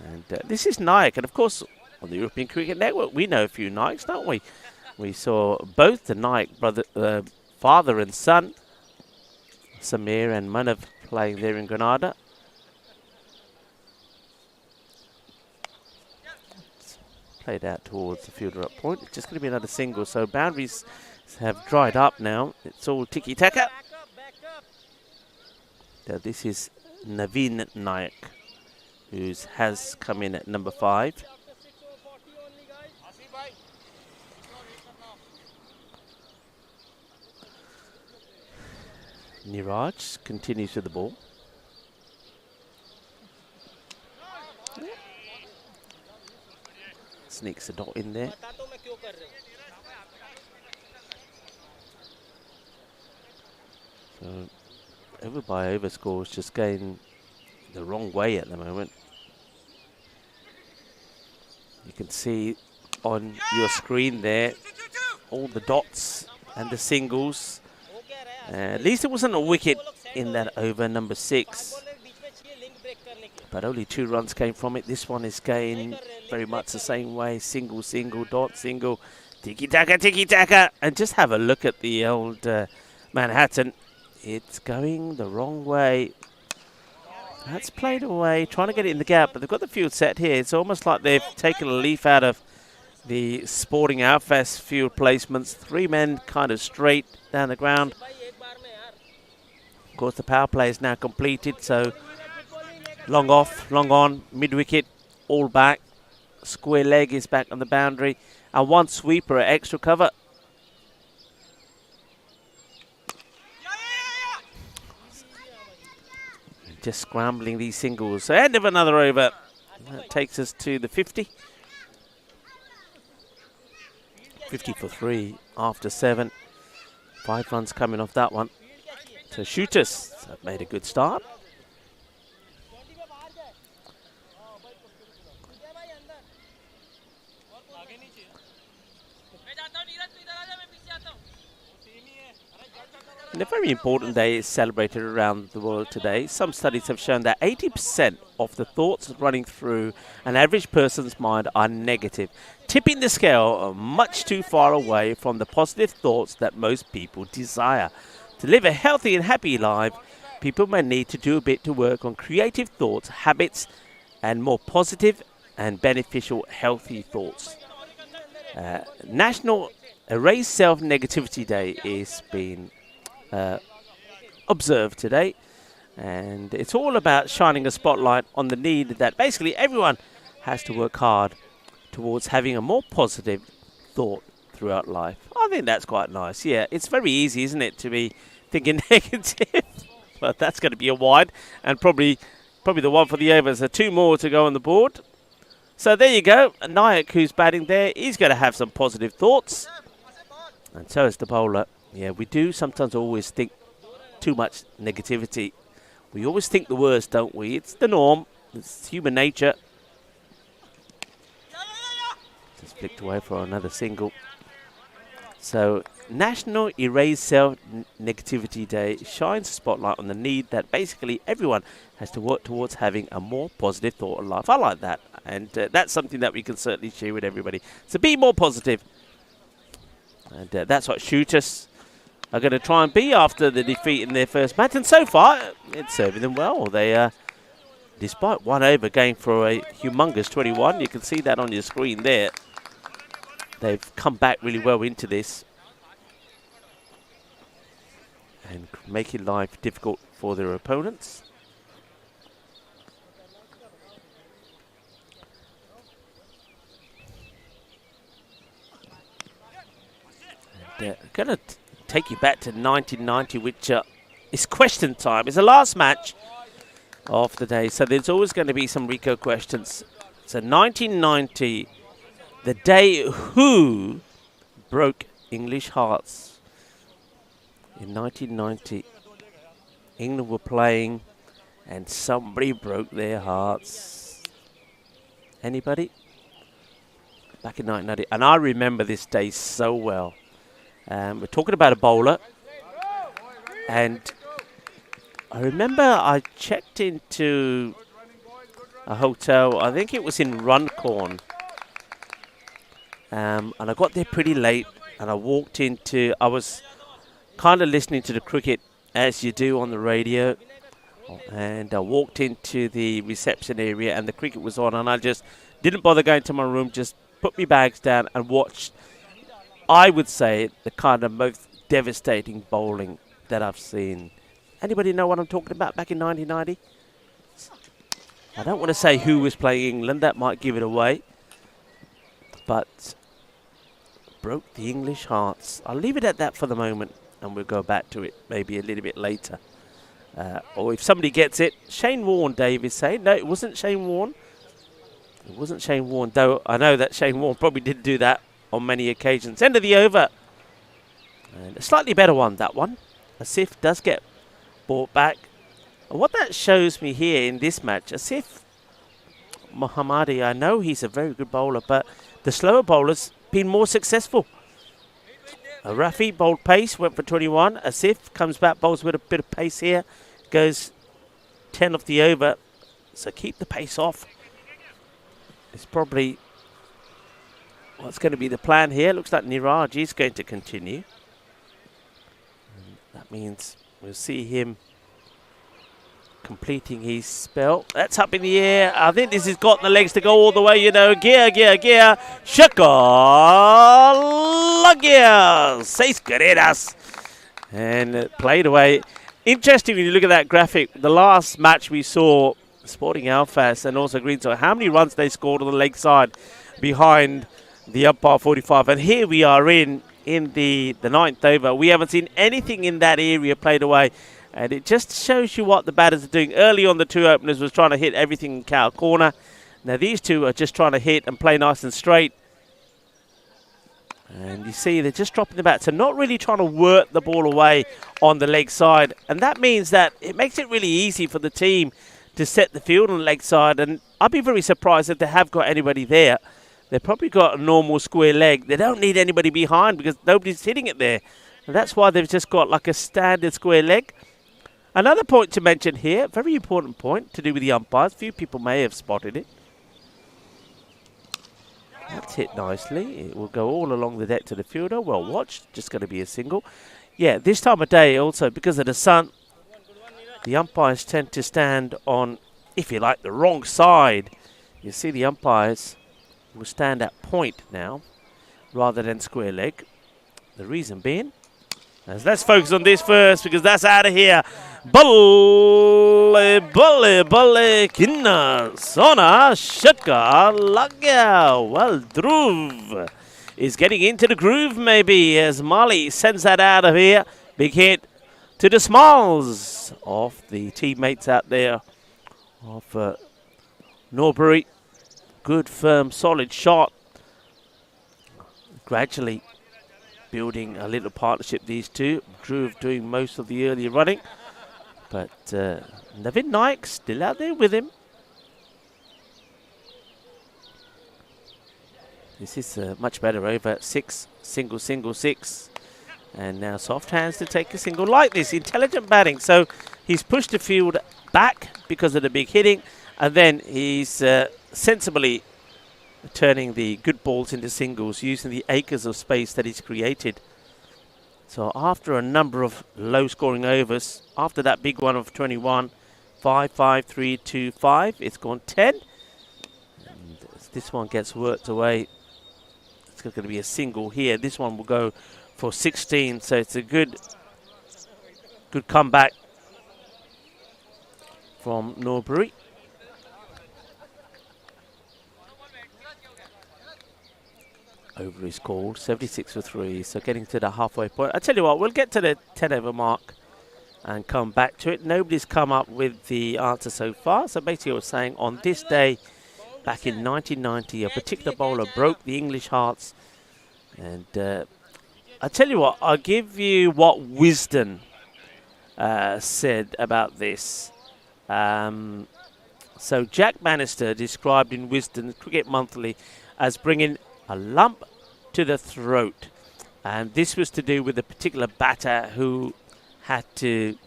And this is Naik, and of course, on the European Cricket Network, we know a few Naiks, don't we? We saw both the Naik father and son, Samir and Manav, playing there in Granada. Played out towards the fielder up point. It's just going to be another single, so boundaries have dried up now. It's all tiki-taka. Now this is Naveen Naik, who has come in at number 5. Niraj continues with the ball. Sneaks a dot in there. So over by over scores just going the wrong way at the moment. You can see on your screen there all the dots and the singles. At least it wasn't a wicket in that over, number 6. But only 2 runs came from it. This one is going very much the same way. Single, single, dot, single, tiki-taka, tiki-taka. And just have a look at the old Manhattan. It's going the wrong way. That's played away, trying to get it in the gap, but they've got the field set here. It's almost like they've taken a leaf out of the Sporting Outfest field placements. 3 men kind of straight down the ground. Of course, the power play is now completed, so long off, long on, mid-wicket, all back. Square leg is back on the boundary, and 1 sweeper at extra cover. Just scrambling these singles. So end of another over. That takes us to the 50. 50 for 3 after 7. 5 runs coming off that one. So shooters have made a good start. And a very important day is celebrated around the world today. Some studies have shown that 80% of the thoughts running through an average person's mind are negative, tipping the scale much too far away from the positive thoughts that most people desire. To live a healthy and happy life, people may need to do a bit to work on creative thoughts, habits, and more positive and beneficial healthy thoughts. National Erase Self-Negativity Day is being observed today, and it's all about shining a spotlight on the need that basically everyone has to work hard towards having a more positive thought throughout life. I think that's quite nice. Yeah, it's very easy, isn't it, to be thinking negative? But that's going to be a wide, and probably the one for the overs. So 2 more to go on the board. So there you go. Nayak, who's batting there, he's going to have some positive thoughts, and so is the bowler. Yeah, we do sometimes always think too much negativity. We always think the worst, don't we? It's the norm. It's human nature. Just flicked away for another single. So, National Erase Self-Negativity Day shines a spotlight on the need that basically everyone has to work towards having a more positive thought in life. I like that. And that's something that we can certainly share with everybody. So be more positive. And that's what shooters are going to try and be after the defeat in their first match. And so far, it's serving them well. They, despite 1 over going for a humongous 21, you can see that on your screen there. They've come back really well into this and making life difficult for their opponents. And going to take you back to 1990, which is question time. It's the last match of the day, so there's always going to be some Rico questions. So 1990, the day who broke English hearts. In 1990, England were playing and somebody broke their hearts. Anybody? Back in 1990, and I remember this day so well. We're talking about a bowler, and I remember I checked into a hotel, I think it was in Runcorn, and I got there pretty late, and I walked into, I was kind of listening to the cricket as you do on the radio, and I walked into the reception area and the cricket was on, and I just didn't bother going to my room, just put my bags down and watched, I would say, the kind of most devastating bowling that I've seen. Anybody know what I'm talking about back in 1990? I don't want to say who was playing England, that might give it away. But broke the English hearts. I'll leave it at that for the moment, and we'll go back to it maybe a little bit later. Or if somebody gets it, Shane Warne, Dave is saying. No, it wasn't Shane Warne. It wasn't Shane Warne, though I know that Shane Warne probably did do that on many occasions. End of the over. And a slightly better one, that one. Asif does get brought back. And what that shows me here in this match, Asif Mohammadi, I know he's a very good bowler, but the slower bowlers been more successful. Rafi bowled pace, went for 21. Asif comes back, bowls with a bit of pace here, goes 10 off the over. So keep the pace off. It's probably what's going to be the plan here. Looks like Niraj is going to continue. And that means we'll see him completing his spell. That's up in the air. I think this has got the legs to go all the way, you know. Gear. Shakala gear. Seis carreras. And played away. Interesting when you look at that graphic. The last match we saw, Sporting Alphas and also Greensock, how many runs they scored on the leg side behind the umpire 45. And here we are in the ninth over. We haven't seen anything in that area played away. And it just shows you what the batters are doing. Early on, the two openers was trying to hit everything in cow corner. Now these two are just trying to hit and play nice and straight. And you see they're just dropping the bat. So not really trying to work the ball away on the leg side. And that means that it makes it really easy for the team to set the field on the leg side. And I'd be very surprised if they have got anybody there. They've probably got a normal square leg. They don't need anybody behind because nobody's hitting it there. And that's why they've just got like a standard square leg. Another point to mention here, very important point to do with the umpires. Few people may have spotted it. That's hit nicely. It will go all along the deck to the fielder. Well watched. Just going to be a single. Yeah, this time of day also, because of the sun, the umpires tend to stand on, if you like, the wrong side. You see the umpires will stand at point now, rather than square leg. The reason being, let's focus on this first, because that's out of here. Balle, kinna, sona, shatka, lagya. Well, Dhruv is getting into the groove maybe as Mali sends that out of here. Big hit to the smiles of the teammates out there of Norbury. Good, firm, solid shot. Gradually building a little partnership, these two. Dhruv doing most of the early running. But Navin Naik still out there with him. This is much better over 6, single, 6. And now soft hands to take a single like this. Intelligent batting. So he's pushed the field back because of the big hitting. And then he's sensibly turning the good balls into singles using the acres of space that he's created. So after a number of low-scoring overs, after that big one of 21, 5, 5, 3, 2, 5, it's gone 10. And as this one gets worked away, it's going to be a single here. This one will go for 16, so it's a good comeback from Norbury. Over is called, 76 for 3, so getting to the halfway point. I tell you what, we'll get to the 10 over mark and come back to it. Nobody's come up with the answer so far. So basically I was saying on this day, back in 1990, a particular bowler broke the English hearts. And I tell you what, I'll give you what Wisden said about this. So Jack Bannister described in Wisden Cricket Monthly as bringing a lump to the throat, and this was to do with a particular batter who had to,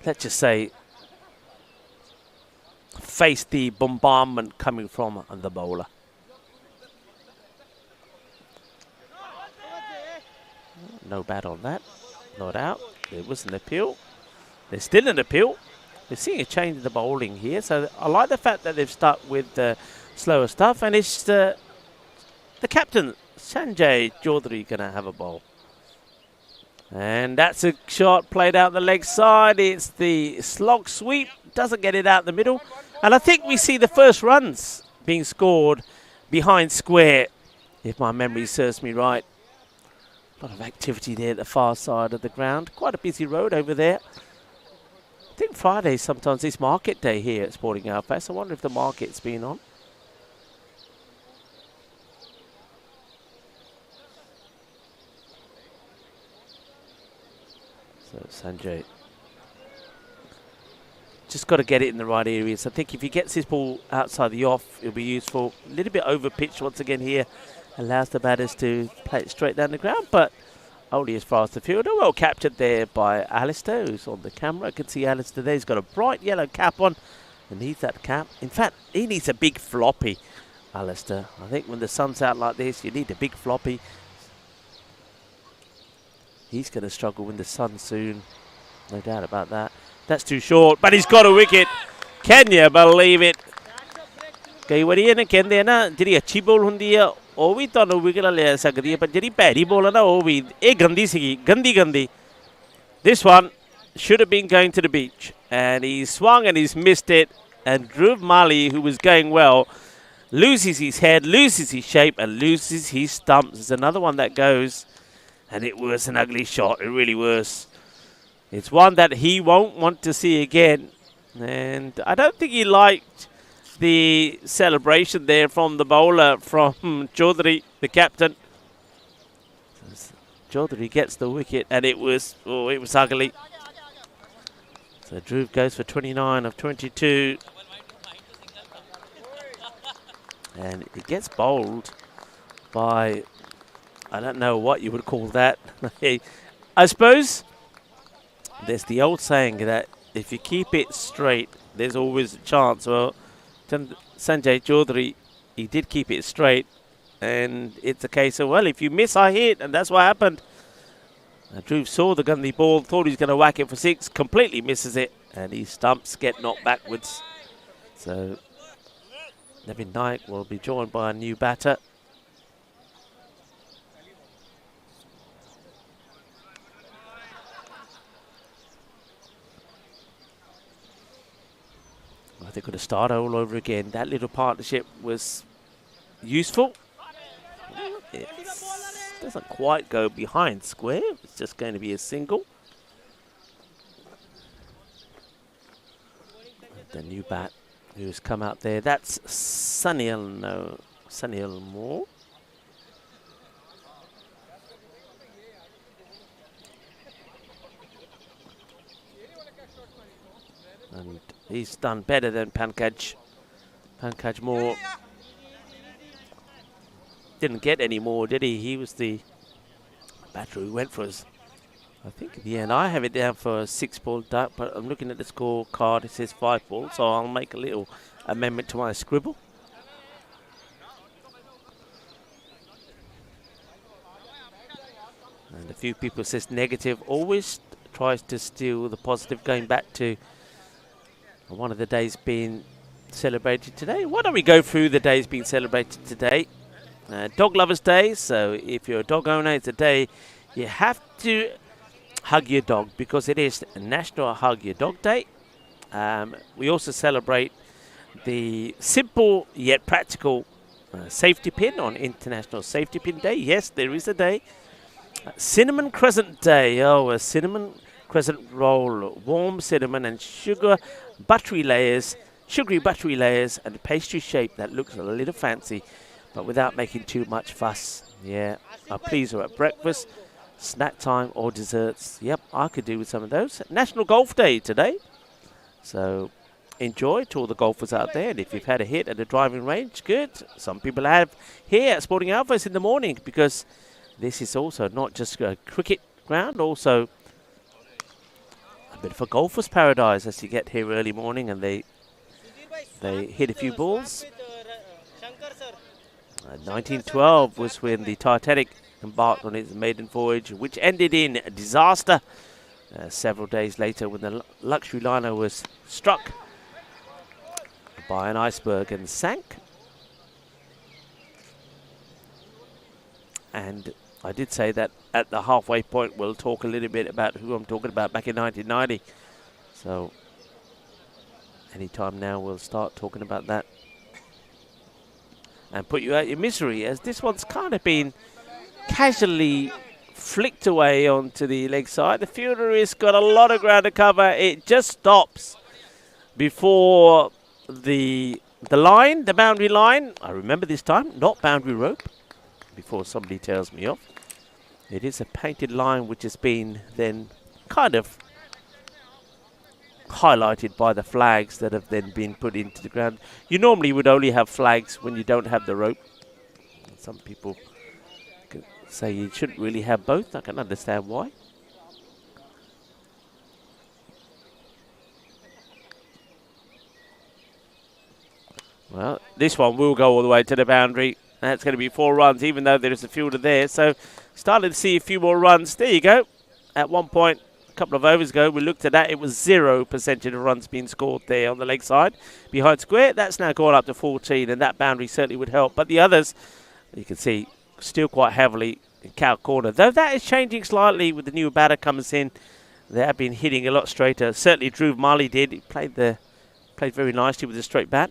let's just say, face the bombardment coming from the bowler. No bat on that, not out. There was an appeal. There's still an appeal. We're seeing a change in the bowling here, so I like the fact that they've stuck with the slower stuff, and it's the captain, Sanjay Chaudhary, going to have a bowl. And that's a shot played out the leg side. It's the slog sweep. Doesn't get it out the middle. And I think we see the first runs being scored behind square, if my memory serves me right. A lot of activity there at the far side of the ground. Quite a busy road over there. I think Friday sometimes is market day here at Sporting Alphas. I wonder if the market's been on. So Sanjay just got to get it in the right areas. I think if he gets his ball outside the off, it'll be useful. A little bit over pitch once again here. Allows the batters to play it straight down the ground, but only as far as the fielder. Well captured there by Alistair, who's on the camera. I can see Alistair there. He's got a bright yellow cap on and needs that cap. In fact, he needs a big floppy, Alistair. I think when the sun's out like this, you need a big floppy. He's going to struggle in the sun soon. No doubt about that. That's too short, but he's got a wicket. Can you believe it? कई बारी ये ना कहते हैं ना जिरी अच्छी ball होंदी है वो भी तो विकेट ले सकती है पर जिरी भैड़ी बॉल है ना वो भी एक गंदी सी गंदी. This one should have been going to the beach and he swung and he's missed it, and Dhruv Mali, who was going well, loses his head, loses his shape and loses his stumps. There's another one that goes, and it was an ugly shot. It really was. It's one that he won't want to see again, and I don't think he liked the celebration there from the bowler, from Chaudhary, the captain. Chaudhary gets the wicket, and it was ugly. So Dhruv goes for 29 of 22, and it gets bowled by, I don't know what you would call that. I suppose there's the old saying that if you keep it straight, there's always a chance. Well, Sanjay Chaudhary, he did keep it straight, and it's a case of, well, if you miss, I hit, and that's what happened. Dhruv saw the gundy ball, thought he was going to whack it for 6, completely misses it, and his stumps get knocked backwards. So Nevin Naik will be joined by a new batter. They've got to start all over again. That little partnership was useful. It doesn't quite go behind square. It's just going to be a single. The new bat who's come out there. That's Sunil Moore. And he's done better than Pankaj. Pankaj Moore didn't get any more, did he? He was the batter who went for us. I think in the end I have it down for a 6-ball duck, but I'm looking at the scorecard. It says 5-ball, so I'll make a little amendment to my scribble. And a few people says negative. Always tries to steal the positive, going back to one of the days being celebrated today. Why don't we go through the days being celebrated today? Dog Lovers Day. So if you're a dog owner, it's a day you have to hug your dog because it is National Hug Your Dog Day. We also celebrate the simple yet practical safety pin on International Safety Pin Day. Yes, there is a day. Cinnamon Crescent Day. Oh, a cinnamon crescent roll, warm cinnamon and sugary buttery layers and pastry shape that looks a little fancy, but without making too much fuss. Yeah, a pleaser at breakfast, snack time or desserts. Yep, I could do with some of those. National Golf Day today, so enjoy to all the golfers out there. And if you've had a hit at a driving range, good. Some people have here at Sporting Alphas in the morning, because this is also not just a cricket ground, also a bit of a golfer's paradise as you get here early morning and they hit a few balls. 1912 was when the Titanic embarked on its maiden voyage, which ended in disaster. Several days later, when the luxury liner was struck by an iceberg and sank. And I did say that at the halfway point we'll talk a little bit about who I'm talking about back in 1990. So anytime now we'll start talking about that and put you out your misery, as this one's kind of been casually flicked away onto the leg side. The fielder has got a lot of ground to cover. It just stops before the line, the boundary line. I remember this time, not boundary rope, before somebody tells me off. It is a painted line which has been then kind of highlighted by the flags that have then been put into the ground. You normally would only have flags when you don't have the rope. Some people could say you shouldn't really have both. I can understand why. Well, this one will go all the way to the boundary. That's going to be 4 runs, even though there is a fielder there. So, starting to see a few more runs. There you go. At one point, a couple of overs ago, we looked at that. It was 0% of runs being scored there on the leg side behind square. That's now gone up to 14, and that boundary certainly would help. But the others, you can see, still quite heavily in cow corner. Though that is changing slightly with the new batter comes in. They have been hitting a lot straighter. Certainly, Drew Marley did. He played very nicely with a straight bat.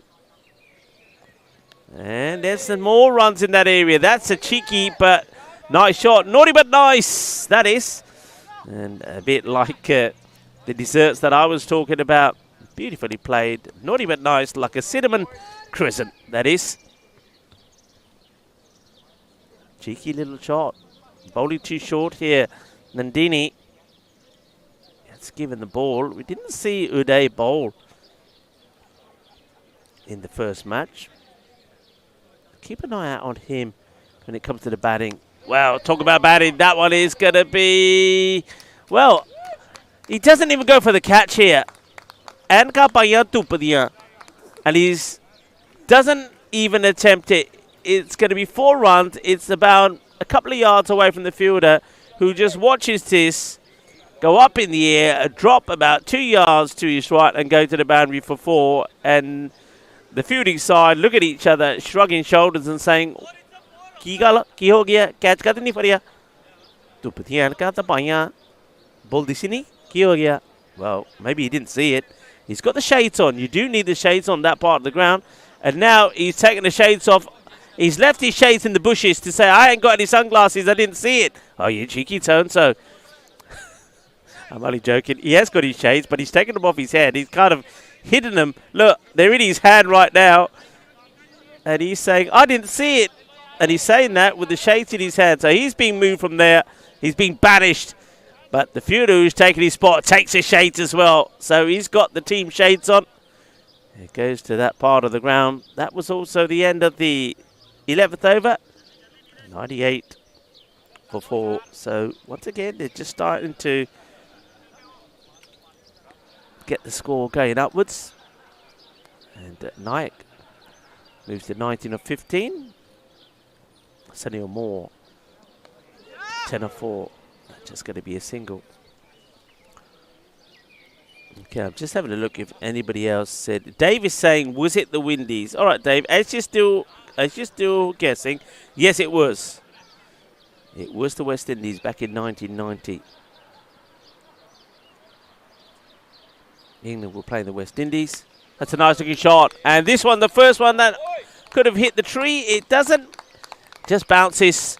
And there's some more runs in that area. That's a cheeky but nice shot. Naughty but nice, that is. And a bit like the desserts that I was talking about. Beautifully played. Naughty but nice, like a cinnamon crescent, that is. Cheeky little shot. Bowling too short here. Nandini. It's given the ball. We didn't see Uday bowl in the first match. Keep an eye out on him when it comes to the batting. Well, talk about batting. That one is going to be... Well, he doesn't even go for the catch here. And he doesn't even attempt it. It's going to be 4 runs. It's about a couple of yards away from the fielder who just watches this go up in the air, drop about 2 yards to his right and go to the boundary for 4. And the fielding side look at each other, shrugging shoulders and saying, "Ki gal, ki ho gaya? Catch ka nahi pariya? Tu pathiyan ka ta paiya? Ball disi nahi? Ki ho gaya?" Well, maybe he didn't see it. He's got the shades on. You do need the shades on that part of the ground. And now he's taken the shades off. He's left his shades in the bushes to say, "I ain't got any sunglasses. I didn't see it." Oh, you cheeky so-and-so. I'm only joking. He has got his shades, but he's taken them off his head. He's kind of hidden them. Look, they're in his hand right now. And he's saying, "I didn't see it." And he's saying that with the shades in his hand. So he's being moved from there. He's being banished. But the fielder who's taken his spot takes his shades as well. So he's got the team shades on. It goes to that part of the ground. That was also the end of the 11th over. 98 for 4. So once again, they're just starting to get the score going upwards. And Naik moves to 19 of 15. Sunny Moore, 10 of 4. That's just going to be a single. Okay, I'm just having a look if anybody else said. Dave is saying, was it the Windies? All right, Dave, as you're still guessing, yes, it was. It was the West Indies back in 1990. England will play the West Indies. That's a nice looking shot. And this one, the first one that could have hit the tree, it doesn't. Just bounces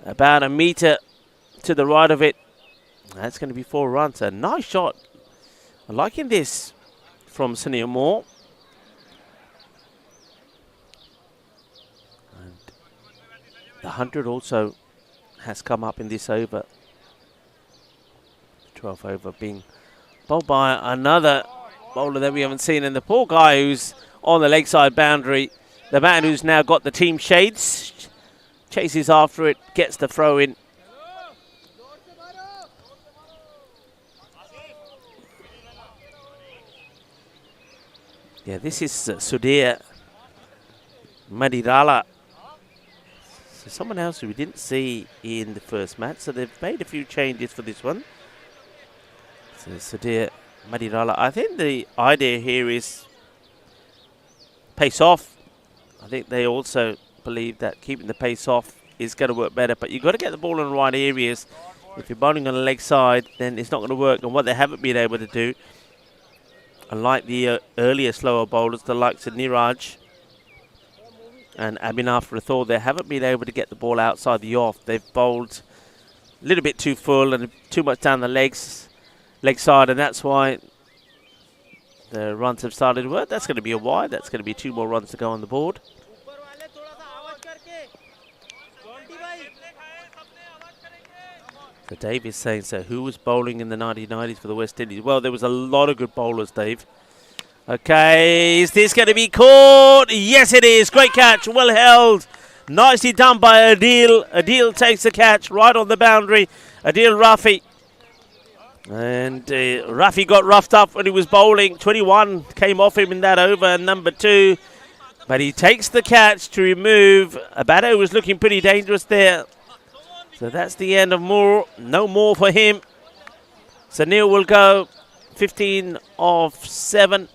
about a metre to the right of it. That's going to be 4 runs. A nice shot. I'm liking this from Sunil Moore. And the 100 also has come up in this over. 12th over being bowled by another bowler that we haven't seen. And the poor guy who's on the leg side boundary, the man who's now got the team shades, chases after it, gets the throw in. Yeah, this is Sudhir Madirala. So someone else who we didn't see in the first match. So they've made a few changes for this one. So Sudhir Madirala. I think the idea here is pace off. I think they also believe that keeping the pace off is going to work better. But you've got to get the ball in the right areas. If you're bowling on the leg side, then it's not going to work. And what they haven't been able to do, unlike the earlier slower bowlers, the likes of Niraj and Abhinav Rathore, they haven't been able to get the ball outside the off. They've bowled a little bit too full and too much down the leg side, and that's why the runs have started to work. That's going to be a wide. That's going to be 2 more runs to go on the board. So Dave is saying, so who was bowling in the 1990s for the West Indies? Well, there was a lot of good bowlers, Dave. Okay, is this going to be caught? Yes, it is. Great catch. Well held. Nicely done by Adil. Adil takes the catch right on the boundary. Adil Rafi. And Rafi got roughed up when he was bowling. 21 came off him in that over, number 2. But he takes the catch to remove. Abado was looking pretty dangerous there. So that's the end of Moore. No more for him. So Neil will go 15 of 7.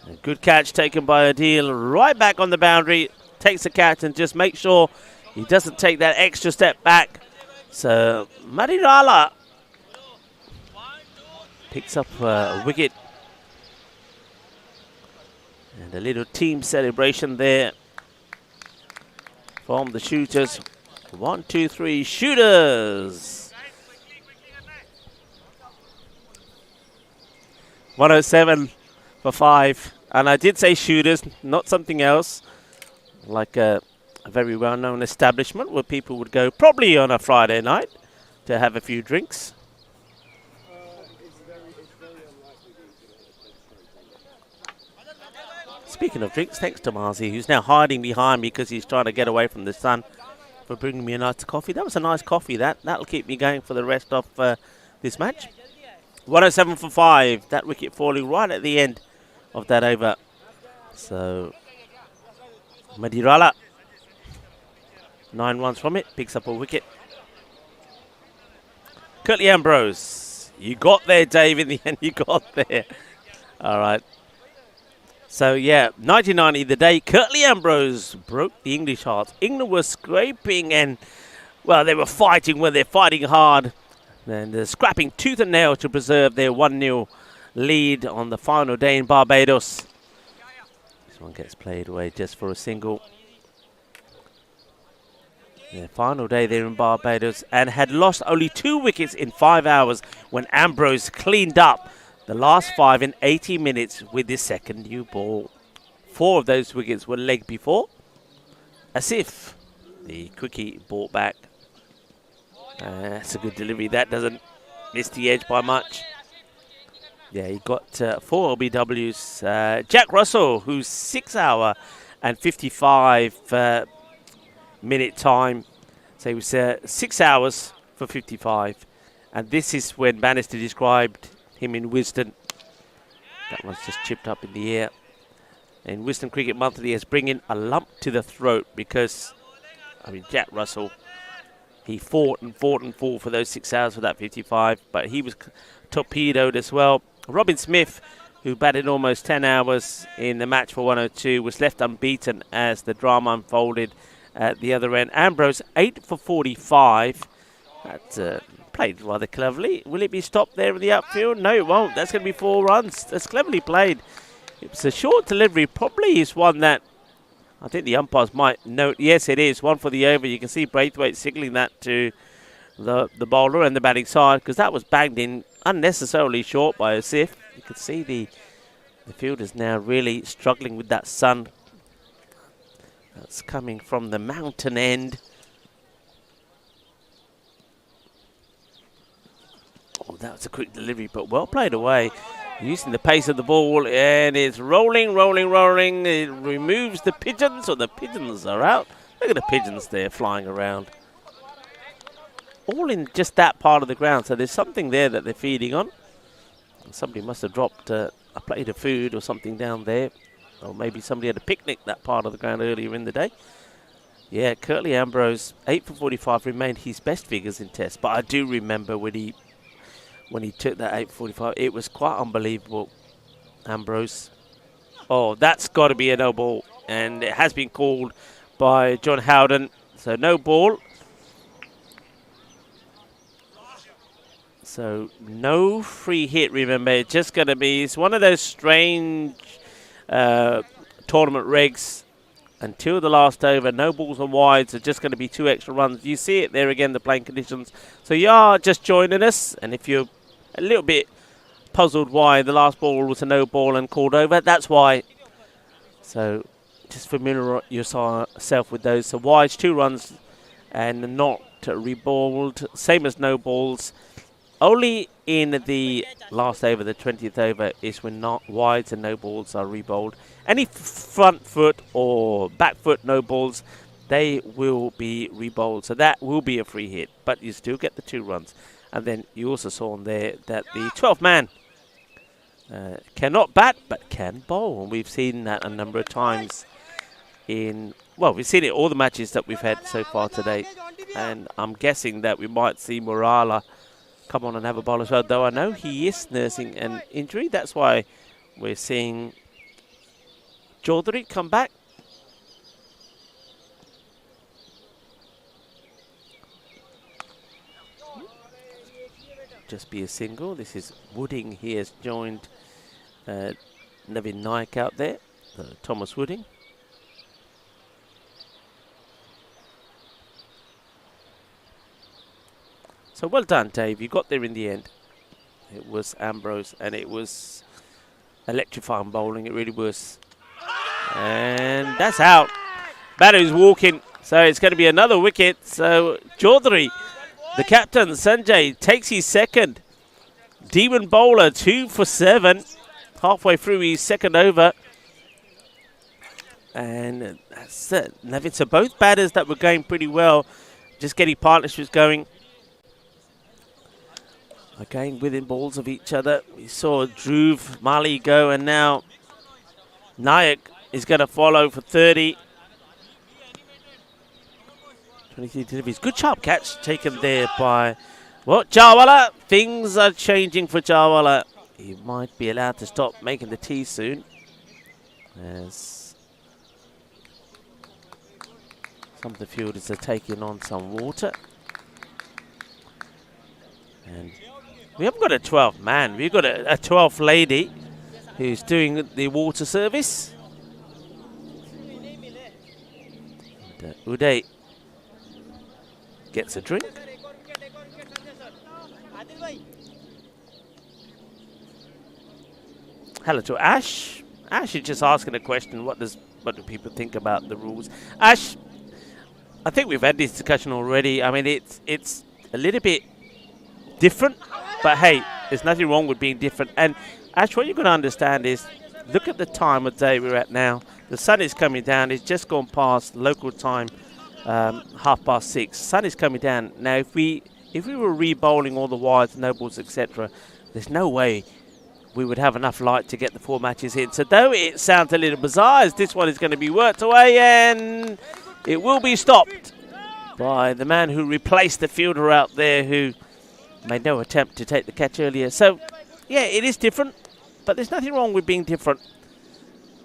A good catch taken by Adil. Right back on the boundary. Takes the catch and just make sure he doesn't take that extra step back. So Madirala picks up a wicket. And a little team celebration there from the shooters. 1, 2, 3 shooters. 107 for 5. And I did say shooters, not something else. Like a very well-known establishment where people would go probably on a Friday night to have a few drinks. Speaking of drinks, thanks to Marzi, who's now hiding behind me because he's trying to get away from the sun, for bringing me a nice coffee. That was a nice coffee, that'll keep me going for the rest of this match. 107 for 5. That wicket falling right at the end of that over. So Madirala, 9 runs from it, picks up a wicket. Curtly Ambrose, you got there, Dave, in the end, you got there. All right. So, yeah, 1990, the day Curtly Ambrose broke the English hearts. England was scraping and, well, they were fighting when they're fighting hard. And they're scrapping tooth and nail to preserve their 1-0 lead on the final day in Barbados. This one gets played away just for a single. Their final day there in Barbados and had lost only 2 wickets in 5 hours when Ambrose cleaned up the last 5 in 80 minutes with his second new ball. 4 of those wickets were legged before. Asif, the quickie, brought back. That's a good delivery. That doesn't miss the edge by much. Yeah, he got 4 LBWs. Jack Russell, who's 6 hour and 55 minute time. So it was 6 hours for 55. And this is when Bannister described him in Wisden. That one's just chipped up in the air. And Wisden Cricket Monthly is bringing a lump to the throat because, I mean, Jack Russell, he fought and fought and fought for those 6 hours for that 55, but he was torpedoed as well. Robin Smith, who batted almost 10 hours in the match for 102, was left unbeaten as the drama unfolded at the other end. Ambrose, 8 for 45. That's played rather cleverly. Will it be stopped there in the outfield? No, it won't. That's going to be 4 runs. That's cleverly played. It's a short delivery. Probably is one that I think the umpires might note. Yes, it is. One for the over. You can see Braithwaite signaling that to the bowler and the batting side because that was banged in unnecessarily short by Asif. You can see the fielders now really struggling with that sun that's coming from the mountain end. Oh, that was a quick delivery, but well played away. Using the pace of the ball, and it's rolling, rolling, rolling. It removes the pigeons, or the pigeons are out. Look at the pigeons there flying around. All in just that part of the ground, so there's something there that they're feeding on. Somebody must have dropped a plate of food or something down there. Or maybe somebody had a picnic that part of the ground earlier in the day. Yeah, Curtly Ambrose, 8 for 45, remained his best figures in Test. But I do remember when he took that 8 for 45, it was quite unbelievable. Ambrose. Oh, that's got to be a no ball. And it has been called by John Howden. So no ball. So no free hit, remember. It's just going to be, it's one of those strange tournament regs. Until the last over, no balls and wides are just going to be 2 extra runs. You see it there again, the playing conditions. So you are just joining us. And if you're a little bit puzzled why the last ball was a no ball and called over, that's why. So just familiarise yourself with those. So wides, 2 runs, and not reballed, same as no balls. Only in the last over, the 20th over, is when not wides and no balls are rebowled. Any front foot or back foot no balls, they will be rebowled. So that will be a free hit, but you still get the 2 runs. And then you also saw on there that the 12th man cannot bat but can bowl. And we've seen that a number of times in, well, we've seen it all the matches that we've had so far today. And I'm guessing that we might see Morala come on and have a bowl as well, though I know he is nursing an injury. That's why we're seeing Chaudhary come back. Just be a single. This is Wooding. He has joined Navin Naik out there, Thomas Wooding. So well done, Dave. You got there in the end. It was Ambrose, and it was electrifying bowling. It really was. And that's out. Batter's walking, so it's going to be another wicket. So Chaudhary, the captain, Sanjay, takes his second. Demon bowler, 2 for 7. Halfway through his second over. And that's it. Navin, so both batters that were going pretty well, just getting partnerships going. Again, within balls of each other. We saw Dhruv Mali go, and now Nayak is going to follow for 30. 23 deliveries. Good sharp catch taken there by, well, Jawala. Things are changing for Jawala. He might be allowed to stop making the tea soon, as some of the fielders are taking on some water. And we haven't got a 12th man. We've got a 12th lady who's doing the water service. And, Uday gets a drink. Hello to Ash. Ash is just asking a question. What do people think about the rules? Ash, I think we've had this discussion already. I mean, it's a little bit different, but hey, there's nothing wrong with being different. And Ash, what you're going to understand is, look at the time of day we're at now. The sun is coming down. It's just gone past local time, 6:30. Sun is coming down. Now, if we were re-bowling all the wides, no balls, etc., there's no way we would have enough light to get the 4 matches in. So though it sounds a little bizarre, as this one is going to be worked away, and it will be stopped by the man who replaced the fielder out there, who made no attempt to take the catch earlier. So, yeah, it is different, but there's nothing wrong with being different.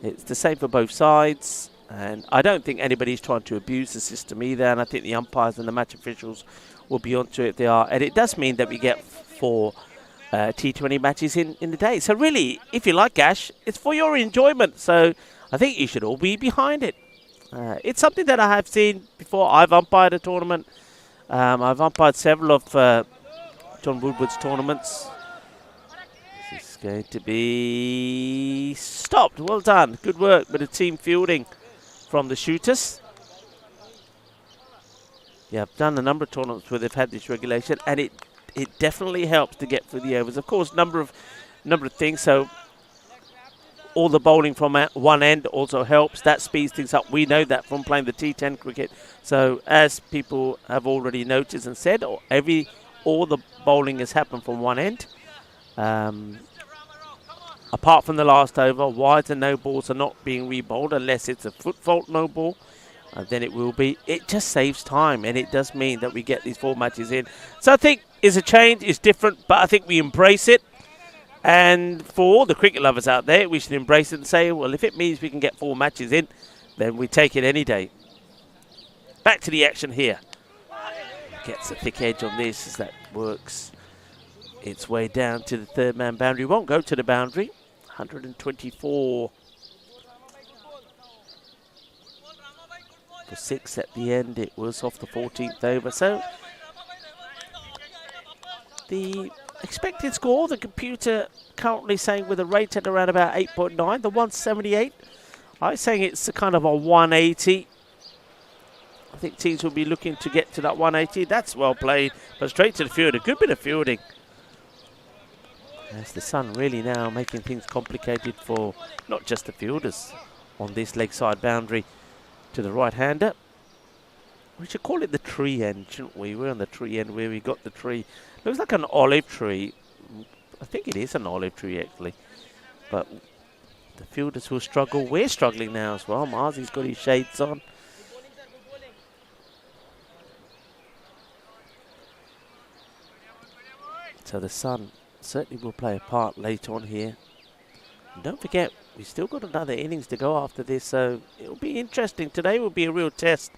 It's the same for both sides, and I don't think anybody's trying to abuse the system either, and I think the umpires and the match officials will be onto it if they are. And it does mean that we get 4 T20 matches in the day. So really, if you like Ash, it's for your enjoyment. So I think you should all be behind it. It's something that I have seen before. I've umpired a tournament. I've umpired several of John Woodward's tournaments. This is going to be stopped. Well done. Good work with the team fielding from the shooters. Yeah, I've done a number of tournaments where they've had this regulation, and it definitely helps to get through the overs. Of course, number of things. So all the bowling from one end also helps. That speeds things up. We know that from playing the T10 cricket. So as people have already noticed and said, all the bowling has happened from one end. Apart from the last over, wides and no balls are not being re-bowled unless it's a foot fault no ball. And then it will be. It just saves time, and it does mean that we get these 4 matches in. So I think it's a change, it's different, but I think we embrace it. And for all the cricket lovers out there, we should embrace it and say, well, if it means we can get 4 matches in, then we take it any day. Back to the action here. Gets a thick edge on this as that works its way down to the 3rd man boundary. Won't go to the boundary. 124 for 6 at the end. It was off the 14th over. So the expected score, the computer currently saying with a rate at around about 8.9, the 178. I'm saying it's a kind of a 180. I think teams will be looking to get to that 180. That's well played, but straight to the field. A good bit of fielding. That's the Sun really now making things complicated for not just the fielders on this leg side boundary to the right-hander. We should call it the tree end, shouldn't we? We're on the tree end where we got the tree. Looks like an olive tree. I think it is an olive tree, actually. But the fielders will struggle. We're struggling now as well. Marzi's got his shades on. So the Sun certainly will play a part later on here. And don't forget, we've still got another innings to go after this, so it'll be interesting. Today will be a real test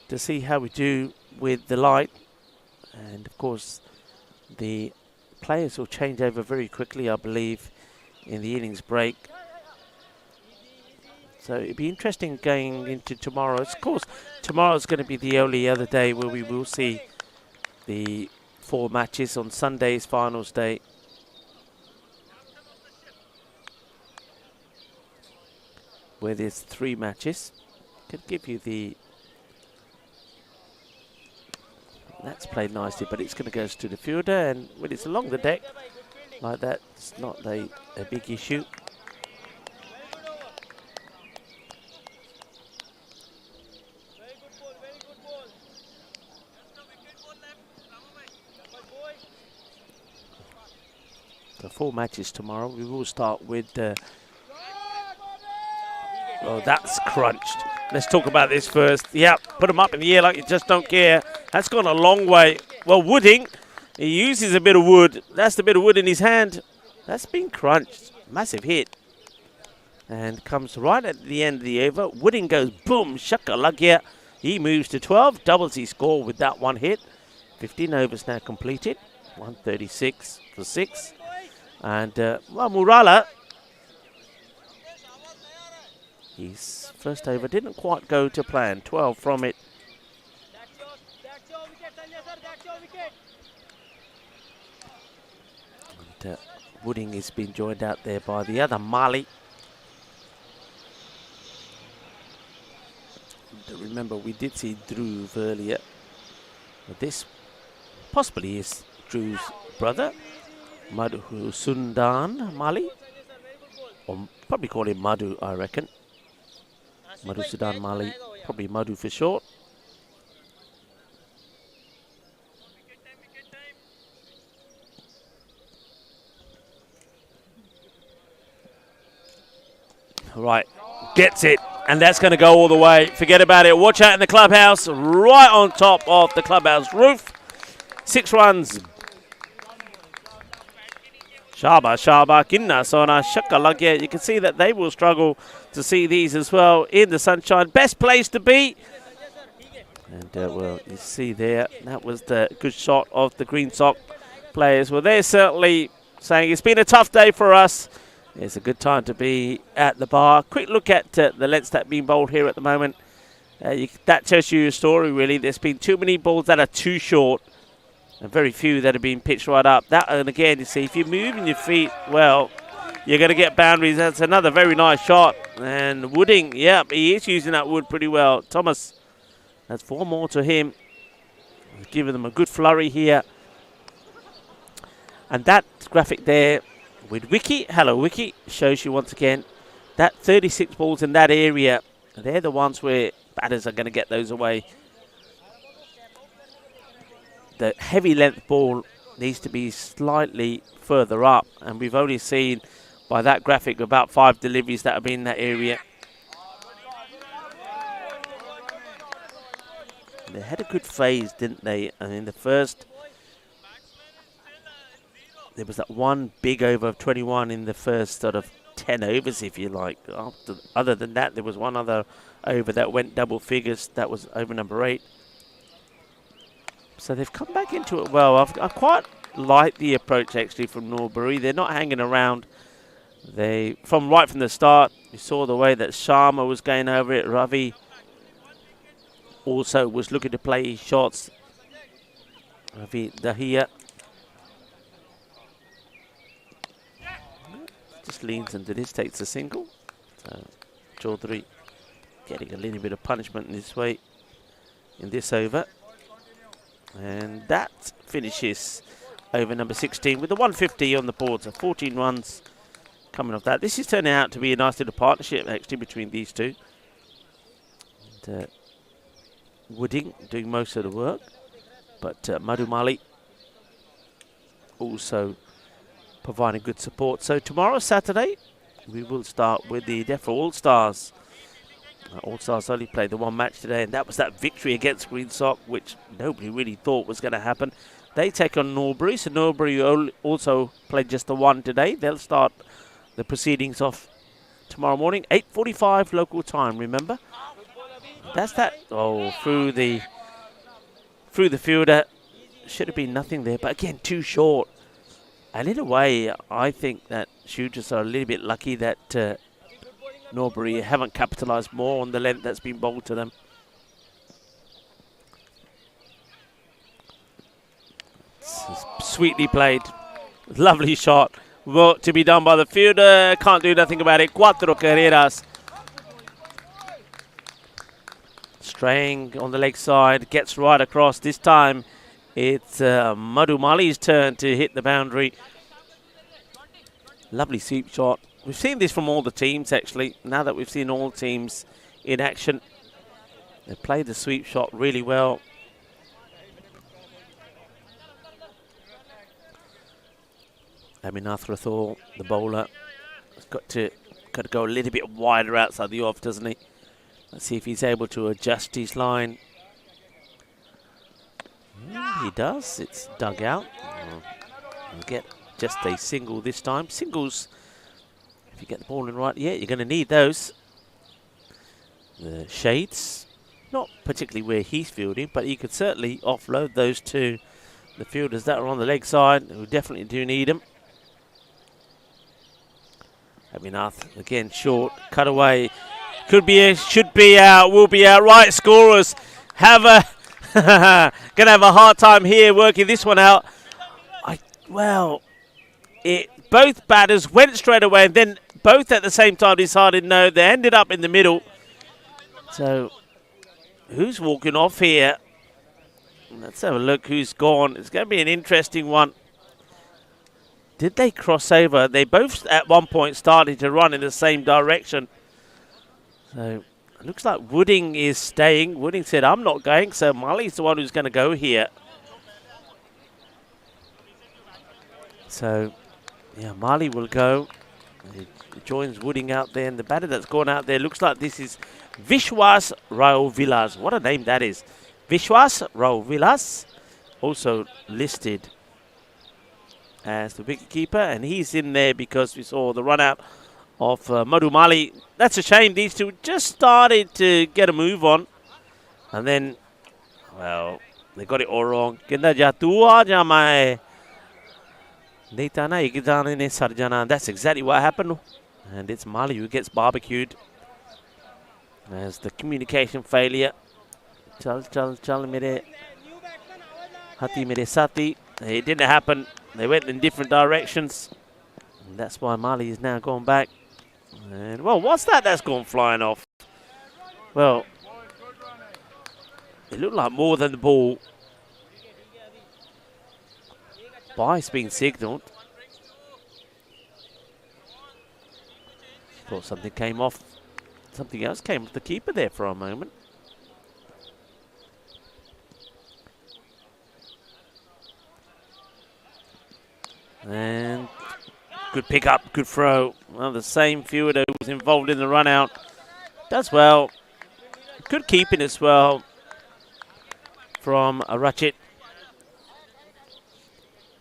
to see how we do with the light. And of course, the players will change over very quickly, I believe, in the innings break. So it'll be interesting going into tomorrow. Of course, tomorrow's going to be the only other day where we will see the 4 matches on Sunday's finals day. Where there's 3 matches. Could give you the... That's played nicely, but it's going to go to the fielder, and when it's along the deck like that, it's not a big issue. So 4 matches tomorrow. We will start with... oh, that's crunched. Let's talk about this first. Yeah, put them up in the air like you just don't care. That's gone a long way. Well, Wooding, he uses a bit of wood. That's the bit of wood in his hand. That's been crunched. Massive hit. And comes right at the end of the over. Wooding goes boom, shakalugya. He moves to 12, doubles his score with that one hit. 15 overs now completed. 136 for 6. And, well, Murala, his first over didn't quite go to plan. 12 from it. And, Wooding has been joined out there by the other Mali. Remember, we did see Dhruv earlier. But this possibly is Dhruv's brother, Madhu Sundan Mali. Or probably call him Madhu, I reckon. Madhu Sudan Mali, probably Madhu for short. Right, gets it, and that's going to go all the way. Forget about it. Watch out in the clubhouse, right on top of the clubhouse roof. 6 runs. Shaba, Kinna, Sona, Shakalagya. You can see that they will struggle to see these as well in the sunshine. Best place to be. And, well, you see there, that was the good shot of the Green Sock players. Well, they're certainly saying it's been a tough day for us. It's a good time to be at the bar. Quick look at the lengths that are being bowled here at the moment. That tells you a story, really. There's been too many balls that are too short. And very few that have been pitched right up. That, and again, you see, if you're moving your feet, well, you're going to get boundaries. That's another very nice shot. And Wooding, yeah, he is using that wood pretty well. Thomas, that's 4 more to him. Giving them a good flurry here. And that graphic there with Wiki, hello Wiki, shows you once again that 36 balls in that area. They're the ones where batters are going to get those away. The heavy length ball needs to be slightly further up, and we've only seen by that graphic about 5 deliveries that have been in that area. They had a good phase, didn't they? And in the first, there was that one big over of 21 in the first sort of 10 overs, if you like. Other than that, there was one other over that went double figures. That was over number 8. So they've come back into it well. I quite like the approach, actually, from Norbury. They're not hanging around. Right from the start, you saw the way that Sharma was going over it. Ravi also was looking to play his shots. Ravi Dahiya just leans into this, takes a single. So Chaudhary getting a little bit of punishment in this way. in this over. And that finishes over number 16 with the 150 on the board. So 14 runs coming off that. This is turning out to be a nice little partnership actually between these two. And, Wooding doing most of the work, but Madhumali also providing good support. So tomorrow, Saturday, we will start with the DEFRA All-Stars. All-Stars only played the one match today, and that was that victory against Green Sock, which nobody really thought was going to happen. They take on Norbury, so Norbury also played just the one today. They'll start the proceedings off tomorrow morning, 8:45 local time, remember? That's that. Oh, through the fielder. Should have been nothing there, but again, too short. And in a way, I think that shooters are a little bit lucky that Norbury haven't capitalised more on the length that's been bowled to them. Sweetly played. Lovely shot. Work to be done by the fielder. Can't do nothing about it. Cuatro carreras. Straying on the leg side. Gets right across. This time it's Madhumali's turn to hit the boundary. Lovely sweep shot. We've seen this from all the teams actually. Now that we've seen all teams in action, they played the sweep shot really well. Aminath Rathor, the bowler, has got to go a little bit wider outside the off, doesn't he? Let's see if he's able to adjust his line. He does. It's dug out. We'll get just a single this time. Singles, if you get the ball in right, yeah, you're going to need those. The shades, not particularly where he's fielding, but he could certainly offload those to the fielders that are on the leg side, who definitely do need them. Aminath again short, cut away. Could be, should be out, will be out. Right, scorers have a gonna have a hard time here working this one out. Both batters went straight away, and then both at the same time decided no. They ended up in the middle. So who's walking off here? Let's have a look who's gone. It's going to be an interesting one. Did they cross over? They both at one point started to run in the same direction. So it looks like Wooding is staying. Wooding said, I'm not going, so Mali's the one who's going to go here. So, yeah, Mali will go. He joins Wooding out there, and the batter that's gone out there looks like this is Vishwas Rao Villas. What a name that is. Vishwas Rao Villas, also listed as the wicketkeeper, and he's in there because we saw the run out of Madhumali. That's a shame. These two just started to get a move on, and then, well, they got it all wrong. That's exactly what happened, and it's Mali who gets barbecued as the communication failure. Chal mere hati mere sati. It didn't happen. They went in different directions, and that's why Mali is now going back. And well, what's that that's gone flying off? Well, it looked like more than the ball. Bias being signalled. Thought something came off. Something else came off the keeper there for a moment. And good pick up, good throw. Well, the same fielder who was involved in the run out does well. Good keeping as well from Rachit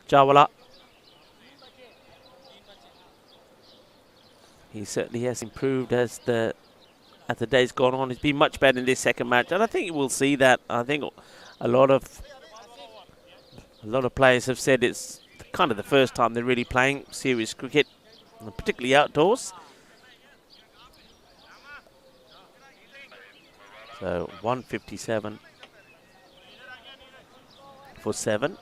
Jawala. He certainly has improved as the day's gone on. He's been much better in this second match, and I think we'll see that. I think a lot of players have said it's kind of the first time they're really playing serious cricket, particularly outdoors. So 157 for 7.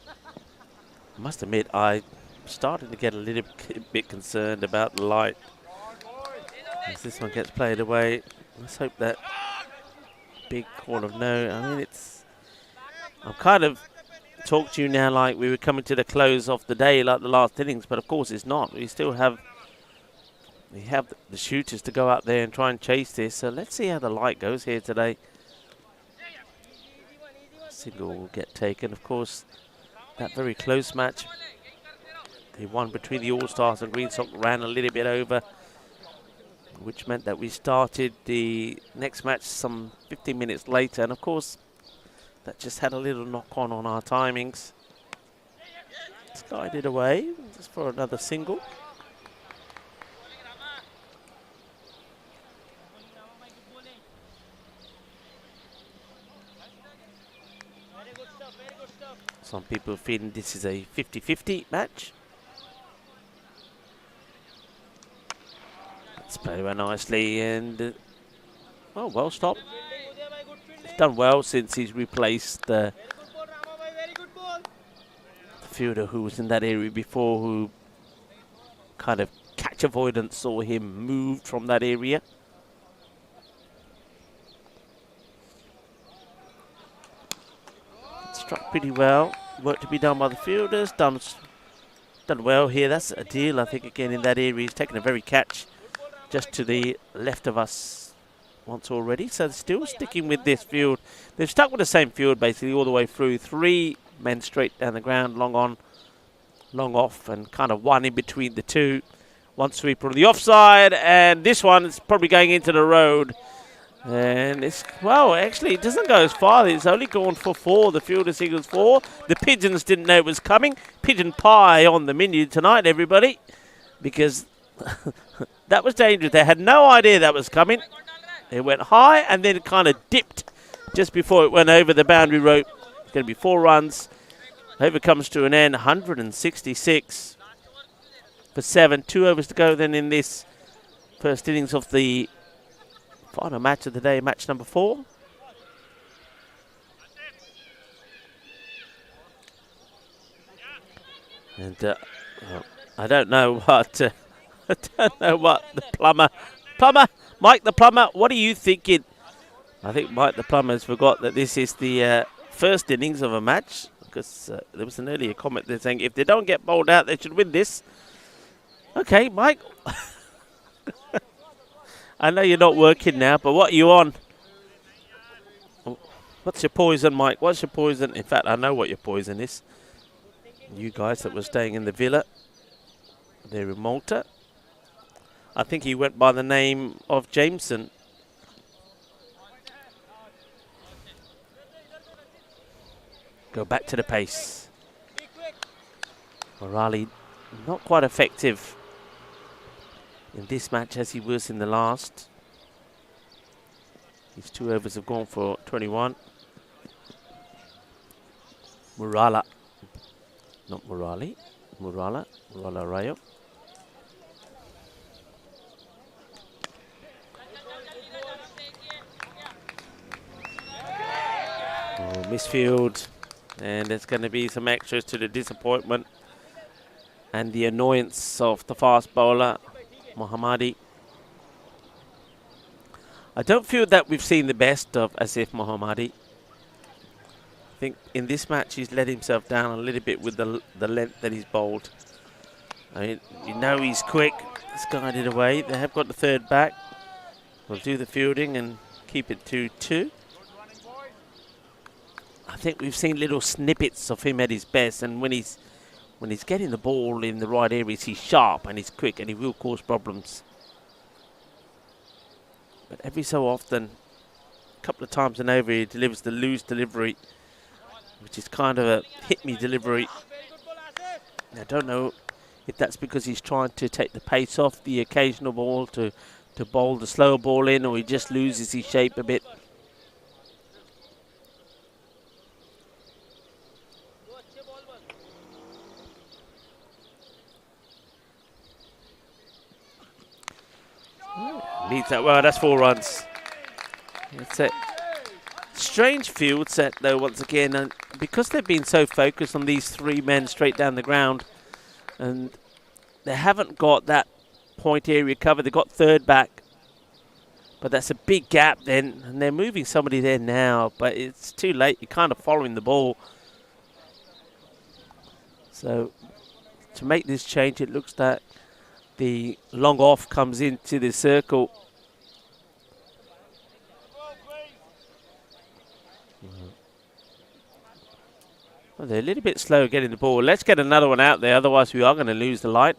I must admit, I starting to get a little bit concerned about the light. As this one gets played away, let's hope that big call of no. I mean, I'm kind of talking to you now like we were coming to the close of the day like the last innings, but of course it's not. We have the shooters to go out there and try and chase this. So let's see how the light goes here today. Single will get taken. Of course, that very close match, the one between the All-Stars and Green Sox, ran a little bit over, which meant that we started the next match some 15 minutes later. And of course, that just had a little knock-on on our timings. Skied it away just for another single. Some people are feeling this is a 50-50 match. It's played away nicely and well stopped. He's done well since he's replaced the fielder who was in that area before, who kind of catch avoidance saw him moved from that area. Struck pretty well. Work to be done by the fielders. Done well here. That's a deal, I think, again in that area. He's taken a very catch just to the left of us once already. So they're still sticking with this field. They've stuck with the same field basically all the way through. 3 men straight down the ground, long on, long off, and kind of one in between the two. One sweeper on the offside, and this one is probably going into the road. And it's, well, actually, it doesn't go as far. It's only gone for 4. The fielder signals 4. The Pigeons didn't know it was coming. Pigeon pie on the menu tonight, everybody, because that was dangerous. They had no idea that was coming. It went high and then kind of dipped just before it went over the boundary rope. It's going to be 4 runs. Over comes to an end, 166 for 7. 2 overs to go then in this first innings of the final match of the day, match number 4. And I don't know what the plumber, Mike the plumber. What are you thinking? I think Mike the plumber has forgot that this is the first innings of a match, because there was an earlier comment there saying if they don't get bowled out, they should win this. Okay, Mike. I know you're not working now, but what are you on? What's your poison, Mike? What's your poison? In fact, I know what your poison is. You guys that were staying in the villa there in Malta. I think he went by the name of Jameson. Go back to the pace. Morali not quite effective in this match as he was in the last. His 2 overs have gone for 21. Murala. Not Murali. Murala Rayo. Oh, misfield. And there's going to be some extras to the disappointment and the annoyance of the fast bowler, Mohammadi. I don't feel that we've seen the best of Asif Mohammadi. I think in this match he's let himself down a little bit with the length that he's bowled. I mean, you know he's quick. It's guided away. They have got the third back. We'll do the fielding and keep it 2-2. I think we've seen little snippets of him at his best, and when he's getting the ball in the right areas, he's sharp and he's quick and he will cause problems. But every so often, a couple of times and over, he delivers the loose delivery, which is kind of a hit-me delivery. I don't know if that's because he's trying to take the pace off the occasional ball to bowl the slower ball in, or he just loses his shape a bit. Leads that well. That's 4 runs. That's it. Strange field set though once again, and because they've been so focused on these 3 men straight down the ground, And they haven't got that point area covered. They've got third back. But that's a big gap then. And they're moving somebody there now. But it's too late. You're kind of following the ball. So to make this change, it looks like the long off comes into the circle. Well, they're a little bit slow getting the ball. Let's get another one out there, otherwise we are going to lose the line.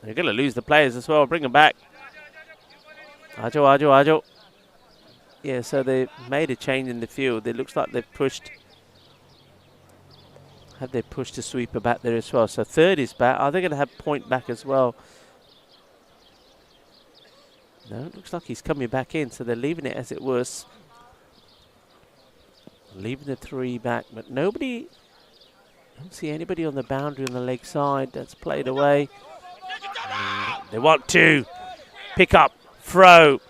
They're going to lose the players as well. Bring them back. Ajo. Yeah, so they made a change in the field. It looks like they've pushed. Have they pushed the sweeper back there as well? So third is back. Are they going to have point back as well? No, it looks like he's coming back in. So they're leaving it as it was. Leaving the three back, but nobody. I don't see anybody on the boundary on the leg side. That's played away. They want to pick up, throw,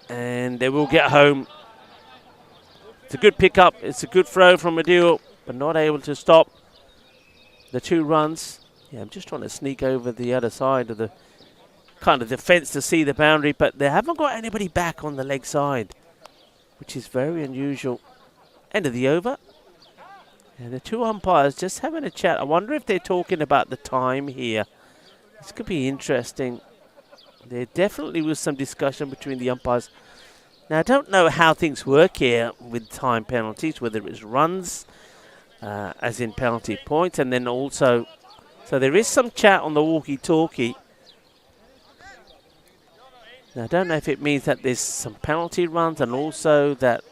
and they will get home. It's a good pickup. It's a good throw from Adil, but not able to stop the 2 runs. Yeah, I'm just trying to sneak over the other side of the kind of defence to see the boundary, but they haven't got anybody back on the leg side, which is very unusual. End of the over. And the 2 umpires just having a chat. I wonder if they're talking about the time here. This could be interesting. There definitely was some discussion between the umpires. Now, I don't know how things work here with time penalties, whether it's runs, as in penalty points, and then also... So there is some chat on the walkie-talkie. Now, I don't know if it means that there's some penalty runs and also that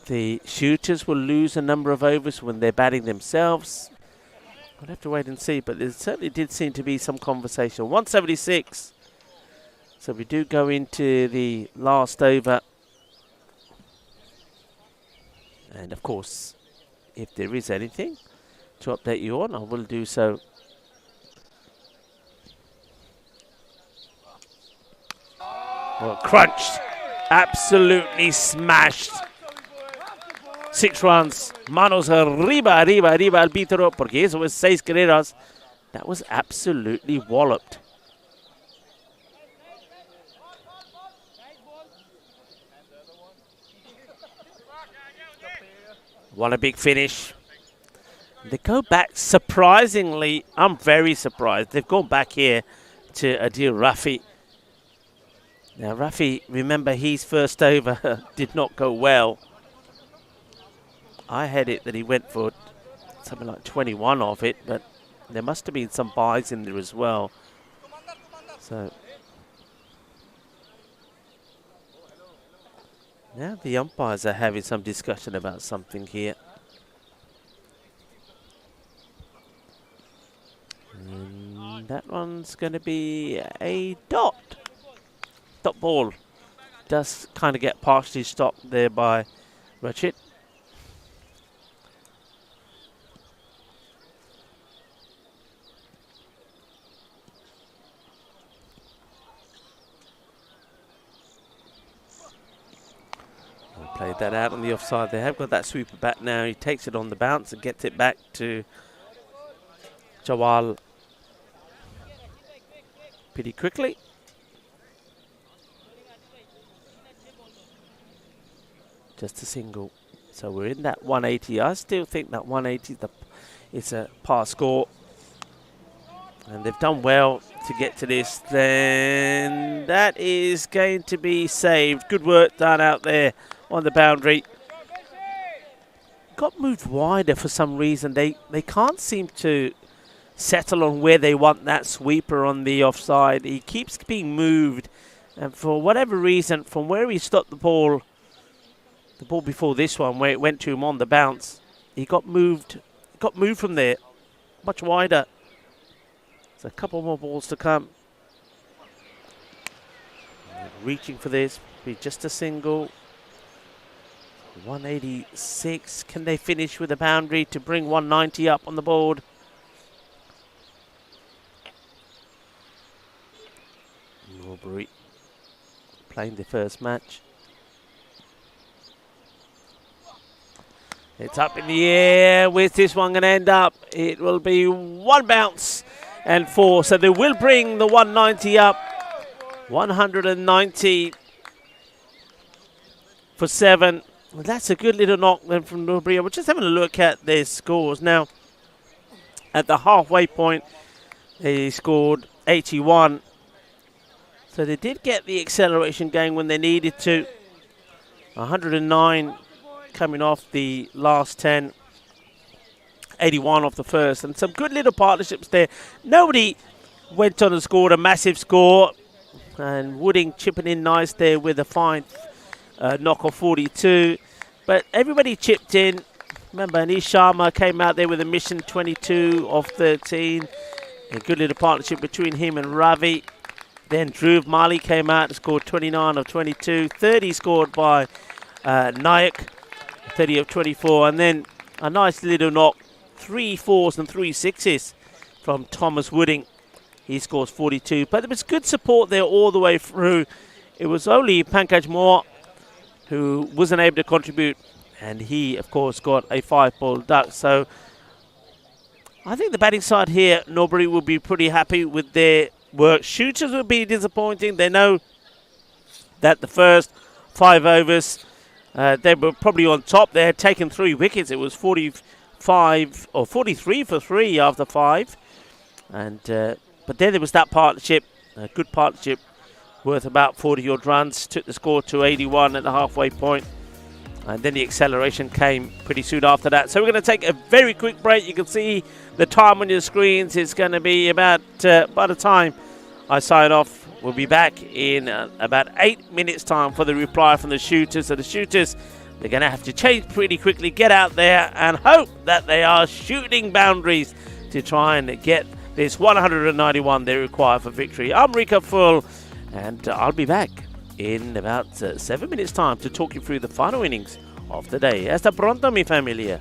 the shooters will lose a number of overs when they're batting themselves. We'll have to wait and see, but there certainly did seem to be some conversation. 176. So we do go into the last over. And of course, if there is anything to update you on, I will do so. Well, crunched. Absolutely smashed. 6 runs. Manos arriba arbitro, porque eso es 6 carreras. That was absolutely walloped. What a big finish. They go back, surprisingly, I'm very surprised. They've gone back here to Adil Rafi. Now, Rafi, remember, his first over did not go well. I had it that he went for something like 21 of it, but there must have been some buys in there as well. So now the umpires are having some discussion about something here. And that one's going to be a dot. Dot ball. Does kind of get partially stopped there by Rachid. Played that out on the offside. They have got that sweeper back now. He takes it on the bounce and gets it back to Jawal pretty quickly. Just a single. So we're in that 180. I still think that 180 is a par score. And they've done well to get to this. Then that is going to be saved. Good work done out there on the boundary. Got moved wider for some reason. They can't seem to settle on where they want that sweeper on the offside. He keeps being moved. And for whatever reason, from where he stopped the ball before this one, where it went to him on the bounce, he got moved from there, much wider. So a couple more balls to come. Reaching for this, be just a single. 186. Can they finish with a boundary to bring 190 up on the board? Norbury playing the first match. It's up in the air. Where's this one going to end up? It will be one bounce and 4. So they will bring the 190 up. 190 for 7. Well, that's a good little knock then from Norbury. We're just having a look at their scores now. At the halfway point, they scored 81. So they did get the acceleration going when they needed to. 109 coming off the last 10. 81 off the first. And some good little partnerships there. Nobody went on and scored a massive score. And Wooding chipping in nice there with a fine knock of 42. But everybody chipped in. Remember, Anish Sharma came out there with a mission 22 off 13. A good little partnership between him and Ravi. Then Dhruv Mali came out and scored 29 of 22. 30 scored by Nayak, 30 of 24. And then a nice little knock, 3 4s and 3 6s from Thomas Wooding. He scores 42. But there was good support there all the way through. It was only Pankaj Moore who wasn't able to contribute. And he, of course, got a 5-ball duck. So I think the batting side here, Norbury will be pretty happy with their work. Shooters will be disappointing. They know that the first 5 overs, they were probably on top. They had taken 3 wickets. It was 45 or 43 for 3 after 5. And but then there was that partnership, a good partnership worth about 40-odd runs. Took the score to 81 at the halfway point. And then the acceleration came pretty soon after that. So we're going to take a very quick break. You can see the time on your screens. It's going to be about, by the time I sign off, we'll be back in about 8 minutes' time for the reply from the shooters. So the shooters, they're going to have to change pretty quickly, get out there and hope that they are shooting boundaries to try and get this 191 they require for victory. I'm Rika Full, and I'll be back in about 7 minutes' time to talk you through the final innings of the day. Hasta pronto, mi familia.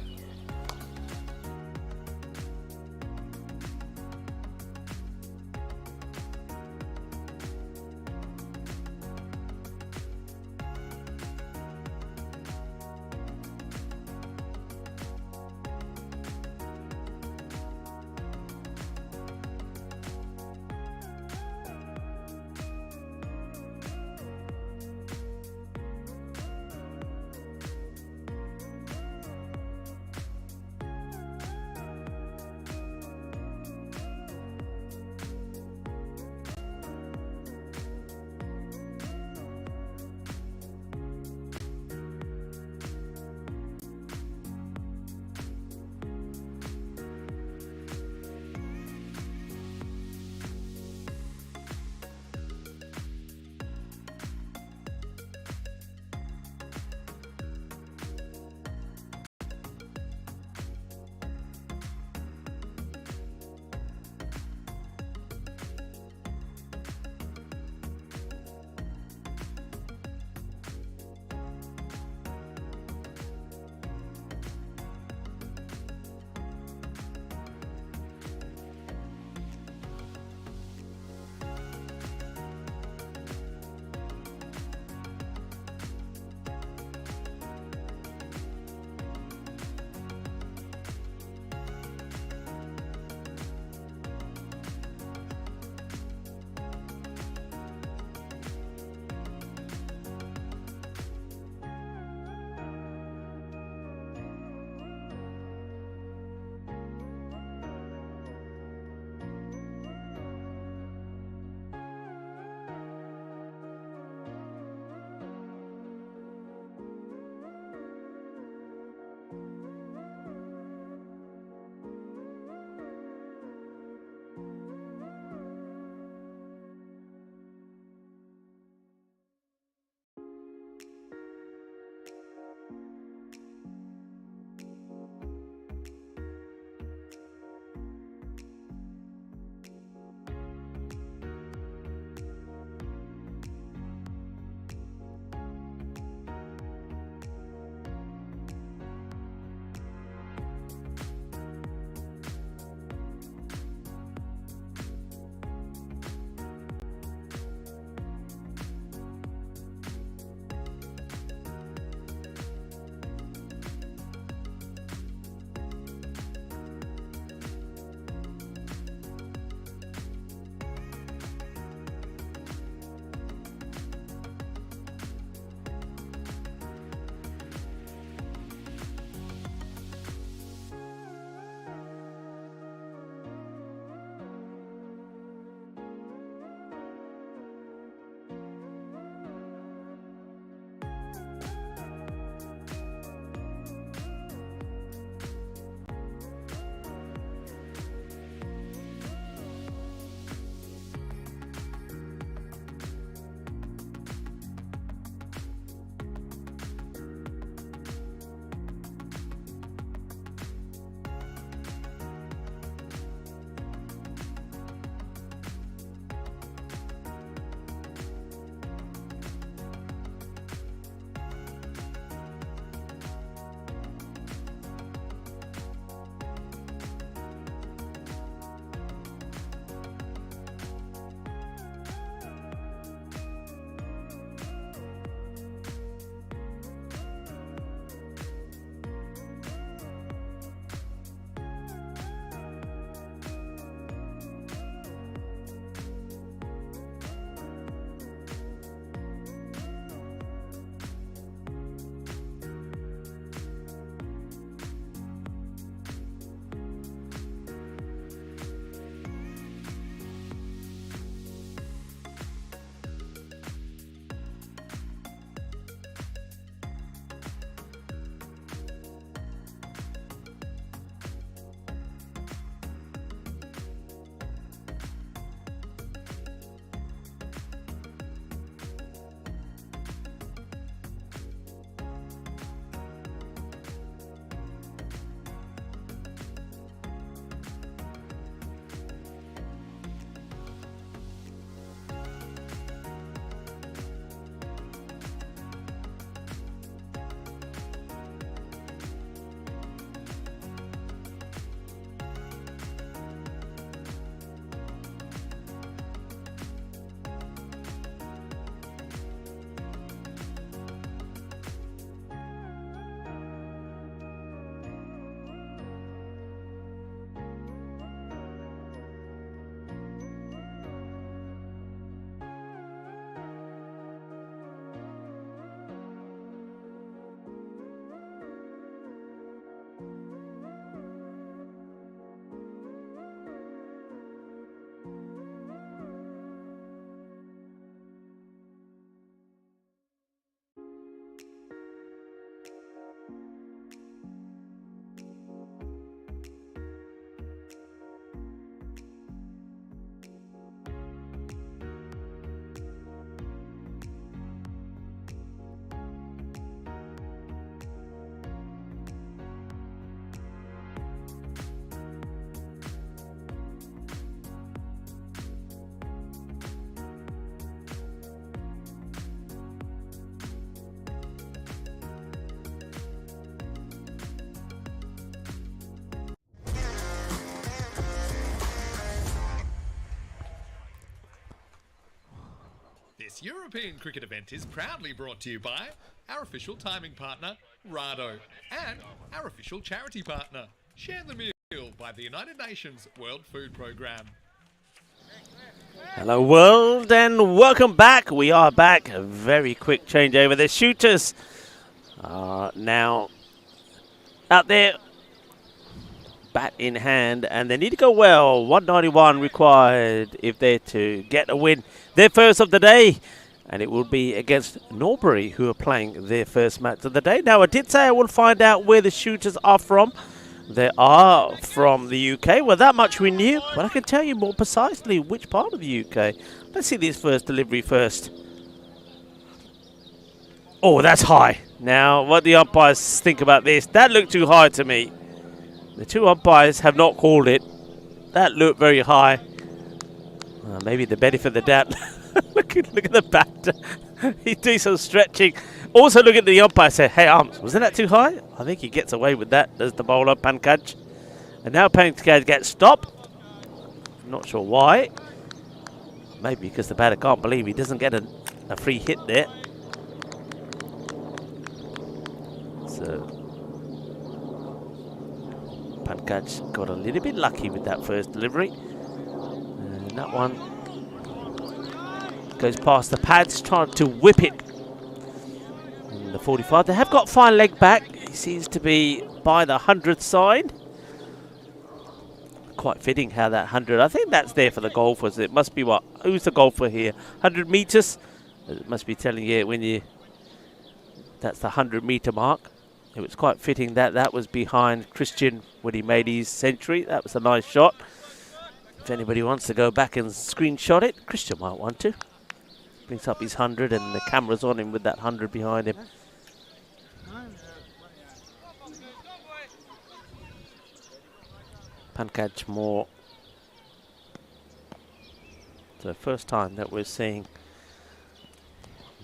This European cricket event is proudly brought to you by our official timing partner, Rado, and our official charity partner, Share the Meal by the United Nations World Food Programme. Hello world and welcome back. We are back. A very quick changeover. The shooters are now out there, bat in hand, and they need to go well. 191 required if they're to get a win. Their first of the day, and it will be against Norbury, who are playing their first match of the day. Now, I did say I will find out where the shooters are from. They are from the UK. Well, that much we knew, but I can tell you more precisely which part of the UK. Let's see this first delivery first. Oh, that's high. Now, what the umpires think about this? That looked too high to me. The two umpires have not called it. That looked very high. Maybe the benefit of the doubt. look at the batter. He's doing some stretching. Also look at the umpire and say, hey, arms, wasn't that too high? I think he gets away with that. There's the bowler, Pankaj. And now Pankaj gets stopped. Not sure why. Maybe because the batter can't believe he doesn't get a free hit there. So Pankaj got a little bit lucky with that first delivery. And that one goes past the pads, trying to whip it. And the 45, they have got fine leg back. He seems to be by the 100th side. Quite fitting how that 100, I think that's there for the golfers. It must be what? Who's the golfer here? 100 meters? It must be telling you when you, that's the 100-meter mark. It was quite fitting that that was behind Christian when he made his century. That was a nice shot. If anybody wants to go back and screenshot it, Christian might want to. Brings up his 100 and the camera's on him with that 100 behind him. Pankaj more. So first time that we're seeing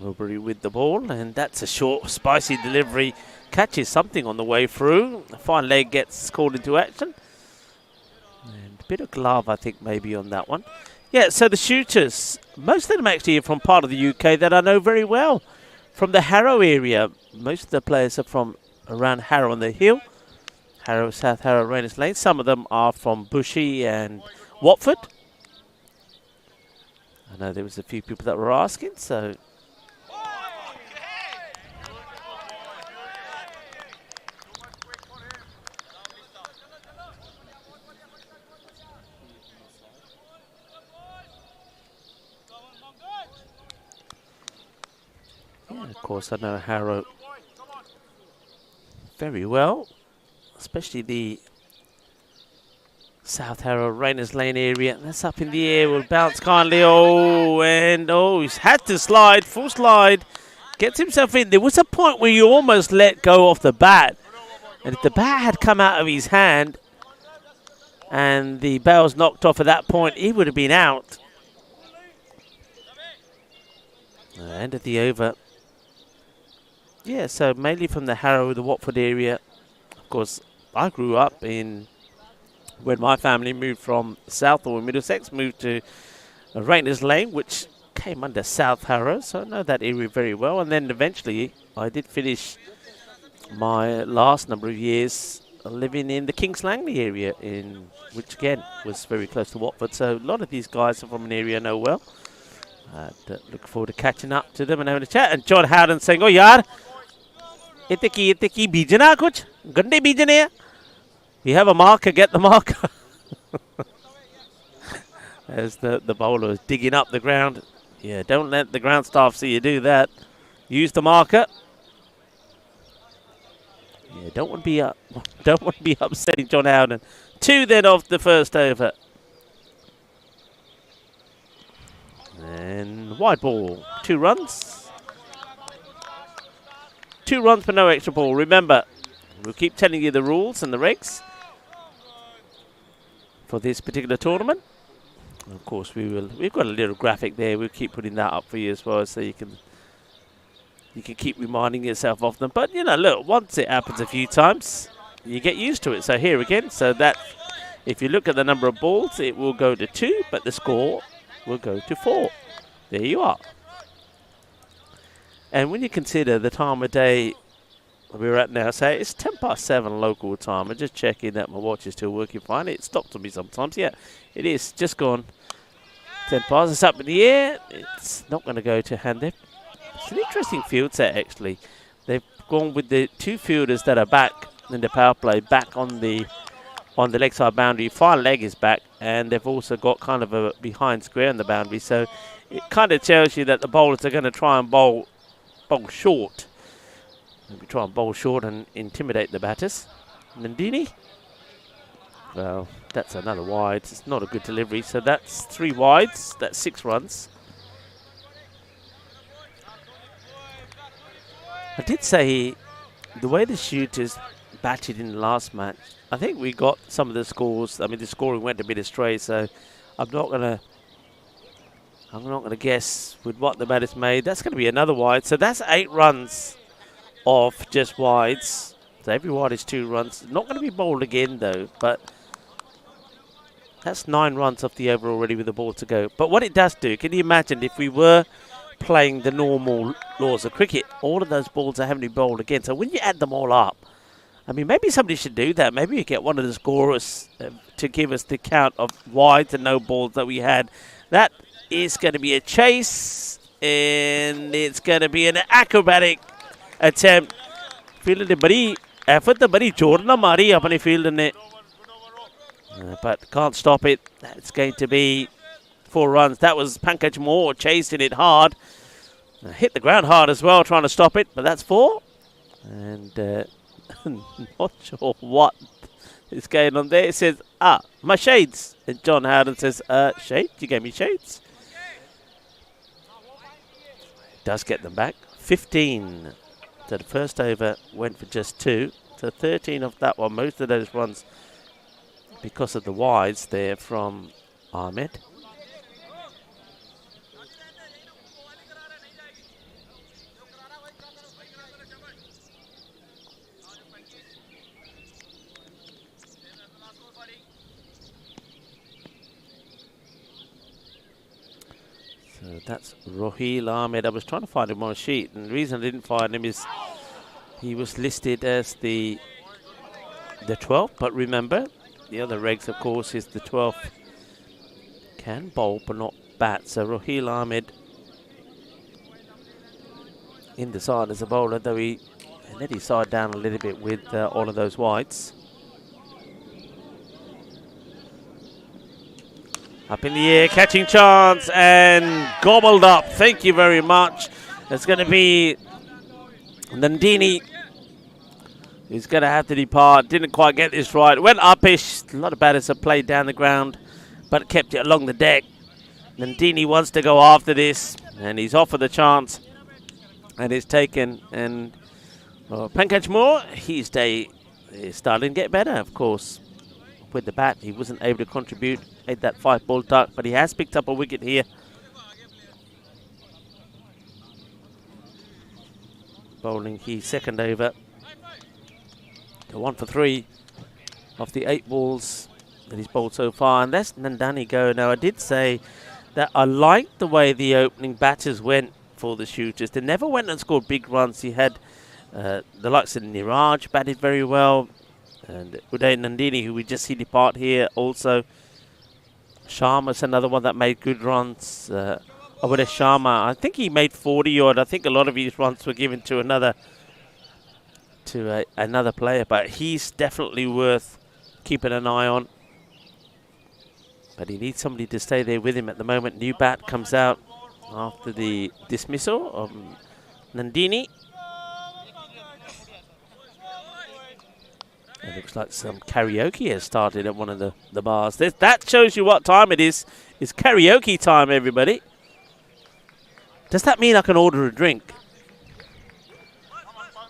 Norbury with the ball, and that's a short, spicy delivery. Catches something on the way through. A fine leg gets called into action. And a bit of glove, I think, maybe on that one. Yeah, so the shooters, most of them actually are from part of the UK that I know very well. From the Harrow area. Most of the players are from around Harrow on the Hill. Harrow, South Harrow, Rayners Lane. Some of them are from Bushy and Watford. I know there was a few people that were asking, so... Of course, I know Harrow very well, especially the South Harrow, Rayners Lane area. That's up in the air, will bounce kindly. Oh, and oh, he's had to slide, full slide, gets himself in. There was a point where you almost let go off the bat, and if the bat had come out of his hand and the bail's knocked off at that point, he would have been out. End of the over. Yeah, so mainly from the Harrow, the Watford area. Of course, I grew up in, when my family moved from South or Middlesex, moved to Rayners Lane, which came under South Harrow, so I know that area very well. And then eventually, I did finish my last number of years living in the Kings Langley area, which again was very close to Watford. So a lot of these guys are from an area I know well. Look forward to catching up to them and having a chat. And John Howden saying, "Oh, yaar, ite ki beejana kuch? Gande beejane hai? You have a marker, get the marker." As the bowler is digging up the ground. Yeah, don't let the ground staff see you do that. Use the marker. Yeah, don't want to be upsetting John Howden. 2 then off the first over. And wide ball, 2 runs. 2 runs for no extra ball. Remember, we'll keep telling you the rules and the regs for this particular tournament. And of course, we've got a little graphic there. We'll keep putting that up for you as well, so you can keep reminding yourself of them. But you know, look, once it happens a few times, you get used to it. So here again, so that if you look at the number of balls, it will go to 2, but the score will go to 4. There you are. And when you consider the time of day we're at now, say it's 7:10 local time. I'm just checking that my watch is still working fine. It stops on me sometimes. Yeah, it is. Just gone 10 past. It's up in the air. It's not going to go to hand there. It's an interesting field set, actually. They've gone with the two fielders that are back in the power play, back on the leg side boundary. Far leg is back, and they've also got kind of a behind square on the boundary. So it kind of tells you that the bowlers are going to try and bowl short. Maybe try and bowl short and intimidate the batters. Nandini. Well, that's another wide. It's not a good delivery. So that's 3 wides. That's 6 runs. I did say the way the shooters batted in the last match, I think we got some of the scores. I mean, the scoring went a bit astray. So I'm not gonna guess with what the batters made. That's going to be another wide. So that's 8 runs off just wides. So every wide is 2 runs. Not going to be bowled again though, but that's 9 runs off the over already with the ball to go. But what it does do, can you imagine if we were playing the normal laws of cricket, all of those balls are having to be bowled again. So when you add them all up, I mean, maybe somebody should do that. Maybe you get one of the scorers to give us the count of wides and no balls that we had. That is going to be a chase, and it's going to be an acrobatic attempt. Fielding the bari effort, the bari jorna mari apne field ne, but can't stop it. That's going to be 4 runs. That was Pankaj Moore chasing it hard. Hit the ground hard as well, trying to stop it, but that's 4. And not sure what is going on there. It says, my shades. And John Howden says, shade? You gave me shades? Does get them back. 15. So the first over went for just 2. So 13 of that one. Most of those runs because of the wides there from Ahmed. So that's Rohil Ahmed. I was trying to find him on a sheet, and the reason I didn't find him is he was listed as the 12th, but remember, the other regs, of course, is the 12th can bowl but not bat. So Rohil Ahmed in the side as a bowler, though he let his side down a little bit with all of those wides. Up in the air, catching chance, and gobbled up. Thank you very much. It's going to be Nandini who's going to have to depart. Didn't quite get this right. Went uppish. A lot of batters have played down the ground, but kept it along the deck. Nandini wants to go after this, and he's offered the chance, and it's taken. And Pankaj Moore, his day is starting to get better, of course. With the bat, he wasn't able to contribute. Made that 5-ball duck, but he has picked up a wicket here. Bowling his second over. The 1 for 3 of the 8 balls that he's bowled so far, and that's Nandani go. Now, I did say that I liked the way the opening batters went for the shooters. They never went and scored big runs. He had the likes of Niraj batted very well, and Uday Nandini, who we just see depart here, also. Sharma's another one that made good runs. Uday Sharma, I think he made 40 odd. I think a lot of his runs were given to another player, but he's definitely worth keeping an eye on. But he needs somebody to stay there with him at the moment. New bat comes out after the dismissal of Nandini. It looks like some karaoke has started at one of the bars. That shows you what time it is. It's karaoke time, everybody. Does that mean I can order a drink?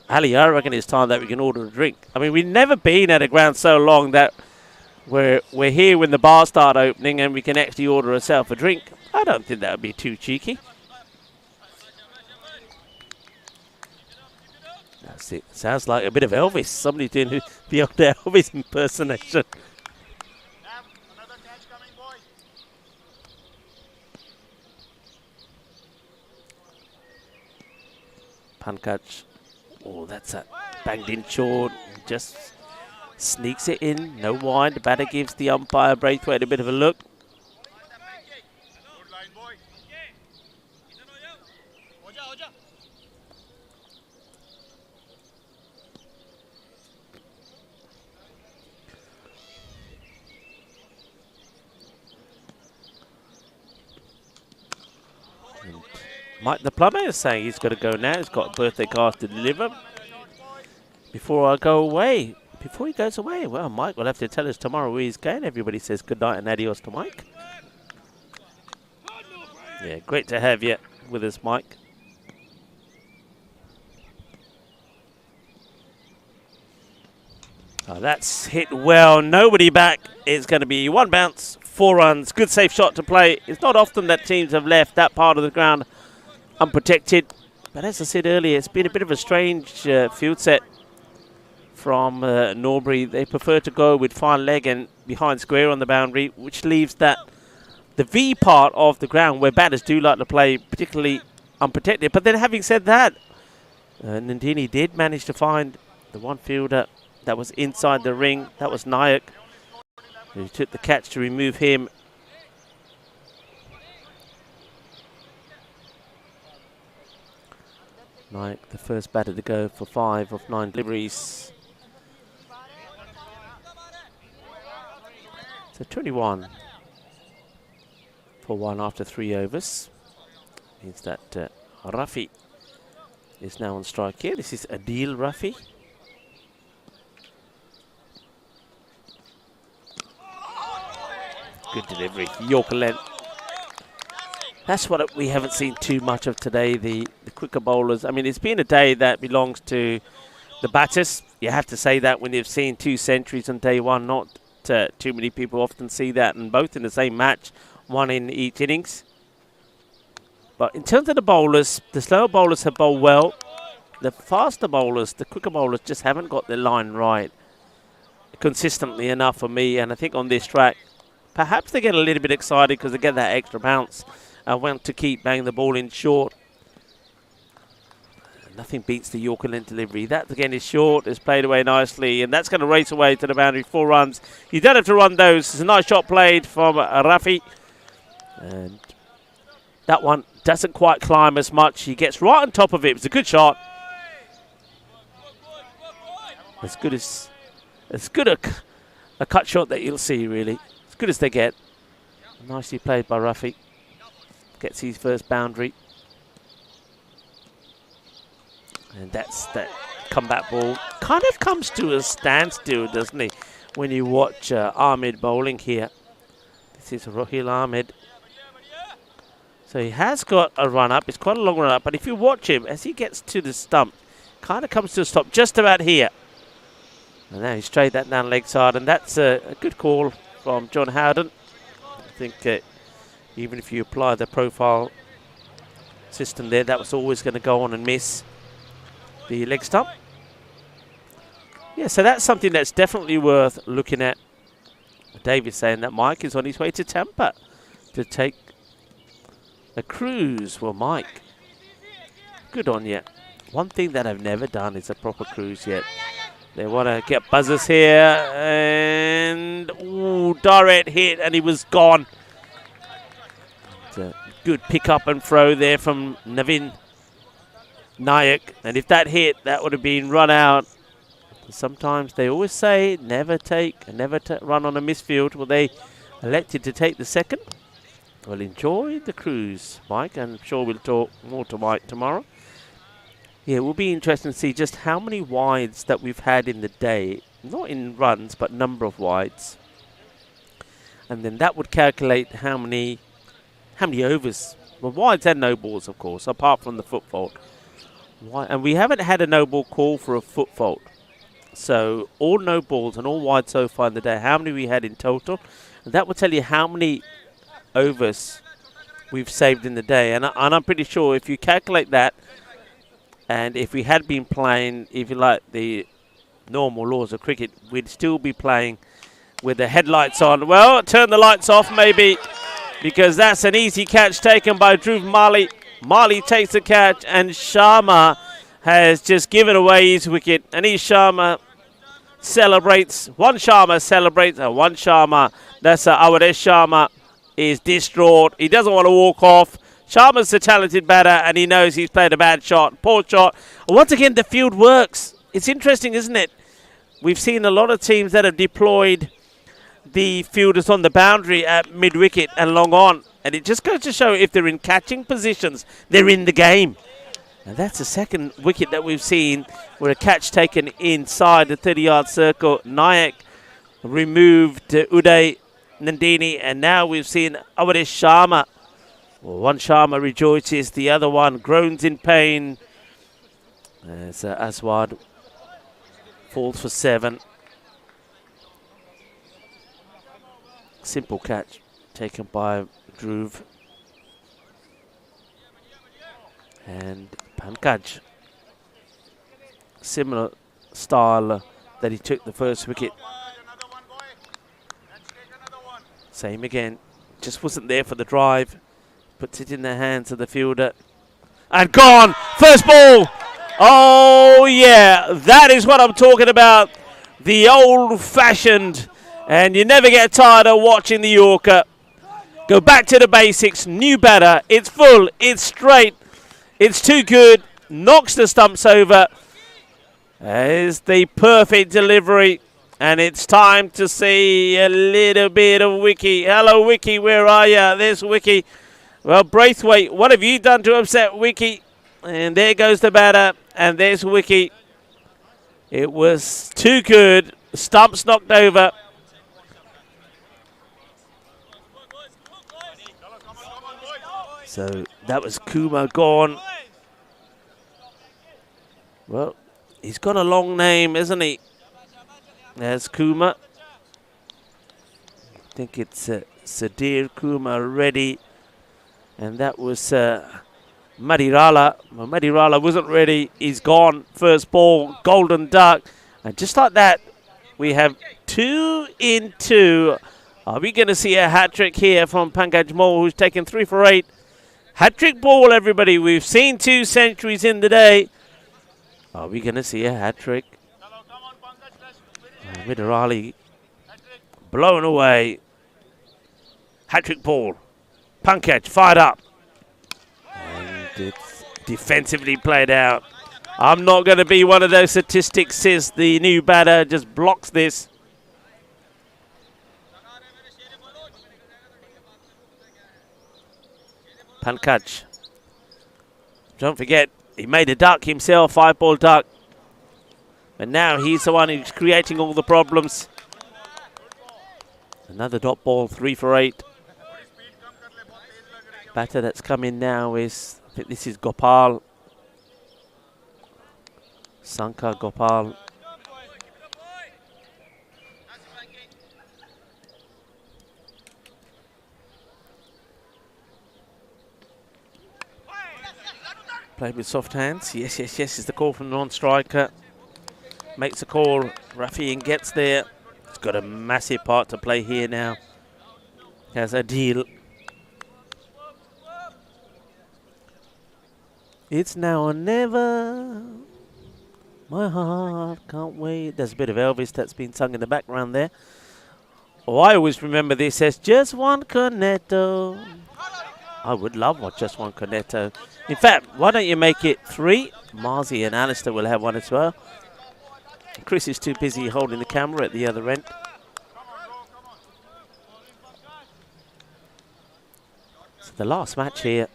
Ali, I reckon it's time that we can order a drink. I mean, we've never been at a ground so long that we're here when the bars start opening and we can actually order ourselves a drink. I don't think that would be too cheeky. That's it. Sounds like a bit of Elvis. Somebody doing the old Elvis impersonation. Pankaj. Oh, that's a banged in short. Just sneaks it in. No wide. The batter gives the umpire Braithwaite a bit of a look. Mike the plumber is saying he's got to go now. He's got a birthday card to deliver before I go away. Before he goes away, well, Mike will have to tell us tomorrow where he's going. Everybody says good night and adios to Mike. Yeah, great to have you with us, Mike. Oh, that's hit well. Nobody back. It's going to be 1 bounce, 4 runs. Good safe shot to play. It's not often that teams have left that part of the ground unprotected. But as I said earlier, it's been a bit of a strange field set from Norbury. They prefer to go with fine leg and behind square on the boundary, which leaves that the V part of the ground where batters do like to play particularly unprotected. But then having said that, Nandini did manage to find the one fielder that was inside the ring. That was Nayak, who took the catch to remove him. Nayak, the first batter to go for 5 of 9 deliveries. So 21 for 1 after 3 overs. Means that Rafi is now on strike here. This is Adil Rafi. Good delivery, Yorker length. That's what we haven't seen too much of today, the quicker bowlers. I mean, it's been a day that belongs to the batters. You have to say that when you've seen 2 centuries on day one. Not too many people often see that, and both in the same match, 1 in each innings. But in terms of the bowlers, the slower bowlers have bowled well. The faster bowlers, the quicker bowlers, just haven't got their line right consistently enough for me. And I think on this track, perhaps they get a little bit excited because they get that extra bounce. I want to keep banging the ball in short. Nothing beats the Yorker length delivery. That again is short. It's played away nicely, and that's going to race away to the boundary. 4 runs. You don't have to run those. It's a nice shot played from Rafi, and that one doesn't quite climb as much. He gets right on top of it. It was a good shot. As good a cut shot that you'll see, really. As good as they get. Nicely played by Rafi. Gets his first boundary. And that's that comeback ball. Kind of comes to a standstill, doesn't he? When you watch Ahmed bowling here. This is Rohil Ahmed. So he has got a run up. It's quite a long run up. But if you watch him, as he gets to the stump, kind of comes to a stop just about here. And now he's straight that down leg side. And that's a good call from John Howden. I think even if you apply the profile system there, that was always going to go on and miss the leg stump. Yeah, so that's something that's definitely worth looking at. David's saying that Mike is on his way to Tampa to take a cruise. Well, Mike, good on you. One thing that I've never done is a proper cruise yet. They want to get buzzers here, and ooh, direct hit, and he was gone. Good pick up and throw there from Navin Nayak, and if that hit, that would have been run out. Sometimes they always say never run on a misfield. Well, they elected to take the second. Well, enjoy the cruise, Mike, and I'm sure we'll talk more to Mike tomorrow. Yeah, it will be interesting to see just how many wides that we've had in the day, not in runs, but number of wides, and then that would calculate how many overs. Well, wides and no balls, of course, apart from the foot fault. And we haven't had a no ball call for a foot fault. So all no balls and all wide so far in the day, how many we had in total. And that will tell you how many overs we've saved in the day. And I'm pretty sure if you calculate that, and if we had been playing, if you like, the normal laws of cricket, we'd still be playing with the headlights on. Well, turn the lights off maybe, because that's an easy catch taken by Dhruv Mali. Mali takes the catch, and Sharma has just given away his wicket. And Sharma celebrates. One Sharma celebrates. And one Sharma, that's Awadesh Sharma, is distraught. He doesn't want to walk off. Sharma's a talented batter, and he knows he's played a bad shot. Poor shot. Once again, the field works. It's interesting, isn't it? We've seen a lot of teams that have deployed the fielders on the boundary at mid-wicket and long on. And it just goes to show if they're in catching positions, they're in the game. And that's the second wicket that we've seen where a catch taken inside the 30-yard circle. Nayak removed Uday Nandini, and now we've seen Awadesh Sharma. Well, one Sharma rejoices, the other one groans in pain. As Aswad falls for 7. Simple catch taken by Dhruv. And Pankaj. Similar style that he took the first wicket. Same again. Just wasn't there for the drive. Puts it in the hands of the fielder. And gone! First ball! Oh, yeah. That is what I'm talking about. The old-fashioned. And you never get tired of watching the Yorker. Go back to the basics. New batter. It's full. It's straight. It's too good. Knocks the stumps over. There's the perfect delivery. And it's time to see a little bit of Wiki. Hello, Wiki. Where are you? There's Wiki. Well, Braithwaite, what have you done to upset Wiki? And there goes the batter. And there's Wiki. It was too good. Stumps knocked over. So that was Kumar gone. Well, he's got a long name, isn't he? There's Kumar. I think it's Sadir Kumar Reddy. And that was Madirala. Well, Madirala wasn't ready. He's gone. First ball, golden duck. And just like that, we have 2 in 2. Are we going to see a hat-trick here from Pankaj Mole, who's taken 3 for 8? Hat-trick ball, everybody. We've seen 2 centuries in the day. Are we going to see a hat-trick? Madirala blown away. Hat-trick ball. Pankaj fired up. And it's defensively played out. I'm not going to be one of those statistics, says the new batter. Just blocks this. Pankaj. Don't forget, he made a duck himself, 5-ball duck. But now he's the one who's creating all the problems. Another dot ball, 3 for 8. Batter that's come in now is, I think this is Gopal. Sankar Gopal. Played with soft hands. Yes, yes, yes, is the call from the non-striker. Makes a call. Rafian gets there. He's got a massive part to play here now. Has a deal. It's now or never. My heart can't wait. There's a bit of Elvis that's been sung in the background there. Oh, I always remember this as Just One Cornetto. I would love Just One Cornetto. In fact, why don't you make it 3? Marzi and Alistair will have one as well. Chris is too busy holding the camera at the other end. So the last match here.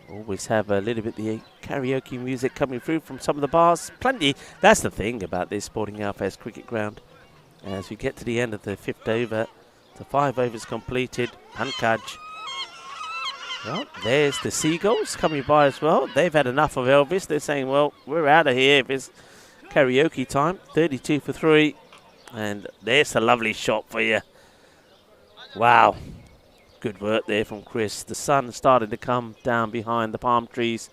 Always have a little bit of the karaoke music coming through from some of the bars. Plenty. That's the thing about this Sporting Alfaz cricket ground. As we get to the end of the 5th over, the 5 overs completed. Pankaj. Well, there's the Seagulls coming by as well. They've had enough of Elvis. They're saying, well, we're out of here if it's karaoke time. 32 for 3. And there's a lovely shot for you. Wow. Good work there from Chris. The sun started to come down behind the palm trees.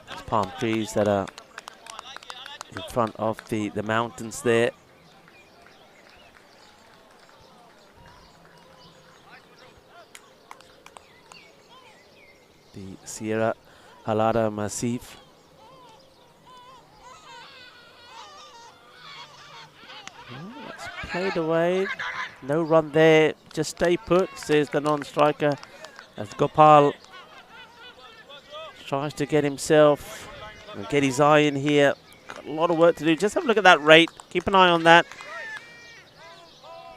These palm trees that are in front of the mountains there. The Sierra. Halada Masif. It's played away. No run there. Just stay put, says the non-striker. As Gopal tries to get himself and get his eye in here. Got a lot of work to do. Just have a look at that rate. Keep an eye on that.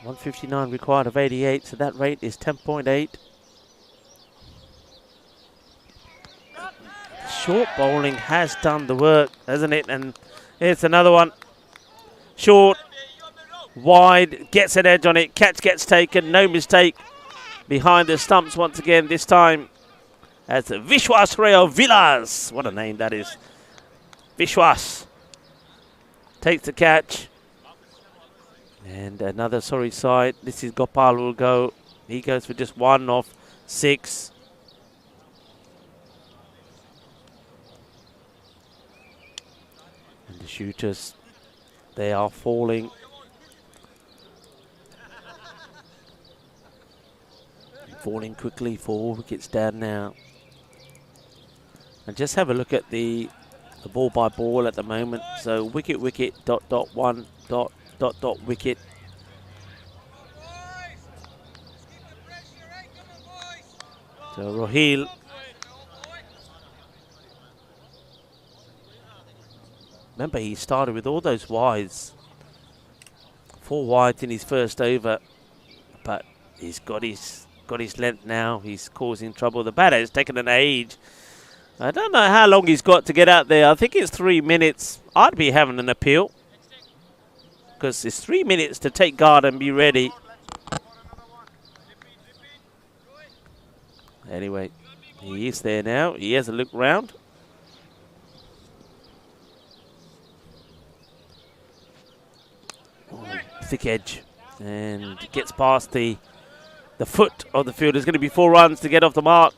159 required of 88, so that rate is 10.8. Short bowling has done the work, hasn't it? And it's another one. Short, wide, gets an edge on it. Catch gets taken, no mistake. Behind the stumps once again, this time as Vishwas Rayo Villas. What a name that is. Vishwas takes the catch. And another sorry side. This is Gopal will go. He goes for just 1 of 6. And the shooters, they are falling. Falling quickly, 4 wickets down now. And just have a look at the ball by ball at the moment. So wicket, wicket, dot, dot, 1, dot, dot, dot, wicket. So Rohil. Remember, he started with all those wides. 4 wides in his first over. But he's got his length now. He's causing trouble. The batter has taken an age. I don't know how long he's got to get out there. I think it's 3 minutes. I'd be having an appeal, because it's 3 minutes to take guard and be ready. Anyway, he is there now. He has a look round. Oh, thick edge. And gets past the foot of the field. There's going to be 4 runs to get off the mark.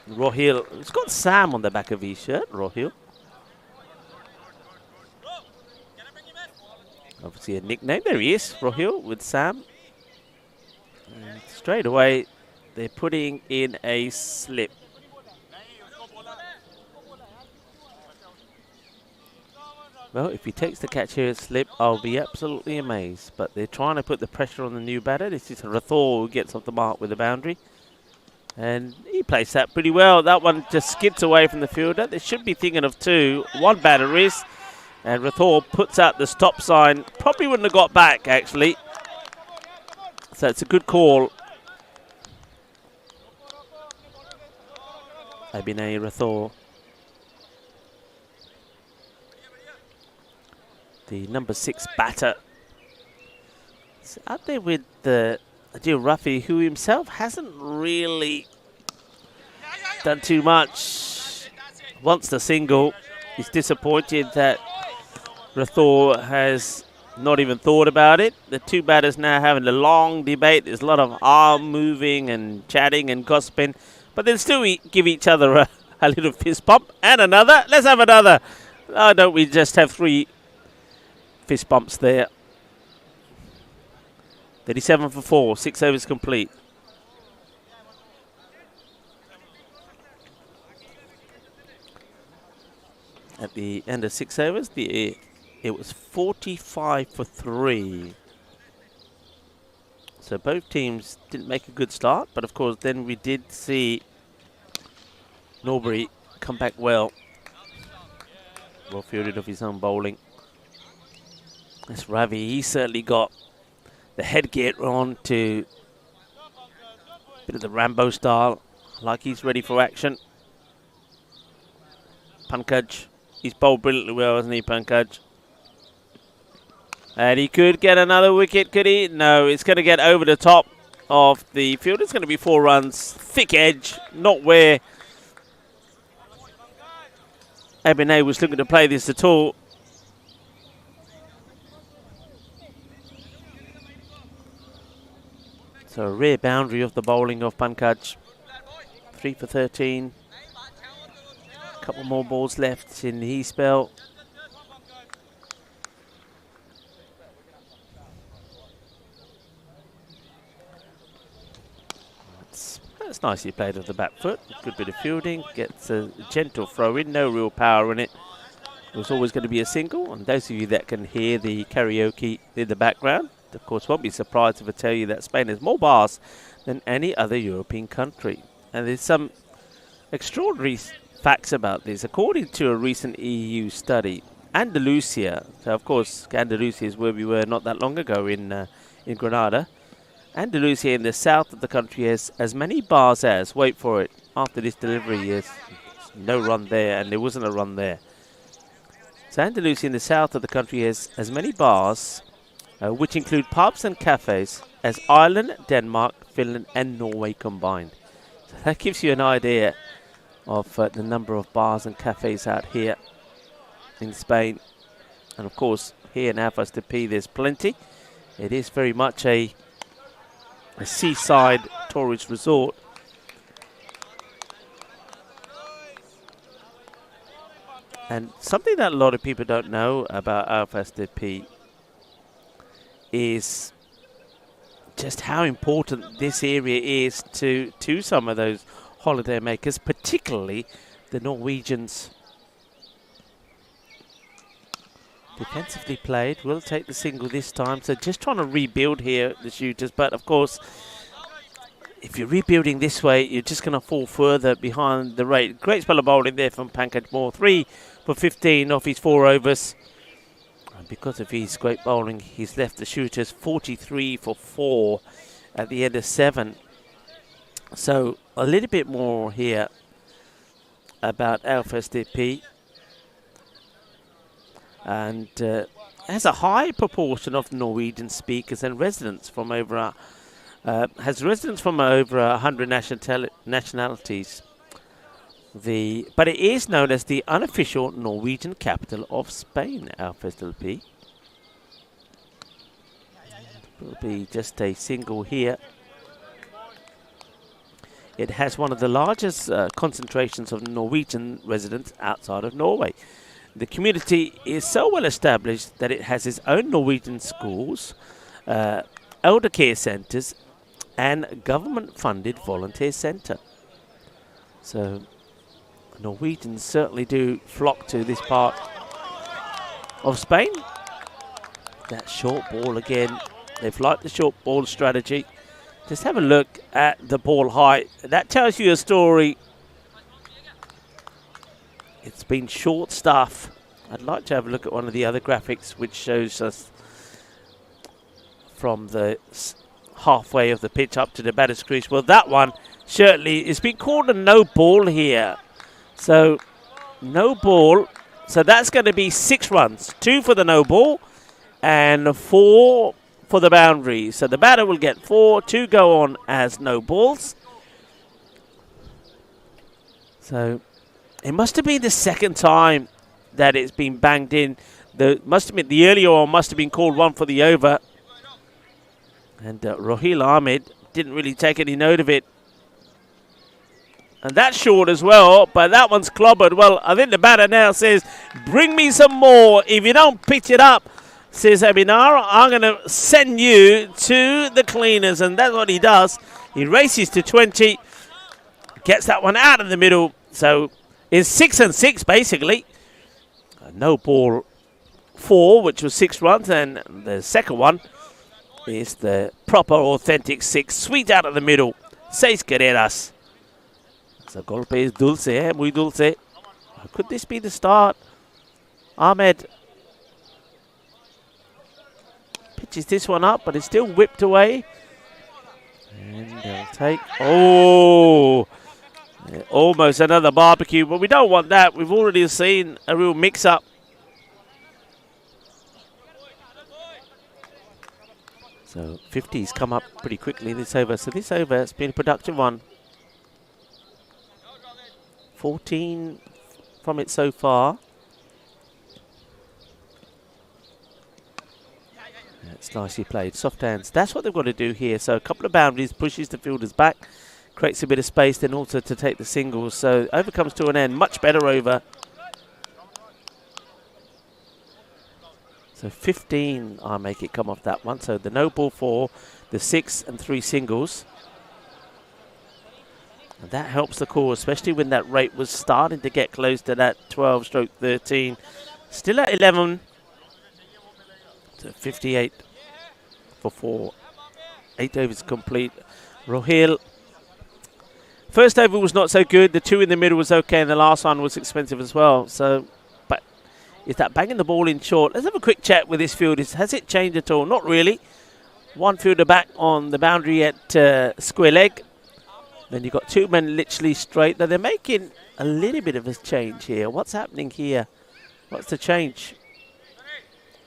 And, Rohil, it's got Sam on the back of his shirt, Rohil. Obviously a nickname. There he is, Rohil, with Sam. And straight away, they're putting in a slip. Well, if he takes the catch here and slip, I'll be absolutely amazed. But they're trying to put the pressure on the new batter. This is Rathor who gets off the mark with the boundary. And he plays that pretty well. That one just skids away from the fielder. They should be thinking of 2. 1 batter is. And Rathor puts out the stop sign. Probably wouldn't have got back, actually. So it's a good call. Abhinay Rathor. The number 6 batter. It's out there with the Adil Rafi, who himself hasn't really done too much. Wants the single. He's disappointed that Rathor has not even thought about it. The 2 batters now having a long debate. There's a lot of arm moving and chatting and gossiping. But they'll still give each other a little fist bump. And another. Let's have another. Why don't we just have 3 fist bumps there? 37 for 4, 6 overs complete. At the end of 6 overs, it was 45 for 3. So both teams didn't make a good start, but of course then we did see Norbury come back well. Well fielded of his own bowling. That's Ravi. He certainly got the headgear on to a bit of the Rambo style, like he's ready for action. Pankaj, he's bowled brilliantly well, hasn't he, Pankaj? And he could get another wicket, could he? No, it's going to get over the top of the field. It's going to be 4 runs. Thick edge, not where Abhinay was looking to play this at all. So a rare boundary of the bowling of Pankaj. 3 for 13. A couple more balls left in his spell. That's nicely played off the back foot. Good bit of fielding. Gets a gentle throw in. No real power in it. It was always going to be a single. And those of you that can hear the karaoke in the background, of course, won't be surprised if I tell you that Spain has more bars than any other European country. And there's some extraordinary facts about this. According to a recent EU study, Andalusia, so of course Andalusia is where we were not that long ago in Granada. Andalusia in the south of the country has as many bars as, wait for it, after this delivery is no run there, and there wasn't a run there. So Andalusia in the south of the country has as many bars, which include pubs and cafes, as Ireland, Denmark, Finland and Norway combined. So that gives you an idea of the number of bars and cafes out here in Spain. And of course, here in Alfas de Pi there's plenty. It is very much a seaside tourist resort. And something that a lot of people don't know about Alfas de Pi is just how important this area is to some of those holiday makers, particularly the Norwegians. Defensively played, will take the single this time, so just trying to rebuild here, the shooters, but of course if you're rebuilding this way you're just going to fall further behind the rate. Great spell of bowling there from Pankaj Moore, 3 for 15 off his 4 overs, and because of his great bowling he's left the shooters 43 for 4 at the end of 7. So a little bit more here about Alfas de Pi. And has a high proportion of Norwegian speakers and residents from over has residents from over 100 nationalities. But it is known as the unofficial Norwegian capital of Spain, Alfas de Pi. Will be just a single here. It has one of the largest concentrations of Norwegian residents outside of Norway. The community is so well established that it has its own Norwegian schools, elder care centres and government-funded volunteer centre. So Norwegians certainly do flock to this part of Spain. That short ball again. They've liked the short ball strategy. Just have a look at the ball height. That tells you a story. It's been short stuff. I'd like to have a look at one of the other graphics which shows us from the halfway of the pitch up to the batter's crease. Well, that one certainly, it's been called a no ball here. So, no ball. So that's going to be 6 runs. 2 for the no ball and 4 for the boundary. So the batter will get 4. 2 go on as no balls. So it must have been the second time that it's been banged in. The earlier one must have been called 1 for the over. And Rohil Ahmed didn't really take any note of it. And that's short as well, but that one's clobbered. Well, I think the batter now says, bring me some more. If you don't pitch it up, says Abinar, I'm going to send you to the cleaners. And that's what he does. He races to 20, gets that one out of the middle. So it's 6 and 6 basically. No ball 4, which was 6 runs, and the second one is the proper authentic 6, sweet out of the middle. 6 carreras. So golpe es dulce, muy dulce. Could this be the start? Ahmed pitches this one up, but it's still whipped away. And they'll take, almost another barbecue, but we don't want that. We've already seen a real mix-up. So 50's come up pretty quickly this over. So this over has been a productive one. 14 from it so far. That's nicely played. Soft hands. That's what they've got to do here. So a couple of boundaries, pushes the fielders back, creates a bit of space, then also to take the singles. So over comes to an end. Much better over. So 15, I'll make it come off that one. So the no ball 4, the 6 and 3 singles. And that helps the cause, especially when that rate was starting to get close to that 12/13. Still at 11 to 58 for 4. 8 overs complete. Rohil. First over was not so good. The 2 in the middle was okay, and the last one was expensive as well. So, but is that banging the ball in short? Let's have a quick chat with this field. Has it changed at all? Not really. One fielder back on the boundary at square leg. Then you've got 2 men literally straight. Now they're making a little bit of a change here. What's happening here? What's the change?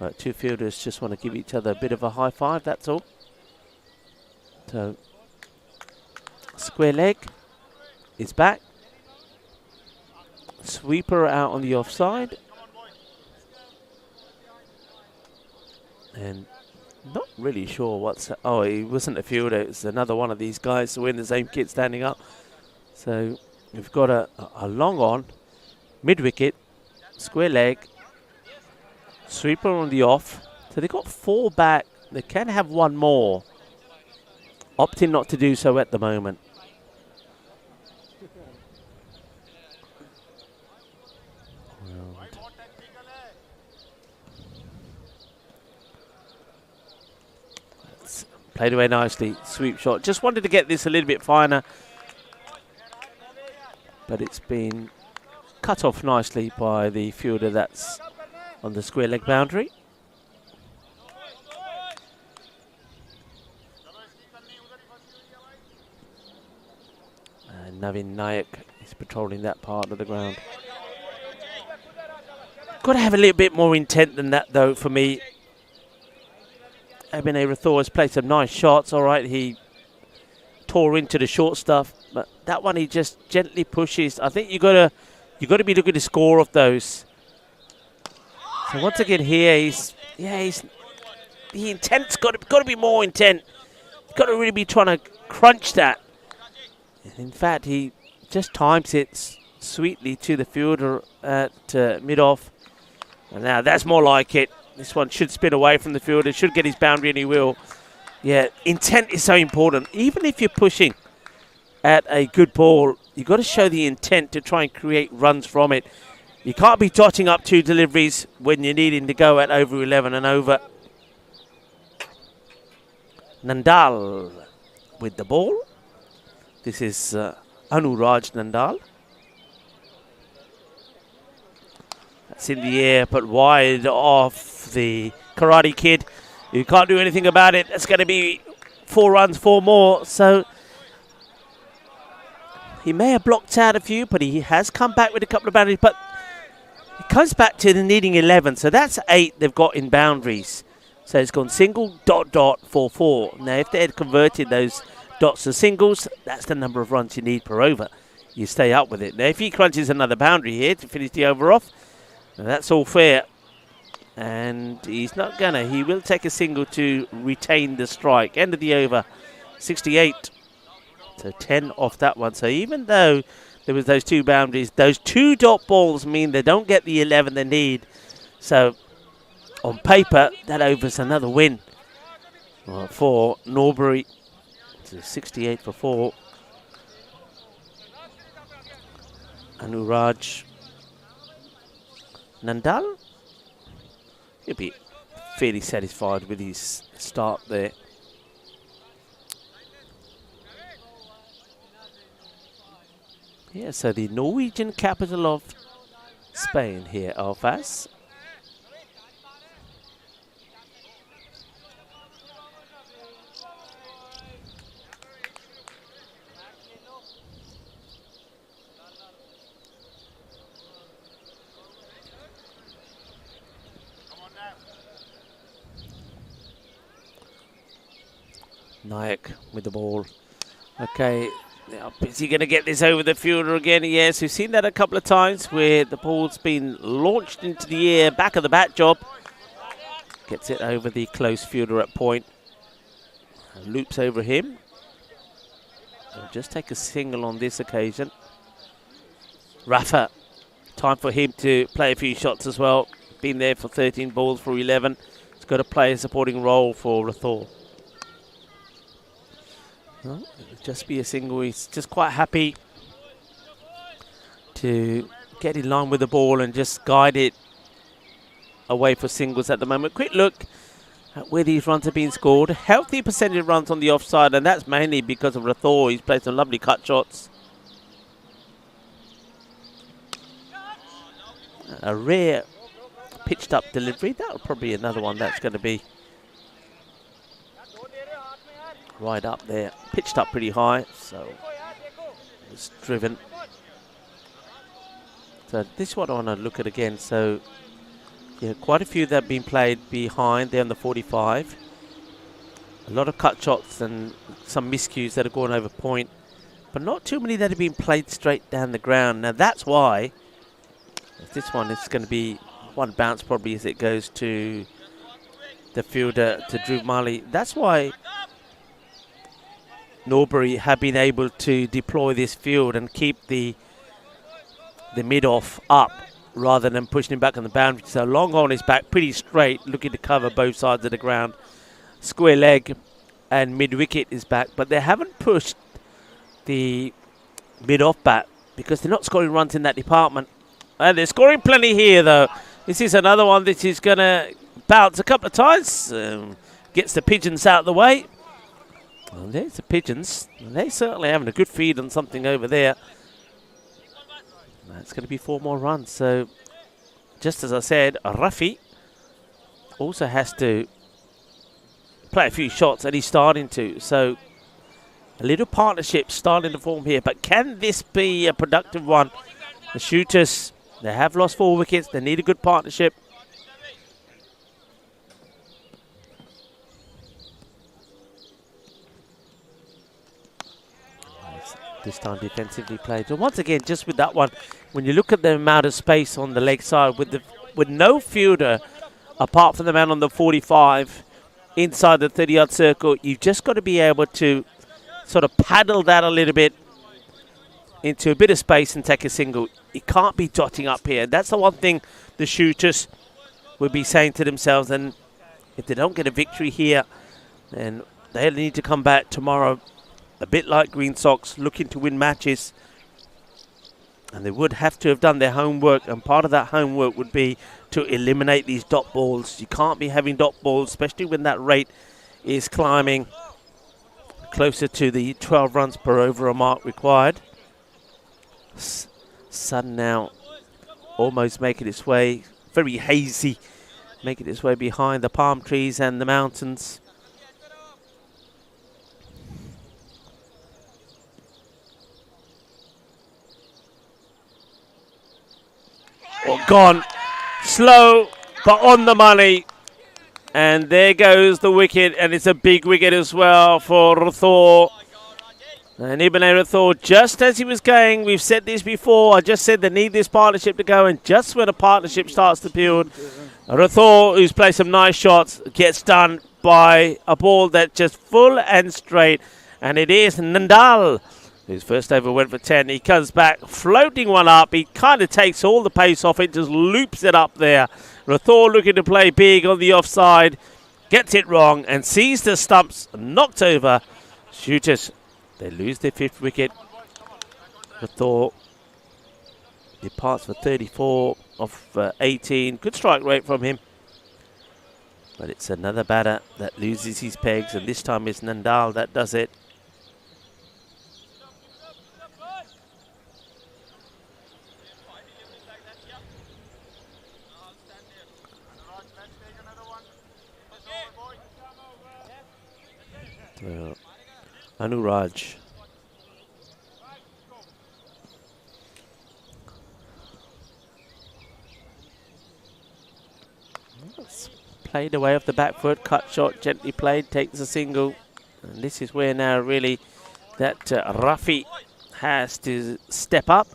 Right, 2 fielders just want to give each other a bit of a high five, that's all. So, square leg is back. Sweeper out on the offside. And not really sure what's... Oh, he wasn't a fielder. It's another one of these guys who are in the same kit standing up. So, we've got a long on, mid-wicket, square leg, sweeper on the off. So, they've got 4 back. They can have 1 more. Opting not to do so at the moment. Played away nicely, sweep shot. Just wanted to get this a little bit finer, but it's been cut off nicely by the fielder that's on the square leg boundary. And Navin Nayak is patrolling that part of the ground. Got to have a little bit more intent than that, though, for me. Abhinay Rathore has played some nice shots. All right, he tore into the short stuff, but that one he just gently pushes. I think you got to be looking to score off those. So once again here, the intent's got to be more intent. Got to really be trying to crunch that. And in fact, he just times it sweetly to the fielder at mid off. And now that's more like it. This one should spin away from the fielder, should get his boundary, and he will. Yeah, intent is so important. Even if you're pushing at a good ball, you've got to show the intent to try and create runs from it. You can't be dotting up 2 deliveries when you're needing to go at over 11 and over. Nandal with the ball. This is Anuraj Nandal. That's in the air, but wide off the Karate Kid. You can't do anything about it. It's going to be 4 runs, 4 more. So he may have blocked out a few, but he has come back with a couple of boundaries. But it comes back to the needing 11. So that's 8 they've got in boundaries. So it's gone single, dot, dot, 4, 4. Now, if they had converted those dots to singles, that's the number of runs you need per over. You stay up with it. Now, if he crunches another boundary here to finish the over off, that's all fair. And he's not gonna. He will take a single to retain the strike. End of the over, 68. So 10 off that one. So even though there was those 2 boundaries, those 2 dot balls mean they don't get the 11 they need. So on paper, that over's another win for Norbury. So 68 for 4. Anuraj Nandal, he'll be fairly satisfied with his start there. Yeah, so the Norwegian capital of Spain here, Alfaz. Nayak with the ball. Okay, now is he going to get this over the fielder again? Yes, we've seen that a couple of times where the ball's been launched into the air, back of the bat job. Gets it over the close fielder at point. And loops over him. He'll just take a single on this occasion. Rafa, time for him to play a few shots as well. Been there for 13 balls for 11. He's got to play a supporting role for Rathore. Well, it'll just be a single. He's just quite happy to get in line with the ball and just guide it away for singles at the moment. Quick look at where these runs have been scored. Healthy percentage runs on the offside, and that's mainly because of Rathor. He's played some lovely cut shots. A rare pitched up delivery. That'll probably be another one that's going to be right up there. Pitched up pretty high, so it's driven. So this is what I want to look at again. So yeah, quite a few that have been played behind there on the 45. A lot of cut shots and some miscues that are going over point, but not too many that have been played straight down the ground. Now that's why this one is going to be one bounce probably as it goes to the fielder, to Drew Marley. That's why Norbury have been able to deploy this field and keep the mid-off up rather than pushing him back on the boundary. So long on his back, pretty straight, looking to cover both sides of the ground. Square leg and mid-wicket is back, but they haven't pushed the mid-off back because they're not scoring runs in that department. And they're scoring plenty here, though. This is another one that is going to bounce a couple of times. Gets the pigeons out of the way. Well, there's the pigeons. They're certainly having a good feed on something over there. That's going to be 4 more runs. So, just as I said, Rafi also has to play a few shots, and he's starting to. So, a little partnership starting to form here. But can this be a productive one? The shooters, they have lost 4 wickets. They need a good partnership. This time defensively played. So once again, just with that one, when you look at the amount of space on the leg side with no fielder apart from the man on the 45 inside the 30-yard circle, you've just got to be able to sort of paddle that a little bit into a bit of space and take a single. You can't be dotting up here. That's the one thing the shooters will be saying to themselves. And if they don't get a victory here, then they'll need to come back tomorrow a bit like Green Sox, looking to win matches. And they would have to have done their homework, and part of that homework would be to eliminate these dot balls. You can't be having dot balls, especially when that rate is climbing closer to the 12 runs per over a mark required. Sun now almost making its way, very hazy, making its way behind the palm trees and the mountains. Oh, gone. Slow, but on the money. And there goes the wicket, and it's a big wicket as well for Rathor. And Ibn Rathor, just as he was going, we've said this before, I just said they need this partnership to go, and just when a partnership starts to build, Rathor, who's played some nice shots, gets done by a ball that's just full and straight. And it is Nandal, whose first over went for 10. He comes back, floating one up. He kind of takes all the pace off it, just loops it up there. Rathor looking to play big on the offside, gets it wrong and sees the stumps knocked over. Shooters, they lose their 5th wicket. Rathor departs for 34 off 18. Good strike rate from him. But it's another batter that loses his pegs, and this time it's Nandal that does it. Anuraj. Played away off the back foot, cut shot, gently played, takes a single. And this is where now really that Rafi has to step up.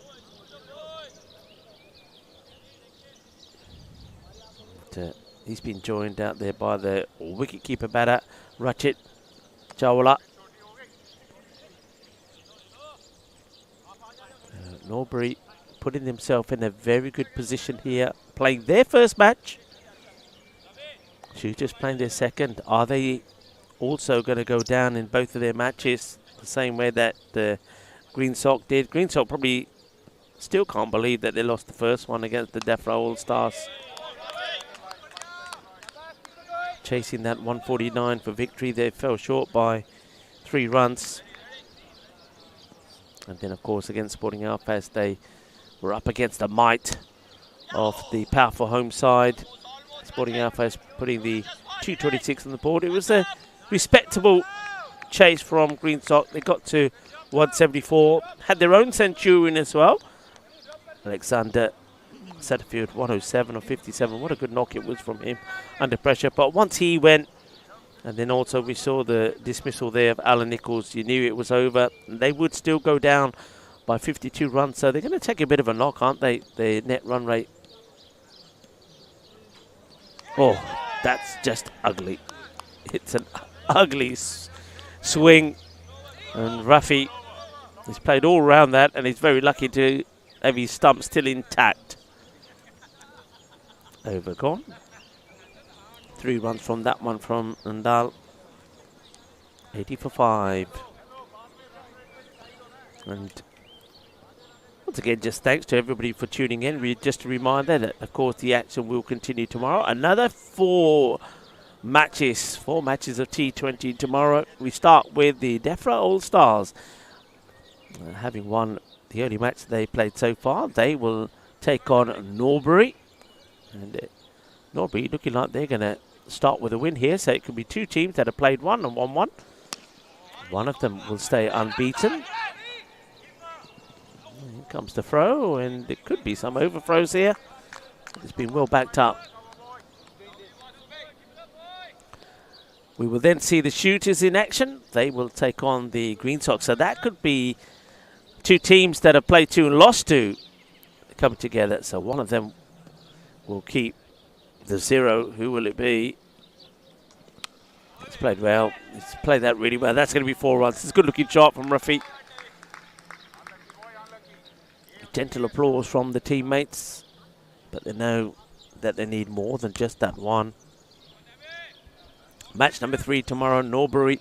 But, he's been joined out there by the wicketkeeper batter, Rachit Chawla. Norbury putting himself in a very good position here, playing their first match. Shooters playing their second. Are they also going to go down in both of their matches? the same way that the Green Sock did. Green Sock probably still can't believe that they lost the first one against the Defra All-Stars. Chasing that 149 for victory. They fell short by 3 runs. And then, of course, against Sporting Alfaz, they were up against the might of the powerful home side. Sporting Alfaz putting the 226 on the board. It was a respectable chase from Green Sock. They got to 174. Had their own Centurion as well. Alexander Satterfield, 107 or 57. What a good knock it was from him under pressure. But once he went, and then also we saw the dismissal there of Alan Nichols, you knew it was over. They would still go down by 52 runs. So they're going to take a bit of a knock, aren't they? The net run rate. Oh, that's just ugly. It's an ugly swing. And Rafi has played all around that, and he's very lucky to have his stump still intact. Over gone. 3 runs from that one from Ndal. 80 for 5. And once again, just thanks to everybody for tuning in. Just a reminder that, of course, the action will continue tomorrow. Another 4 matches. 4 matches of T20 tomorrow. We start with the Defra All-Stars. Having won the only match they played so far, they will take on Norbury. And Norbury looking like they're going to start with a win here. So it could be 2 teams that have played 1 and won 1. One of them will stay unbeaten. Here comes the throw, and there could be some overthrows here. It's been well backed up. We will then see the shooters in action. They will take on the Green Sox. So that could be 2 teams that have played 2 and lost 2 coming together. So one of them will keep the 0. Who will it be? It's played well. It's played that really well. That's going to be 4 runs. It's a good looking shot from Rafi. Gentle applause from the teammates, but they know that they need more than just that one. Match number 3 tomorrow, Norbury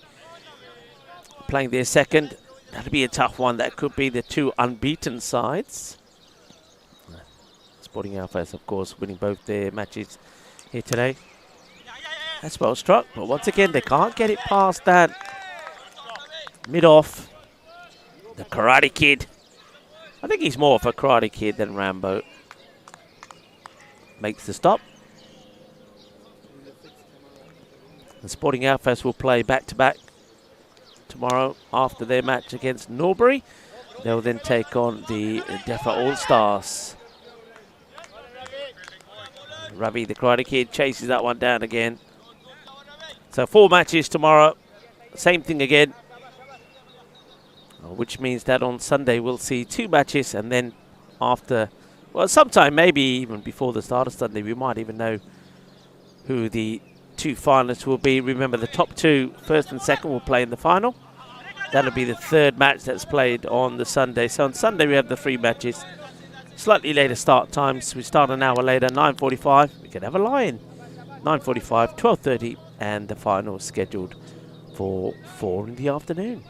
playing their second. That'll be a tough one. That could be the 2 unbeaten sides. Sporting Alfaz, of course, winning both their matches here today. That's well struck, but once again, they can't get it past that mid-off. The Karate Kid. I think he's more of a Karate Kid than Rambo. Makes the stop. The Sporting Alfaz will play back-to-back tomorrow after their match against Norbury. They'll then take on the Defra All-Stars. Ravi, the Karate Kid, chases that one down again. So 4 matches tomorrow. Same thing again. Which means that on Sunday we'll see 2 matches, and then after, well, sometime maybe even before the start of Sunday, we might even know who the 2 finalists will be. Remember, the top 2, first and second, will play in the final. That'll be the 3rd match that's played on the Sunday. So on Sunday we have the 3 matches. Slightly later start times. We start an hour later, 9:45. We could have a lie-in. 9:45, 12:30, and the final scheduled for 4 in the afternoon.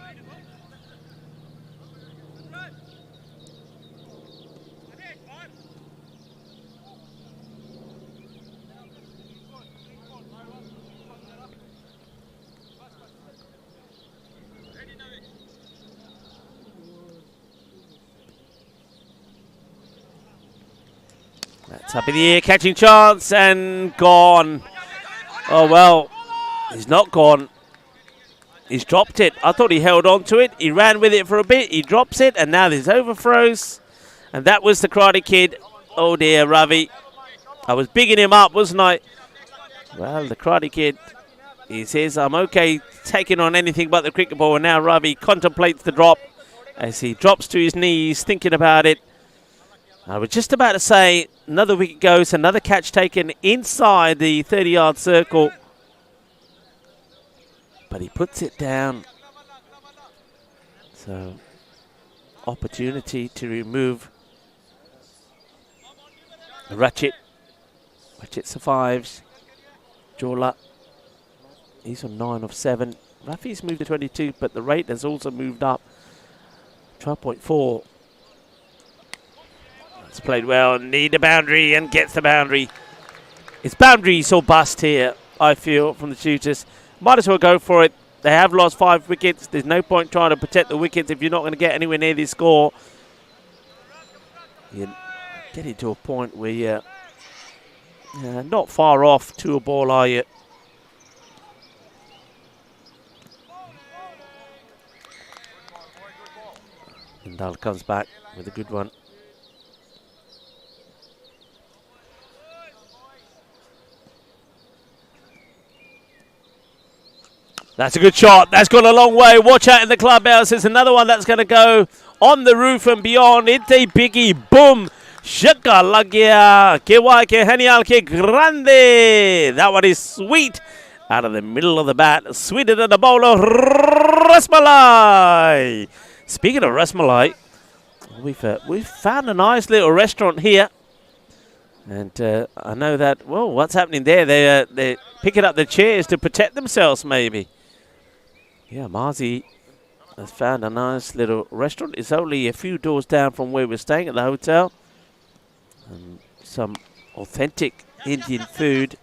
That's up in the air, catching chance, and gone. Oh, well, he's not gone. He's dropped it. I thought he held on to it. He ran with it for a bit. He drops it, and now there's overthrows. And that was the Karate Kid. Oh, dear, Ravi. I was bigging him up, wasn't I? Well, the Karate Kid, he says, I'm okay taking on anything but the cricket ball. And now Ravi contemplates the drop as he drops to his knees, thinking about it. I was just about to say, another wicket goes, another catch taken inside the 30-yard circle. But he puts it down. So, opportunity to remove Ratchet. Ratchet survives. Jawla, he's on 9 of 7. Rafi's moved to 22, but the rate has also moved up. 12.4. It's played well. Need a boundary and gets the boundary. It's boundaries or bust here, I feel, from the shooters. Might as well go for it. They have lost 5 wickets. There's no point trying to protect the wickets if you're not going to get anywhere near this score. You're getting to a point where you're not far off to a ball, are you? Ndal comes back with a good one. That's a good shot. That's gone a long way. Watch out in the clubhouse. There's another one that's going to go on the roof and beyond. It's a biggie. Boom. Shaka lagia. Kewa ke hanial ke grande. That one is sweet. Out of the middle of the bat. Sweeter than the bowler. Rasmalai. Speaking of Rasmalai, we've found a nice little restaurant here. And I know that, well, what's happening there? They're picking up the chairs to protect themselves, maybe. Yeah, Marzi has found a nice little restaurant. It's only a few doors down from where we're staying at the hotel. And some authentic Indian food.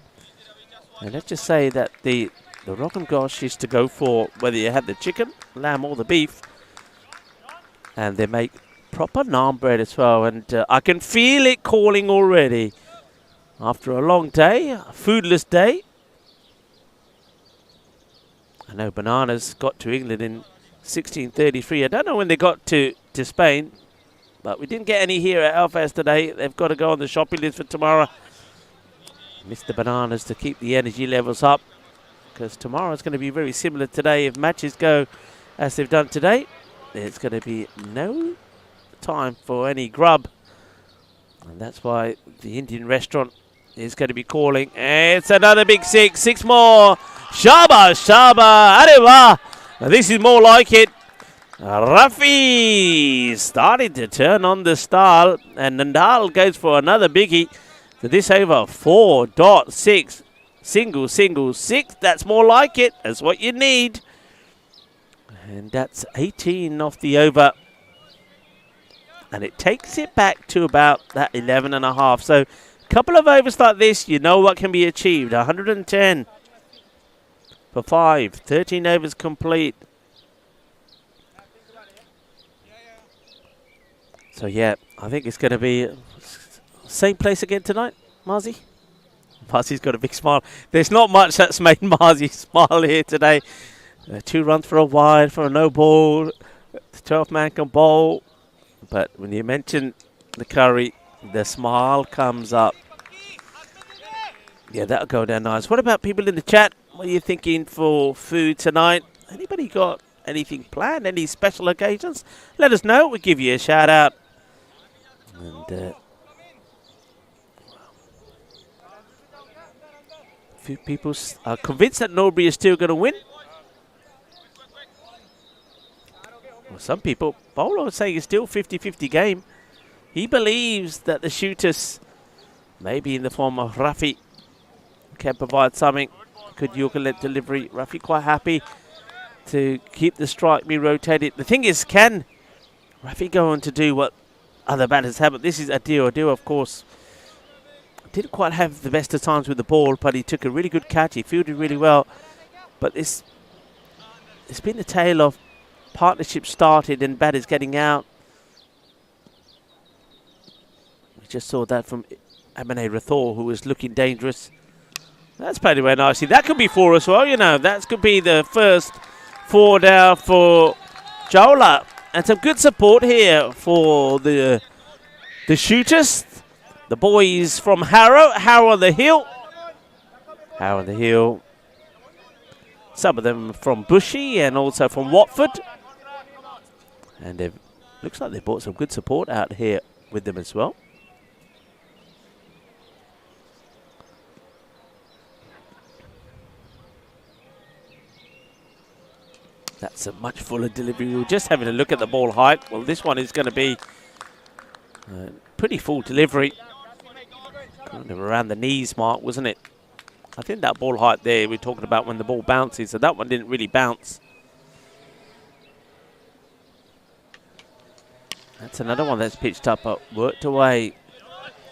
And let's just say that the Rogan Gosh is to go for whether you have the chicken, lamb or the beef. And they make proper naan bread as well. And I can feel it calling already. After a long day, a foodless day. I know bananas got to England in 1633. I don't know when they got to Spain, but we didn't get any here at Alfaz today. They've got to go on the shopping list for tomorrow. Miss the bananas to keep the energy levels up, because tomorrow is going to be very similar today. If matches go as they've done today, there's going to be no time for any grub. And that's why the Indian restaurant is going to be calling. It's another big 6. 6 more. Shaba, Shaba, Arewa. This is more like it. Rafi starting to turn on the style. And Ndal goes for another biggie. So this over 4.6. Single, single, 6. That's more like it. That's what you need. And that's 18 off the over. And it takes it back to about that 11.5. So a couple of overs like this, you know what can be achieved. 110 for 5. 13 overs complete. So yeah, I think it's going to be same place again tonight, Marzi. Marzi's got a big smile. There's not much that's made Marzi smile here today. 2 runs for a wide, for a no ball. The 12th man can bowl. But when you mention the curry, the smile comes up. Yeah, that'll go down nice. What about people in the chat? What are you thinking for food tonight? Anybody got anything planned? Any special occasions? Let us know. We'll give you a shout out. And a few people are convinced that Norbury is still going to win. Well, some people, Bowler was saying it's still 50-50 game. He believes that the shooters, maybe in the form of Rafi, can provide something. Good Yorker-led delivery. Rafi quite happy to keep the strike be rotated. The thing is, can Rafi go on to do what other batters haven't? This is Adil, of course. Didn't quite have the best of times with the ball, but he took a really good catch. He fielded really well. But it's been a tale of partnership started and batters getting out. We just saw that from Amane Rathore, who was looking dangerous. That's played away nicely. That could be 4 as well, you know. That could be the first 4 down for Jola. And some good support here for the shooters. The boys from Harrow. Harrow on the hill. Harrow on the hill. Some of them from Bushy and also from Watford. And it looks like they brought some good support out here with them as well. That's a much fuller delivery. We were just having a look at the ball height. Well, this one is going to be pretty full delivery. Kind of around the knees mark, wasn't it? I think that ball height there, we're talking about when the ball bounces, so that one didn't really bounce. That's another one that's pitched up, worked away.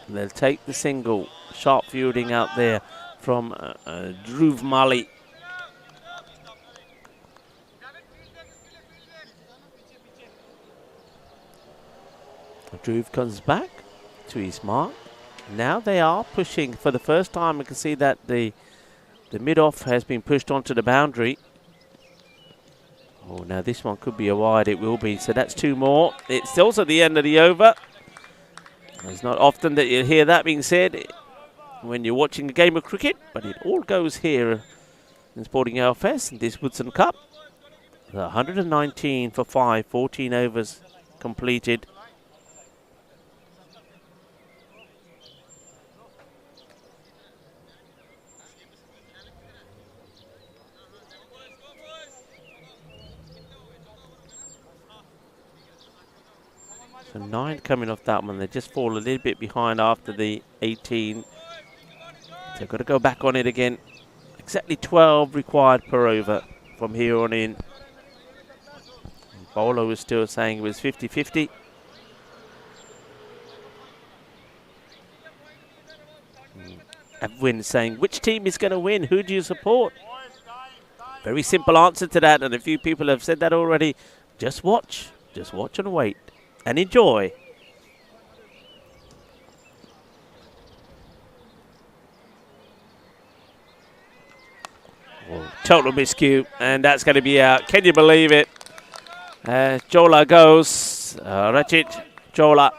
They'll take the single. Sharp fielding out there from Dhruv Mali. Dhruv comes back to his mark. Now they are pushing for the first time. We can see that the mid-off has been pushed onto the boundary. Oh, now this one could be a wide. It will be. So that's 2 more. It's also the end of the over. It's not often that you'll hear that being said when you're watching a game of cricket, but it all goes here in Sporting LFS in this Woodson Cup. 119 for 5, 14 overs completed. So 9 coming off that one. They just fall a little bit behind after the 18. So got to go back on it again. Exactly 12 required per over from here on in. Bowler was still saying it was 50-50. Edwin saying, which team is going to win? Who do you support? Very simple answer to that, and a few people have said that already. Just watch and wait. And enjoy. Oh, total miscue, and that's going to be out. Can you believe it? Jola goes. Rachit Jola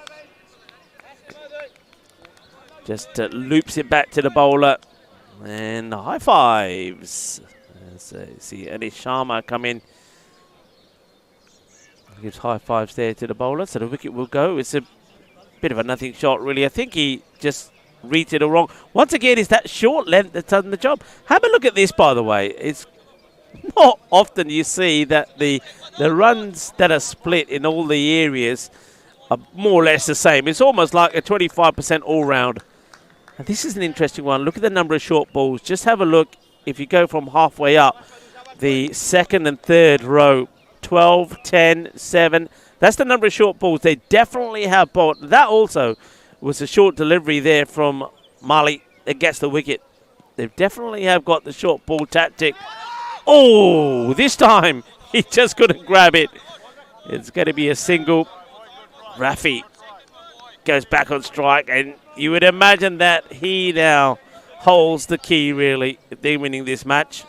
just loops it back to the bowler. And high fives. See Anish Sharma come in. Gives high fives there to the bowler, so the wicket will go. It's a bit of a nothing shot, really. I think he just reads it all wrong. Once again, it's that short length that's done the job. Have a look at this, by the way. It's not often you see that the runs that are split in all the areas are more or less the same. It's almost like a 25% all-round. And this is an interesting one. Look at the number of short balls. Just have a look. If you go from halfway up, the second and third row, 12, 10, 7. That's the number of short balls they definitely have bowled. That also was a short delivery there from Mali that gets the wicket. They definitely have got the short ball tactic. Oh, this time he just couldn't grab it. It's going to be a single. Rafi goes back on strike, and you would imagine that he now holds the key, really, if they're winning this match.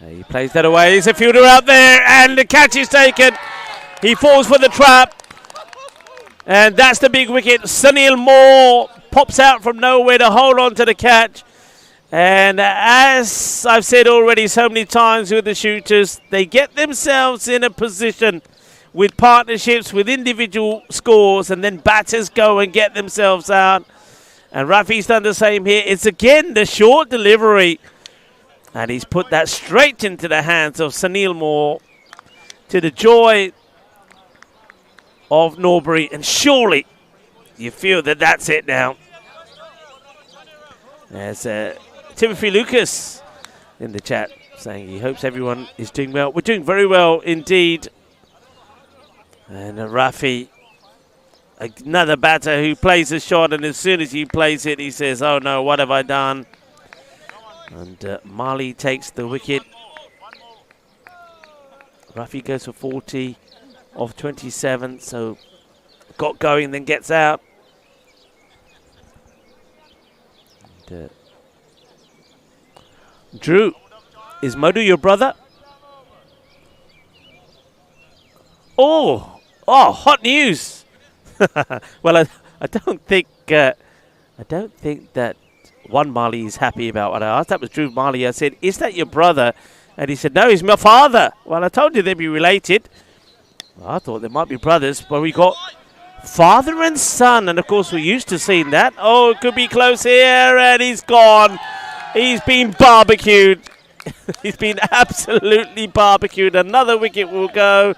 He plays that away. There's a fielder out there, and the catch is taken. He falls for the trap, and that's the big wicket. Sunil Moore pops out from nowhere to hold on to the catch. And as I've said already so many times with the shooters, they get themselves in a position with partnerships, with individual scores, and then batters go and get themselves out. And Rafi's done the same here. It's again the short delivery. And he's put that straight into the hands of Sunil Moore, to the joy of Norbury. And surely you feel that that's it now. There's Timothy Lucas in the chat saying he hopes everyone is doing well. We're doing very well indeed. And Rafi, another batter who plays a shot, and as soon as he plays it, he says, oh no, what have I done? And Mali takes the wicket. Rafi goes for 40 off 27, so got going, then gets out. And, Drew, is Modu your brother? Oh, hot news! Well, I don't think that one Mali is happy about what I asked. That was Drew Mali. I said, is that your brother? And he said, no, he's my father. Well, I told you they'd be related. Well, I thought they might be brothers, but we got father and son. And, of course, we're used to seeing that. Oh, it could be close here, and he's gone. He's been barbecued. He's been absolutely barbecued. Another wicket will go.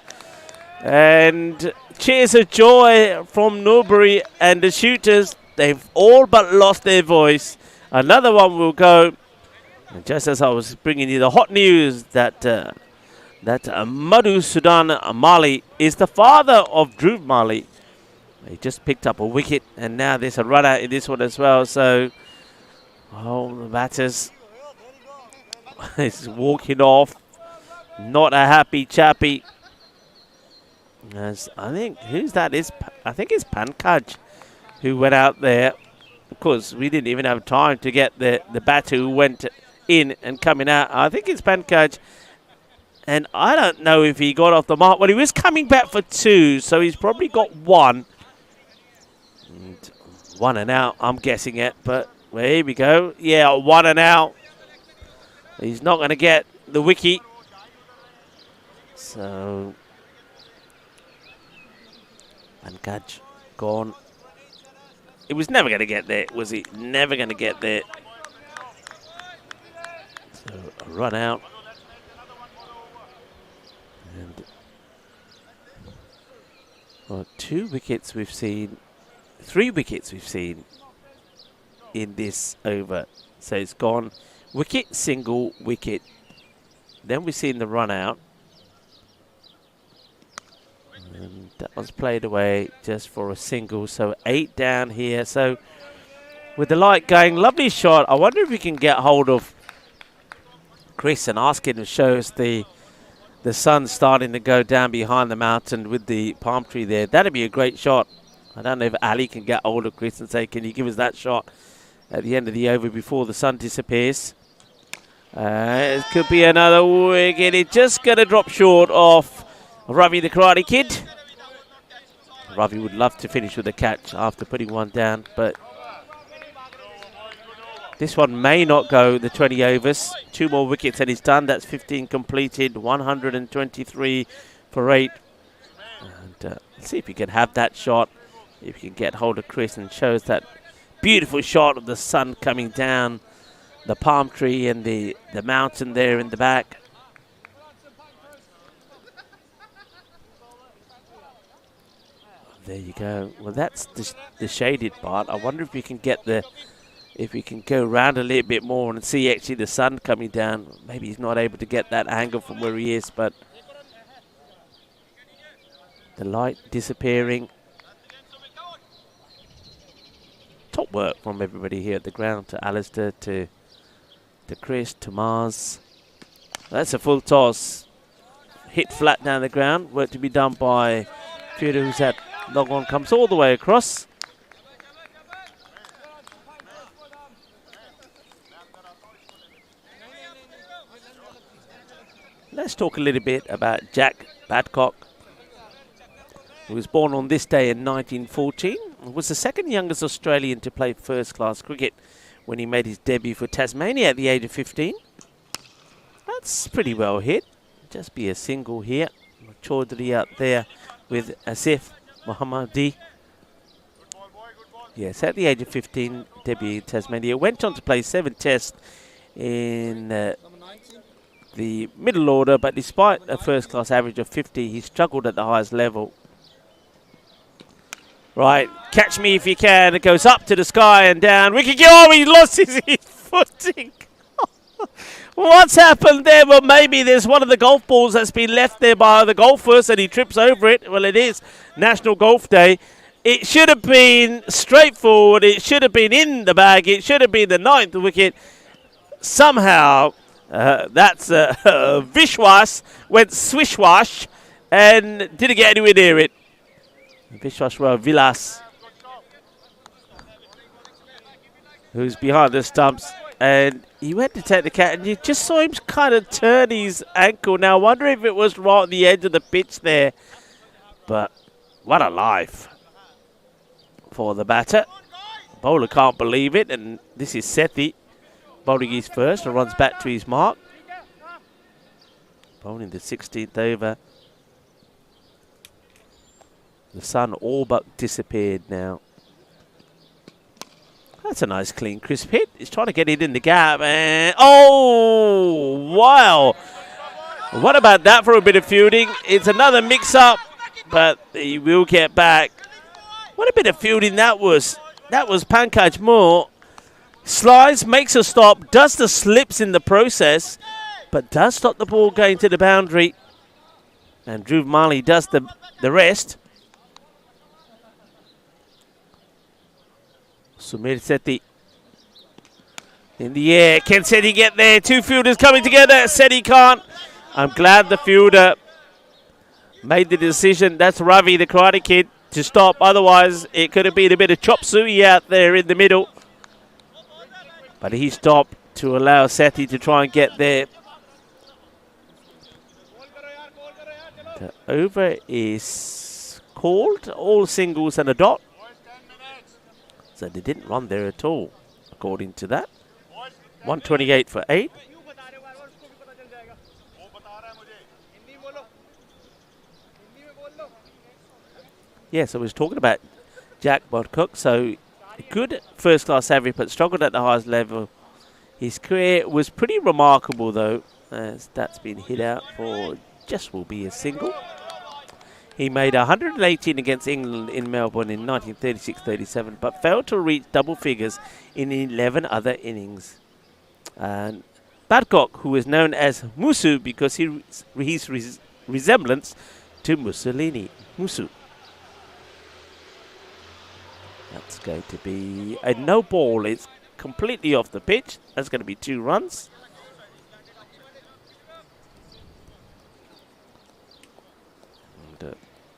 And cheers of joy from Norbury and the shooters. They've all but lost their voice. Another one will go. And just as I was bringing you the hot news that Madhu Sudan Mali is the father of Dhruv Mali. He just picked up a wicket, and now there's a run out in this one as well. So, the batters is walking off. Not a happy chappy. As I think, who's that? I think it's Pankaj who went out there. Of course, we didn't even have time to get the batter who went in and coming out. I think it's Pankaj. And I don't know if he got off the mark. Well, he was coming back for 2, so he's probably got 1. And 1 and out, I'm guessing it. But well, here we go. Yeah, 1 and out. He's not going to get the wicket. So, Pankaj gone. It was never going to get there, was he? Never going to get there. So, a run out. And well, 2 wickets we've seen, 3 wickets we've seen in this over. So it's gone wicket, single, wicket. Then we've seen the run out. And that was played away just for a single. So 8 down here. So with the light going, lovely shot. I wonder if we can get hold of Chris and ask him to show us the sun starting to go down behind the mountain with the palm tree there. That'd be a great shot. I don't know if Ali can get hold of Chris and say, can you give us that shot at the end of the over before the sun disappears? It could be another wicket. It's just going to drop short of Ravi the Karate Kid. Ravi would love to finish with a catch after putting 1 down, but this one may not go the 20 overs. 2 more wickets and he's done. That's 15 completed. 123 for 8. And let's see if he can have that shot. If he can get hold of Chris and shows that beautiful shot of the sun coming down the palm tree and the mountain there in the back. There you go. Well, that's the shaded part. I wonder if we can get if we can go around a little bit more and see actually the sun coming down. Maybe he's not able to get that angle from where he is, but the light disappearing. Top work from everybody here at the ground, to Alistair, to Chris, to Mars. That's a full toss. Hit flat down the ground. Work to be done by Fielder, who's at log on, comes all the way across. Let's talk a little bit about Jack Badcock, who was born on this day in 1914. Was the second youngest Australian to play first-class cricket when he made his debut for Tasmania at the age of 15. That's pretty well hit. Just be a single here. Chaudhary out there with Asif Mohammadi. Yes, at the age of 15, debut in Tasmania. Went on to play 7 tests in the middle order, but despite a first-class average of 50, he struggled at the highest level. Right, catch me if you can. It goes up to the sky and down. Wicket, oh, he lost his footing. What's happened there? Well, maybe there's one of the golf balls that's been left there by the golfers and he trips over it. Well, it is National Golf Day. It should have been straightforward. It should have been in the bag. It should have been the 9th wicket. Somehow, that's Vishwas went swish-wash and didn't get anywhere near it. Vishwaswar Vilas, who's behind the stumps, and he went to take the catch, and you just saw him kind of turn his ankle. Now, I wonder if it was right on the edge of the pitch there, but what a life for the batter. Bowler can't believe it, and this is Sethi bowling his first and runs back to his mark. Bowling the 16th over. The sun all but disappeared now. That's a nice clean crisp hit. He's trying to get it in the gap and oh wow. What about that for a bit of fielding? It's another mix up, but he will get back. What a bit of fielding that was. That was Pankaj Moore. Slides, makes a stop, does the slips in the process, but does stop the ball going to the boundary. And Dhruv Mali does the rest. Sumir Sethi in the air. Can Sethi get there? Two fielders coming together. Sethi can't. I'm glad the fielder made the decision. That's Ravi, the Karate Kid, to stop. Otherwise, it could have been a bit of chop suey out there in the middle. But he stopped to allow Sethi to try and get there. The over is called. All singles and a dot. So they didn't run there at all, according to that. 128 for 8. Yeah, so we was talking about Jack Bodcock. So good first-class average, but struggled at the highest level. His career was pretty remarkable, though, as that's been hit out for just will be a single. He made 118 against England in Melbourne in 1936-37, but failed to reach double figures in 11 other innings. And Badcock, who is known as Musu because his resemblance to Mussolini. Musu. That's going to be a no ball. It's completely off the pitch. That's going to be 2 runs.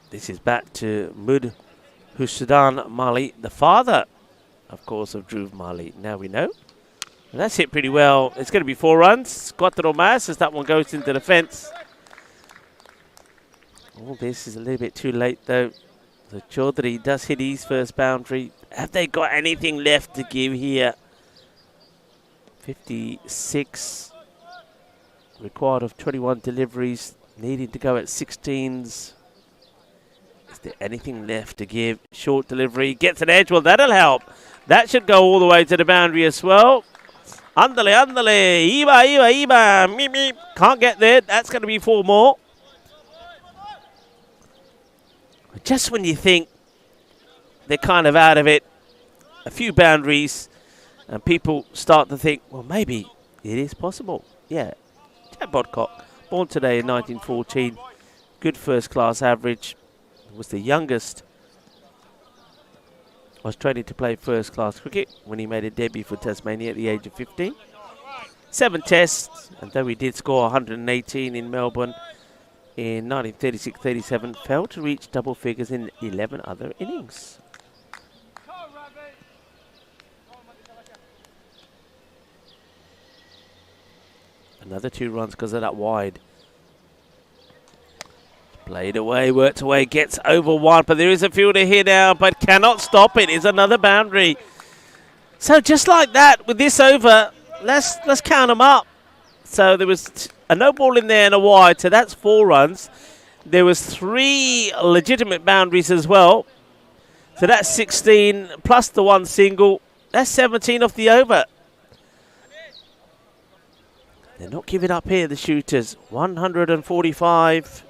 This is back to Mud Hussain Mali, the father, of course, of Dhruv Mali. Now we know. And that's hit pretty well. It's going to be 4 runs. Quattro mas as that one goes into the fence. All this is a little bit too late, though. So Chaudhary does hit his first boundary. Have they got anything left to give here? 56. Required of 21 deliveries. Needing to go at 16s. Is there anything left to give? Short delivery. Gets an edge. Well, that'll help. That should go all the way to the boundary as well. Andale, andale. Iba. Meep, meep. Can't get there. That's going to be 4 more. Just when you think they're kind of out of it, a few boundaries, and people start to think, well, maybe it is possible. Yeah. Jack Bodcock, born today in 1914. Good first-class average. Was the youngest. Was training to play first-class cricket when he made a debut for Tasmania at the age of 15. 7 tests, and though he did score 118 in Melbourne in 1936-37, failed to reach double figures in 11 other innings. Another 2 runs because of that wide. Played away, worked away, gets over 1, but there is a fielder here now, but cannot stop it. It's another boundary. So just like that, with this over, let's count them up. So there was a no ball in there and a wide, so that's 4 runs. There was 3 legitimate boundaries as well. So that's 16 plus the 1 single. That's 17 off the over. They're not giving up here, the shooters. 145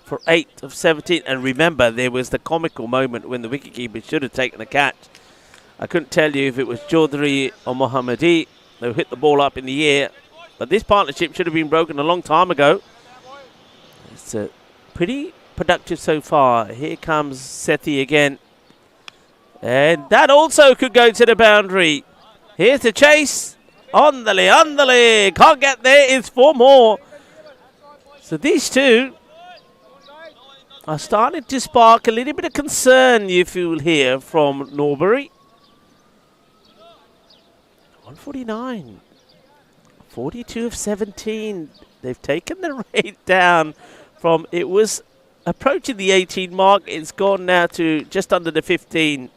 for 8 of 17. And remember, there was the comical moment when the wicketkeeper should have taken a catch. I couldn't tell you if it was Chaudhary or Mohammadi who hit the ball up in the air. But this partnership should have been broken a long time ago. It's pretty productive so far. Here comes Sethi again. And that also could go to the boundary. Here's the chase. Andale. Can't get there. It's 4 more. So these two are starting to spark a little bit of concern, you feel, here from Norbury. 149. 42 of 17. They've taken the rate down from, it was approaching the 18 mark. It's gone now to just under the 15.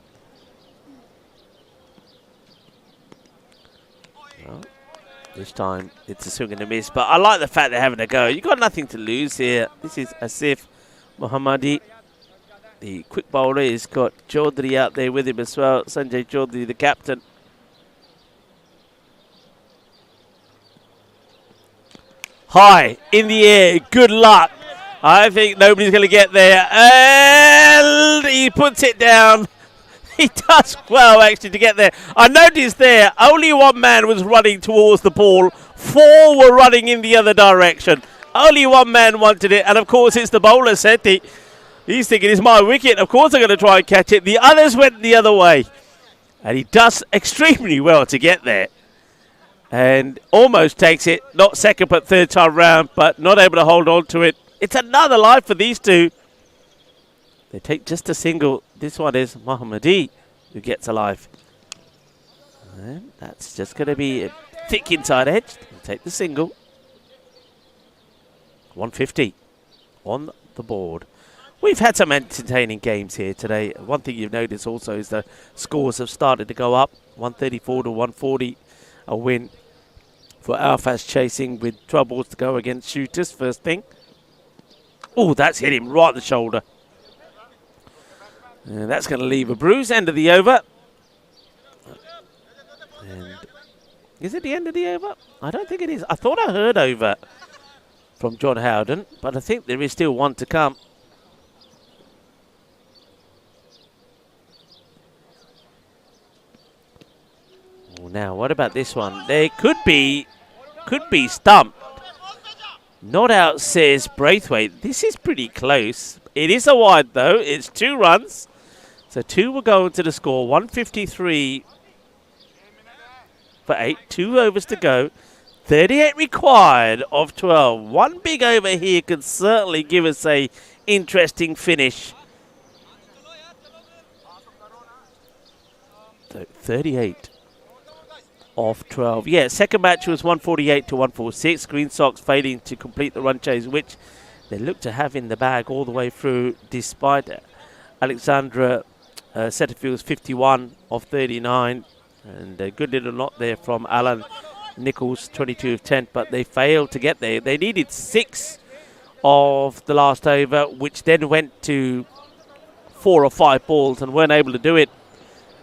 Well, this time it's a swing and a miss, but I like the fact they're having a go. You've got nothing to lose here. This is Asif Mohammadi. The quick bowler has got Chaudhary out there with him as well. Sanjay Chaudhary, the captain. High in the air. Good luck. I think nobody's going to get there. And he puts it down. He does well, actually, to get there. I noticed there, only one man was running towards the ball. 4 were running in the other direction. Only one man wanted it. And, of course, it's the bowler, Seti. He's thinking, it's my wicket. Of course I'm going to try and catch it. The others went the other way. And he does extremely well to get there. And almost takes it. Not second, but third time round. But not able to hold on to it. It's another life for these two. They take just a single. This one is Mohammadi who gets a life. And that's just going to be a thick inside edge. They'll take the single. 150 on the board. We've had some entertaining games here today. One thing you've noticed also is the scores have started to go up. 134 to 140. A win for Alfaz chasing with 12 balls to go against shooters. First thing. Oh, that's hit him right in the shoulder. And that's going to leave a bruise. End of the over. And is it the end of the over? I don't think it is. I thought I heard over from John Howden, but I think there is still one to come. Oh, now, what about this one? They could be stumped. Not out, says Braithwaite. This is pretty close. It is a wide, though. It's 2 runs. So 2 will go into the score. 153 for 8. 2 overs to go. 38 required of 12. One big over here could certainly give us a interesting finish. So 38 of 12. Yeah, second match was 148 to 146. Green Sox failing to complete the run chase, which they look to have in the bag all the way through, despite Alexandra Setterfield's 51 of 39. And a good little knot there from Alan Nichols, 22 of 10, but they failed to get there. They needed 6 of the last over, which then went to 4 or 5 balls and weren't able to do it.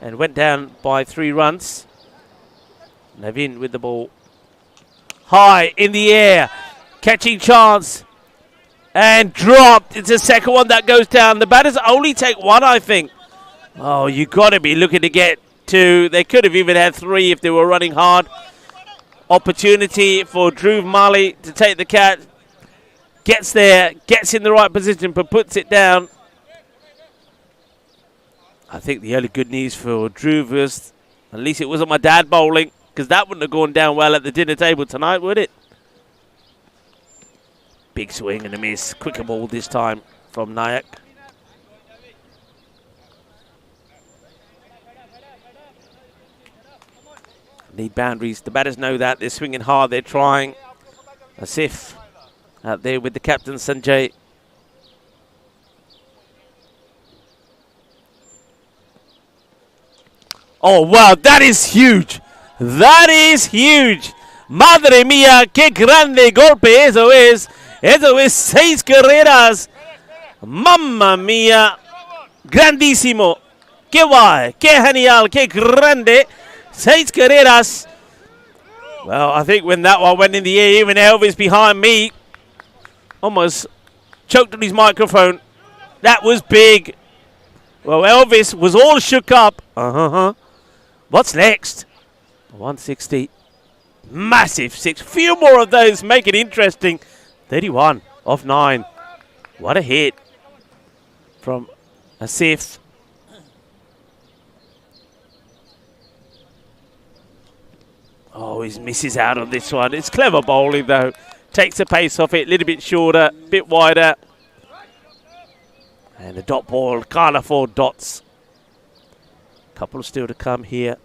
And went down by 3 runs. Navin with the ball. High in the air. Catching chance. And dropped. It's the second one that goes down. The batters only take 1, I think. Oh, you got to be looking to get 2. They could have even had 3 if they were running hard. Opportunity for Dhruv Mali to take the catch. Gets there. Gets in the right position, but puts it down. I think the only good news for Dhruv was at least it wasn't my dad bowling, because that wouldn't have gone down well at the dinner table tonight, would it? Big swing and a miss. Quicker ball this time from Nayak. Need boundaries. The batters know that. They're swinging hard. They're trying. Asif out there with the captain, Sanjay. Oh, wow. That is huge. That is huge. Madre mía, qué grande golpe eso es. Eso es 6 carreras. Mamma mía. Grandísimo. Qué guay. Qué genial. Qué grande. 6 carreras. Well, I think when that one went in the air, even Elvis behind me almost choked on his microphone. That was big. Well, Elvis was all shook up. What's next? 160. Massive 6. Few more of those make it interesting. 31 of 9. What a hit from Asif. Oh, he misses out on this one. It's clever bowling, though. Takes the pace off it. A little bit shorter, bit wider. And the dot ball. Can't afford dots. Couple still to come here.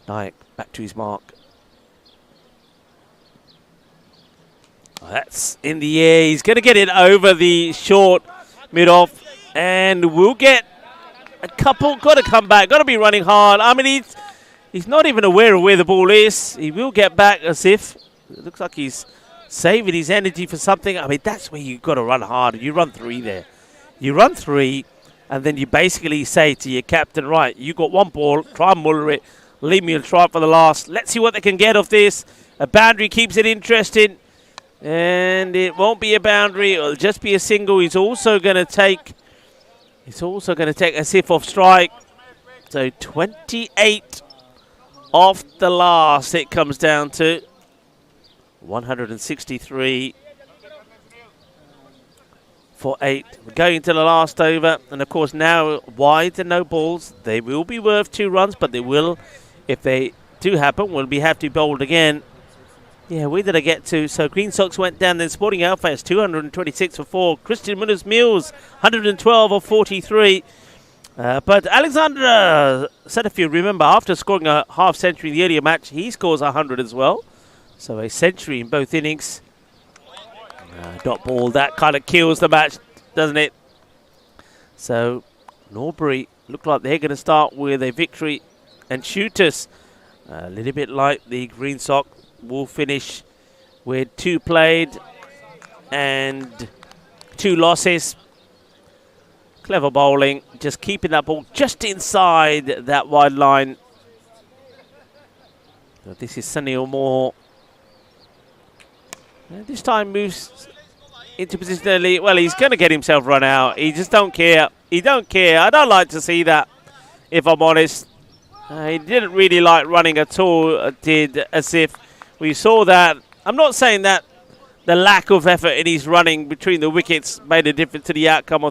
Nayak back to his mark. Oh, that's in the air. He's going to get it over the short mid-off. And we'll get a couple. Got to come back. Got to be running hard. I mean, he's not even aware of where the ball is. He will get back as if. It looks like he's saving his energy for something. I mean, that's where you've got to run hard. You run 3 there. You run 3, and then you basically say to your captain, right, you got 1 ball, try and muller it, leave me and try for the last. Let's see what they can get off this. A boundary keeps it interesting, and it won't be a boundary. It'll just be a single. He's also going to take a sif off strike. So 28 off the last it comes down to. 163 for 8. We're going into the last over, and of course now wide and no balls. They will be worth 2 runs, but they will, if they do happen, will be have to be bowled again. Yeah, where did I get to? So Green Sox went down, then Sporting Alpha has 226 for 4. Christian Munoz Mills 112 of 43. But Alexander said, if you remember, after scoring a half century in the earlier match, he scores 100 as well. So a century in both innings. Dot ball, that kind of kills the match, doesn't it? So Norbury look like they're going to start with a victory, and Shooters, a little bit like the Green Sox, will finish with 2 played and 2 losses. Clever bowling, just keeping that ball just inside that wide line. So this is Sunil Moore. And this time moves into position early. Well, he's going to get himself run out. He just don't care. He don't care. I don't like to see that, if I'm honest. He didn't really like running at all, did Asif. We saw that. I'm not saying that the lack of effort in his running between the wickets made a difference to the outcome of the